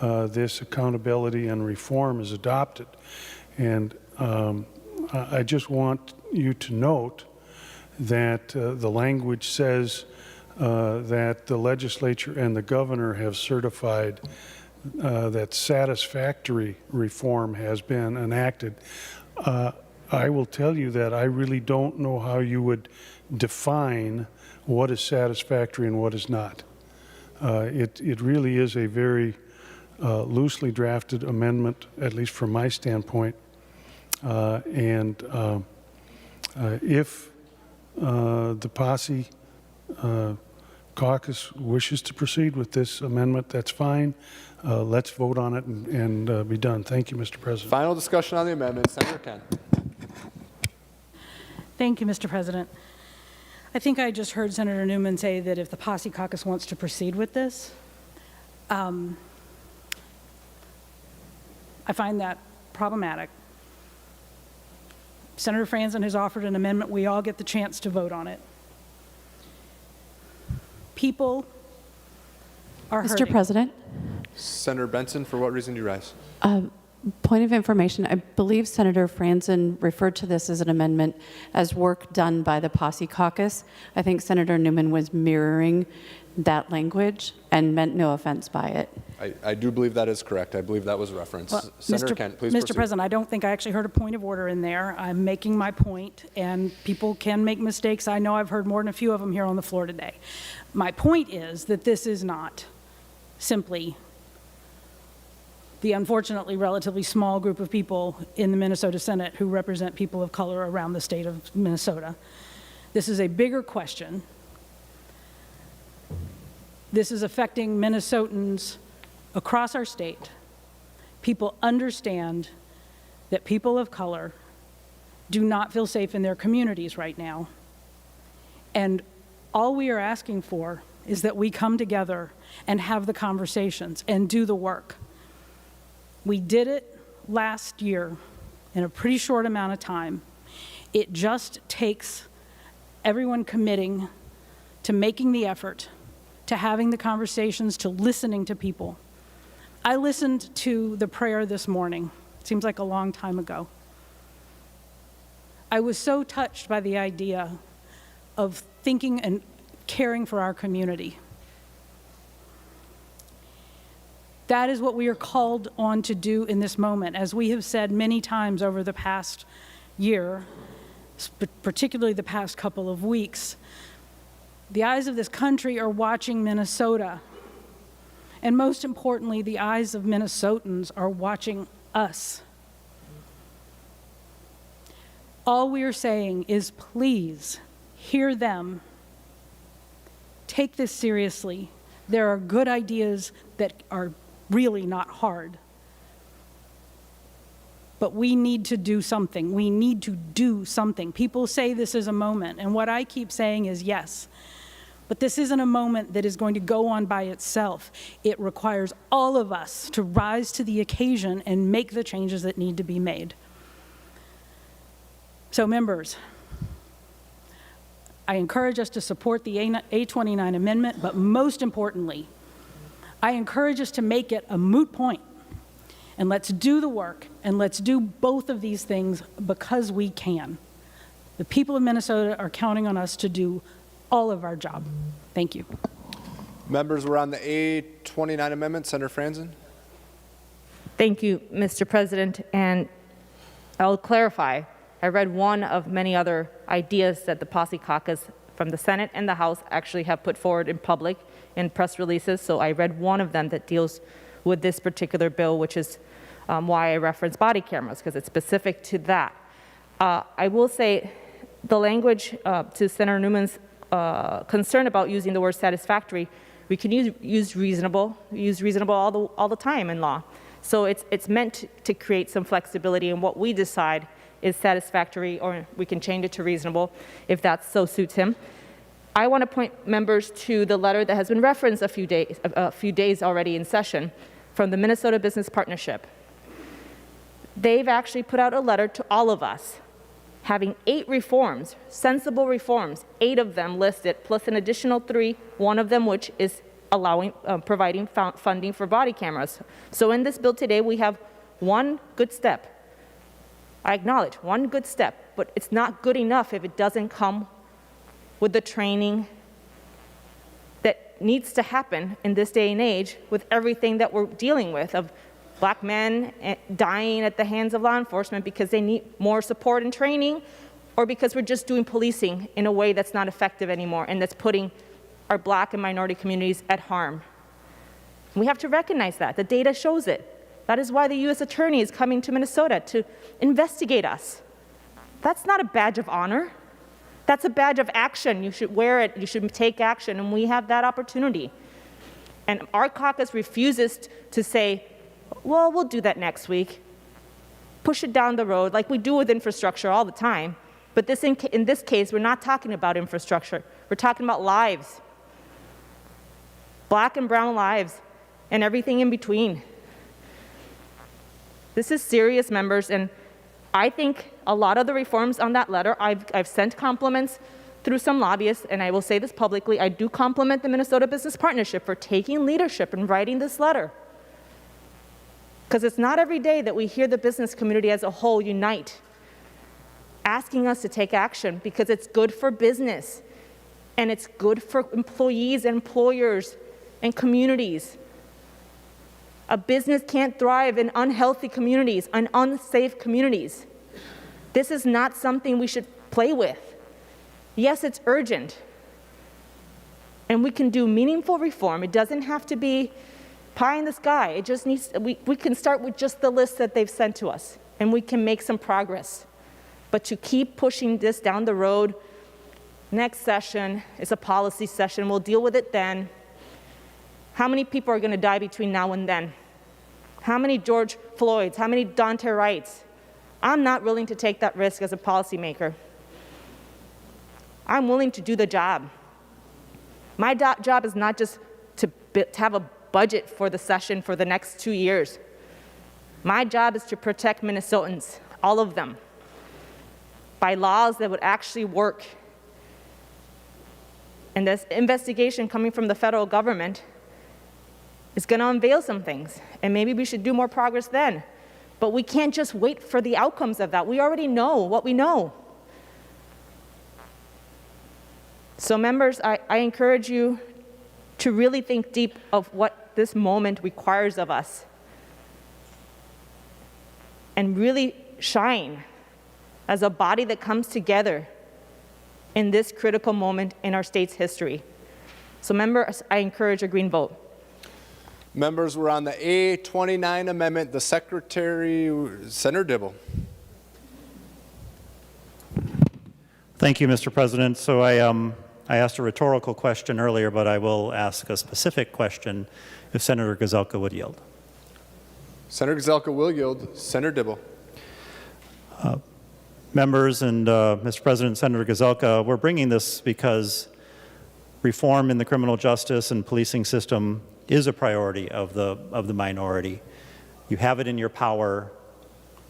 this accountability and reform is adopted. And I just want you to note that the language says that the legislature and the governor have certified that satisfactory reform has been enacted. I will tell you that I really don't know how you would define what is satisfactory and what is not. It really is a very loosely drafted amendment, at least from my standpoint. If the Posse caucus wishes to proceed with this amendment, that's fine. Let's vote on it and be done. Thank you, Mr. President. Final discussion on the amendment. Senator Kent. Thank you, Mr. President. I think I just heard Senator Newman say that if the Posse caucus wants to proceed with this, I find that problematic. Senator Franzen has offered an amendment. We all get the chance to vote on it. People are hurting. Mr. President. Senator Benson, for what reason do you rise? Point of information, I believe Senator Franzen referred to this as an amendment as work done by the Posse caucus. I think Senator Newman was mirroring that language and meant no offense by it. I do believe that is correct. I believe that was referenced. Well, Senator Kent, please Mr. proceed. President, I don't think I actually heard a point of order in there. I'm making my point, and people can make mistakes. I know I've heard more than a few of them here on the floor today. My point is that this is not simply the unfortunately relatively small group of people in the Minnesota Senate who represent people of color around the state of Minnesota. This is a bigger question. This is affecting Minnesotans across our state. People understand that people of color do not feel safe in their communities right now. And all we are asking for is that we come together and have the conversations and do the work. We did it last year in a pretty short amount of time. It just takes everyone committing to making the effort, to having the conversations, to listening to people. I listened to the prayer this morning. It seems like a long time ago. I was so touched by the idea of thinking and caring for our community. That is what we are called on to do in this moment. As we have said many times over the past year, particularly the past couple of weeks, the eyes of this country are watching Minnesota. And most importantly, the eyes of Minnesotans are watching us. All we are saying is, please hear them. Take this seriously. There are good ideas that are really not hard. But we need to do something. We need to do something. People say this is a moment, and what I keep saying is yes. But this isn't a moment that is going to go on by itself. It requires all of us to rise to the occasion and make the changes that need to be made. So members, I encourage us to support the A29 amendment, but most importantly, I encourage us to make it a moot point. And let's do the work, and let's do both of these things because we can. The people of Minnesota are counting on us to do all of our job. Thank you. Members, we're on the A29 amendment. Senator Franzen. Thank you, Mr. President. And I'll clarify. I read one of many other ideas that the Posse Caucus from the Senate and the House actually have put forward in public in press releases. So I read one of them that deals with this particular bill, which is why I reference body cameras, because it's specific to that. I will say the language to Senator Newman's concern about using the word satisfactory, we can use reasonable all the time in law. So it's meant to create some flexibility in what we decide is satisfactory, or we can change it to reasonable if that so suits him. I want to point members to the letter that has been referenced a few days already in session from the Minnesota Business Partnership. They've actually put out a letter to all of us, having 8 reforms, sensible reforms, 8 of them listed, plus an additional 3, one of them which is providing funding for body cameras. So in this bill today, we have one good step. I acknowledge, one good step, but it's not good enough if it doesn't come with the training that needs to happen in this day and age with everything that we're dealing with of Black men dying at the hands of law enforcement because they need more support and training, or because we're just doing policing in a way that's not effective anymore and that's putting our Black and minority communities at harm. We have to recognize that. The data shows it. That is why the U.S. Attorney is coming to Minnesota to investigate us. That's not a badge of honor. That's a badge of action. You should wear it. You should take action, and we have that opportunity. And our caucus refuses to say, well, we'll do that next week. Push it down the road like we do with infrastructure all the time. But in this case, we're not talking about infrastructure. We're talking about lives. Black and brown lives, and everything in between. This is serious, members, and I think a lot of the reforms on that letter, I've sent compliments through some lobbyists, and I will say this publicly, I do compliment the Minnesota Business Partnership for taking leadership in writing this letter. Because it's not every day that we hear the business community as a whole unite, asking us to take action, because it's good for business, and it's good for employees and employers and communities. A business can't thrive in unhealthy communities, in unsafe communities. This is not something we should play with. Yes, it's urgent. And we can do meaningful reform. It doesn't have to be pie in the sky. It just needs, we can start with just the list that they've sent to us, and we can make some progress. But to keep pushing this down the road, next session is a policy session. We'll deal with it then. How many people are going to die between now and then? How many George Floyds? How many Daunte Wrights? I'm not willing to take that risk as a policymaker. I'm willing to do the job. My job is not just to have a budget for the session for the next 2 years. My job is to protect Minnesotans, all of them, by laws that would actually work. And this investigation coming from the federal government is going to unveil some things, and maybe we should do more progress then. But we can't just wait for the outcomes of that. We already know what we know. So members, I encourage you to really think deep of what this moment requires of us and really shine as a body that comes together in this critical moment in our state's history. So members, I encourage a green vote. Members, we're on the A29 amendment. The Secretary, Senator Dibble. Thank you, Mr. President. So I asked a rhetorical question earlier, but I will ask a specific question if Senator Gazelka would yield. Senator Gazelka will yield. Senator Dibble. Members and Mr. President, Senator Gazelka, we're bringing this because reform in the criminal justice and policing system is a priority of the minority. You have it in your power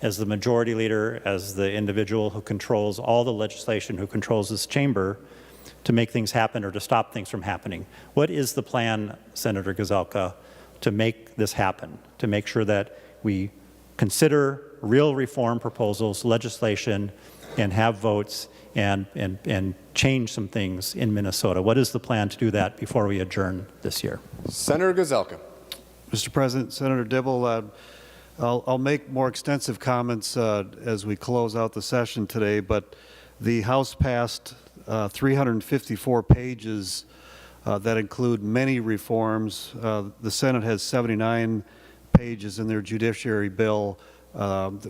as the majority leader, as the individual who controls all the legislation, who controls this chamber, to make things happen or to stop things from happening. What is the plan, Senator Gazelka, to make this happen, to make sure that we consider real reform proposals, legislation, and have votes and change some things in Minnesota? What is the plan to do that before we adjourn this year? Senator Gazelka. Mr. President, Senator Dibble, I'll make more extensive comments as we close out the session today, but the House passed 354 pages that include many reforms. The Senate has 79 pages in their judiciary bill.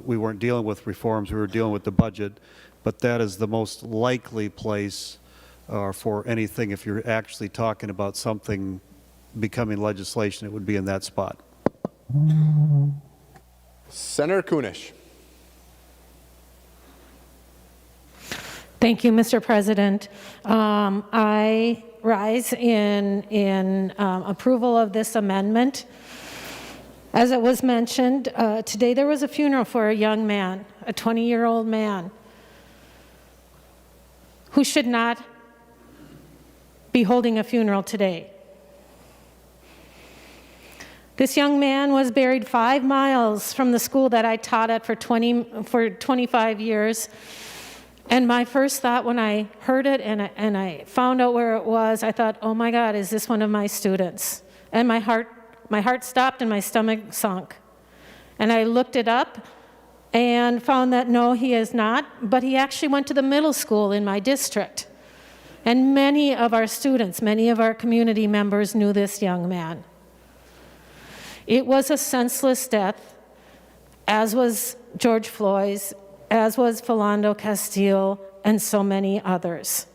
We weren't dealing with reforms, we were dealing with the budget, but that is the most likely place for anything. If you're actually talking about something becoming legislation, it would be in that spot. Senator Kunish. Thank you, Mr. President. I rise in approval of this amendment. As it was mentioned, today there was a funeral for a young man, a 20-year-old man, who should not be holding a funeral today. This young man was buried 5 miles from the school that I taught at for 25 years. And my first thought when I heard it and I found out where it was, I thought, oh my God, is this one of my students? And my heart stopped and my stomach sunk. And I looked it up and found that no, he is not, but he actually went to the middle school in my district. And many of our students, many of our community members knew this young man. It was a senseless death, as was George Floyd's, as was Philando Castile, and so many others.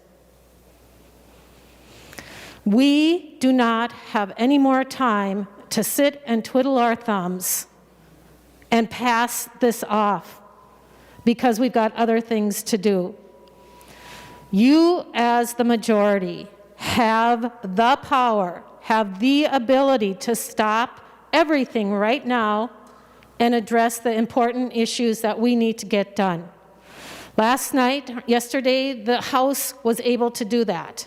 We do not have any more time to sit and twiddle our thumbs and pass this off because we've got other things to do. You, as the majority, have the power, have the ability to stop everything right now and address the important issues that we need to get done. Yesterday, the House was able to do that.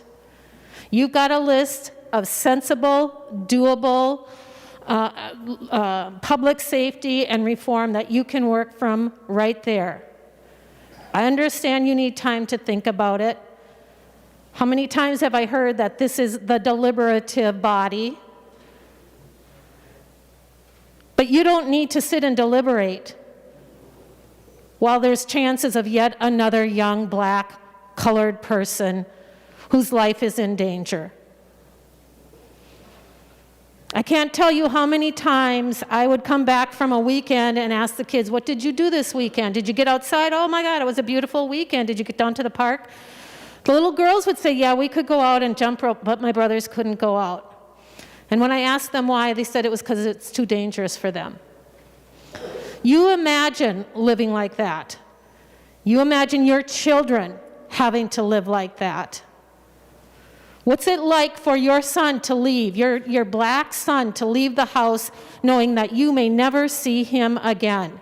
You've got a list of sensible, doable, public safety and reform that you can work from right there. I understand you need time to think about it. How many times have I heard that this is the deliberative body? But you don't need to sit and deliberate while there's chances of yet another young black colored person whose life is in danger. I can't tell you how many times I would come back from a weekend and ask the kids, what did you do this weekend? Did you get outside? Oh my God, it was a beautiful weekend. Did you get down to the park? The little girls would say, yeah, we could go out and jump rope, but my brothers couldn't go out. And when I asked them why, they said it was because it's too dangerous for them. You imagine living like that. You imagine your children having to live like that. What's it like for your son to leave, your black son to leave the house knowing that you may never see him again?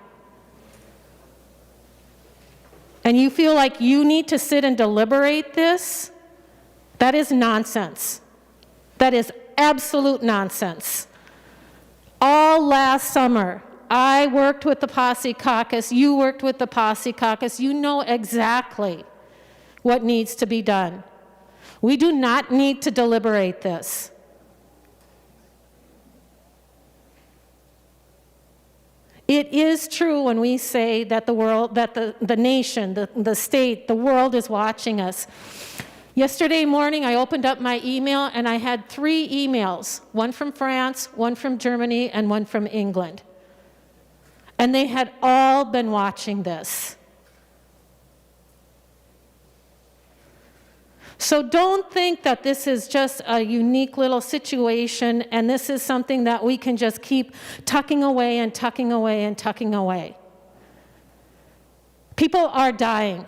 And you feel like you need to sit and deliberate this? That is nonsense. That is absolute nonsense. All last summer, I worked with the Posse Caucus, you worked with the Posse Caucus, you know exactly what needs to be done. We do not need to deliberate this. It is true when we say that the world, that the nation, the state, the world is watching us. Yesterday morning, I opened up my email and I had 3 emails, one from France, one from Germany, and one from England. And they had all been watching this. So don't think that this is just a unique little situation and this is something that we can just keep tucking away and tucking away and tucking away. People are dying.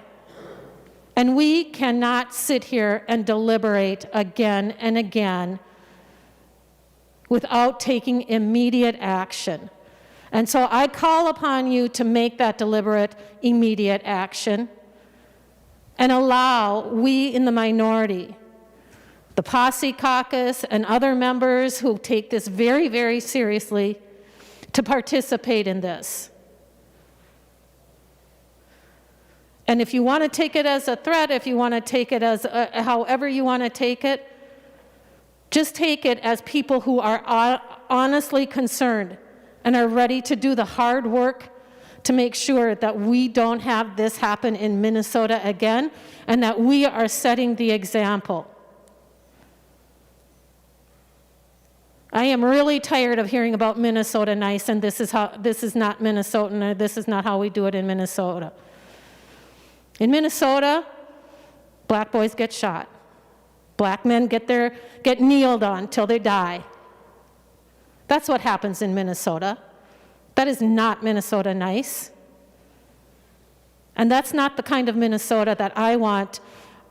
And we cannot sit here and deliberate again and again without taking immediate action. And so I call upon you to make that deliberate, immediate action and allow we in the minority, the Posse Caucus and other members who take this very, very seriously, to participate in this. And if you want to take it as a threat, if you want to take it as however you want to take it, just take it as people who are honestly concerned and are ready to do the hard work to make sure that we don't have this happen in Minnesota again and that we are setting the example. I am really tired of hearing about Minnesota nice and this is not Minnesotan or this is not how we do it in Minnesota. In Minnesota, black boys get shot. Black men get kneeled on till they die. That's what happens in Minnesota. That is not Minnesota nice. And that's not the kind of Minnesota that I want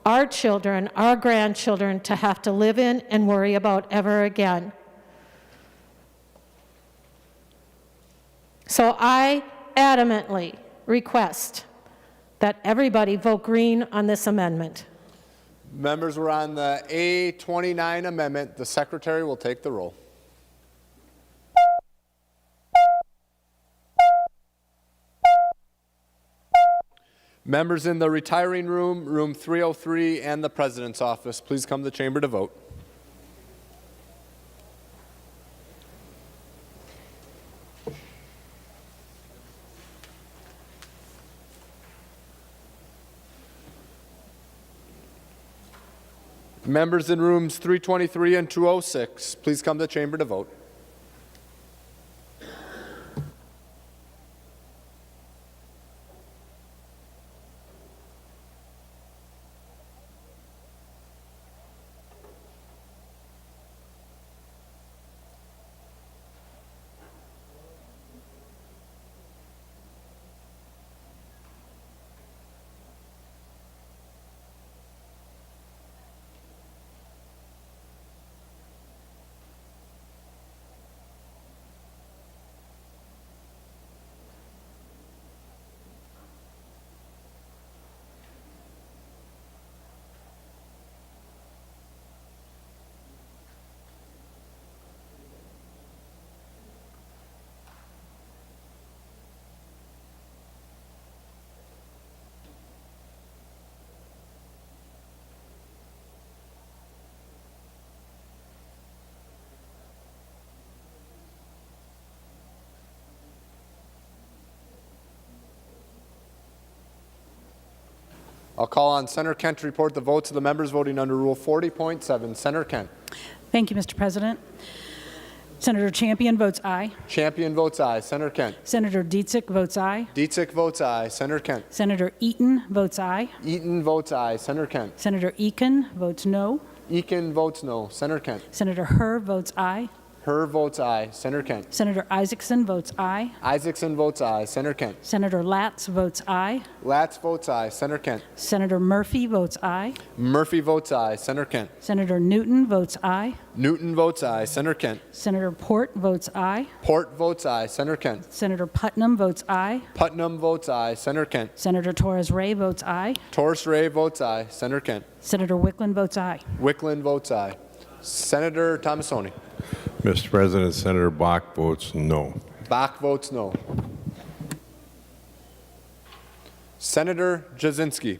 our children, our grandchildren to have to live in and worry about ever again. So I adamantly request that everybody vote green on this amendment. Members, we're on the A29 amendment. The secretary will take the roll. Members in the retiring room, room 303, and the president's office, please come to the chamber to vote. Members in rooms 323 and 206, please come to the chamber to vote. I'll call on Senator Kent to report the votes of the members voting under Rule 40.7. Senator Kent. Thank you, Mr. President. Senator Champion votes aye. Champion votes aye. Senator Kent. Senator Dietzick votes aye. Dietzick votes aye. Senator Kent. Senator Eaton votes aye. Eaton votes aye. Senator Kent. Senator Eakin votes no. Eakin votes no. Senator Kent. Senator Herr votes aye. Herr votes aye. Senator Kent. Senator Isaacson votes aye. Isaacson votes aye. Senator Kent. Senator Latz votes aye. Latz votes aye. Senator Kent. Senator Murphy votes aye. Murphy votes aye. Senator Kent. Senator Newton votes aye. Newton votes aye. Senator Kent. Senator Port votes aye. Port votes aye. Senator Kent. Senator Putnam votes aye. Putnam votes aye. Senator Kent. Senator Torres Ray votes aye. Torres Ray votes aye. Senator Kent. Senator Wickland votes aye. Wickland votes aye. Senator Thomasoni. Mr. President, Senator Bach votes no. Bach votes no. Senator Jasinski.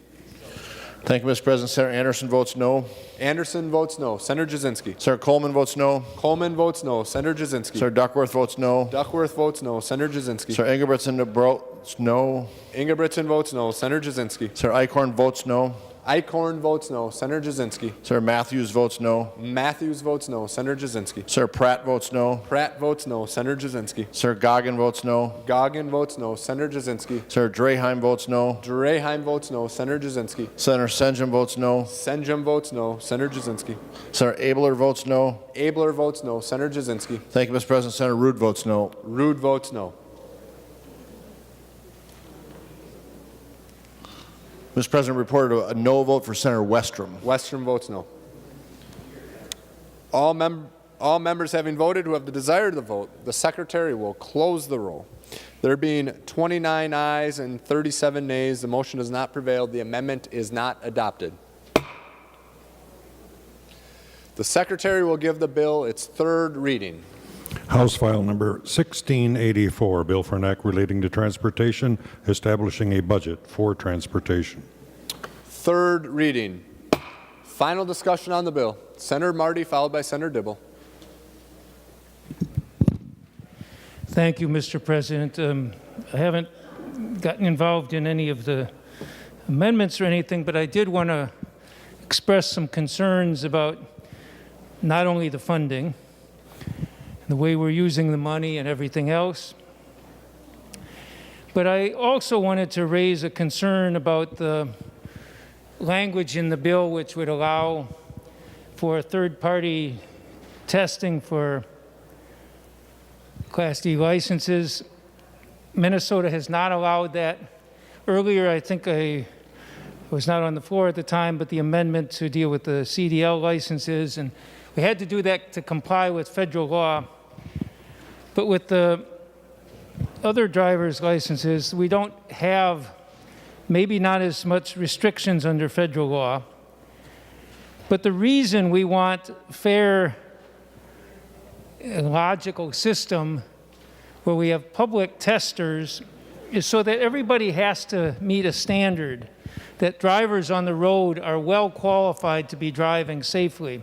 Thank you, Mr. President. Senator Anderson votes no. Anderson votes no. Senator Jasinski. Senator Coleman votes no. Coleman votes no. Senator Jasinski. Senator Duckworth votes no. Duckworth votes no. Senator Jasinski. Senator Ingebrigtsen votes no. Ingebrigtsen votes no. Senator Jasinski. Senator Eichhorn votes no. Eichhorn votes no. Senator Jasinski. Senator Matthews votes no. Matthews votes no. Senator Jasinski. Senator Pratt votes no. Pratt votes no. Senator Jasinski. Senator Goggin votes no. Goggin votes no. Senator Jasinski. Senator Draheim votes no. Draheim votes no. Senator Jasinski. Senator Senjum votes no. Senjum votes no. Senator Jasinski. Senator Abler votes no. Abler votes no. Senator Jasinski. Thank you, Mr. President. Senator Rude votes no. Rude votes no. Mr. President, reported a no vote for Senator Westrom. Westrom votes no. All members having voted who have the desire to vote, the Secretary will close the roll. There being 29 ayes and 37 nays, the motion has not prevailed. The amendment is not adopted. The Secretary will give the bill its third reading. House File Number 1684, Bill for an Act relating to transportation, establishing a budget for transportation. Third reading. Final discussion on the bill. Senator Marty, followed by Senator Dibble. Thank you, Mr. President. I haven't gotten involved in any of the amendments or anything, but I did want to express some concerns about not only the funding, the way we're using the money and everything else, but I also wanted to raise a concern about the language in the bill which would allow for third-party testing for Class D licenses. Minnesota has not allowed that. Earlier, I think I was not on the floor at the time, but the amendment to deal with the CDL licenses, and we had to do that to comply with federal law. But with the other driver's licenses, we don't have, maybe not as much restrictions under federal law. But the reason we want fair and logical system where we have public testers is so that everybody has to meet a standard, that drivers on the road are well qualified to be driving safely.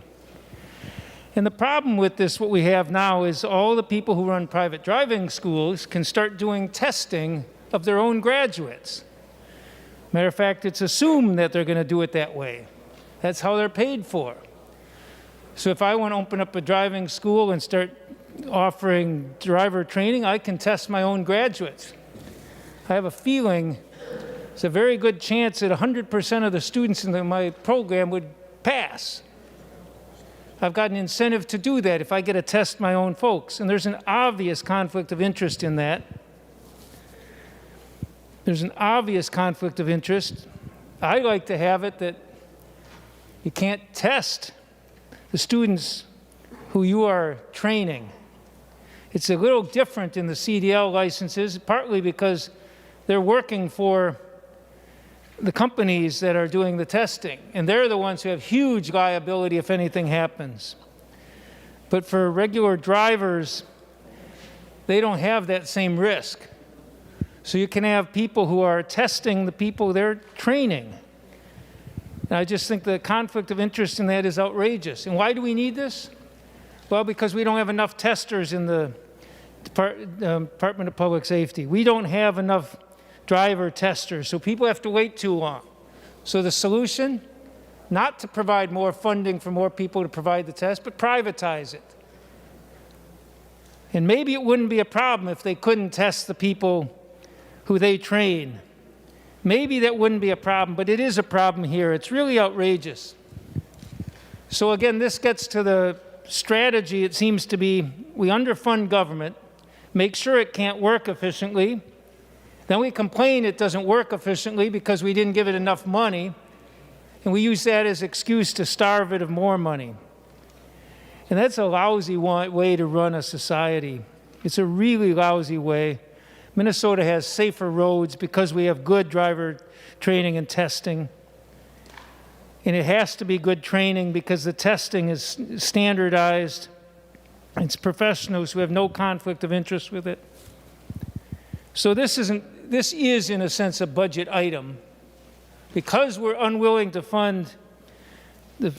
And the problem with this, what we have now, is all the people who run private driving schools can start doing testing of their own graduates. Matter of fact, it's assumed that they're going to do it that way. That's how they're paid for. So if I want to open up a driving school and start offering driver training, I can test my own graduates. I have a feeling there's a very good chance that 100% of the students in my program would pass. I've got an incentive to do that if I get to test my own folks. And there's an obvious conflict of interest in that. There's an obvious conflict of interest. I like to have it that you can't test the students who you are training. It's a little different in the CDL licenses, partly because they're working for the companies that are doing the testing, and they're the ones who have huge liability if anything happens. But for regular drivers, they don't have that same risk. So you can have people who are testing the people they're training. And I just think the conflict of interest in that is outrageous. And why do we need this? Well, because we don't have enough testers in the Department of Public Safety. We don't have enough driver testers, so people have to wait too long. So the solution, not to provide more funding for more people to provide the test, but privatize it. And maybe it wouldn't be a problem if they couldn't test the people who they train. Maybe that wouldn't be a problem, but it is a problem here. It's really outrageous. So again, this gets to the strategy, it seems to be, we underfund government, make sure it can't work efficiently, then we complain it doesn't work efficiently because we didn't give it enough money, and we use that as excuse to starve it of more money. And that's a lousy way to run a society. It's a really lousy way. Minnesota has safer roads because we have good driver training and testing. And it has to be good training because the testing is standardized. It's professionals who have no conflict of interest with it. So this is, in a sense, a budget item. Because we're unwilling to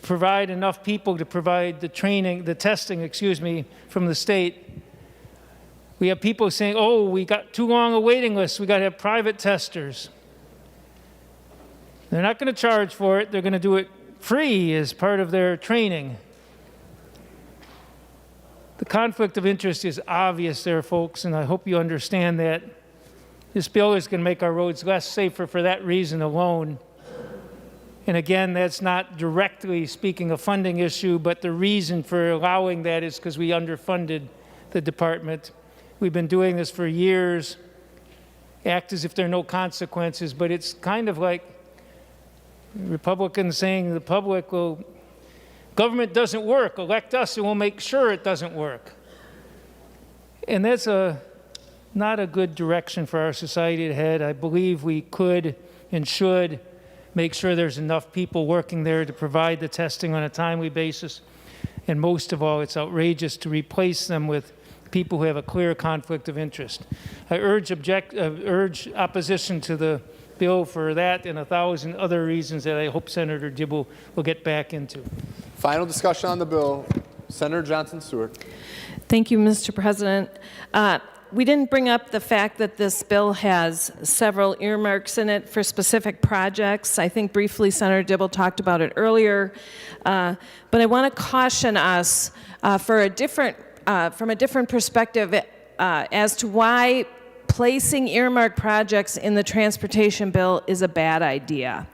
provide enough people to provide the testing, from the state, we have people saying, oh, we got too long a waiting list, we got to have private testers. They're not going to charge for it, they're going to do it free as part of their training. The conflict of interest is obvious there, folks, and I hope you understand that. This bill is going to make our roads less safer for that reason alone. And again, that's not directly speaking a funding issue, but the reason for allowing that is because we underfunded the department. We've been doing this for years, act as if there are no consequences, but it's kind of like Republicans saying to the public, well, government doesn't work, elect us and we'll make sure it doesn't work. And that's not a good direction for our society to head. I believe we could and should make sure there's enough people working there to provide the testing on a timely basis. And most of all, it's outrageous to replace them with people who have a clear conflict of interest. I urge opposition to the bill for that and 1,000 other reasons that I hope Senator Dibble will get back into. Final discussion on the bill. Senator Johnson Stewart. Thank you, Mr. President. We didn't bring up the fact that this bill has several earmarks in it for specific projects. I think briefly Senator Dibble talked about it earlier. But I want to caution us from a different perspective as to why placing earmarked projects in the transportation bill is a bad idea.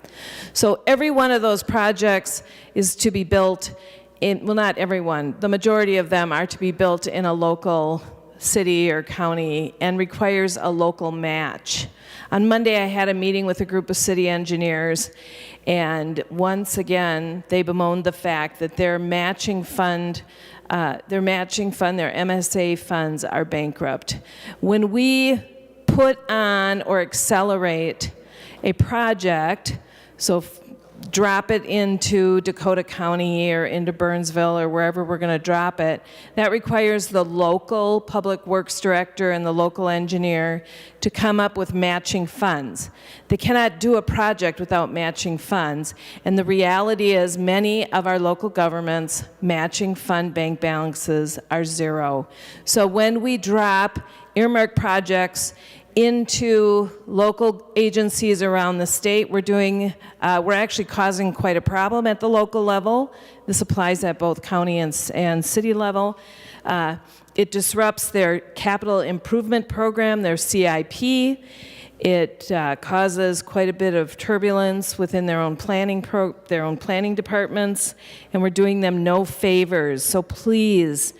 So every one of those projects is to be built in, well, not every one, the majority of them are to be built in a local city or county and requires a local match. On Monday, I had a meeting with a group of city engineers, and once again, they bemoaned the fact that their matching fund, their MSA funds are bankrupt. When we put on or accelerate a project, so drop it into Dakota County or into Burnsville or wherever we're going to drop it, that requires the local public works director and the local engineer to come up with matching funds. They cannot do a project without matching funds, and the reality is many of our local governments' matching fund bank balances are zero. So when we drop earmarked projects into local agencies around the state, we're actually causing quite a problem at the local level. This applies at both county and city level. It disrupts their capital improvement program, their CIP. It causes quite a bit of turbulence within their own planning departments, and we're doing them no favors. So please,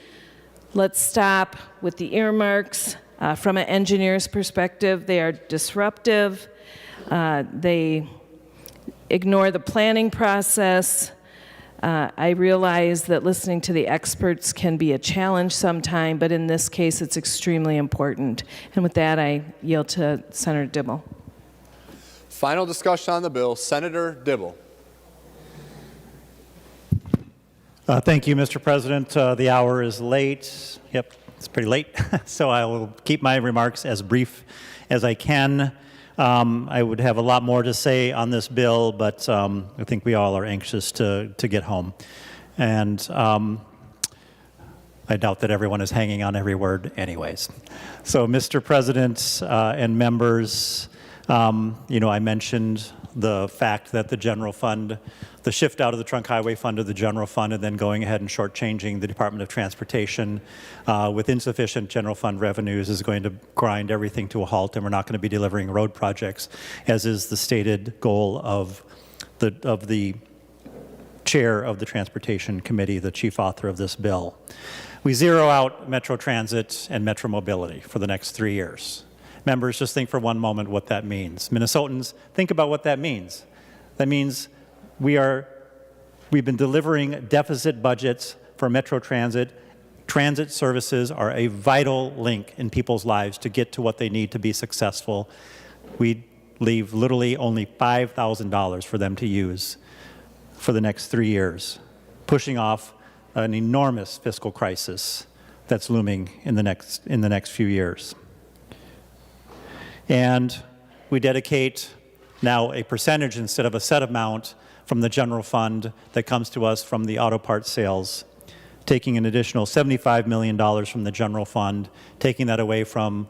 let's stop with the earmarks. From an engineer's perspective, they are disruptive. They ignore the planning process. I realize that listening to the experts can be a challenge sometime, but in this case, it's extremely important. And with that, I yield to Senator Dibble. Final discussion on the bill. Senator Dibble. Thank you, Mr. President. The hour is late. Yep. It's pretty late, so I will keep my remarks as brief as I can. I would have a lot more to say on this bill, but I think we all are anxious to get home. And I doubt that everyone is hanging on every word anyways. So, Mr. President and members, I mentioned the fact that the general fund, the shift out of the trunk highway fund to the general fund, and then going ahead and shortchanging the Department of Transportation with insufficient general fund revenues is going to grind everything to a halt, and we're not going to be delivering road projects, as is the stated goal of the chair of the Transportation Committee, the chief author of this bill. We zero out Metro Transit and Metro Mobility for the next 3 years. Members, just think for one moment what that means. Minnesotans, think about what that means. That means we've been delivering deficit budgets for Metro Transit. Transit services are a vital link in people's lives to get to what they need to be successful. We leave literally only $5,000 for them to use for the next 3 years, pushing off an enormous fiscal crisis that's looming in the next few years. And we dedicate now a percentage instead of a set amount from the general fund that comes to us from the auto parts sales, taking an additional $75 million from the general fund, taking that away from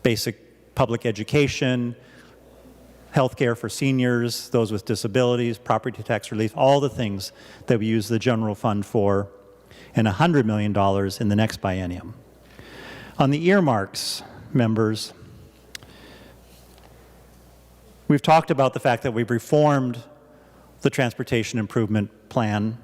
basic public education, health care for seniors, those with disabilities, property tax relief, all the things that we use the general fund for, and $100 million in the next biennium. On the earmarks, members, we've talked about the fact that we've reformed the Transportation Improvement Plan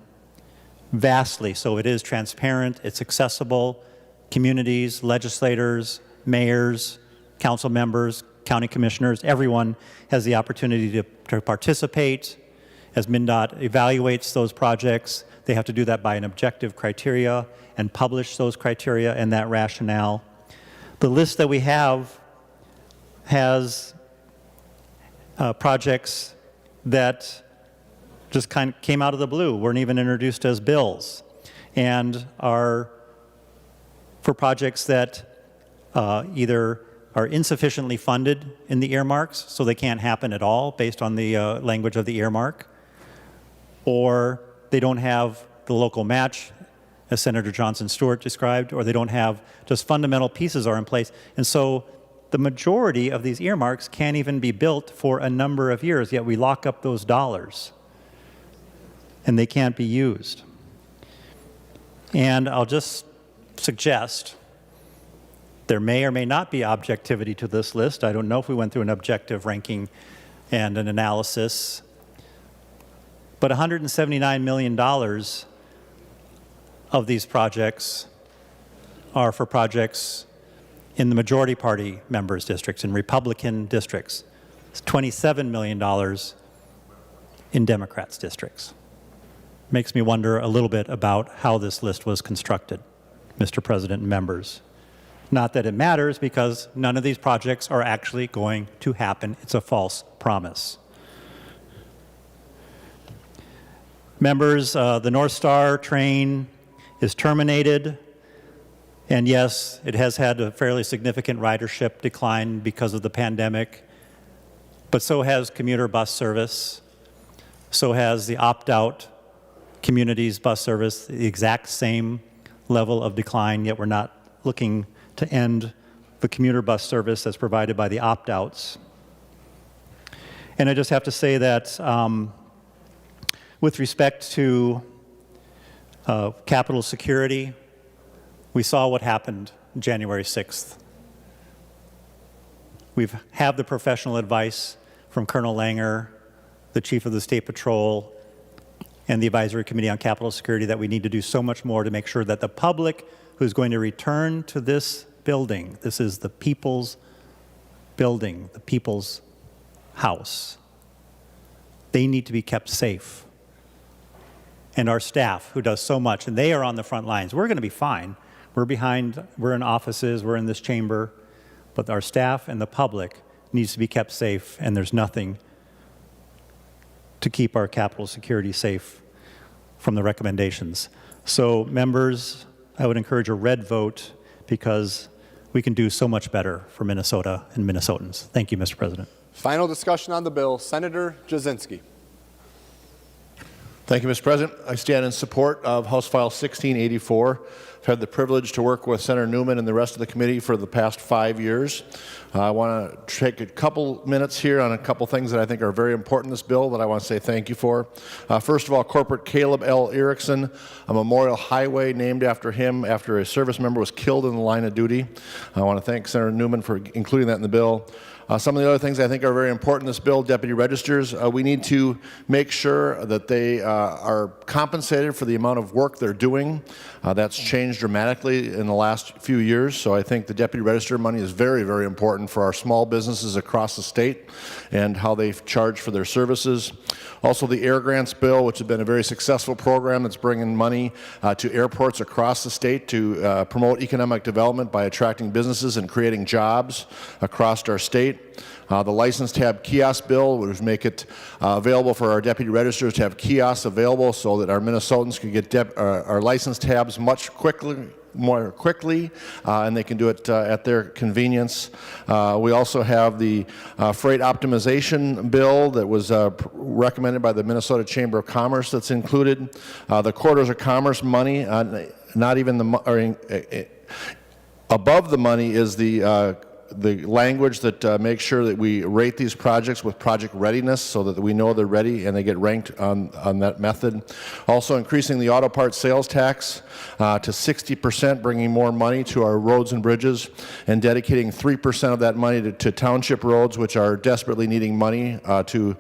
vastly, so it is transparent, it's accessible. Communities, legislators, mayors, council members, county commissioners, everyone has the opportunity to participate. As MnDOT evaluates those projects, they have to do that by an objective criteria and publish those criteria and that rationale. The list that we have has projects that just kind of came out of the blue, weren't even introduced as bills, and are for projects that either are insufficiently funded in the earmarks, so they can't happen at all based on the language of the earmark, or they don't have the local match, as Senator Johnson Stewart described, or they don't have just fundamental pieces are in place. And so the majority of these earmarks can't even be built for a number of years, yet we lock up those dollars and they can't be used. And I'll just suggest there may or may not be objectivity to this list. I don't know if we went through an objective ranking and an analysis, but $179 million of these projects are for projects in the majority party members' districts, in Republican districts. It's $27 million in Democrats' districts. Makes me wonder a little bit about how this list was constructed, Mr. President and members. Not that it matters, because none of these projects are actually going to happen. It's a false promise. Members, the North Star train is terminated. And yes, it has had a fairly significant ridership decline because of the pandemic, but so has commuter bus service, so has the opt-out communities bus service, the exact same level of decline, yet we're not looking to end the commuter bus service that's provided by the opt-outs. And I just have to say that with respect to Capitol security, we saw what happened January 6th. We have the professional advice from Colonel Langer, the Chief of the State Patrol, and the Advisory Committee on Capitol Security that we need to do so much more to make sure that the public who's going to return to this building, this is the people's building, the people's house, they need to be kept safe. And our staff, who does so much, and they are on the front lines, we're going to be fine. We're behind, we're in offices, we're in this chamber, but our staff and the public needs to be kept safe, and there's nothing to keep our Capitol security safe from the recommendations. So members, I would encourage a red vote, because we can do so much better for Minnesota and Minnesotans. Thank you, Mr. President. Final discussion on the bill, Senator Jasinski. Thank you, Mr. President. I stand in support of House File 1684. I've had the privilege to work with Senator Newman and the rest of the committee for the past 5 years. I want to take a couple minutes here on a couple things that I think are very important in this bill that I want to say thank you for. First of all, Corporate Caleb L. Erickson, a memorial highway named after him after a service member was killed in the line of duty. I want to thank Senator Newman for including that in the bill. Some of the other things I think are very important in this bill, deputy registers, we need to make sure that they are compensated for the amount of work they're doing. That's changed dramatically in the last few years, so I think the deputy register money is very, very important for our small businesses across the state and how they charge for their services. Also, the Air Grants bill, which has been a very successful program that's bringing money to airports across the state to promote economic development by attracting businesses and creating jobs across our state. The license tab kiosk bill, which would make it available for our deputy registers to have kiosks available so that our Minnesotans can get our license tabs more quickly, and they can do it at their convenience. We also have the freight optimization bill that was recommended by the Minnesota Chamber of Commerce that's included. The corridors of commerce money, not even above the money is the language that makes sure that we rate these projects with project readiness so that we know they're ready and they get ranked on that method. Also increasing the auto parts sales tax to 60%, bringing more money to our roads and bridges, and dedicating 3% of that money to township roads, which are desperately needing money to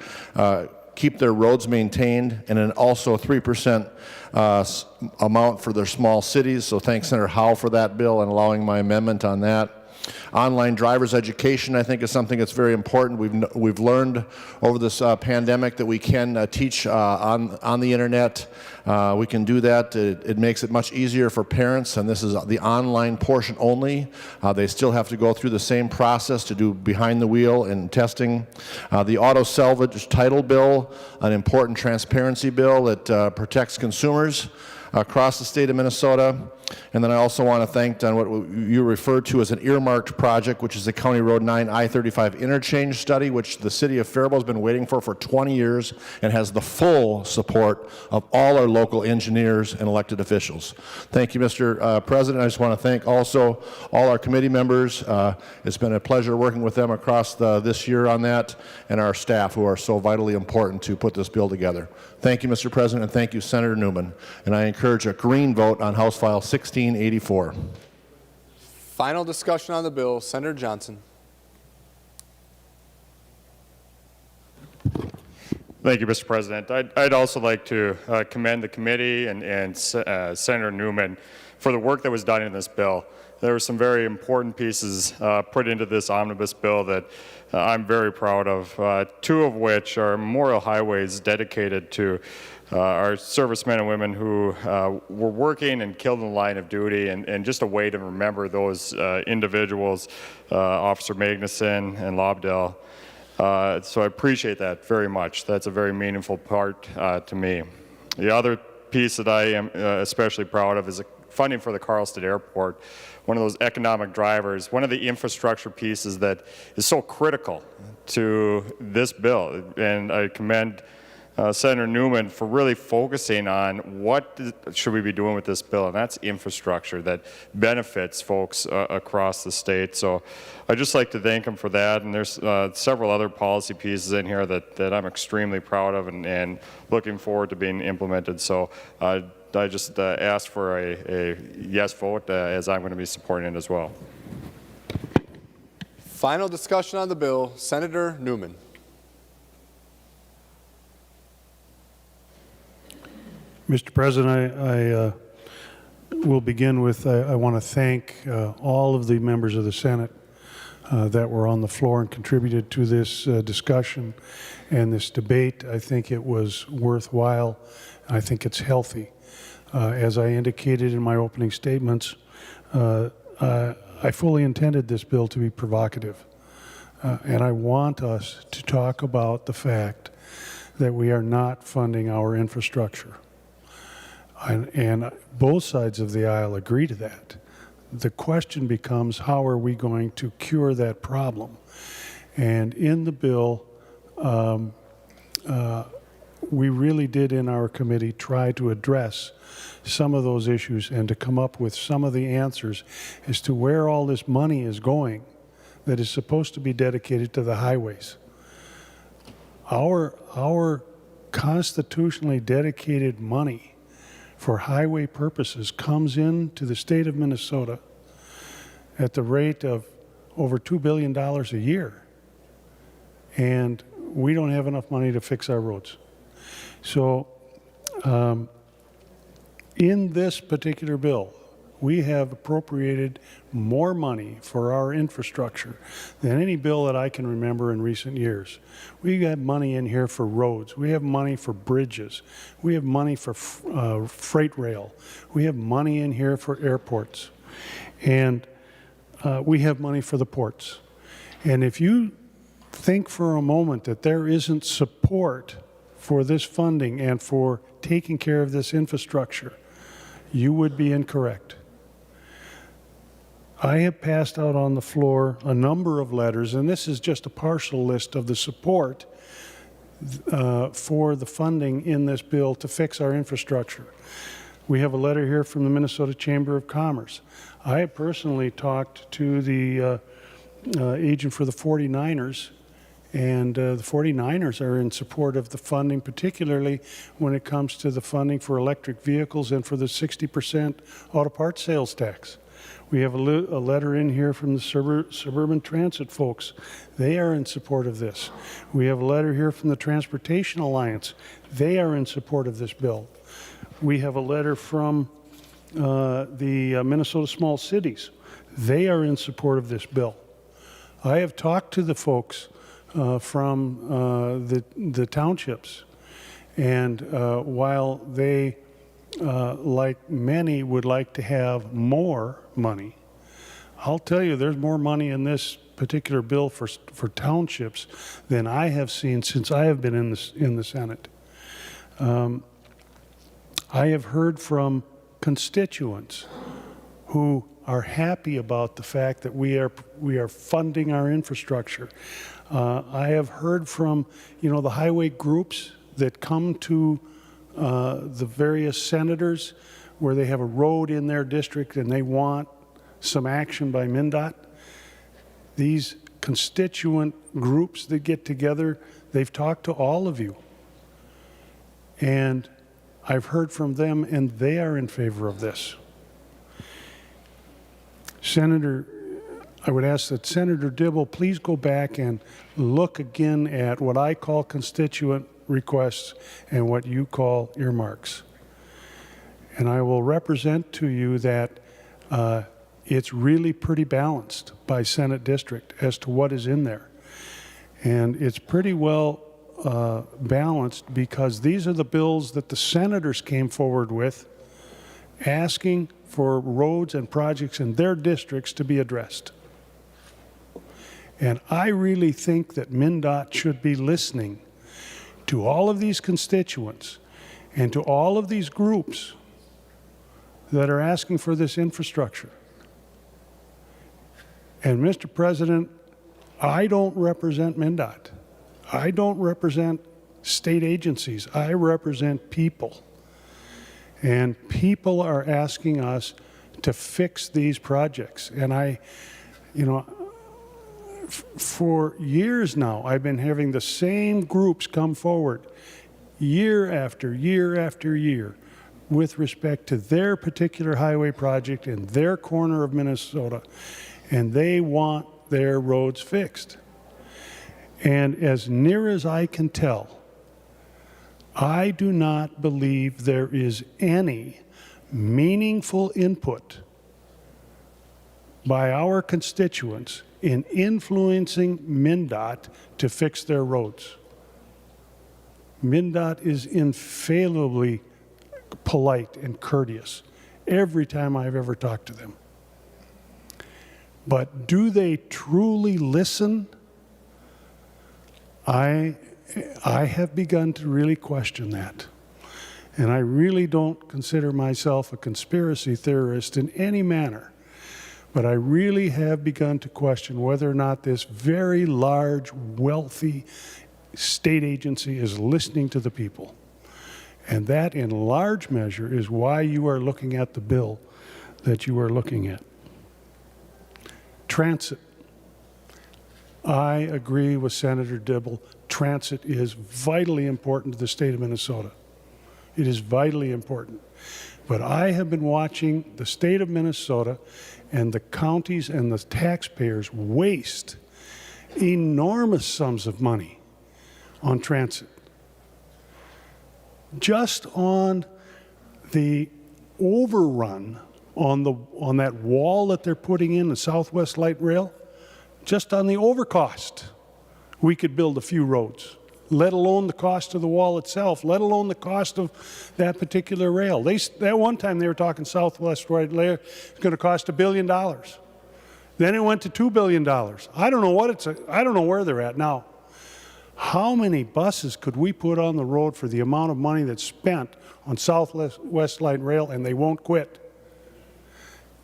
keep their roads maintained, and then also 3% amount for their small cities. So thanks Senator Howe for that bill and allowing my amendment on that. Online driver's education, I think, is something that's very important. We've learned over this pandemic that we can teach on the internet. We can do that. It makes it much easier for parents, and this is the online portion only. They still have to go through the same process to do behind the wheel and testing. The auto salvage title bill, an important transparency bill that protects consumers across the state of Minnesota. And then I also want to thank on what you referred to as an earmarked project, which is the County Road 9 I-35 interchange study, which the city of Faribault has been waiting for 20 years and has the full support of all our local engineers and elected officials. Thank you, Mr. President. I just want to thank also all our committee members. It's been a pleasure working with them across this year on that, and our staff who are so vitally important to put this bill together. Thank you, Mr. President, and thank you, Senator Newman. And I encourage a green vote on House File 1684. Final discussion on the bill, Senator Johnson. Thank you, Mr. President. I'd also like to commend the committee and Senator Newman for the work that was done in this bill. There were some very important pieces put into this omnibus bill that I'm very proud of, two of which are memorial highways dedicated to our servicemen and women who were working and killed in the line of duty, and just a way to remember those individuals, Officer Magnuson and Lobdell. So I appreciate that very much. That's a very meaningful part to me. The other piece that I am especially proud of is funding for the Carlstadt Airport, one of those economic drivers, one of the infrastructure pieces that is so critical to this bill. And I commend Senator Newman for really focusing on what should we be doing with this bill, and that's infrastructure that benefits folks across the state. So I'd just like to thank him for that, and there's several other policy pieces in here that I'm extremely proud of and looking forward to being implemented. So I just asked for a yes vote, as I'm going to be supporting it as well. Final discussion on the bill, Senator Newman. Mr. President, I will begin with I want to thank all of the members of the Senate that were on the floor and contributed to this discussion and this debate. I think it was worthwhile. I think it's healthy. As I indicated in my opening statements, I fully intended this bill to be provocative. And I want us to talk about the fact that we are not funding our infrastructure. And both sides of the aisle agree to that. The question becomes, how are we going to cure that problem? And in the bill, we really did in our committee try to address some of those issues and to come up with some of the answers as to where all this money is going that is supposed to be dedicated to the highways. Our constitutionally dedicated money for highway purposes comes into the state of Minnesota at the rate of over $2 billion a year. and we don't have enough money to fix our roads. So in this particular bill, we have appropriated more money for our infrastructure than any bill that I can remember in recent years. We got money in here for roads. We have money for bridges. We have money for freight rail. We have money in here for airports. And we have money for the ports. And if you think for a moment that there isn't support for this funding and for taking care of this infrastructure, you would be incorrect. I have passed out on the floor a number of letters, and this is just a partial list of the support for the funding in this bill to fix our infrastructure. We have a letter here from the Minnesota Chamber of Commerce. I have personally talked to the agent for the 49ers, and the 49ers are in support of the funding, particularly when it comes to the funding for electric vehicles and for the 60% auto parts sales tax. We have a letter in here from the Suburban Transit folks. They are in support of this. We have a letter here from the Transportation Alliance. They are in support of this bill. We have a letter from the Minnesota Small Cities. They are in support of this bill. I have talked to the folks from the townships, and while they, like many, would like to have more money, I'll tell you there's more money in this particular bill for townships than I have seen since I have been in the Senate. I have heard from constituents who are happy about the fact that we are funding our infrastructure. I have heard from, the highway groups that come to the various senators where they have a road in their district and they want some action by MnDOT. These constituent groups that get together, they've talked to all of you. And I've heard from them, and they are in favor of this. Senator, I would ask that Senator Dibble please go back and look again at what I call constituent requests and what you call earmarks. And I will represent to you that it's really pretty balanced by Senate district as to what is in there. And it's pretty well balanced because these are the bills that the senators came forward with asking for roads and projects in their districts to be addressed. And I really think that MnDOT should be listening to all of these constituents and to all of these groups that are asking for this infrastructure. And Mr. President, I don't represent MnDOT. I don't represent state agencies. I represent people. And people are asking us to fix these projects. And for years now, I've been having the same groups come forward year after year after year with respect to their particular highway project in their corner of Minnesota, and they want their roads fixed. And as near as I can tell, I do not believe there is any meaningful input by our constituents in influencing MnDOT to fix their roads. MnDOT is infallibly polite and courteous every time I've ever talked to them. But do they truly listen? I have begun to really question that. And I really don't consider myself a conspiracy theorist in any manner. But I really have begun to question whether or not this very large, wealthy state agency is listening to the people. And that, in large measure, is why you are looking at the bill that you are looking at. Transit. I agree with Senator Dibble. Transit is vitally important to the state of Minnesota. It is vitally important. But I have been watching the state of Minnesota and the counties and the taxpayers waste enormous sums of money on transit. Just on the overrun on that wall that they're putting in the Southwest Light Rail, just on the overcost, we could build a few roads, let alone the cost of the wall itself, let alone the cost of that particular rail. That one time they were talking Southwest Light Rail, it's going to cost $1 billion. Then it went to $2 billion. I don't know where they're at now. How many buses could we put on the road for the amount of money that's spent on Southwest Light Rail, and they won't quit?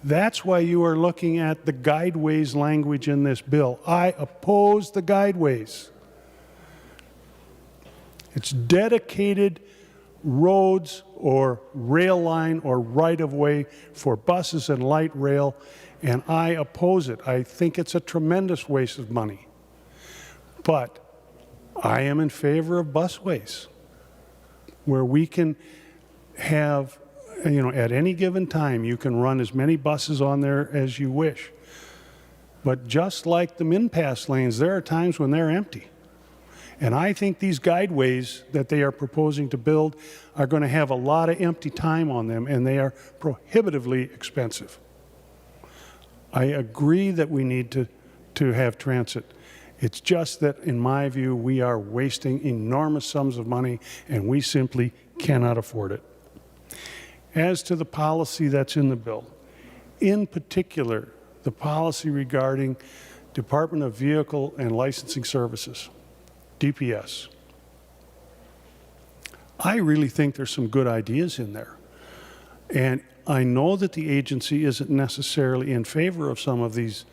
That's why you are looking at the guideways language in this bill. I oppose the guideways. It's dedicated roads or rail line or right-of-way for buses and light rail, and I oppose it. I think it's a tremendous waste of money. But I am in favor of busways, where we can have, at any given time, you can run as many buses on there as you wish. But just like the min-pass lanes, there are times when they're empty. And I think these guideways that they are proposing to build are going to have a lot of empty time on them, and they are prohibitively expensive. I agree that we need to have transit. It's just that, in my view, we are wasting enormous sums of money, and we simply cannot afford it. As to the policy that's in the bill, in particular, the policy regarding Department of Vehicle and Licensing Services, DPS, I really think there's some good ideas in there. And I know that the agency isn't necessarily in favor of some of these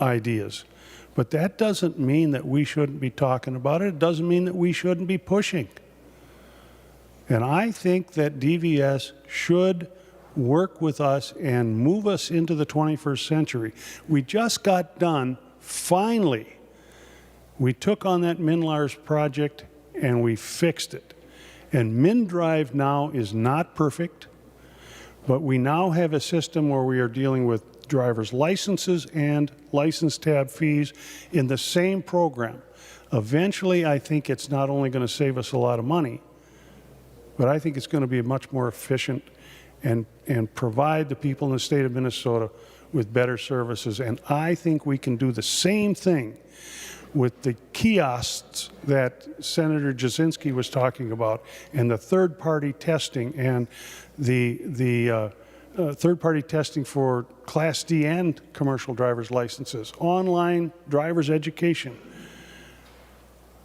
ideas. But that doesn't mean that we shouldn't be talking about it. It doesn't mean that we shouldn't be pushing. And I think that DVS should work with us and move us into the 21st century. We just got done, finally. We took on that MnLARS project and we fixed it. And MnDrive now is not perfect, but we now have a system where we are dealing with driver's licenses and license tab fees in the same program. Eventually, I think it's not only going to save us a lot of money, but I think it's going to be much more efficient and provide the people in the state of Minnesota with better services. And I think we can do the same thing with the kiosks that Senator Jasinski was talking about, and the third-party testing, and the third-party testing for Class D and commercial driver's licenses, online driver's education.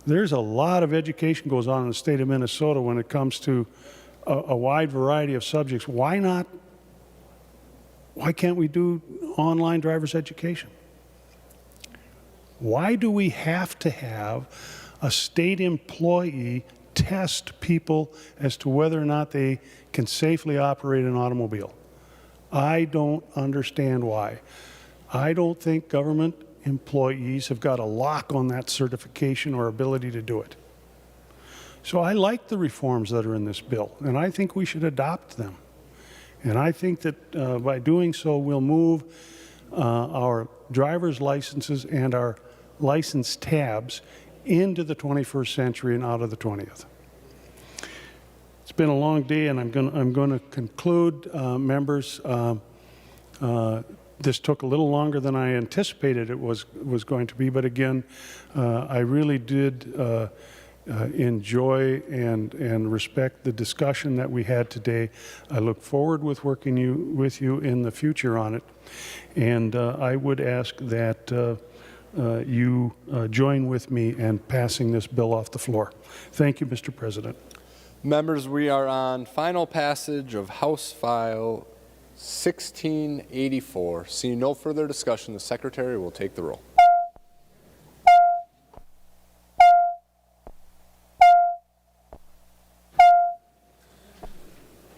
There's a lot of education goes on in the state of Minnesota when it comes to a wide variety of subjects. Why can't we do online driver's education? Why do we have to have a state employee test people as to whether or not they can safely operate an automobile? I don't understand why. I don't think government employees have got a lock on that certification or ability to do it. So I like the reforms that are in this bill, and I think we should adopt them. And I think that by doing so, we'll move our driver's licenses and our license tabs into the 21st century and out of the 20th. It's been a long day, and I'm going to conclude, members. This took a little longer than I anticipated it was going to be, but again, I really did enjoy and respect the discussion that we had today. I look forward with working with you in the future on it, and I would ask that you join with me in passing this bill off the floor. Thank you, Mr. President. Members, we are on final passage of House File 1684. Seeing no further discussion, the Secretary will take the roll.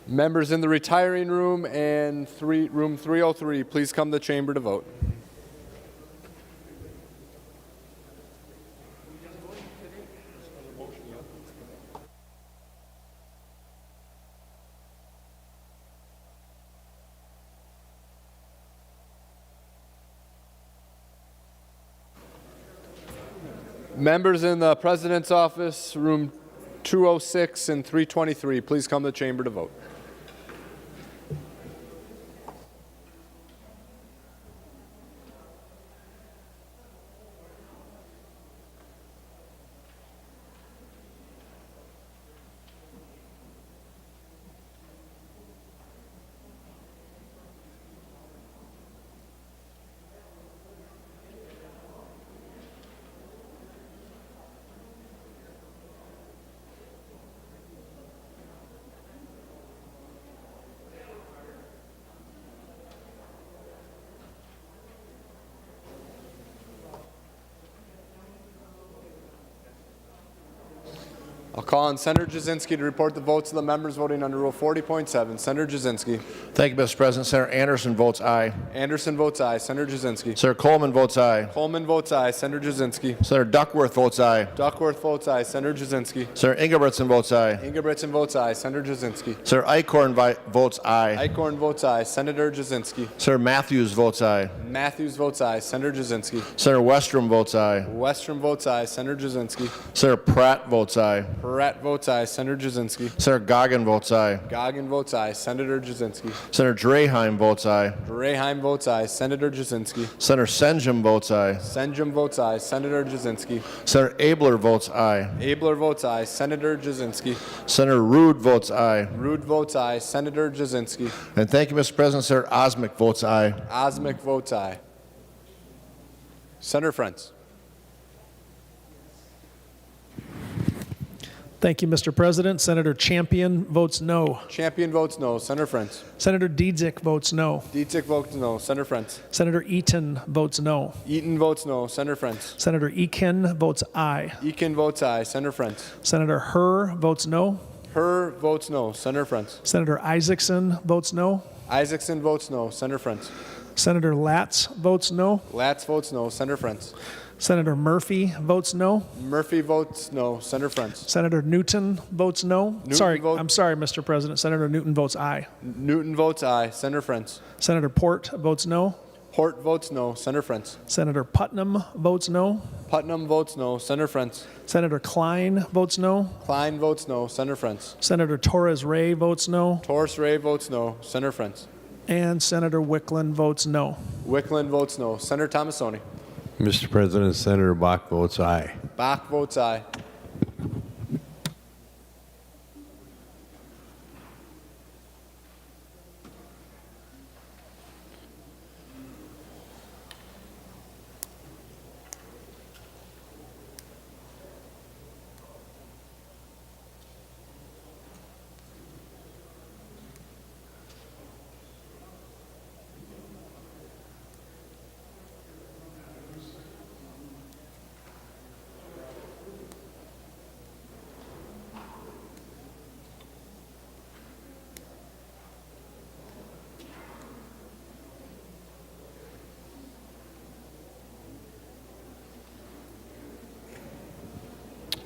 Members in the retiring room and room 303, please come to the chamber to vote. Members in the President's office, room 206 and 323, please come to the chamber to vote. I'll call on Senator Jasinski to report the votes of the members voting under Rule 40.7. Senator Jasinski. Thank you, Mr. President. Senator Anderson votes aye. Anderson votes aye. Senator Jasinski. Senator Coleman votes aye. Coleman votes aye. Senator Jasinski. Senator Duckworth votes aye. Duckworth votes aye. Senator Jasinski. Senator Ingebrigtsen votes aye. Ingebrigtsen votes aye. Senator Jasinski. Senator Eichhorn votes aye. Eichhorn votes aye. Senator Jasinski. Senator Matthews votes aye. Matthews votes aye. Senator Jasinski. Senator Westrom votes aye. Westrom votes aye. Senator Jasinski. Senator Pratt votes aye. Pratt votes aye. Senator Jasinski. Senator Goggin votes aye. Goggin votes aye. Senator Jasinski. Senator Draheim votes aye. Draheim votes aye. Senator Jasinski. Senator Senjum votes aye. Senjum votes aye. Senator Jasinski. Senator Abler votes aye. Abler votes aye. Senator Jasinski. Senator Rude votes aye. Rude votes aye. Senator Jasinski. And thank you, Mr. President. Senator Osmic votes aye. Osmic votes aye. Senator Friends. Thank you, Mr. President. Senator Champion votes no. Champion votes no. Senator Friends. Senator Dietzick votes no. Dietzick votes no. Senator Friends. Senator Eaton votes no. Eaton votes no. Senator Friends. Senator Eakin votes aye. Eakin votes aye. Senator Friends. Senator Herr votes no. Herr votes no. Senator Friends. Senator Isaacson votes no. Isaacson votes no. Senator Friends. Senator Latz votes no. Latz votes no. Senator Friends. Senator Murphy votes no. Murphy votes no. Senator Friends. Senator Newton votes no. Newton I'm sorry, Mr. President. Senator Newton votes aye. Newton votes aye. Senator Friends. Senator Port votes no. Port votes no. Senator Friends. Senator Putnam votes no. Putnam votes no. Senator Friends. Senator Klein votes no. Klein votes no. Senator Friends. Senator Torres Ray votes no. Torres Ray votes no. Senator Friends. And Senator Wickland votes no. Wickland votes no. Senator Tomassoni. Mr. President, Senator Bach votes aye. Bach votes aye.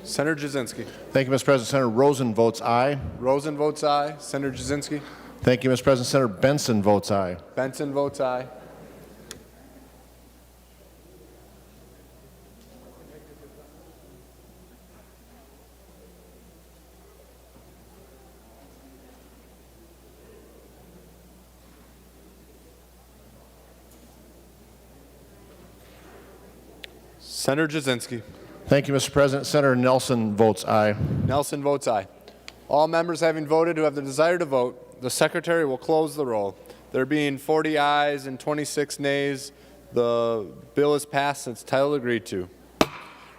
Senator Jasinski. Thank you, Mr. President. Senator Rosen votes aye. Rosen votes aye. Senator Jasinski. Thank you, Mr. President. Senator Benson votes aye. Benson votes aye. Senator Jasinski. Thank you, Mr. President. Senator Nelson votes aye. Nelson votes aye. All members having voted who have the desire to vote, the Secretary will close the roll. There being 40 ayes and 26 nays, the bill is passed and its title agreed to.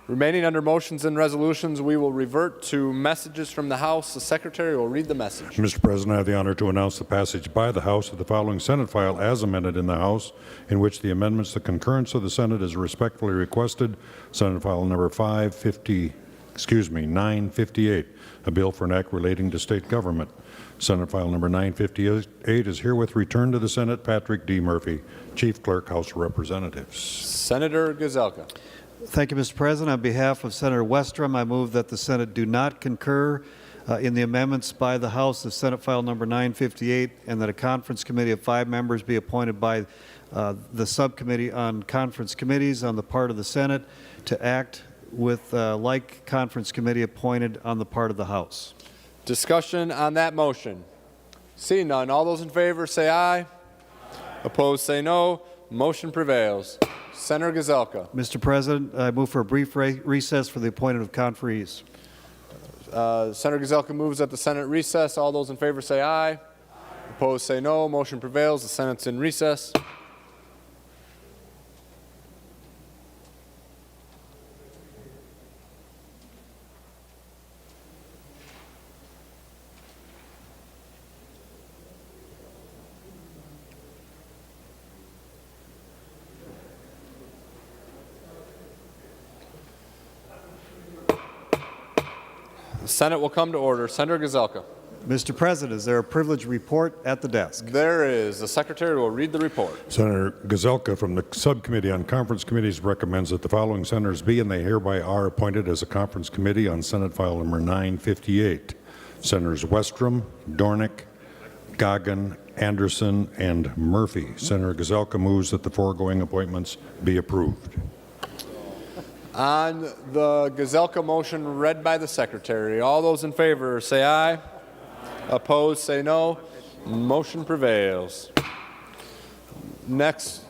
Remaining under motions and resolutions, we will revert to messages from the House. The Secretary will read the message. Mr. President, I have the honor to announce the passage by the House of the following Senate file as amended in the House, in which the amendments to concurrence of the Senate is respectfully requested. Senate file number 958, a bill for an act relating to state government. Senate file number 958 is herewith returned to the Senate. Patrick D. Murphy, Chief Clerk, House of Representatives. Senator Gazelka. Thank you, Mr. President. On behalf of Senator Westrom, I move that the Senate do not concur in the amendments by the House of Senate File Number 958, and that a conference committee of 5 members be appointed by the Subcommittee on Conference Committees on the part of the Senate to act with like conference committee appointed on the part of the House. Discussion on that motion. Seeing none, all those in favor say aye. Opposed say no. Motion prevails. Senator Gazelka. Mr. President, I move for a brief recess for the appointment of conferees. Senator Gazelka moves that the Senate recess. All those in favor say aye. Opposed say no. Motion prevails. The Senate's in recess. The Senate will come to order. Senator Gazelka. Mr. President, is there a privileged report at the desk? There is. The Secretary will read the report. Senator Gazelka from the Subcommittee on Conference Committees recommends that the following senators be and they hereby are appointed as a conference committee on Senate File Number 958. Senators Westrom, Dornick, Goggin, Anderson, and Murphy. Senator Gazelka moves that the foregoing appointments be approved. On the Gazelka motion read by the Secretary, all those in favor say aye. Opposed say no. Motion prevails. Next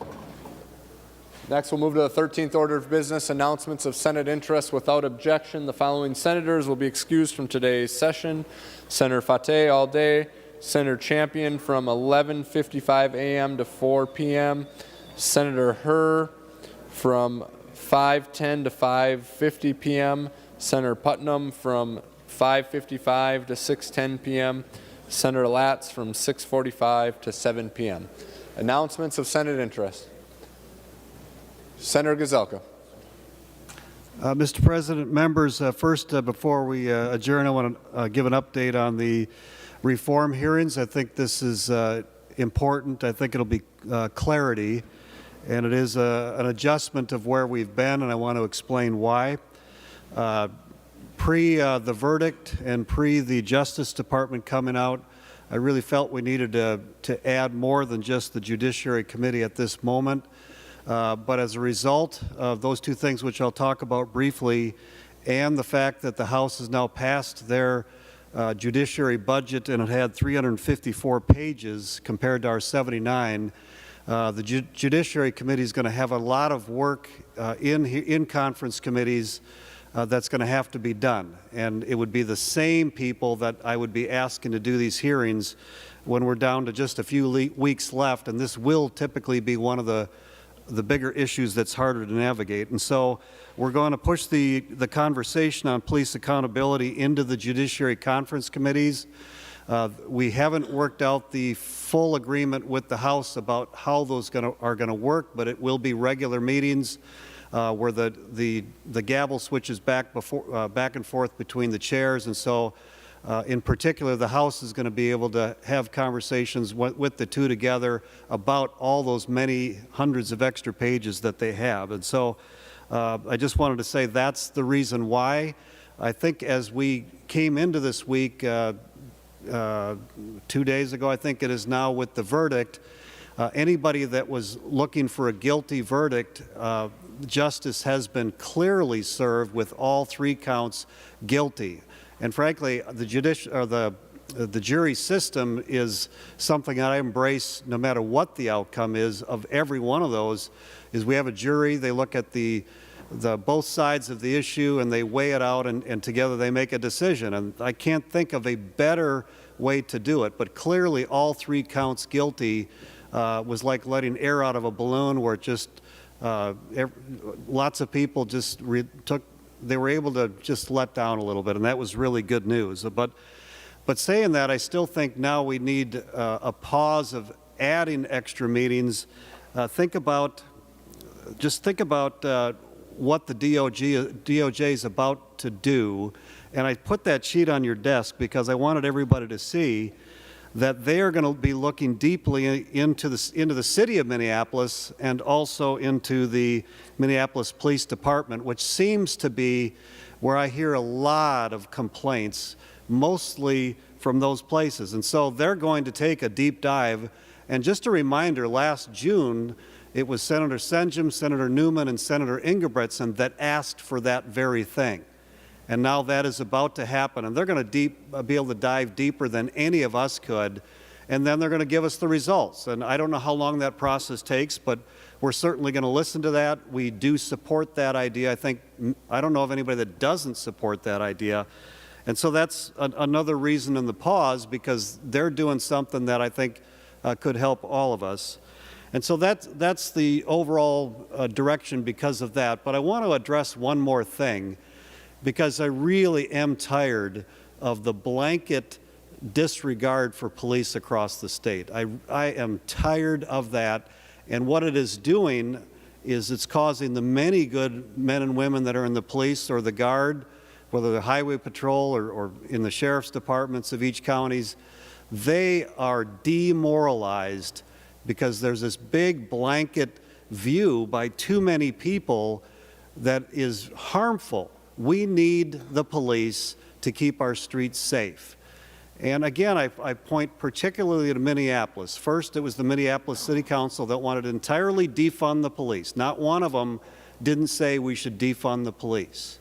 we'll move to the 13th order of business, announcements of Senate interest without objection. The following senators will be excused from today's session. Senator Fateh all day. Senator Champion from 11:55 a.m. to 4 p.m. Senator Herr from 5:10 to 5:50 p.m. Senator Putnam from 5:55 to 6:10 p.m. Senator Latz from 6:45 to 7 p.m. Announcements of Senate interest. Senator Gazelka. Mr. President, members, first, before we adjourn, I want to give an update on the reform hearings. I think this is important. I think it'll be clarity, and it is an adjustment of where we've been, and I want to explain why. Pre the verdict and pre the Justice Department coming out, I really felt we needed to add more than just the Judiciary Committee at this moment. But as a result of those two things, which I'll talk about briefly, and the fact that the House has now passed their judiciary budget and it had 354 pages compared to our 79, the Judiciary Committee is going to have a lot of work in conference committees that's going to have to be done. And it would be the same people that I would be asking to do these hearings when we're down to just a few weeks left, and this will typically be one of the bigger issues that's harder to navigate. And so we're going to push the conversation on police accountability into the Judiciary Conference Committees. We haven't worked out the full agreement with the House about how those are going to work, but it will be regular meetings where the gavel switches back and forth between the chairs. And so in particular, the House is going to be able to have conversations with the two together about all those many hundreds of extra pages that they have. And so I just wanted to say that's the reason why. I think as we came into this week, 2 days ago, I think it is now, with the verdict, anybody that was looking for a guilty verdict, justice has been clearly served with all 3 counts guilty. And frankly, the jury system is something that I embrace no matter what the outcome is of every one of those. Is we have a jury, they look at the both sides of the issue and they weigh it out, and together they make a decision. And I can't think of a better way to do it. But clearly all 3 counts guilty was like letting air out of a balloon, where it just lots of people just they were able to just let down a little bit, and that was really good news. But saying that, I still think now we need a pause of adding extra meetings. Think about what the DOJ is about to do, and I put that sheet on your desk because I wanted everybody to see that they are going to be looking deeply into the city of Minneapolis and also into the Minneapolis Police Department, which seems to be where I hear a lot of complaints, mostly from those places. And so they're going to take a deep dive. And just a reminder, last June, it was Senator Senjum, Senator Newman, and Senator Ingebretson that asked for that very thing. And now that is about to happen, and they're going to be able to dive deeper than any of us could, and then they're going to give us the results. And I don't know how long that process takes, but we're certainly going to listen to that. We do support that idea. I don't know of anybody that doesn't support that idea. And so that's another reason in the pause, because they're doing something that I think could help all of us. And so that's the overall direction because of that. But I want to address one more thing, because I really am tired of the blanket disregard for police across the state. I am tired of that, and what it is doing is it's causing the many good men and women that are in the police or the Guard, whether they're highway patrol or in the sheriff's departments of each counties, they are demoralized because there's this big blanket view by too many people that is harmful. We need the police to keep our streets safe. And again, I point particularly to Minneapolis. First, it was the Minneapolis City Council that wanted to entirely defund the police. Not one of them didn't say we should defund the police.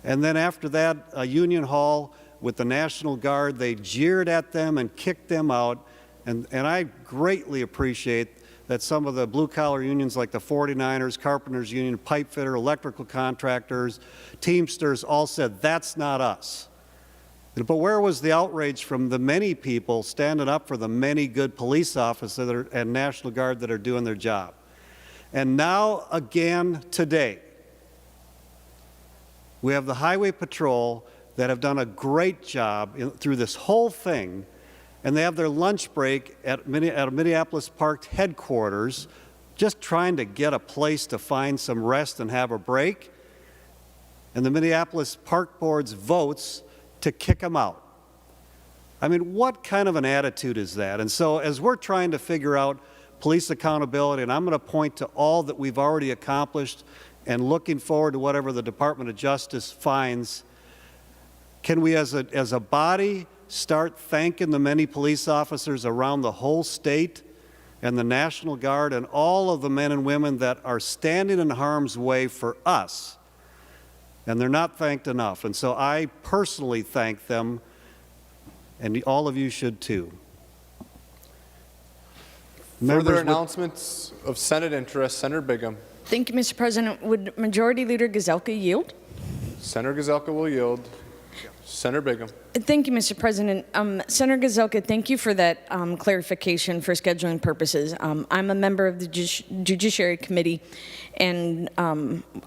And then after that, Union Hall with the National Guard, they jeered at them and kicked them out. And I greatly appreciate that some of the blue-collar unions like the 49ers, Carpenters Union, pipe fitter, electrical contractors, Teamsters all said, that's not us. But where was the outrage from the many people standing up for the many good police officers and National Guard that are doing their job? And now, again, today, we have the Highway Patrol that have done a great job through this whole thing, and they have their lunch break at a Minneapolis Park headquarters, just trying to get a place to find some rest and have a break. And the Minneapolis Park Board's votes to kick them out. I mean, what kind of an attitude is that? And so as we're trying to figure out police accountability, and I'm going to point to all that we've already accomplished and looking forward to whatever the Department of Justice finds, can we as a body start thanking the many police officers around the whole state and the National Guard and all of the men and women that are standing in harm's way for us? And they're not thanked enough. And so I personally thank them, and all of you should too. Further announcements of Senate interest. Senator Bigham. Thank you, Mr. President. Would Majority Leader Gazelka yield? Senator Gazelka will yield. Senator Bigham. Thank you, Mr. President. Senator Gazelka, thank you for that clarification for scheduling purposes. I'm a member of the Judiciary Committee, and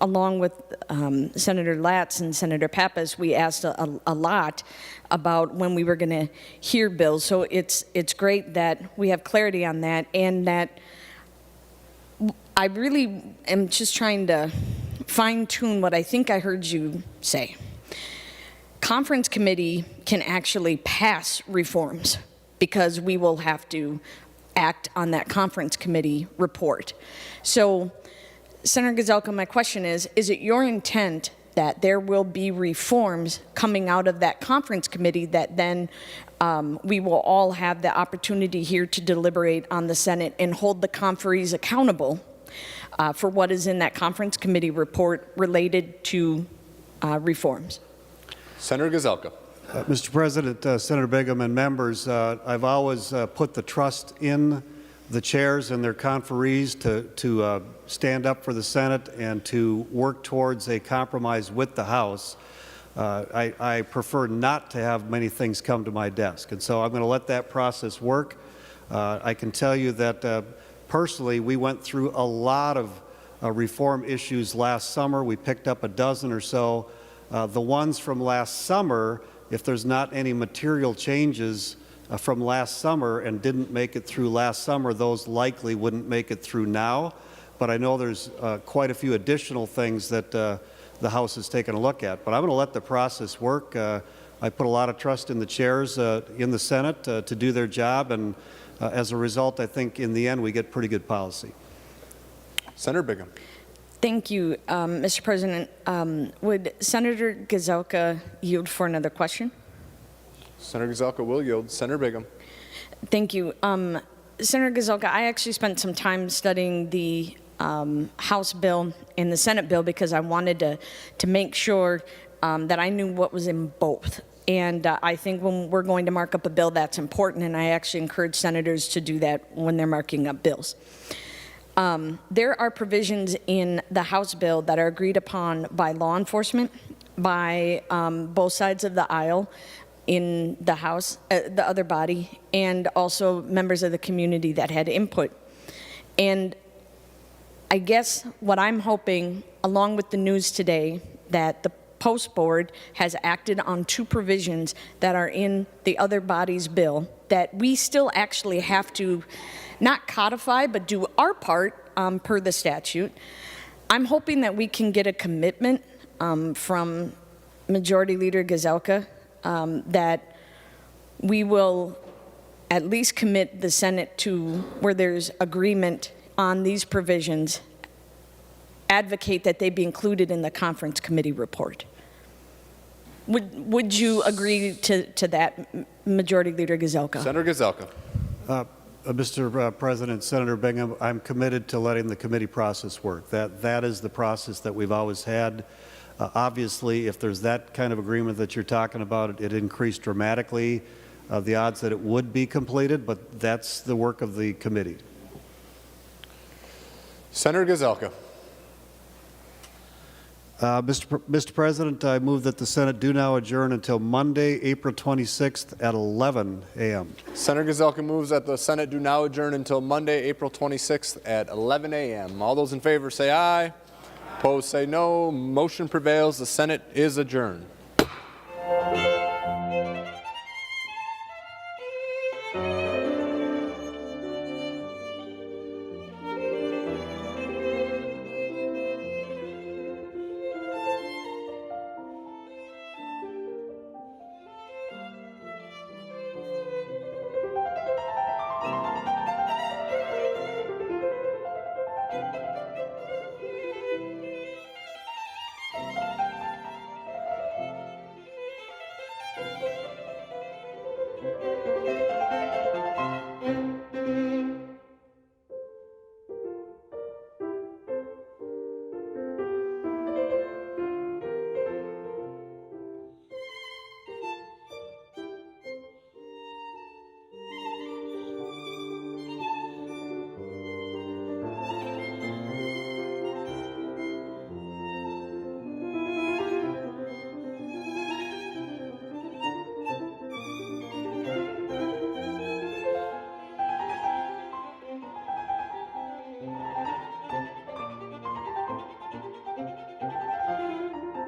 along with Senator Latz and Senator Pappas, we asked a lot about when we were going to hear bills. So it's great that we have clarity on that, and that I really am just trying to fine-tune what I think I heard you say. Conference committee can actually pass reforms because we will have to act on that conference committee report. So, Senator Gazelka, my question is it your intent that there will be reforms coming out of that conference committee that then we will all have the opportunity here to deliberate on the Senate and hold the conferees accountable for what is in that conference committee report related to reforms? Senator Gazelka. Mr. President, Senator Bigham and members, I've always put the trust in the chairs and their conferees to stand up for the Senate and to work towards a compromise with the House. I prefer not to have many things come to my desk, and so I'm going to let that process work. I can tell you that personally, we went through a lot of reform issues last summer. We picked up a dozen or so. The ones from last summer, if there's not any material changes from last summer and didn't make it through last summer, those likely wouldn't make it through now. But I know there's quite a few additional things that the House has taken a look at. But I'm going to let the process work. I put a lot of trust in the chairs in the Senate to do their job, and as a result, I think in the end we get pretty good policy. Senator Bigham. Thank you, Mr. President. Would Senator Gazelka yield for another question? Senator Gazelka will yield. Senator Bigham. Thank you. Senator Gazelka, I actually spent some time studying the House bill and the Senate bill because I wanted to make sure that I knew what was in both. And I think when we're going to mark up a bill, that's important, and I actually encourage senators to do that when they're marking up bills. There are provisions in the House bill that are agreed upon by law enforcement, by both sides of the aisle in the House, the other body, and also members of the community that had input. And I guess what I'm hoping, along with the news today, that the Post Board has acted on 2 provisions that are in the other body's bill that we still actually have to not codify, but do our part per the statute. I'm hoping that we can get a commitment from Majority Leader Gazelka that we will at least commit the Senate to where there's agreement on these provisions, advocate that they be included in the conference committee report. Would you agree to that, Majority Leader Gazelka? Senator Gazelka. Mr. President, Senator Bingham, I'm committed to letting the committee process work. That is the process that we've always had. Obviously, if there's that kind of agreement that you're talking about, it increased dramatically the odds that it would be completed, but that's the work of the committee. Senator Gazelka. Mr. President, I move that the Senate do now adjourn until Monday, April 26th at 11 a.m. Senator Gazelka moves that the Senate do now adjourn until Monday, April 26th at 11 a.m. All those in favor say aye. Opposed say no. Motion prevails. The Senate is adjourned.